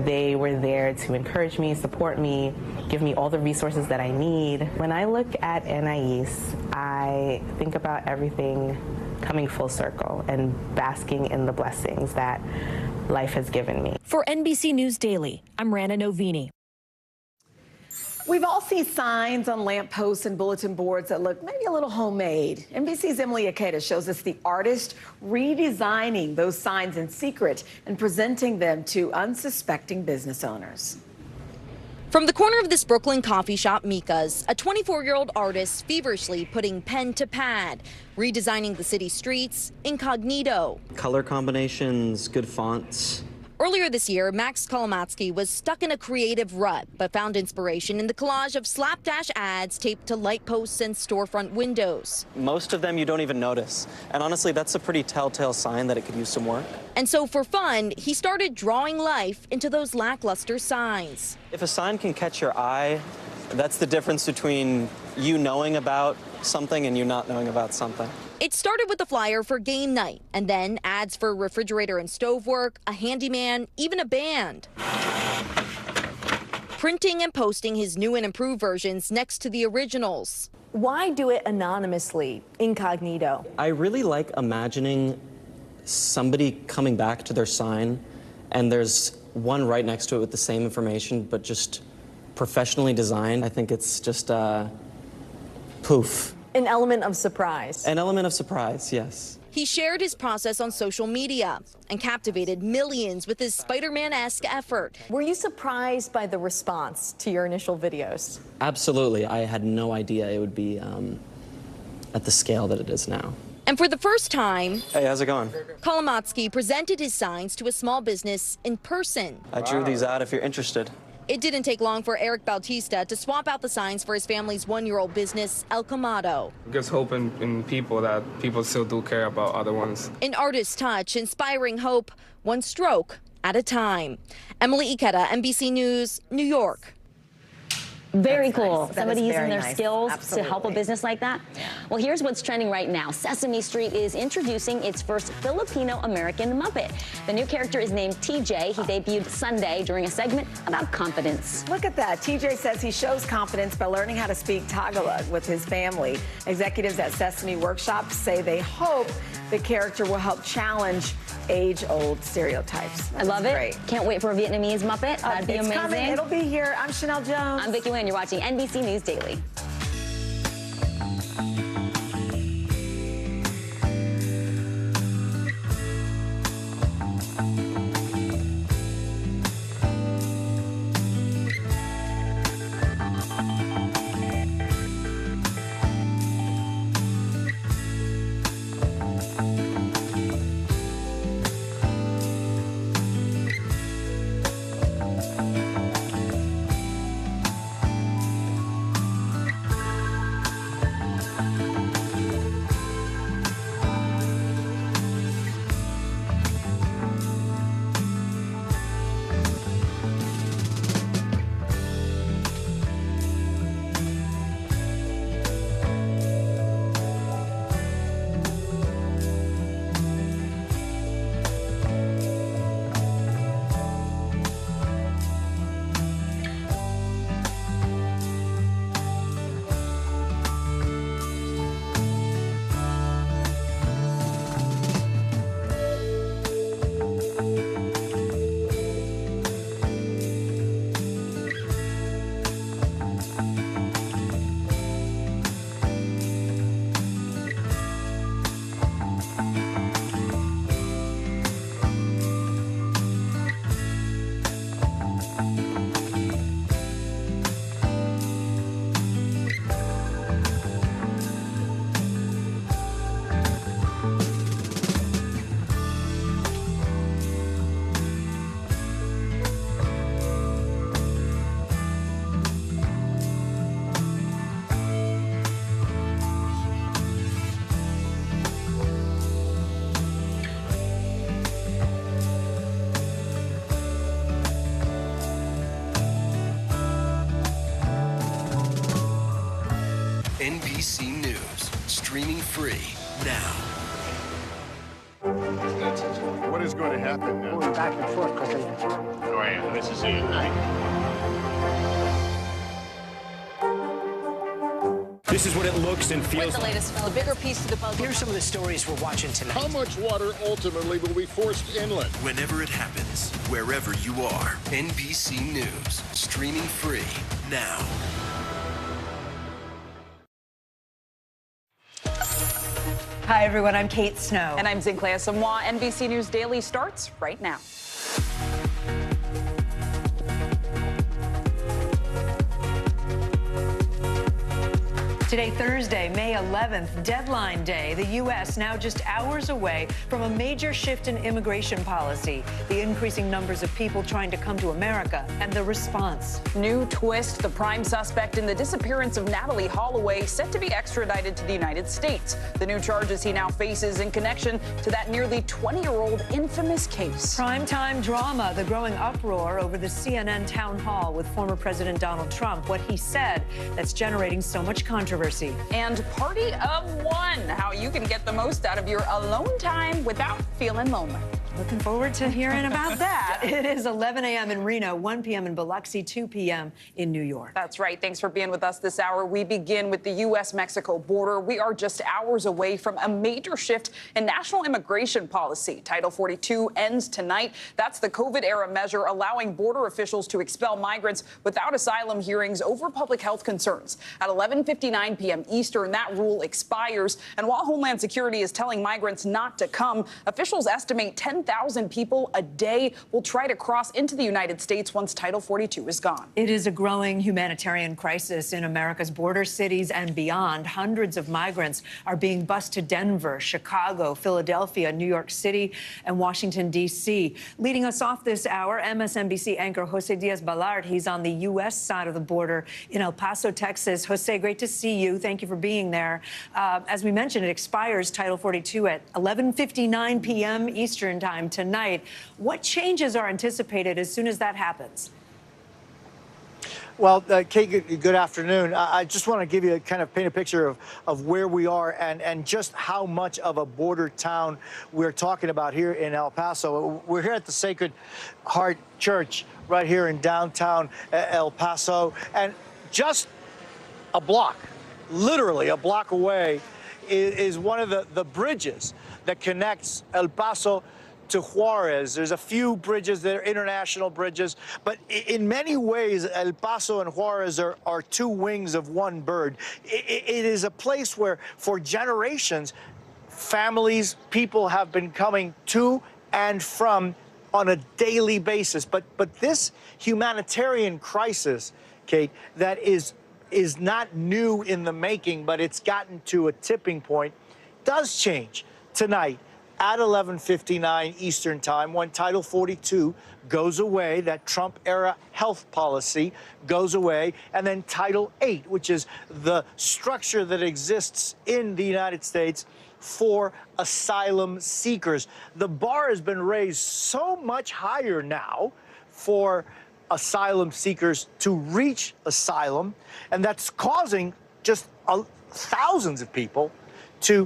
Speaker 24: they were there to encourage me, support me, give me all the resources that I need. When I look at Anais, I think about everything coming full circle and basking in the blessings that life has given me.
Speaker 18: For NBC News Daily, I'm Rana Novini.
Speaker 1: We've all seen signs on lampposts and bulletin boards that look maybe a little homemade. NBC's Emily Ikeda shows us the artist redesigning those signs in secret and presenting them to unsuspecting business owners.
Speaker 28: From the corner of this Brooklyn coffee shop, Mika's, a 24-year-old artist feverishly putting pen to pad, redesigning the city streets incognito.
Speaker 29: Color combinations, good fonts.
Speaker 28: Earlier this year, Max Kolomatsky was stuck in a creative rut, but found inspiration in the collage of slapdash ads taped to light posts and storefront windows.
Speaker 29: Most of them you don't even notice. And honestly, that's a pretty telltale sign that it could use some work.
Speaker 28: And so for fun, he started drawing life into those lackluster signs.
Speaker 29: If a sign can catch your eye, that's the difference between you knowing about something and you not knowing about something.
Speaker 28: It started with a flyer for game night, and then ads for refrigerator and stove work, a handyman, even a band. Printing and posting his new and improved versions next to the originals.
Speaker 27: Why do it anonymously, incognito?
Speaker 29: I really like imagining somebody coming back to their sign, and there's one right next to it with the same information, but just professionally designed. I think it's just poof.
Speaker 27: An element of surprise.
Speaker 29: An element of surprise, yes.
Speaker 28: He shared his process on social media and captivated millions with his Spider-Man-esque effort.
Speaker 27: Were you surprised by the response to your initial videos?
Speaker 29: Absolutely. I had no idea it would be at the scale that it is now.
Speaker 28: And for the first time,
Speaker 29: hey, how's it going?
Speaker 28: Kolomatsky presented his signs to a small business in person.
Speaker 29: I drew these out if you're interested.
Speaker 28: It didn't take long for Eric Bautista to swap out the signs for his family's one-year-old business, El Camado.
Speaker 30: Gives hope in people that people still do care about other ones.
Speaker 28: An artist's touch, inspiring hope, one stroke at a time. Emily Ikeda, NBC News, New York.
Speaker 4: Very
Speaker 1: That's
Speaker 4: cool.
Speaker 1: nice.
Speaker 4: Somebody using their
Speaker 1: nice.
Speaker 4: skills
Speaker 1: Absolutely.
Speaker 4: to help a business like that. Well, here's what's trending right now. Sesame Street is introducing its first Filipino-American Muppet. The new character is named TJ. He debuted Sunday during a segment about confidence.
Speaker 1: Look at that. TJ says he shows confidence by learning how to speak Tagalog with his family. Executives at Sesame Workshop say they hope the character will help challenge age-old stereotypes.
Speaker 4: I love it.
Speaker 1: Great.
Speaker 4: Can't wait for a Vietnamese Muppet. That'd be
Speaker 1: It's
Speaker 4: amazing.
Speaker 1: coming. It'll be here. I'm Chanel Jones.
Speaker 4: I'm Vicki Nguyen. You're watching NBC News Daily.
Speaker 6: NBC News, streaming free now.
Speaker 7: What is going to happen now?
Speaker 8: Going back and forth because
Speaker 7: Go ahead. This is it, right?
Speaker 5: This is what it looks and feels
Speaker 27: What's the latest? A bigger piece to the puzzle.
Speaker 9: Here's some of the stories we're watching tonight.
Speaker 7: How much water ultimately will be forced inland?
Speaker 6: Whenever it happens, wherever you are, NBC News, streaming free now.
Speaker 12: Hi, everyone. I'm Kate Snow.
Speaker 14: And I'm Zinclair Samoa. NBC News Daily starts right now.
Speaker 12: Today, Thursday, May 11th, deadline day. The U.S. now just hours away from a major shift in immigration policy. The increasing numbers of people trying to come to America and the response.
Speaker 14: New twist, the prime suspect in the disappearance of Natalie Holloway set to be extradited to the United States. The new charges he now faces in connection to that nearly 20-year-old infamous case.
Speaker 12: Primetime drama, the growing uproar over the CNN town hall with former President Donald Trump. What he said that's generating so much controversy.
Speaker 14: And party of one, how you can get the most out of your alone time without feeling lonely.
Speaker 12: Looking forward to hearing about that. It is 11 a.m. in Reno, 1 p.m. in Biloxi, 2 p.m. in New York.
Speaker 14: That's right. Thanks for being with us this hour. We begin with the U.S.-Mexico border. We are just hours away from a major shift in national immigration policy. Title 42 ends tonight. That's the COVID-era measure allowing border officials to expel migrants without asylum hearings over public health concerns. At 11:59 p.m. Eastern, that rule expires. And while Homeland Security is telling migrants not to come, officials estimate 10,000 people a day will try to cross into the United States once Title 42 is gone.
Speaker 12: It is a growing humanitarian crisis in America's border cities and beyond. Hundreds of migrants are being bused to Denver, Chicago, Philadelphia, New York City, and Washington, D.C. Leading us off this hour, MSNBC anchor Jose Diaz-Balart. He's on the U.S. side of the border in El Paso, Texas. Jose, great to see you. Thank you for being there. As we mentioned, it expires Title 42 at 11:59 p.m. Eastern time tonight. What changes are anticipated as soon as that happens?
Speaker 2: Well, Kate, good afternoon. I just want to give you paint a picture of where we are and just how much of a border town we're talking about here in El Paso. We're here at the Sacred Heart Church right here in downtown El Paso, and just a block, literally a block away, is one of the bridges that connects El Paso to Juarez. There's a few bridges that are international bridges, but in many ways, El Paso and Juarez are two wings of one bird. It is a place where, for generations, families, people have been coming to and from on a daily basis. But this humanitarian crisis, Kate, that is not new in the making, but it's gotten to a tipping point, does change tonight at 11:59 Eastern Time, when Title 42 goes away, that Trump-era health policy goes away, and then Title 8, which is the structure that exists in the United States for asylum seekers. The bar has been raised so much higher now for asylum seekers to reach asylum, and that's causing just thousands of people to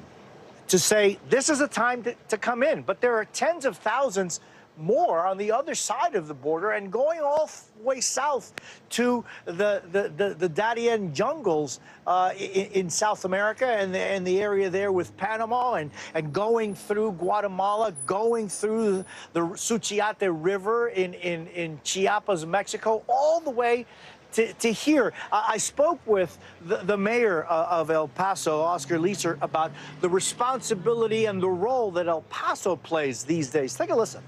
Speaker 2: say, this is a time to come in. But there are tens of thousands more on the other side of the border and going all the way south to the Darien jungles in South America and the area there with Panama and going through Guatemala, going through the Suchiate River in Chiapas, Mexico, all the way to here. I spoke with the mayor of El Paso, Oscar Leeser, about the responsibility and the role that El Paso plays these days. Take a listen.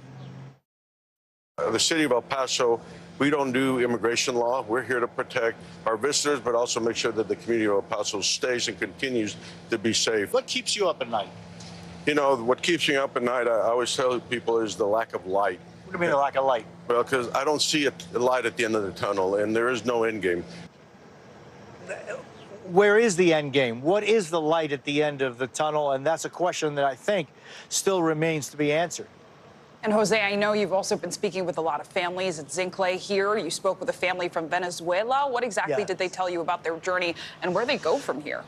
Speaker 8: The city of El Paso, we don't do immigration law. We're here to protect our visitors, but also make sure that the community of El Paso stays and continues to be safe.
Speaker 2: What keeps you up at night?
Speaker 8: You know, what keeps me up at night, I always tell people, is the lack of light.
Speaker 2: What do you mean, a lack of light?
Speaker 8: Well, because I don't see a light at the end of the tunnel, and there is no end game.
Speaker 2: Where is the end game? What is the light at the end of the tunnel? And that's a question that I think still remains to be answered.
Speaker 14: And Jose, I know you've also been speaking with a lot of families at Zincle here. You spoke with a family from Venezuela. What exactly did they tell you about their journey and where they go from here?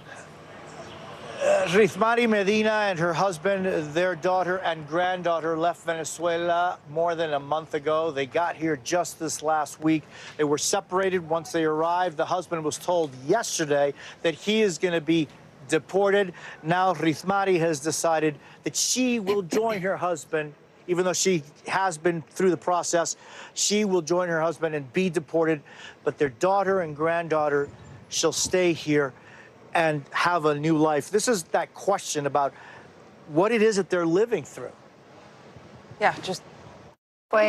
Speaker 2: Rithmari Medina and her husband, their daughter and granddaughter left Venezuela more than a month ago. They got here just this last week. They were separated once they arrived. The husband was told yesterday that he is going to be deported. Now Rithmari has decided that she will join her husband. Even though she has been through the process, she will join her husband and be deported. But their daughter and granddaughter shall stay here and have a new life. This is that question about what it is that they're living through.
Speaker 14: Yeah, just...
Speaker 2: If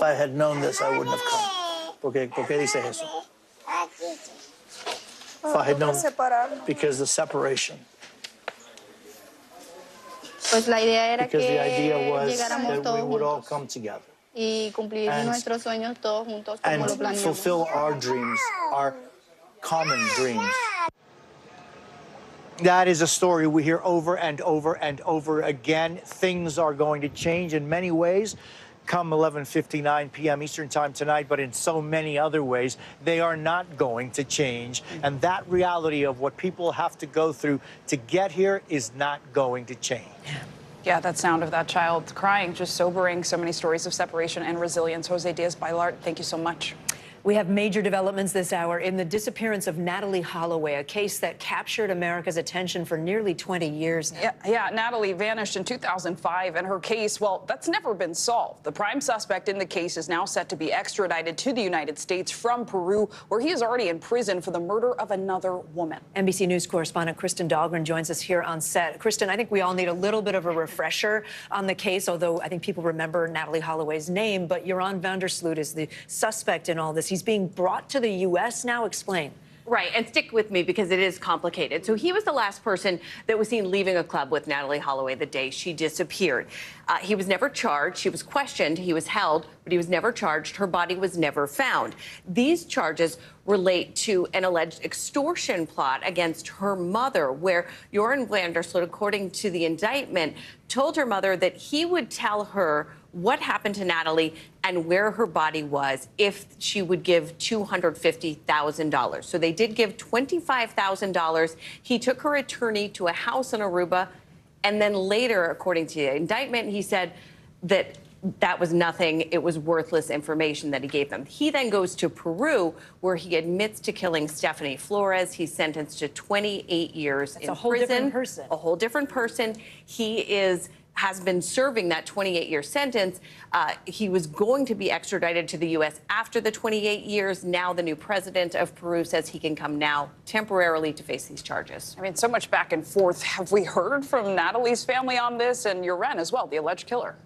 Speaker 2: I had known this, I wouldn't have come. ¿Por qué dices eso? If I had known, because the separation.
Speaker 9: Pues la idea era
Speaker 2: Because
Speaker 9: que
Speaker 2: the idea was
Speaker 9: llegáramos
Speaker 2: that we
Speaker 9: todos
Speaker 2: would all
Speaker 9: juntos
Speaker 2: come together
Speaker 9: y cumplir nuestros sueños todos juntos como
Speaker 2: and
Speaker 9: lo planeamos.
Speaker 2: fulfill our dreams, our common dreams. That is a story we hear over and over and over again. Things are going to change in many ways come 11:59 p.m. Eastern Time tonight, but in so many other ways, they are not going to change. And that reality of what people have to go through to get here is not going to change.
Speaker 14: Yeah, that sound of that child crying, just sobering. So many stories of separation and resilience. Jose Diaz-Balart, thank you so much.
Speaker 12: We have major developments this hour in the disappearance of Natalie Holloway, a case that captured America's attention for nearly 20 years now.
Speaker 14: Yeah, Natalie vanished in 2005, and her case, well, that's never been solved. The prime suspect in the case is now set to be extradited to the United States from Peru, where he is already in prison for the murder of another woman.
Speaker 12: NBC News correspondent Kristen Dahlgren joins us here on set. Kristen, I think we all need a little bit of a refresher on the case, although I think people remember Natalie Holloway's name, but Joran van der Sloot is the suspect in all this. He's being brought to the U.S. now. Explain.
Speaker 10: Right, and stick with me because it is complicated. So he was the last person that was seen leaving a club with Natalie Holloway the day she disappeared. He was never charged. He was questioned. He was held, but he was never charged. Her body was never found. These charges relate to an alleged extortion plot against her mother, where Joran van der Sloot, according to the indictment, told her mother that he would tell her what happened to Natalie and where her body was if she would give $250,000. So they did give $25,000. He took her attorney to a house in Aruba. And then later, according to the indictment, he said that that was nothing. It was worthless information that he gave them. He then goes to Peru, where he admits to killing Stephanie Flores. He's sentenced to 28 years in prison.
Speaker 12: A whole different person.
Speaker 10: A whole different person. He has been serving that 28-year sentence. He was going to be extradited to the U.S. after the 28 years. Now the new president of Peru says he can come now temporarily to face these charges.
Speaker 14: I mean, so much back and forth. Have we heard from Natalie's family on this, and Yoren as well, the alleged killer?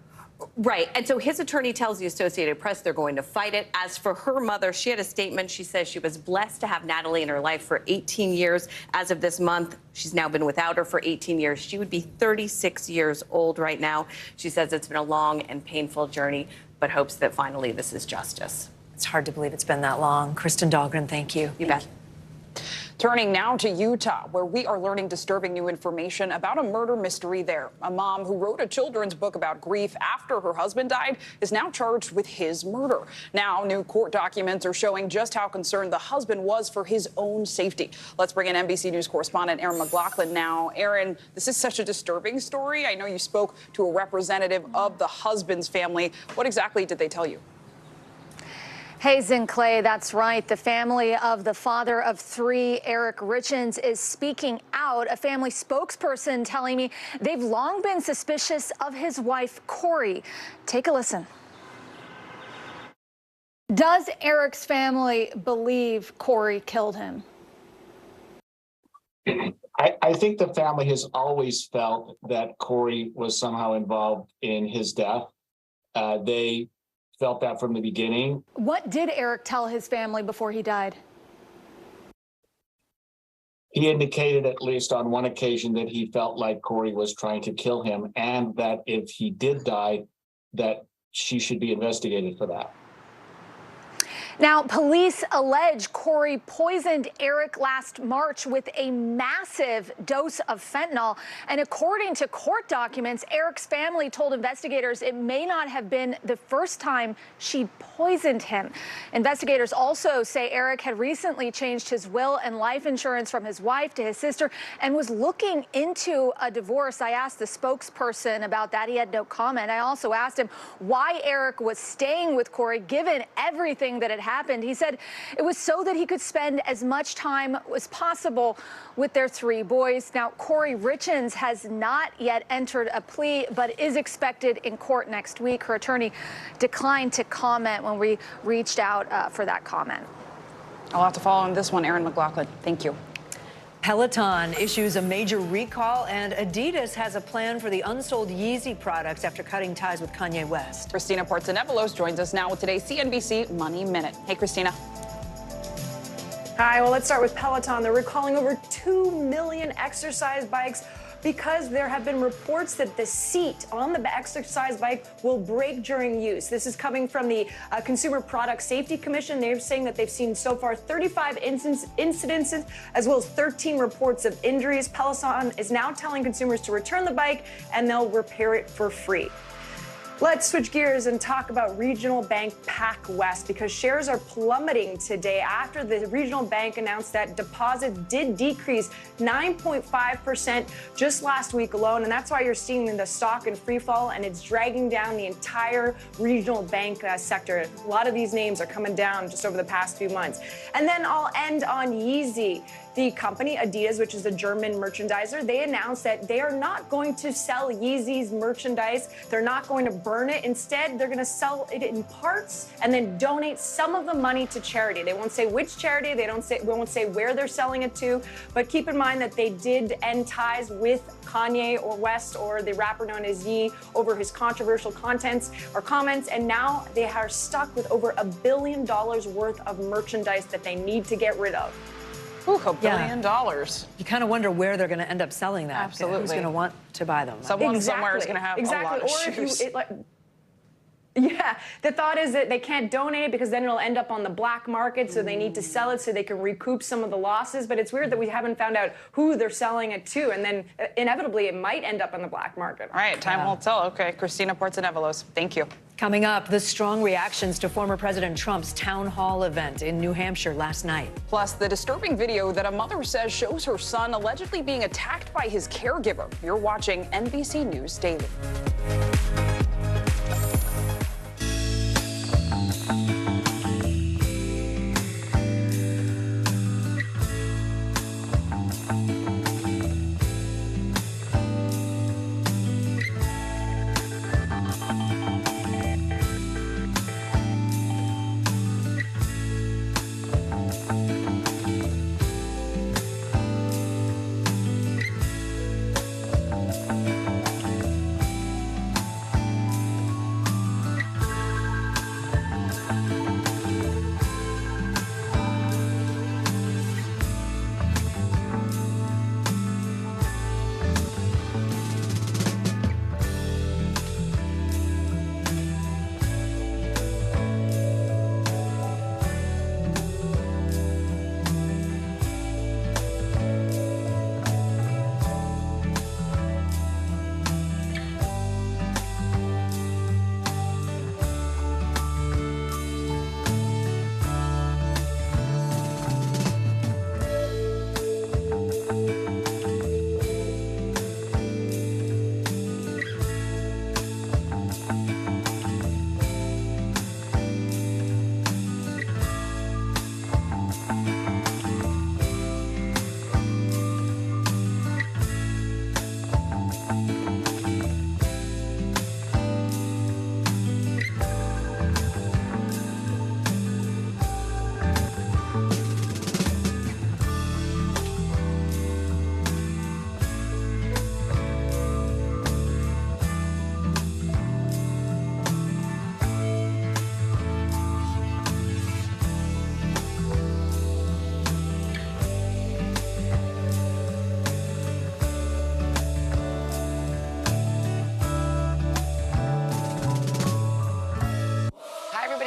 Speaker 10: Right. And so his attorney tells the Associated Press they're going to fight it. As for her mother, she had a statement. She says she was blessed to have Natalie in her life for 18 years. As of this month, she's now been without her for 18 years. She would be 36 years old right now. She says it's been a long and painful journey, but hopes that finally this is justice.
Speaker 12: It's hard to believe it's been that long. Kristen Dahlgren, thank you.
Speaker 10: You bet.
Speaker 14: Turning now to Utah, where we are learning disturbing new information about a murder mystery there. A mom who wrote a children's book about grief after her husband died is now charged with his murder. Now, new court documents are showing just how concerned the husband was for his own safety. Let's bring in NBC News correspondent Erin McLaughlin now. Erin, this is such a disturbing story. I know you spoke to a representative of the husband's family. What exactly did they tell you?
Speaker 3: Hey, Clay, that's right. The family of the father of three, Eric Richens, is speaking out. A family spokesperson telling me they've long been suspicious of his wife, Corey. Take a listen. Does Eric's family believe Corey killed him?
Speaker 11: I think the family has always felt that Corey was somehow involved in his death. They felt that from the beginning.
Speaker 3: What did Eric tell his family before he died?
Speaker 11: He indicated, at least on one occasion, that he felt like Corey was trying to kill him, and that if he did die, that she should be investigated for that.
Speaker 3: Now, police allege Corey poisoned Eric last March with a massive dose of fentanyl. And according to court documents, Eric's family told investigators it may not have been the first time she poisoned him. Investigators also say Eric had recently changed his will and life insurance from his wife to his sister and was looking into a divorce. I asked the spokesperson about that. He had no comment. I also asked him why Eric was staying with Corey given everything that had happened. He said it was so that he could spend as much time as possible with their three boys. Now, Corey Richens has not yet entered a plea, but is expected in court next week. Her attorney declined to comment when we reached out for that comment.
Speaker 14: I'll have to follow on this one, Erin McLaughlin. Thank you.
Speaker 12: Peloton issues a major recall, and Adidas has a plan for the unsold Yeezy products after cutting ties with Kanye West.
Speaker 14: Christina Portzanevelos joins us now with today's CNBC Money Minute. Hey, Christina.
Speaker 15: Hi, well, let's start with Peloton. They're recalling over 2 million exercise bikes because there have been reports that the seat on the exercise bike will break during use. This is coming from the Consumer Product Safety Commission. They're saying that they've seen so far 35 incidences as well as 13 reports of injuries. Peloton is now telling consumers to return the bike and they'll repair it for free. Let's switch gears and talk about regional bank PacWest because shares are plummeting today after the regional bank announced that deposits did decrease 9.5% just last week alone. And that's why you're seeing the stock in free fall, and it's dragging down the entire regional bank sector. A lot of these names are coming down just over the past few months. And then I'll end on Yeezy. The company, Adidas, which is a German merchandiser, they announced that they are not going to sell Yeezy's merchandise. They're not going to burn it. Instead, they're going to sell it in parts and then donate some of the money to charity. They won't say which charity. They won't say where they're selling it to. But keep in mind that they did end ties with Kanye or West or the rapper known as Yee over his controversial contents or comments. And now they are stuck with over $1 billion worth of merchandise that they need to get rid of.
Speaker 14: Ooh, $1 billion.
Speaker 12: You kind of wonder where they're going to end up selling that.
Speaker 14: Absolutely.
Speaker 12: Who's going to want to buy them?
Speaker 14: Someone somewhere is going to have a lot of shoes.
Speaker 15: Yeah, the thought is that they can't donate it because then it'll end up on the black market, so they need to sell it so they can recoup some of the losses. But it's weird that we haven't found out who they're selling it to, and then inevitably it might end up on the black market.
Speaker 14: All right, time will tell. Okay, Christina Portsenevelos, thank you.
Speaker 12: Coming up, the strong reactions to former President Trump's town hall event in New Hampshire last night.
Speaker 14: Plus, the disturbing video that a mother says shows her son allegedly being attacked by his caregiver. You're watching NBC News Daily.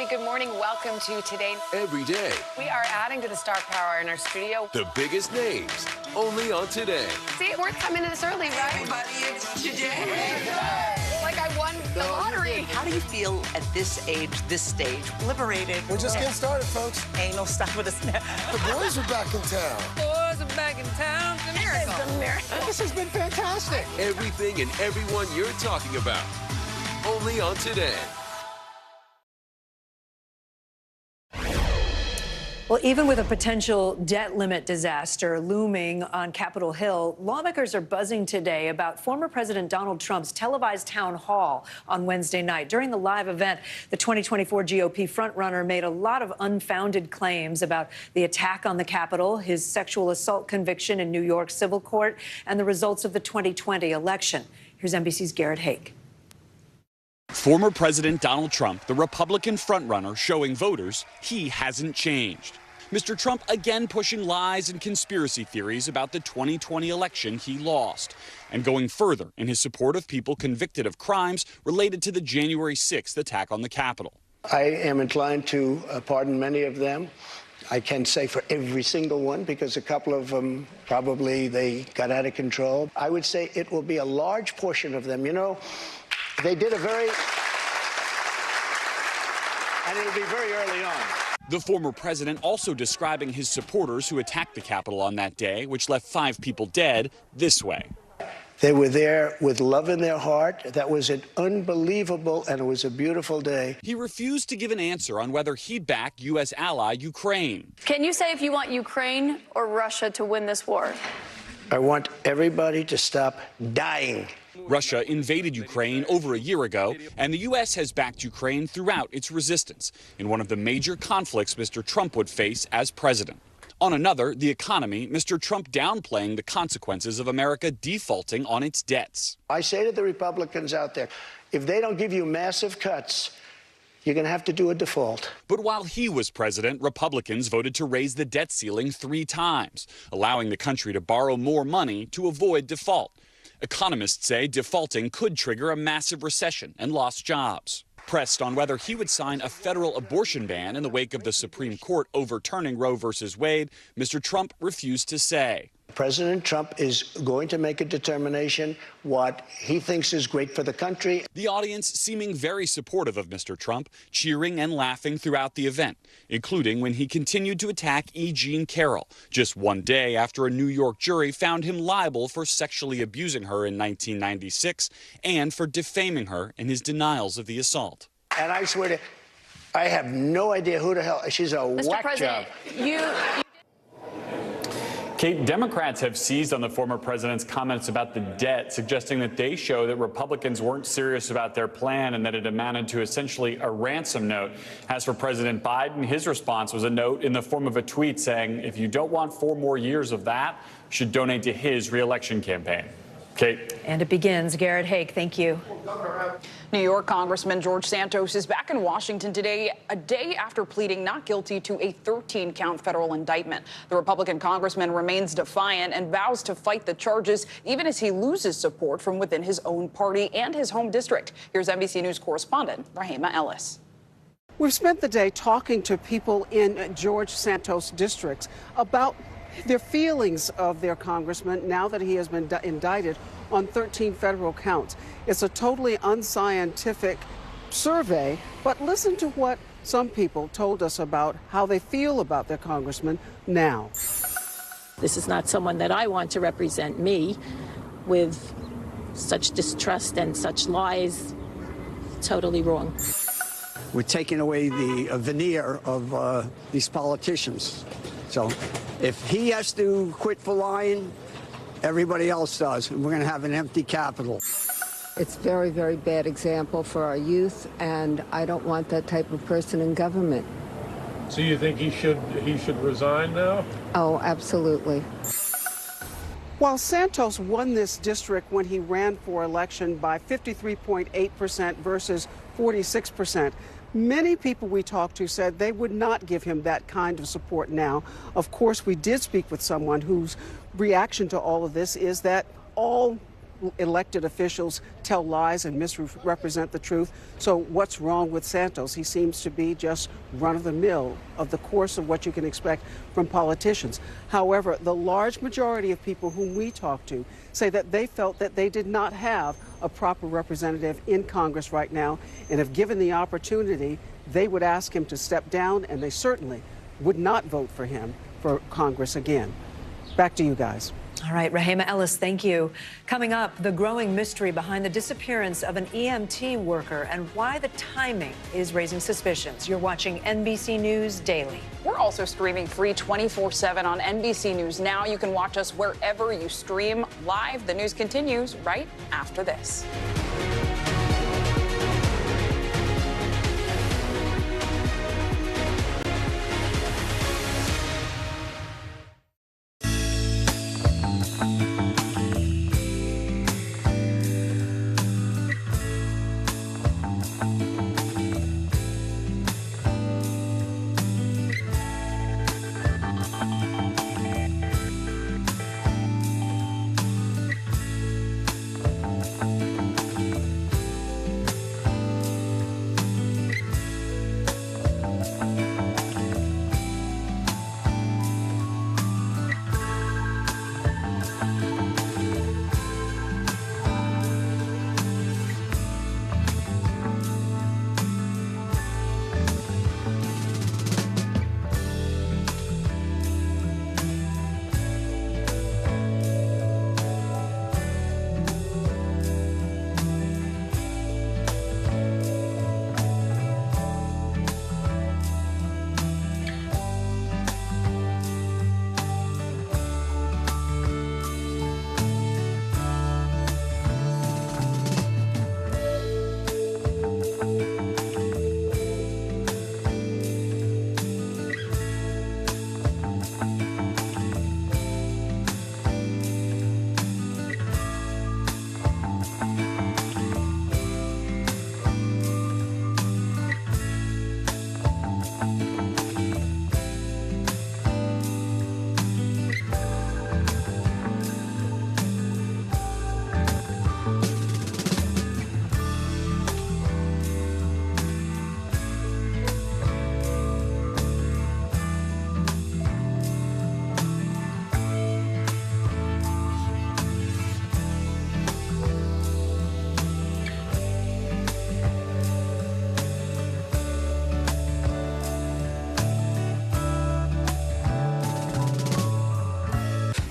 Speaker 13: Good morning. Welcome to Today.
Speaker 6: Every day,
Speaker 13: We are adding to the star power in our studio.
Speaker 6: the biggest names, only on Today.
Speaker 13: See, we're coming in this early, right?
Speaker 16: Everybody, it's Today.
Speaker 13: Like I won the lottery.
Speaker 16: How do you feel at this age, this stage? Liberated.
Speaker 17: We're just getting started, folks.
Speaker 16: Anal stop with a snap.
Speaker 17: The boys are back in town.
Speaker 13: Boys are back in town. It's a miracle. It's a miracle.
Speaker 17: This has been fantastic.
Speaker 6: Everything and everyone you're talking about, only on Today.
Speaker 12: Well, even with a potential debt limit disaster looming on Capitol Hill, lawmakers are buzzing today about former President Donald Trump's televised town hall on Wednesday night. During the live event, the 2024 GOP frontrunner made a lot of unfounded claims about the attack on the Capitol, his sexual assault conviction in New York civil court, and the results of the 2020 election. Here's NBC's Garrett Haake.
Speaker 19: Former President Donald Trump, the Republican frontrunner, showing voters he hasn't changed. Mr. Trump again pushing lies and conspiracy theories about the 2020 election he lost, and going further in his support of people convicted of crimes related to the January 6th attack on the Capitol.
Speaker 20: I am inclined to pardon many of them. I can't say for every single one because a couple of them probably they got out of control. I would say it will be a large portion of them. You know, they did a very, and it'll be very early on.
Speaker 19: The former president also describing his supporters who attacked the Capitol on that day, which left 5 people dead, this way.
Speaker 20: They were there with love in their heart. That was an unbelievable, and it was a beautiful day.
Speaker 19: He refused to give an answer on whether he'd back U.S. ally Ukraine.
Speaker 21: Can you say if you want Ukraine or Russia to win this war?
Speaker 20: I want everybody to stop dying.
Speaker 19: Russia invaded Ukraine over a year ago, and the U.S. has backed Ukraine throughout its resistance in one of the major conflicts Mr. Trump would face as president. On another, the economy, Mr. Trump downplaying the consequences of America defaulting on its debts.
Speaker 20: I say to the Republicans out there, if they don't give you massive cuts, you're going to have to do a default.
Speaker 19: But while he was president, Republicans voted to raise the debt ceiling 3 times, allowing the country to borrow more money to avoid default. Economists say defaulting could trigger a massive recession and lost jobs. Pressed on whether he would sign a federal abortion ban in the wake of the Supreme Court overturning Roe versus Wade, Mr. Trump refused to say.
Speaker 20: President Trump is going to make a determination what he thinks is great for the country.
Speaker 19: The audience seeming very supportive of Mr. Trump, cheering and laughing throughout the event, including when he continued to attack E. Jean Carroll, just one day after a New York jury found him liable for sexually abusing her in 1996 and for defaming her in his denials of the assault.
Speaker 20: And I swear to, I have no idea who the hell, she's a
Speaker 21: Mr.
Speaker 20: whack
Speaker 21: President,
Speaker 20: job.
Speaker 1: Kate, Democrats have seized on the former president's comments about the debt, suggesting that they show that Republicans weren't serious about their plan and that it amounted to essentially a ransom note. As for President Biden, his response was a note in the form of a tweet saying, if you don't want 4 more years of that, you should donate to his re-election campaign. Kate.
Speaker 12: And it begins. Garrett Haake, thank you.
Speaker 14: New York Congressman George Santos is back in Washington today, a day after pleading not guilty to a 13-count federal indictment. The Republican congressman remains defiant and vows to fight the charges, even as he loses support from within his own party and his home district. Here's NBC News correspondent Rahima Ellis.
Speaker 18: We've spent the day talking to people in George Santos districts about their feelings of their congressman now that he has been indicted on 13 federal counts. It's a totally unscientific survey, but listen to what some people told us about how they feel about their congressman now.
Speaker 22: This is not someone that I want to represent me with such distrust and such lies. Totally wrong.
Speaker 23: We're taking away the veneer of these politicians. So if he has to quit for lying, everybody else does, and we're going to have an empty Capitol.
Speaker 24: It's very, very bad example for our youth, and I don't want that type of person in government.
Speaker 25: So you think he should resign now?
Speaker 24: Oh, absolutely.
Speaker 18: While Santos won this district when he ran for election by 53.8% versus 46%, many people we talked to said they would not give him that kind of support now. Of course, we did speak with someone whose reaction to all of this is that all elected officials tell lies and misrepresent the truth. So what's wrong with Santos? He seems to be just run-of-the-mill of the course of what you can expect from politicians. However, the large majority of people whom we talked to say that they felt that they did not have a proper representative in Congress right now, and if given the opportunity, they would ask him to step down, and they certainly would not vote for him for Congress again. Back to you guys.
Speaker 12: All right, Rahima Ellis, thank you. Coming up, the growing mystery behind the disappearance of an EMT worker and why the timing is raising suspicions. You're watching NBC News Daily.
Speaker 14: We're also streaming free 24/7 on NBC News Now. You can watch us wherever you stream live. The news continues right after this.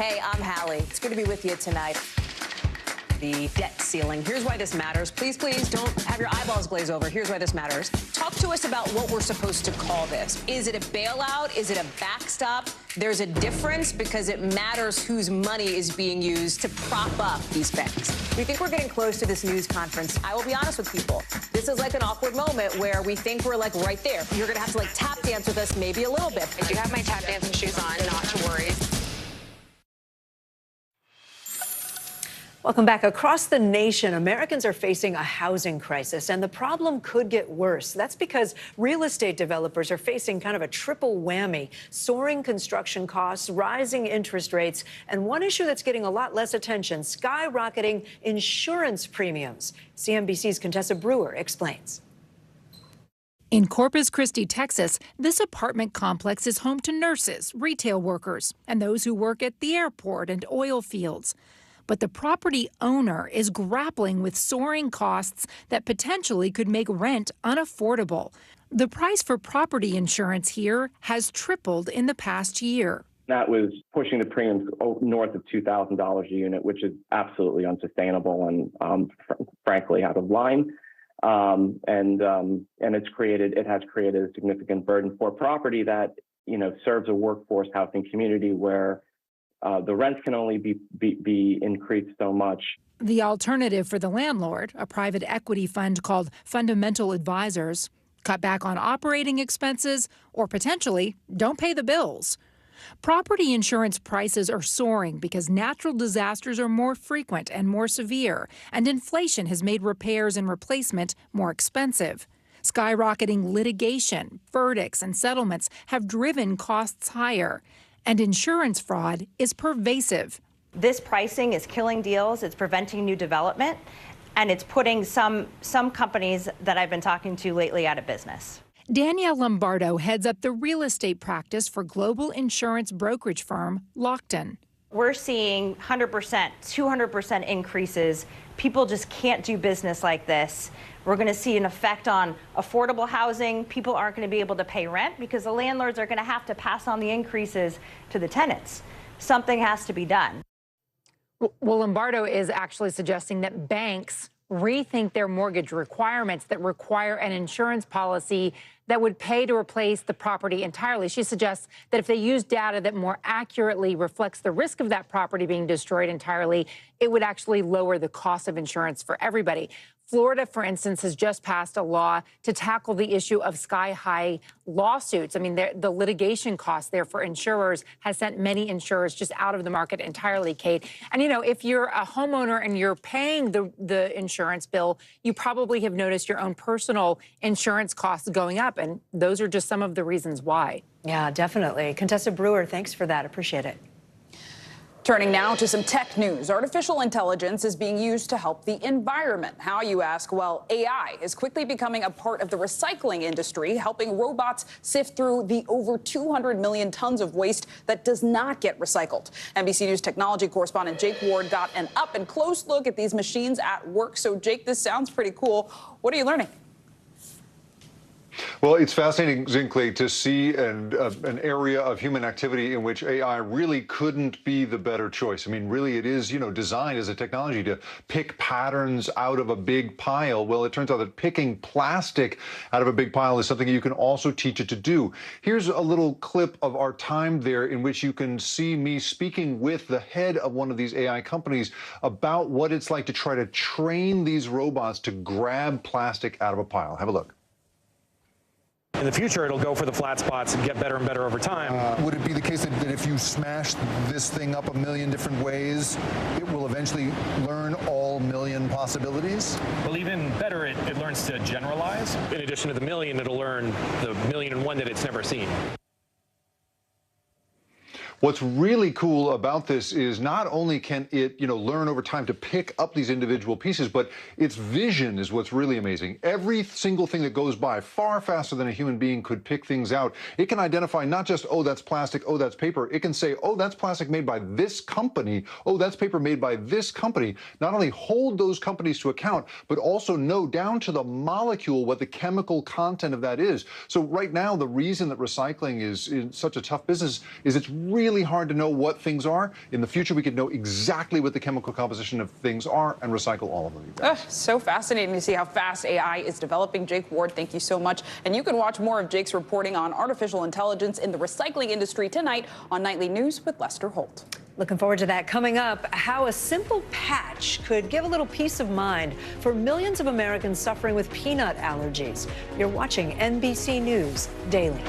Speaker 4: Hey, I'm Hallie. It's good to be with you tonight. The debt ceiling. Here's why this matters. Please, please don't have your eyeballs glaze over. Here's why this matters. Talk to us about what we're supposed to call this. Is it a bailout? Is it a backstop? There's a difference because it matters whose money is being used to prop up these banks. We think we're getting close to this news conference. I will be honest with people. This is like an awkward moment where we think we're like right there. You're going to have to like tap dance with us maybe a little bit.
Speaker 13: I do have my tap dancing shoes on, not to worry.
Speaker 12: Welcome back. Across the nation, Americans are facing a housing crisis, and the problem could get worse. That's because real estate developers are facing kind of a triple whammy: soaring construction costs, rising interest rates, and one issue that's getting a lot less attention: skyrocketing insurance premiums. CNBC's Contessa Brewer explains.
Speaker 5: In Corpus Christi, Texas, this apartment complex is home to nurses, retail workers, and those who work at the airport and oil fields. But the property owner is grappling with soaring costs that potentially could make rent unaffordable. The price for property insurance here has tripled in the past year.
Speaker 7: That was pushing the premiums north of $2,000 a unit, which is absolutely unsustainable and frankly out of line. And it has created a significant burden for property that, serves a workforce housing community where the rents can only be increased so much.
Speaker 5: The alternative for the landlord, a private equity fund called Fundamental Advisors, cut back on operating expenses or potentially don't pay the bills. Property insurance prices are soaring because natural disasters are more frequent and more severe, and inflation has made repairs and replacement more expensive. Skyrocketing litigation, verdicts, and settlements have driven costs higher. And insurance fraud is pervasive.
Speaker 8: This pricing is killing deals, it's preventing new development, and it's putting some companies that I've been talking to lately out of business.
Speaker 5: Danielle Lombardo heads up the real estate practice for global insurance brokerage firm Lockton.
Speaker 8: We're seeing 100%, 200% increases. People just can't do business like this. We're going to see an effect on affordable housing. People aren't going to be able to pay rent because the landlords are going to have to pass on the increases to the tenants. Something has to be done.
Speaker 3: Well, Lombardo is actually suggesting that banks rethink their mortgage requirements that require an insurance policy that would pay to replace the property entirely. She suggests that if they use data that more accurately reflects the risk of that property being destroyed entirely, it would actually lower the cost of insurance for everybody. Florida, for instance, has just passed a law to tackle the issue of sky-high lawsuits. I mean, the litigation cost there for insurers has sent many insurers just out of the market entirely, Kate. And, if you're a homeowner and you're paying the insurance bill, you probably have noticed your own personal insurance costs going up. And those are just some of the reasons why.
Speaker 12: Yeah, definitely. Contessa Brewer, thanks for that. Appreciate it.
Speaker 14: Turning now to some tech news. Artificial intelligence is being used to help the environment. How, you ask? Well, AI is quickly becoming a part of the recycling industry, helping robots sift through the over 200 million tons of waste that does not get recycled. NBC News technology correspondent Jake Ward got an up-and-close look at these machines at work. So, Jake, this sounds pretty cool. What are you learning?
Speaker 9: Well, it's fascinating, Zinkley, to see an area of human activity in which AI really couldn't be the better choice. I mean, really, it is, designed as a technology to pick patterns out of a big pile. Well, it turns out that picking plastic out of a big pile is something you can also teach it to do. Here's a little clip of our time there in which you can see me speaking with the head of one of these AI companies about what it's like to try to train these robots to grab plastic out of a pile. Have a look.
Speaker 26: In the future, it'll go for the flat spots and get better and better over time.
Speaker 27: Would it be the case that if you smash this thing up a million different ways, it will eventually learn all million possibilities?
Speaker 26: Well, even better, it learns to generalize. In addition to the million, it'll learn the 1,000,001 that it's never seen.
Speaker 9: What's really cool about this is not only can it, learn over time to pick up these individual pieces, but its vision is what's really amazing. Every single thing that goes by far faster than a human being could pick things out. It can identify not just, oh, that's plastic, oh, that's paper. It can say, oh, that's plastic made by this company. Oh, that's paper made by this company. Not only hold those companies to account, but also know down to the molecule what the chemical content of that is. So right now, the reason that recycling is such a tough business is it's really really hard to know what things are. In the future, we could know exactly what the chemical composition of things are and recycle all of them.
Speaker 14: So fascinating to see how fast AI is developing. Jake Ward, thank you so much. And you can watch more of Jake's reporting on artificial intelligence in the recycling industry tonight on Nightly News with Lester Holt.
Speaker 12: Looking forward to that. Coming up, how a simple patch could give a little peace of mind for millions of Americans suffering with peanut allergies. You're watching NBC News Daily.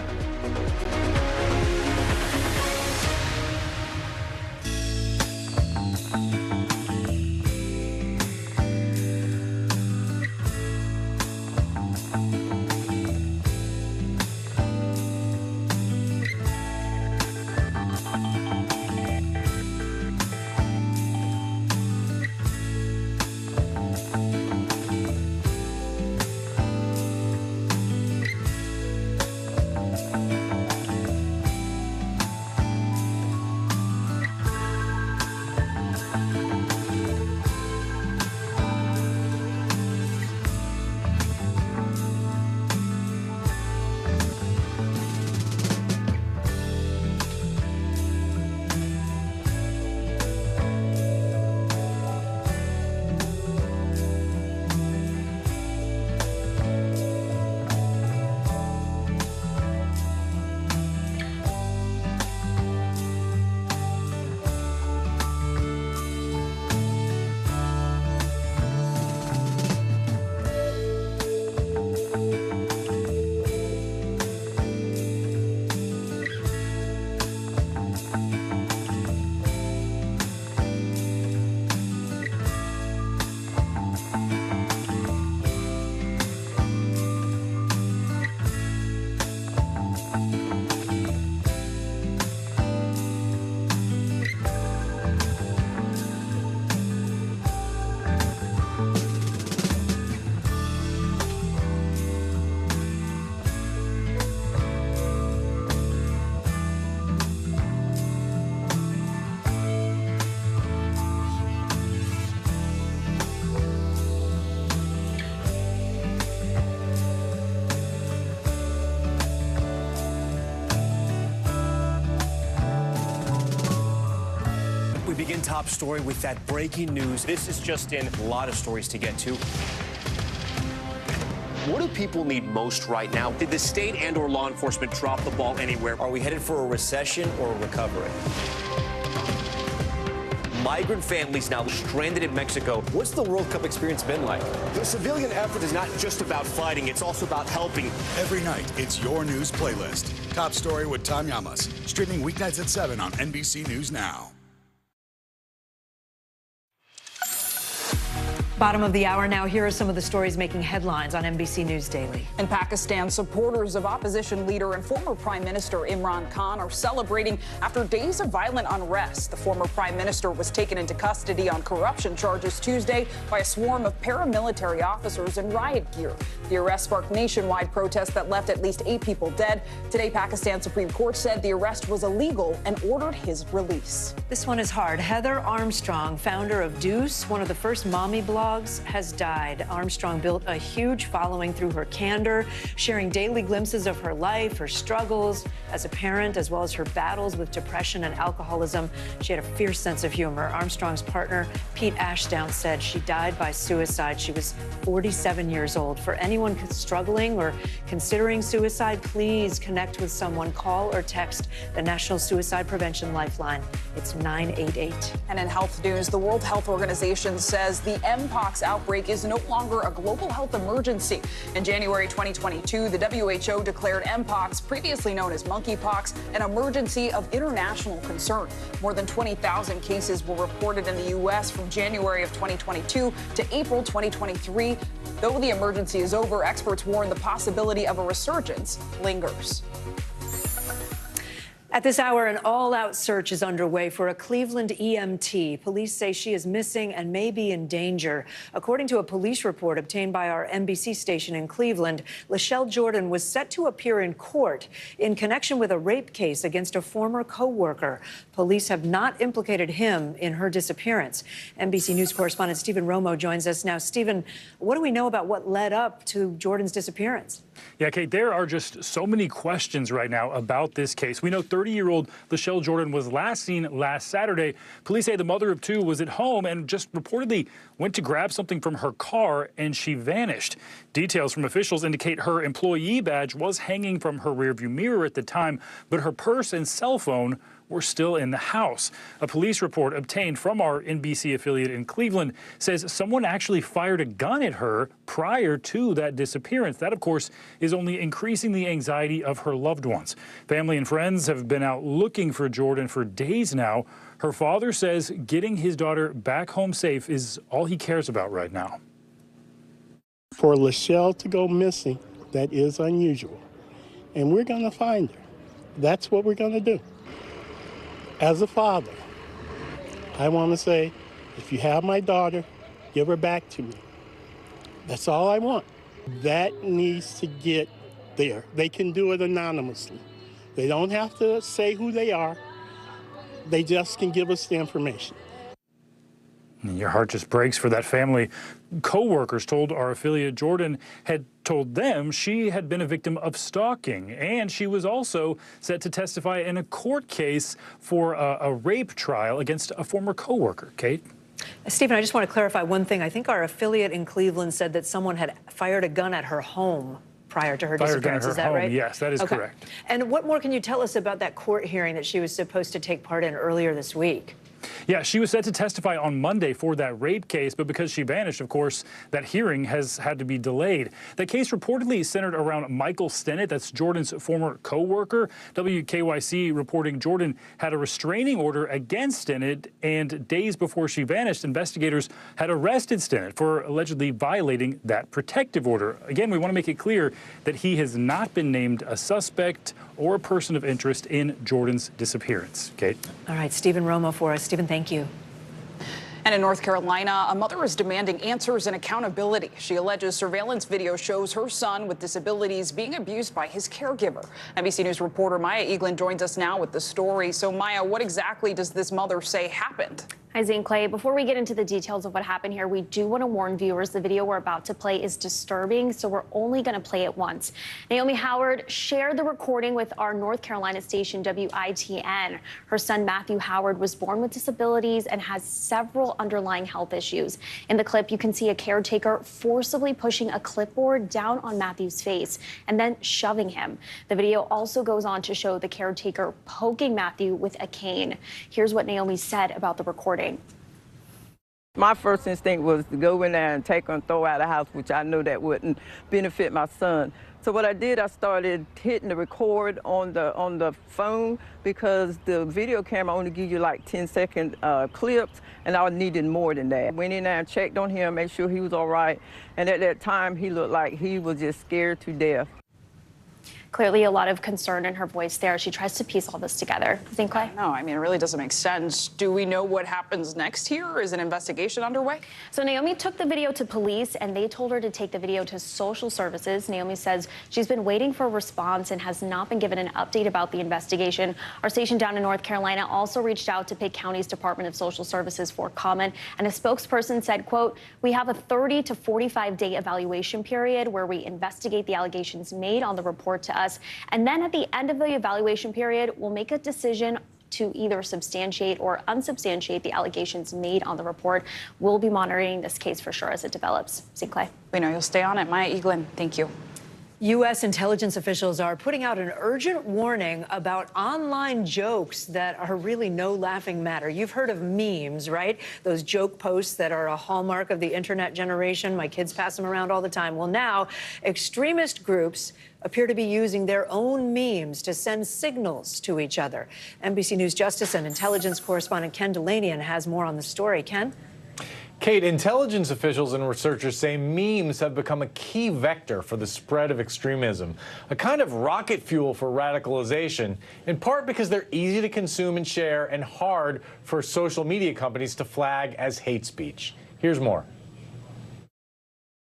Speaker 2: We begin top story with that breaking news. This is just in, a lot of stories to get to. What do people need most right now? Did the state and or law enforcement drop the ball anywhere? Are we headed for a recession or a recovery? Migrant families now stranded in Mexico. What's the World Cup experience been like? The civilian effort is not just about fighting, it's also about helping.
Speaker 6: Every night, it's your news playlist. Top story with Tom Llamas. Streaming weeknights at 7 on NBC News Now.
Speaker 12: Bottom of the hour now. Here are some of the stories making headlines on NBC News Daily.
Speaker 14: In Pakistan, supporters of opposition leader and former Prime Minister Imran Khan are celebrating after days of violent unrest. The former Prime Minister was taken into custody on corruption charges Tuesday by a swarm of paramilitary officers in riot gear. The arrest sparked nationwide protests that left at least 8 people dead. Today, Pakistan's Supreme Court said the arrest was illegal and ordered his release.
Speaker 12: This one is hard. Heather Armstrong, founder of Deuce, one of the first mommy blogs, has died. Armstrong built a huge following through her candor, sharing daily glimpses of her life, her struggles as a parent, as well as her battles with depression and alcoholism. She had a fierce sense of humor. Armstrong's partner, Pete Ashdown, said she died by suicide. She was 47 years old. For anyone struggling or considering suicide, please connect with someone. Call or text the National Suicide Prevention Lifeline. It's 988.
Speaker 14: And in health news, the World Health Organization says the Mpox outbreak is no longer a global health emergency. In January 2022, the WHO declared Mpox, previously known as monkeypox, an emergency of international concern. More than 20,000 cases were reported in the U.S. from January of 2022 to April 2023. Though the emergency is over, experts warn the possibility of a resurgence lingers.
Speaker 12: At this hour, an all-out search is underway for a Cleveland EMT. Police say she is missing and may be in danger. According to a police report obtained by our NBC station in Cleveland, Lachelle Jordan was set to appear in court in connection with a rape case against a former co-worker. Police have not implicated him in her disappearance. NBC News correspondent Stephen Romo joins us now. Stephen, what do we know about what led up to Jordan's disappearance?
Speaker 10: Yeah, Kate, there are just so many questions right now about this case. We know 30-year-old Lachelle Jordan was last seen last Saturday. Police say the mother of two was at home and just reportedly went to grab something from her car and she vanished. Details from officials indicate her employee badge was hanging from her rearview mirror at the time, but her purse and cell phone were still in the house. A police report obtained from our NBC affiliate in Cleveland says someone actually fired a gun at her prior to that disappearance. That, of course, is only increasing the anxiety of her loved ones. Family and friends have been out looking for Jordan for days now. Her father says getting his daughter back home safe is all he cares about right now.
Speaker 11: For Lachelle to go missing, that is unusual. And we're going to find her. That's what we're going to do. As a father, I want to say, if you have my daughter, give her back to me. That's all I want. That needs to get there. They can do it anonymously. They don't have to say who they are. They just can give us the information.
Speaker 10: Your heart just breaks for that family. Co-workers told our affiliate Jordan had told them she had been a victim of stalking, and she was also set to testify in a court case for a rape trial against a former co-worker. Kate?
Speaker 12: Stephen, I just want to clarify one thing. I think our affiliate in Cleveland said that someone had fired a gun at her home prior to her disappearance. Is that right?
Speaker 10: Yes, that is correct.
Speaker 12: And what more can you tell us about that court hearing that she was supposed to take part in earlier this week?
Speaker 10: Yeah, she was set to testify on Monday for that rape case, but because she vanished, of course, that hearing has had to be delayed. The case reportedly centered around Michael Stennett, that's Jordan's former co-worker. WKYC reporting Jordan had a restraining order against Stennett, and days before she vanished, investigators had arrested Stennett for allegedly violating that protective order. Again, we want to make it clear that he has not been named a suspect or a person of interest in Jordan's disappearance. Kate?
Speaker 12: All right, Stephen Romo for us. Stephen, thank you.
Speaker 14: And in North Carolina, a mother is demanding answers and accountability. She alleges surveillance video shows her son with disabilities being abused by his caregiver. NBC News reporter Maya Eaglin joins us now with the story. So, Maya, what exactly does this mother say happened?
Speaker 15: Hi, Zane Clay. Before we get into the details of what happened here, we do want to warn viewers the video we're about to play is disturbing, so we're only going to play it once. Naomi Howard shared the recording with our North Carolina station, WITN. Her son, Matthew Howard, was born with disabilities and has several underlying health issues. In the clip, you can see a caretaker forcibly pushing a clipboard down on Matthew's face and then shoving him. The video also goes on to show the caretaker poking Matthew with a cane. Here's what Naomi said about the recording.
Speaker 16: My first instinct was to go in there and take her and throw her out of the house, which I knew that wouldn't benefit my son. So what I did, I started hitting the record on the phone because the video camera only gives you like 10-second clips, and I needed more than that. Went in there and checked on him, made sure he was all right, and at that time he looked like he was just scared to death.
Speaker 15: Clearly a lot of concern in her voice there. She tries to piece all this together. Think, Clay?
Speaker 14: No, I mean, it really doesn't make sense. Do we know what happens next here? Is an investigation underway?
Speaker 15: So Naomi took the video to police, and they told her to take the video to social services. Naomi says she's been waiting for a response and has not been given an update about the investigation. Our station down in North Carolina also reached out to Pitt County's Department of Social Services for comment, and a spokesperson said, quote, "We have a 30 to 45-day evaluation period where we investigate the allegations made on the report to us. And then at the end of the evaluation period, we'll make a decision to either substantiate or unsubstantiate the allegations made on the report. We'll be monitoring this case for sure as it develops." Zane Clay.
Speaker 14: We know you'll stay on it. Maya Eaglin, thank you.
Speaker 12: U.S. intelligence officials are putting out an urgent warning about online jokes that are really no laughing matter. You've heard of memes, right? Those joke posts that are a hallmark of the internet generation. My kids pass them around all the time. Well, now, extremist groups appear to be using their own memes to send signals to each other. NBC News Justice and Intelligence correspondent Ken Delanian has more on the story. Ken?
Speaker 17: Kate, intelligence officials and researchers say memes have become a key vector for the spread of extremism, a kind of rocket fuel for radicalization, in part because they're easy to consume and share and hard for social media companies to flag as hate speech. Here's more.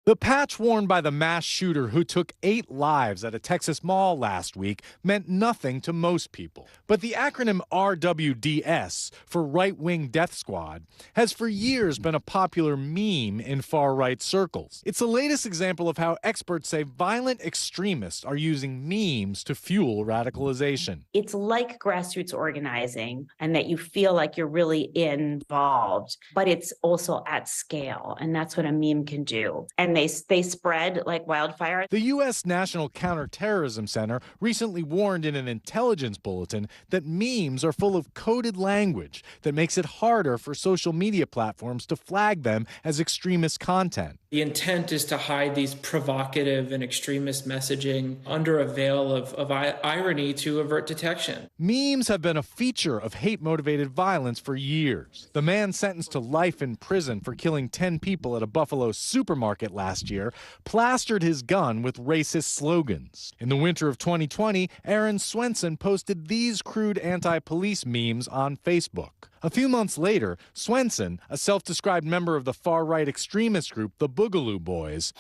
Speaker 17: The patch worn by the mass shooter who took 8 lives at a Texas mall last week meant nothing to most people. But the acronym RWDS, for Right-Wing Death Squad, has for years been a popular meme in far-right circles. It's the latest example of how experts say violent extremists are using memes to fuel radicalization.
Speaker 1: It's like grassroots organizing, and that you feel like you're really involved, but it's also at scale, and that's what a meme can do. And they spread like wildfire.
Speaker 17: The U.S. National Counterterrorism Center recently warned in an intelligence bulletin that memes are full of coded language that makes it harder for social media platforms to flag them as extremist content.
Speaker 19: The intent is to hide these provocative and extremist messaging under a veil of irony to avert detection.
Speaker 17: Memes have been a feature of hate-motivated violence for years. The man sentenced to life in prison for killing 10 people at a Buffalo supermarket last year plastered his gun with racist slogans. In the winter of 2020, Aaron Swenson posted these crude anti-police memes on Facebook. A few months later, Swenson, a self-described member of the far-right extremist group, the Boogaloo Boys,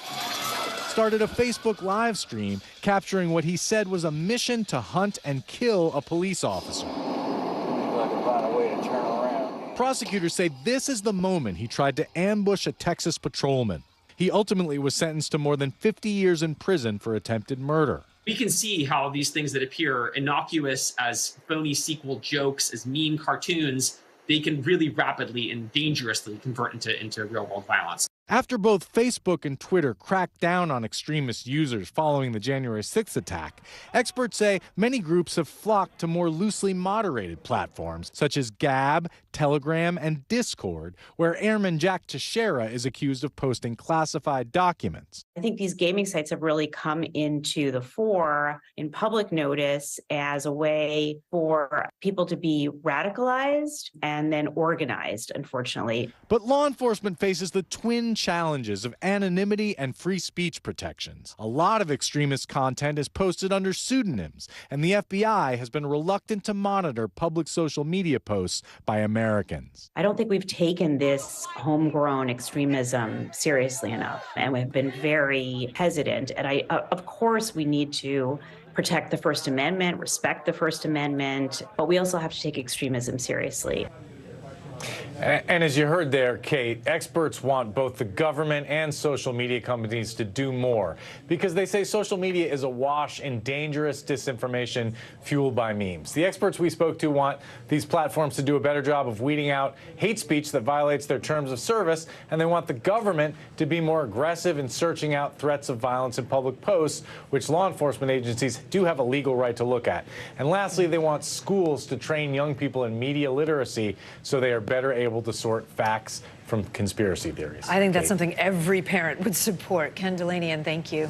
Speaker 17: started a Facebook live stream capturing what he said was a mission to hunt and kill a police officer. Prosecutors say this is the moment he tried to ambush a Texas patrolman. He ultimately was sentenced to more than 50 years in prison for attempted murder.
Speaker 20: We can see how these things that appear innocuous as phony sequel jokes, as meme cartoons, they can really rapidly and dangerously convert into real-world violence.
Speaker 17: After both Facebook and Twitter cracked down on extremist users following the January 6th attack, experts say many groups have flocked to more loosely moderated platforms such as Gab, Telegram, and Discord, where Airman Jack Teixeira is accused of posting classified documents.
Speaker 1: I think these gaming sites have really come into the fore in public notice as a way for people to be radicalized and then organized, unfortunately.
Speaker 17: But law enforcement faces the twin challenges of anonymity and free speech protections. A lot of extremist content is posted under pseudonyms, and the FBI has been reluctant to monitor public social media posts by Americans.
Speaker 1: I don't think we've taken this homegrown extremism seriously enough, and we've been very hesitant. And of course, we need to protect the First Amendment, respect the First Amendment, but we also have to take extremism seriously.
Speaker 17: And as you heard there, Kate, experts want both the government and social media companies to do more because they say social media is awash in dangerous disinformation fueled by memes. The experts we spoke to want these platforms to do a better job of weeding out hate speech that violates their terms of service, and they want the government to be more aggressive in searching out threats of violence in public posts, which law enforcement agencies do have a legal right to look at. And lastly, they want schools to train young people in media literacy so they are better able to sort facts from conspiracy theories.
Speaker 12: I think that's something every parent would support. Ken Delaney, and thank you.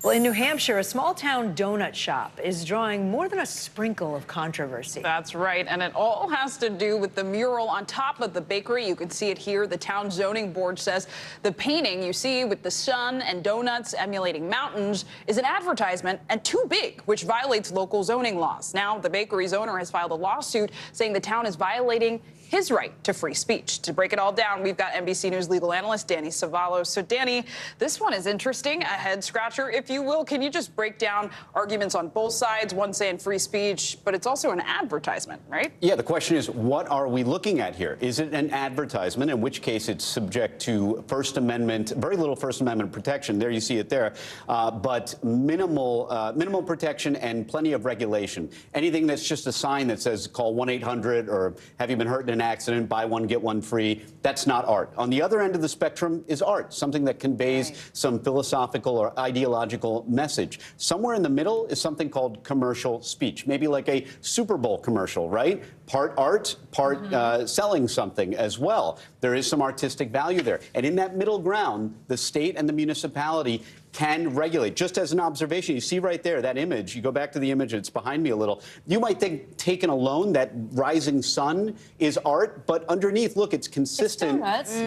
Speaker 12: Well, in New Hampshire, a small-town donut shop is drawing more than a sprinkle of controversy.
Speaker 14: That's right, and it all has to do with the mural on top of the bakery. You can see it here. The town zoning board says the painting you see with the sun and donuts emulating mountains is an advertisement and too big, which violates local zoning laws. Now, the bakery's owner has filed a lawsuit saying the town is violating his right to free speech. To break it all down, we've got NBC News legal analyst Danny Savalos. So, Danny, this one is interesting, a head-scratcher, if you will. Can you just break down arguments on both sides, one saying free speech, but it's also an advertisement, right?
Speaker 21: Yeah, the question is, what are we looking at here? Is it an advertisement, in which case it's subject to First Amendment, very little First Amendment protection, there you see it there, but minimal protection and plenty of regulation. Anything that's just a sign that says call 1-800 or have you been hurt in an accident, buy one, get one free, that's not art. On the other end of the spectrum is art, something that conveys some philosophical or ideological message. Somewhere in the middle is something called commercial speech, maybe like a Super Bowl commercial, right? Part art, part selling something as well. There is some artistic value there. And in that middle ground, the state and the municipality can regulate. Just as an observation, you see right there, that image, you go back to the image, it's behind me a little. You might think, taken alone, that rising sun is art, but underneath, look, it's consistent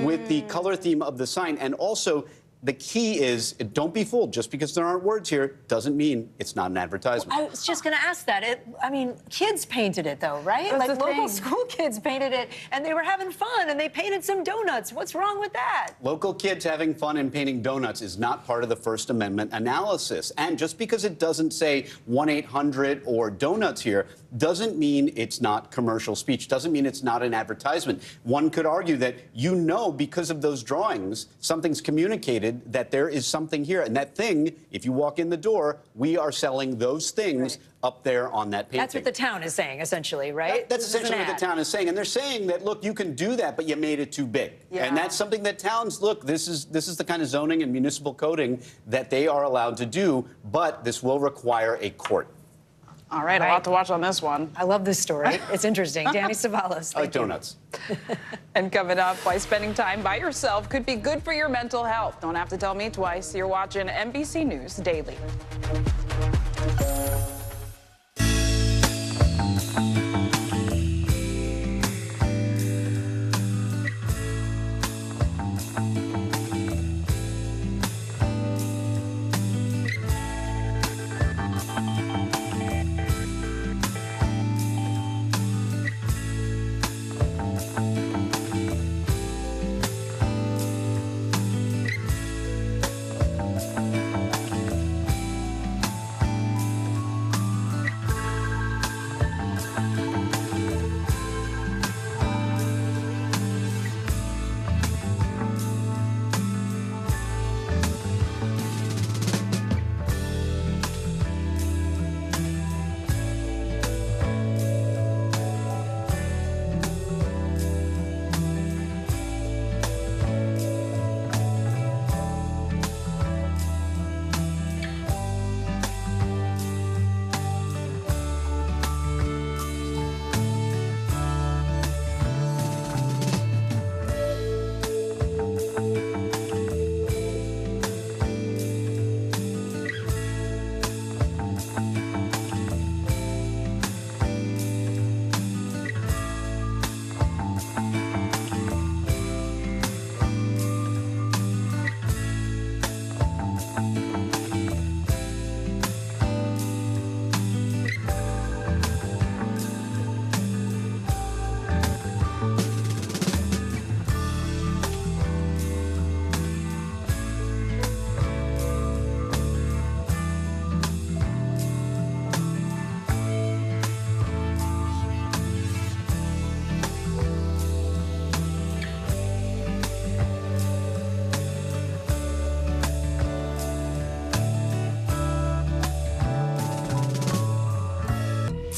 Speaker 21: with the color theme of the sign. And also, the key is don't be fooled. Just because there aren't words here doesn't mean it's not an advertisement.
Speaker 12: I was just going to ask that. I mean, kids painted it, though, right?
Speaker 14: That's
Speaker 12: Like
Speaker 14: the
Speaker 12: local
Speaker 14: thing.
Speaker 12: school kids painted it, and they were having fun, and they painted some donuts. What's wrong with that?
Speaker 21: Local kids having fun and painting donuts is not part of the First Amendment analysis. And just because it doesn't say 1-800 or donuts here doesn't mean it's not commercial speech, doesn't mean it's not an advertisement. One could argue that because of those drawings, something's communicated that there is something here. And that thing, if you walk in the door, we are selling those things up there on that painting.
Speaker 12: That's what the town is saying, essentially, right?
Speaker 21: That's
Speaker 12: This is
Speaker 21: essentially
Speaker 12: an
Speaker 21: what the
Speaker 12: ad.
Speaker 21: town is saying. And they're saying that, look, you can do that, but you made it too big.
Speaker 12: Yeah.
Speaker 21: And that's something that towns, look, this is the kind of zoning and municipal coding that they are allowed to do, but this will require a court.
Speaker 14: All right, a lot to watch on this one.
Speaker 12: I love this story. It's interesting. Danny Savalas.
Speaker 21: I like donuts.
Speaker 14: And coming up, why spending time by yourself could be good for your mental health. Don't have to tell me twice. You're watching NBC News Daily.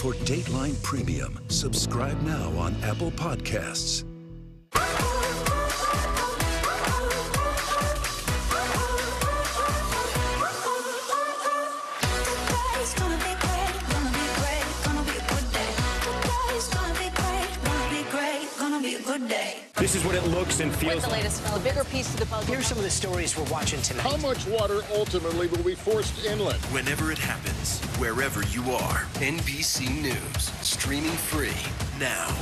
Speaker 4: For Dateline Premium, subscribe now on Apple Podcasts.
Speaker 2: This is what it looks and feels
Speaker 13: With the latest film, a bigger piece of the puzzle. Here's some of the stories we're watching tonight.
Speaker 18: How much water ultimately will be forced inland?
Speaker 4: Whenever it happens, wherever you are, NBC News, streaming free now.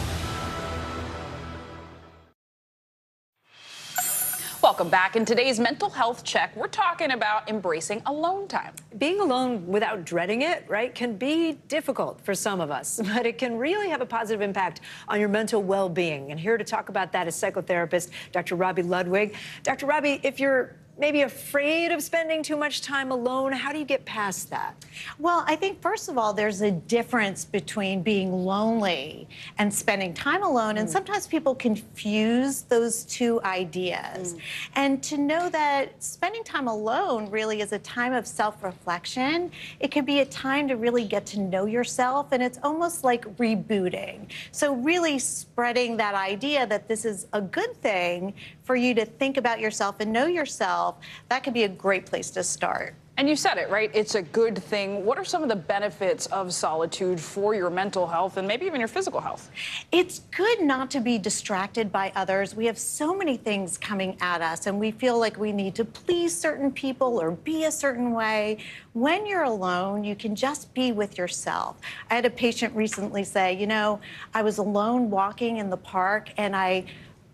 Speaker 14: Welcome back. In today's mental health check, we're talking about embracing alone time.
Speaker 12: Being alone without dreading it, right, can be difficult for some of us, but it can really have a positive impact on your mental well-being. And here to talk about that is psychotherapist Dr. Robbie Ludwig. Dr. Robbie, if you're maybe afraid of spending too much time alone, how do you get past that?
Speaker 22: Well, I think, first of all, there's a difference between being lonely and spending time alone. And sometimes people confuse those two ideas. And to know that spending time alone really is a time of self-reflection. It can be a time to really get to know yourself. And it's almost like rebooting. So really spreading that idea that this is a good thing for you to think about yourself and know yourself, that could be a great place to start.
Speaker 14: And you said it, right? It's a good thing. What are some of the benefits of solitude for your mental health and maybe even your physical health?
Speaker 22: It's good not to be distracted by others. We have so many things coming at us, and we feel like we need to please certain people or be a certain way. When you're alone, you can just be with yourself. I had a patient recently say, you know, I was alone walking in the park, and I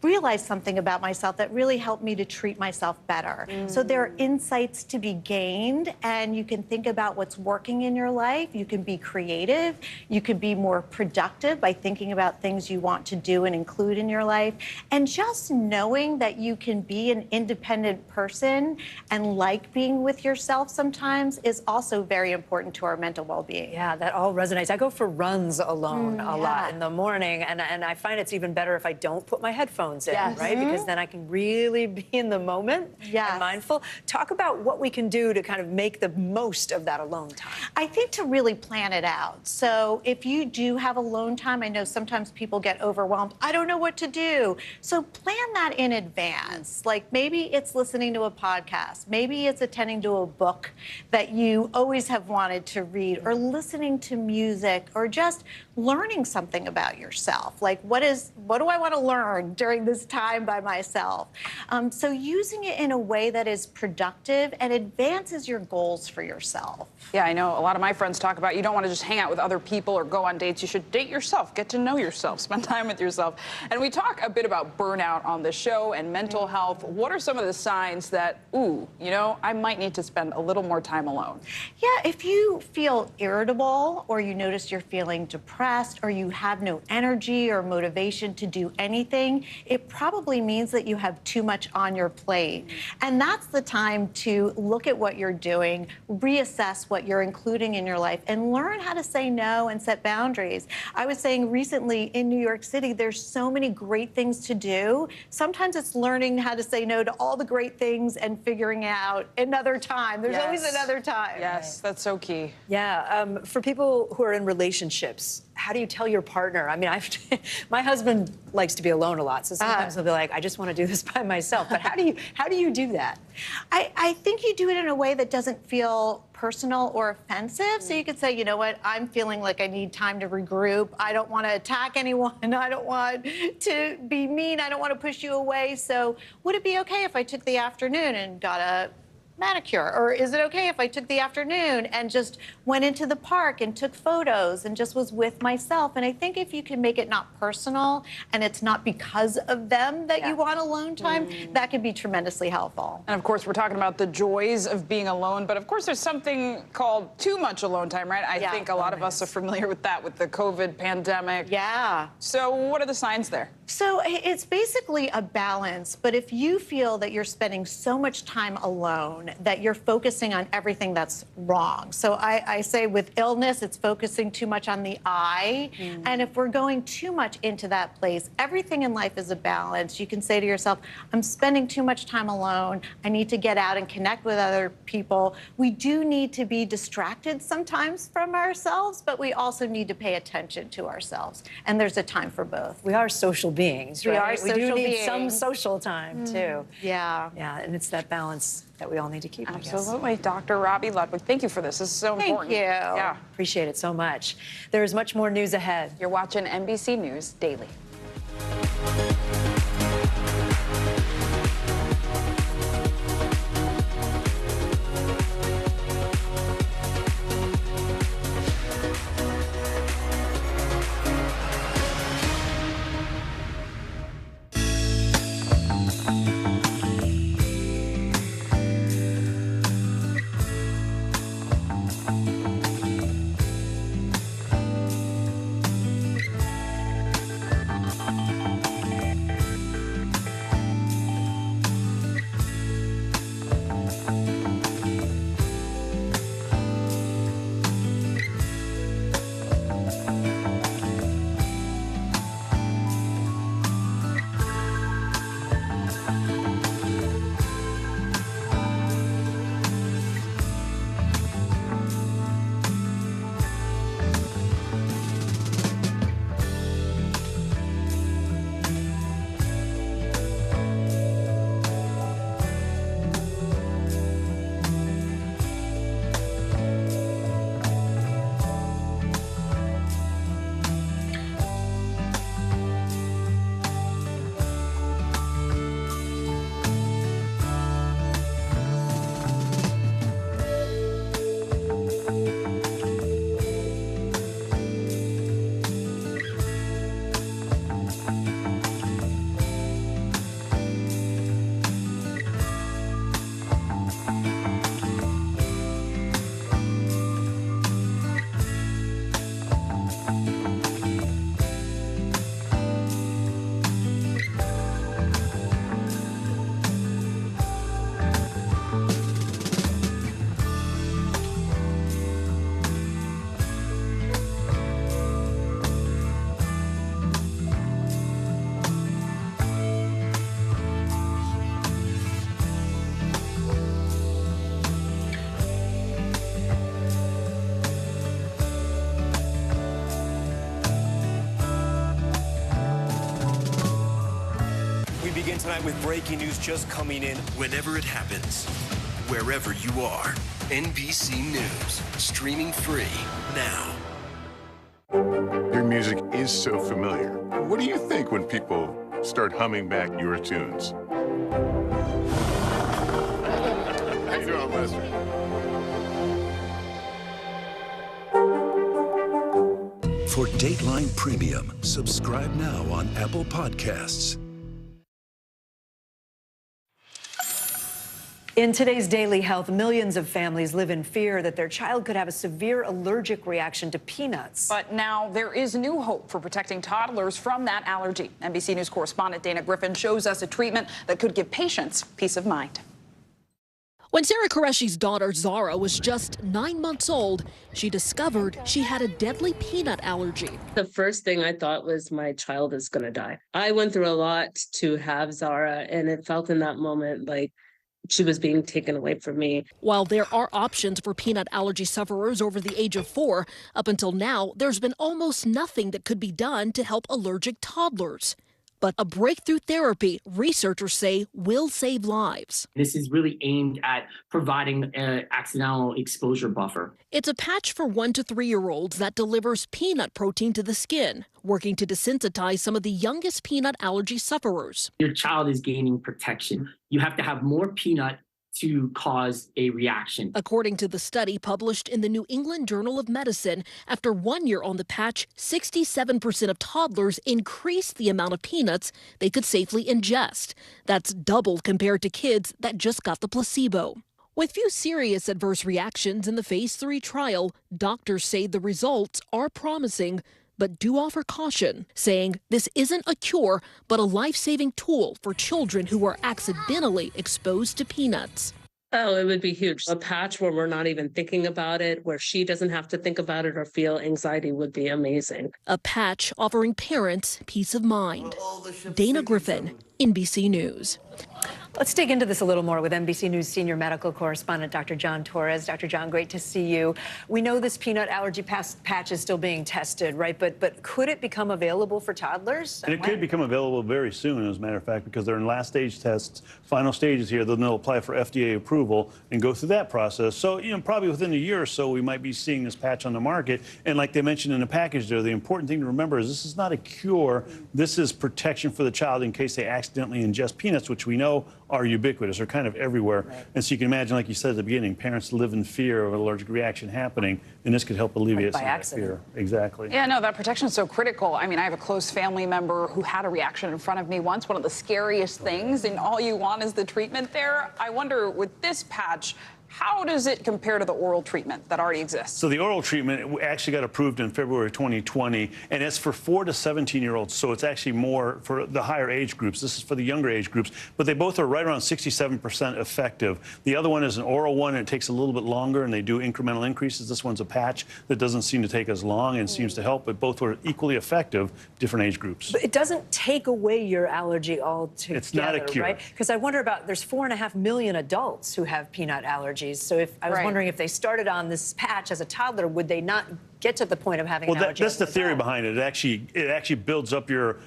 Speaker 22: realized something about myself that really helped me to treat myself better. So there are insights to be gained, and you can think about what's working in your life. You can be creative. You can be more productive by thinking about things you want to do and include in your life. And just knowing that you can be an independent person and like being with yourself sometimes is also very important to our mental well-being.
Speaker 12: Yeah, that all resonates. I go for runs alone a lot in the morning, and I find it's even better if I don't put my headphones in, right? Because then I can really be in the moment and mindful. Talk about what we can do to kind of make the most of that alone time.
Speaker 22: I think to really plan it out. So if you do have alone time, I know sometimes people get overwhelmed. I don't know what to do. So plan that in advance. Like maybe it's listening to a podcast. Maybe it's attending to a book that you always have wanted to read, or listening to music, or just learning something about yourself. Like what do I want to learn during this time by myself? So using it in a way that is productive and advances your goals for yourself.
Speaker 14: Yeah, I know a lot of my friends talk about you don't want to just hang out with other people or go on dates. You should date yourself, get to know yourself, spend time with yourself. And we talk a bit about burnout on the show and mental health. What are some of the signs that, I might need to spend a little more time alone?
Speaker 22: Yeah, if you feel irritable, or you notice you're feeling depressed, or you have no energy or motivation to do anything, it probably means that you have too much on your plate. And that's the time to look at what you're doing, reassess what you're including in your life, and learn how to say no and set boundaries. I was saying recently in New York City, there's so many great things to do. Sometimes it's learning how to say no to all the great things and figuring out another time. There's always another time.
Speaker 14: Yes, that's so key.
Speaker 12: Yeah, for people who are in relationships, how do you tell your partner? I mean, my husband likes to be alone a lot, so sometimes he'll be like, I just want to do this by myself. But how do you do that?
Speaker 22: I think you do it in a way that doesn't feel personal or offensive. So you could say, you know what, I'm feeling like I need time to regroup. I don't want to attack anyone. I don't want to be mean. I don't want to push you away. So would it be okay if I took the afternoon and got a manicure? Or is it okay if I took the afternoon and just went into the park and took photos and just was with myself? And I think if you can make it not personal and it's not because of them that you want alone time, that could be tremendously helpful.
Speaker 14: And of course, we're talking about the joys of being alone, but of course there's something called too much alone time, right? I think a lot of us are familiar with that, with the COVID pandemic.
Speaker 22: Yeah.
Speaker 14: So what are the signs there?
Speaker 22: So it's basically a balance, but if you feel that you're spending so much time alone, that you're focusing on everything that's wrong. So I say with illness, it's focusing too much on the I. And if we're going too much into that place, everything in life is a balance. You can say to yourself, I'm spending too much time alone. I need to get out and connect with other people. We do need to be distracted sometimes from ourselves, but we also need to pay attention to ourselves. And there's a time for both.
Speaker 12: We are social beings, right?
Speaker 22: We are social beings.
Speaker 12: We do need some social time, too.
Speaker 22: Yeah.
Speaker 12: Yeah, and it's that balance that we all need to keep.
Speaker 14: Absolutely. Dr. Robbie Ludwig, thank you for this. This is so important.
Speaker 22: Thank you.
Speaker 14: Yeah.
Speaker 12: Appreciate it so much. There is much more news ahead.
Speaker 14: You're watching NBC News Daily.
Speaker 2: begin tonight with breaking news just coming in.
Speaker 4: Whenever it happens, wherever you are, NBC News, streaming free now.
Speaker 3: Your music is so familiar. What do you think when people start humming back your tunes? How you doing, Lester?
Speaker 5: For Dateline Premium, subscribe now on Apple Podcasts.
Speaker 12: In today's Daily Health, millions of families live in fear that their child could have a severe allergic reaction to peanuts.
Speaker 14: But now there is new hope for protecting toddlers from that allergy. NBC News correspondent Dana Griffin shows us a treatment that could give patients peace of mind.
Speaker 7: When Sarah Qureshi's daughter Zara was just 9 months old, she discovered she had a deadly peanut allergy.
Speaker 8: The first thing I thought was my child is going to die. I went through a lot to have Zara, and it felt in that moment like she was being taken away from me.
Speaker 7: While there are options for peanut allergy sufferers over the age of 4, up until now, there's been almost nothing that could be done to help allergic toddlers. But a breakthrough therapy, researchers say, will save lives.
Speaker 23: This is really aimed at providing an accidental exposure buffer.
Speaker 7: It's a patch for 1 to 3-year-olds that delivers peanut protein to the skin, working to desensitize some of the youngest peanut allergy sufferers.
Speaker 23: Your child is gaining protection. You have to have more peanut to cause a reaction.
Speaker 7: According to the study published in the New England Journal of Medicine, after 1 year on the patch, 67% of toddlers increased the amount of peanuts they could safely ingest. That's double compared to kids that just got the placebo. With few serious adverse reactions in the Phase 3 trial, doctors say the results are promising, but do offer caution, saying this isn't a cure, but a life-saving tool for children who are accidentally exposed to peanuts.
Speaker 8: Oh, it would be huge. A patch where we're not even thinking about it, where she doesn't have to think about it or feel anxiety would be amazing.
Speaker 7: A patch offering parents peace of mind. Dana Griffin, NBC News.
Speaker 12: Let's dig into this a little more with NBC News senior medical correspondent Dr. John Torres. Dr. John, great to see you. We know this peanut allergy patch is still being tested, right? But could it become available for toddlers?
Speaker 24: And it could become available very soon, as a matter of fact, because they're in last stage tests, final stages here. Then they'll apply for FDA approval and go through that process. So, probably within a year or so, we might be seeing this patch on the market. And like they mentioned in the package there, the important thing to remember is this is not a cure. This is protection for the child in case they accidentally ingest peanuts, which we know are ubiquitous. They're kind of everywhere. Right. And so you can imagine, like you said at the beginning, parents live in fear of an allergic reaction happening, and this could help alleviate some of that fear. Exactly.
Speaker 14: Yeah, no, that protection is so critical. I mean, I have a close family member who had a reaction in front of me once, one of the scariest things, and all you want is the treatment there. I wonder, with this patch, how does it compare to the oral treatment that already exists?
Speaker 24: So the oral treatment actually got approved in February 2020, and it's for 4 to 17-year-olds, so it's actually more for the higher age groups. This is for the younger age groups, but they both are right around 67% effective. The other one is an oral one, and it takes a little bit longer, and they do incremental increases. This one's a patch that doesn't seem to take as long and seems to help, but both are equally effective, different age groups.
Speaker 12: But it doesn't take away your allergy altogether,
Speaker 24: it's not a cure,
Speaker 12: right? Because I wonder about, there's 4.5 million adults who have peanut allergies. So if I was wondering if they started on this patch as a toddler, would they not get to the point of having an allergy?
Speaker 24: That's the theory behind it. It actually builds up your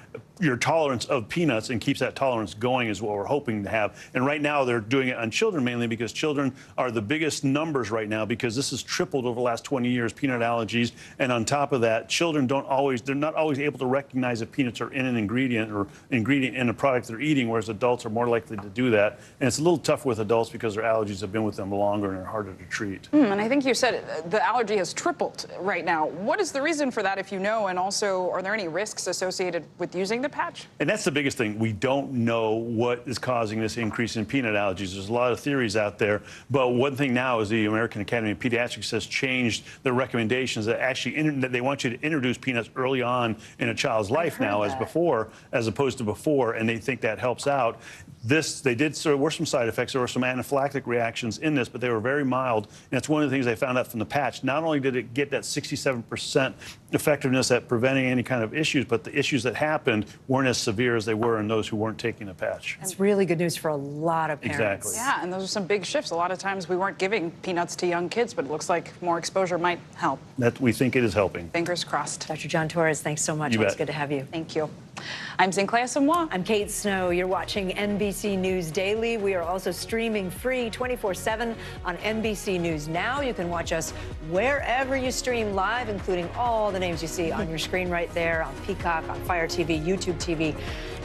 Speaker 24: tolerance of peanuts and keeps that tolerance going, is what we're hoping to have. And right now they're doing it on children mainly because children are the biggest numbers right now, because this has tripled over the last 20 years, peanut allergies. And on top of that, children they're not always able to recognize if peanuts are in an ingredient in a product they're eating, whereas adults are more likely to do that. And it's a little tough with adults because their allergies have been with them longer and are harder to treat.
Speaker 14: And I think you said the allergy has tripled right now. What is the reason for that, if you know? And also, are there any risks associated with using the patch?
Speaker 24: And that's the biggest thing. We don't know what is causing this increase in peanut allergies. There's a lot of theories out there. But one thing now is the American Academy of Pediatrics has changed their recommendations that actually that they want you to introduce peanuts early on in a child's life now as opposed to before, and they think that helps out. There were some side effects. There were some anaphylactic reactions in this, but they were very mild. And that's one of the things they found out from the patch. Not only did it get that 67% effectiveness at preventing any kind of issues, but the issues that happened weren't as severe as they were in those who weren't taking the patch.
Speaker 12: It's really good news for a lot of parents.
Speaker 24: Exactly.
Speaker 14: Yeah, and those are some big shifts. A lot of times we weren't giving peanuts to young kids, but it looks like more exposure might help.
Speaker 24: We think it is helping.
Speaker 14: Fingers crossed.
Speaker 12: Dr. John Torres, thanks so much.
Speaker 24: You
Speaker 12: It's
Speaker 24: bet.
Speaker 12: good to have you.
Speaker 14: Thank you. I'm Sinclair Samoa.
Speaker 12: I'm Kate Snow. You're watching NBC News Daily. We are also streaming free 24/7 on NBC News Now. You can watch us wherever you stream live, including all the names you see on your screen right there, on Peacock, on Fire TV, YouTube TV,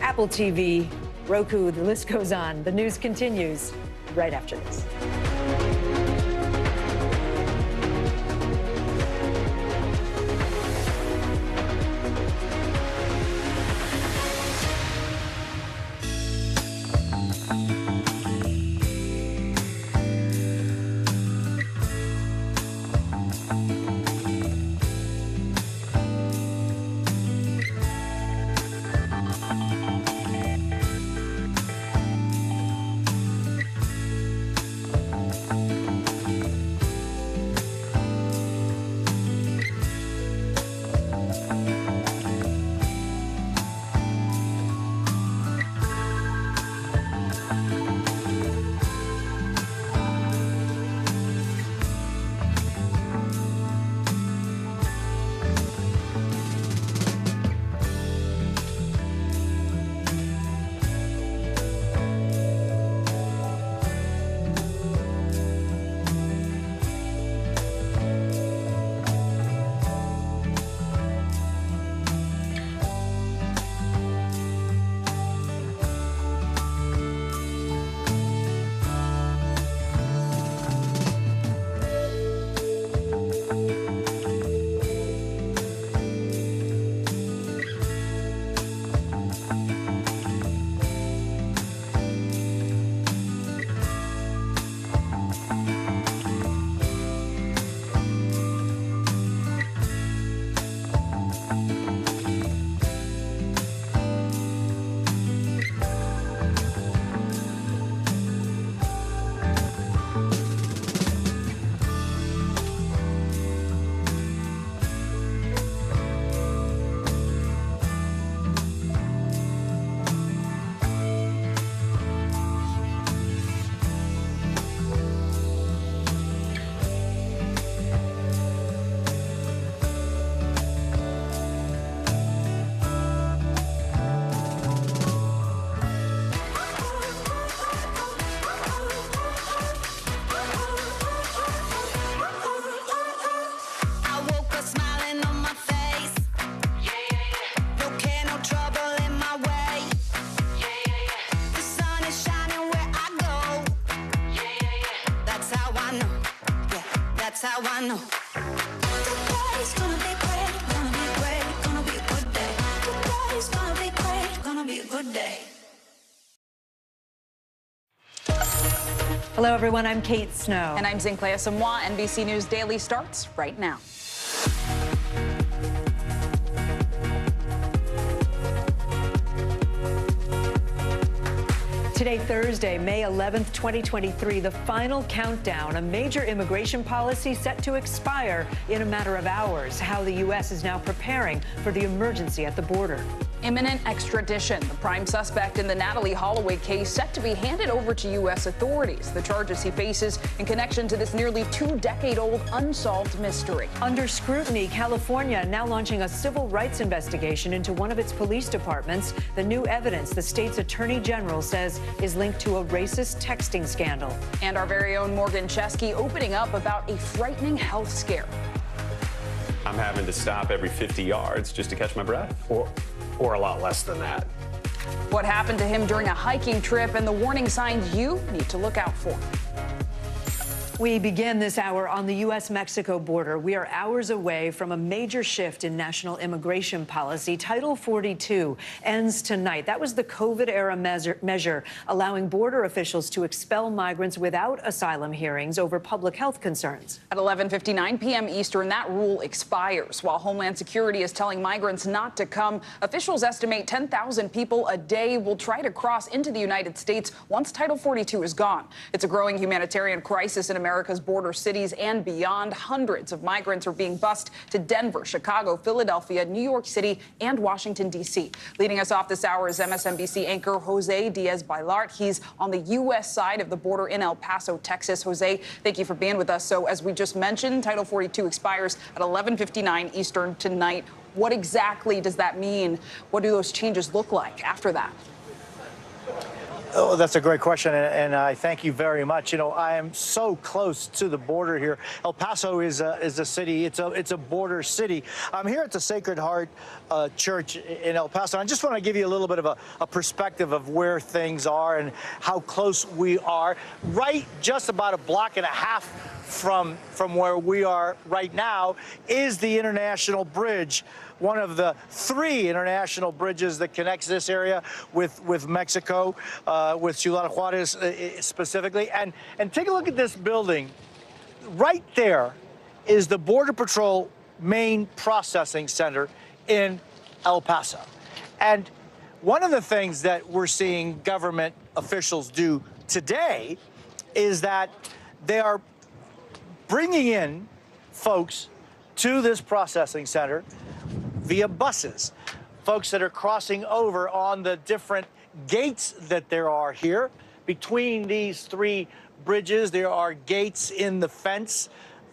Speaker 12: Apple TV, Roku, the list goes on. The news continues right after this.
Speaker 6: That's how I know. Today's gonna be great, gonna be great, gonna be a good day. Today's gonna be great, gonna be a good day.
Speaker 12: Hello, everyone. I'm Kate Snow.
Speaker 14: And I'm Sinclair Samoa. NBC News Daily starts right now.
Speaker 12: Today, Thursday, May 11th, 2023, the final countdown, a major immigration policy set to expire in a matter of hours. How the U.S. is now preparing for the emergency at the border.
Speaker 14: Imminent extradition. The prime suspect in the Natalie Holloway case set to be handed over to U.S. authorities. The charges he faces in connection to this nearly 2-decade-old unsolved mystery.
Speaker 12: Under scrutiny, California now launching a civil rights investigation into one of its police departments. The new evidence the state's attorney general says is linked to a racist texting scandal.
Speaker 14: And our very own Morgan Chesky opening up about a frightening health scare.
Speaker 9: I'm having to stop every 50 yards just to catch my breath. Or a lot less than that.
Speaker 14: What happened to him during a hiking trip and the warning signs you need to look out for.
Speaker 12: We begin this hour on the U.S.-Mexico border. We are hours away from a major shift in national immigration policy. Title 42 ends tonight. That was the COVID-era measure allowing border officials to expel migrants without asylum hearings over public health concerns.
Speaker 14: At 11:59 p.m. Eastern, that rule expires. While Homeland Security is telling migrants not to come, officials estimate 10,000 people a day will try to cross into the United States once Title 42 is gone. It's a growing humanitarian crisis in America's border cities and beyond. Hundreds of migrants are being bused to Denver, Chicago, Philadelphia, New York City, and Washington, D.C. Leading us off this hour is MSNBC anchor Jose Diaz-Balart. He's on the U.S. side of the border in El Paso, Texas. Jose, thank you for being with us. So as we just mentioned, Title 42 expires at 11:59 Eastern tonight. What exactly does that mean? What do those changes look like after that?
Speaker 10: Oh, that's a great question, and I thank you very much. You know, I am so close to the border here. El Paso is a city. It's a border city. I'm here at the Sacred Heart Church in El Paso. And I just want to give you a little bit of a perspective of where things are and how close we are. Right, just about a block and a half from where we are right now is the International Bridge, one of the 3 international bridges that connects this area with Mexico, with Ciudad Juarez specifically. And take a look at this building. Right there is the Border Patrol main processing center in El Paso. And one of the things that we're seeing government officials do today is that they are bringing in folks to this processing center via buses, folks that are crossing over on the different gates that there are here. Between these 3 bridges, there are gates in the fence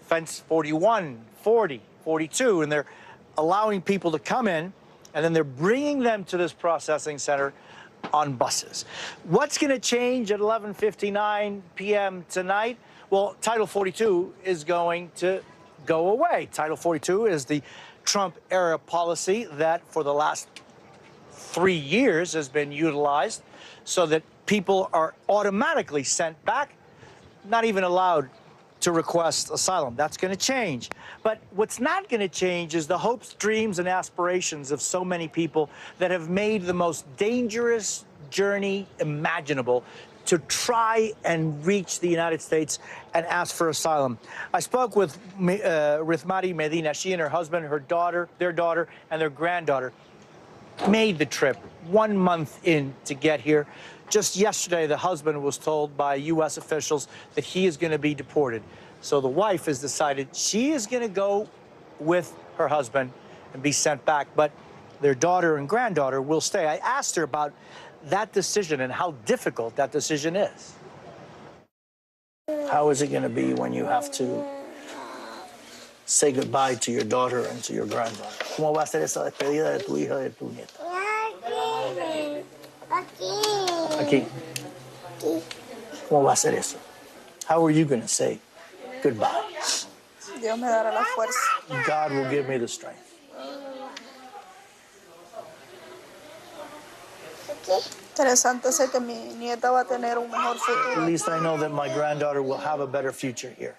Speaker 10: 41, 40, 42, and they're allowing people to come in, and then they're bringing them to this processing center on buses. What's going to change at 11:59 p.m. tonight? Well, Title 42 is going to go away. Title 42 is the Trump-era policy that for the last 3 years has been utilized so that people are automatically sent back, not even allowed to request asylum. That's going to change. But what's not going to change is the hopes, dreams, and aspirations of so many people that have made the most dangerous journey imaginable to try and reach the United States and ask for asylum. I spoke with Mari Medina. She and her husband, her daughter, their daughter, and their granddaughter made the trip 1 month in to get here. Just yesterday, the husband was told by U.S. officials that he is going to be deported. So the wife has decided she is going to go with her husband and be sent back, but their daughter and granddaughter will stay. I asked her about that decision and how difficult that decision is. How is it going to be when you have to say goodbye to your daughter and to your granddaughter? ¿Cómo va a ser esa despedida de tu hija y de tu nieta? Aquí. ¿Cómo va a ser eso? How are you going to say goodbye?
Speaker 11: Dios me dará la fuerza.
Speaker 10: God will give me the strength.
Speaker 11: Interesante sé que mi nieta va a tener un mejor futuro.
Speaker 10: At least I know that my granddaughter will have a better future here.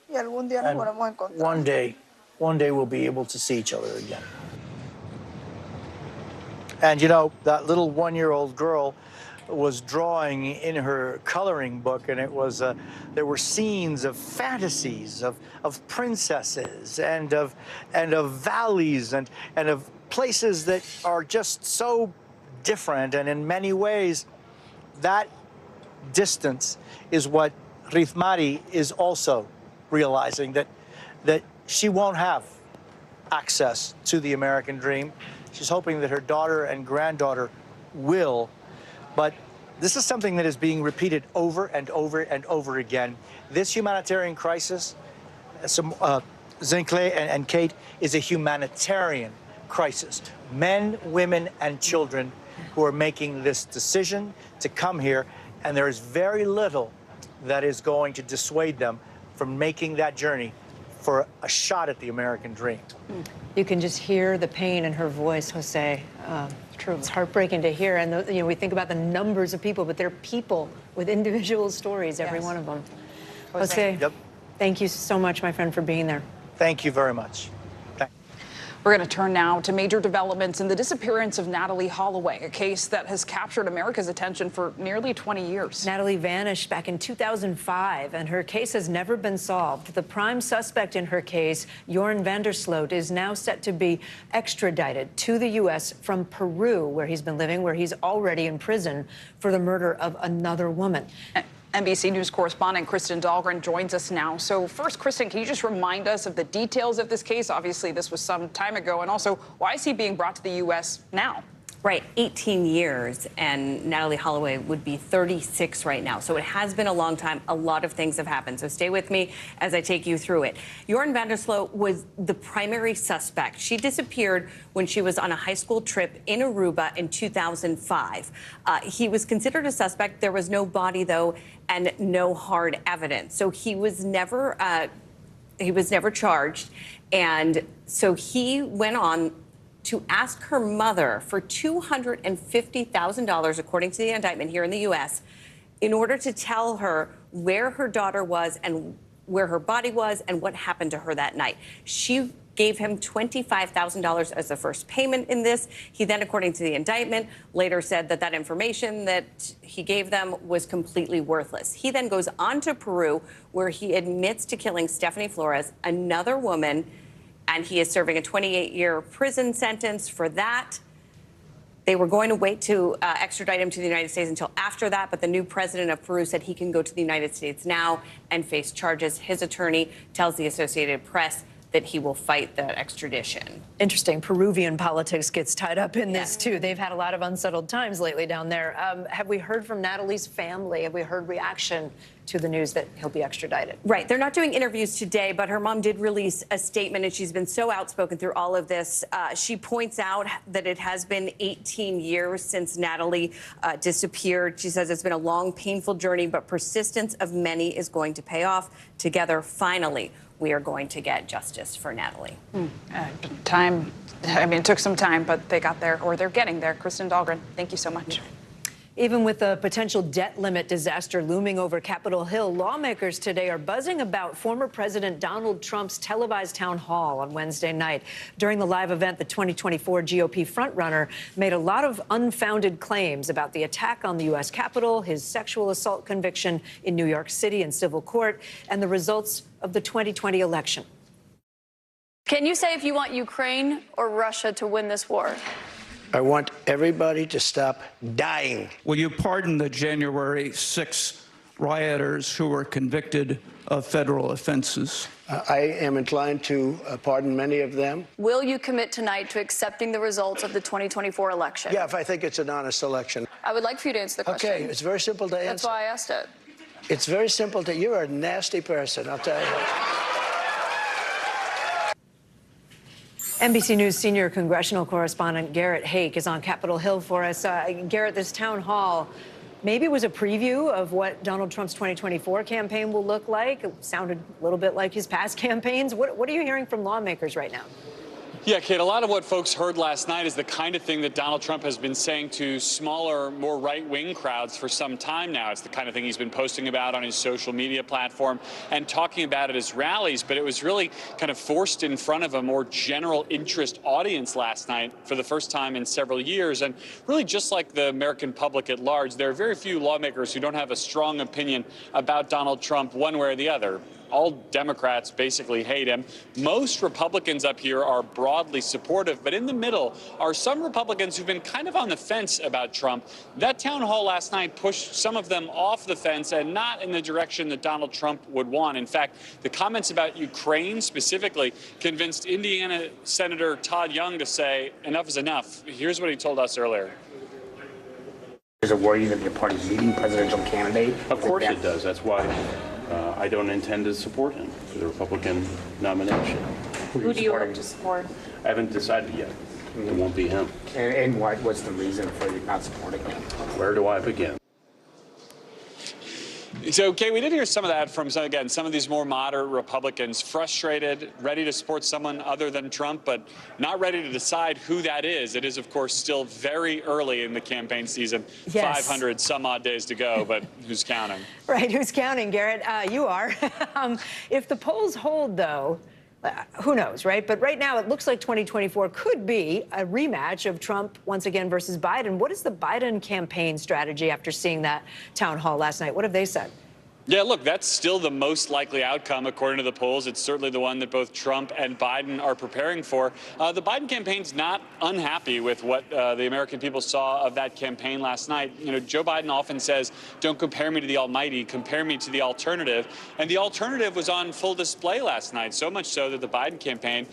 Speaker 11: Y algún día nos
Speaker 10: And
Speaker 11: volvemos a encontrar.
Speaker 10: one day we'll be able to see each other again. And you know, that little 1-year-old girl was drawing in her coloring book, and it was there were scenes of fantasies of princesses and of valleys and of places that are just so different. And in many ways, that distance is what Rithmari is also realizing, that she won't have access to the American dream. She's hoping that her daughter and granddaughter will. But this is something that is being repeated over and over and over again. This humanitarian crisis, Zincle and Kate, is a humanitarian crisis. Men, women, and children who are making this decision to come here, and there is very little that is going to dissuade them from making that journey for a shot at the American dream.
Speaker 12: You can just hear the pain in her voice, Jose. True. It's heartbreaking to hear. And you know, we think about the numbers of people, but they're people with individual stories, every one of them. Jose, thank you so much, my friend, for being there.
Speaker 10: Thank you very much.
Speaker 14: We're going to turn now to major developments in the disappearance of Natalee Holloway, a case that has captured America's attention for nearly 20 years.
Speaker 12: Natalee vanished back in 2005, and her case has never been solved. The prime suspect in her case, Jorn van der Sloot, is now set to be extradited to the U.S. from Peru, where he's been living, where he's already in prison for the murder of another woman.
Speaker 14: NBC News correspondent Kristen Dahlgren joins us now. So first, Kristen, can you just remind us of the details of this case? Obviously, this was some time ago. And also, why is he being brought to the U.S. now?
Speaker 15: Right, 18 years, and Natalie Holloway would be 36 right now. So it has been a long time. A lot of things have happened. So stay with me as I take you through it. Jorn van der Sloot was the primary suspect. She disappeared when she was on a high school trip in Aruba in 2005. He was considered a suspect. There was no body, though, and no hard evidence. So he was never charged. And so he went on to ask her mother for $250,000, according to the indictment here in the U.S., in order to tell her where her daughter was and where her body was and what happened to her that night. She gave him $25,000 as the first payment in this. He then, according to the indictment, later said that that information that he gave them was completely worthless. He then goes on to Peru, where he admits to killing Stephanie Flores, another woman, and he is serving a 28-year prison sentence for that. They were going to wait to extradite him to the United States until after that, but the new president of Peru said he can go to the United States now and face charges. His attorney tells the Associated Press that he will fight the extradition.
Speaker 12: Interesting. Peruvian politics gets tied up in this, too. They've had a lot of unsettled times lately down there. Have we heard from Natalie's family? Have we heard reaction to the news that he'll be extradited?
Speaker 15: Right. They're not doing interviews today, but her mom did release a statement, and she's been so outspoken through all of this. She points out that it has been 18 years since Natalie disappeared. She says it's been a long, painful journey, but persistence of many is going to pay off. Together, finally, we are going to get justice for Natalie.
Speaker 14: Time, I mean, it took some time, but they got there, or they're getting there. Kristen Dahlgren, thank you so much.
Speaker 12: Even with a potential debt limit disaster looming over Capitol Hill, lawmakers today are buzzing about former President Donald Trump's televised town hall on Wednesday night. During the live event, the 2024 GOP frontrunner made a lot of unfounded claims about the attack on the U.S. Capitol, his sexual assault conviction in New York City in civil court, and the results of the 2020 election.
Speaker 16: Can you say if you want Ukraine or Russia to win this war?
Speaker 19: I want everybody to stop dying.
Speaker 20: Will you pardon the January 6 rioters who were convicted of federal offenses?
Speaker 19: I am inclined to pardon many of them.
Speaker 16: Will you commit tonight to accepting the results of the 2024 election?
Speaker 19: Yeah, if I think it's an honest election.
Speaker 16: I would like for you to answer the question.
Speaker 19: Okay, it's very simple to answer.
Speaker 16: That's why I asked it.
Speaker 19: It's very simple to, you're a nasty person, I'll tell you.
Speaker 12: NBC News senior congressional correspondent Garrett Hake is on Capitol Hill for us. Garrett, this town hall maybe was a preview of what Donald Trump's 2024 campaign will look like. It sounded a little bit like his past campaigns. What are you hearing from lawmakers right now?
Speaker 25: Yeah, Kate, a lot of what folks heard last night is the kind of thing that Donald Trump has been saying to smaller, more right-wing crowds for some time now. It's the kind of thing he's been posting about on his social media platform and talking about at his rallies, but it was really kind of forced in front of a more general interest audience last night for the first time in several years. And really, just like the American public at large, there are very few lawmakers who don't have a strong opinion about Donald Trump one way or the other. All Democrats basically hate him. Most Republicans up here are broadly supportive, but in the middle are some Republicans who've been kind of on the fence about Trump. That town hall last night pushed some of them off the fence and not in the direction that Donald Trump would want. In fact, the comments about Ukraine specifically convinced Indiana Senator Todd Young to say enough is enough. Here's what he told us earlier.
Speaker 26: There's a worry that your party's leading presidential candidate.
Speaker 9: Of course it does. That's why I don't intend to support him for the Republican nomination.
Speaker 16: Who do you hope to support?
Speaker 9: I haven't decided yet. It won't be him.
Speaker 26: And what's the reason for you not supporting him?
Speaker 9: Where do I begin?
Speaker 25: So, Kay, we did hear some of that from, some of these more moderate Republicans, frustrated, ready to support someone other than Trump, but not ready to decide who that is. It is, of course, still very early in the campaign season.
Speaker 12: Yes.
Speaker 25: 500 some odd days to go, but who's counting?
Speaker 12: Right, who's counting, Garrett? You are. If the polls hold, though, who knows, right? But right now, it looks like 2024 could be a rematch of Trump once again versus Biden. What is the Biden campaign strategy after seeing that town hall last night? What have they said?
Speaker 25: Yeah, look, that's still the most likely outcome, according to the polls. It's certainly the one that both Trump and Biden are preparing for. The Biden campaign's not unhappy with what the American people saw of that campaign last night. You know, Joe Biden often says, don't compare me to the almighty, compare me to the alternative. And the alternative was on full display last night, so much so that the Biden campaign,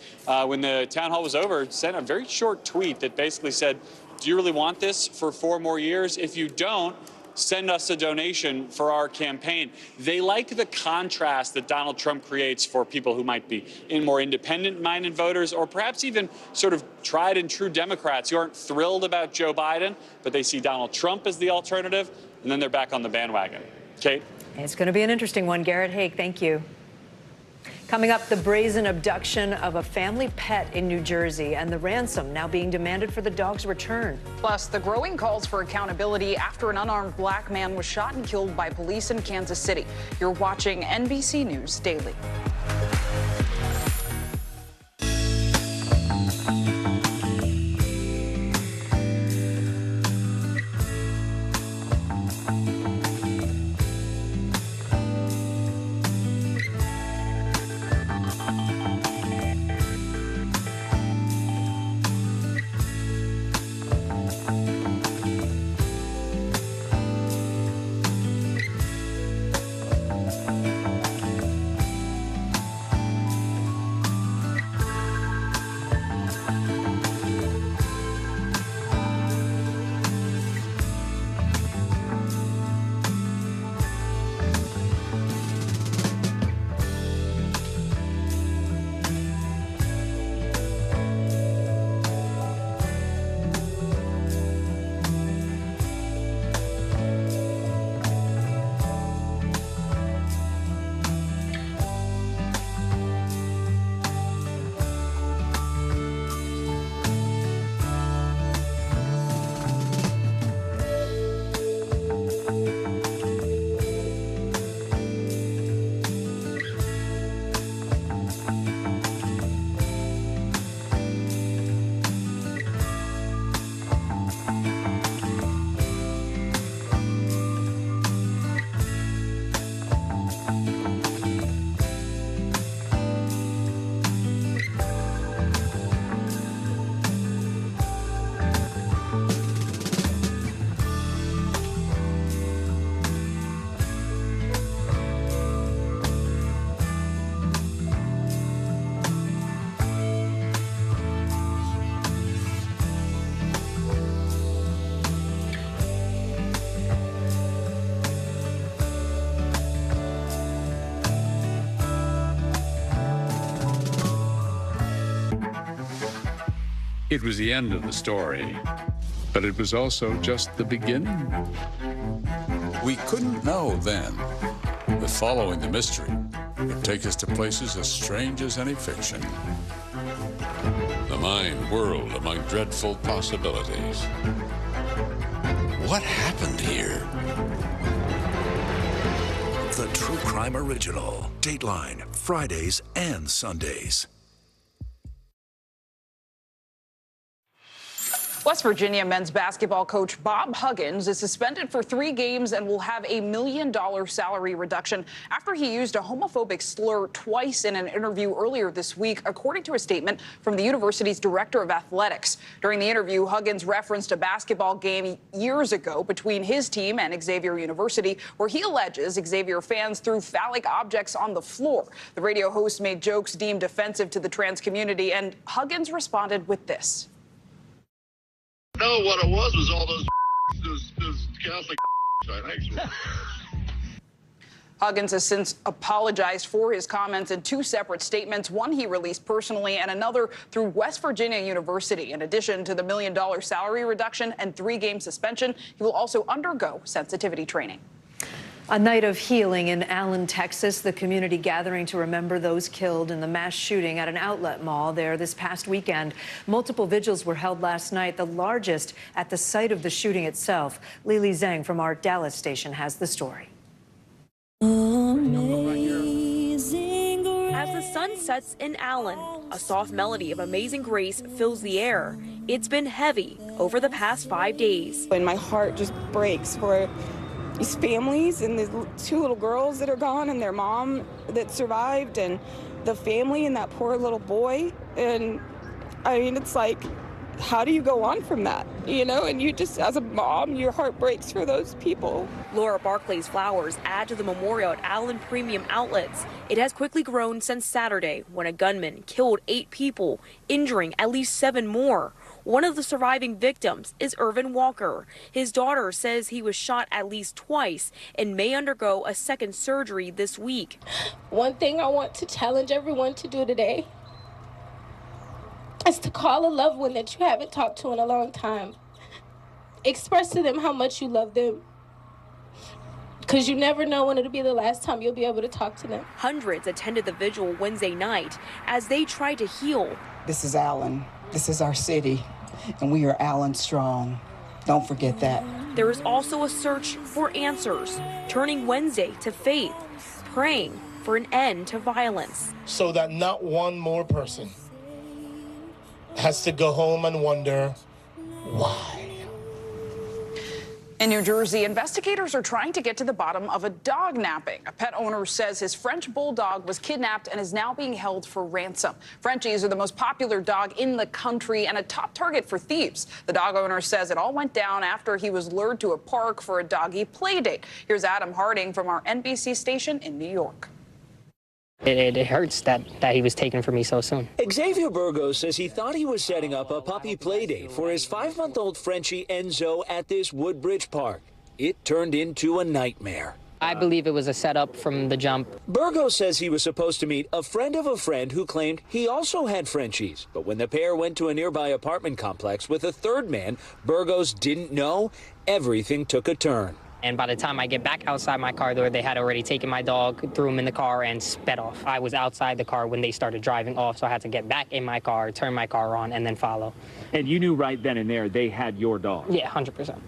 Speaker 25: when the town hall was over, sent a very short tweet that basically said, do you really want this for 4 more years? If you don't, send us a donation for our campaign. They like the contrast that Donald Trump creates for people who might be more independent-minded voters, or perhaps even sort of tried and true Democrats who aren't thrilled about Joe Biden, but they see Donald Trump as the alternative, and then they're back on the bandwagon. Kate?
Speaker 12: It's going to be an interesting one. Garrett Haake, thank you. Coming up, the brazen abduction of a family pet in New Jersey and the ransom now being demanded for the dog's return.
Speaker 14: Plus, the growing calls for accountability after an unarmed black man was shot and killed by police in Kansas City. You're watching NBC News Daily.
Speaker 1: It was the end of the story, but it was also just the beginning.
Speaker 13: We couldn't know then that following the mystery would take us to places as strange as any fiction. The mind whirled among dreadful possibilities. What happened here?
Speaker 5: The True Crime Original. Dateline, Fridays and Sundays.
Speaker 14: West Virginia men's basketball coach Bob Huggins is suspended for 3 games and will have a $1 million salary reduction after he used a homophobic slur twice in an interview earlier this week, according to a statement from the university's director of athletics. During the interview, Huggins referenced a basketball game years ago between his team and Xavier University, where he alleges Xavier fans threw phallic objects on the floor. The radio host made jokes deemed offensive to the trans community, and Huggins responded with this.
Speaker 17: No, what it was all those Catholic actually.
Speaker 14: Huggins has since apologized for his comments in 2 separate statements, one he released personally and another through West Virginia University. In addition to the $1 million salary reduction and 3-game suspension, he will also undergo sensitivity training.
Speaker 12: A night of healing in Allen, Texas, the community gathering to remember those killed in the mass shooting at an outlet mall there this past weekend. Multiple vigils were held last night, the largest at the site of the shooting itself. Lili Zhang from our Dallas station has the story.
Speaker 18: As the sun sets in Allen, a soft melody of Amazing Grace fills the air. It's been heavy over the past 5 days.
Speaker 21: And my heart just breaks for these families and the 2 little girls that are gone and their mom that survived and the family and that poor little boy. And I mean, it's like, how do you go on from that? You know, and you just, as a mom, your heart breaks for those people.
Speaker 18: Laura Barclay's flowers add to the memorial at Allen Premium Outlets. It has quickly grown since Saturday when a gunman killed 8 people, injuring at least 7 more. One of the surviving victims is Irvin Walker. His daughter says he was shot at least twice and may undergo a second surgery this week.
Speaker 2: One thing I want to challenge everyone to do today is to call a loved one that you haven't talked to in a long time. Express to them how much you love them, because you never know when it'll be the last time you'll be able to talk to them.
Speaker 18: Hundreds attended the vigil Wednesday night as they tried to heal.
Speaker 3: This is Allen. This is our city, and we are Allen strong. Don't forget that.
Speaker 18: There is also a search for answers, turning Wednesday to faith, praying for an end to violence.
Speaker 4: So that not one more person has to go home and wonder why.
Speaker 14: In New Jersey, investigators are trying to get to the bottom of a dog napping. A pet owner says his French bulldog was kidnapped and is now being held for ransom. Frenchies are the most popular dog in the country and a top target for thieves. The dog owner says it all went down after he was lured to a park for a doggy play date. Here's Adam Harding from our NBC station in New York.
Speaker 8: It hurts that he was taken from me so soon.
Speaker 22: Xavier Burgos says he thought he was setting up a puppy play date for his 5-month-old Frenchie Enzo at this Woodbridge park. It turned into a nightmare.
Speaker 8: I believe it was a setup from the jump.
Speaker 22: Burgos says he was supposed to meet a friend of a friend who claimed he also had Frenchies. But when the pair went to a nearby apartment complex with a third man Burgos didn't know, everything took a turn.
Speaker 8: And by the time I get back outside my car door, they had already taken my dog, threw him in the car, and sped off. I was outside the car when they started driving off, so I had to get back in my car, turn my car on, and then follow.
Speaker 23: And you knew right then and there they had your dog?
Speaker 8: Yeah, 100%.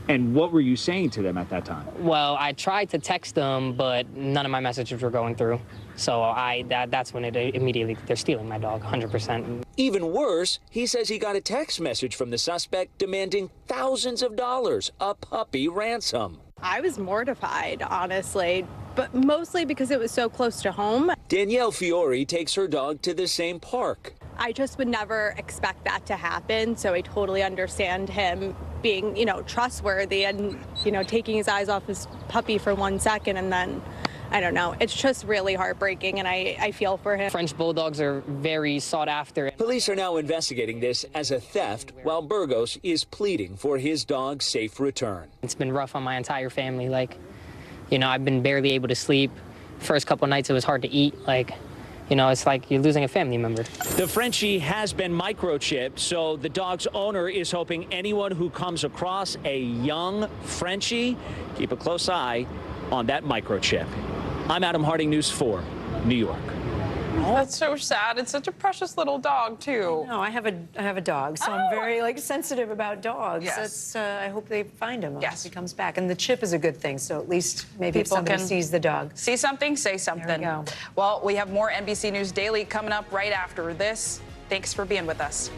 Speaker 23: And what were you saying to them at that time?
Speaker 8: Well, I tried to text them, but none of my messages were going through. So that's when it immediately, they're stealing my dog, 100%.
Speaker 22: Even worse, he says he got a text message from the suspect demanding thousands of dollars, a puppy ransom.
Speaker 27: I was mortified, honestly, but mostly because it was so close to home.
Speaker 22: Danielle Fiore takes her dog to the same park.
Speaker 27: I just would never expect that to happen, so I totally understand him being, trustworthy and, taking his eyes off his puppy for 1 second and then, I don't know. It's just really heartbreaking, and I feel for him.
Speaker 8: French bulldogs are very sought after.
Speaker 22: Police are now investigating this as a theft, while Burgos is pleading for his dog's safe return.
Speaker 8: It's been rough on my entire family. I've been barely able to sleep. First couple nights, it was hard to eat. It's like you're losing a family member.
Speaker 22: The Frenchie has been microchipped, so the dog's owner is hoping anyone who comes across a young Frenchie keep a close eye on that microchip. I'm Adam Harding, News 4, New York.
Speaker 14: Oh, that's so sad. It's such a precious little dog, too.
Speaker 12: No, I have a dog, so I'm very sensitive about dogs.
Speaker 14: Yes.
Speaker 12: I hope they find him.
Speaker 14: Yes.
Speaker 12: He comes back, and the chip is a good thing. So at least maybe if somebody sees the dog,
Speaker 14: see something, say something.
Speaker 12: There we go.
Speaker 14: Well, we have more NBC News Daily coming up right after this. Thanks for being with us.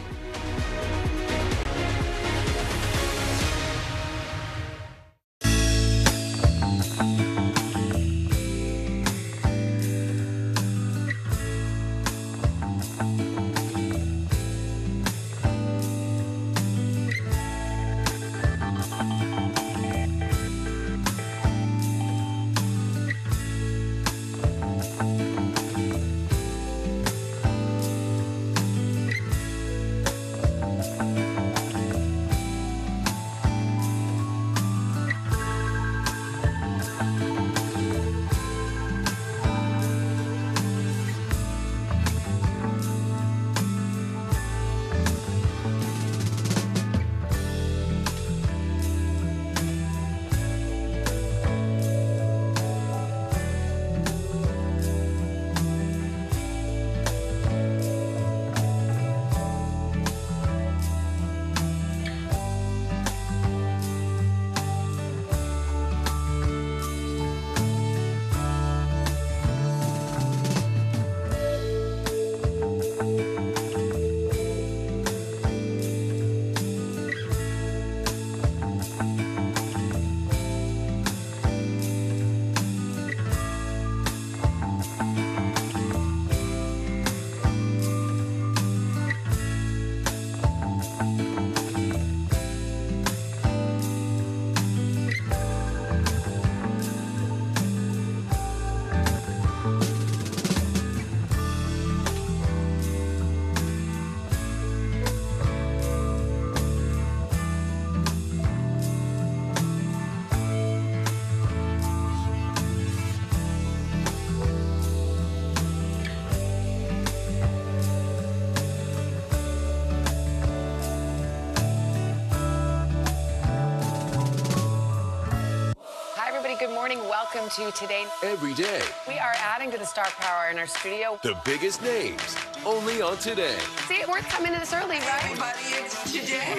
Speaker 6: everybody. Good morning. Welcome to Today.
Speaker 7: Every day,
Speaker 6: We are adding to the star power in our studio.
Speaker 7: the biggest names, only on Today.
Speaker 6: See, it worth coming in this early, right?
Speaker 10: Everybody, it's Today.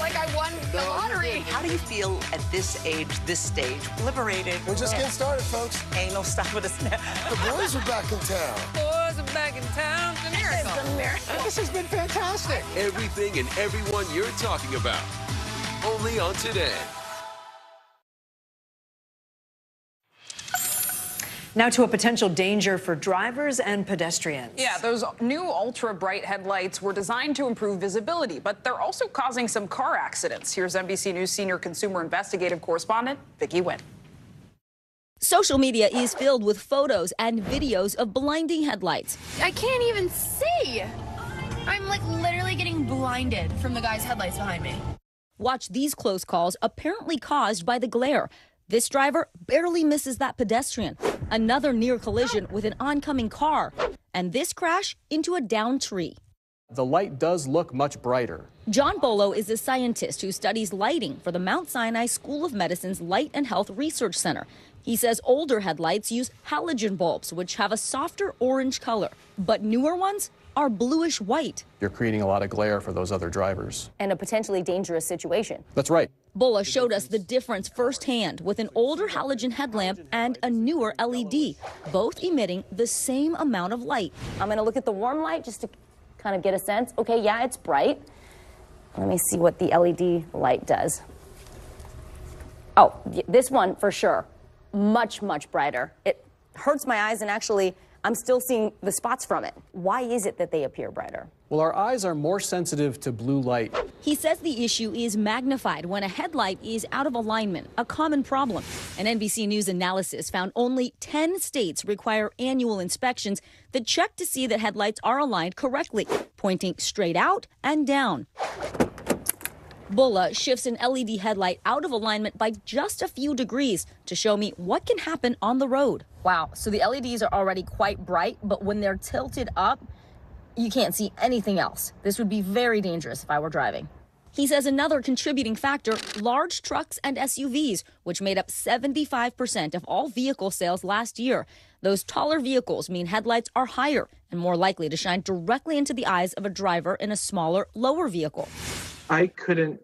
Speaker 6: Like I won the lottery.
Speaker 10: How do you feel at this age, this stage? Liberated.
Speaker 11: We're just getting started, folks.
Speaker 10: Ain't no stopping us now.
Speaker 11: The boys are back in town.
Speaker 6: Boys are back in town. It's a miracle.
Speaker 10: It's a miracle.
Speaker 11: This has been fantastic.
Speaker 7: Everything and everyone you're talking about, only on Today.
Speaker 12: Now to a potential danger for drivers and pedestrians.
Speaker 14: Yeah, those new ultra-bright headlights were designed to improve visibility, but they're also causing some car accidents. Here's NBC News senior consumer investigative correspondent Vicki Wynn.
Speaker 15: Social media is filled with photos and videos of blinding headlights.
Speaker 20: I can't even see. I'm like literally getting blinded from the guy's headlights behind me.
Speaker 15: Watch these close calls apparently caused by the glare. This driver barely misses that pedestrian. Another near collision with an oncoming car. And this crash into a downed tree.
Speaker 24: The light does look much brighter.
Speaker 15: John Bolo is a scientist who studies lighting for the Mount Sinai School of Medicine's Light and Health Research Center. He says older headlights use halogen bulbs, which have a softer orange color, but newer ones are bluish white.
Speaker 24: You're creating a lot of glare for those other drivers.
Speaker 15: And a potentially dangerous situation.
Speaker 24: That's right.
Speaker 15: Bola showed us the difference firsthand with an older halogen headlamp and a newer LED, both emitting the same amount of light.
Speaker 28: I'm going to look at the warm light just to kind of get a sense. Okay, yeah, it's bright. Let me see what the LED light does. Oh, this one for sure. Much, much brighter. It hurts my eyes, and actually, I'm still seeing the spots from it. Why is it that they appear brighter?
Speaker 24: Well, our eyes are more sensitive to blue light.
Speaker 15: He says the issue is magnified when a headlight is out of alignment, a common problem. An NBC News analysis found only 10 states require annual inspections that check to see that headlights are aligned correctly, pointing straight out and down. Bola shifts an LED headlight out of alignment by just a few degrees to show me what can happen on the road.
Speaker 28: Wow, so the LEDs are already quite bright, but when they're tilted up, you can't see anything else. This would be very dangerous if I were driving.
Speaker 15: He says another contributing factor, large trucks and SUVs, which made up 75% of all vehicle sales last year. Those taller vehicles mean headlights are higher and more likely to shine directly into the eyes of a driver in a smaller, lower vehicle.
Speaker 29: I couldn't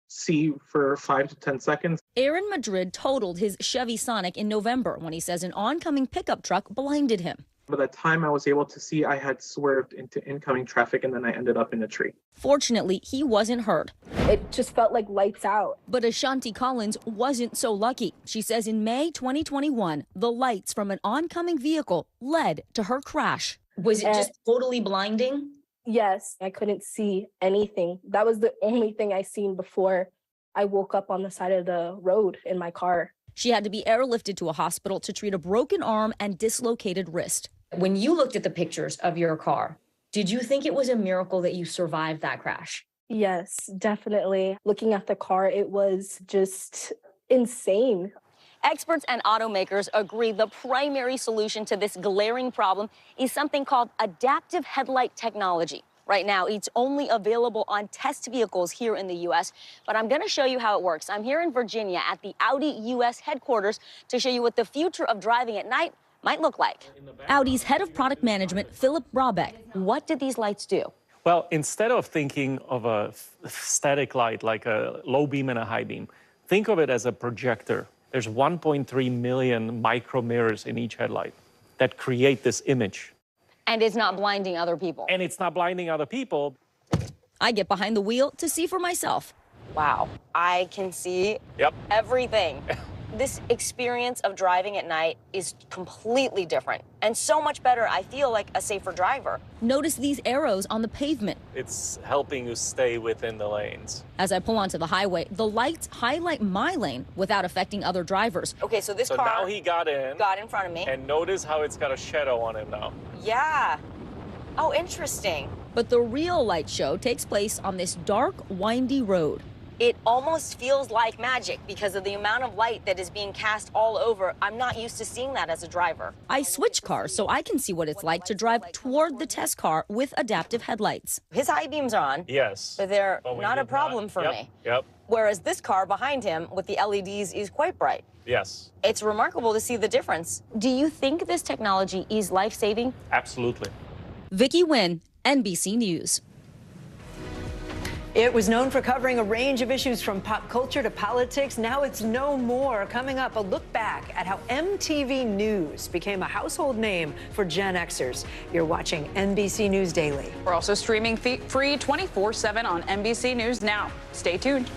Speaker 29: see for 5 to 10 seconds.
Speaker 15: Aaron Madrid totaled his Chevy Sonic in November when he says an oncoming pickup truck blinded him.
Speaker 29: By the time I was able to see, I had swerved into incoming traffic, and then I ended up in a tree.
Speaker 15: Fortunately, he wasn't hurt.
Speaker 27: It just felt like lights out.
Speaker 15: But Ashanti Collins wasn't so lucky. She says in May 2021, the lights from an oncoming vehicle led to her crash.
Speaker 28: Was it just totally blinding?
Speaker 27: Yes, I couldn't see anything. That was the only thing I seen before I woke up on the side of the road in my car.
Speaker 15: She had to be airlifted to a hospital to treat a broken arm and dislocated wrist.
Speaker 28: When you looked at the pictures of your car, did you think it was a miracle that you survived that crash?
Speaker 27: Yes, definitely. Looking at the car, it was just insane.
Speaker 15: Experts and automakers agree the primary solution to this glaring problem is something called adaptive headlight technology. Right now, it's only available on test vehicles here in the U.S., but I'm going to show you how it works. I'm here in Virginia at the Audi U.S. headquarters to show you what the future of driving at night might look like. Audi's head of product management, Philip Brabeck. What did these lights do?
Speaker 30: Well, instead of thinking of a static light like a low beam and a high beam, think of it as a projector. There's 1.3 million micro mirrors in each headlight that create this image.
Speaker 28: And it's not blinding other people.
Speaker 30: And it's not blinding other people.
Speaker 15: I get behind the wheel to see for myself.
Speaker 28: Wow, I can see everything. This experience of driving at night is completely different and so much better. I feel like a safer driver.
Speaker 15: Notice these arrows on the pavement.
Speaker 30: It's helping you stay within the lanes.
Speaker 15: As I pull onto the highway, the lights highlight my lane without affecting other drivers.
Speaker 28: Okay, so this car
Speaker 30: now he got in
Speaker 28: front of me.
Speaker 30: And notice how it's got a shadow on him now.
Speaker 28: Yeah. Oh, interesting.
Speaker 15: But the real light show takes place on this dark, windy road.
Speaker 28: It almost feels like magic because of the amount of light that is being cast all over. I'm not used to seeing that as a driver.
Speaker 15: I switch cars so I can see what it's like to drive toward the test car with adaptive headlights.
Speaker 28: His high beams are on.
Speaker 30: Yes.
Speaker 28: But they're not a problem for me.
Speaker 30: Yep.
Speaker 15: whereas this car behind him with the LEDs is quite bright.
Speaker 30: Yes,
Speaker 15: It's remarkable to see the difference. Do you think this technology is life-saving?
Speaker 30: absolutely.
Speaker 15: Vicki Nguyen, NBC News.
Speaker 12: It was known for covering a range of issues from pop culture to politics. Now it's no more. Coming up, a look back at how MTV News became a household name for Gen Xers. You're watching NBC News Daily.
Speaker 14: We're also streaming free 24/7 on NBC News Now. Stay tuned.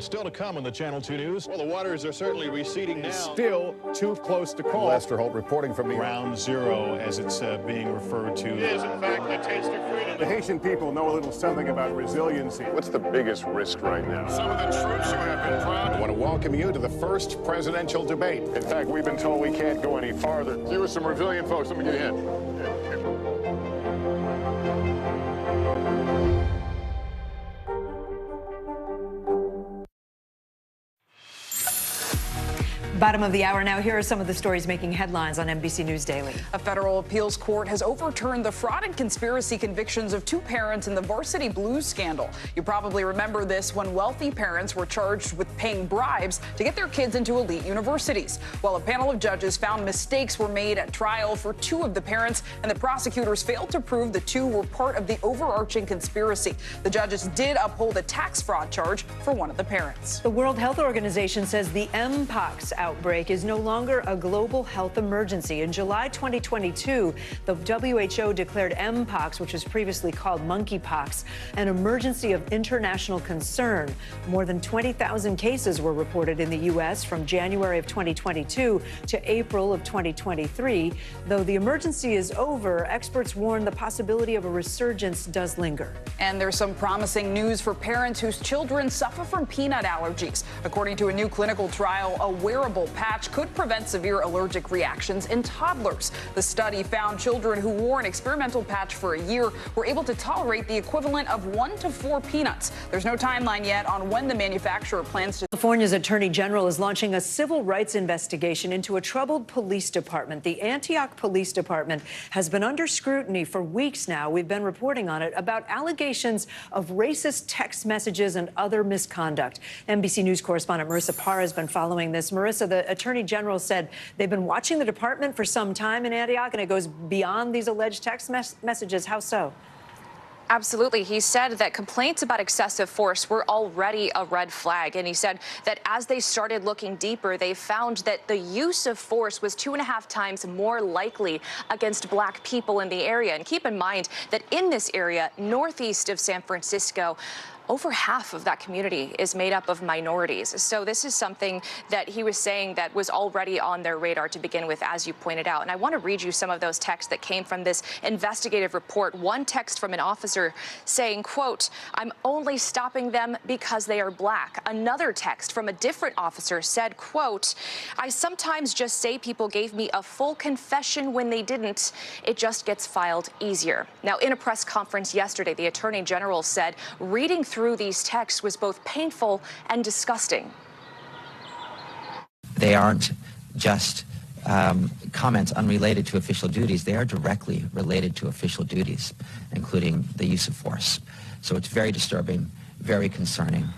Speaker 1: Still to come on the Channel 2 News. Well, the waters are certainly receding now.
Speaker 5: Still too close to call.
Speaker 1: Lester Holt reporting from the Ground Zero, as it's being referred to. It is, in fact, the taste of freedom.
Speaker 5: The Haitian people know a little something about resiliency.
Speaker 1: What's the biggest risk right now? Some of the troops who have been proud. I want to welcome you to the first presidential debate.
Speaker 5: In fact, we've been told we can't go any farther.
Speaker 1: You with some resilient folks. Let me get a hint.
Speaker 12: Bottom of the hour now. Here are some of the stories making headlines on NBC News Daily.
Speaker 14: A federal appeals court has overturned the fraud and conspiracy convictions of two parents in the Varsity Blues scandal. You probably remember this when wealthy parents were charged with paying bribes to get their kids into elite universities. While a panel of judges found mistakes were made at trial for two of the parents, and the prosecutors failed to prove the two were part of the overarching conspiracy. The judges did uphold a tax fraud charge for one of the parents.
Speaker 12: The World Health Organization says the Mpox outbreak is no longer a global health emergency. In July 2022, the WHO declared Mpox, which was previously called monkeypox, an emergency of international concern. More than 20,000 cases were reported in the U.S. from January of 2022 to April of 2023. Though the emergency is over, experts warn the possibility of a resurgence does linger.
Speaker 14: And there's some promising news for parents whose children suffer from peanut allergies. According to a new clinical trial, a wearable patch could prevent severe allergic reactions in toddlers. The study found children who wore an experimental patch for a year were able to tolerate the equivalent of 1 to 4 peanuts. There's no timeline yet on when the manufacturer plans to.
Speaker 12: California's Attorney General is launching a civil rights investigation into a troubled police department. The Antioch Police Department has been under scrutiny for weeks now. We've been reporting on it about allegations of racist text messages and other misconduct. NBC News correspondent Marissa Parr has been following this. Marissa, the Attorney General said they've been watching the department for some time in Antioch, and it goes beyond these alleged text messages. How so?
Speaker 2: Absolutely. He said that complaints about excessive force were already a red flag. And he said that as they started looking deeper, they found that the use of force was 2.5 times more likely against black people in the area. And keep in mind that in this area, northeast of San Francisco, over half of that community is made up of minorities. So this is something that he was saying that was already on their radar to begin with, as you pointed out. And I want to read you some of those texts that came from this investigative report. One text from an officer saying, quote, "I'm only stopping them because they are black." Another text from a different officer said, quote, "I sometimes just say people gave me a full confession when they didn't. It just gets filed easier." Now, in a press conference yesterday, the Attorney General said reading through these texts was both painful and disgusting.
Speaker 3: They aren't just comments unrelated to official duties. They are directly related to official duties, including the use of force. So it's very disturbing, very concerning.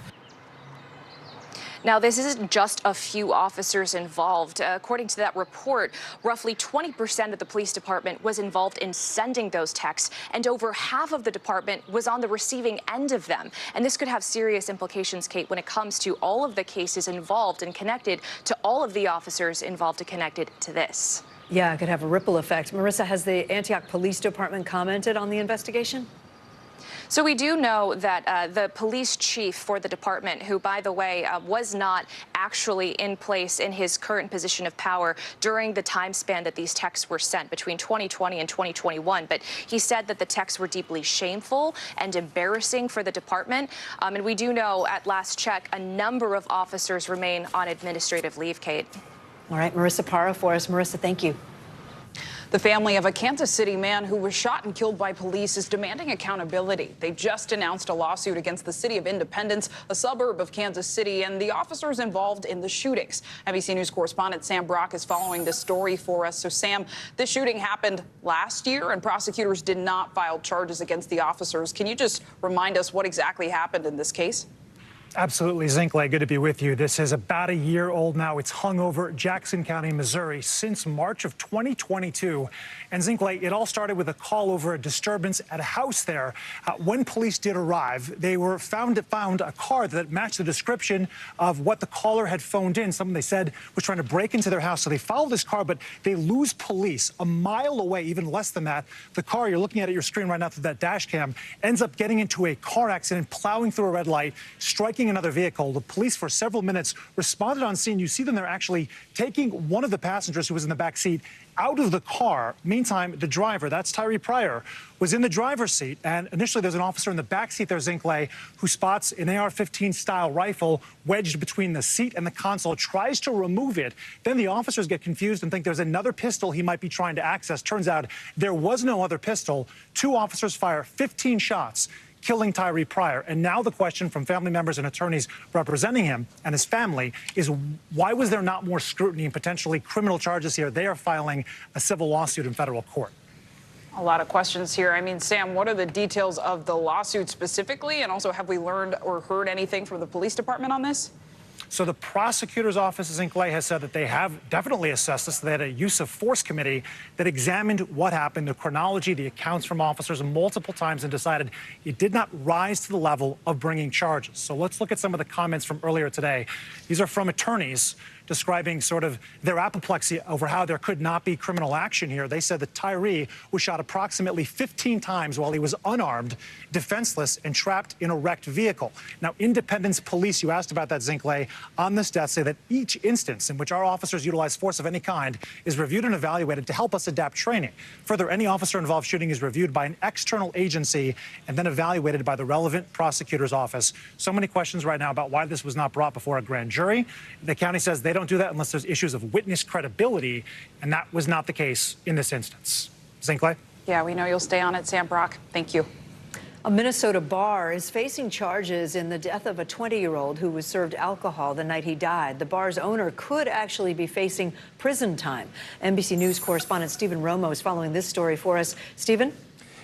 Speaker 2: Now, this isn't just a few officers involved. According to that report, roughly 20% of the police department was involved in sending those texts, and over half of the department was on the receiving end of them. And this could have serious implications, Kate, when it comes to all of the cases involved and connected to all of the officers involved and connected to this.
Speaker 12: Yeah, it could have a ripple effect. Marissa, has the Antioch Police Department commented on the investigation?
Speaker 2: So we do know that the police chief for the department, who, by the way, was not actually in place in his current position of power during the time span that these texts were sent between 2020 and 2021. But he said that the texts were deeply shameful and embarrassing for the department. And we do know at last check, a number of officers remain on administrative leave, Kate.
Speaker 12: All right, Marissa Parra for us. Marissa, thank you.
Speaker 14: The family of a Kansas City man who was shot and killed by police is demanding accountability. They just announced a lawsuit against the city of Independence, a suburb of Kansas City, and the officers involved in the shootings. NBC News correspondent Sam Brock is following this story for us. So, Sam, this shooting happened last year, and prosecutors did not file charges against the officers. Can you just remind us what exactly happened in this case?
Speaker 9: Absolutely, Zinkley. Good to be with you. This is about a year old now. It's hung over Jackson County, Missouri since March of 2022. And Zinkley, it all started with a call over a disturbance at a house there. When police did arrive, they found a car that matched the description of what the caller had phoned in. Someone they said was trying to break into their house. So they followed this car, but they lose police a mile away, even less than that. The car you're looking at your screen right now through that dash cam ends up getting into a car accident, plowing through a red light, striking another vehicle. The police for several minutes responded on scene. You see them, they're actually taking one of the passengers who was in the back seat out of the car. Meantime, the driver, that's Tyree Pryor, was in the driver's seat. And initially there's an officer in the back seat there, Zinkley, who spots an AR-15 style rifle wedged between the seat and the console, tries to remove it. Then the officers get confused and think there's another pistol he might be trying to access. Turns out there was no other pistol. Two officers fire 15 shots, killing Tyree Pryor. And now the question from family members and attorneys representing him and his family is, why was there not more scrutiny and potentially criminal charges here? They are filing a civil lawsuit in federal court.
Speaker 14: A lot of questions here. I mean, Sam, what are the details of the lawsuit specifically? And also, have we learned or heard anything from the police department on this?
Speaker 9: So the prosecutor's office in Clay has said that they have definitely assessed this. They had a use of force committee that examined what happened, the chronology, the accounts from officers multiple times, and decided it did not rise to the level of bringing charges. So let's look at some of the comments from earlier today. These are from attorneys describing sort of their apoplexy over how there could not be criminal action here. They said that Tyree was shot approximately 15 times while he was unarmed, defenseless, and trapped in a wrecked vehicle. Now, Independence Police, you asked about that, Zinkley, on this death say that each instance in which our officers utilize force of any kind is reviewed and evaluated to help us adapt training. Further, any officer-involved shooting is reviewed by an external agency and then evaluated by the relevant prosecutor's office. So many questions right now about why this was not brought before a grand jury. The county says they don't do that unless there's issues of witness credibility, and that was not the case in this instance. Zinkley?
Speaker 14: Yeah, we know you'll stay on it, Sam Brock. Thank you.
Speaker 12: A Minnesota bar is facing charges in the death of a 20-year-old who was served alcohol the night he died. The bar's owner could actually be facing prison time. NBC News correspondent Stephen Romo is following this story for us. Stephen?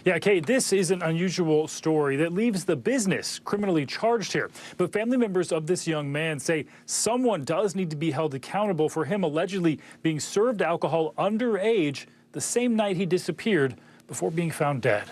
Speaker 13: Yeah, Kate, this is an unusual story that leaves the business criminally charged here. But family members of this young man say someone does need to be held accountable for him allegedly being served alcohol underage the same night he disappeared before being found dead.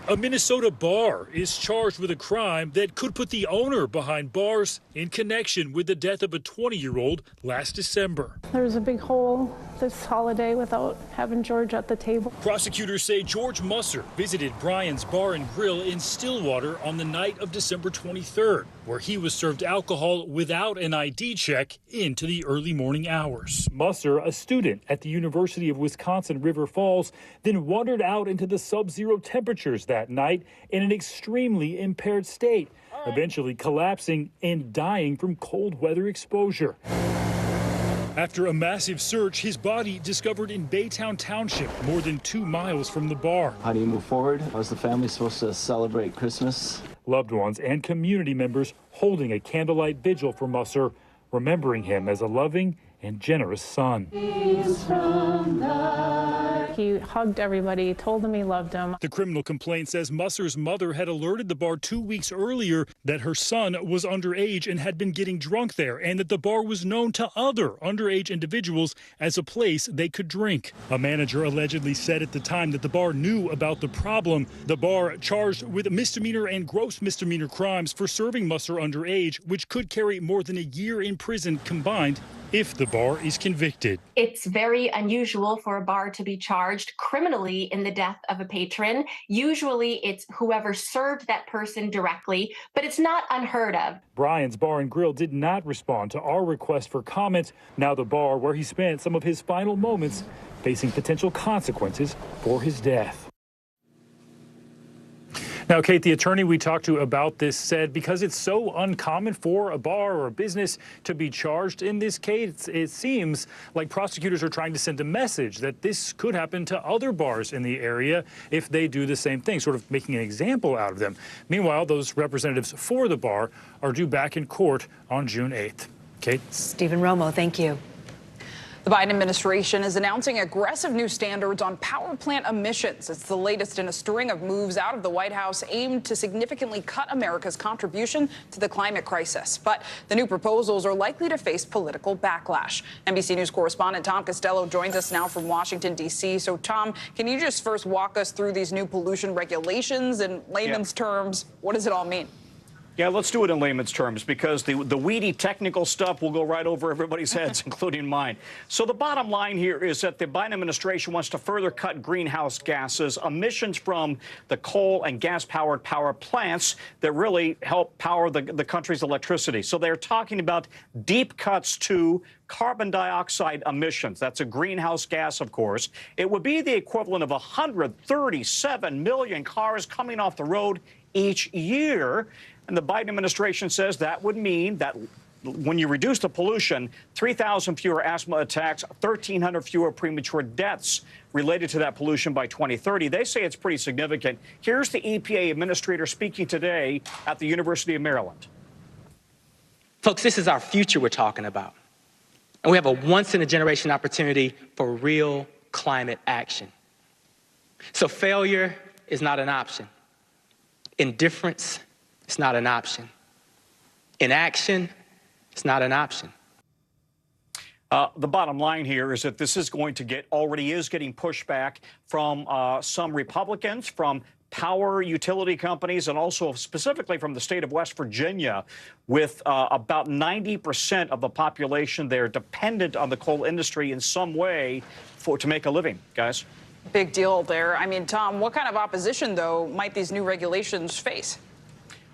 Speaker 13: A Minnesota bar is charged with a crime that could put the owner behind bars in connection with the death of a 20-year-old last December.
Speaker 4: There was a big hole this holiday without having George at the table.
Speaker 13: Prosecutors say George Musser visited Brian's Bar and Grill in Stillwater on the night of December 23rd, where he was served alcohol without an ID check into the early morning hours. Musser, a student at the University of Wisconsin River Falls, then wandered out into the sub-zero temperatures that night in an extremely impaired state, eventually collapsing and dying from cold weather exposure. After a massive search, his body discovered in Baytown Township, more than 2 miles from the bar.
Speaker 8: How do you move forward? How's the family supposed to celebrate Christmas?
Speaker 13: Loved ones and community members holding a candlelight vigil for Musser, remembering him as a loving and generous son.
Speaker 4: He hugged everybody, told them he loved them.
Speaker 13: The criminal complaint says Musser's mother had alerted the bar 2 weeks earlier that her son was underage and had been getting drunk there, and that the bar was known to other underage individuals as a place they could drink. A manager allegedly said at the time that the bar knew about the problem. The bar charged with misdemeanor and gross misdemeanor crimes for serving Musser underage, which could carry more than a year in prison combined if the bar is convicted.
Speaker 16: It's very unusual for a bar to be charged criminally in the death of a patron. Usually it's whoever served that person directly, but it's not unheard of.
Speaker 13: Brian's Bar and Grill did not respond to our request for comment. Now the bar where he spent some of his final moments facing potential consequences for his death. Now, Kate, the attorney we talked to about this said because it's so uncommon for a bar or a business to be charged in this case, it seems like prosecutors are trying to send a message that this could happen to other bars in the area if they do the same thing, sort of making an example out of them. Meanwhile, those representatives for the bar are due back in court on June 8th. Kate?
Speaker 12: Stephen Romo, thank you.
Speaker 14: The Biden administration is announcing aggressive new standards on power plant emissions. It's the latest in a string of moves out of the White House aimed to significantly cut America's contribution to the climate crisis. But the new proposals are likely to face political backlash. NBC News correspondent Tom Costello joins us now from Washington, D.C. So, Tom, can you just first walk us through these new pollution regulations in layman's terms? What does it all mean?
Speaker 17: Yeah, let's do it in layman's terms, because the weedy technical stuff will go right over everybody's heads, including mine. So the bottom line here is that the Biden administration wants to further cut greenhouse gases, emissions from the coal and gas-powered power plants that really help power the country's electricity. So they're talking about deep cuts to carbon dioxide emissions. That's a greenhouse gas, of course. It would be the equivalent of 137 million cars coming off the road each year. And the Biden administration says that would mean that when you reduce the pollution, 3,000 fewer asthma attacks, 1,300 fewer premature deaths related to that pollution by 2030. They say it's pretty significant. Here's the EPA administrator speaking today at the University of Maryland.
Speaker 18: Folks, this is our future we're talking about. And we have a once-in-a-generation opportunity for real climate action. So failure is not an option. Indifference, it's not an option. Inaction, it's not an option.
Speaker 17: The bottom line here is that this is going to already is getting pushback from some Republicans, from power utility companies, and also specifically from the state of West Virginia, with about 90% of the population there dependent on the coal industry in some way to make a living, guys.
Speaker 14: Big deal there. I mean, Tom, what kind of opposition, though, might these new regulations face?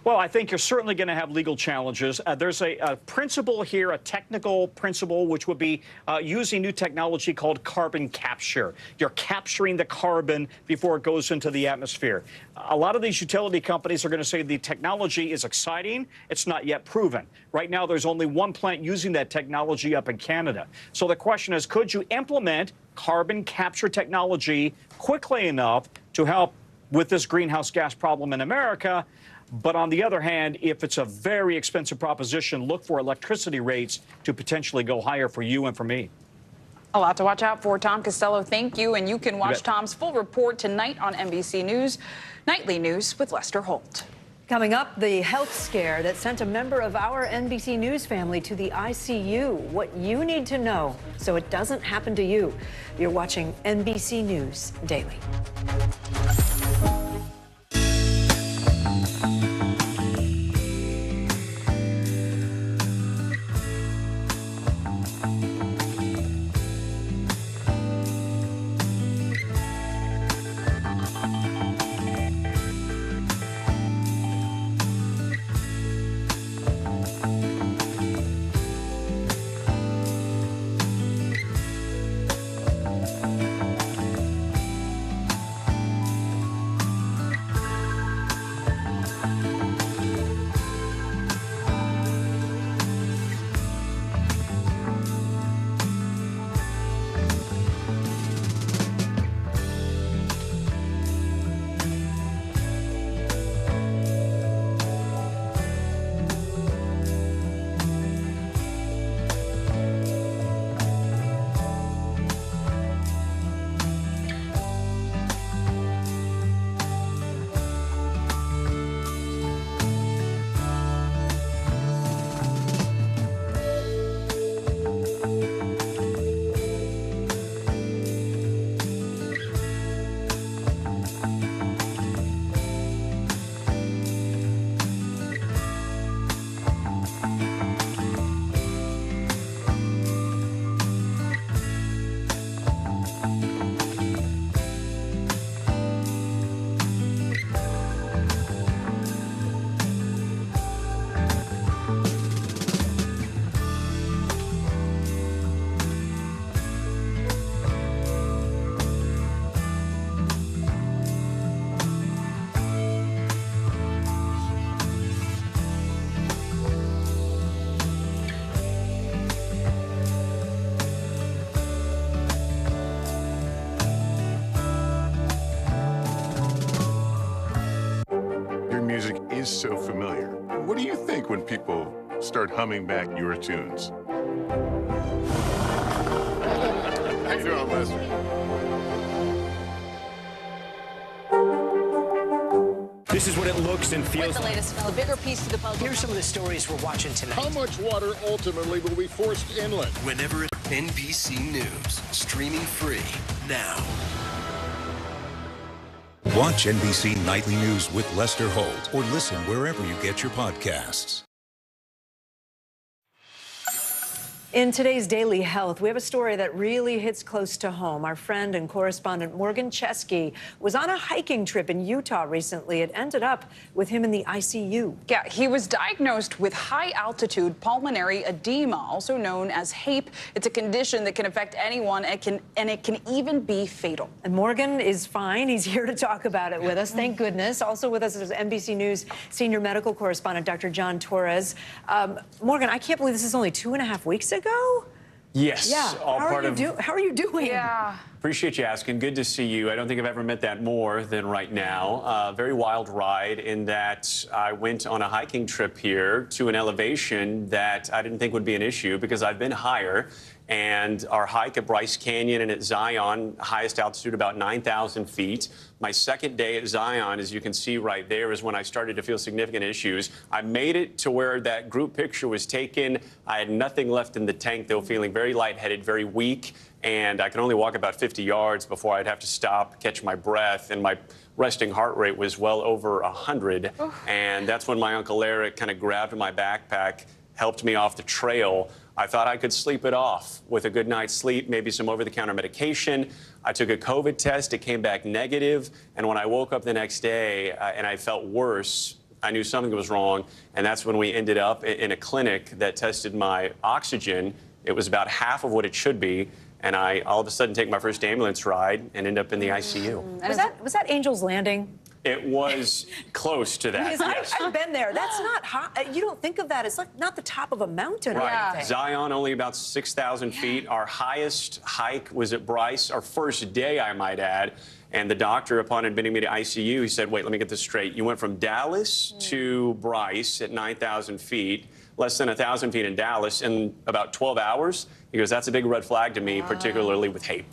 Speaker 17: Well, I think you're certainly going to have legal challenges. There's a principle here, a technical principle, which would be using new technology called carbon capture. You're capturing the carbon before it goes into the atmosphere. A lot of these utility companies are going to say the technology is exciting. It's not yet proven. Right now, there's only one plant using that technology up in Canada. So the question is, could you implement carbon capture technology quickly enough to help with this greenhouse gas problem in America? But on the other hand, if it's a very expensive proposition, look for electricity rates to potentially go higher for you and for me.
Speaker 14: A lot to watch out for. Tom Costello, thank you. And you can watch Tom's full report tonight on NBC News Nightly News with Lester Holt.
Speaker 12: Coming up, the health scare that sent a member of our NBC News family to the ICU. What you need to know so it doesn't happen to you. You're watching NBC News Daily.
Speaker 1: is so familiar. What do you think when people start humming back your tunes? How you doing, Lester?
Speaker 6: This is what it looks and feels.
Speaker 7: With the latest, a bigger piece to the puzzle.
Speaker 6: Here's some of the stories we're watching tonight.
Speaker 5: How much water ultimately will be forced inland?
Speaker 10: Whenever NBC News, streaming free now.
Speaker 11: Watch NBC Nightly News with Lester Holt or listen wherever you get your podcasts.
Speaker 12: In today's Daily Health, we have a story that really hits close to home. Our friend and correspondent Morgan Chesky was on a hiking trip in Utah recently. It ended up with him in the ICU.
Speaker 14: Yeah, he was diagnosed with high-altitude pulmonary edema, also known as HAPE. It's a condition that can affect anyone, and it can even be fatal.
Speaker 12: And Morgan is fine. He's here to talk about it with us. Thank goodness. Also with us is NBC News senior medical correspondent Dr. John Torres. Morgan, I can't believe this is only 2.5 weeks ago.
Speaker 19: Yes,
Speaker 12: Yeah.
Speaker 19: all part of.
Speaker 12: How are you doing?
Speaker 14: Yeah.
Speaker 19: Appreciate you asking. Good to see you. I don't think I've ever met that more than right now. Very wild ride in that I went on a hiking trip here to an elevation that I didn't think would be an issue because I've been higher. And our hike at Bryce Canyon and at Zion, highest altitude about 9,000 feet. My second day at Zion, as you can see right there, is when I started to feel significant issues. I made it to where that group picture was taken. I had nothing left in the tank, though, feeling very lightheaded, very weak. And I could only walk about 50 yards before I'd have to stop, catch my breath. And my resting heart rate was well over 100. And that's when my Uncle Eric kind of grabbed my backpack, helped me off the trail. I thought I could sleep it off with a good night's sleep, maybe some over-the-counter medication. I took a COVID test. It came back negative. And when I woke up the next day and I felt worse, I knew something was wrong. And that's when we ended up in a clinic that tested my oxygen. It was about half of what it should be. And I all of a sudden take my first ambulance ride and end up in the ICU.
Speaker 12: Was that Angel's Landing?
Speaker 19: It was close to that.
Speaker 12: Because
Speaker 19: Yes.
Speaker 12: I've been there. That's not high. You don't think of that. It's like not the top of a mountain or
Speaker 19: Right.
Speaker 12: anything.
Speaker 19: Zion, only about 6,000 feet. Our highest hike was at Bryce, our first day, I might add. And the doctor, upon admitting me to ICU, he said, wait, let me get this straight. You went from Dallas to Bryce at 9,000 feet, less than 1,000 feet in Dallas in about 12 hours. He goes, that's a big red flag to me, particularly with HAPE.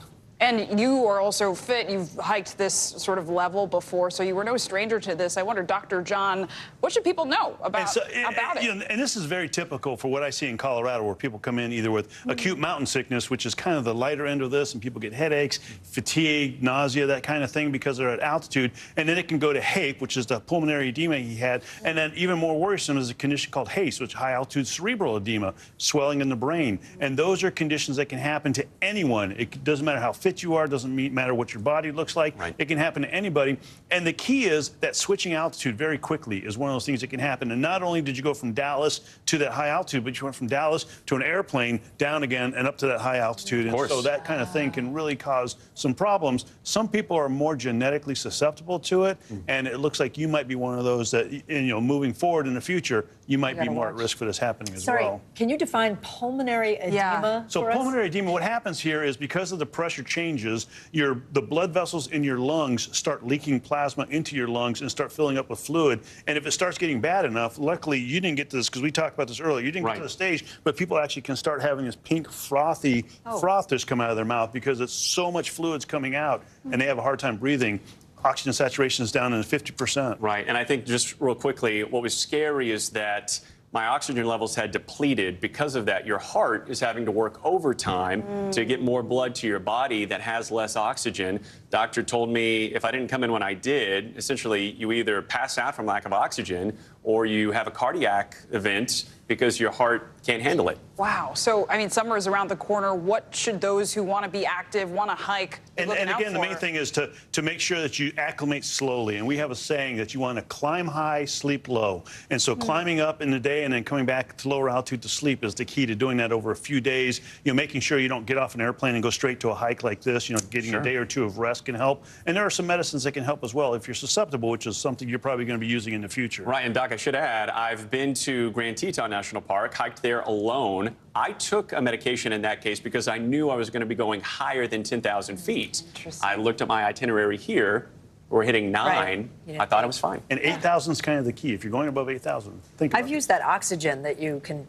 Speaker 14: And you are also fit. You've hiked this sort of level before, so you were no stranger to this. I wonder, Dr. John, what should people know about it?
Speaker 21: You know, and this is very typical for what I see in Colorado, where people come in either with acute mountain sickness, which is kind of the lighter end of this, and people get headaches, fatigue, nausea, that kind of thing because they're at altitude. And then it can go to HAPE, which is the pulmonary edema he had. And then even more worrisome is a condition called HACE, which is high-altitude cerebral edema, swelling in the brain. And those are conditions that can happen to anyone. It doesn't matter how fit you are, doesn't matter what your body looks like. Right. It can happen to anybody. And the key is that switching altitude very quickly is one of those things that can happen. And not only did you go from Dallas to that high altitude, but you went from Dallas to an airplane, down again, and up to that high altitude. And so that kind of thing can really cause some problems. Some people are more genetically susceptible to it, and it looks like you might be one of those that, you know, moving forward in the future, you might be more at risk for this happening as well.
Speaker 12: Can you define pulmonary edema
Speaker 21: So
Speaker 12: for us?
Speaker 21: pulmonary edema, what happens here is because of the pressure changes, the blood vessels in your lungs start leaking plasma into your lungs and start filling up with fluid. And if it starts getting bad enough, luckily you didn't get to this because we talked about this earlier. You didn't get to the stage, but people actually can start having this pink frothy froth just come out of their mouth because it's so much fluids coming out and they have a hard time breathing. Oxygen saturation is down in 50%.
Speaker 19: Right, and I think just real quickly, what was scary is that my oxygen levels had depleted. Because of that, your heart is having to work overtime to get more blood to your body that has less oxygen. Doctor told me if I didn't come in when I did, essentially you either pass out from lack of oxygen or you have a cardiac event because your heart can't handle it.
Speaker 14: Wow. So, I mean, summer is around the corner. What should those who want to be active, want to hike, be
Speaker 21: And
Speaker 14: looking out
Speaker 21: again, the
Speaker 14: for?
Speaker 21: main thing is to make sure that you acclimate slowly. And we have a saying that you want to climb high, sleep low. And so climbing up in the day and then coming back to lower altitude to sleep is the key to doing that over a few days. You know, making sure you don't get off an airplane and go straight to a hike like this. You know, getting a day or two of rest can help. And there are some medicines that can help as well if you're susceptible, which is something you're probably going to be using in the future.
Speaker 19: Right, and Doc, I should add, I've been to Grand Teton National Park, hiked there alone. I took a medication in that case because I knew I was going to be going higher than 10,000 feet. I looked at my itinerary here. we're hitting 9, I thought it was fine.
Speaker 21: And 8,000 is kind of the key. If you're going above 8,000, think about it.
Speaker 12: I've used that oxygen that you can,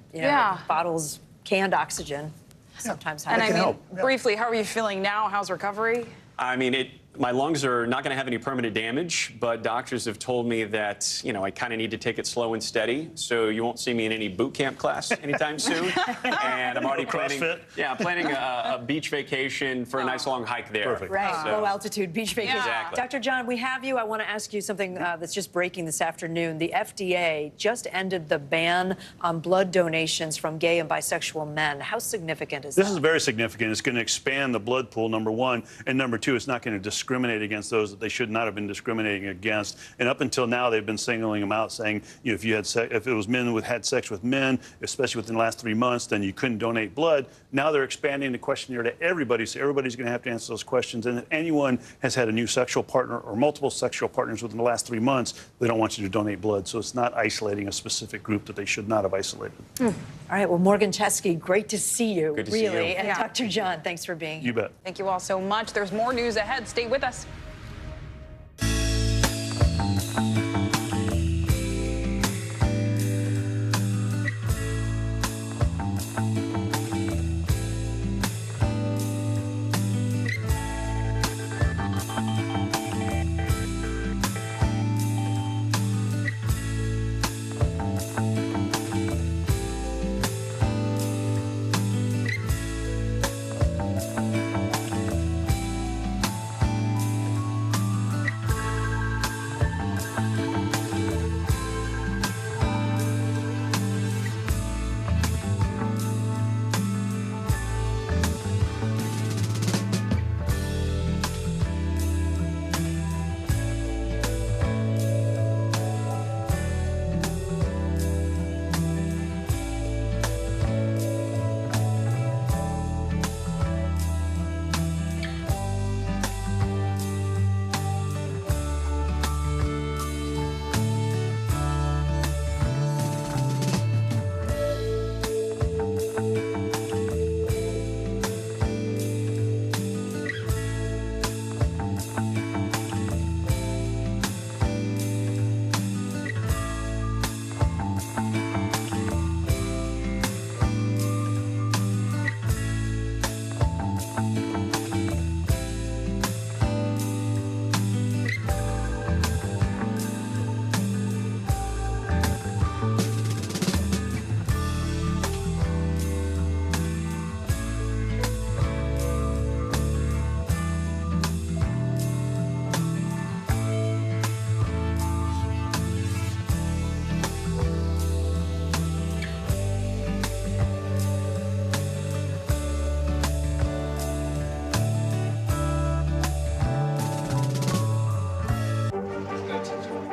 Speaker 12: bottles, canned oxygen. Sometimes
Speaker 14: and I mean, briefly, how are you feeling now? How's recovery?
Speaker 19: I mean, my lungs are not going to have any permanent damage, but doctors have told me that, I kind of need to take it slow and steady, so you won't see me in any boot camp class anytime soon. And I'm already planning, I'm planning a beach vacation for a nice long hike there.
Speaker 21: Perfect.
Speaker 12: Right,
Speaker 19: So,
Speaker 12: low altitude beach vacation.
Speaker 19: Exactly.
Speaker 12: Dr. John, we have you. I want to ask you something that's just breaking this afternoon. The FDA just ended the ban on blood donations from gay and bisexual men. How significant is that?
Speaker 21: This is very significant. It's going to expand the blood pool, number one. And number two, it's not going to discriminate against those that they should not have been discriminating against. And up until now, they've been singling them out, saying, if it was men who had sex with men, especially within the last 3 months, then you couldn't donate blood. Now they're expanding the questionnaire to everybody, so everybody's going to have to answer those questions. And if anyone has had a new sexual partner or multiple sexual partners within the last 3 months, they don't want you to donate blood. So it's not isolating a specific group that they should not have isolated.
Speaker 12: All right, well, Morgan Chesky, great to see you,
Speaker 21: Good to see you.
Speaker 12: And Dr. John, thanks for being here.
Speaker 21: You bet.
Speaker 14: Thank you all so much. There's more news ahead. Stay with us.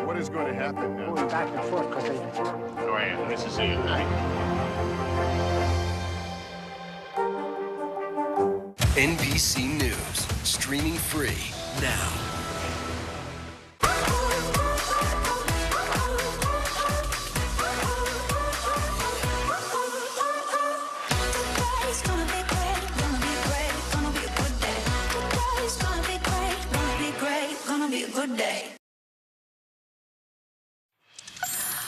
Speaker 1: What is going to happen now?
Speaker 6: Going back and forth because they...
Speaker 1: Oh, yeah, this is it, right?
Speaker 10: NBC News, streaming free now.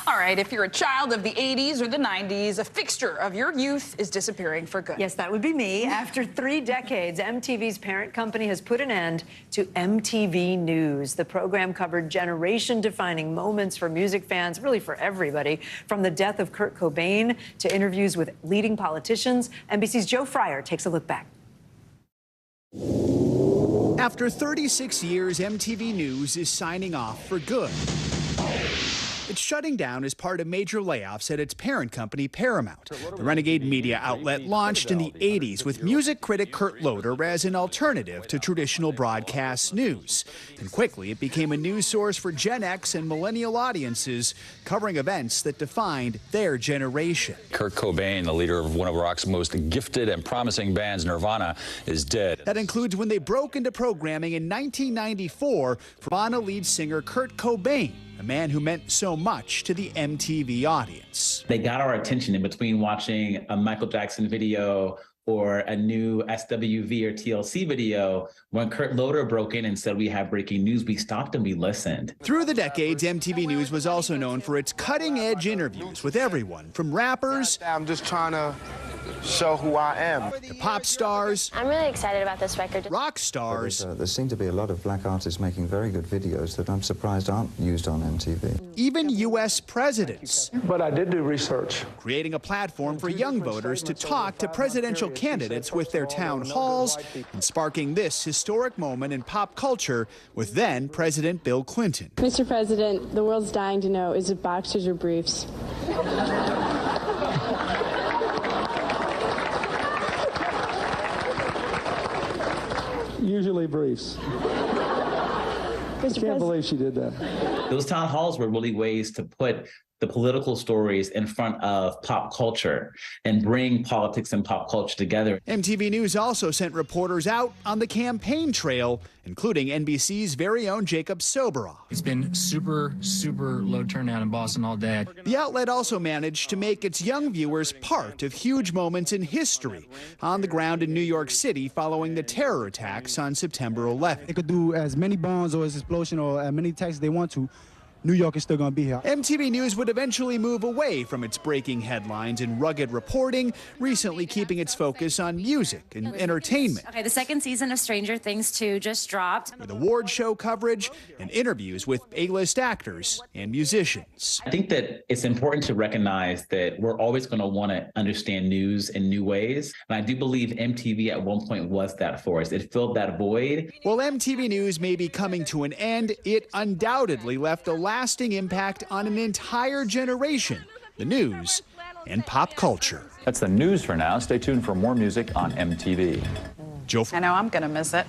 Speaker 14: All right, if you're a child of the 80s or the 90s, a fixture of your youth is disappearing for good.
Speaker 12: Yes, that would be me. After 3 decades, MTV's parent company has put an end to MTV News. The program covered generation-defining moments for music fans, really for everybody, from the death of Kurt Cobain to interviews with leading politicians. NBC's Joe Fryer takes a look back.
Speaker 20: After 36 years, MTV News is signing off for good. It's shutting down as part of major layoffs at its parent company, Paramount. The renegade media outlet launched in the 80s with music critic Kurt Loder as an alternative to traditional broadcast news. And quickly, it became a news source for Gen X and millennial audiences, covering events that defined their generation.
Speaker 22: Kurt Cobain, the leader of one of rock's most gifted and promising bands, Nirvana, is dead.
Speaker 20: That includes when they broke into programming in 1994 for Nirvana lead singer Kurt Cobain, a man who meant so much to the MTV audience.
Speaker 23: They got our attention in between watching a Michael Jackson video
Speaker 8: or a new SWV or TLC video. When Kurt Loder broke in and said we have breaking news, we stopped and we listened.
Speaker 20: Through the decades, MTV News was also known for its cutting-edge interviews with everyone from rappers.
Speaker 3: I'm just trying to show who I am.
Speaker 20: To pop stars.
Speaker 15: I'm really excited about this record.
Speaker 20: Rock stars.
Speaker 23: There seem to be a lot of black artists making very good videos that I'm surprised aren't used on MTV.
Speaker 20: Even U.S. presidents.
Speaker 3: But I did do research.
Speaker 20: Creating a platform for young voters to talk to presidential candidates with their town halls and sparking this historic moment in pop culture with then President Bill Clinton.
Speaker 4: Mr. President, the world's dying to know, is it boxers or briefs?
Speaker 3: Usually briefs. I can't believe she did that.
Speaker 8: Those town halls were really ways to put the political stories in front of pop culture and bring politics and pop culture together.
Speaker 20: MTV News also sent reporters out on the campaign trail, including NBC's very own Jacob Soboroff.
Speaker 24: It's been super low turnout in Boston all day.
Speaker 20: The outlet also managed to make its young viewers part of huge moments in history on the ground in New York City following the terror attacks on September 11th.
Speaker 25: They could do as many bombs or as explosion or as many attacks as they want to. New York is still going to be here.
Speaker 20: MTV News would eventually move away from its breaking headlines and rugged reporting, recently keeping its focus on music and entertainment.
Speaker 26: Okay, the second season of Stranger Things 2 just dropped.
Speaker 20: With award show coverage and interviews with A-list actors and musicians.
Speaker 8: I think that it's important to recognize that we're always going to want to understand news in new ways. And I do believe MTV at one point was that for us. It filled that void.
Speaker 20: While MTV News may be coming to an end, it undoubtedly left a lasting impact on an entire generation, the news and pop culture.
Speaker 22: That's the news for now. Stay tuned for more music on MTV.
Speaker 14: I know I'm going to miss it.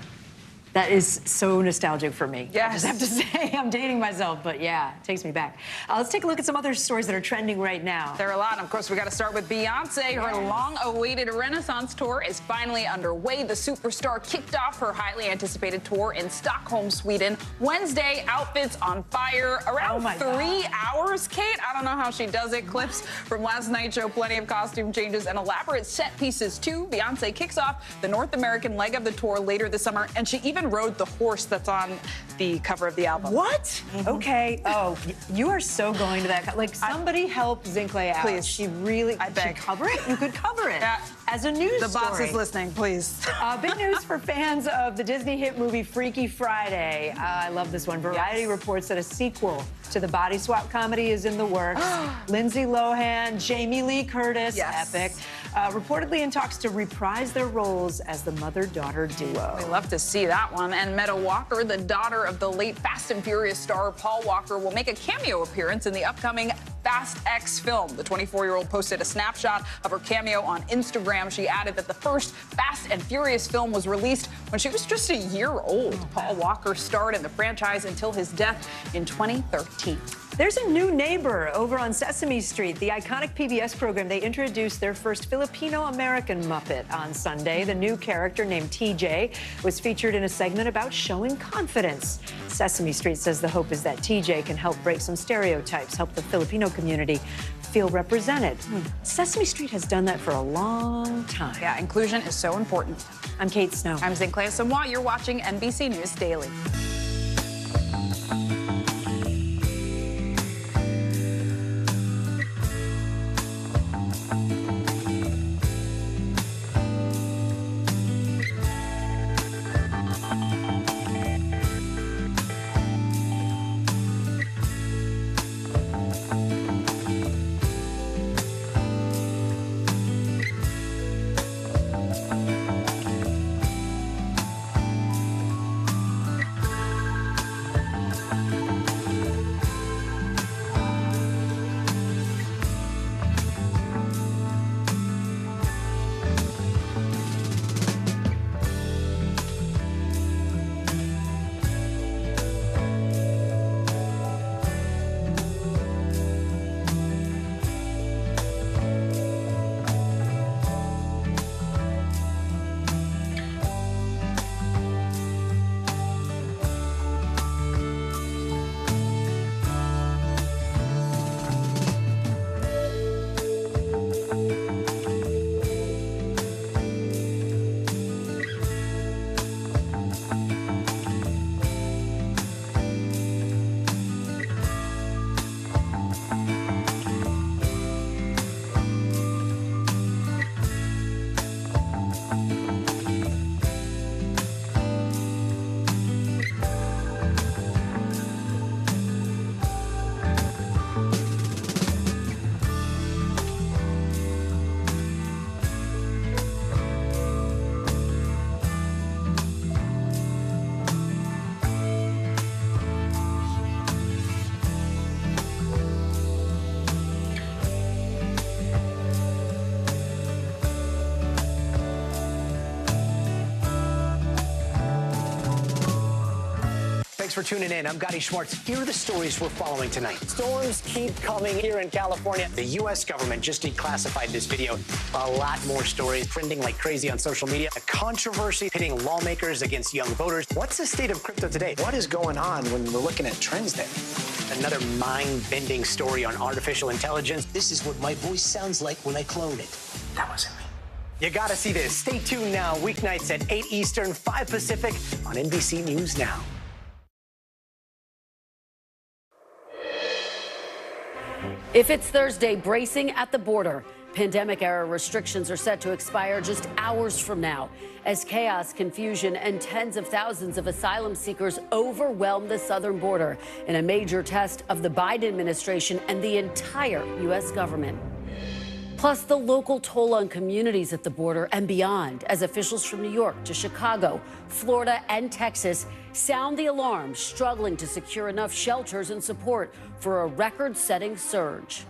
Speaker 12: That is so nostalgic for me.
Speaker 14: Yes.
Speaker 12: I just have to say, I'm dating myself, but yeah, it takes me back. Let's take a look at some other stories that are trending right now.
Speaker 14: There are a lot, and of course, we got to start with Beyonce. Her long-awaited Renaissance tour is finally underway. The superstar kicked off her highly anticipated tour in Stockholm, Sweden. Wednesday, outfits on fire. Around 3 hours, Kate. I don't know how she does it. Clips from last night show plenty of costume changes and elaborate set pieces, too. Beyonce kicks off the North American leg of the tour later this summer, and she even rode the horse that's on the cover of the album.
Speaker 12: What? Okay. Oh, you are so going to that. Like, somebody help Zinkley out.
Speaker 14: Please.
Speaker 12: She really,
Speaker 14: I beg.
Speaker 12: should cover it? You could cover it. As a news
Speaker 14: The boss
Speaker 12: story.
Speaker 14: is listening, please.
Speaker 12: Big news for fans of the Disney hit movie Freaky Friday. I love this one. Variety reports that a sequel to the body swap comedy is in the works. Lindsay Lohan, Jamie Lee Curtis, epic, reportedly in talks to reprise their roles as the mother-daughter duo.
Speaker 14: We love to see that one. And Meta Walker, the daughter of the late Fast and Furious star Paul Walker, will make a cameo appearance in the upcoming Fast X film. The 24-year-old posted a snapshot of her cameo on Instagram. She added that the first Fast and Furious film was released when she was just a year old. Paul Walker starred in the franchise until his death in 2013.
Speaker 12: There's a new neighbor over on Sesame Street. The iconic PBS program, they introduced their first Filipino-American Muppet on Sunday. The new character, named TJ, was featured in a segment about showing confidence. Sesame Street says the hope is that TJ can help break some stereotypes, help the Filipino community feel represented. Sesame Street has done that for a long time.
Speaker 14: Yeah, inclusion is so important.
Speaker 12: I'm Kate Snow.
Speaker 14: I'm Zinkley Samoa. You're watching NBC News Daily.
Speaker 6: for tuning in. I'm Gotti Schwartz. Here are the stories we're following tonight. Storms keep coming here in California. The U.S. government just declassified this video. A lot more stories trending like crazy on social media. A controversy pitting lawmakers against young voters. What's the state of crypto today? What is going on when we're looking at trends there? Another mind-bending story on artificial intelligence. This is what my voice sounds like when I clone it. That wasn't me. You gotta see this. Stay tuned now, weeknights at 8 Eastern, 5 Pacific on NBC News Now.
Speaker 2: If it's Thursday, bracing at the border. Pandemic-era restrictions are set to expire just hours from now as chaos, confusion, and tens of thousands of asylum seekers overwhelm the southern border in a major test of the Biden administration and the entire U.S. government. Plus, the local toll on communities at the border and beyond as officials from New York to Chicago, Florida, and Texas sound the alarm, struggling to secure enough shelters and support for a record-setting surge.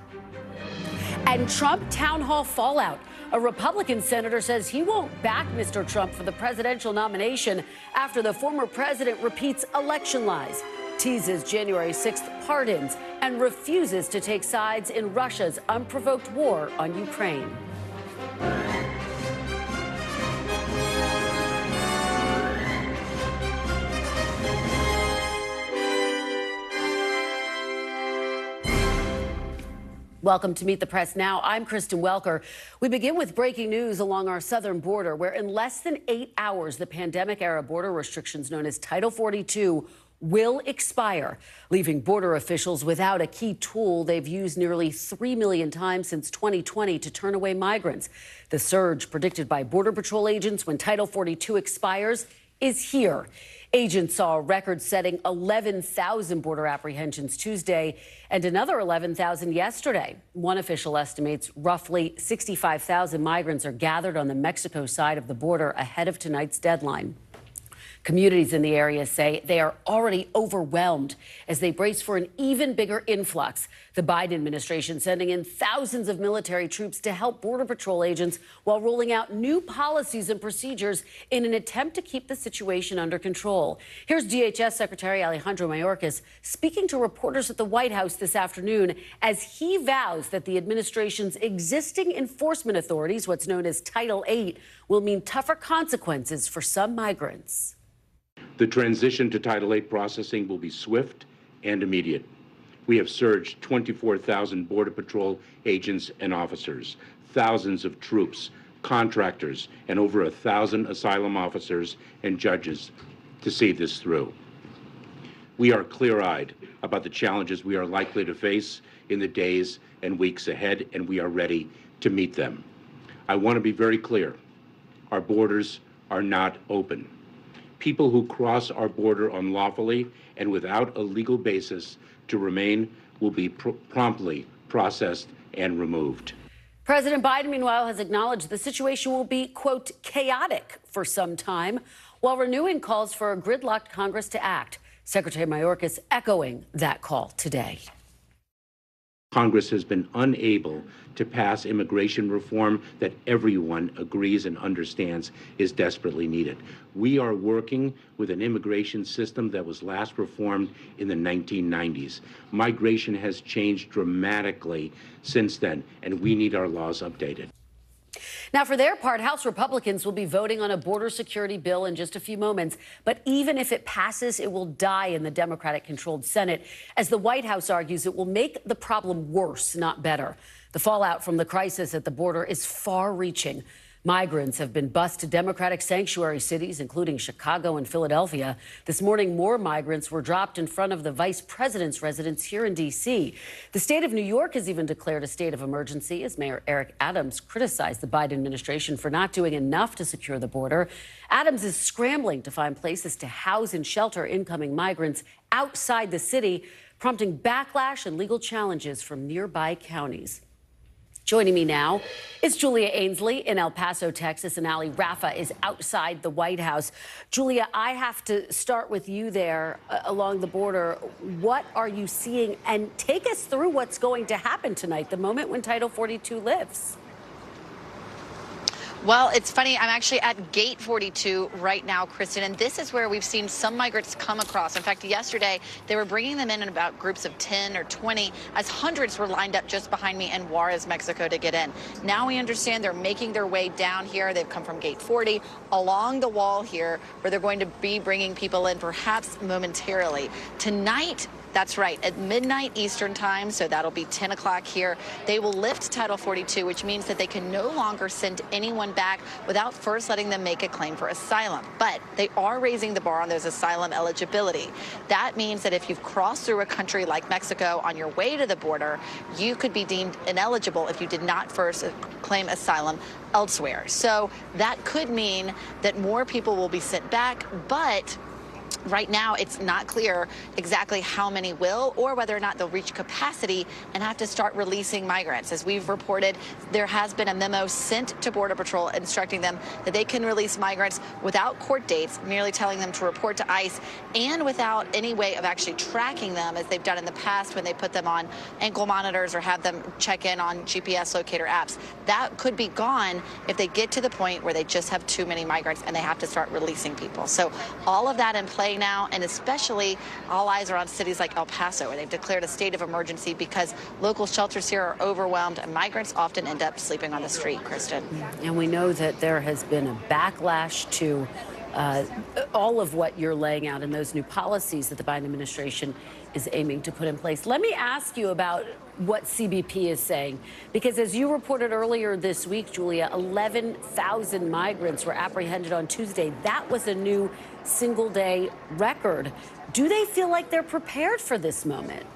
Speaker 2: And Trump town hall fallout. A Republican senator says he won't back Mr. Trump for the presidential nomination after the former president repeats election lies, teases January 6th pardons, and refuses to take sides in Russia's unprovoked war on Ukraine. Welcome to Meet the Press Now. I'm Kristen Welker. We begin with breaking news along our southern border, where in less than 8 hours, the pandemic-era border restrictions known as Title 42 will expire, leaving border officials without a key tool they've used nearly 3 million times since 2020 to turn away migrants. The surge predicted by Border Patrol agents when Title 42 expires is here. Agents saw a record-setting 11,000 border apprehensions Tuesday and another 11,000 yesterday. One official estimates roughly 65,000 migrants are gathered on the Mexico side of the border ahead of tonight's deadline. Communities in the area say they are already overwhelmed as they brace for an even bigger influx. The Biden administration sending in thousands of military troops to help Border Patrol agents while rolling out new policies and procedures in an attempt to keep the situation under control. Here's DHS Secretary Alejandro Mayorkas speaking to reporters at the White House this afternoon as he vows that the administration's existing enforcement authorities, what's known as Title 8, will mean tougher consequences for some migrants.
Speaker 9: The transition to Title 8 processing will be swift and immediate. We have surged 24,000 Border Patrol agents and officers, thousands of troops, contractors, and over 1,000 asylum officers and judges to see this through. We are clear-eyed about the challenges we are likely to face in the days and weeks ahead, and we are ready to meet them. I want to be very clear. Our borders are not open. People who cross our border unlawfully and without a legal basis to remain will be promptly processed and removed.
Speaker 2: President Biden, meanwhile, has acknowledged the situation will be, quote, chaotic for some time, while renewing calls for a gridlocked Congress to act. Secretary Mayorkas echoing that call today.
Speaker 9: Congress has been unable to pass immigration reform that everyone agrees and understands is desperately needed. We are working with an immigration system that was last reformed in the 1990s. Migration has changed dramatically since then, and we need our laws updated.
Speaker 2: Now, for their part, House Republicans will be voting on a border security bill in just a few moments. But even if it passes, it will die in the Democratic-controlled Senate, as the White House argues it will make the problem worse, not better. The fallout from the crisis at the border is far-reaching. Migrants have been bused to Democratic sanctuary cities, including Chicago and Philadelphia. This morning, more migrants were dropped in front of the vice president's residence here in D.C. The state of New York has even declared a state of emergency as Mayor Eric Adams criticized the Biden administration for not doing enough to secure the border. Adams is scrambling to find places to house and shelter incoming migrants outside the city, prompting backlash and legal challenges from nearby counties. Joining me now is Julia Ainsley in El Paso, Texas, and Ali Rafa is outside the White House. Julia, I have to start with you there along the border. What are you seeing? And take us through what's going to happen tonight, the moment when Title 42 lifts.
Speaker 7: Well, it's funny. I'm actually at gate 42 right now, Kristen, and this is where we've seen some migrants come across. In fact, yesterday, they were bringing them in about groups of 10 or 20 as hundreds were lined up just behind me in Juarez, Mexico to get in. Now we understand they're making their way down here. They've come from gate 40 along the wall here where they're going to be bringing people in perhaps momentarily. Tonight, that's right, at midnight Eastern time, so that'll be 10 o'clock here, they will lift Title 42, which means that they can no longer send anyone back without first letting them make a claim for asylum. But they are raising the bar on those asylum eligibility. That means that if you've crossed through a country like Mexico on your way to the border, you could be deemed ineligible if you did not first claim asylum elsewhere. So that could mean that more people will be sent back, but right now, it's not clear exactly how many will or whether or not they'll reach capacity and have to start releasing migrants. As we've reported, there has been a memo sent to Border Patrol instructing them that they can release migrants without court dates, merely telling them to report to ICE and without any way of actually tracking them, as they've done in the past when they put them on ankle monitors or have them check in on GPS locator apps. That could be gone if they get to the point where they just have too many migrants and they have to start releasing people. So all of that in play now, and especially all eyes are on cities like El Paso, where they've declared a state of emergency because local shelters here are overwhelmed and migrants often end up sleeping on the street, Kristen.
Speaker 2: And we know that there has been a backlash to all of what you're laying out in those new policies that the Biden administration is aiming to put in place. Let me ask you about what CBP is saying, because as you reported earlier this week, Julia, 11,000 migrants were apprehended on Tuesday. That was a new single-day record. Do they feel like they're prepared for this moment?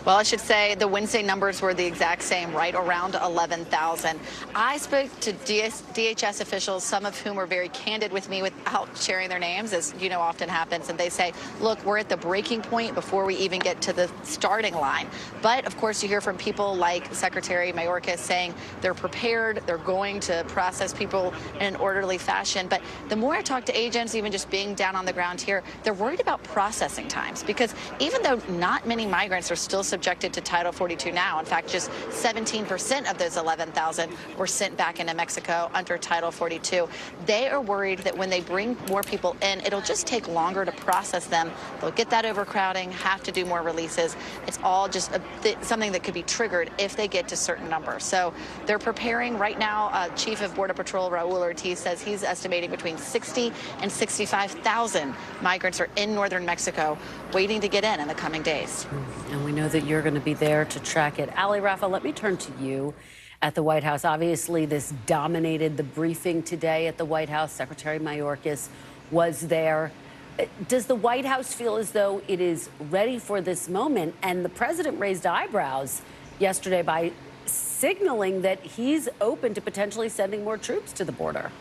Speaker 7: Well, I should say the Wednesday numbers were the exact same, right around 11,000. I spoke to DHS officials, some of whom were very candid with me without sharing their names, as you know often happens. And they say, look, we're at the breaking point before we even get to the starting line. But, of course, you hear from people like Secretary Mayorkas saying they're prepared, they're going to process people in an orderly fashion. But the more I talk to agents, even just being down on the ground here, they're worried about processing times, because even though not many migrants are still subjected to Title 42 now. In fact, just 17% of those 11,000 were sent back into Mexico under Title 42. They are worried that when they bring more people in, it'll just take longer to process them. They'll get that overcrowding, have to do more releases. It's all just something that could be triggered if they get to certain numbers. So they're preparing right now. Chief of Border Patrol Raul Ortiz says he's estimating between 60 and 65,000 migrants are in northern Mexico waiting to get in the coming days.
Speaker 2: And we know that you're going to be there to track it. Ali, Rafa, let me turn to you at the White House. Obviously, this dominated the briefing today at the White House. Secretary Mayorkas was there. Does the White House feel as though it is ready for this moment? And the president raised eyebrows yesterday by signaling that he's open to potentially sending more troops to the border.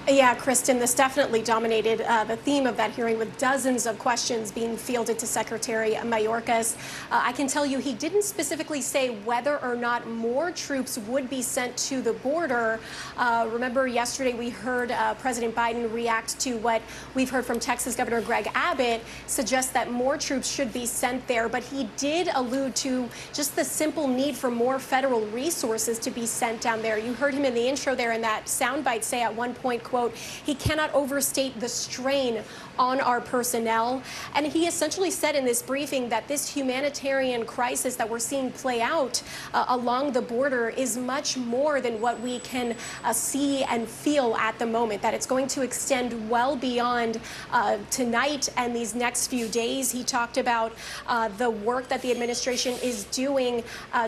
Speaker 13: Yeah, Kristen, this definitely dominated the theme of that hearing, with dozens of questions being fielded to Secretary Mayorkas. I can tell you he didn't specifically say whether or not more troops would be sent to the border. Remember, yesterday we heard President Biden react to what we've heard from Texas Governor Greg Abbott, suggest that more troops should be sent there. But he did allude to just the simple need for more federal resources to be sent down there. You heard him in the intro there in that soundbite say at one point, quote, he cannot overstate the strain on our personnel. And he essentially said in this briefing that this humanitarian crisis that we're seeing play out along the border is much more than what we can see and feel at the moment, that it's going to extend well beyond tonight and these next few days. He talked about the work that the administration is doing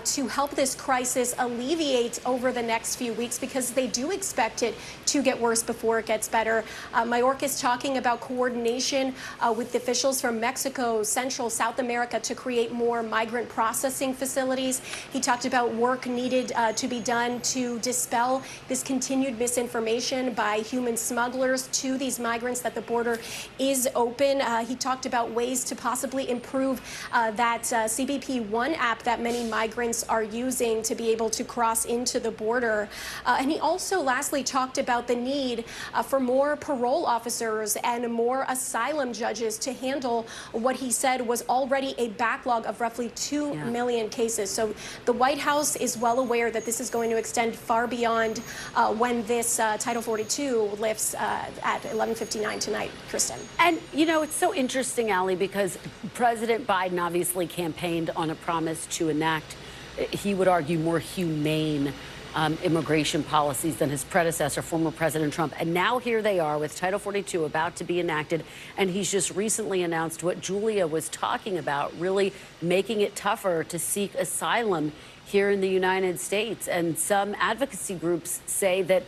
Speaker 13: to help this crisis alleviate over the next few weeks, because they do expect it to get worse before it gets better. Mayorkas talking about coordination with officials from Mexico, Central, South America to create more migrant processing facilities. He talked about work needed to be done to dispel this continued misinformation by human smugglers to these migrants that the border is open. He talked about ways to possibly improve that CBP One app that many migrants are using to be able to cross into the border. And he also lastly talked about the need demanded for more parole officers and more asylum judges to handle what he said was already a backlog of roughly 2 million cases. So the White House is well aware that this is going to extend far beyond when this Title 42 lifts at 11:59 tonight, Kristen.
Speaker 2: And, you know, it's so interesting, Allie, because President Biden obviously campaigned on a promise to enact, he would argue, more humane immigration policies than his predecessor, former President Trump. And now here they are with Title 42 about to be enacted. And he's just recently announced what Julia was talking about, really making it tougher to seek asylum here in the United States. And some advocacy groups say that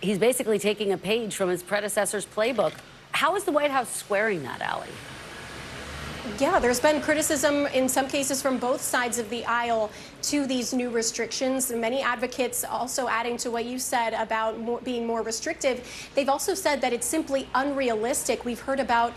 Speaker 2: he's basically taking a page from his predecessor's playbook. How is the White House squaring that, Allie?
Speaker 13: Yeah, there's been criticism in some cases from both sides of the aisle to these new restrictions. Many advocates also adding to what you said about being more restrictive. They've also said that it's simply unrealistic. We've heard about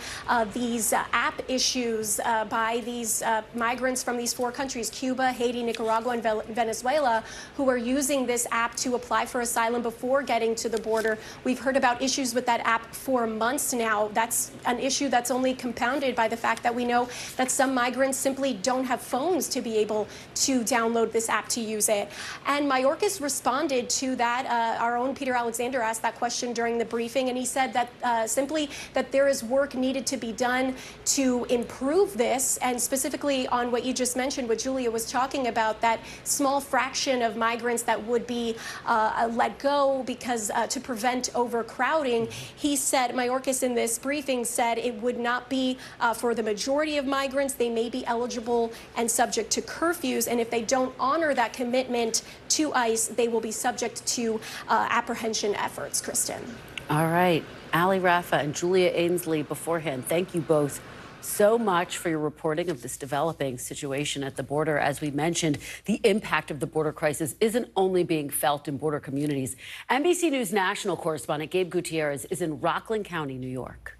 Speaker 13: these app issues by these migrants from these 4 countries, Cuba, Haiti, Nicaragua, and Venezuela, who are using this app to apply for asylum before getting to the border. We've heard about issues with that app for months now. That's an issue that's only compounded by the fact that we know that some migrants simply don't have phones to be able to download this app to use it. And Mayorkas responded to that. Our own Peter Alexander asked that question during the briefing, and he said that simply that there is work needed to be done to improve this, and specifically on what you just mentioned, what Julia was talking about, that small fraction of migrants that would be let go because to prevent overcrowding. He said, Mayorkas in this briefing said it would not be for the majority of migrants. They may be eligible and subject to curfews, and if they don't honor that commitment to ICE, they will be subject to apprehension efforts. Kristen.
Speaker 2: All right. Allie Raffa and Julia Ainsley beforehand, thank you both so much for your reporting of this developing situation at the border. As we mentioned, the impact of the border crisis isn't only being felt in border communities. NBC News national correspondent Gabe Gutierrez is in Rockland County, New York.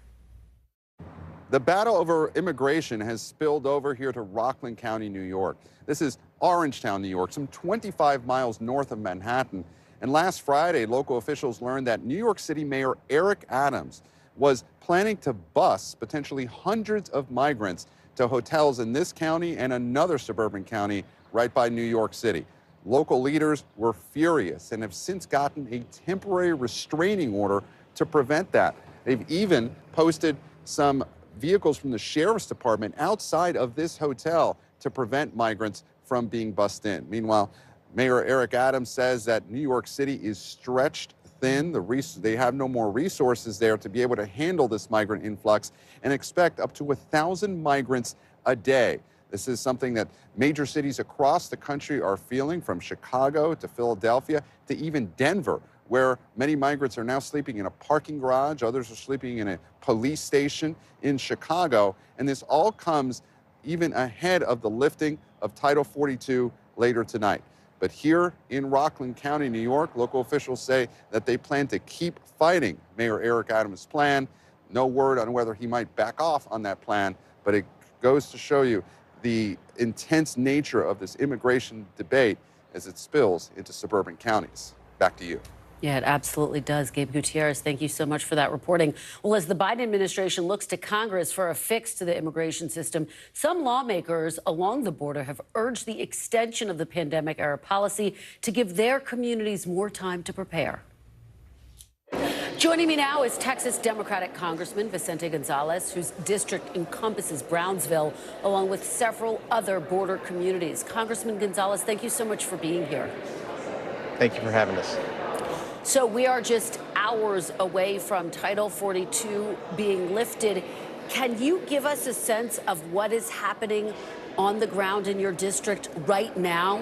Speaker 5: The battle over immigration has spilled over here to Rockland County, New York. This is Orangetown, New York, some 25 miles north of Manhattan. And last Friday, local officials learned that New York City Mayor Eric Adams was planning to bus potentially hundreds of migrants to hotels in this county and another suburban county right by New York City. Local leaders were furious and have since gotten a temporary restraining order to prevent that. They've even posted some vehicles from the sheriff's department outside of this hotel to prevent migrants from being bussed in. Meanwhile, Mayor Eric Adams says that New York City is stretched thin. They have no more resources there to be able to handle this migrant influx and expect up to 1,000 migrants a day. This is something that major cities across the country are feeling, from Chicago to Philadelphia to even Denver, where many migrants are now sleeping in a parking garage. Others are sleeping in a police station in Chicago. And this all comes even ahead of the lifting of Title 42 later tonight. But here in Rockland County, New York, local officials say that they plan to keep fighting Mayor Eric Adams' plan. No word on whether he might back off on that plan, but it goes to show you the intense nature of this immigration debate as it spills into suburban counties. Back to you.
Speaker 2: Yeah, it absolutely does. Gabe Gutierrez, thank you so much for that reporting. Well, as the Biden administration looks to Congress for a fix to the immigration system, some lawmakers along the border have urged the extension of the pandemic-era policy to give their communities more time to prepare. Joining me now is Texas Democratic Congressman Vicente Gonzalez, whose district encompasses Brownsville, along with several other border communities. Congressman Gonzalez, thank you so much for being here.
Speaker 11: Thank you for having us.
Speaker 2: So we are just hours away from Title 42 being lifted. Can you give us a sense of what is happening on the ground in your district right now?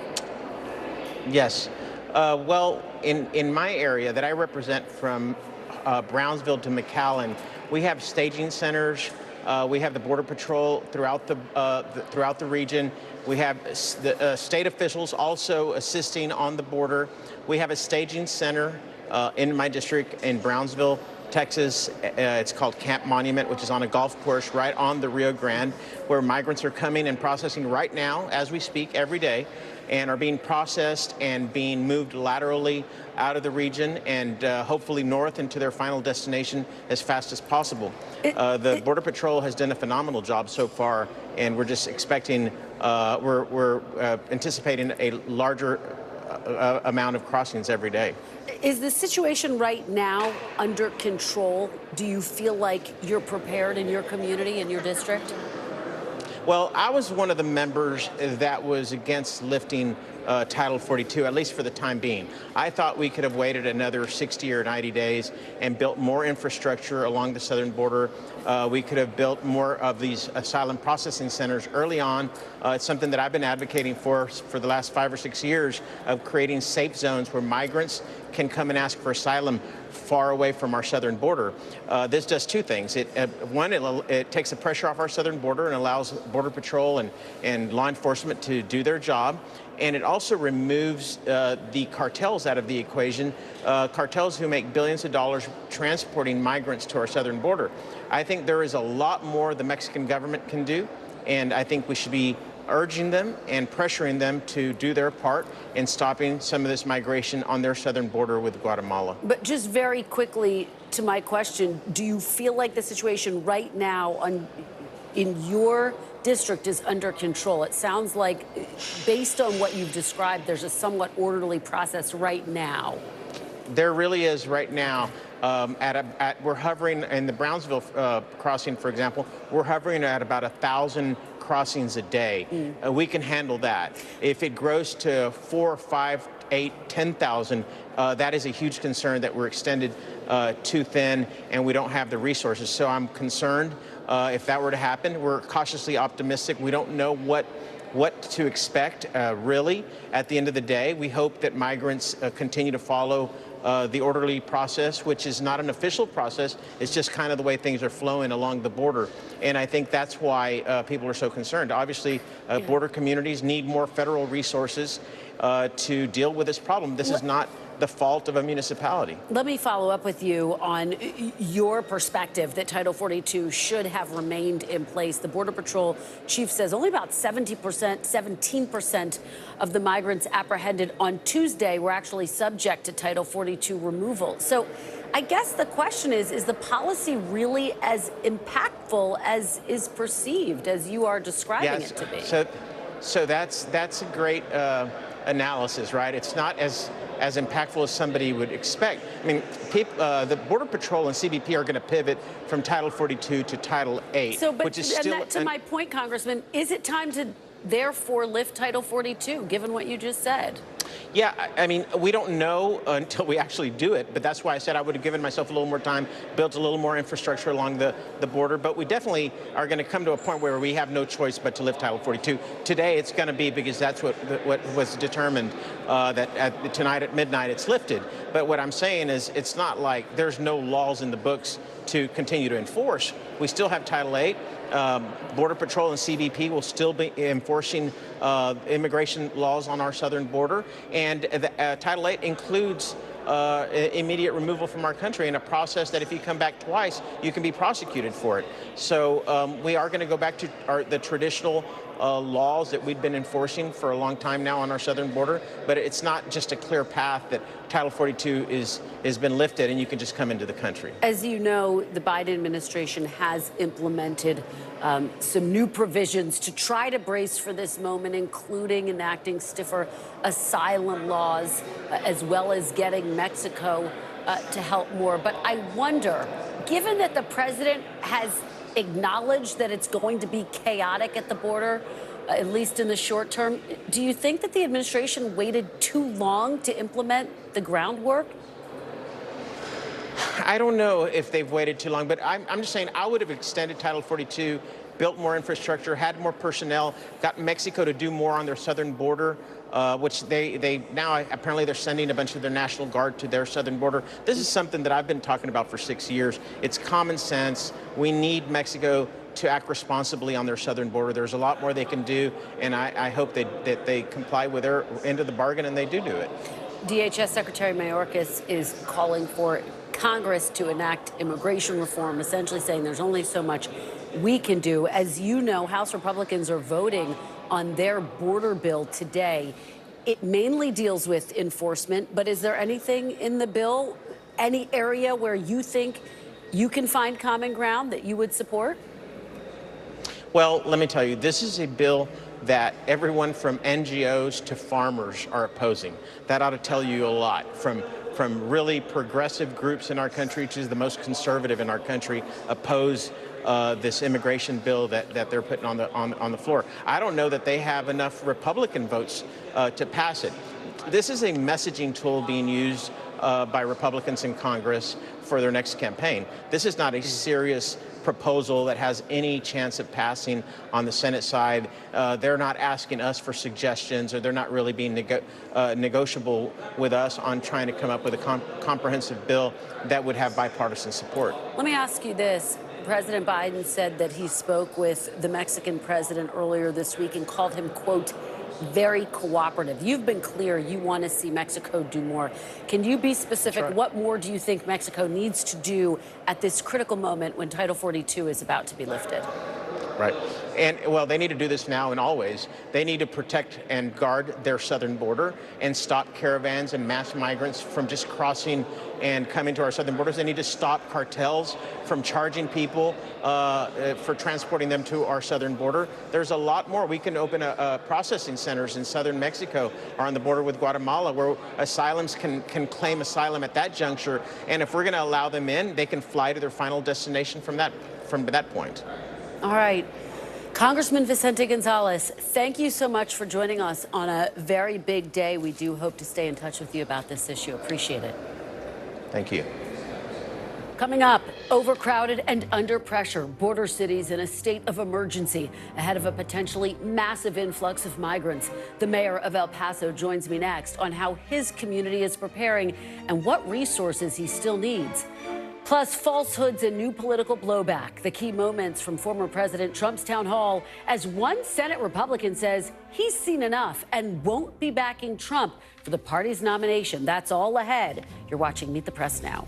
Speaker 11: Yes. Well, in my area that I represent, from Brownsville to McAllen, we have staging centers. We have the Border Patrol throughout the region. We have the state officials also assisting on the border. We have a staging center in my district in Brownsville, Texas. It's called Camp Monument, which is on a golf course right on the Rio Grande, where migrants are coming and processing right now, as we speak, every day. and are being processed and being moved laterally out of the region and hopefully north into their final destination as fast as possible. The Border Patrol has done a phenomenal job so far, and we're just expecting, we're anticipating a larger amount of crossings every day.
Speaker 2: Is the situation right now under control? Do you feel like you're prepared in your community, in your district?
Speaker 11: Well, I was one of the members that was against lifting Title 42, at least for the time being. I thought we could have waited another 60 or 90 days and built more infrastructure along the southern border. We could have built more of these asylum processing centers early on. It's something that I've been advocating for the last 5 or 6 years, of creating safe zones where migrants can come and ask for asylum far away from our southern border. This does two things. It takes the pressure off our southern border and allows Border Patrol and law enforcement to do their job. And it also removes the cartels out of the equation, cartels who make billions of dollars transporting migrants to our southern border. I think there is a lot more the Mexican government can do, and I think we should be urging them and pressuring them to do their part in stopping some of this migration on their southern border with Guatemala.
Speaker 2: But just very quickly to my question, do you feel like the situation right now in your district is under control? It sounds like, based on what you've described, there's a somewhat orderly process right now.
Speaker 11: There really is right now. We're hovering in the Brownsville crossing, for example, we're hovering at about 1,000 crossings a day. We can handle that. If it grows to 4, 5, 8, 10,000, that is a huge concern that we're extended too thin and we don't have the resources. So I'm concerned if that were to happen. We're cautiously optimistic. We don't know what to expect, really, at the end of the day. We hope that migrants continue to follow the orderly process, which is not an official process. It's just kind of the way things are flowing along the border. And I think that's why people are so concerned. Obviously, border communities need more federal resources to deal with this problem. This is not the fault of a municipality.
Speaker 2: Let me follow up with you on your perspective that Title 42 should have remained in place. The Border Patrol chief says only about 17% of the migrants apprehended on Tuesday were actually subject to Title 42 removal. So I guess the question is the policy really as impactful as is perceived, as you are describing it to be?
Speaker 11: So that's a great analysis, right? It's not as impactful as somebody would expect. I mean, the Border Patrol and CBP are going to pivot from Title 42 to Title 8, which is still...
Speaker 2: to my point, Congressman, is it time to therefore lift Title 42, given what you just said?
Speaker 11: Yeah, I mean, we don't know until we actually do it, but that's why I said I would have given myself a little more time, built a little more infrastructure along the border, but we definitely are going to come to a point where we have no choice but to lift Title 42. Today, it's going to be because that's what was determined, that tonight at midnight it's lifted. But what I'm saying is it's not like there's no laws in the books to continue to enforce. We still have Title 8. Border Patrol and CBP will still be enforcing immigration laws on our southern border. And Title 8 includes immediate removal from our country in a process that if you come back twice, you can be prosecuted for it. So we are going to go back to the traditional laws that we've been enforcing for a long time now on our southern border, but it's not just a clear path that Title 42 has been lifted and you can just come into the country.
Speaker 2: As you know, the Biden administration has implemented some new provisions to try to brace for this moment, including enacting stiffer asylum laws, as well as getting Mexico to help more. But I wonder, given that the president has acknowledged that it's going to be chaotic at the border, at least in the short term, do you think that the administration waited too long to implement the groundwork?
Speaker 11: I don't know if they've waited too long, but I'm just saying I would have extended Title 42, built more infrastructure, had more personnel, got Mexico to do more on their southern border, which they now apparently they're sending a bunch of their National Guard to their southern border. This is something that I've been talking about for 6 years. It's common sense. We need Mexico to act responsibly on their southern border. There's a lot more they can do, and I hope that they comply with their end of the bargain, and they do it.
Speaker 2: DHS Secretary Mayorkas is calling for Congress to enact immigration reform, essentially saying there's only so much we can do. As you know, House Republicans are voting on their border bill today. It mainly deals with enforcement, but is there anything in the bill, any area where you think you can find common ground that you would support?
Speaker 11: Well, let me tell you, this is a bill that everyone from NGOs to farmers are opposing. That ought to tell you a lot. From really progressive groups in our country to the most conservative in our country oppose this immigration bill that they're putting on the floor. I don't know that they have enough Republican votes to pass it. This is a messaging tool being used by Republicans in Congress for their next campaign. This is not a serious proposal that has any chance of passing on the Senate side. They're not asking us for suggestions, or they're not really being negotiable with us on trying to come up with a comprehensive bill that would have bipartisan support.
Speaker 2: Let me ask you this. President Biden said that he spoke with the Mexican president earlier this week and called him, quote, very cooperative. You've been clear you want to see Mexico do more. Can you be specific? Right. What more do you think Mexico needs to do at this critical moment when Title 42 is about to be lifted?
Speaker 11: Right. And, well, they need to do this now and always. They need to protect and guard their southern border and stop caravans and mass migrants from just crossing and coming to our southern borders. They need to stop cartels from charging people for transporting them to our southern border. There's a lot more. We can open processing centers in southern Mexico or on the border with Guatemala where asylums can claim asylum at that juncture. And if we're going to allow them in, they can fly to their final destination from that point.
Speaker 2: All right. Congressman Vicente Gonzalez, thank you so much for joining us on a very big day. We do hope to stay in touch with you about this issue. Appreciate it.
Speaker 11: Thank you.
Speaker 2: Coming up, overcrowded and under pressure, border cities in a state of emergency ahead of a potentially massive influx of migrants. The mayor of El Paso joins me next on how his community is preparing and what resources he still needs. Plus, falsehoods and new political blowback. The key moments from former President Trump's town hall as one Senate Republican says he's seen enough and won't be backing Trump for the party's nomination. That's all ahead. You're watching Meet the Press now.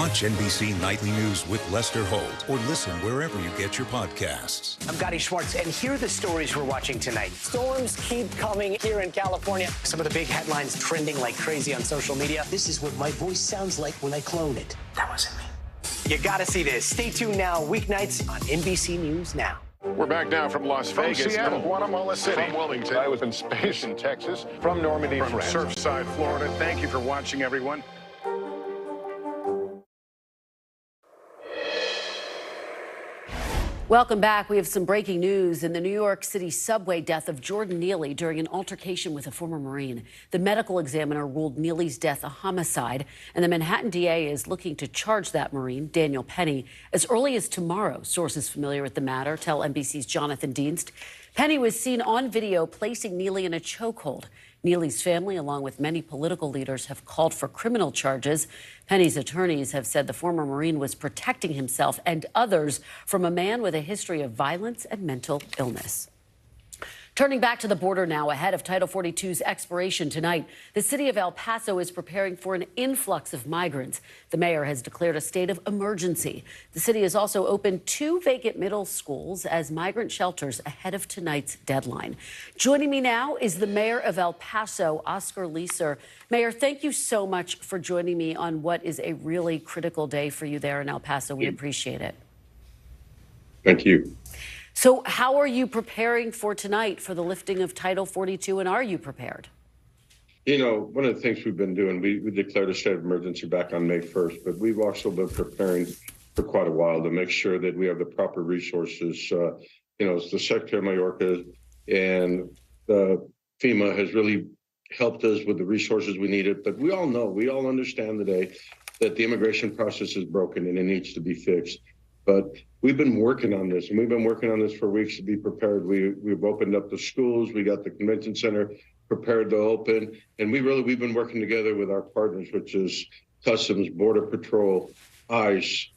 Speaker 15: Watch NBC Nightly News with Lester Holt or listen wherever you get your podcasts.
Speaker 6: I'm Gotti Schwartz, and here are the stories we're watching tonight. Storms keep coming here in California. Some of the big headlines trending like crazy on social media. This is what my voice sounds like when I clone it. That wasn't me. You gotta see this. Stay tuned now, weeknights on NBC News Now.
Speaker 1: We're back now from Las Vegas,
Speaker 16: Seattle,
Speaker 1: from Guatemala City,
Speaker 16: from Wilmington.
Speaker 1: I was in space in Texas, from Normandy, from Surfside, Florida. Thank you for watching, everyone.
Speaker 2: Welcome back. We have some breaking news in the New York City subway death of Jordan Neely during an altercation with a former Marine. The medical examiner ruled Neely's death a homicide, and the Manhattan DA is looking to charge that Marine, Daniel Penny, as early as tomorrow. Sources familiar with the matter tell NBC's Jonathan Dienst. Penny was seen on video placing Neely in a chokehold. Neely's family, along with many political leaders, have called for criminal charges. Penny's attorneys have said the former Marine was protecting himself and others from a man with a history of violence and mental illness. Turning back to the border now, ahead of Title 42's expiration tonight, the city of El Paso is preparing for an influx of migrants. The mayor has declared a state of emergency. The city has also opened 2 vacant middle schools as migrant shelters ahead of tonight's deadline. Joining me now is the mayor of El Paso, Oscar Leeser. Mayor, thank you so much for joining me on what is a really critical day for you there in El Paso. We appreciate it.
Speaker 17: Thank you.
Speaker 2: So how are you preparing for tonight for the lifting of Title 42, and are you prepared?
Speaker 17: You know, one of the things we've been doing, we declared a state of emergency back on May 1st, but we've also been preparing for quite a while to make sure that we have the proper resources. You know, the Secretary of Mayorkas and FEMA has really helped us with the resources we needed, but we all understand today that the immigration process is broken and it needs to be fixed. But we've been working on this, and we've been working on this for weeks to be prepared. We've opened up the schools, we got the convention center prepared to open, and we've been working together with our partners, which is Customs, Border Patrol, ICE,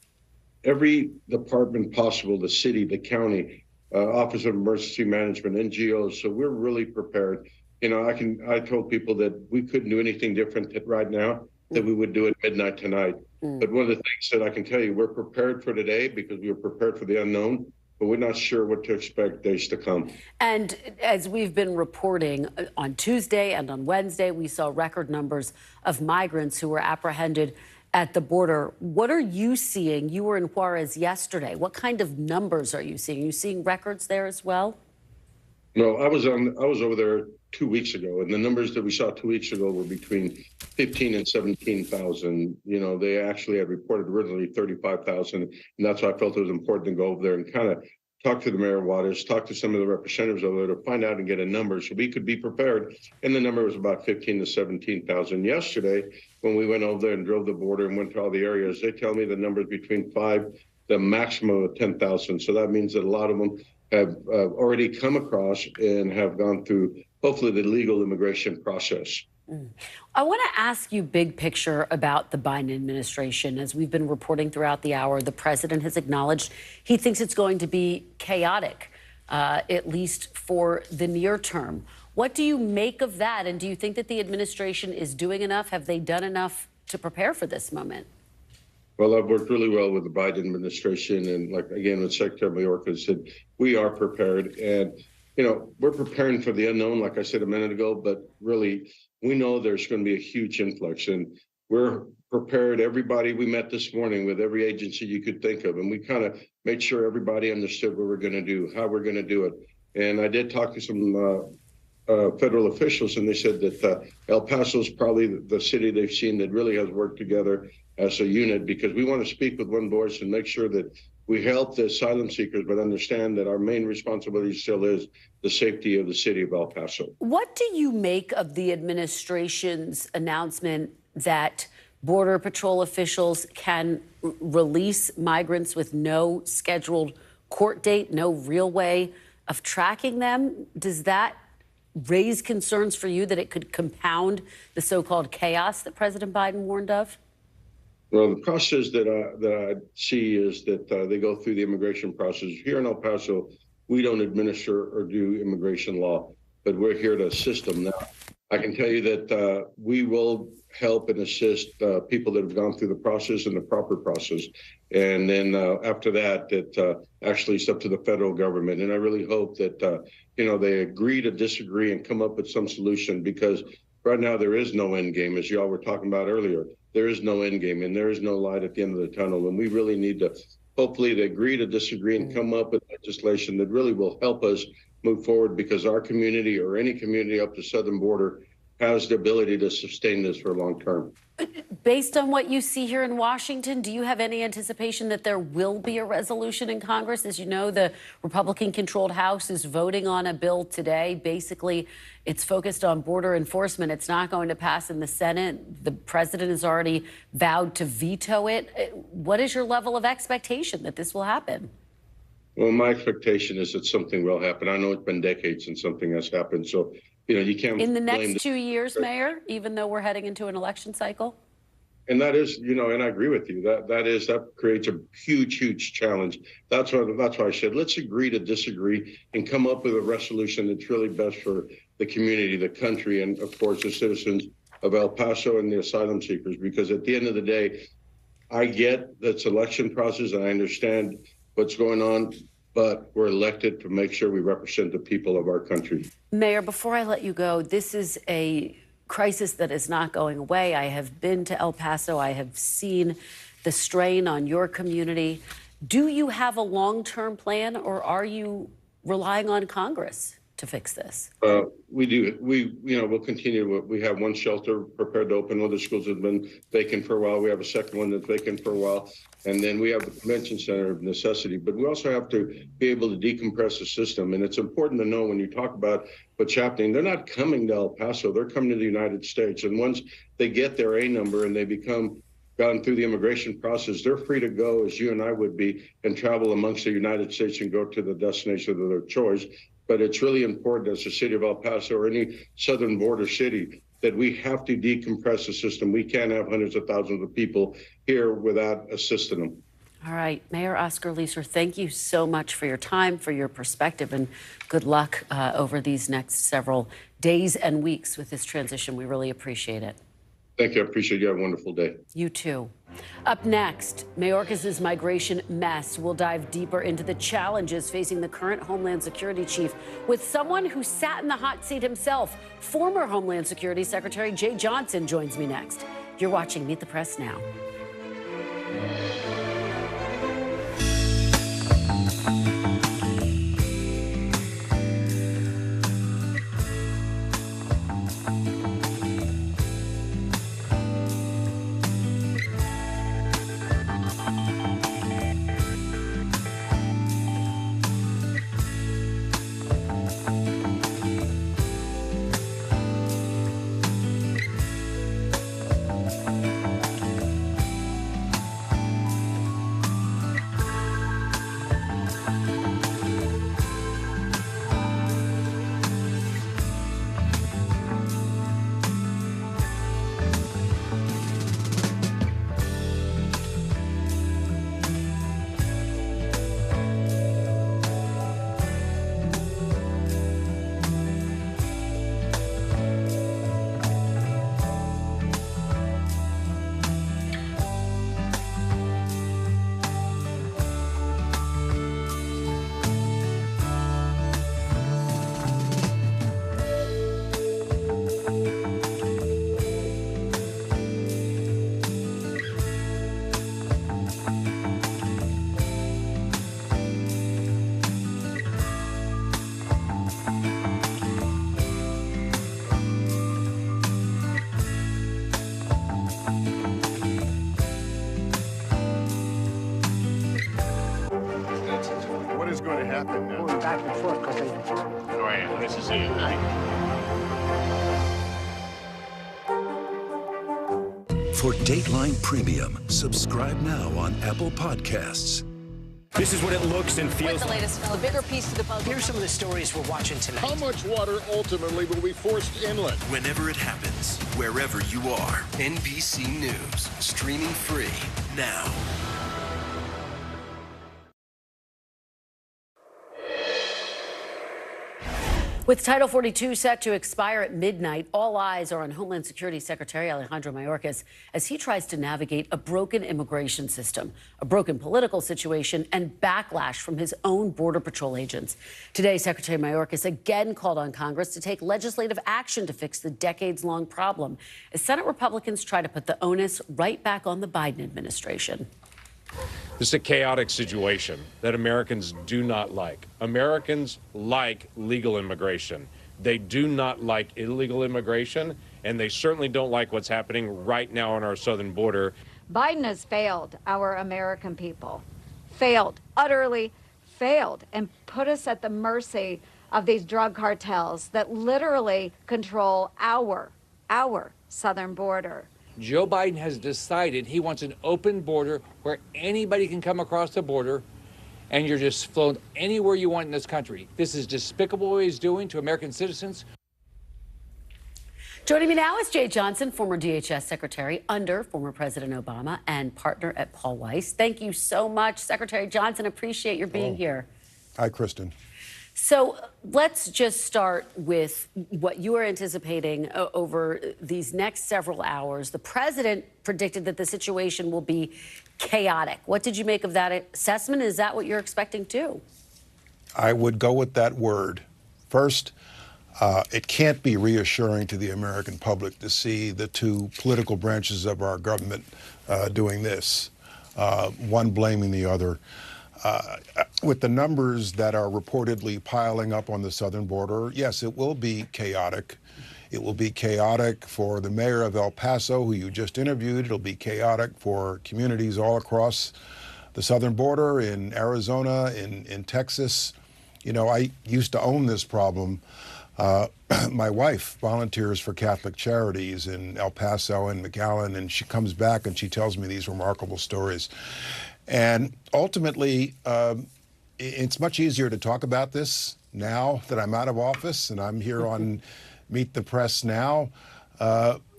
Speaker 17: every department possible, the city, the county, Office of Emergency Management, NGOs. So we're really prepared. You know, I told people that we couldn't do anything different right now, that we would do at midnight tonight. But one of the things that I can tell you, we're prepared for today because we were prepared for the unknown, but we're not sure what to expect days to come.
Speaker 2: And as we've been reporting, on Tuesday and on Wednesday, we saw record numbers of migrants who were apprehended at the border. What are you seeing? You were in Juarez yesterday. What kind of numbers are you seeing? Are you seeing records there as well?
Speaker 17: No, I was over there 2 weeks ago, and the numbers that we saw 2 weeks ago were between 15 and 17,000. You know, they actually had reported originally 35,000, and that's why I felt it was important to go over there and kind of talk to the mayor of Juarez, talk to some of the representatives over there to find out and get a number so we could be prepared. And the number was about 15 to 17,000. Yesterday, when we went over there and drove the border and went to all the areas, they tell me the number is between 5, the maximum of 10,000. So that means that a lot of them have already come across and have gone through, hopefully, the legal immigration process.
Speaker 2: I want to ask you big picture about the Biden administration. As we've been reporting throughout the hour, the president has acknowledged he thinks it's going to be chaotic, at least for the near term. What do you make of that? And do you think that the administration is doing enough? Have they done enough to prepare for this moment?
Speaker 17: Well, I've worked really well with the Biden administration, and like again with Secretary Mayorkas, said we are prepared, and you know we're preparing for the unknown, like I said a minute ago. But really, we know there's going to be a huge influx, and we're prepared. Everybody we met this morning with every agency you could think of, and we kind of made sure everybody understood what we're going to do, how we're going to do it. And I did talk to some federal officials, and they said that El Paso is probably the city they've seen that really has worked together as a unit, because we want to speak with one voice and make sure that we help the asylum seekers, but understand that our main responsibility still is the safety of the city of El Paso.
Speaker 2: What do you make of the administration's announcement that Border Patrol officials can release migrants with no scheduled court date, no real way of tracking them? Does that raise concerns for you that it could compound the so-called chaos that President Biden warned of?
Speaker 17: Well, the process that I see is that they go through the immigration process. Here in El Paso, we don't administer or do immigration law. but we're here to assist them. Now, I can tell you that we will help and assist people that have gone through the process and the proper process. And then after that, actually it's up to the federal government. And I really hope that, they agree to disagree and come up with some solution, because right now there is no end game, as y'all were talking about earlier. There is no end game and there is no light at the end of the tunnel. And we really need to, hopefully, to agree to disagree and come up with legislation that really will help us move forward, because our community, or any community up the southern border, has the ability to sustain this for long term.
Speaker 2: Based on what you see here in Washington, do you have any anticipation that there will be a resolution in Congress? As you know, the Republican-controlled House is voting on a bill today. Basically, it's focused on border enforcement. It's not going to pass in the Senate. The president has already vowed to veto it. What is your level of expectation that this will happen?
Speaker 17: Well, my expectation is that something will happen. I know it's been decades since something has happened, so you can't
Speaker 2: in the
Speaker 17: blame
Speaker 2: next 2 years, Mayor, even though we're heading into an election cycle.
Speaker 17: And that is, and I agree with you. That creates a huge challenge. That's why I said let's agree to disagree and come up with a resolution that's really best for the community, the country, and of course the citizens of El Paso and the asylum seekers. Because at the end of the day, I get that's election process and I understand what's going on, but we're elected to make sure we represent the people of our country.
Speaker 2: Mayor, before I let you go, this is a crisis that is not going away. I have been to El Paso. I have seen the strain on your community. Do you have a long-term plan, or are you relying on Congress to fix this?
Speaker 17: We do. We'll continue. We have one shelter prepared to open. One of the schools has been vacant for a while. We have a second one that's vacant for a while. And then we have the convention center of necessity. But we also have to be able to decompress the system. And it's important to know when you talk about what's happening, they're not coming to El Paso. They're coming to the United States. And once they get their A number and they become gone through the immigration process, they're free to go, as you and I would be, and travel amongst the United States and go to the destination of their choice. But it's really important as the city of El Paso or any southern border city that we have to decompress the system. We can't have hundreds of thousands of people here without assisting them.
Speaker 2: All right, Mayor Oscar Leeser, thank you so much for your time, for your perspective, and good luck over these next several days and weeks with this transition. We really appreciate it.
Speaker 17: Thank you. I appreciate you. Have a wonderful day.
Speaker 2: You too. Up next, Mayorkas' migration mess. We'll dive deeper into the challenges facing the current Homeland Security chief with someone who sat in the hot seat himself. Former Homeland Security Secretary Jay Johnson joins me next. You're watching Meet the Press Now.
Speaker 1: What is going to happen now?
Speaker 10: Going back and forth because
Speaker 1: Oh, yeah, this is it.
Speaker 15: For Dateline Premium, subscribe now on Apple Podcasts.
Speaker 6: This is what it looks and feels
Speaker 7: With the latest, a bigger piece of the puzzle.
Speaker 6: Here's some of the stories we're watching tonight.
Speaker 1: How much water ultimately will be forced inland?
Speaker 15: Whenever it happens, wherever you are, NBC News, streaming free now.
Speaker 2: With Title 42 set to expire at midnight, all eyes are on Homeland Security Secretary Alejandro Mayorkas as he tries to navigate a broken immigration system, a broken political situation, and backlash from his own Border Patrol agents. Today, Secretary Mayorkas again called on Congress to take legislative action to fix the decades-long problem as Senate Republicans try to put the onus right back on the Biden administration.
Speaker 10: This is a chaotic situation that Americans do not like. Americans like legal immigration. They do not like illegal immigration, and they certainly don't like what's happening right now on our southern border.
Speaker 16: Biden has failed our American people, failed, utterly failed, and put us at the mercy of these drug cartels that literally control our southern border.
Speaker 18: Joe Biden has decided he wants an open border where anybody can come across the border and you're just flown anywhere you want in this country. This is despicable what he's doing to American citizens.
Speaker 2: Joining me now is Jay Johnson, former DHS secretary under former President Obama and partner at Paul Weiss. Thank you so much, Secretary Johnson. Appreciate your being here.
Speaker 19: Hi, Kristen.
Speaker 2: So let's just start with what you are anticipating over these next several hours. The president predicted that the situation will be chaotic. What did you make of that assessment? Is that what you're expecting too?
Speaker 19: I would go with that word. First, it can't be reassuring to the American public to see the two political branches of our government doing this, one blaming the other. With the numbers that are reportedly piling up on the southern border, yes, it will be chaotic. It will be chaotic for the mayor of El Paso, who you just interviewed. It'll be chaotic for communities all across the southern border, in Arizona, in Texas. You know, I used to own this problem. My wife volunteers for Catholic Charities in El Paso and McAllen, and she comes back and she tells me these remarkable stories. And ultimately, it's much easier to talk about this now that I'm out of office and I'm here on Meet the Press now.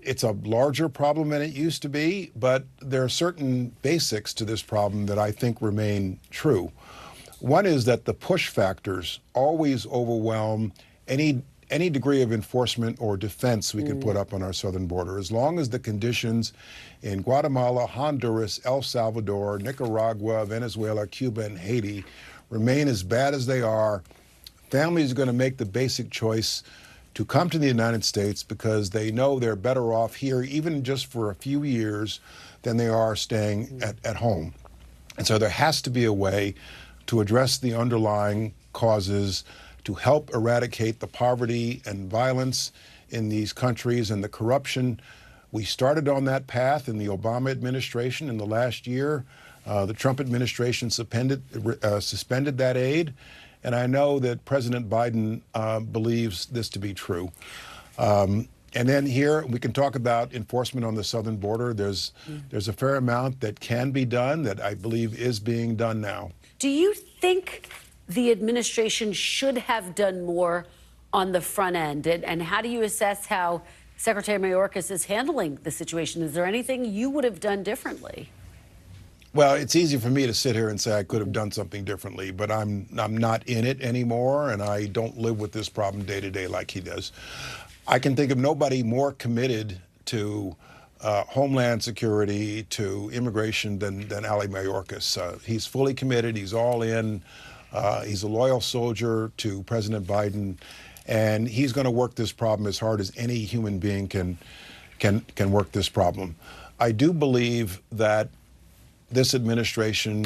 Speaker 19: It's a larger problem than it used to be, but there are certain basics to this problem that I think remain true. One is that the push factors always overwhelm any degree of enforcement or defense we can put up on our southern border. As long as the conditions in Guatemala, Honduras, El Salvador, Nicaragua, Venezuela, Cuba, and Haiti remain as bad as they are, families are going to make the basic choice to come to the United States because they know they're better off here, even just for a few years, than they are staying at home. And so there has to be a way to address the underlying causes, to help eradicate the poverty and violence in these countries and the corruption. We started on that path in the Obama administration in the last year. The Trump administration suspended that aid. And I know that President Biden believes this to be true. And then here we can talk about enforcement on the southern border. There's a fair amount that can be done that I believe is being done now.
Speaker 2: Do you think the administration should have done more on the front end? And how do you assess how Secretary Mayorkas is handling the situation? Is there anything you would have done differently?
Speaker 19: Well, it's easy for me to sit here and say I could have done something differently, but I'm not in it anymore, and I don't live with this problem day to day like he does. I can think of nobody more committed to Homeland Security, to immigration than Ali Mayorkas. He's fully committed. He's all in. He's a loyal soldier to President Biden, and he's going to work this problem as hard as any human being can work this problem. I do believe that this administration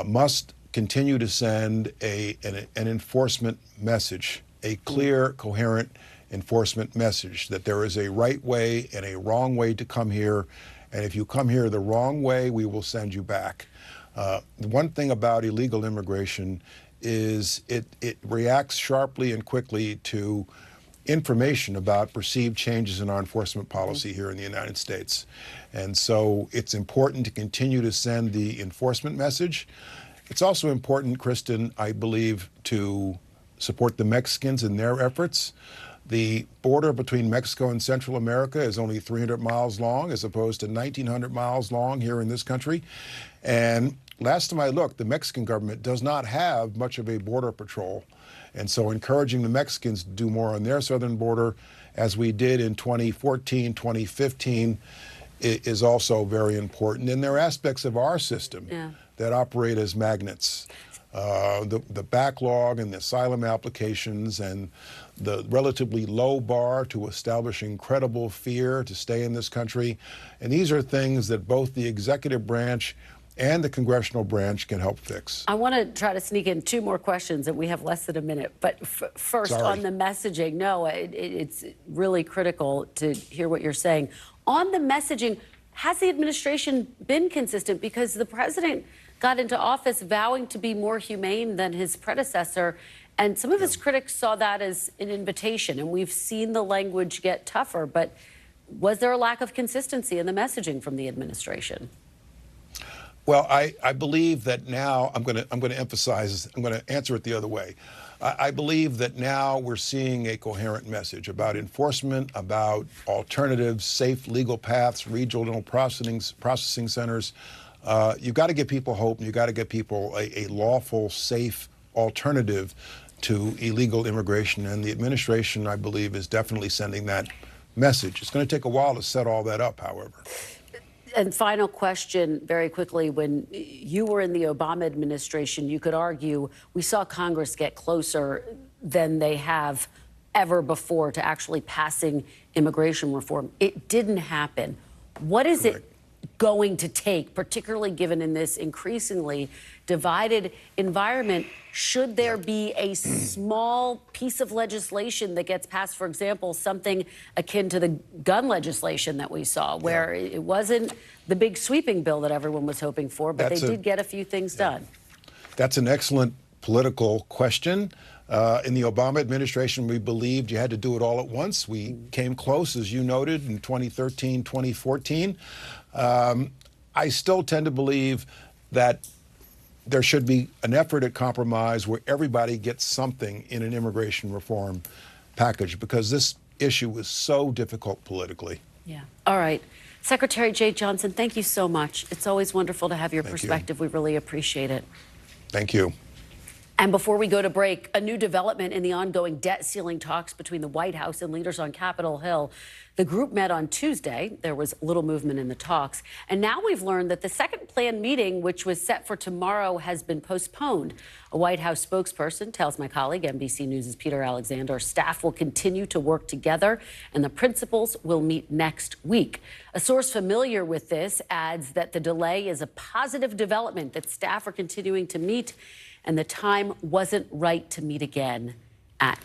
Speaker 19: must continue to send an enforcement message, a clear, coherent enforcement message that there is a right way and a wrong way to come here, and if you come here the wrong way, we will send you back. The one thing about illegal immigration is it reacts sharply and quickly to information about perceived changes in our enforcement policy here in the United States. And so it's important to continue to send the enforcement message. It's also important, Kristen, I believe, to support the Mexicans in their efforts. The border between Mexico and Central America is only 300 miles long as opposed to 1,900 miles long here in this country. And last time I looked, the Mexican government does not have much of a border patrol. And so encouraging the Mexicans to do more on their southern border, as we did in 2014, 2015, is also very important. And there are aspects of our system that operate as magnets. The backlog and the asylum applications and the relatively low bar to establishing credible fear to stay in this country. And these are things that both the executive branch and the congressional branch can help fix.
Speaker 2: I want to try to sneak in 2 more questions, and we have less than a minute. But first, on the messaging, no, it's really critical to hear what you're saying. On the messaging, has the administration been consistent? Because the president got into office vowing to be more humane than his predecessor, and some of his critics saw that as an invitation, and we've seen the language get tougher. But was there a lack of consistency in the messaging from the administration?
Speaker 19: Well, I believe that now I'm going to emphasize. I'm going to answer it the other way. I believe that now we're seeing a coherent message about enforcement, about alternatives, safe legal paths, regional processing centers. You've got to give people hope, and you've got to give people a lawful, safe alternative to illegal immigration. And the administration, I believe, is definitely sending that message. It's going to take a while to set all that up, however.
Speaker 2: And final question, very quickly. When you were in the Obama administration, you could argue we saw Congress get closer than they have ever before to actually passing immigration reform. It didn't happen. What is it going to take, particularly given in this increasingly divided environment? Should there be a small piece of legislation that gets passed, for example, something akin to the gun legislation that we saw, where it wasn't the big sweeping bill that everyone was hoping for, but they did get a few things done?
Speaker 19: That's an excellent political question. In the Obama administration, we believed you had to do it all at once. We came close, as you noted, in 2013, 2014. I still tend to believe that there should be an effort at compromise where everybody gets something in an immigration reform package, because this issue is so difficult politically.
Speaker 2: Yeah. All right. Secretary Jay Johnson, thank you so much. It's always wonderful to have your perspective. We really appreciate it.
Speaker 19: Thank you.
Speaker 2: And before we go to break, a new development in the ongoing debt ceiling talks between the White House and leaders on Capitol Hill. The group met on Tuesday. There was little movement in the talks. And now we've learned that the second planned meeting, which was set for tomorrow, has been postponed. A White House spokesperson tells my colleague, NBC News' Peter Alexander, staff will continue to work together and the principals will meet next week. A source familiar with this adds that the delay is a positive development, that staff are continuing to meet, and the time wasn't right to meet again at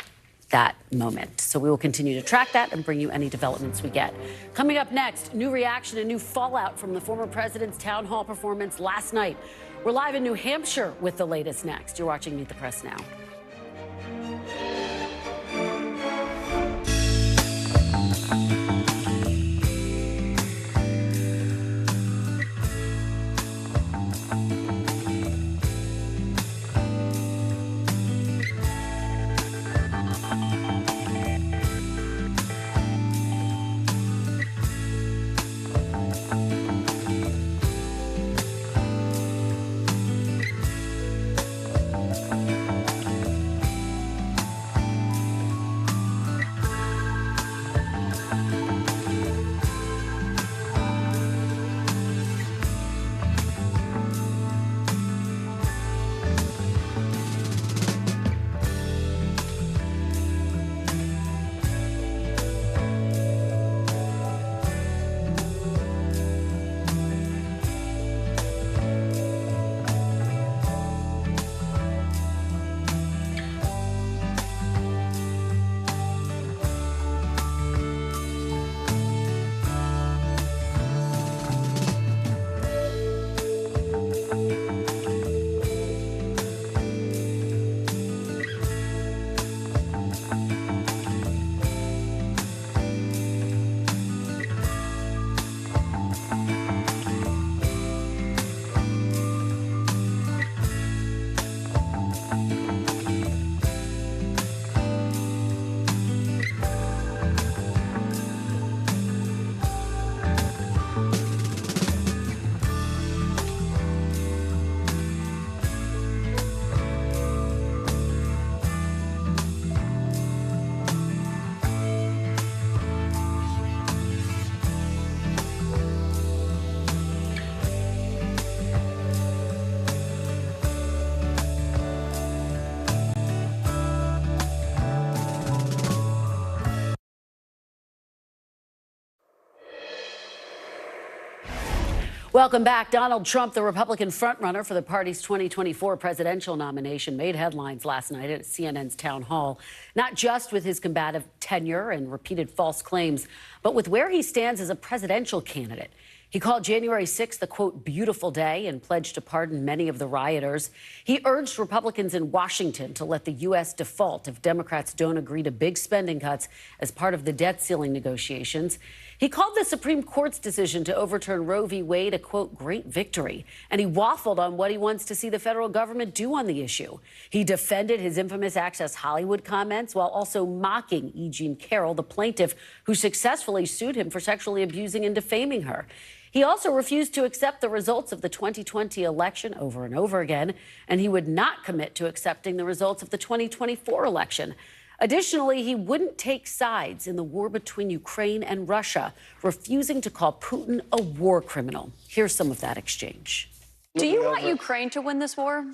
Speaker 2: that moment. So we will continue to track that and bring you any developments we get. Coming up next, new reaction and new fallout from the former president's town hall performance last night. We're live in New Hampshire with the latest next. You're watching Meet the Press Now. Welcome back. Donald Trump, the Republican frontrunner for the party's 2024 presidential nomination, made headlines last night at CNN's town hall, not just with his combative tenure and repeated false claims, but with where he stands as a presidential candidate. He called January 6th a, quote, beautiful day and pledged to pardon many of the rioters. He urged Republicans in Washington to let the U.S. default if Democrats don't agree to big spending cuts as part of the debt ceiling negotiations. He called the Supreme Court's decision to overturn Roe v. Wade a, quote, great victory. And he waffled on what he wants to see the federal government do on the issue. He defended his infamous Access Hollywood comments while also mocking E. Jean Carroll, the plaintiff who successfully sued him for sexually abusing and defaming her. He also refused to accept the results of the 2020 election over and over again, and he would not commit to accepting the results of the 2024 election. Additionally, he wouldn't take sides in the war between Ukraine and Russia, refusing to call Putin a war criminal. Here's some of that exchange.
Speaker 3: Do you want Ukraine to win this war?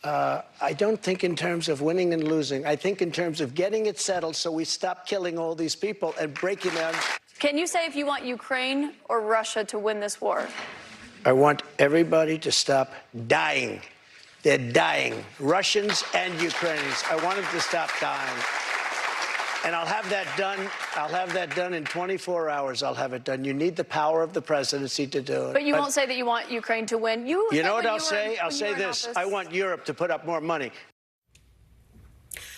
Speaker 4: I don't think in terms of winning and losing. I think in terms of getting it settled so we stop killing all these people and breaking down.
Speaker 3: Can you say if you want Ukraine or Russia to win this war?
Speaker 4: I want everybody to stop dying. They're dying, Russians and Ukrainians. I want them to stop dying. And I'll have that done. I'll have that done in 24 hours. I'll have it done. You need the power of the presidency to do it.
Speaker 3: But you won't say that you want Ukraine to win. You
Speaker 4: know what I'll say? I'll say this. I want Europe to put up more money.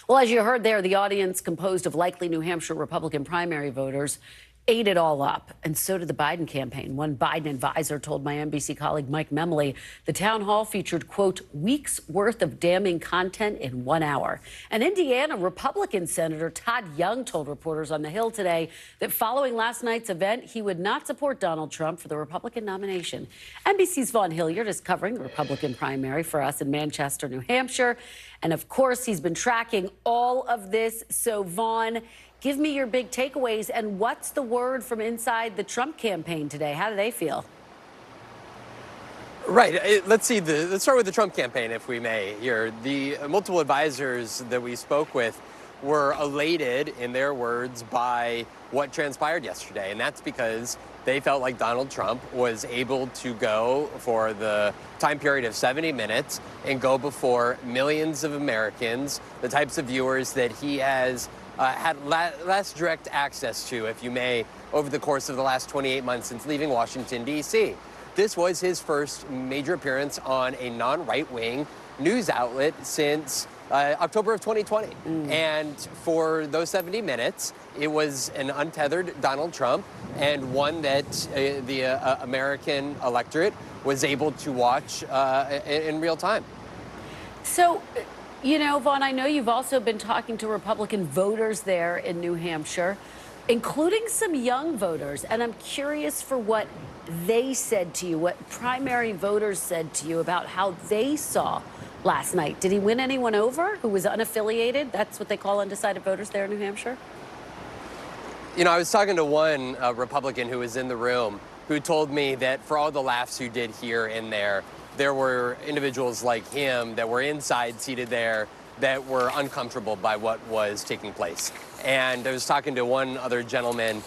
Speaker 2: Well, as you heard there, the audience, composed of likely New Hampshire Republican primary voters, ate it all up, and so did the Biden campaign. One Biden advisor told my NBC colleague Mike Memley the town hall featured, quote, weeks worth of damning content in 1 hour. And Indiana Republican Senator Todd Young told reporters on the Hill today that following last night's event, he would not support Donald Trump for the Republican nomination. NBC's Vaughn Hilliard is covering the Republican primary for us in Manchester, New Hampshire. And of course, he's been tracking all of this. So, Vaughn, give me your big takeaways, and what's the word from inside the Trump campaign today? How do they feel?
Speaker 21: Right. Let's start with the Trump campaign, if we may, here. The multiple advisors that we spoke with were elated, in their words, by what transpired yesterday. And that's because they felt like Donald Trump was able to go for the time period of 70 minutes and go before millions of Americans, the types of viewers that he has had less direct access to, if you may, over the course of the last 28 months since leaving Washington, D.C. This was his first major appearance on a non-right-wing news outlet since October of 2020. And for those 70 minutes, it was an untethered Donald Trump, and one that the American electorate was able to watch in real time.
Speaker 2: So, you know, Vaughn, I know you've also been talking to Republican voters there in New Hampshire, including some young voters. And I'm curious for what they said to you, what primary voters said to you about how they saw last night. Did he win anyone over who was unaffiliated? That's what they call undecided voters there in New Hampshire?
Speaker 21: You know, I was talking to one Republican who was in the room who told me that for all the laughs you did here and there were individuals like him that were inside seated there that were uncomfortable by what was taking place. And I was talking to one other gentleman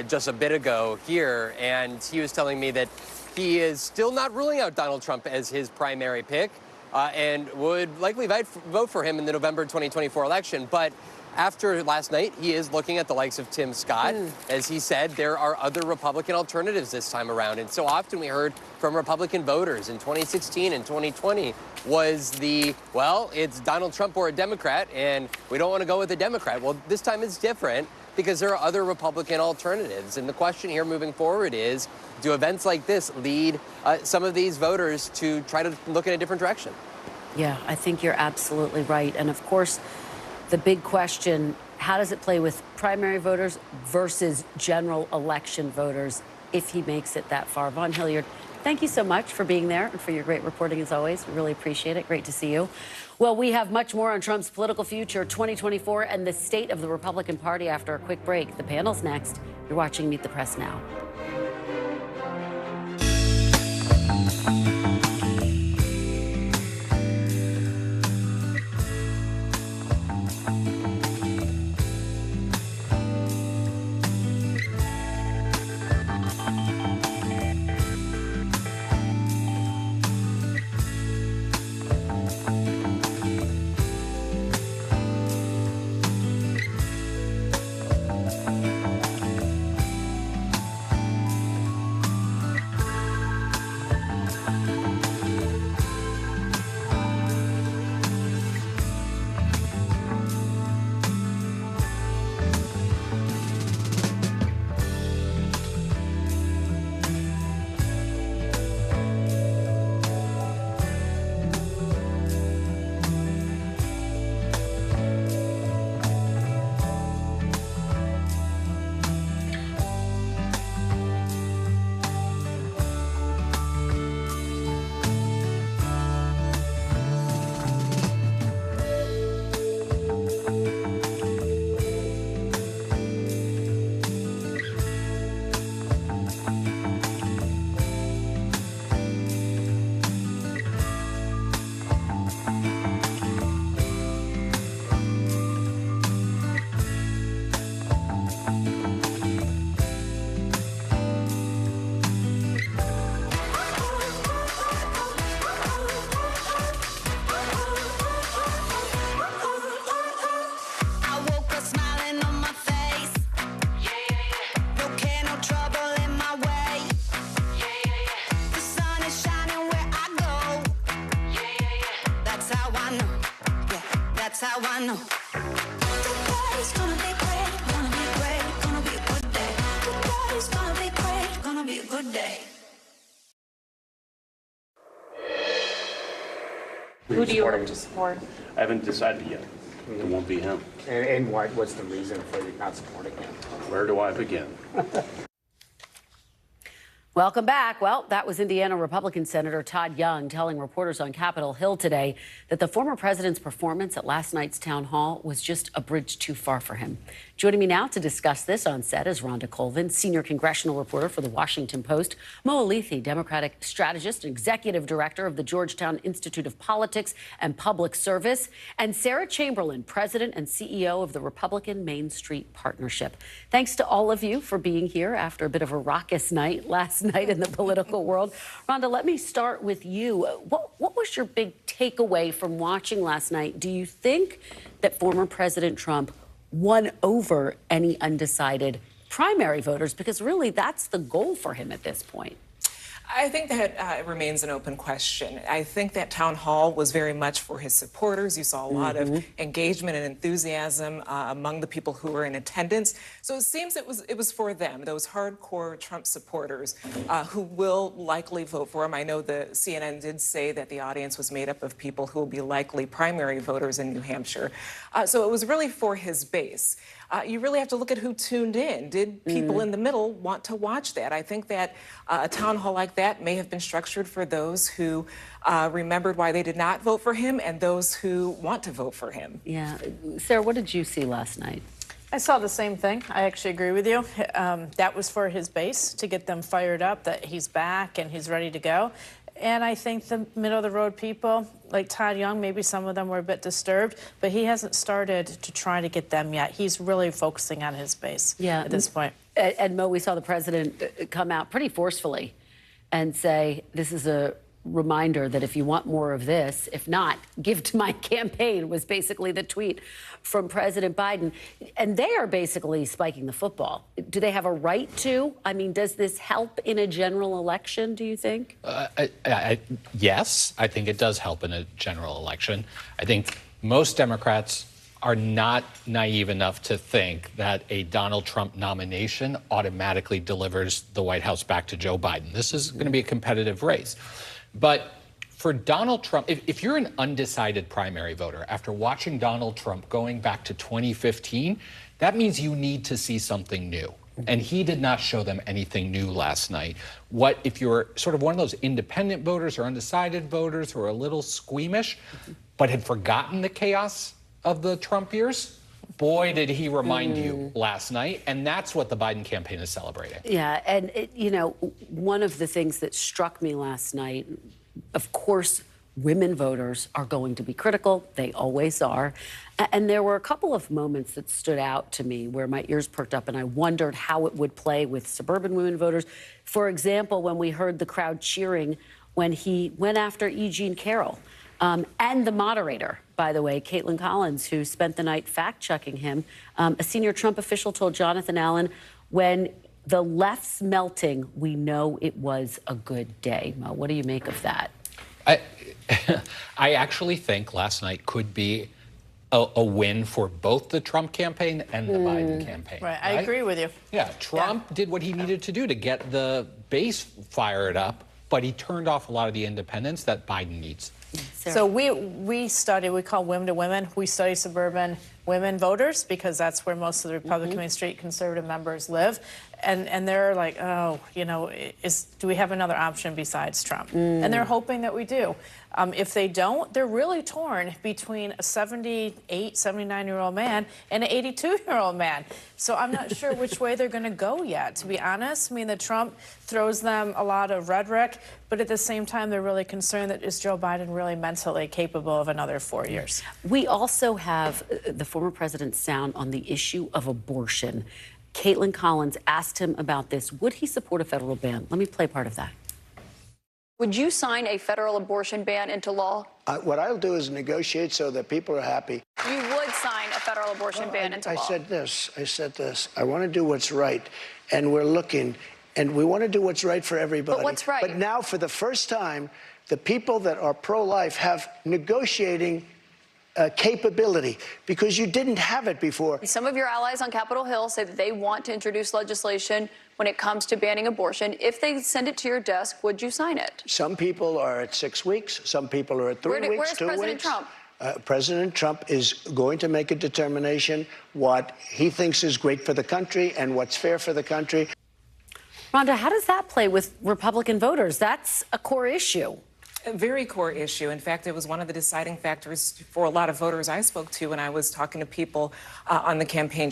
Speaker 21: just a bit ago here, and he was telling me that he is still not ruling out Donald Trump as his primary pick and would likely vote for him in the November 2024 election. But after last night, he is looking at the likes of Tim Scott. As he said, there are other Republican alternatives this time around. And so often we heard from Republican voters in 2016 and 2020 was well, it's Donald Trump or a Democrat, and we don't want to go with a Democrat. Well, this time it's different because there are other Republican alternatives. And the question here moving forward is, do events like this lead some of these voters to try to look in a different direction?
Speaker 2: Yeah, I think you're absolutely right. And of course, the big question, how does it play with primary voters versus general election voters if he makes it that far? Vaughn Hilliard, thank you so much for being there and for your great reporting as always. We really appreciate it. Great to see you. Well, we have much more on Trump's political future, 2024, and the state of the Republican Party after a quick break. The panel's next. You're watching Meet the Press Now.
Speaker 8: Who do you
Speaker 20: supporting
Speaker 8: hope to support?
Speaker 20: I haven't decided yet. It won't be him.
Speaker 8: And what's the reason for not supporting him?
Speaker 20: Where do I begin?
Speaker 2: Welcome back. Well, that was Indiana Republican Senator Todd Young telling reporters on Capitol Hill today that the former president's performance at last night's town hall was just a bridge too far for him. Joining me now to discuss this on set is Rhonda Colvin, senior congressional reporter for The Washington Post, Mo Alithi, Democratic strategist and executive director of the Georgetown Institute of Politics and Public Service, and Sarah Chamberlain, president and CEO of the Republican Main Street Partnership. Thanks to all of you for being here after a bit of a raucous night last night in the political world. Rhonda, let me start with you. What was your big takeaway from watching last night? Do you think that former President Trump won over any undecided primary voters? Because really, that's the goal for him at this point.
Speaker 23: I think that remains an open question. I think that town hall was very much for his supporters. You saw a lot of engagement and enthusiasm among the people who were in attendance. So it seems it was for them, those hardcore Trump supporters who will likely vote for him. I know the CNN did say that the audience was made up of people who will be likely primary voters in New Hampshire. So it was really for his base. You really have to look at who tuned in. Did people in the middle want to watch that? I think that a town hall like that may have been structured for those who remembered why they did not vote for him and those who want to vote for him.
Speaker 2: Yeah. Sarah, what did you see last night?
Speaker 24: I saw the same thing. I actually agree with you. That was for his base to get them fired up that he's back and he's ready to go. And I think the middle-of-the-road people, like Todd Young, maybe some of them were a bit disturbed, but he hasn't started to try to get them yet. He's really focusing on his base at this point.
Speaker 2: And Mo, we saw the president come out pretty forcefully and say, this is a reminder that if you want more of this, if not, give to my campaign, was basically the tweet from President Biden. And they are basically spiking the football. Do they have a right to? I mean, does this help in a general election, do you think?
Speaker 25: Yes, I think it does help in a general election. I think most Democrats are not naive enough to think that a Donald Trump nomination automatically delivers the White House back to Joe Biden. This is going to be a competitive race. But for Donald Trump, if you're an undecided primary voter, after watching Donald Trump going back to 2015, that means you need to see something new. And he did not show them anything new last night. What if you're sort of one of those independent voters or undecided voters who are a little squeamish, but had forgotten the chaos of the Trump years? Boy, did he remind you last night. And that's what the Biden campaign is celebrating.
Speaker 2: Yeah. And, you know, one of the things that struck me last night, of course, women voters are going to be critical. They always are. And there were a couple of moments that stood out to me where my ears perked up and I wondered how it would play with suburban women voters. For example, when we heard the crowd cheering when he went after E. Jean Carroll. And the moderator, by the way, Caitlin Collins, who spent the night fact-checking him. A senior Trump official told Jonathan Allen, when the left's melting, we know it was a good day. Mo, what do you make of that?
Speaker 25: I actually think last night could be a win for both the Trump campaign and the Biden campaign.
Speaker 24: Right, I agree with you.
Speaker 25: Yeah, Trump did what he needed to do to get the base fired up, but he turned off a lot of the independence that Biden needs.
Speaker 24: So we study, we call Women to Women. We study suburban women voters because that's where most of the Republican Main Street conservative members live. And they're like, oh, you know, do we have another option besides Trump? And they're hoping that we do. If they don't, they're really torn between a 78, 79-year-old man and an 82-year-old man. So I'm not sure which way they're going to go yet, to be honest. I mean, the Trump throws them a lot of rhetoric, but at the same time, they're really concerned that is Joe Biden really mentally capable of another 4 years?
Speaker 2: We also have the former president's sound on the issue of abortion. Caitlin Collins asked him about this. Would he support a federal ban? Let me play part of that.
Speaker 3: Would you sign a federal abortion ban into law?
Speaker 4: What I'll do is negotiate so that people are happy.
Speaker 3: You would sign a federal abortion ban into law.
Speaker 4: I said this. I want to do what's right. And we're looking, and we want to do what's right for everybody.
Speaker 3: But what's right?
Speaker 4: But now, for the first time, the people that are pro-life have negotiating capability, because you didn't have it before.
Speaker 3: Some of your allies on Capitol Hill say that they want to introduce legislation when it comes to banning abortion. If they send it to your desk, would you sign it?
Speaker 4: Some people are at 6 weeks. Some people are at 3 weeks,
Speaker 3: Where's
Speaker 4: 2
Speaker 3: President
Speaker 4: weeks.
Speaker 3: Trump?
Speaker 4: President Trump is going to make a determination what he thinks is great for the country and what's fair for the country.
Speaker 2: Rhonda, how does that play with Republican voters? That's a core issue.
Speaker 23: A very core issue. In fact, it was one of the deciding factors for a lot of voters I spoke to when I was talking to people on the campaign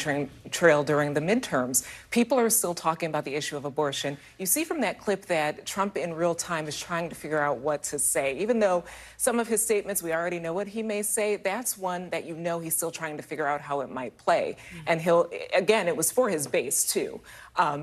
Speaker 23: trail during the midterms. People are still talking about the issue of abortion. You see from that clip that Trump in real time is trying to figure out what to say. Even though some of his statements, we already know what he may say, that's one that you know he's still trying to figure out how it might play. And he'll, again, it was for his base, too.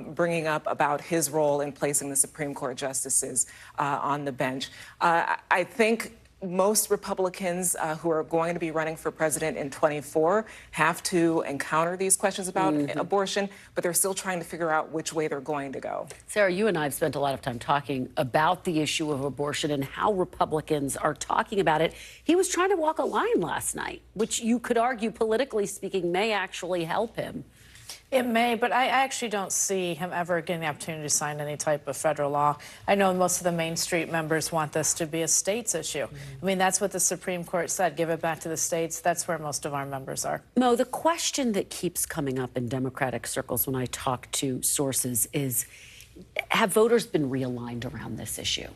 Speaker 23: Bringing up about his role in placing the Supreme Court justices on the bench. I think most Republicans who are going to be running for president in 24 have to encounter these questions about abortion, but they're still trying to figure out which way they're going to go.
Speaker 2: Sarah, you and I have spent a lot of time talking about the issue of abortion and how Republicans are talking about it. He was trying to walk a line last night, which you could argue, politically speaking, may actually help him.
Speaker 24: It may, but I actually don't see him ever getting the opportunity to sign any type of federal law. I know most of the Main Street members want this to be a states issue. I mean, that's what the Supreme Court said. Give it back to the states. That's where most of our members are.
Speaker 2: Mo, the question that keeps coming up in Democratic circles when I talk to sources is, have voters been realigned around this issue?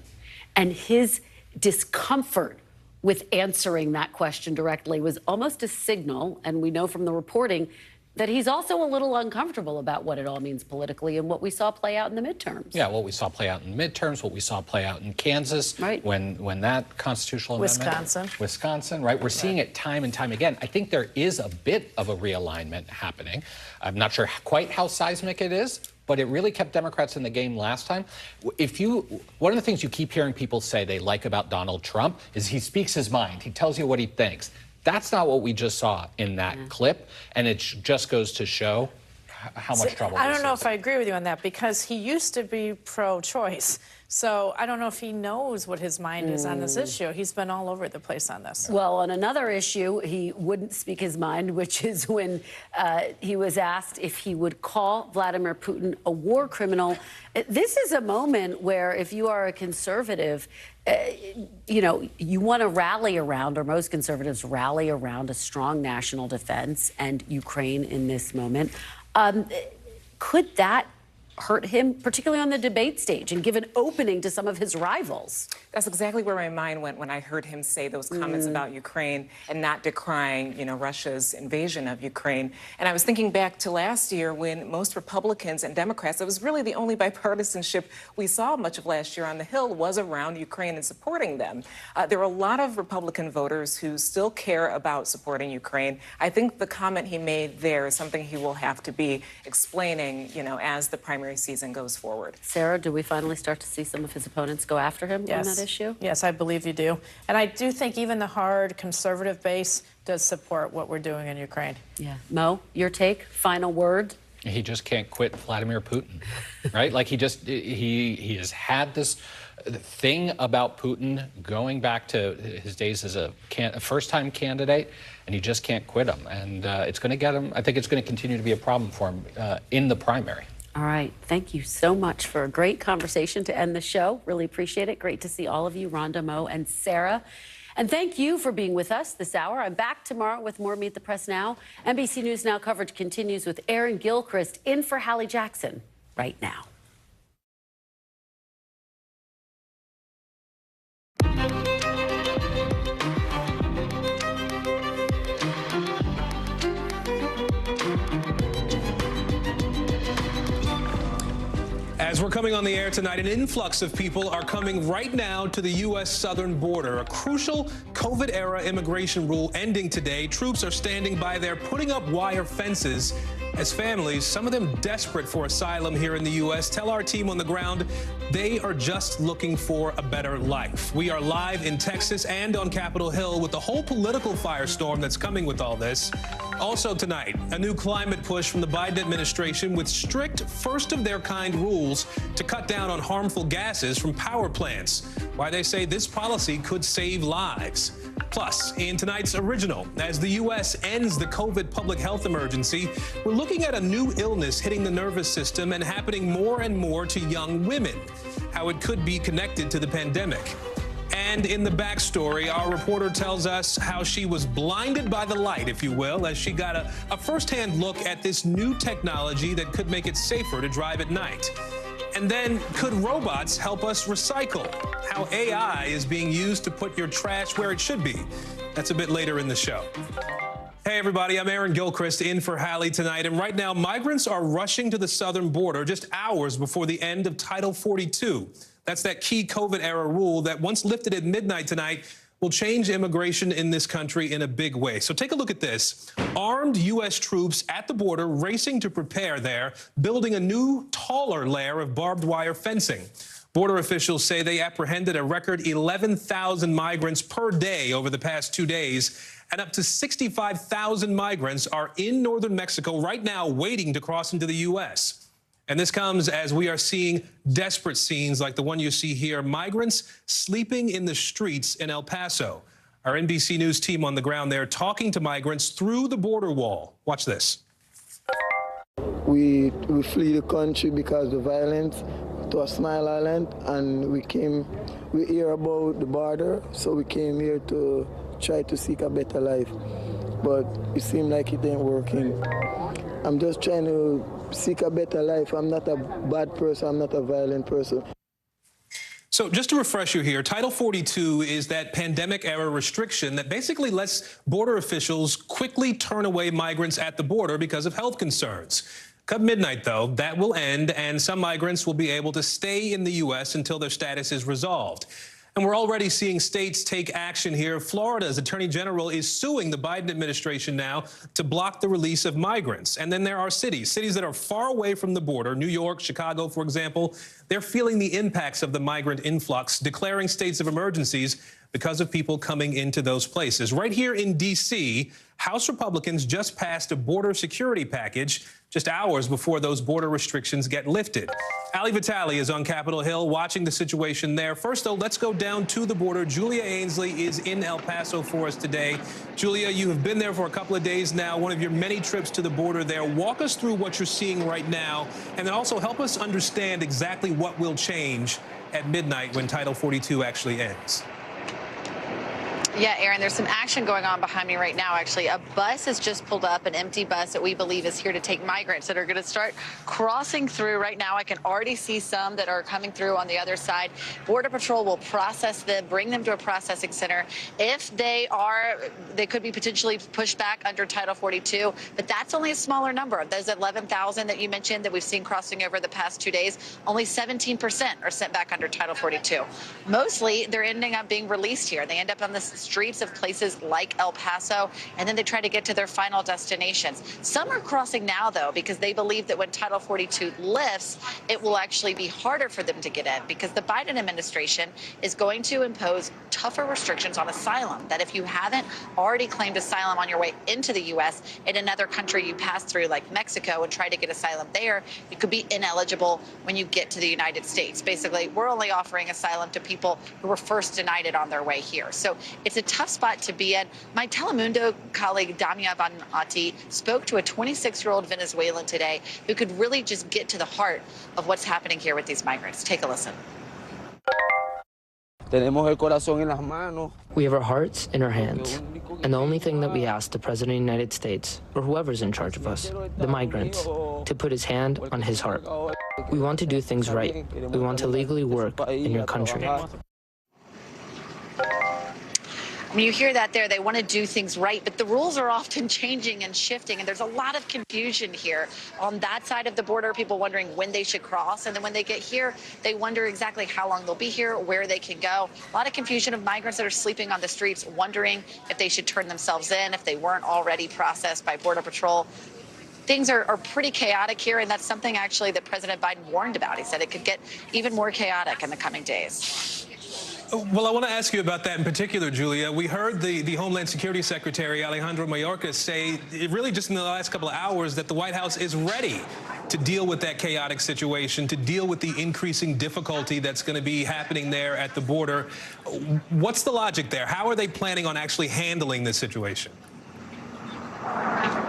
Speaker 2: And his discomfort with answering that question directly was almost a signal, and we know from the reporting, that he's also a little uncomfortable about what it all means politically and what we saw play out in the midterms.
Speaker 25: Yeah, what we saw play out in the midterms, what we saw play out in Kansas,
Speaker 2: right,
Speaker 25: when that constitutional amendment... Wisconsin, right? We're seeing it time and time again. I think there is a bit of a realignment happening. I'm not sure quite how seismic it is, but it really kept Democrats in the game last time. One of the things you keep hearing people say they like about Donald Trump is he speaks his mind. He tells you what he thinks. That's not what we just saw in that clip, and it just goes to show how much trouble
Speaker 24: I don't know if I agree with you on that, because he used to be pro-choice. So I don't know if he knows what his mind is on this issue. He's been all over the place on this.
Speaker 2: Well, on another issue, he wouldn't speak his mind, which is when he was asked if he would call Vladimir Putin a war criminal. This is a moment where, if you are a conservative, you know, you want to rally around, or most conservatives rally around, a strong national defense and Ukraine in this moment. Could that hurt him, particularly on the debate stage, and give an opening to some of his rivals?
Speaker 23: That's exactly where my mind went when I heard him say those comments about Ukraine and not decrying, you know, Russia's invasion of Ukraine. And I was thinking back to last year when most Republicans and Democrats, it was really the only bipartisanship we saw much of last year on the Hill was around Ukraine and supporting them. There were a lot of Republican voters who still care about supporting Ukraine. I think the comment he made there is something he will have to be explaining, you know, as the primary season goes forward.
Speaker 2: Sarah, do we finally start to see some of his opponents go after him on that issue?
Speaker 24: Yes, I believe you do. And I do think even the hard conservative base does support what we're doing in Ukraine.
Speaker 2: Yeah. Mo, your take, final word?
Speaker 25: He just can't quit Vladimir Putin, right? Like he has had this thing about Putin going back to his days as a first-time candidate, and he just can't quit him. And it's going to get him, I think it's going to continue to be a problem for him in the primary.
Speaker 2: All right. Thank you so much for a great conversation to end the show. Really appreciate it. Great to see all of you, Rhonda, Mo, and Sarah. And thank you for being with us this hour. I'm back tomorrow with more Meet the Press Now. NBC News Now coverage continues with Aaron Gilchrist in for Hallie Jackson right now.
Speaker 9: As we're coming on the air tonight, an influx of people are coming right now to the U.S. southern border. A crucial COVID-era immigration rule ending today. Troops are standing by there, putting up wire fences as families, some of them desperate for asylum here in the U.S., tell our team on the ground they are just looking for a better life. We are live in Texas and on Capitol Hill with the whole political firestorm that's coming with all this. Also tonight, a new climate push from the Biden administration with strict first-of-their-kind rules to cut down on harmful gases from power plants. Why they say this policy could save lives. Plus, in tonight's original, as the U.S. ends the COVID public health emergency, we're looking at a new illness hitting the nervous system and happening more and more to young women, how it could be connected to the pandemic. And in the backstory, our reporter tells us how she was blinded by the light, if you will, as she got a first-hand look at this new technology that could make it safer to drive at night. And then, could robots help us recycle? How AI is being used to put your trash where it should be. That's a bit later in the show. Hey, everybody, I'm Aaron Gilchrist in for Hallie tonight. And right now, migrants are rushing to the southern border just hours before the end of Title 42. That's that key COVID-era rule that, once lifted at midnight tonight, will change immigration in this country in a big way. So take a look at this. Armed U.S. troops at the border racing to prepare there, building a new, taller layer of barbed wire fencing. Border officials say they apprehended a record 11,000 migrants per day over the past 2 days, and up to 65,000 migrants are in northern Mexico right now waiting to cross into the U.S. And this comes as we are seeing desperate scenes like the one you see here, migrants sleeping in the streets in El Paso. Our NBC News team on the ground there talking to migrants through the border wall. Watch this.
Speaker 5: We flee the country because of the violence to a small island, and we hear about the border, so we came here to try to seek a better life. But it seemed like it ain't working. I'm just trying to seek a better life. I'm not a bad person. I'm not a violent person.
Speaker 9: So just to refresh you here, Title 42 is that pandemic-era restriction that basically lets border officials quickly turn away migrants at the border because of health concerns. Come midnight, though, that will end, and some migrants will be able to stay in the U.S. until their status is resolved. And we're already seeing states take action here. Florida's Attorney General is suing the Biden administration now to block the release of migrants. And then there are cities that are far away from the border, New York, Chicago, for example. They're feeling the impacts of the migrant influx, declaring states of emergencies because of people coming into those places. Right here in D.C., House Republicans just passed a border security package just hours before those border restrictions get lifted. Ali Vitale is on Capitol Hill watching the situation there. First, though, let's go down to the border. Julia Ainsley is in El Paso for us today. Julia, you have been there for a couple of days now, one of your many trips to the border there. Walk us through what you're seeing right now, and then also help us understand exactly what will change at midnight when Title 42 actually ends.
Speaker 7: Yeah, Aaron, there's some action going on behind me right now, actually. A bus has just pulled up, an empty bus that we believe is here to take migrants that are going to start crossing through. Right now, I can already see some that are coming through on the other side. Border Patrol will process them, bring them to a processing center. If they could be potentially pushed back under Title 42, but that's only a smaller number. Those 11,000 that you mentioned that we've seen crossing over the past 2 days, only 17% are sent back under Title 42. Mostly, they're ending up being released here. They end up on the streets of places like El Paso, and then they try to get to their final destinations. Some are crossing now, though, because they believe that when Title 42 lifts, it will actually be harder for them to get in, because the Biden administration is going to impose tougher restrictions on asylum, that if you haven't already claimed asylum on your way into the U.S. in another country you pass through, like Mexico, and try to get asylum there, you could be ineligible when you get to the United States. Basically, we're only offering asylum to people who were first denied it on their way here. So it's a tough spot to be in. My Telemundo colleague, Damia Vanati, spoke to a 26-year-old Venezuelan today who could really just get to the heart of what's happening here with these migrants. Take a listen.
Speaker 12: We have our hearts in our hands. And the only thing that we ask the President of the United States, or whoever's in charge of us, the migrants, to put his hand on his heart. We want to do things right. We want to legally work in your country.
Speaker 7: When you hear that there, they want to do things right, but the rules are often changing and shifting, and there's a lot of confusion here. On that side of the border, people wondering when they should cross, and then when they get here, they wonder exactly how long they'll be here, where they can go. A lot of confusion of migrants that are sleeping on the streets, wondering if they should turn themselves in, if they weren't already processed by Border Patrol. Things are pretty chaotic here, and that's something actually that President Biden warned about. He said it could get even more chaotic in the coming days.
Speaker 9: Well, I want to ask you about that in particular, Julia. We heard the Homeland Security Secretary, Alejandro Mayorkas, say really just in the last couple of hours that the White House is ready to deal with that chaotic situation, to deal with the increasing difficulty that's going to be happening there at the border. What's the logic there? How are they planning on actually handling this situation?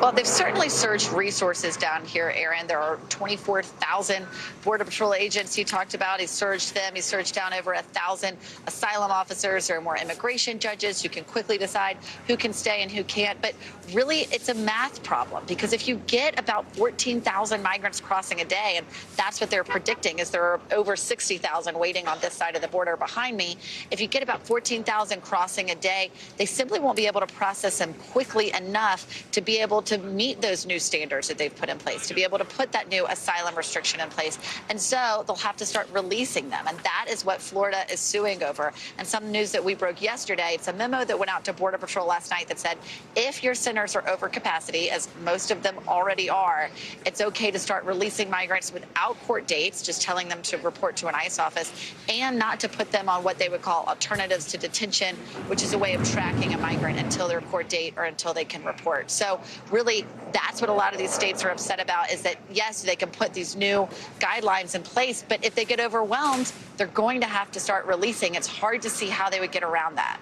Speaker 7: Well, they've certainly surged resources down here, Aaron. There are 24,000 Border Patrol agents he talked about. He's surged them. He's surged down over 1,000 asylum officers. There are more immigration judges who can quickly decide who can stay and who can't. But really, it's a math problem, because if you get about 14,000 migrants crossing a day, and that's what they're predicting, is there are over 60,000 waiting on this side of the border behind me. If you get about 14,000 crossing a day, they simply won't be able to process them quickly enough to be able to meet those new standards that they've put in place, to be able to put that new asylum restriction in place. And so they'll have to start releasing them. And that is what Florida is suing over. And some news that we broke yesterday, it's a memo that went out to Border Patrol last night that said, if your centers are over capacity, as most of them already are, it's okay to start releasing migrants without court dates, just telling them to report to an ICE office, and not to put them on what they would call alternatives to detention, which is a way of tracking a migrant until their court date or until they can report. So really, that's what a lot of these states are upset about, is that, yes, they can put these new guidelines in place, but if they get overwhelmed, they're going to have to start releasing. It's hard to see how they would get around that.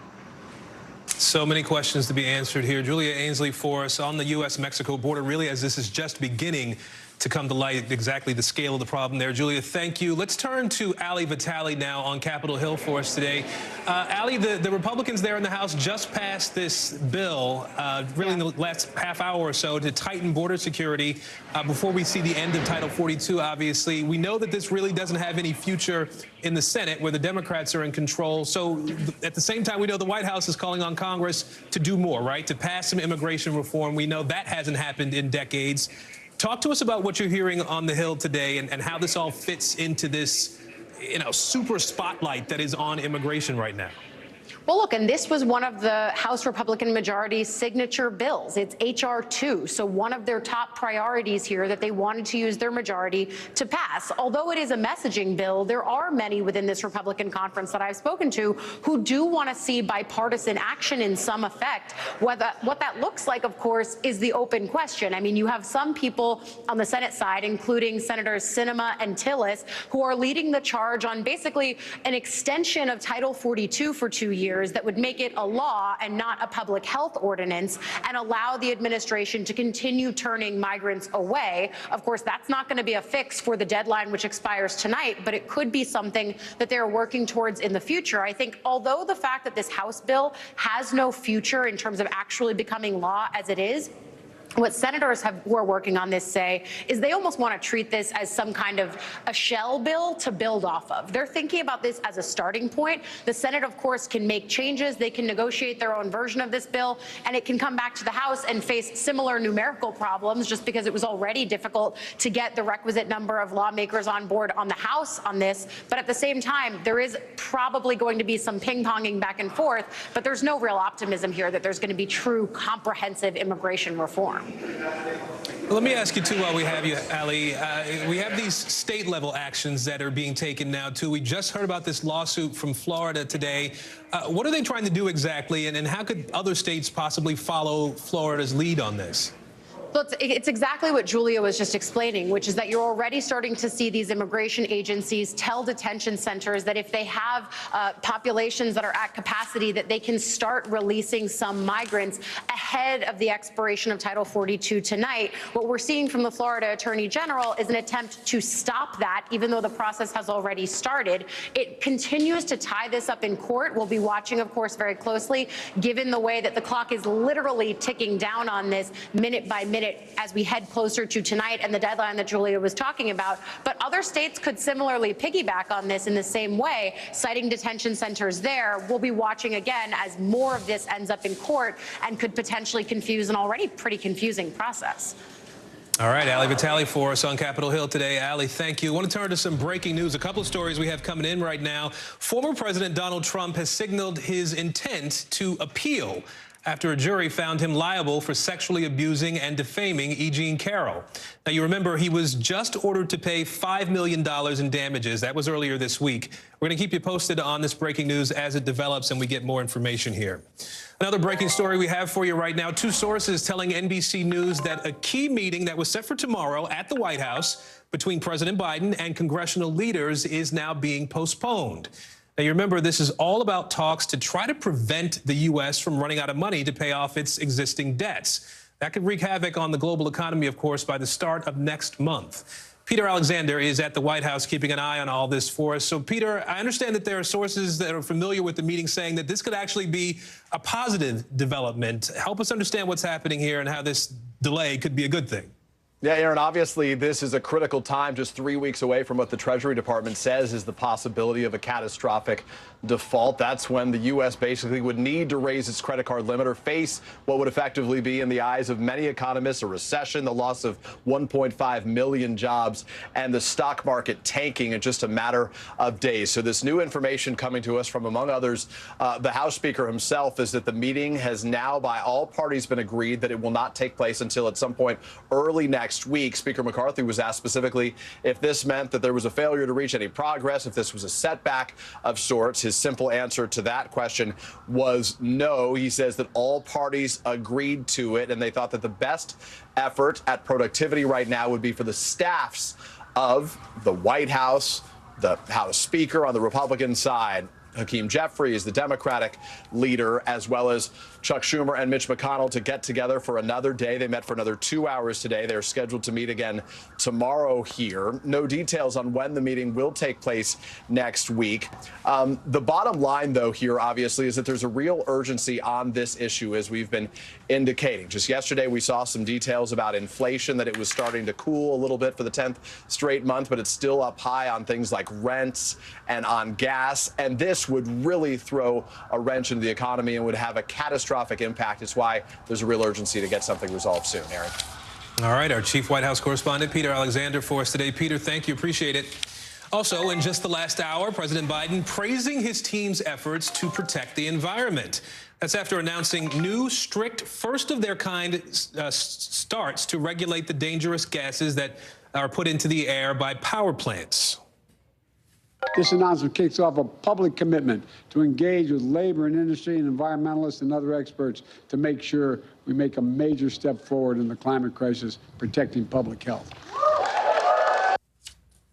Speaker 9: So many questions to be answered here. Julia Ainsley for us on the U.S.-Mexico border, really, as this is just beginning to come to light exactly the scale of the problem there. Julia, thank you. Let's turn to Ali Vitale now on Capitol Hill for us today. Ali, the Republicans there in the House just passed this bill, really in the last half hour or so, to tighten border security before we see the end of Title 42, obviously. We know that this really doesn't have any future in the Senate, where the Democrats are in control. So at the same time, we know the White House is calling on Congress to do more, right? To pass some immigration reform. We know that hasn't happened in decades. Talk to us about what you're hearing on the Hill today, and how this all fits into this, super spotlight that is on immigration right now.
Speaker 11: Well, look, and this was one of the House Republican majority's signature bills. It's H.R. 2, so one of their top priorities here that they wanted to use their majority to pass. Although it is a messaging bill, there are many within this Republican conference that I've spoken to who do want to see bipartisan action in some effect. What that looks like, of course, is the open question. I mean, you have some people on the Senate side, including Senators Sinema and Tillis, who are leading the charge on basically an extension of Title 42 for 2 years that would make it a law and not a public health ordinance, and allow the administration to continue turning migrants away. Of course, that's not going to be a fix for the deadline, which expires tonight, but it could be something that they're working towards in the future. I think although the fact that this House bill has no future in terms of actually becoming law as it is, what senators who are working on this say is they almost want to treat this as some kind of a shell bill to build off of. They're thinking about this as a starting point. The Senate, of course, can make changes. They can negotiate their own version of this bill, and it can come back to the House and face similar numerical problems, just because it was already difficult to get the requisite number of lawmakers on board on the House on this. But at the same time, there is probably going to be some ping-ponging back and forth, but there's no real optimism here that there's going to be true comprehensive immigration reform.
Speaker 9: Well, let me ask you, too, while we have you, Ali. We have these state-level actions that are being taken now, too. We just heard about this lawsuit from Florida today. What are they trying to do exactly, and how could other states possibly follow Florida's lead on this?
Speaker 11: Well, it's exactly what Julia was just explaining, which is that you're already starting to see these immigration agencies tell detention centers that if they have populations that are at capacity, that they can start releasing some migrants ahead of the expiration of Title 42 tonight. What we're seeing from the Florida Attorney General is an attempt to stop that, even though the process has already started. It continues to tie this up in court. We'll be watching, of course, very closely, given the way that the clock is literally ticking down on this minute by minute as we head closer to tonight and the deadline that Julia was talking about. But other states could similarly piggyback on this in the same way, citing detention centers there. We'll be watching again as more of this ends up in court and could potentially confuse an already pretty confusing process.
Speaker 9: All right, Ali Vitale for us on Capitol Hill today. Ali, thank you. I want to turn to some breaking news. A couple of stories we have coming in right now. Former President Donald Trump has signaled his intent to appeal after a jury found him liable for sexually abusing and defaming E. Jean Carroll. Now, you remember he was just ordered to pay $5 million in damages. That was earlier this week. We're going to keep you posted on this breaking news as it develops and we get more information here. Another breaking story we have for you right now. Two sources telling NBC News that a key meeting that was set for tomorrow at the White House between President Biden and congressional leaders is now being postponed. Now, you remember, this is all about talks to try to prevent the U.S. from running out of money to pay off its existing debts. That could wreak havoc on the global economy, of course, by the start of next month. Peter Alexander is at the White House keeping an eye on all this for us. So, Peter, I understand that there are sources that are familiar with the meeting saying that this could actually be a positive development. Help us understand what's happening here and how this delay could be a good thing.
Speaker 6: Yeah, Aaron, obviously this is a critical time, just 3 weeks away from what the Treasury Department says is the possibility of a catastrophic default. That's when the U.S. basically would need to raise its credit card limit or face what would effectively be, in the eyes of many economists, a recession, the loss of 1.5 million jobs, and the stock market tanking in just a matter of days. So this new information coming to us from, among others, the House Speaker himself, is that the meeting has now, by all parties, been agreed that it will not take place until at some point early next week. Speaker McCarthy was asked specifically if this meant that there was a failure to reach any progress, if this was a setback of sorts. His simple answer to that question was no. He says that all parties agreed to it, and they thought that the best effort at productivity right now would be for the staffs of the White House, the House Speaker on the Republican side, Hakeem Jeffries, the Democratic leader, as well as Chuck Schumer and Mitch McConnell, to get together for another day. They met for another 2 hours today. They're scheduled to meet again tomorrow here. No details on when the meeting will take place next week. The bottom line, though, here, obviously, is that there's a real urgency on this issue, as we've been indicating. Just yesterday, we saw some details about inflation, that it was starting to cool a little bit for the 10th straight month, but it's still up high on things like rents and on gas. And this would really throw a wrench into the economy and would have a catastrophic impact. It's why there's a real urgency to get something resolved soon, Aaron.
Speaker 9: All right, our chief White House correspondent, Peter Alexander, for us today. Peter, thank you. Appreciate it. Also, in just the last hour, President Biden praising his team's efforts to protect the environment. That's after announcing new, strict, first-of-their-kind starts to regulate the dangerous gases that are put into the air by power plants.
Speaker 13: This announcement kicks off a public commitment to engage with labor and industry and environmentalists and other experts to make sure we make a major step forward in the climate crisis, protecting public health.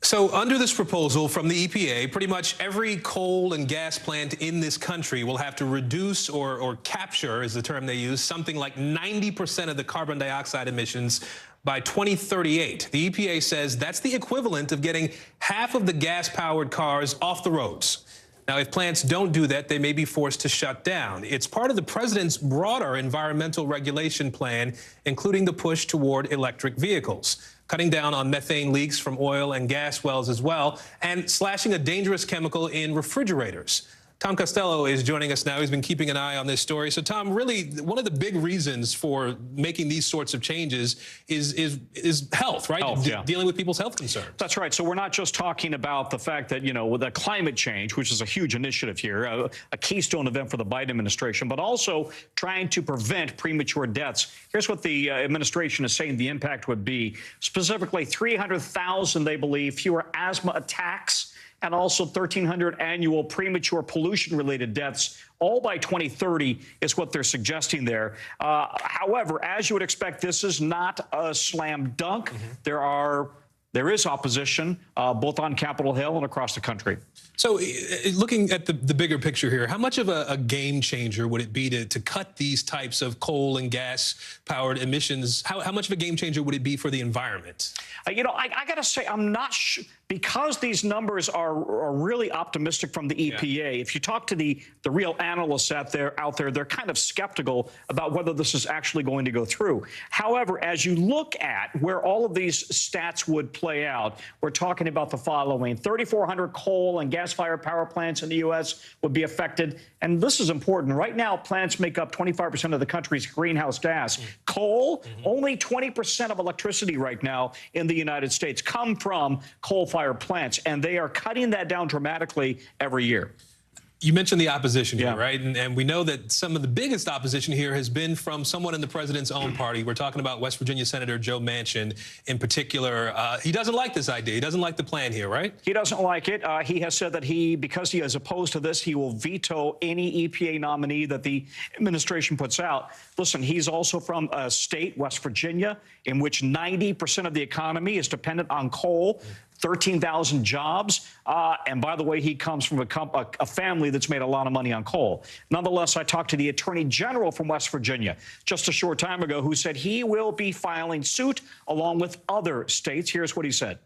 Speaker 9: So under this proposal from the EPA, pretty much every coal and gas plant in this country will have to reduce or capture, is the term they use, something like 90% of the carbon dioxide emissions by 2038. The EPA says that's the equivalent of getting half of the gas-powered cars off the roads. Now, if plants don't do that, they may be forced to shut down. It's part of the president's broader environmental regulation plan, including the push toward electric vehicles, cutting down on methane leaks from oil and gas wells as well, and slashing a dangerous chemical in refrigerators. Tom Costello is joining us now. He's been keeping an eye on this story. So, Tom, really, one of the big reasons for making these sorts of changes is health, right?
Speaker 14: Health, yeah.
Speaker 9: Dealing with people's health concerns.
Speaker 14: That's right. So we're not just talking about the fact that, you know, with the climate change, which is a huge initiative here, a keystone event for the Biden administration, but also trying to prevent premature deaths. Here's what the administration is saying the impact would be. Specifically, 300,000, they believe, fewer asthma attacks, and also 1,300 annual premature pollution-related deaths, all by 2030 is what they're suggesting there. However, as you would expect, this is not a slam dunk. There is opposition, both on Capitol Hill and across the country.
Speaker 9: So looking at the bigger picture here, how much of a game changer would it be to cut these types of coal and gas-powered emissions? How much of a game changer would it be for the environment?
Speaker 14: You know, I got to say, I'm not sure, because these numbers are really optimistic from the EPA. Yeah. If you talk to the real analysts out there, they're kind of skeptical about whether this is actually going to go through. However, as you look at where all of these stats would play out, we're talking about the following. 3,400 coal and gas-fired power plants in the U.S. would be affected. And this is important. Right now, plants make up 25% of the country's greenhouse gas. Coal, only 20% of electricity right now in the United States come from coal-fired plants, and they are cutting that down dramatically every year.
Speaker 9: You mentioned the opposition here, right? And we know that some of the biggest opposition here has been from someone in the president's own party. We're talking about West Virginia Senator Joe Manchin in particular. He doesn't like this idea. He doesn't like the plan here, right?
Speaker 14: He doesn't like it. He has said that because he is opposed to this, he will veto any EPA nominee that the administration puts out. Listen, he's also from a state, West Virginia, in which 90% of the economy is dependent on coal. 13,000 jobs. And by the way, he comes from a family that's made a lot of money on coal. Nonetheless, I talked to the Attorney General from West Virginia just a short time ago who said he will be filing suit along with other states. Here's what he said.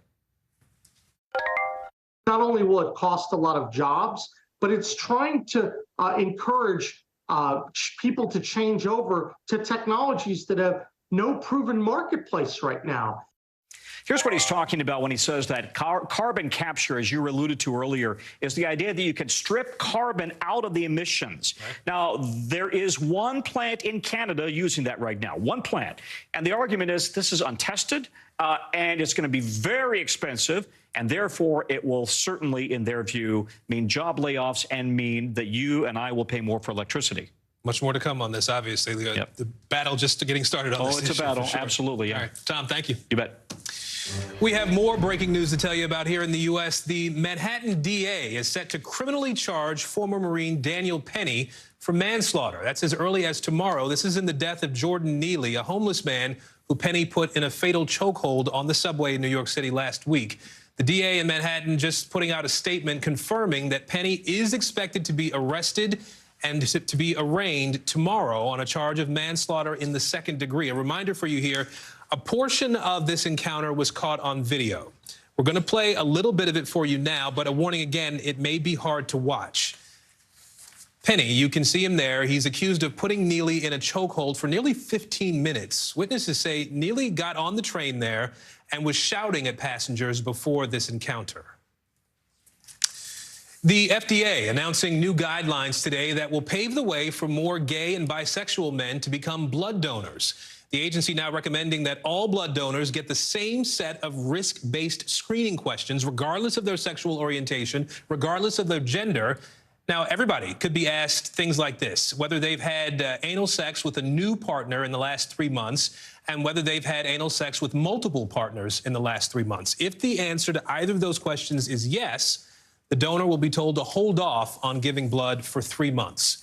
Speaker 1: Not only will it cost a lot of jobs, but it's trying to encourage people to change over to technologies that have no proven marketplace right now.
Speaker 14: Here's what he's talking about when he says that carbon capture, as you alluded to earlier, is the idea that you can strip carbon out of the emissions. Right. Now, there is one plant in Canada using that right now, one plant. And the argument is this is untested, and it's going to be very expensive, and therefore it will certainly, in their view, mean job layoffs and mean that you and I will pay more for electricity.
Speaker 9: Much more to come on this, obviously. The battle just getting started on this issue.
Speaker 14: Oh, it's a battle,
Speaker 9: sure.
Speaker 14: Absolutely. Yeah.
Speaker 9: All right, Tom, thank you.
Speaker 14: You bet.
Speaker 9: We have more breaking news to tell you about here in the U.S. The Manhattan DA is set to criminally charge former Marine Daniel Penny for manslaughter. That's as early as tomorrow. This is in the death of Jordan Neely, a homeless man who Penny put in a fatal chokehold on the subway in New York City last week. The DA in Manhattan just putting out a statement confirming that Penny is expected to be arrested and to be arraigned tomorrow on a charge of manslaughter in the second degree. A reminder for you here, a portion of this encounter was caught on video. We're going to play a little bit of it for you now, but a warning again, it may be hard to watch. Penny, you can see him there. He's accused of putting Neely in a chokehold for nearly 15 minutes. Witnesses say Neely got on the train there and was shouting at passengers before this encounter. The FDA announcing new guidelines today that will pave the way for more gay and bisexual men to become blood donors. The agency now recommending that all blood donors get the same set of risk-based screening questions, regardless of their sexual orientation, regardless of their gender. Now, everybody could be asked things like this, whether they've had anal sex with a new partner in the last 3 months and whether they've had anal sex with multiple partners in the last 3 months. If the answer to either of those questions is yes, the donor will be told to hold off on giving blood for 3 months.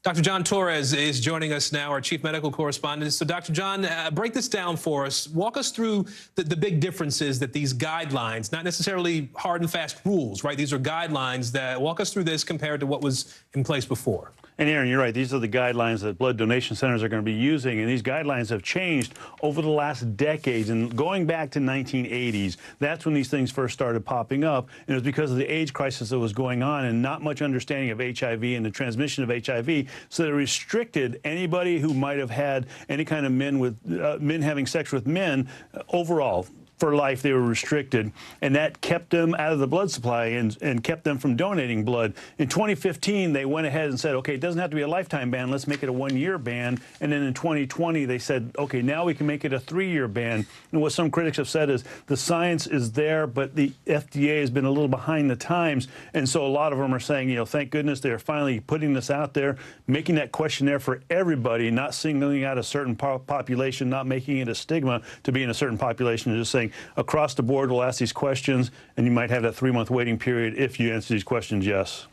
Speaker 9: Dr. John Torres is joining us now, our chief medical correspondent. So, Dr. John, break this down for us. Walk us through the big differences that these guidelines, not necessarily hard and fast rules, right? These are guidelines that walk us through this compared to what was in place before.
Speaker 10: And Aaron, you're right. These are the guidelines that blood donation centers are going to be using. And these guidelines have changed over the last decades. And going back to 1980s, that's when these things first started popping up. And it was because of the AIDS crisis that was going on and not much understanding of HIV and the transmission of HIV. So they restricted anybody who might have had any kind of men having sex with men overall. For life, they were restricted, and that kept them out of the blood supply and kept them from donating blood. In 2015, they went ahead and said, okay, it doesn't have to be a lifetime ban. Let's make it a 1-year ban. And then in 2020, they said, okay, now we can make it a 3-year ban. And what some critics have said is the science is there, but the FDA has been a little behind the times. And so a lot of them are saying, you know, thank goodness they're finally putting this out there, making that questionnaire for everybody, not singling out a certain population, not making it a stigma to be in a certain population, and just saying, across the board, we'll ask these questions, and you might have that 3-month waiting period if you answer these questions yes.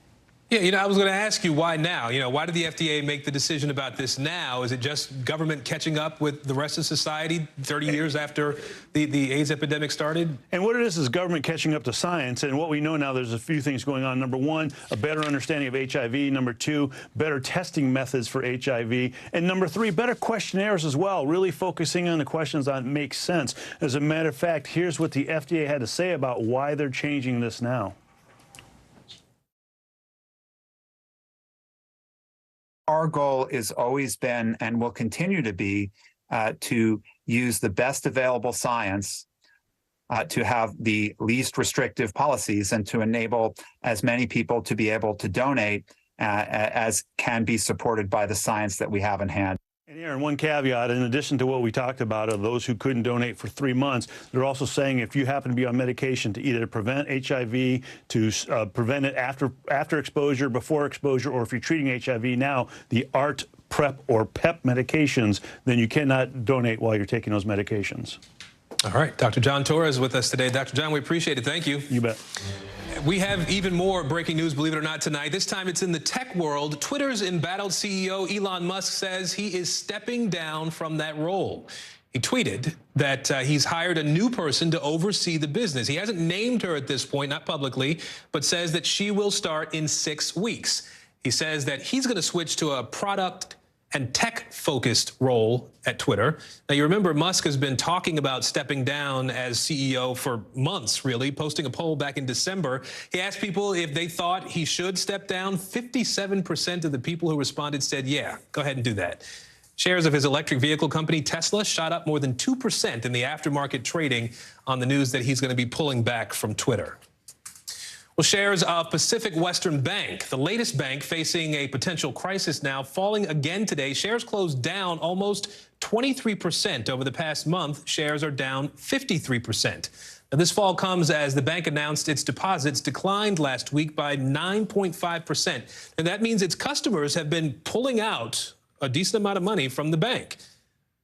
Speaker 9: Yeah, you know, I was going to ask you why now? You know, why did the FDA make the decision about this now? Is it just government catching up with the rest of society 30 years after the AIDS epidemic started?
Speaker 10: And what it is government catching up to science. And what we know now, there's a few things going on. Number one, a better understanding of HIV. Number two, better testing methods for HIV. And number three, better questionnaires as well, really focusing on the questions that make sense. As a matter of fact, here's what the FDA had to say about why they're changing this now.
Speaker 15: Our goal has always been and will continue to be to use the best available science to have the least restrictive policies and to enable as many people to be able to donate as can be supported by the science that we have in hand.
Speaker 10: And Aaron, one caveat, in addition to what we talked about of those who couldn't donate for 3 months, they're also saying if you happen to be on medication to either prevent HIV, to prevent it after exposure, before exposure, or if you're treating HIV now, the ART, PrEP, or PEP medications, then you cannot donate while you're taking those medications.
Speaker 9: All right, Dr. John Torres with us today. Dr. John, we appreciate it. Thank you.
Speaker 10: You bet.
Speaker 9: We have even more breaking news, believe it or not, tonight. This time it's in the tech world. Twitter's embattled CEO Elon Musk says he is stepping down from that role. He tweeted that he's hired a new person to oversee the business. He hasn't named her at this point, not publicly, but says that she will start in 6 weeks. He says that he's going to switch to a product and tech-focused role at Twitter. Now, you remember Musk has been talking about stepping down as CEO for months, really, posting a poll back in December. He asked people if they thought he should step down. 57% of the people who responded said, yeah, go ahead and do that. Shares of his electric vehicle company, Tesla, shot up more than 2% in the aftermarket trading on the news that he's going to be pulling back from Twitter. Well, shares of Pacific Western Bank, the latest bank facing a potential crisis now, falling again today. Shares closed down almost 23% over the past month. Shares are down 53%. Now, this fall comes as the bank announced its deposits declined last week by 9.5%. And that means its customers have been pulling out a decent amount of money from the bank.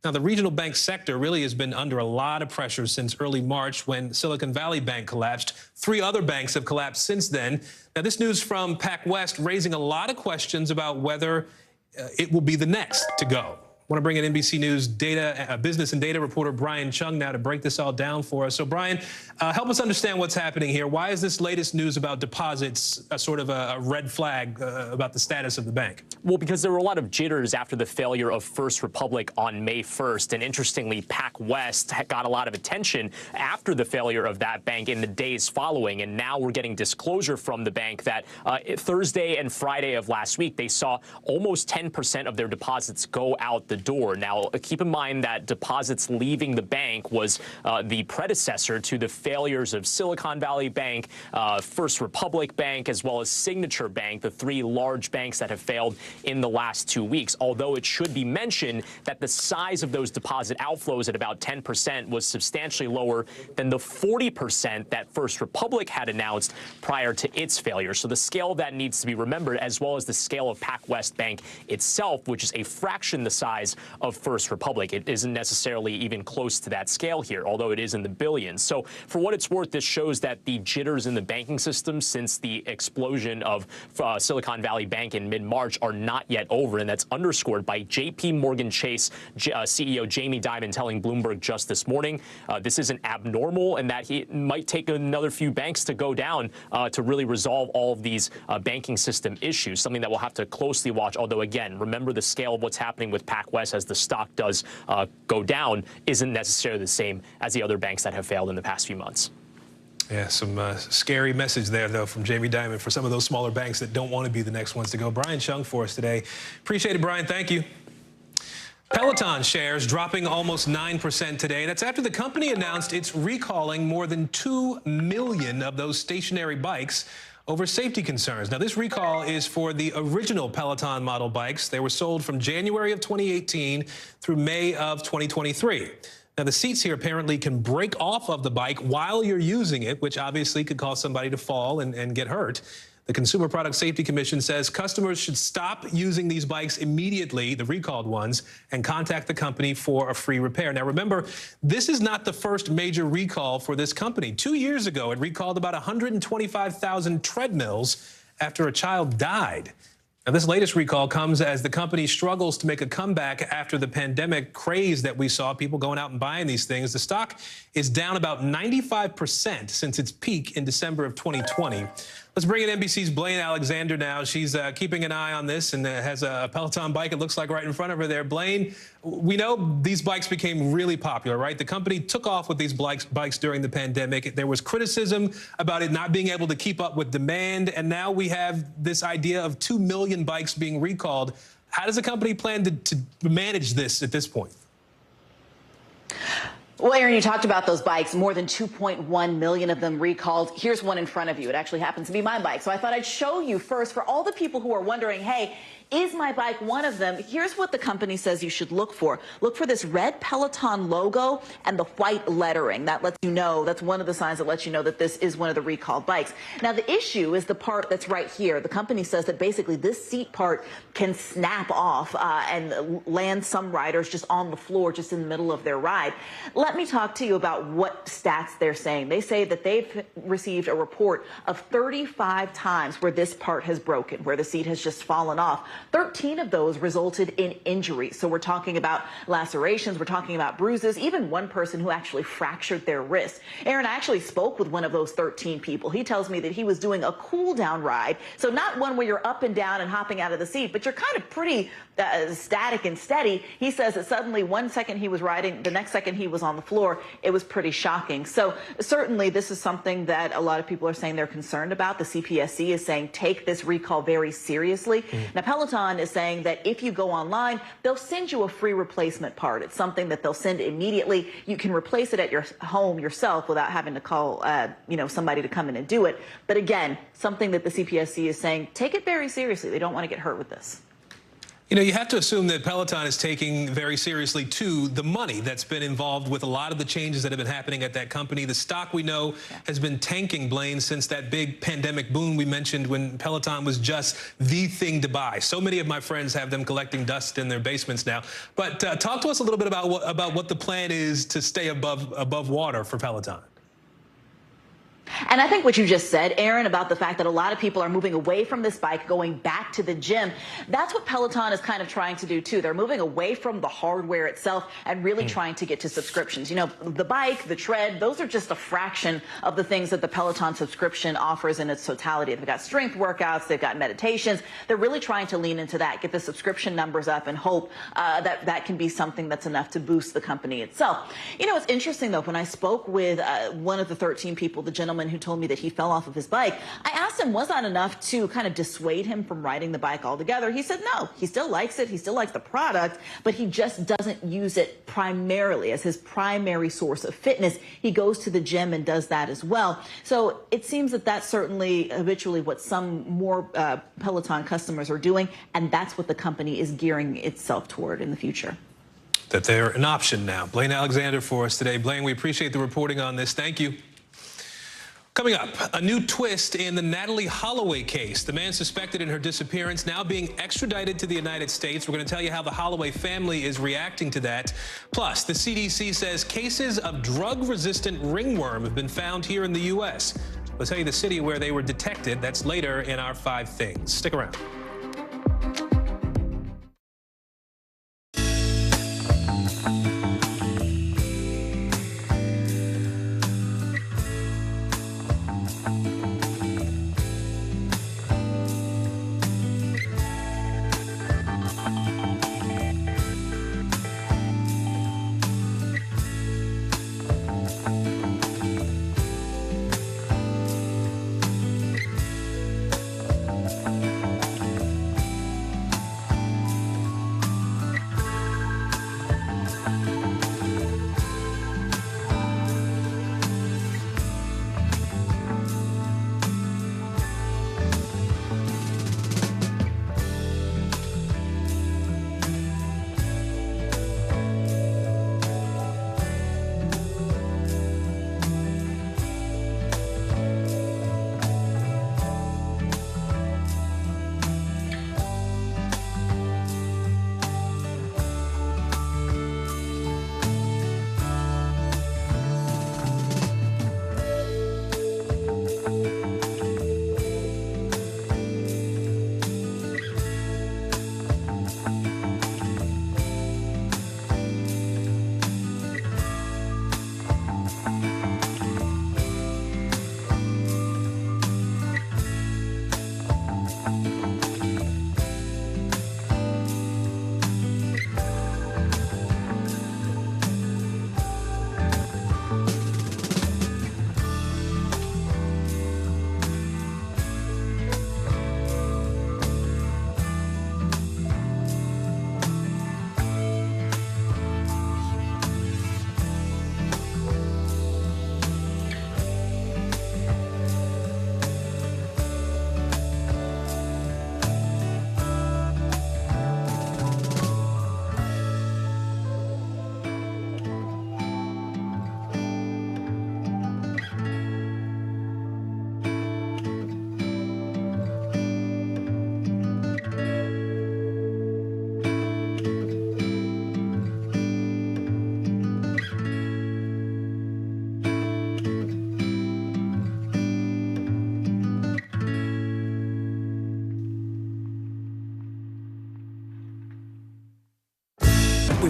Speaker 9: Now, the regional bank sector really has been under a lot of pressure since early March when Silicon Valley Bank collapsed. 3 other banks have collapsed since then. Now, this news from PacWest raising a lot of questions about whether it will be the next to go. I want to bring in NBC News business and data reporter Brian Chung now to break this all down for us. So, Brian, help us understand what's happening here. Why is this latest news about deposits a sort of a red flag about the status of the bank?
Speaker 16: Well, because there were a lot of jitters after the failure of First Republic on May 1st. And interestingly, PacWest got a lot of attention after the failure of that bank in the days following. And now we're getting disclosure from the bank that Thursday and Friday of last week, they saw almost 10% of their deposits go out the door. Now, keep in mind that deposits leaving the bank was the predecessor to the failures of Silicon Valley Bank, First Republic Bank, as well as Signature Bank, the 3 large banks that have failed in the last 2 weeks. Although it should be mentioned that the size of those deposit outflows at about 10% was substantially lower than the 40% that First Republic had announced prior to its failure. So the scale of that needs to be remembered, as well as the scale of PacWest Bank itself, which is a fraction the size of First Republic. It isn't necessarily even close to that scale here, although it is in the billions. So for what it's worth, this shows that the jitters in the banking system since the explosion of Silicon Valley Bank in mid-March are not yet over, and that's underscored by J.P. Morgan Chase CEO Jamie Dimon telling Bloomberg just this morning this isn't abnormal and that he might take another few banks to go down to really resolve all of these banking system issues, something that we'll have to closely watch. Although, again, remember the scale of what's happening with PacWest as the stock does go down isn't necessarily the same as the other banks that have failed in the past few months.
Speaker 9: Yeah, some scary message there, though, from Jamie Dimon for some of those smaller banks that don't want to be the next ones to go. Brian Chung for us today. Appreciate it, Brian. Thank you. Peloton shares dropping almost 9% today. That's after the company announced it's recalling more than 2 million of those stationary bikes over safety concerns. Now, this recall is for the original Peloton model bikes. They were sold from January of 2018 through May of 2023. Now, the seats here apparently can break off of the bike while you're using it, which obviously could cause somebody to fall and get hurt. The Consumer Product Safety Commission says customers should stop using these bikes immediately, the recalled ones, and contact the company for a free repair. Now, remember, this is not the first major recall for this company. 2 years ago, it recalled about 125,000 treadmills after a child died. Now, this latest recall comes as the company struggles to make a comeback after the pandemic craze that we saw, people going out and buying these things. The stock is down about 95% since its peak in December of 2020. Let's bring in NBC's Blaine Alexander now. She's keeping an eye on this and has a Peloton bike, it looks like, right in front of her there. Blaine, we know these bikes became really popular, right? The company took off with these bikes during the pandemic. There was criticism about it not being able to keep up with demand, and now we have this idea of 2 million bikes being recalled. How does the company plan to manage this at this point?
Speaker 17: Well, Aaron, you talked about those bikes, more than 2.1 million of them recalled. Here's one in front of you. It actually happens to be my bike. So I thought I'd show you first for all the people who are wondering, hey, Is my bike one of them? Here's what the company says you should look for. Look for this red Peloton logo and the white lettering. That lets you know, that's one of the signs that lets you know that this is one of the recalled bikes. Now, the issue is the part that's right here. The company says that basically this seat part can snap off and land some riders just on the floor, just in the middle of their ride. Let me talk to you about what stats they're saying. They say that they've received a report of 35 times where this part has broken, where the seat has just fallen off. 13 of those resulted in injuries. So we're talking about lacerations, we're talking about bruises, even one person who actually fractured their wrist. Aaron, I actually spoke with one of those 13 people. He tells me that he was doing a cool down ride. So not one where you're up and down and hopping out of the seat, but you're kind of pretty static and steady. He says that suddenly 1 second he was riding, the next second he was on the floor. It was pretty shocking. So certainly this is something that a lot of people are saying they're concerned about. The CPSC is saying take this recall very seriously. Now, Peloton is saying that if you go online, they'll send you a free replacement part. It's something that they'll send immediately. You can replace it at your home yourself without having to call, somebody to come in and do it. But again, something that the CPSC is saying, take it very seriously. They don't want to get hurt with this.
Speaker 9: You know, you have to assume that Peloton is taking very seriously, too, the money that's been involved with a lot of the changes that have been happening at that company. The stock, we know, has been tanking, Blaine, since that big pandemic boom we mentioned when Peloton was just the thing to buy. So many of my friends have them collecting dust in their basements now. But talk to us a little bit about what the plan is to stay above water for Peloton.
Speaker 17: And I think what you just said, Aaron, about the fact that a lot of people are moving away from this bike, going back to the gym, that's what Peloton is kind of trying to do, too. They're moving away from the hardware itself and really trying to get to subscriptions. You know, the bike, the tread, those are just a fraction of the things that the Peloton subscription offers in its totality. They've got strength workouts, they've got meditations. They're really trying to lean into that, get the subscription numbers up, and hope that that can be something that's enough to boost the company itself. You know, it's interesting, though, when I spoke with one of the 13 people, the gentleman who told me that he fell off of his bike, I asked him, was that enough to kind of dissuade him from riding the bike altogether? He said no, he still likes it, he still likes the product, but he just doesn't use it primarily as his primary source of fitness. He goes to the gym and does that as well. So it seems that that's certainly habitually what some more Peloton customers are doing, and that's what the company is gearing itself toward in the future.
Speaker 9: That they're an option now. Blaine Alexander for us today. Blaine, we appreciate the reporting on this. Thank you. Coming up, a new twist in the Natalie Holloway case. The man suspected in her disappearance now being extradited to the United States. We're going to tell you how the Holloway family is reacting to that. Plus, the CDC says cases of drug-resistant ringworm have been found here in the U.S. We'll tell you the city where they were detected. That's later in our 5 Things. Stick around.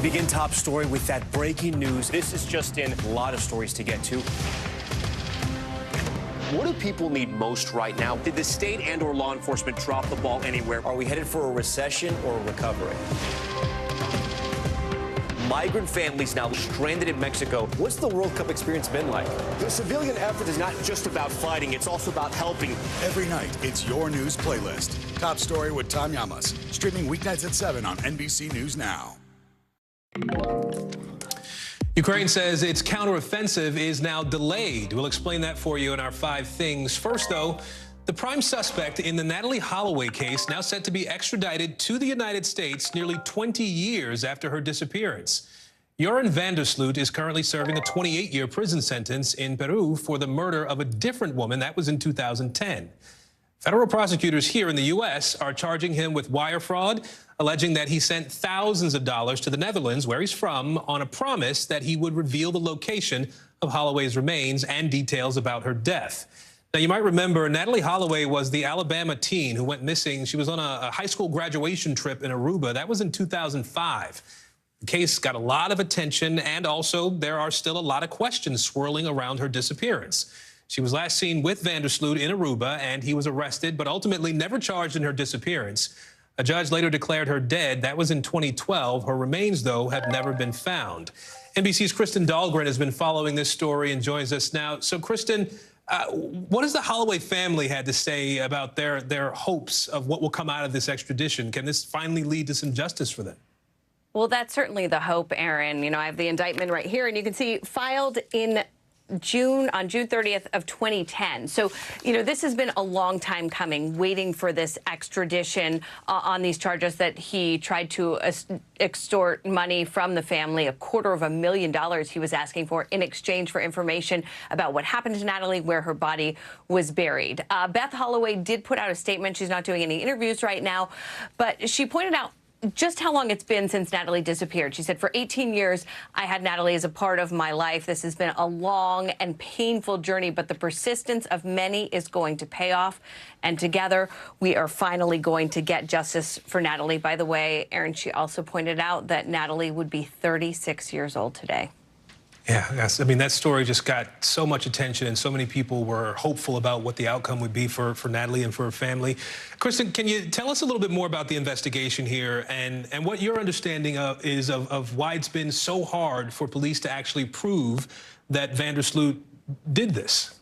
Speaker 8: We begin Top Story with that breaking news. This is just in, a lot of stories to get to. What do people need most right now? Did the state and or law enforcement drop the ball anywhere? Are we headed for a recession or a recovery? Migrant families now stranded in Mexico. What's the World Cup experience been like? The civilian effort is not just about fighting, it's also about helping.
Speaker 18: Every night, it's your news playlist. Top Story with Tom Llamas. Streaming weeknights at 7 on NBC News Now.
Speaker 9: Ukraine says its counteroffensive is now delayed. We'll explain that for you in our 5 things. First, though, the prime suspect in the Natalie Holloway case now set to be extradited to the United States nearly 20 years after her disappearance. Joran van der Sloot is currently serving a 28-year prison sentence in Peru for the murder of a different woman. That was in 2010. Federal prosecutors here in the U.S. are charging him with wire fraud, alleging that he sent thousands of dollars to the Netherlands, where he's from, on a promise that he would reveal the location of Holloway's remains and details about her death. Now, you might remember Natalie Holloway was the Alabama teen who went missing. She was on a high school graduation trip in Aruba. That was in 2005. The case got a lot of attention, and also there are still a lot of questions swirling around her disappearance. She was last seen with van der Sloot in Aruba, and he was arrested, but ultimately never charged in her disappearance. A judge later declared her dead. That was in 2012. Her remains, though, have never been found. NBC's Kristen Dahlgren has been following this story and joins us now. So, Kristen, what has the Holloway family had to say about their hopes of what will come out of this extradition? Can this finally lead to some justice for them?
Speaker 19: Well, that's certainly the hope, Aaron. You know, I have the indictment right here, and you can see filed on June 30th of 2010. So, you know, this has been a long time coming, waiting for this extradition on these charges that he tried to extort money from the family, $250,000 he was asking for in exchange for information about what happened to Natalie, where her body was buried. Beth Holloway did put out a statement. She's not doing any interviews right now, but she pointed out just how long it's been since Natalie disappeared. She said, for 18 years, I had Natalie as a part of my life. This has been a long and painful journey, but the persistence of many is going to pay off. And together, we are finally going to get justice for Natalie. By the way, Aaron, she also pointed out that Natalie would be 36 years old today.
Speaker 9: Yeah, yes. I mean, that story just got so much attention, and so many people were hopeful about what the outcome would be for Natalie and for her family. Kristen, can you tell us a little bit more about the investigation here and what your understanding of why it's been so hard for police to actually prove that van der Sloot did this?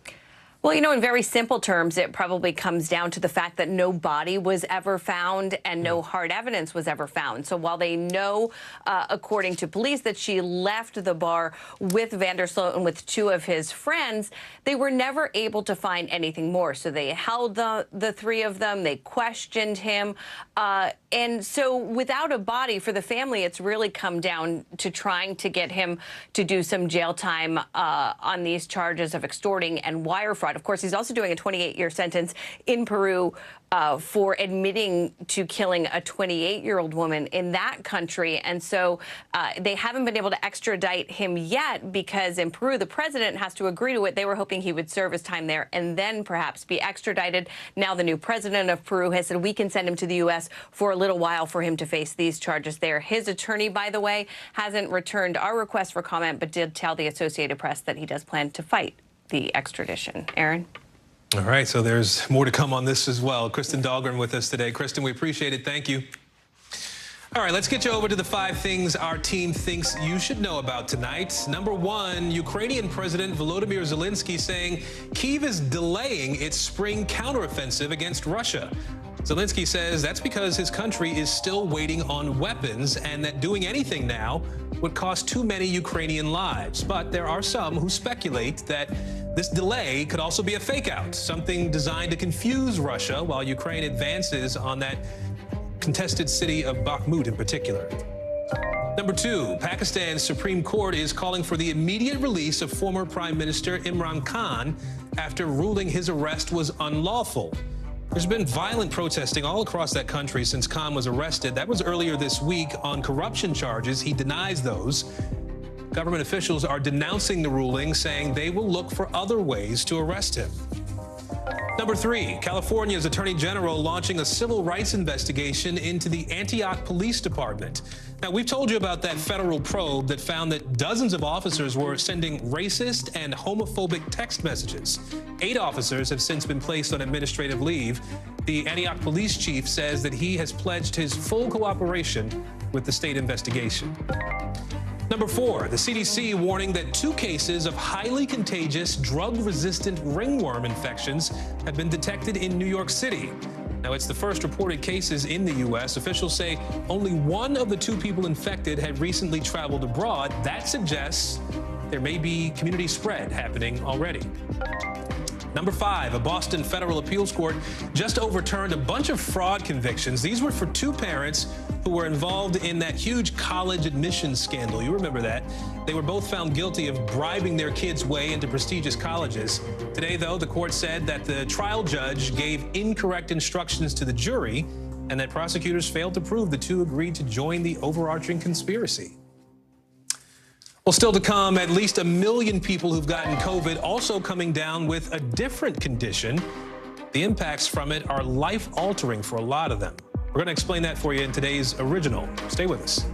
Speaker 19: Well, you know, in very simple terms, it probably comes down to the fact that no body was ever found and no hard evidence was ever found. So while they know, according to police, that she left the bar with van der Sloot and with 2 of his friends, they were never able to find anything more. So they held the 3 of them. They questioned him. And so without a body for the family, it's really come down to trying to get him to do some jail time on these charges of extorting and wire fraud. Of course, he's also doing a 28-year sentence in Peru for admitting to killing a 28-year-old woman in that country. And so they haven't been able to extradite him yet because in Peru, the president has to agree to it. They were hoping he would serve his time there and then perhaps be extradited. Now the new president of Peru has said we can send him to the U.S. for a little while for him to face these charges there. His attorney, by the way, hasn't returned our request for comment, but did tell the Associated Press that he does plan to fight the extradition. Aaron?
Speaker 9: All right, so there's more to come on this as well. Kristen Dahlgren with us today. Kristen, we appreciate it. Thank you. All right, let's get you over to the 5 things our team thinks you should know about tonight. Number 1, Ukrainian President Volodymyr Zelensky saying Kyiv is delaying its spring counteroffensive against Russia. Zelensky says that's because his country is still waiting on weapons and that doing anything now would cost too many Ukrainian lives. But there are some who speculate that this delay could also be a fake-out, something designed to confuse Russia while Ukraine advances on that contested city of Bakhmut in particular. Number 2, Pakistan's Supreme Court is calling for the immediate release of former Prime Minister Imran Khan after ruling his arrest was unlawful. There's been violent protesting all across that country since Khan was arrested. That was earlier this week on corruption charges. He denies those. Government officials are denouncing the ruling, saying they will look for other ways to arrest him. Number 3, California's Attorney General launching a civil rights investigation into the Antioch Police Department. Now, we've told you about that federal probe that found that dozens of officers were sending racist and homophobic text messages. 8 officers have since been placed on administrative leave. The Antioch police chief says that he has pledged his full cooperation with the state investigation. Number 4, the CDC warning that 2 cases of highly contagious drug-resistant ringworm infections have been detected in New York City. Now, it's the first reported cases in the U.S. Officials say only 1 of the 2 people infected had recently traveled abroad. That suggests there may be community spread happening already. Number 5, a Boston federal appeals court just overturned a bunch of fraud convictions. These were for 2 parents who were involved in that huge college admissions scandal. You remember that. They were both found guilty of bribing their kids' way into prestigious colleges. Today, though, the court said that the trial judge gave incorrect instructions to the jury and that prosecutors failed to prove the 2 agreed to join the overarching conspiracy. Well, still to come, at least 1 million people who've gotten COVID also coming down with a different condition. The impacts from it are life-altering for a lot of them. We're going to explain that for you in today's original. Stay with us.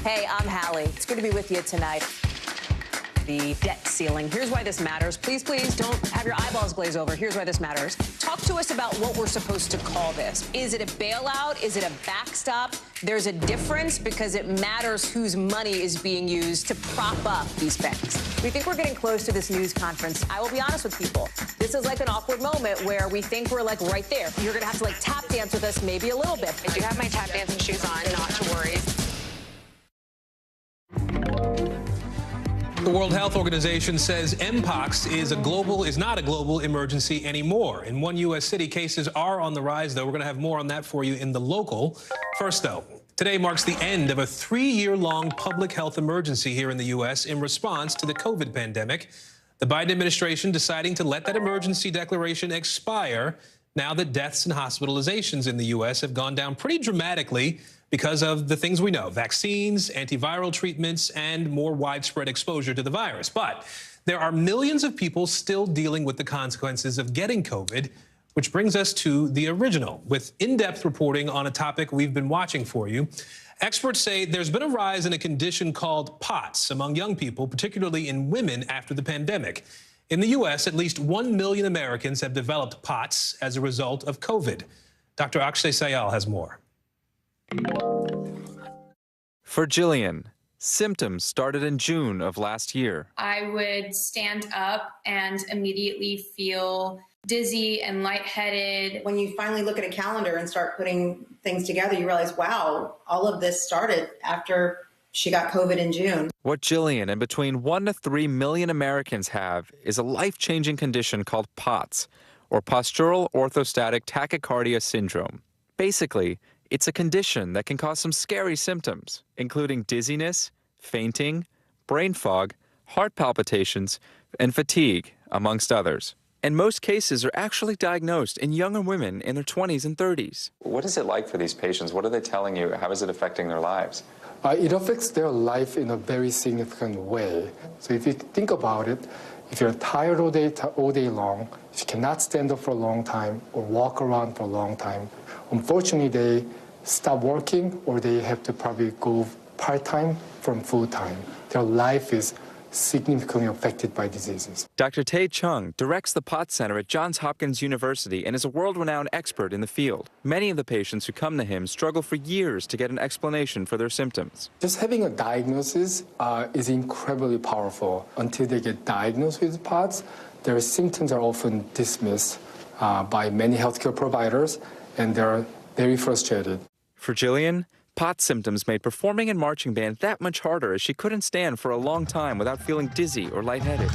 Speaker 3: Hey, I'm Hallie. It's good to be with you tonight. The debt ceiling. Here's why this matters. Please, please don't have your eyeballs glaze over. Here's why this matters. Talk to us about what we're supposed to call this. Is it a bailout? Is it a backstop? There's a difference because it matters whose money is being used to prop up these banks. We think we're getting close to this news conference. I will be honest with people. This is like an awkward moment where we think we're like right there. You're going to have to like tap dance with us maybe a little bit.
Speaker 19: I do have my tap dancing shoes on, not to worry.
Speaker 9: The World Health Organization says Mpox is not a global emergency anymore. In one U.S. city, cases are on the rise, though. We're going to have more on that for you in the local. First, though, today marks the end of a 3-year-long public health emergency here in the U.S. in response to the COVID pandemic. The Biden administration deciding to let that emergency declaration expire now that deaths and hospitalizations in the U.S. have gone down pretty dramatically because of the things we know: vaccines, antiviral treatments, and more widespread exposure to the virus. But there are millions of people still dealing with the consequences of getting COVID, which brings us to the original, with in-depth reporting on a topic we've been watching for you. Experts say there's been a rise in a condition called POTS among young people, particularly in women after the pandemic. In the U.S., at least 1 million Americans have developed POTS as a result of COVID. Dr. Akshay Sayal has more.
Speaker 4: For Jillian, symptoms started in June of last year.
Speaker 20: I would stand up and immediately feel dizzy and lightheaded.
Speaker 21: When you finally look at a calendar and start putting things together, you realize, wow, all of this started after she got COVID in June.
Speaker 4: What Jillian and between 1 to 3 million Americans have is a life-changing condition called POTS, or postural orthostatic tachycardia syndrome. Basically, it's a condition that can cause some scary symptoms, including dizziness, fainting, brain fog, heart palpitations, and fatigue, amongst others. And most cases are actually diagnosed in younger women in their 20s and 30s.
Speaker 2: What is it like for these patients? What are they telling you? How is it affecting their lives?
Speaker 22: It affects their life in a very significant way. So if you think about it, if you're tired all day long, if you cannot stand up for a long time or walk around for a long time, unfortunately they stop working or they have to probably go part-time from full-time. Their life is significantly affected by diseases.
Speaker 4: Dr. Tae Chung directs the POTS Center at Johns Hopkins University and is a world-renowned expert in the field. Many of the patients who come to him struggle for years to get an explanation for their symptoms.
Speaker 22: Just having a diagnosis is incredibly powerful. Until they get diagnosed with POTS, their symptoms are often dismissed by many healthcare providers, and they're very frustrated.
Speaker 4: For Jillian, POTS symptoms made performing in marching band that much harder as she couldn't stand for a long time without feeling dizzy or lightheaded.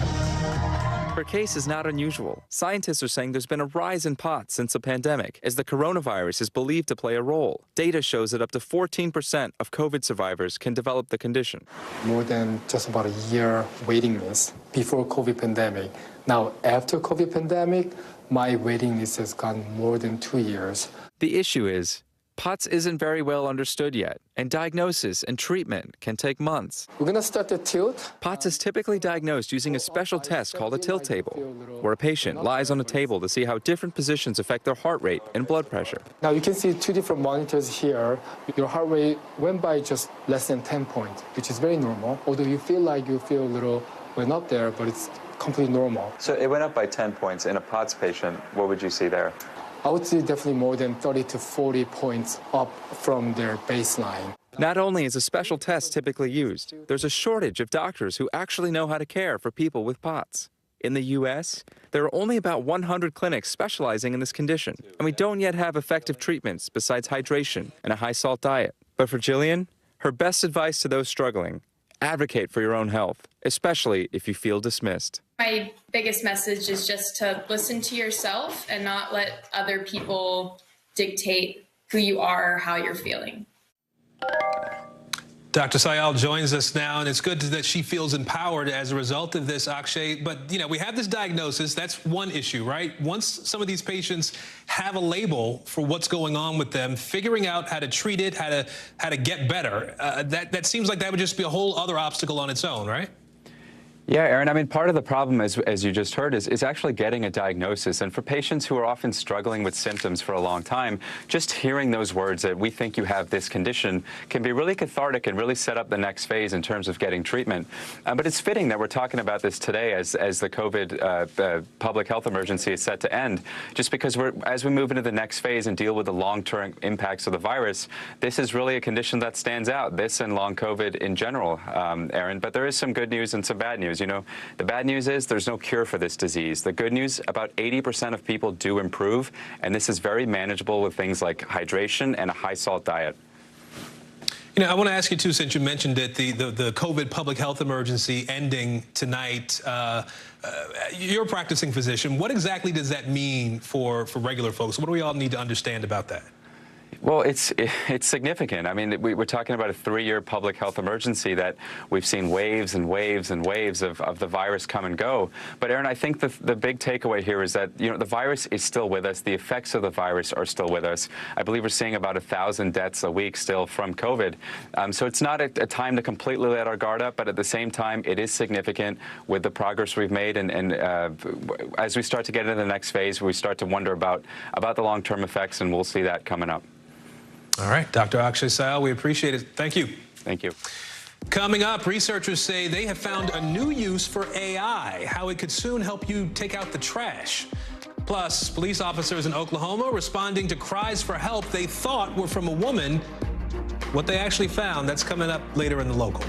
Speaker 4: Her case is not unusual. Scientists are saying there's been a rise in POTS since the pandemic, as the coronavirus is believed to play a role. Data shows that up to 14% of COVID survivors can develop the condition.
Speaker 22: More than just about a year waiting list before COVID pandemic. Now, after COVID pandemic, my waiting list has gone more than 2 years.
Speaker 4: The issue is, POTS isn't very well understood yet, and diagnosis and treatment can take months.
Speaker 22: We're going to start the tilt.
Speaker 4: POTS is typically diagnosed using a special test called a tilt table, where a patient lies on a table to see how different positions affect their heart rate and blood pressure.
Speaker 22: Now you can see 2 different monitors here. Your heart rate went by just less than 10 points, which is very normal, although you feel like you feel a little went up there, but it's completely normal.
Speaker 2: So it went up by 10 points. In a POTS patient, what would you see there?
Speaker 22: I would say definitely more than 30 to 40 points up from their baseline.
Speaker 4: Not only is a special test typically used, there's a shortage of doctors who actually know how to care for people with POTS. In the U.S., there are only about 100 clinics specializing in this condition, and we don't yet have effective treatments besides hydration and a high-salt diet. But for Jillian, her best advice to those struggling: advocate for your own health, especially if you feel dismissed.
Speaker 20: My biggest message is just to listen to yourself and not let other people dictate who you are or how you're feeling.
Speaker 9: Dr. Sayal joins us now, and it's good that she feels empowered as a result of this, Akshay. But, you know, we have this diagnosis. That's one issue, right? Once some of these patients have a label for what's going on with them, figuring out how to treat it, how to get better, that seems like that would just be a whole other obstacle on its own, right?
Speaker 4: Yeah, Aaron, I mean, part of the problem, as you just heard, is actually getting a diagnosis. And for patients who are often struggling with symptoms for a long time, just hearing those words that we think you have this condition can be really cathartic and really set up the next phase in terms of getting treatment. But it's fitting that we're talking about this today as the COVID public health emergency is set to end, just because as we move into the next phase and deal with the long-term impacts of the virus, this is really a condition that stands out, this and long COVID in general, Aaron. But there is some good news and some bad news. You know, the bad news is there's no cure for this disease. The good news, about 80% of people do improve, and this is very manageable with things like hydration and a high-salt diet.
Speaker 9: You know, I want to ask you, too, since you mentioned it, the COVID public health emergency ending tonight. You're a practicing physician. What exactly does that mean for regular folks? What do we all need to understand about that?
Speaker 4: Well, it's significant. I mean, we're talking about a 3-year public health emergency that we've seen waves and waves and waves of the virus come and go. But, Aaron, I think the big takeaway here is that, you know, the virus is still with us. The effects of the virus are still with us. I believe we're seeing about 1,000 deaths a week still from COVID. So it's not a time to completely let our guard up, but at the same time, it is significant with the progress we've made. And as we start to get into the next phase, we start to wonder about the long-term effects, and we'll see that coming up.
Speaker 9: All right, Dr. Akshay Sayal, we appreciate it. Thank you.
Speaker 4: Thank you.
Speaker 9: Coming up, researchers say they have found a new use for AI, how it could soon help you take out the trash. Plus, police officers in Oklahoma responding to cries for help they thought were from a woman. What they actually found, that's coming up later in the local.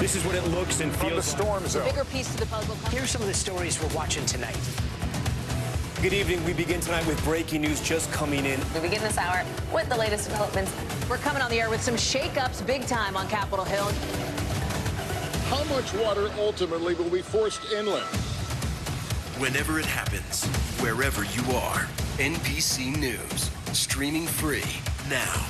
Speaker 8: This is what it looks and feels
Speaker 18: the storm
Speaker 8: like.
Speaker 18: zone.
Speaker 3: The bigger piece to the puzzle.
Speaker 5: Here's some of the stories we're watching tonight.
Speaker 8: Good evening. We begin tonight with breaking news just coming in.
Speaker 3: We begin this hour with the latest developments. We're coming on the air with some shakeups big time on Capitol Hill.
Speaker 12: How much water ultimately will be forced inland?
Speaker 23: Whenever it happens, wherever you are, NBC News, streaming free now.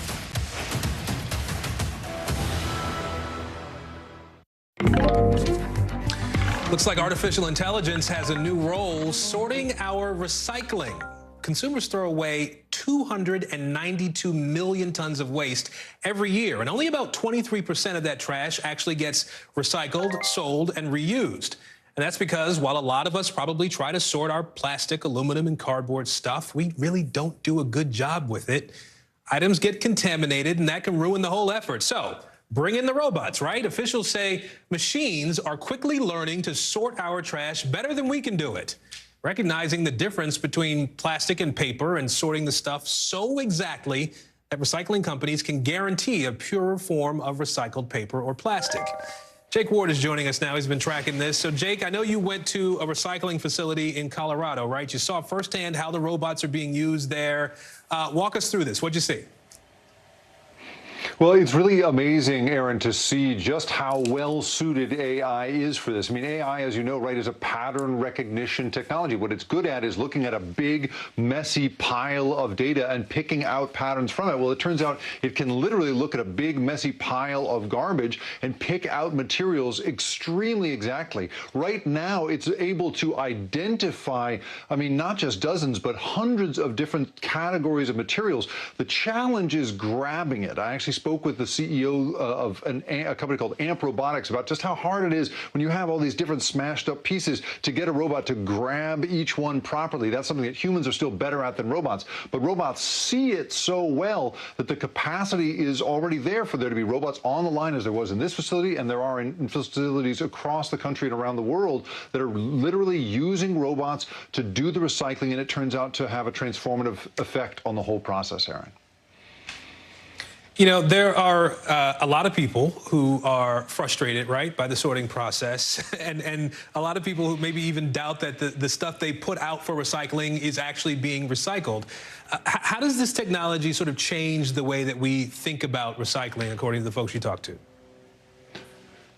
Speaker 9: Looks like artificial intelligence has a new role sorting our recycling. Consumers throw away 292 million tons of waste every year, and only about 23% of that trash actually gets recycled, sold, and reused. And that's because while a lot of us probably try to sort our plastic, aluminum, and cardboard stuff, we really don't do a good job with it. Items get contaminated, and that can ruin the whole effort. So bring in the robots, right? Officials say machines are quickly learning to sort our trash better than we can do it, recognizing the difference between plastic and paper and sorting the stuff so exactly that recycling companies can guarantee a purer form of recycled paper or plastic. Jake Ward is joining us now. He's been tracking this. So, Jake, I know you went to a recycling facility in Colorado, right? You saw firsthand how the robots are being used there. Walk us through this. What'd you see?
Speaker 24: Well, it's really amazing, Aaron, to see just how well-suited AI is for this. I mean, AI, as you know, right, is a pattern recognition technology. What it's good at is looking at a big, messy pile of data and picking out patterns from it. Well, it turns out it can literally look at a big, messy pile of garbage and pick out materials extremely exactly. Right now, it's able to identify, I mean, not just dozens, but hundreds of different categories of materials. The challenge is grabbing it. I actually spoke with the CEO of a company called AMP Robotics about just how hard it is when you have all these different smashed up pieces to get a robot to grab each one properly. That's something that humans are still better at than robots. But robots see it so well that the capacity is already there for there to be robots on the line, as there was in this facility, and there are in facilities across the country and around the world that are literally using robots to do the recycling, and it turns out to have a transformative effect on the whole process, Aaron.
Speaker 9: You know, there are a lot of people who are frustrated, right, by the sorting process, and a lot of people who maybe even doubt that the stuff they put out for recycling is actually being recycled. How does this technology sort of change the way that we think about recycling, according to the folks you talk to?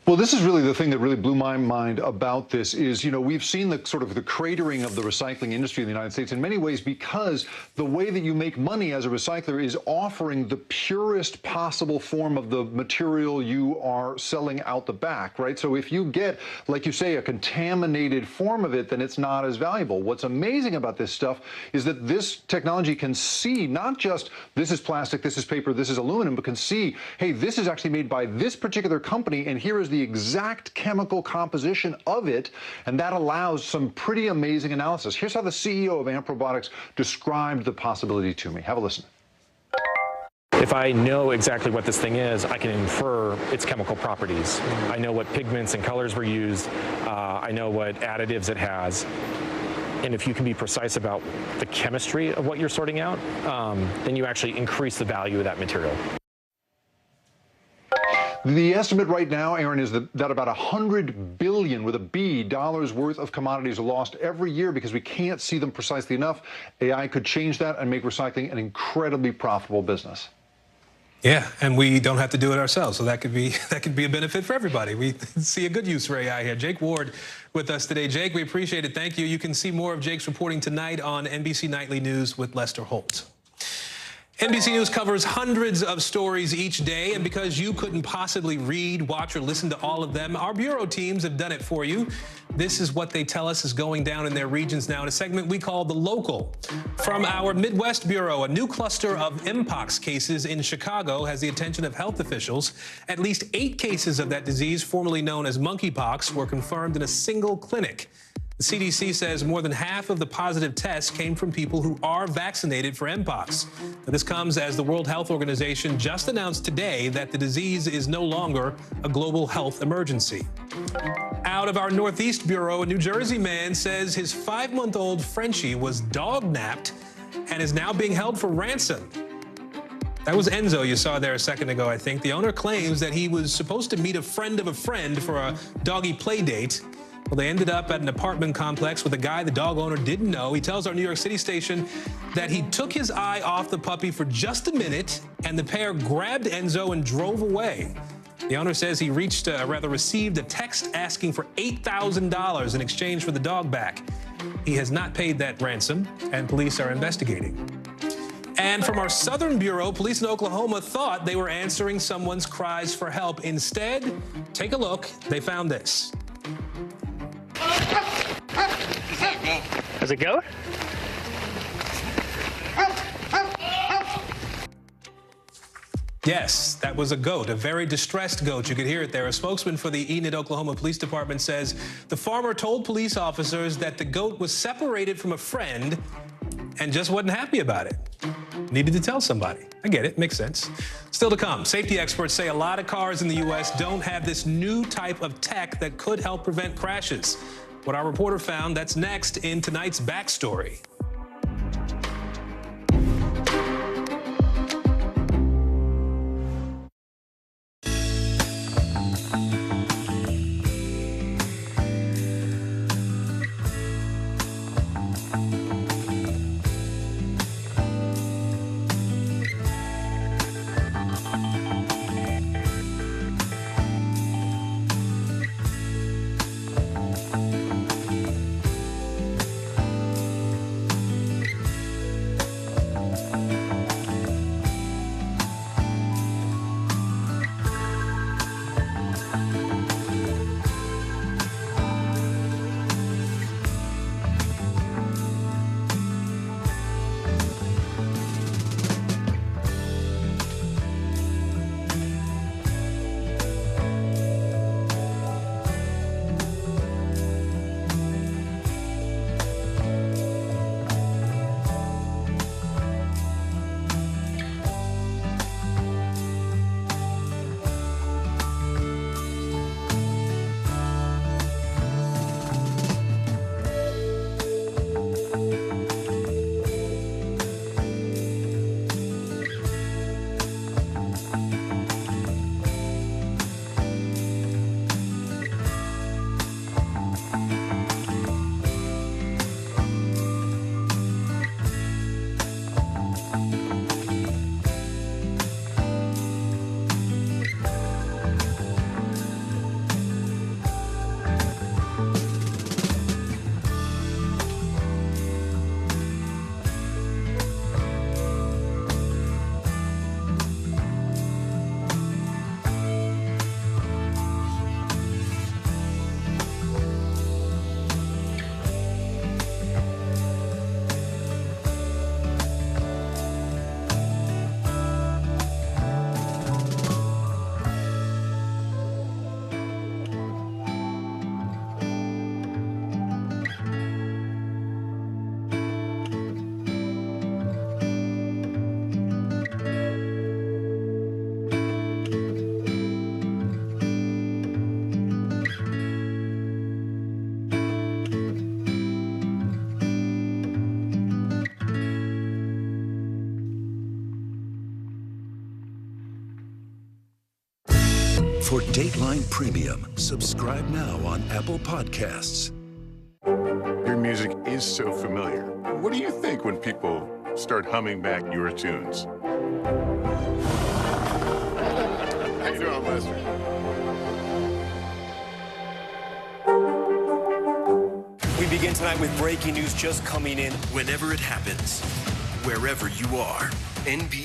Speaker 24: Well, this is really the thing that really blew my mind about this is, you know, we've seen the sort of the cratering of the recycling industry in the United States in many ways because the way that you make money as a recycler is offering the purest possible form of the material you are selling out the back, right? So if you get, like you say, a contaminated form of it, then it's not as valuable. What's amazing about this stuff is that this technology can see not just this is plastic, this is paper, this is aluminum, but can see, hey, this is actually made by this particular company, and here is the exact chemical composition of it, and that allows some pretty amazing analysis. Here's how the CEO of AMP Robotics described the possibility to me. Have a listen.
Speaker 16: If I know exactly what this thing is, I can infer its chemical properties. I know what pigments and colors were used. I know what additives it has. And if you can be precise about the chemistry of what you're sorting out, then you actually increase the value of that material.
Speaker 24: The estimate right now, Aaron, is that about $100 billion with a B dollars worth of commodities are lost every year because we can't see them precisely enough. AI could change that and make recycling an incredibly profitable business.
Speaker 9: Yeah, and we don't have to do it ourselves, so that could be a benefit for everybody. We see a good use for AI here. Jake Ward with us today. Jake, we appreciate it. Thank you. You can see more of Jake's reporting tonight on NBC Nightly News with Lester Holt. NBC News covers hundreds of stories each day, and because you couldn't possibly read, watch, or listen to all of them, our bureau teams have done it for you. This is what they tell us is going down in their regions now in a segment we call The Local. From our Midwest Bureau, a new cluster of Mpox cases in Chicago has the attention of health officials. At least 8 cases of that disease, formerly known as monkeypox, were confirmed in a single clinic. The CDC says more than half of the positive tests came from people who are vaccinated for Mpox. Now, this comes as the World Health Organization just announced today that the disease is no longer a global health emergency. Out of our Northeast Bureau, a New Jersey man says his 5-month-old Frenchie was dog-napped and is now being held for ransom. That was Enzo you saw there a second ago, I think. The owner claims that he was supposed to meet a friend of a friend for a doggy play date. Well, they ended up at an apartment complex with a guy the dog owner didn't know. He tells our New York City station that he took his eye off the puppy for just a minute, and the pair grabbed Enzo and drove away. The owner says he received a text asking for $8,000 in exchange for the dog back. He has not paid that ransom, and police are investigating. And from our Southern Bureau, police in Oklahoma thought they were answering someone's cries for help. Instead, take a look. They found this.
Speaker 6: Does it go?
Speaker 9: Yes, that was a goat, a very distressed goat. You could hear it there. A spokesman for the Enid, Oklahoma Police Department says the farmer told police officers that the goat was separated from a friend and just wasn't happy about it. Needed to tell somebody. I get it, makes sense. Still to come, safety experts say a lot of cars in the U.S. don't have this new type of tech that could help prevent crashes. What our reporter found, that's next in tonight's Backstory.
Speaker 23: For Dateline Premium, subscribe now on Apple Podcasts.
Speaker 12: Your music is so familiar. What do you think when people start humming back your tunes? How you doing, Lester?
Speaker 8: We begin tonight with breaking news just coming in.
Speaker 23: Whenever it happens, wherever you are, NBC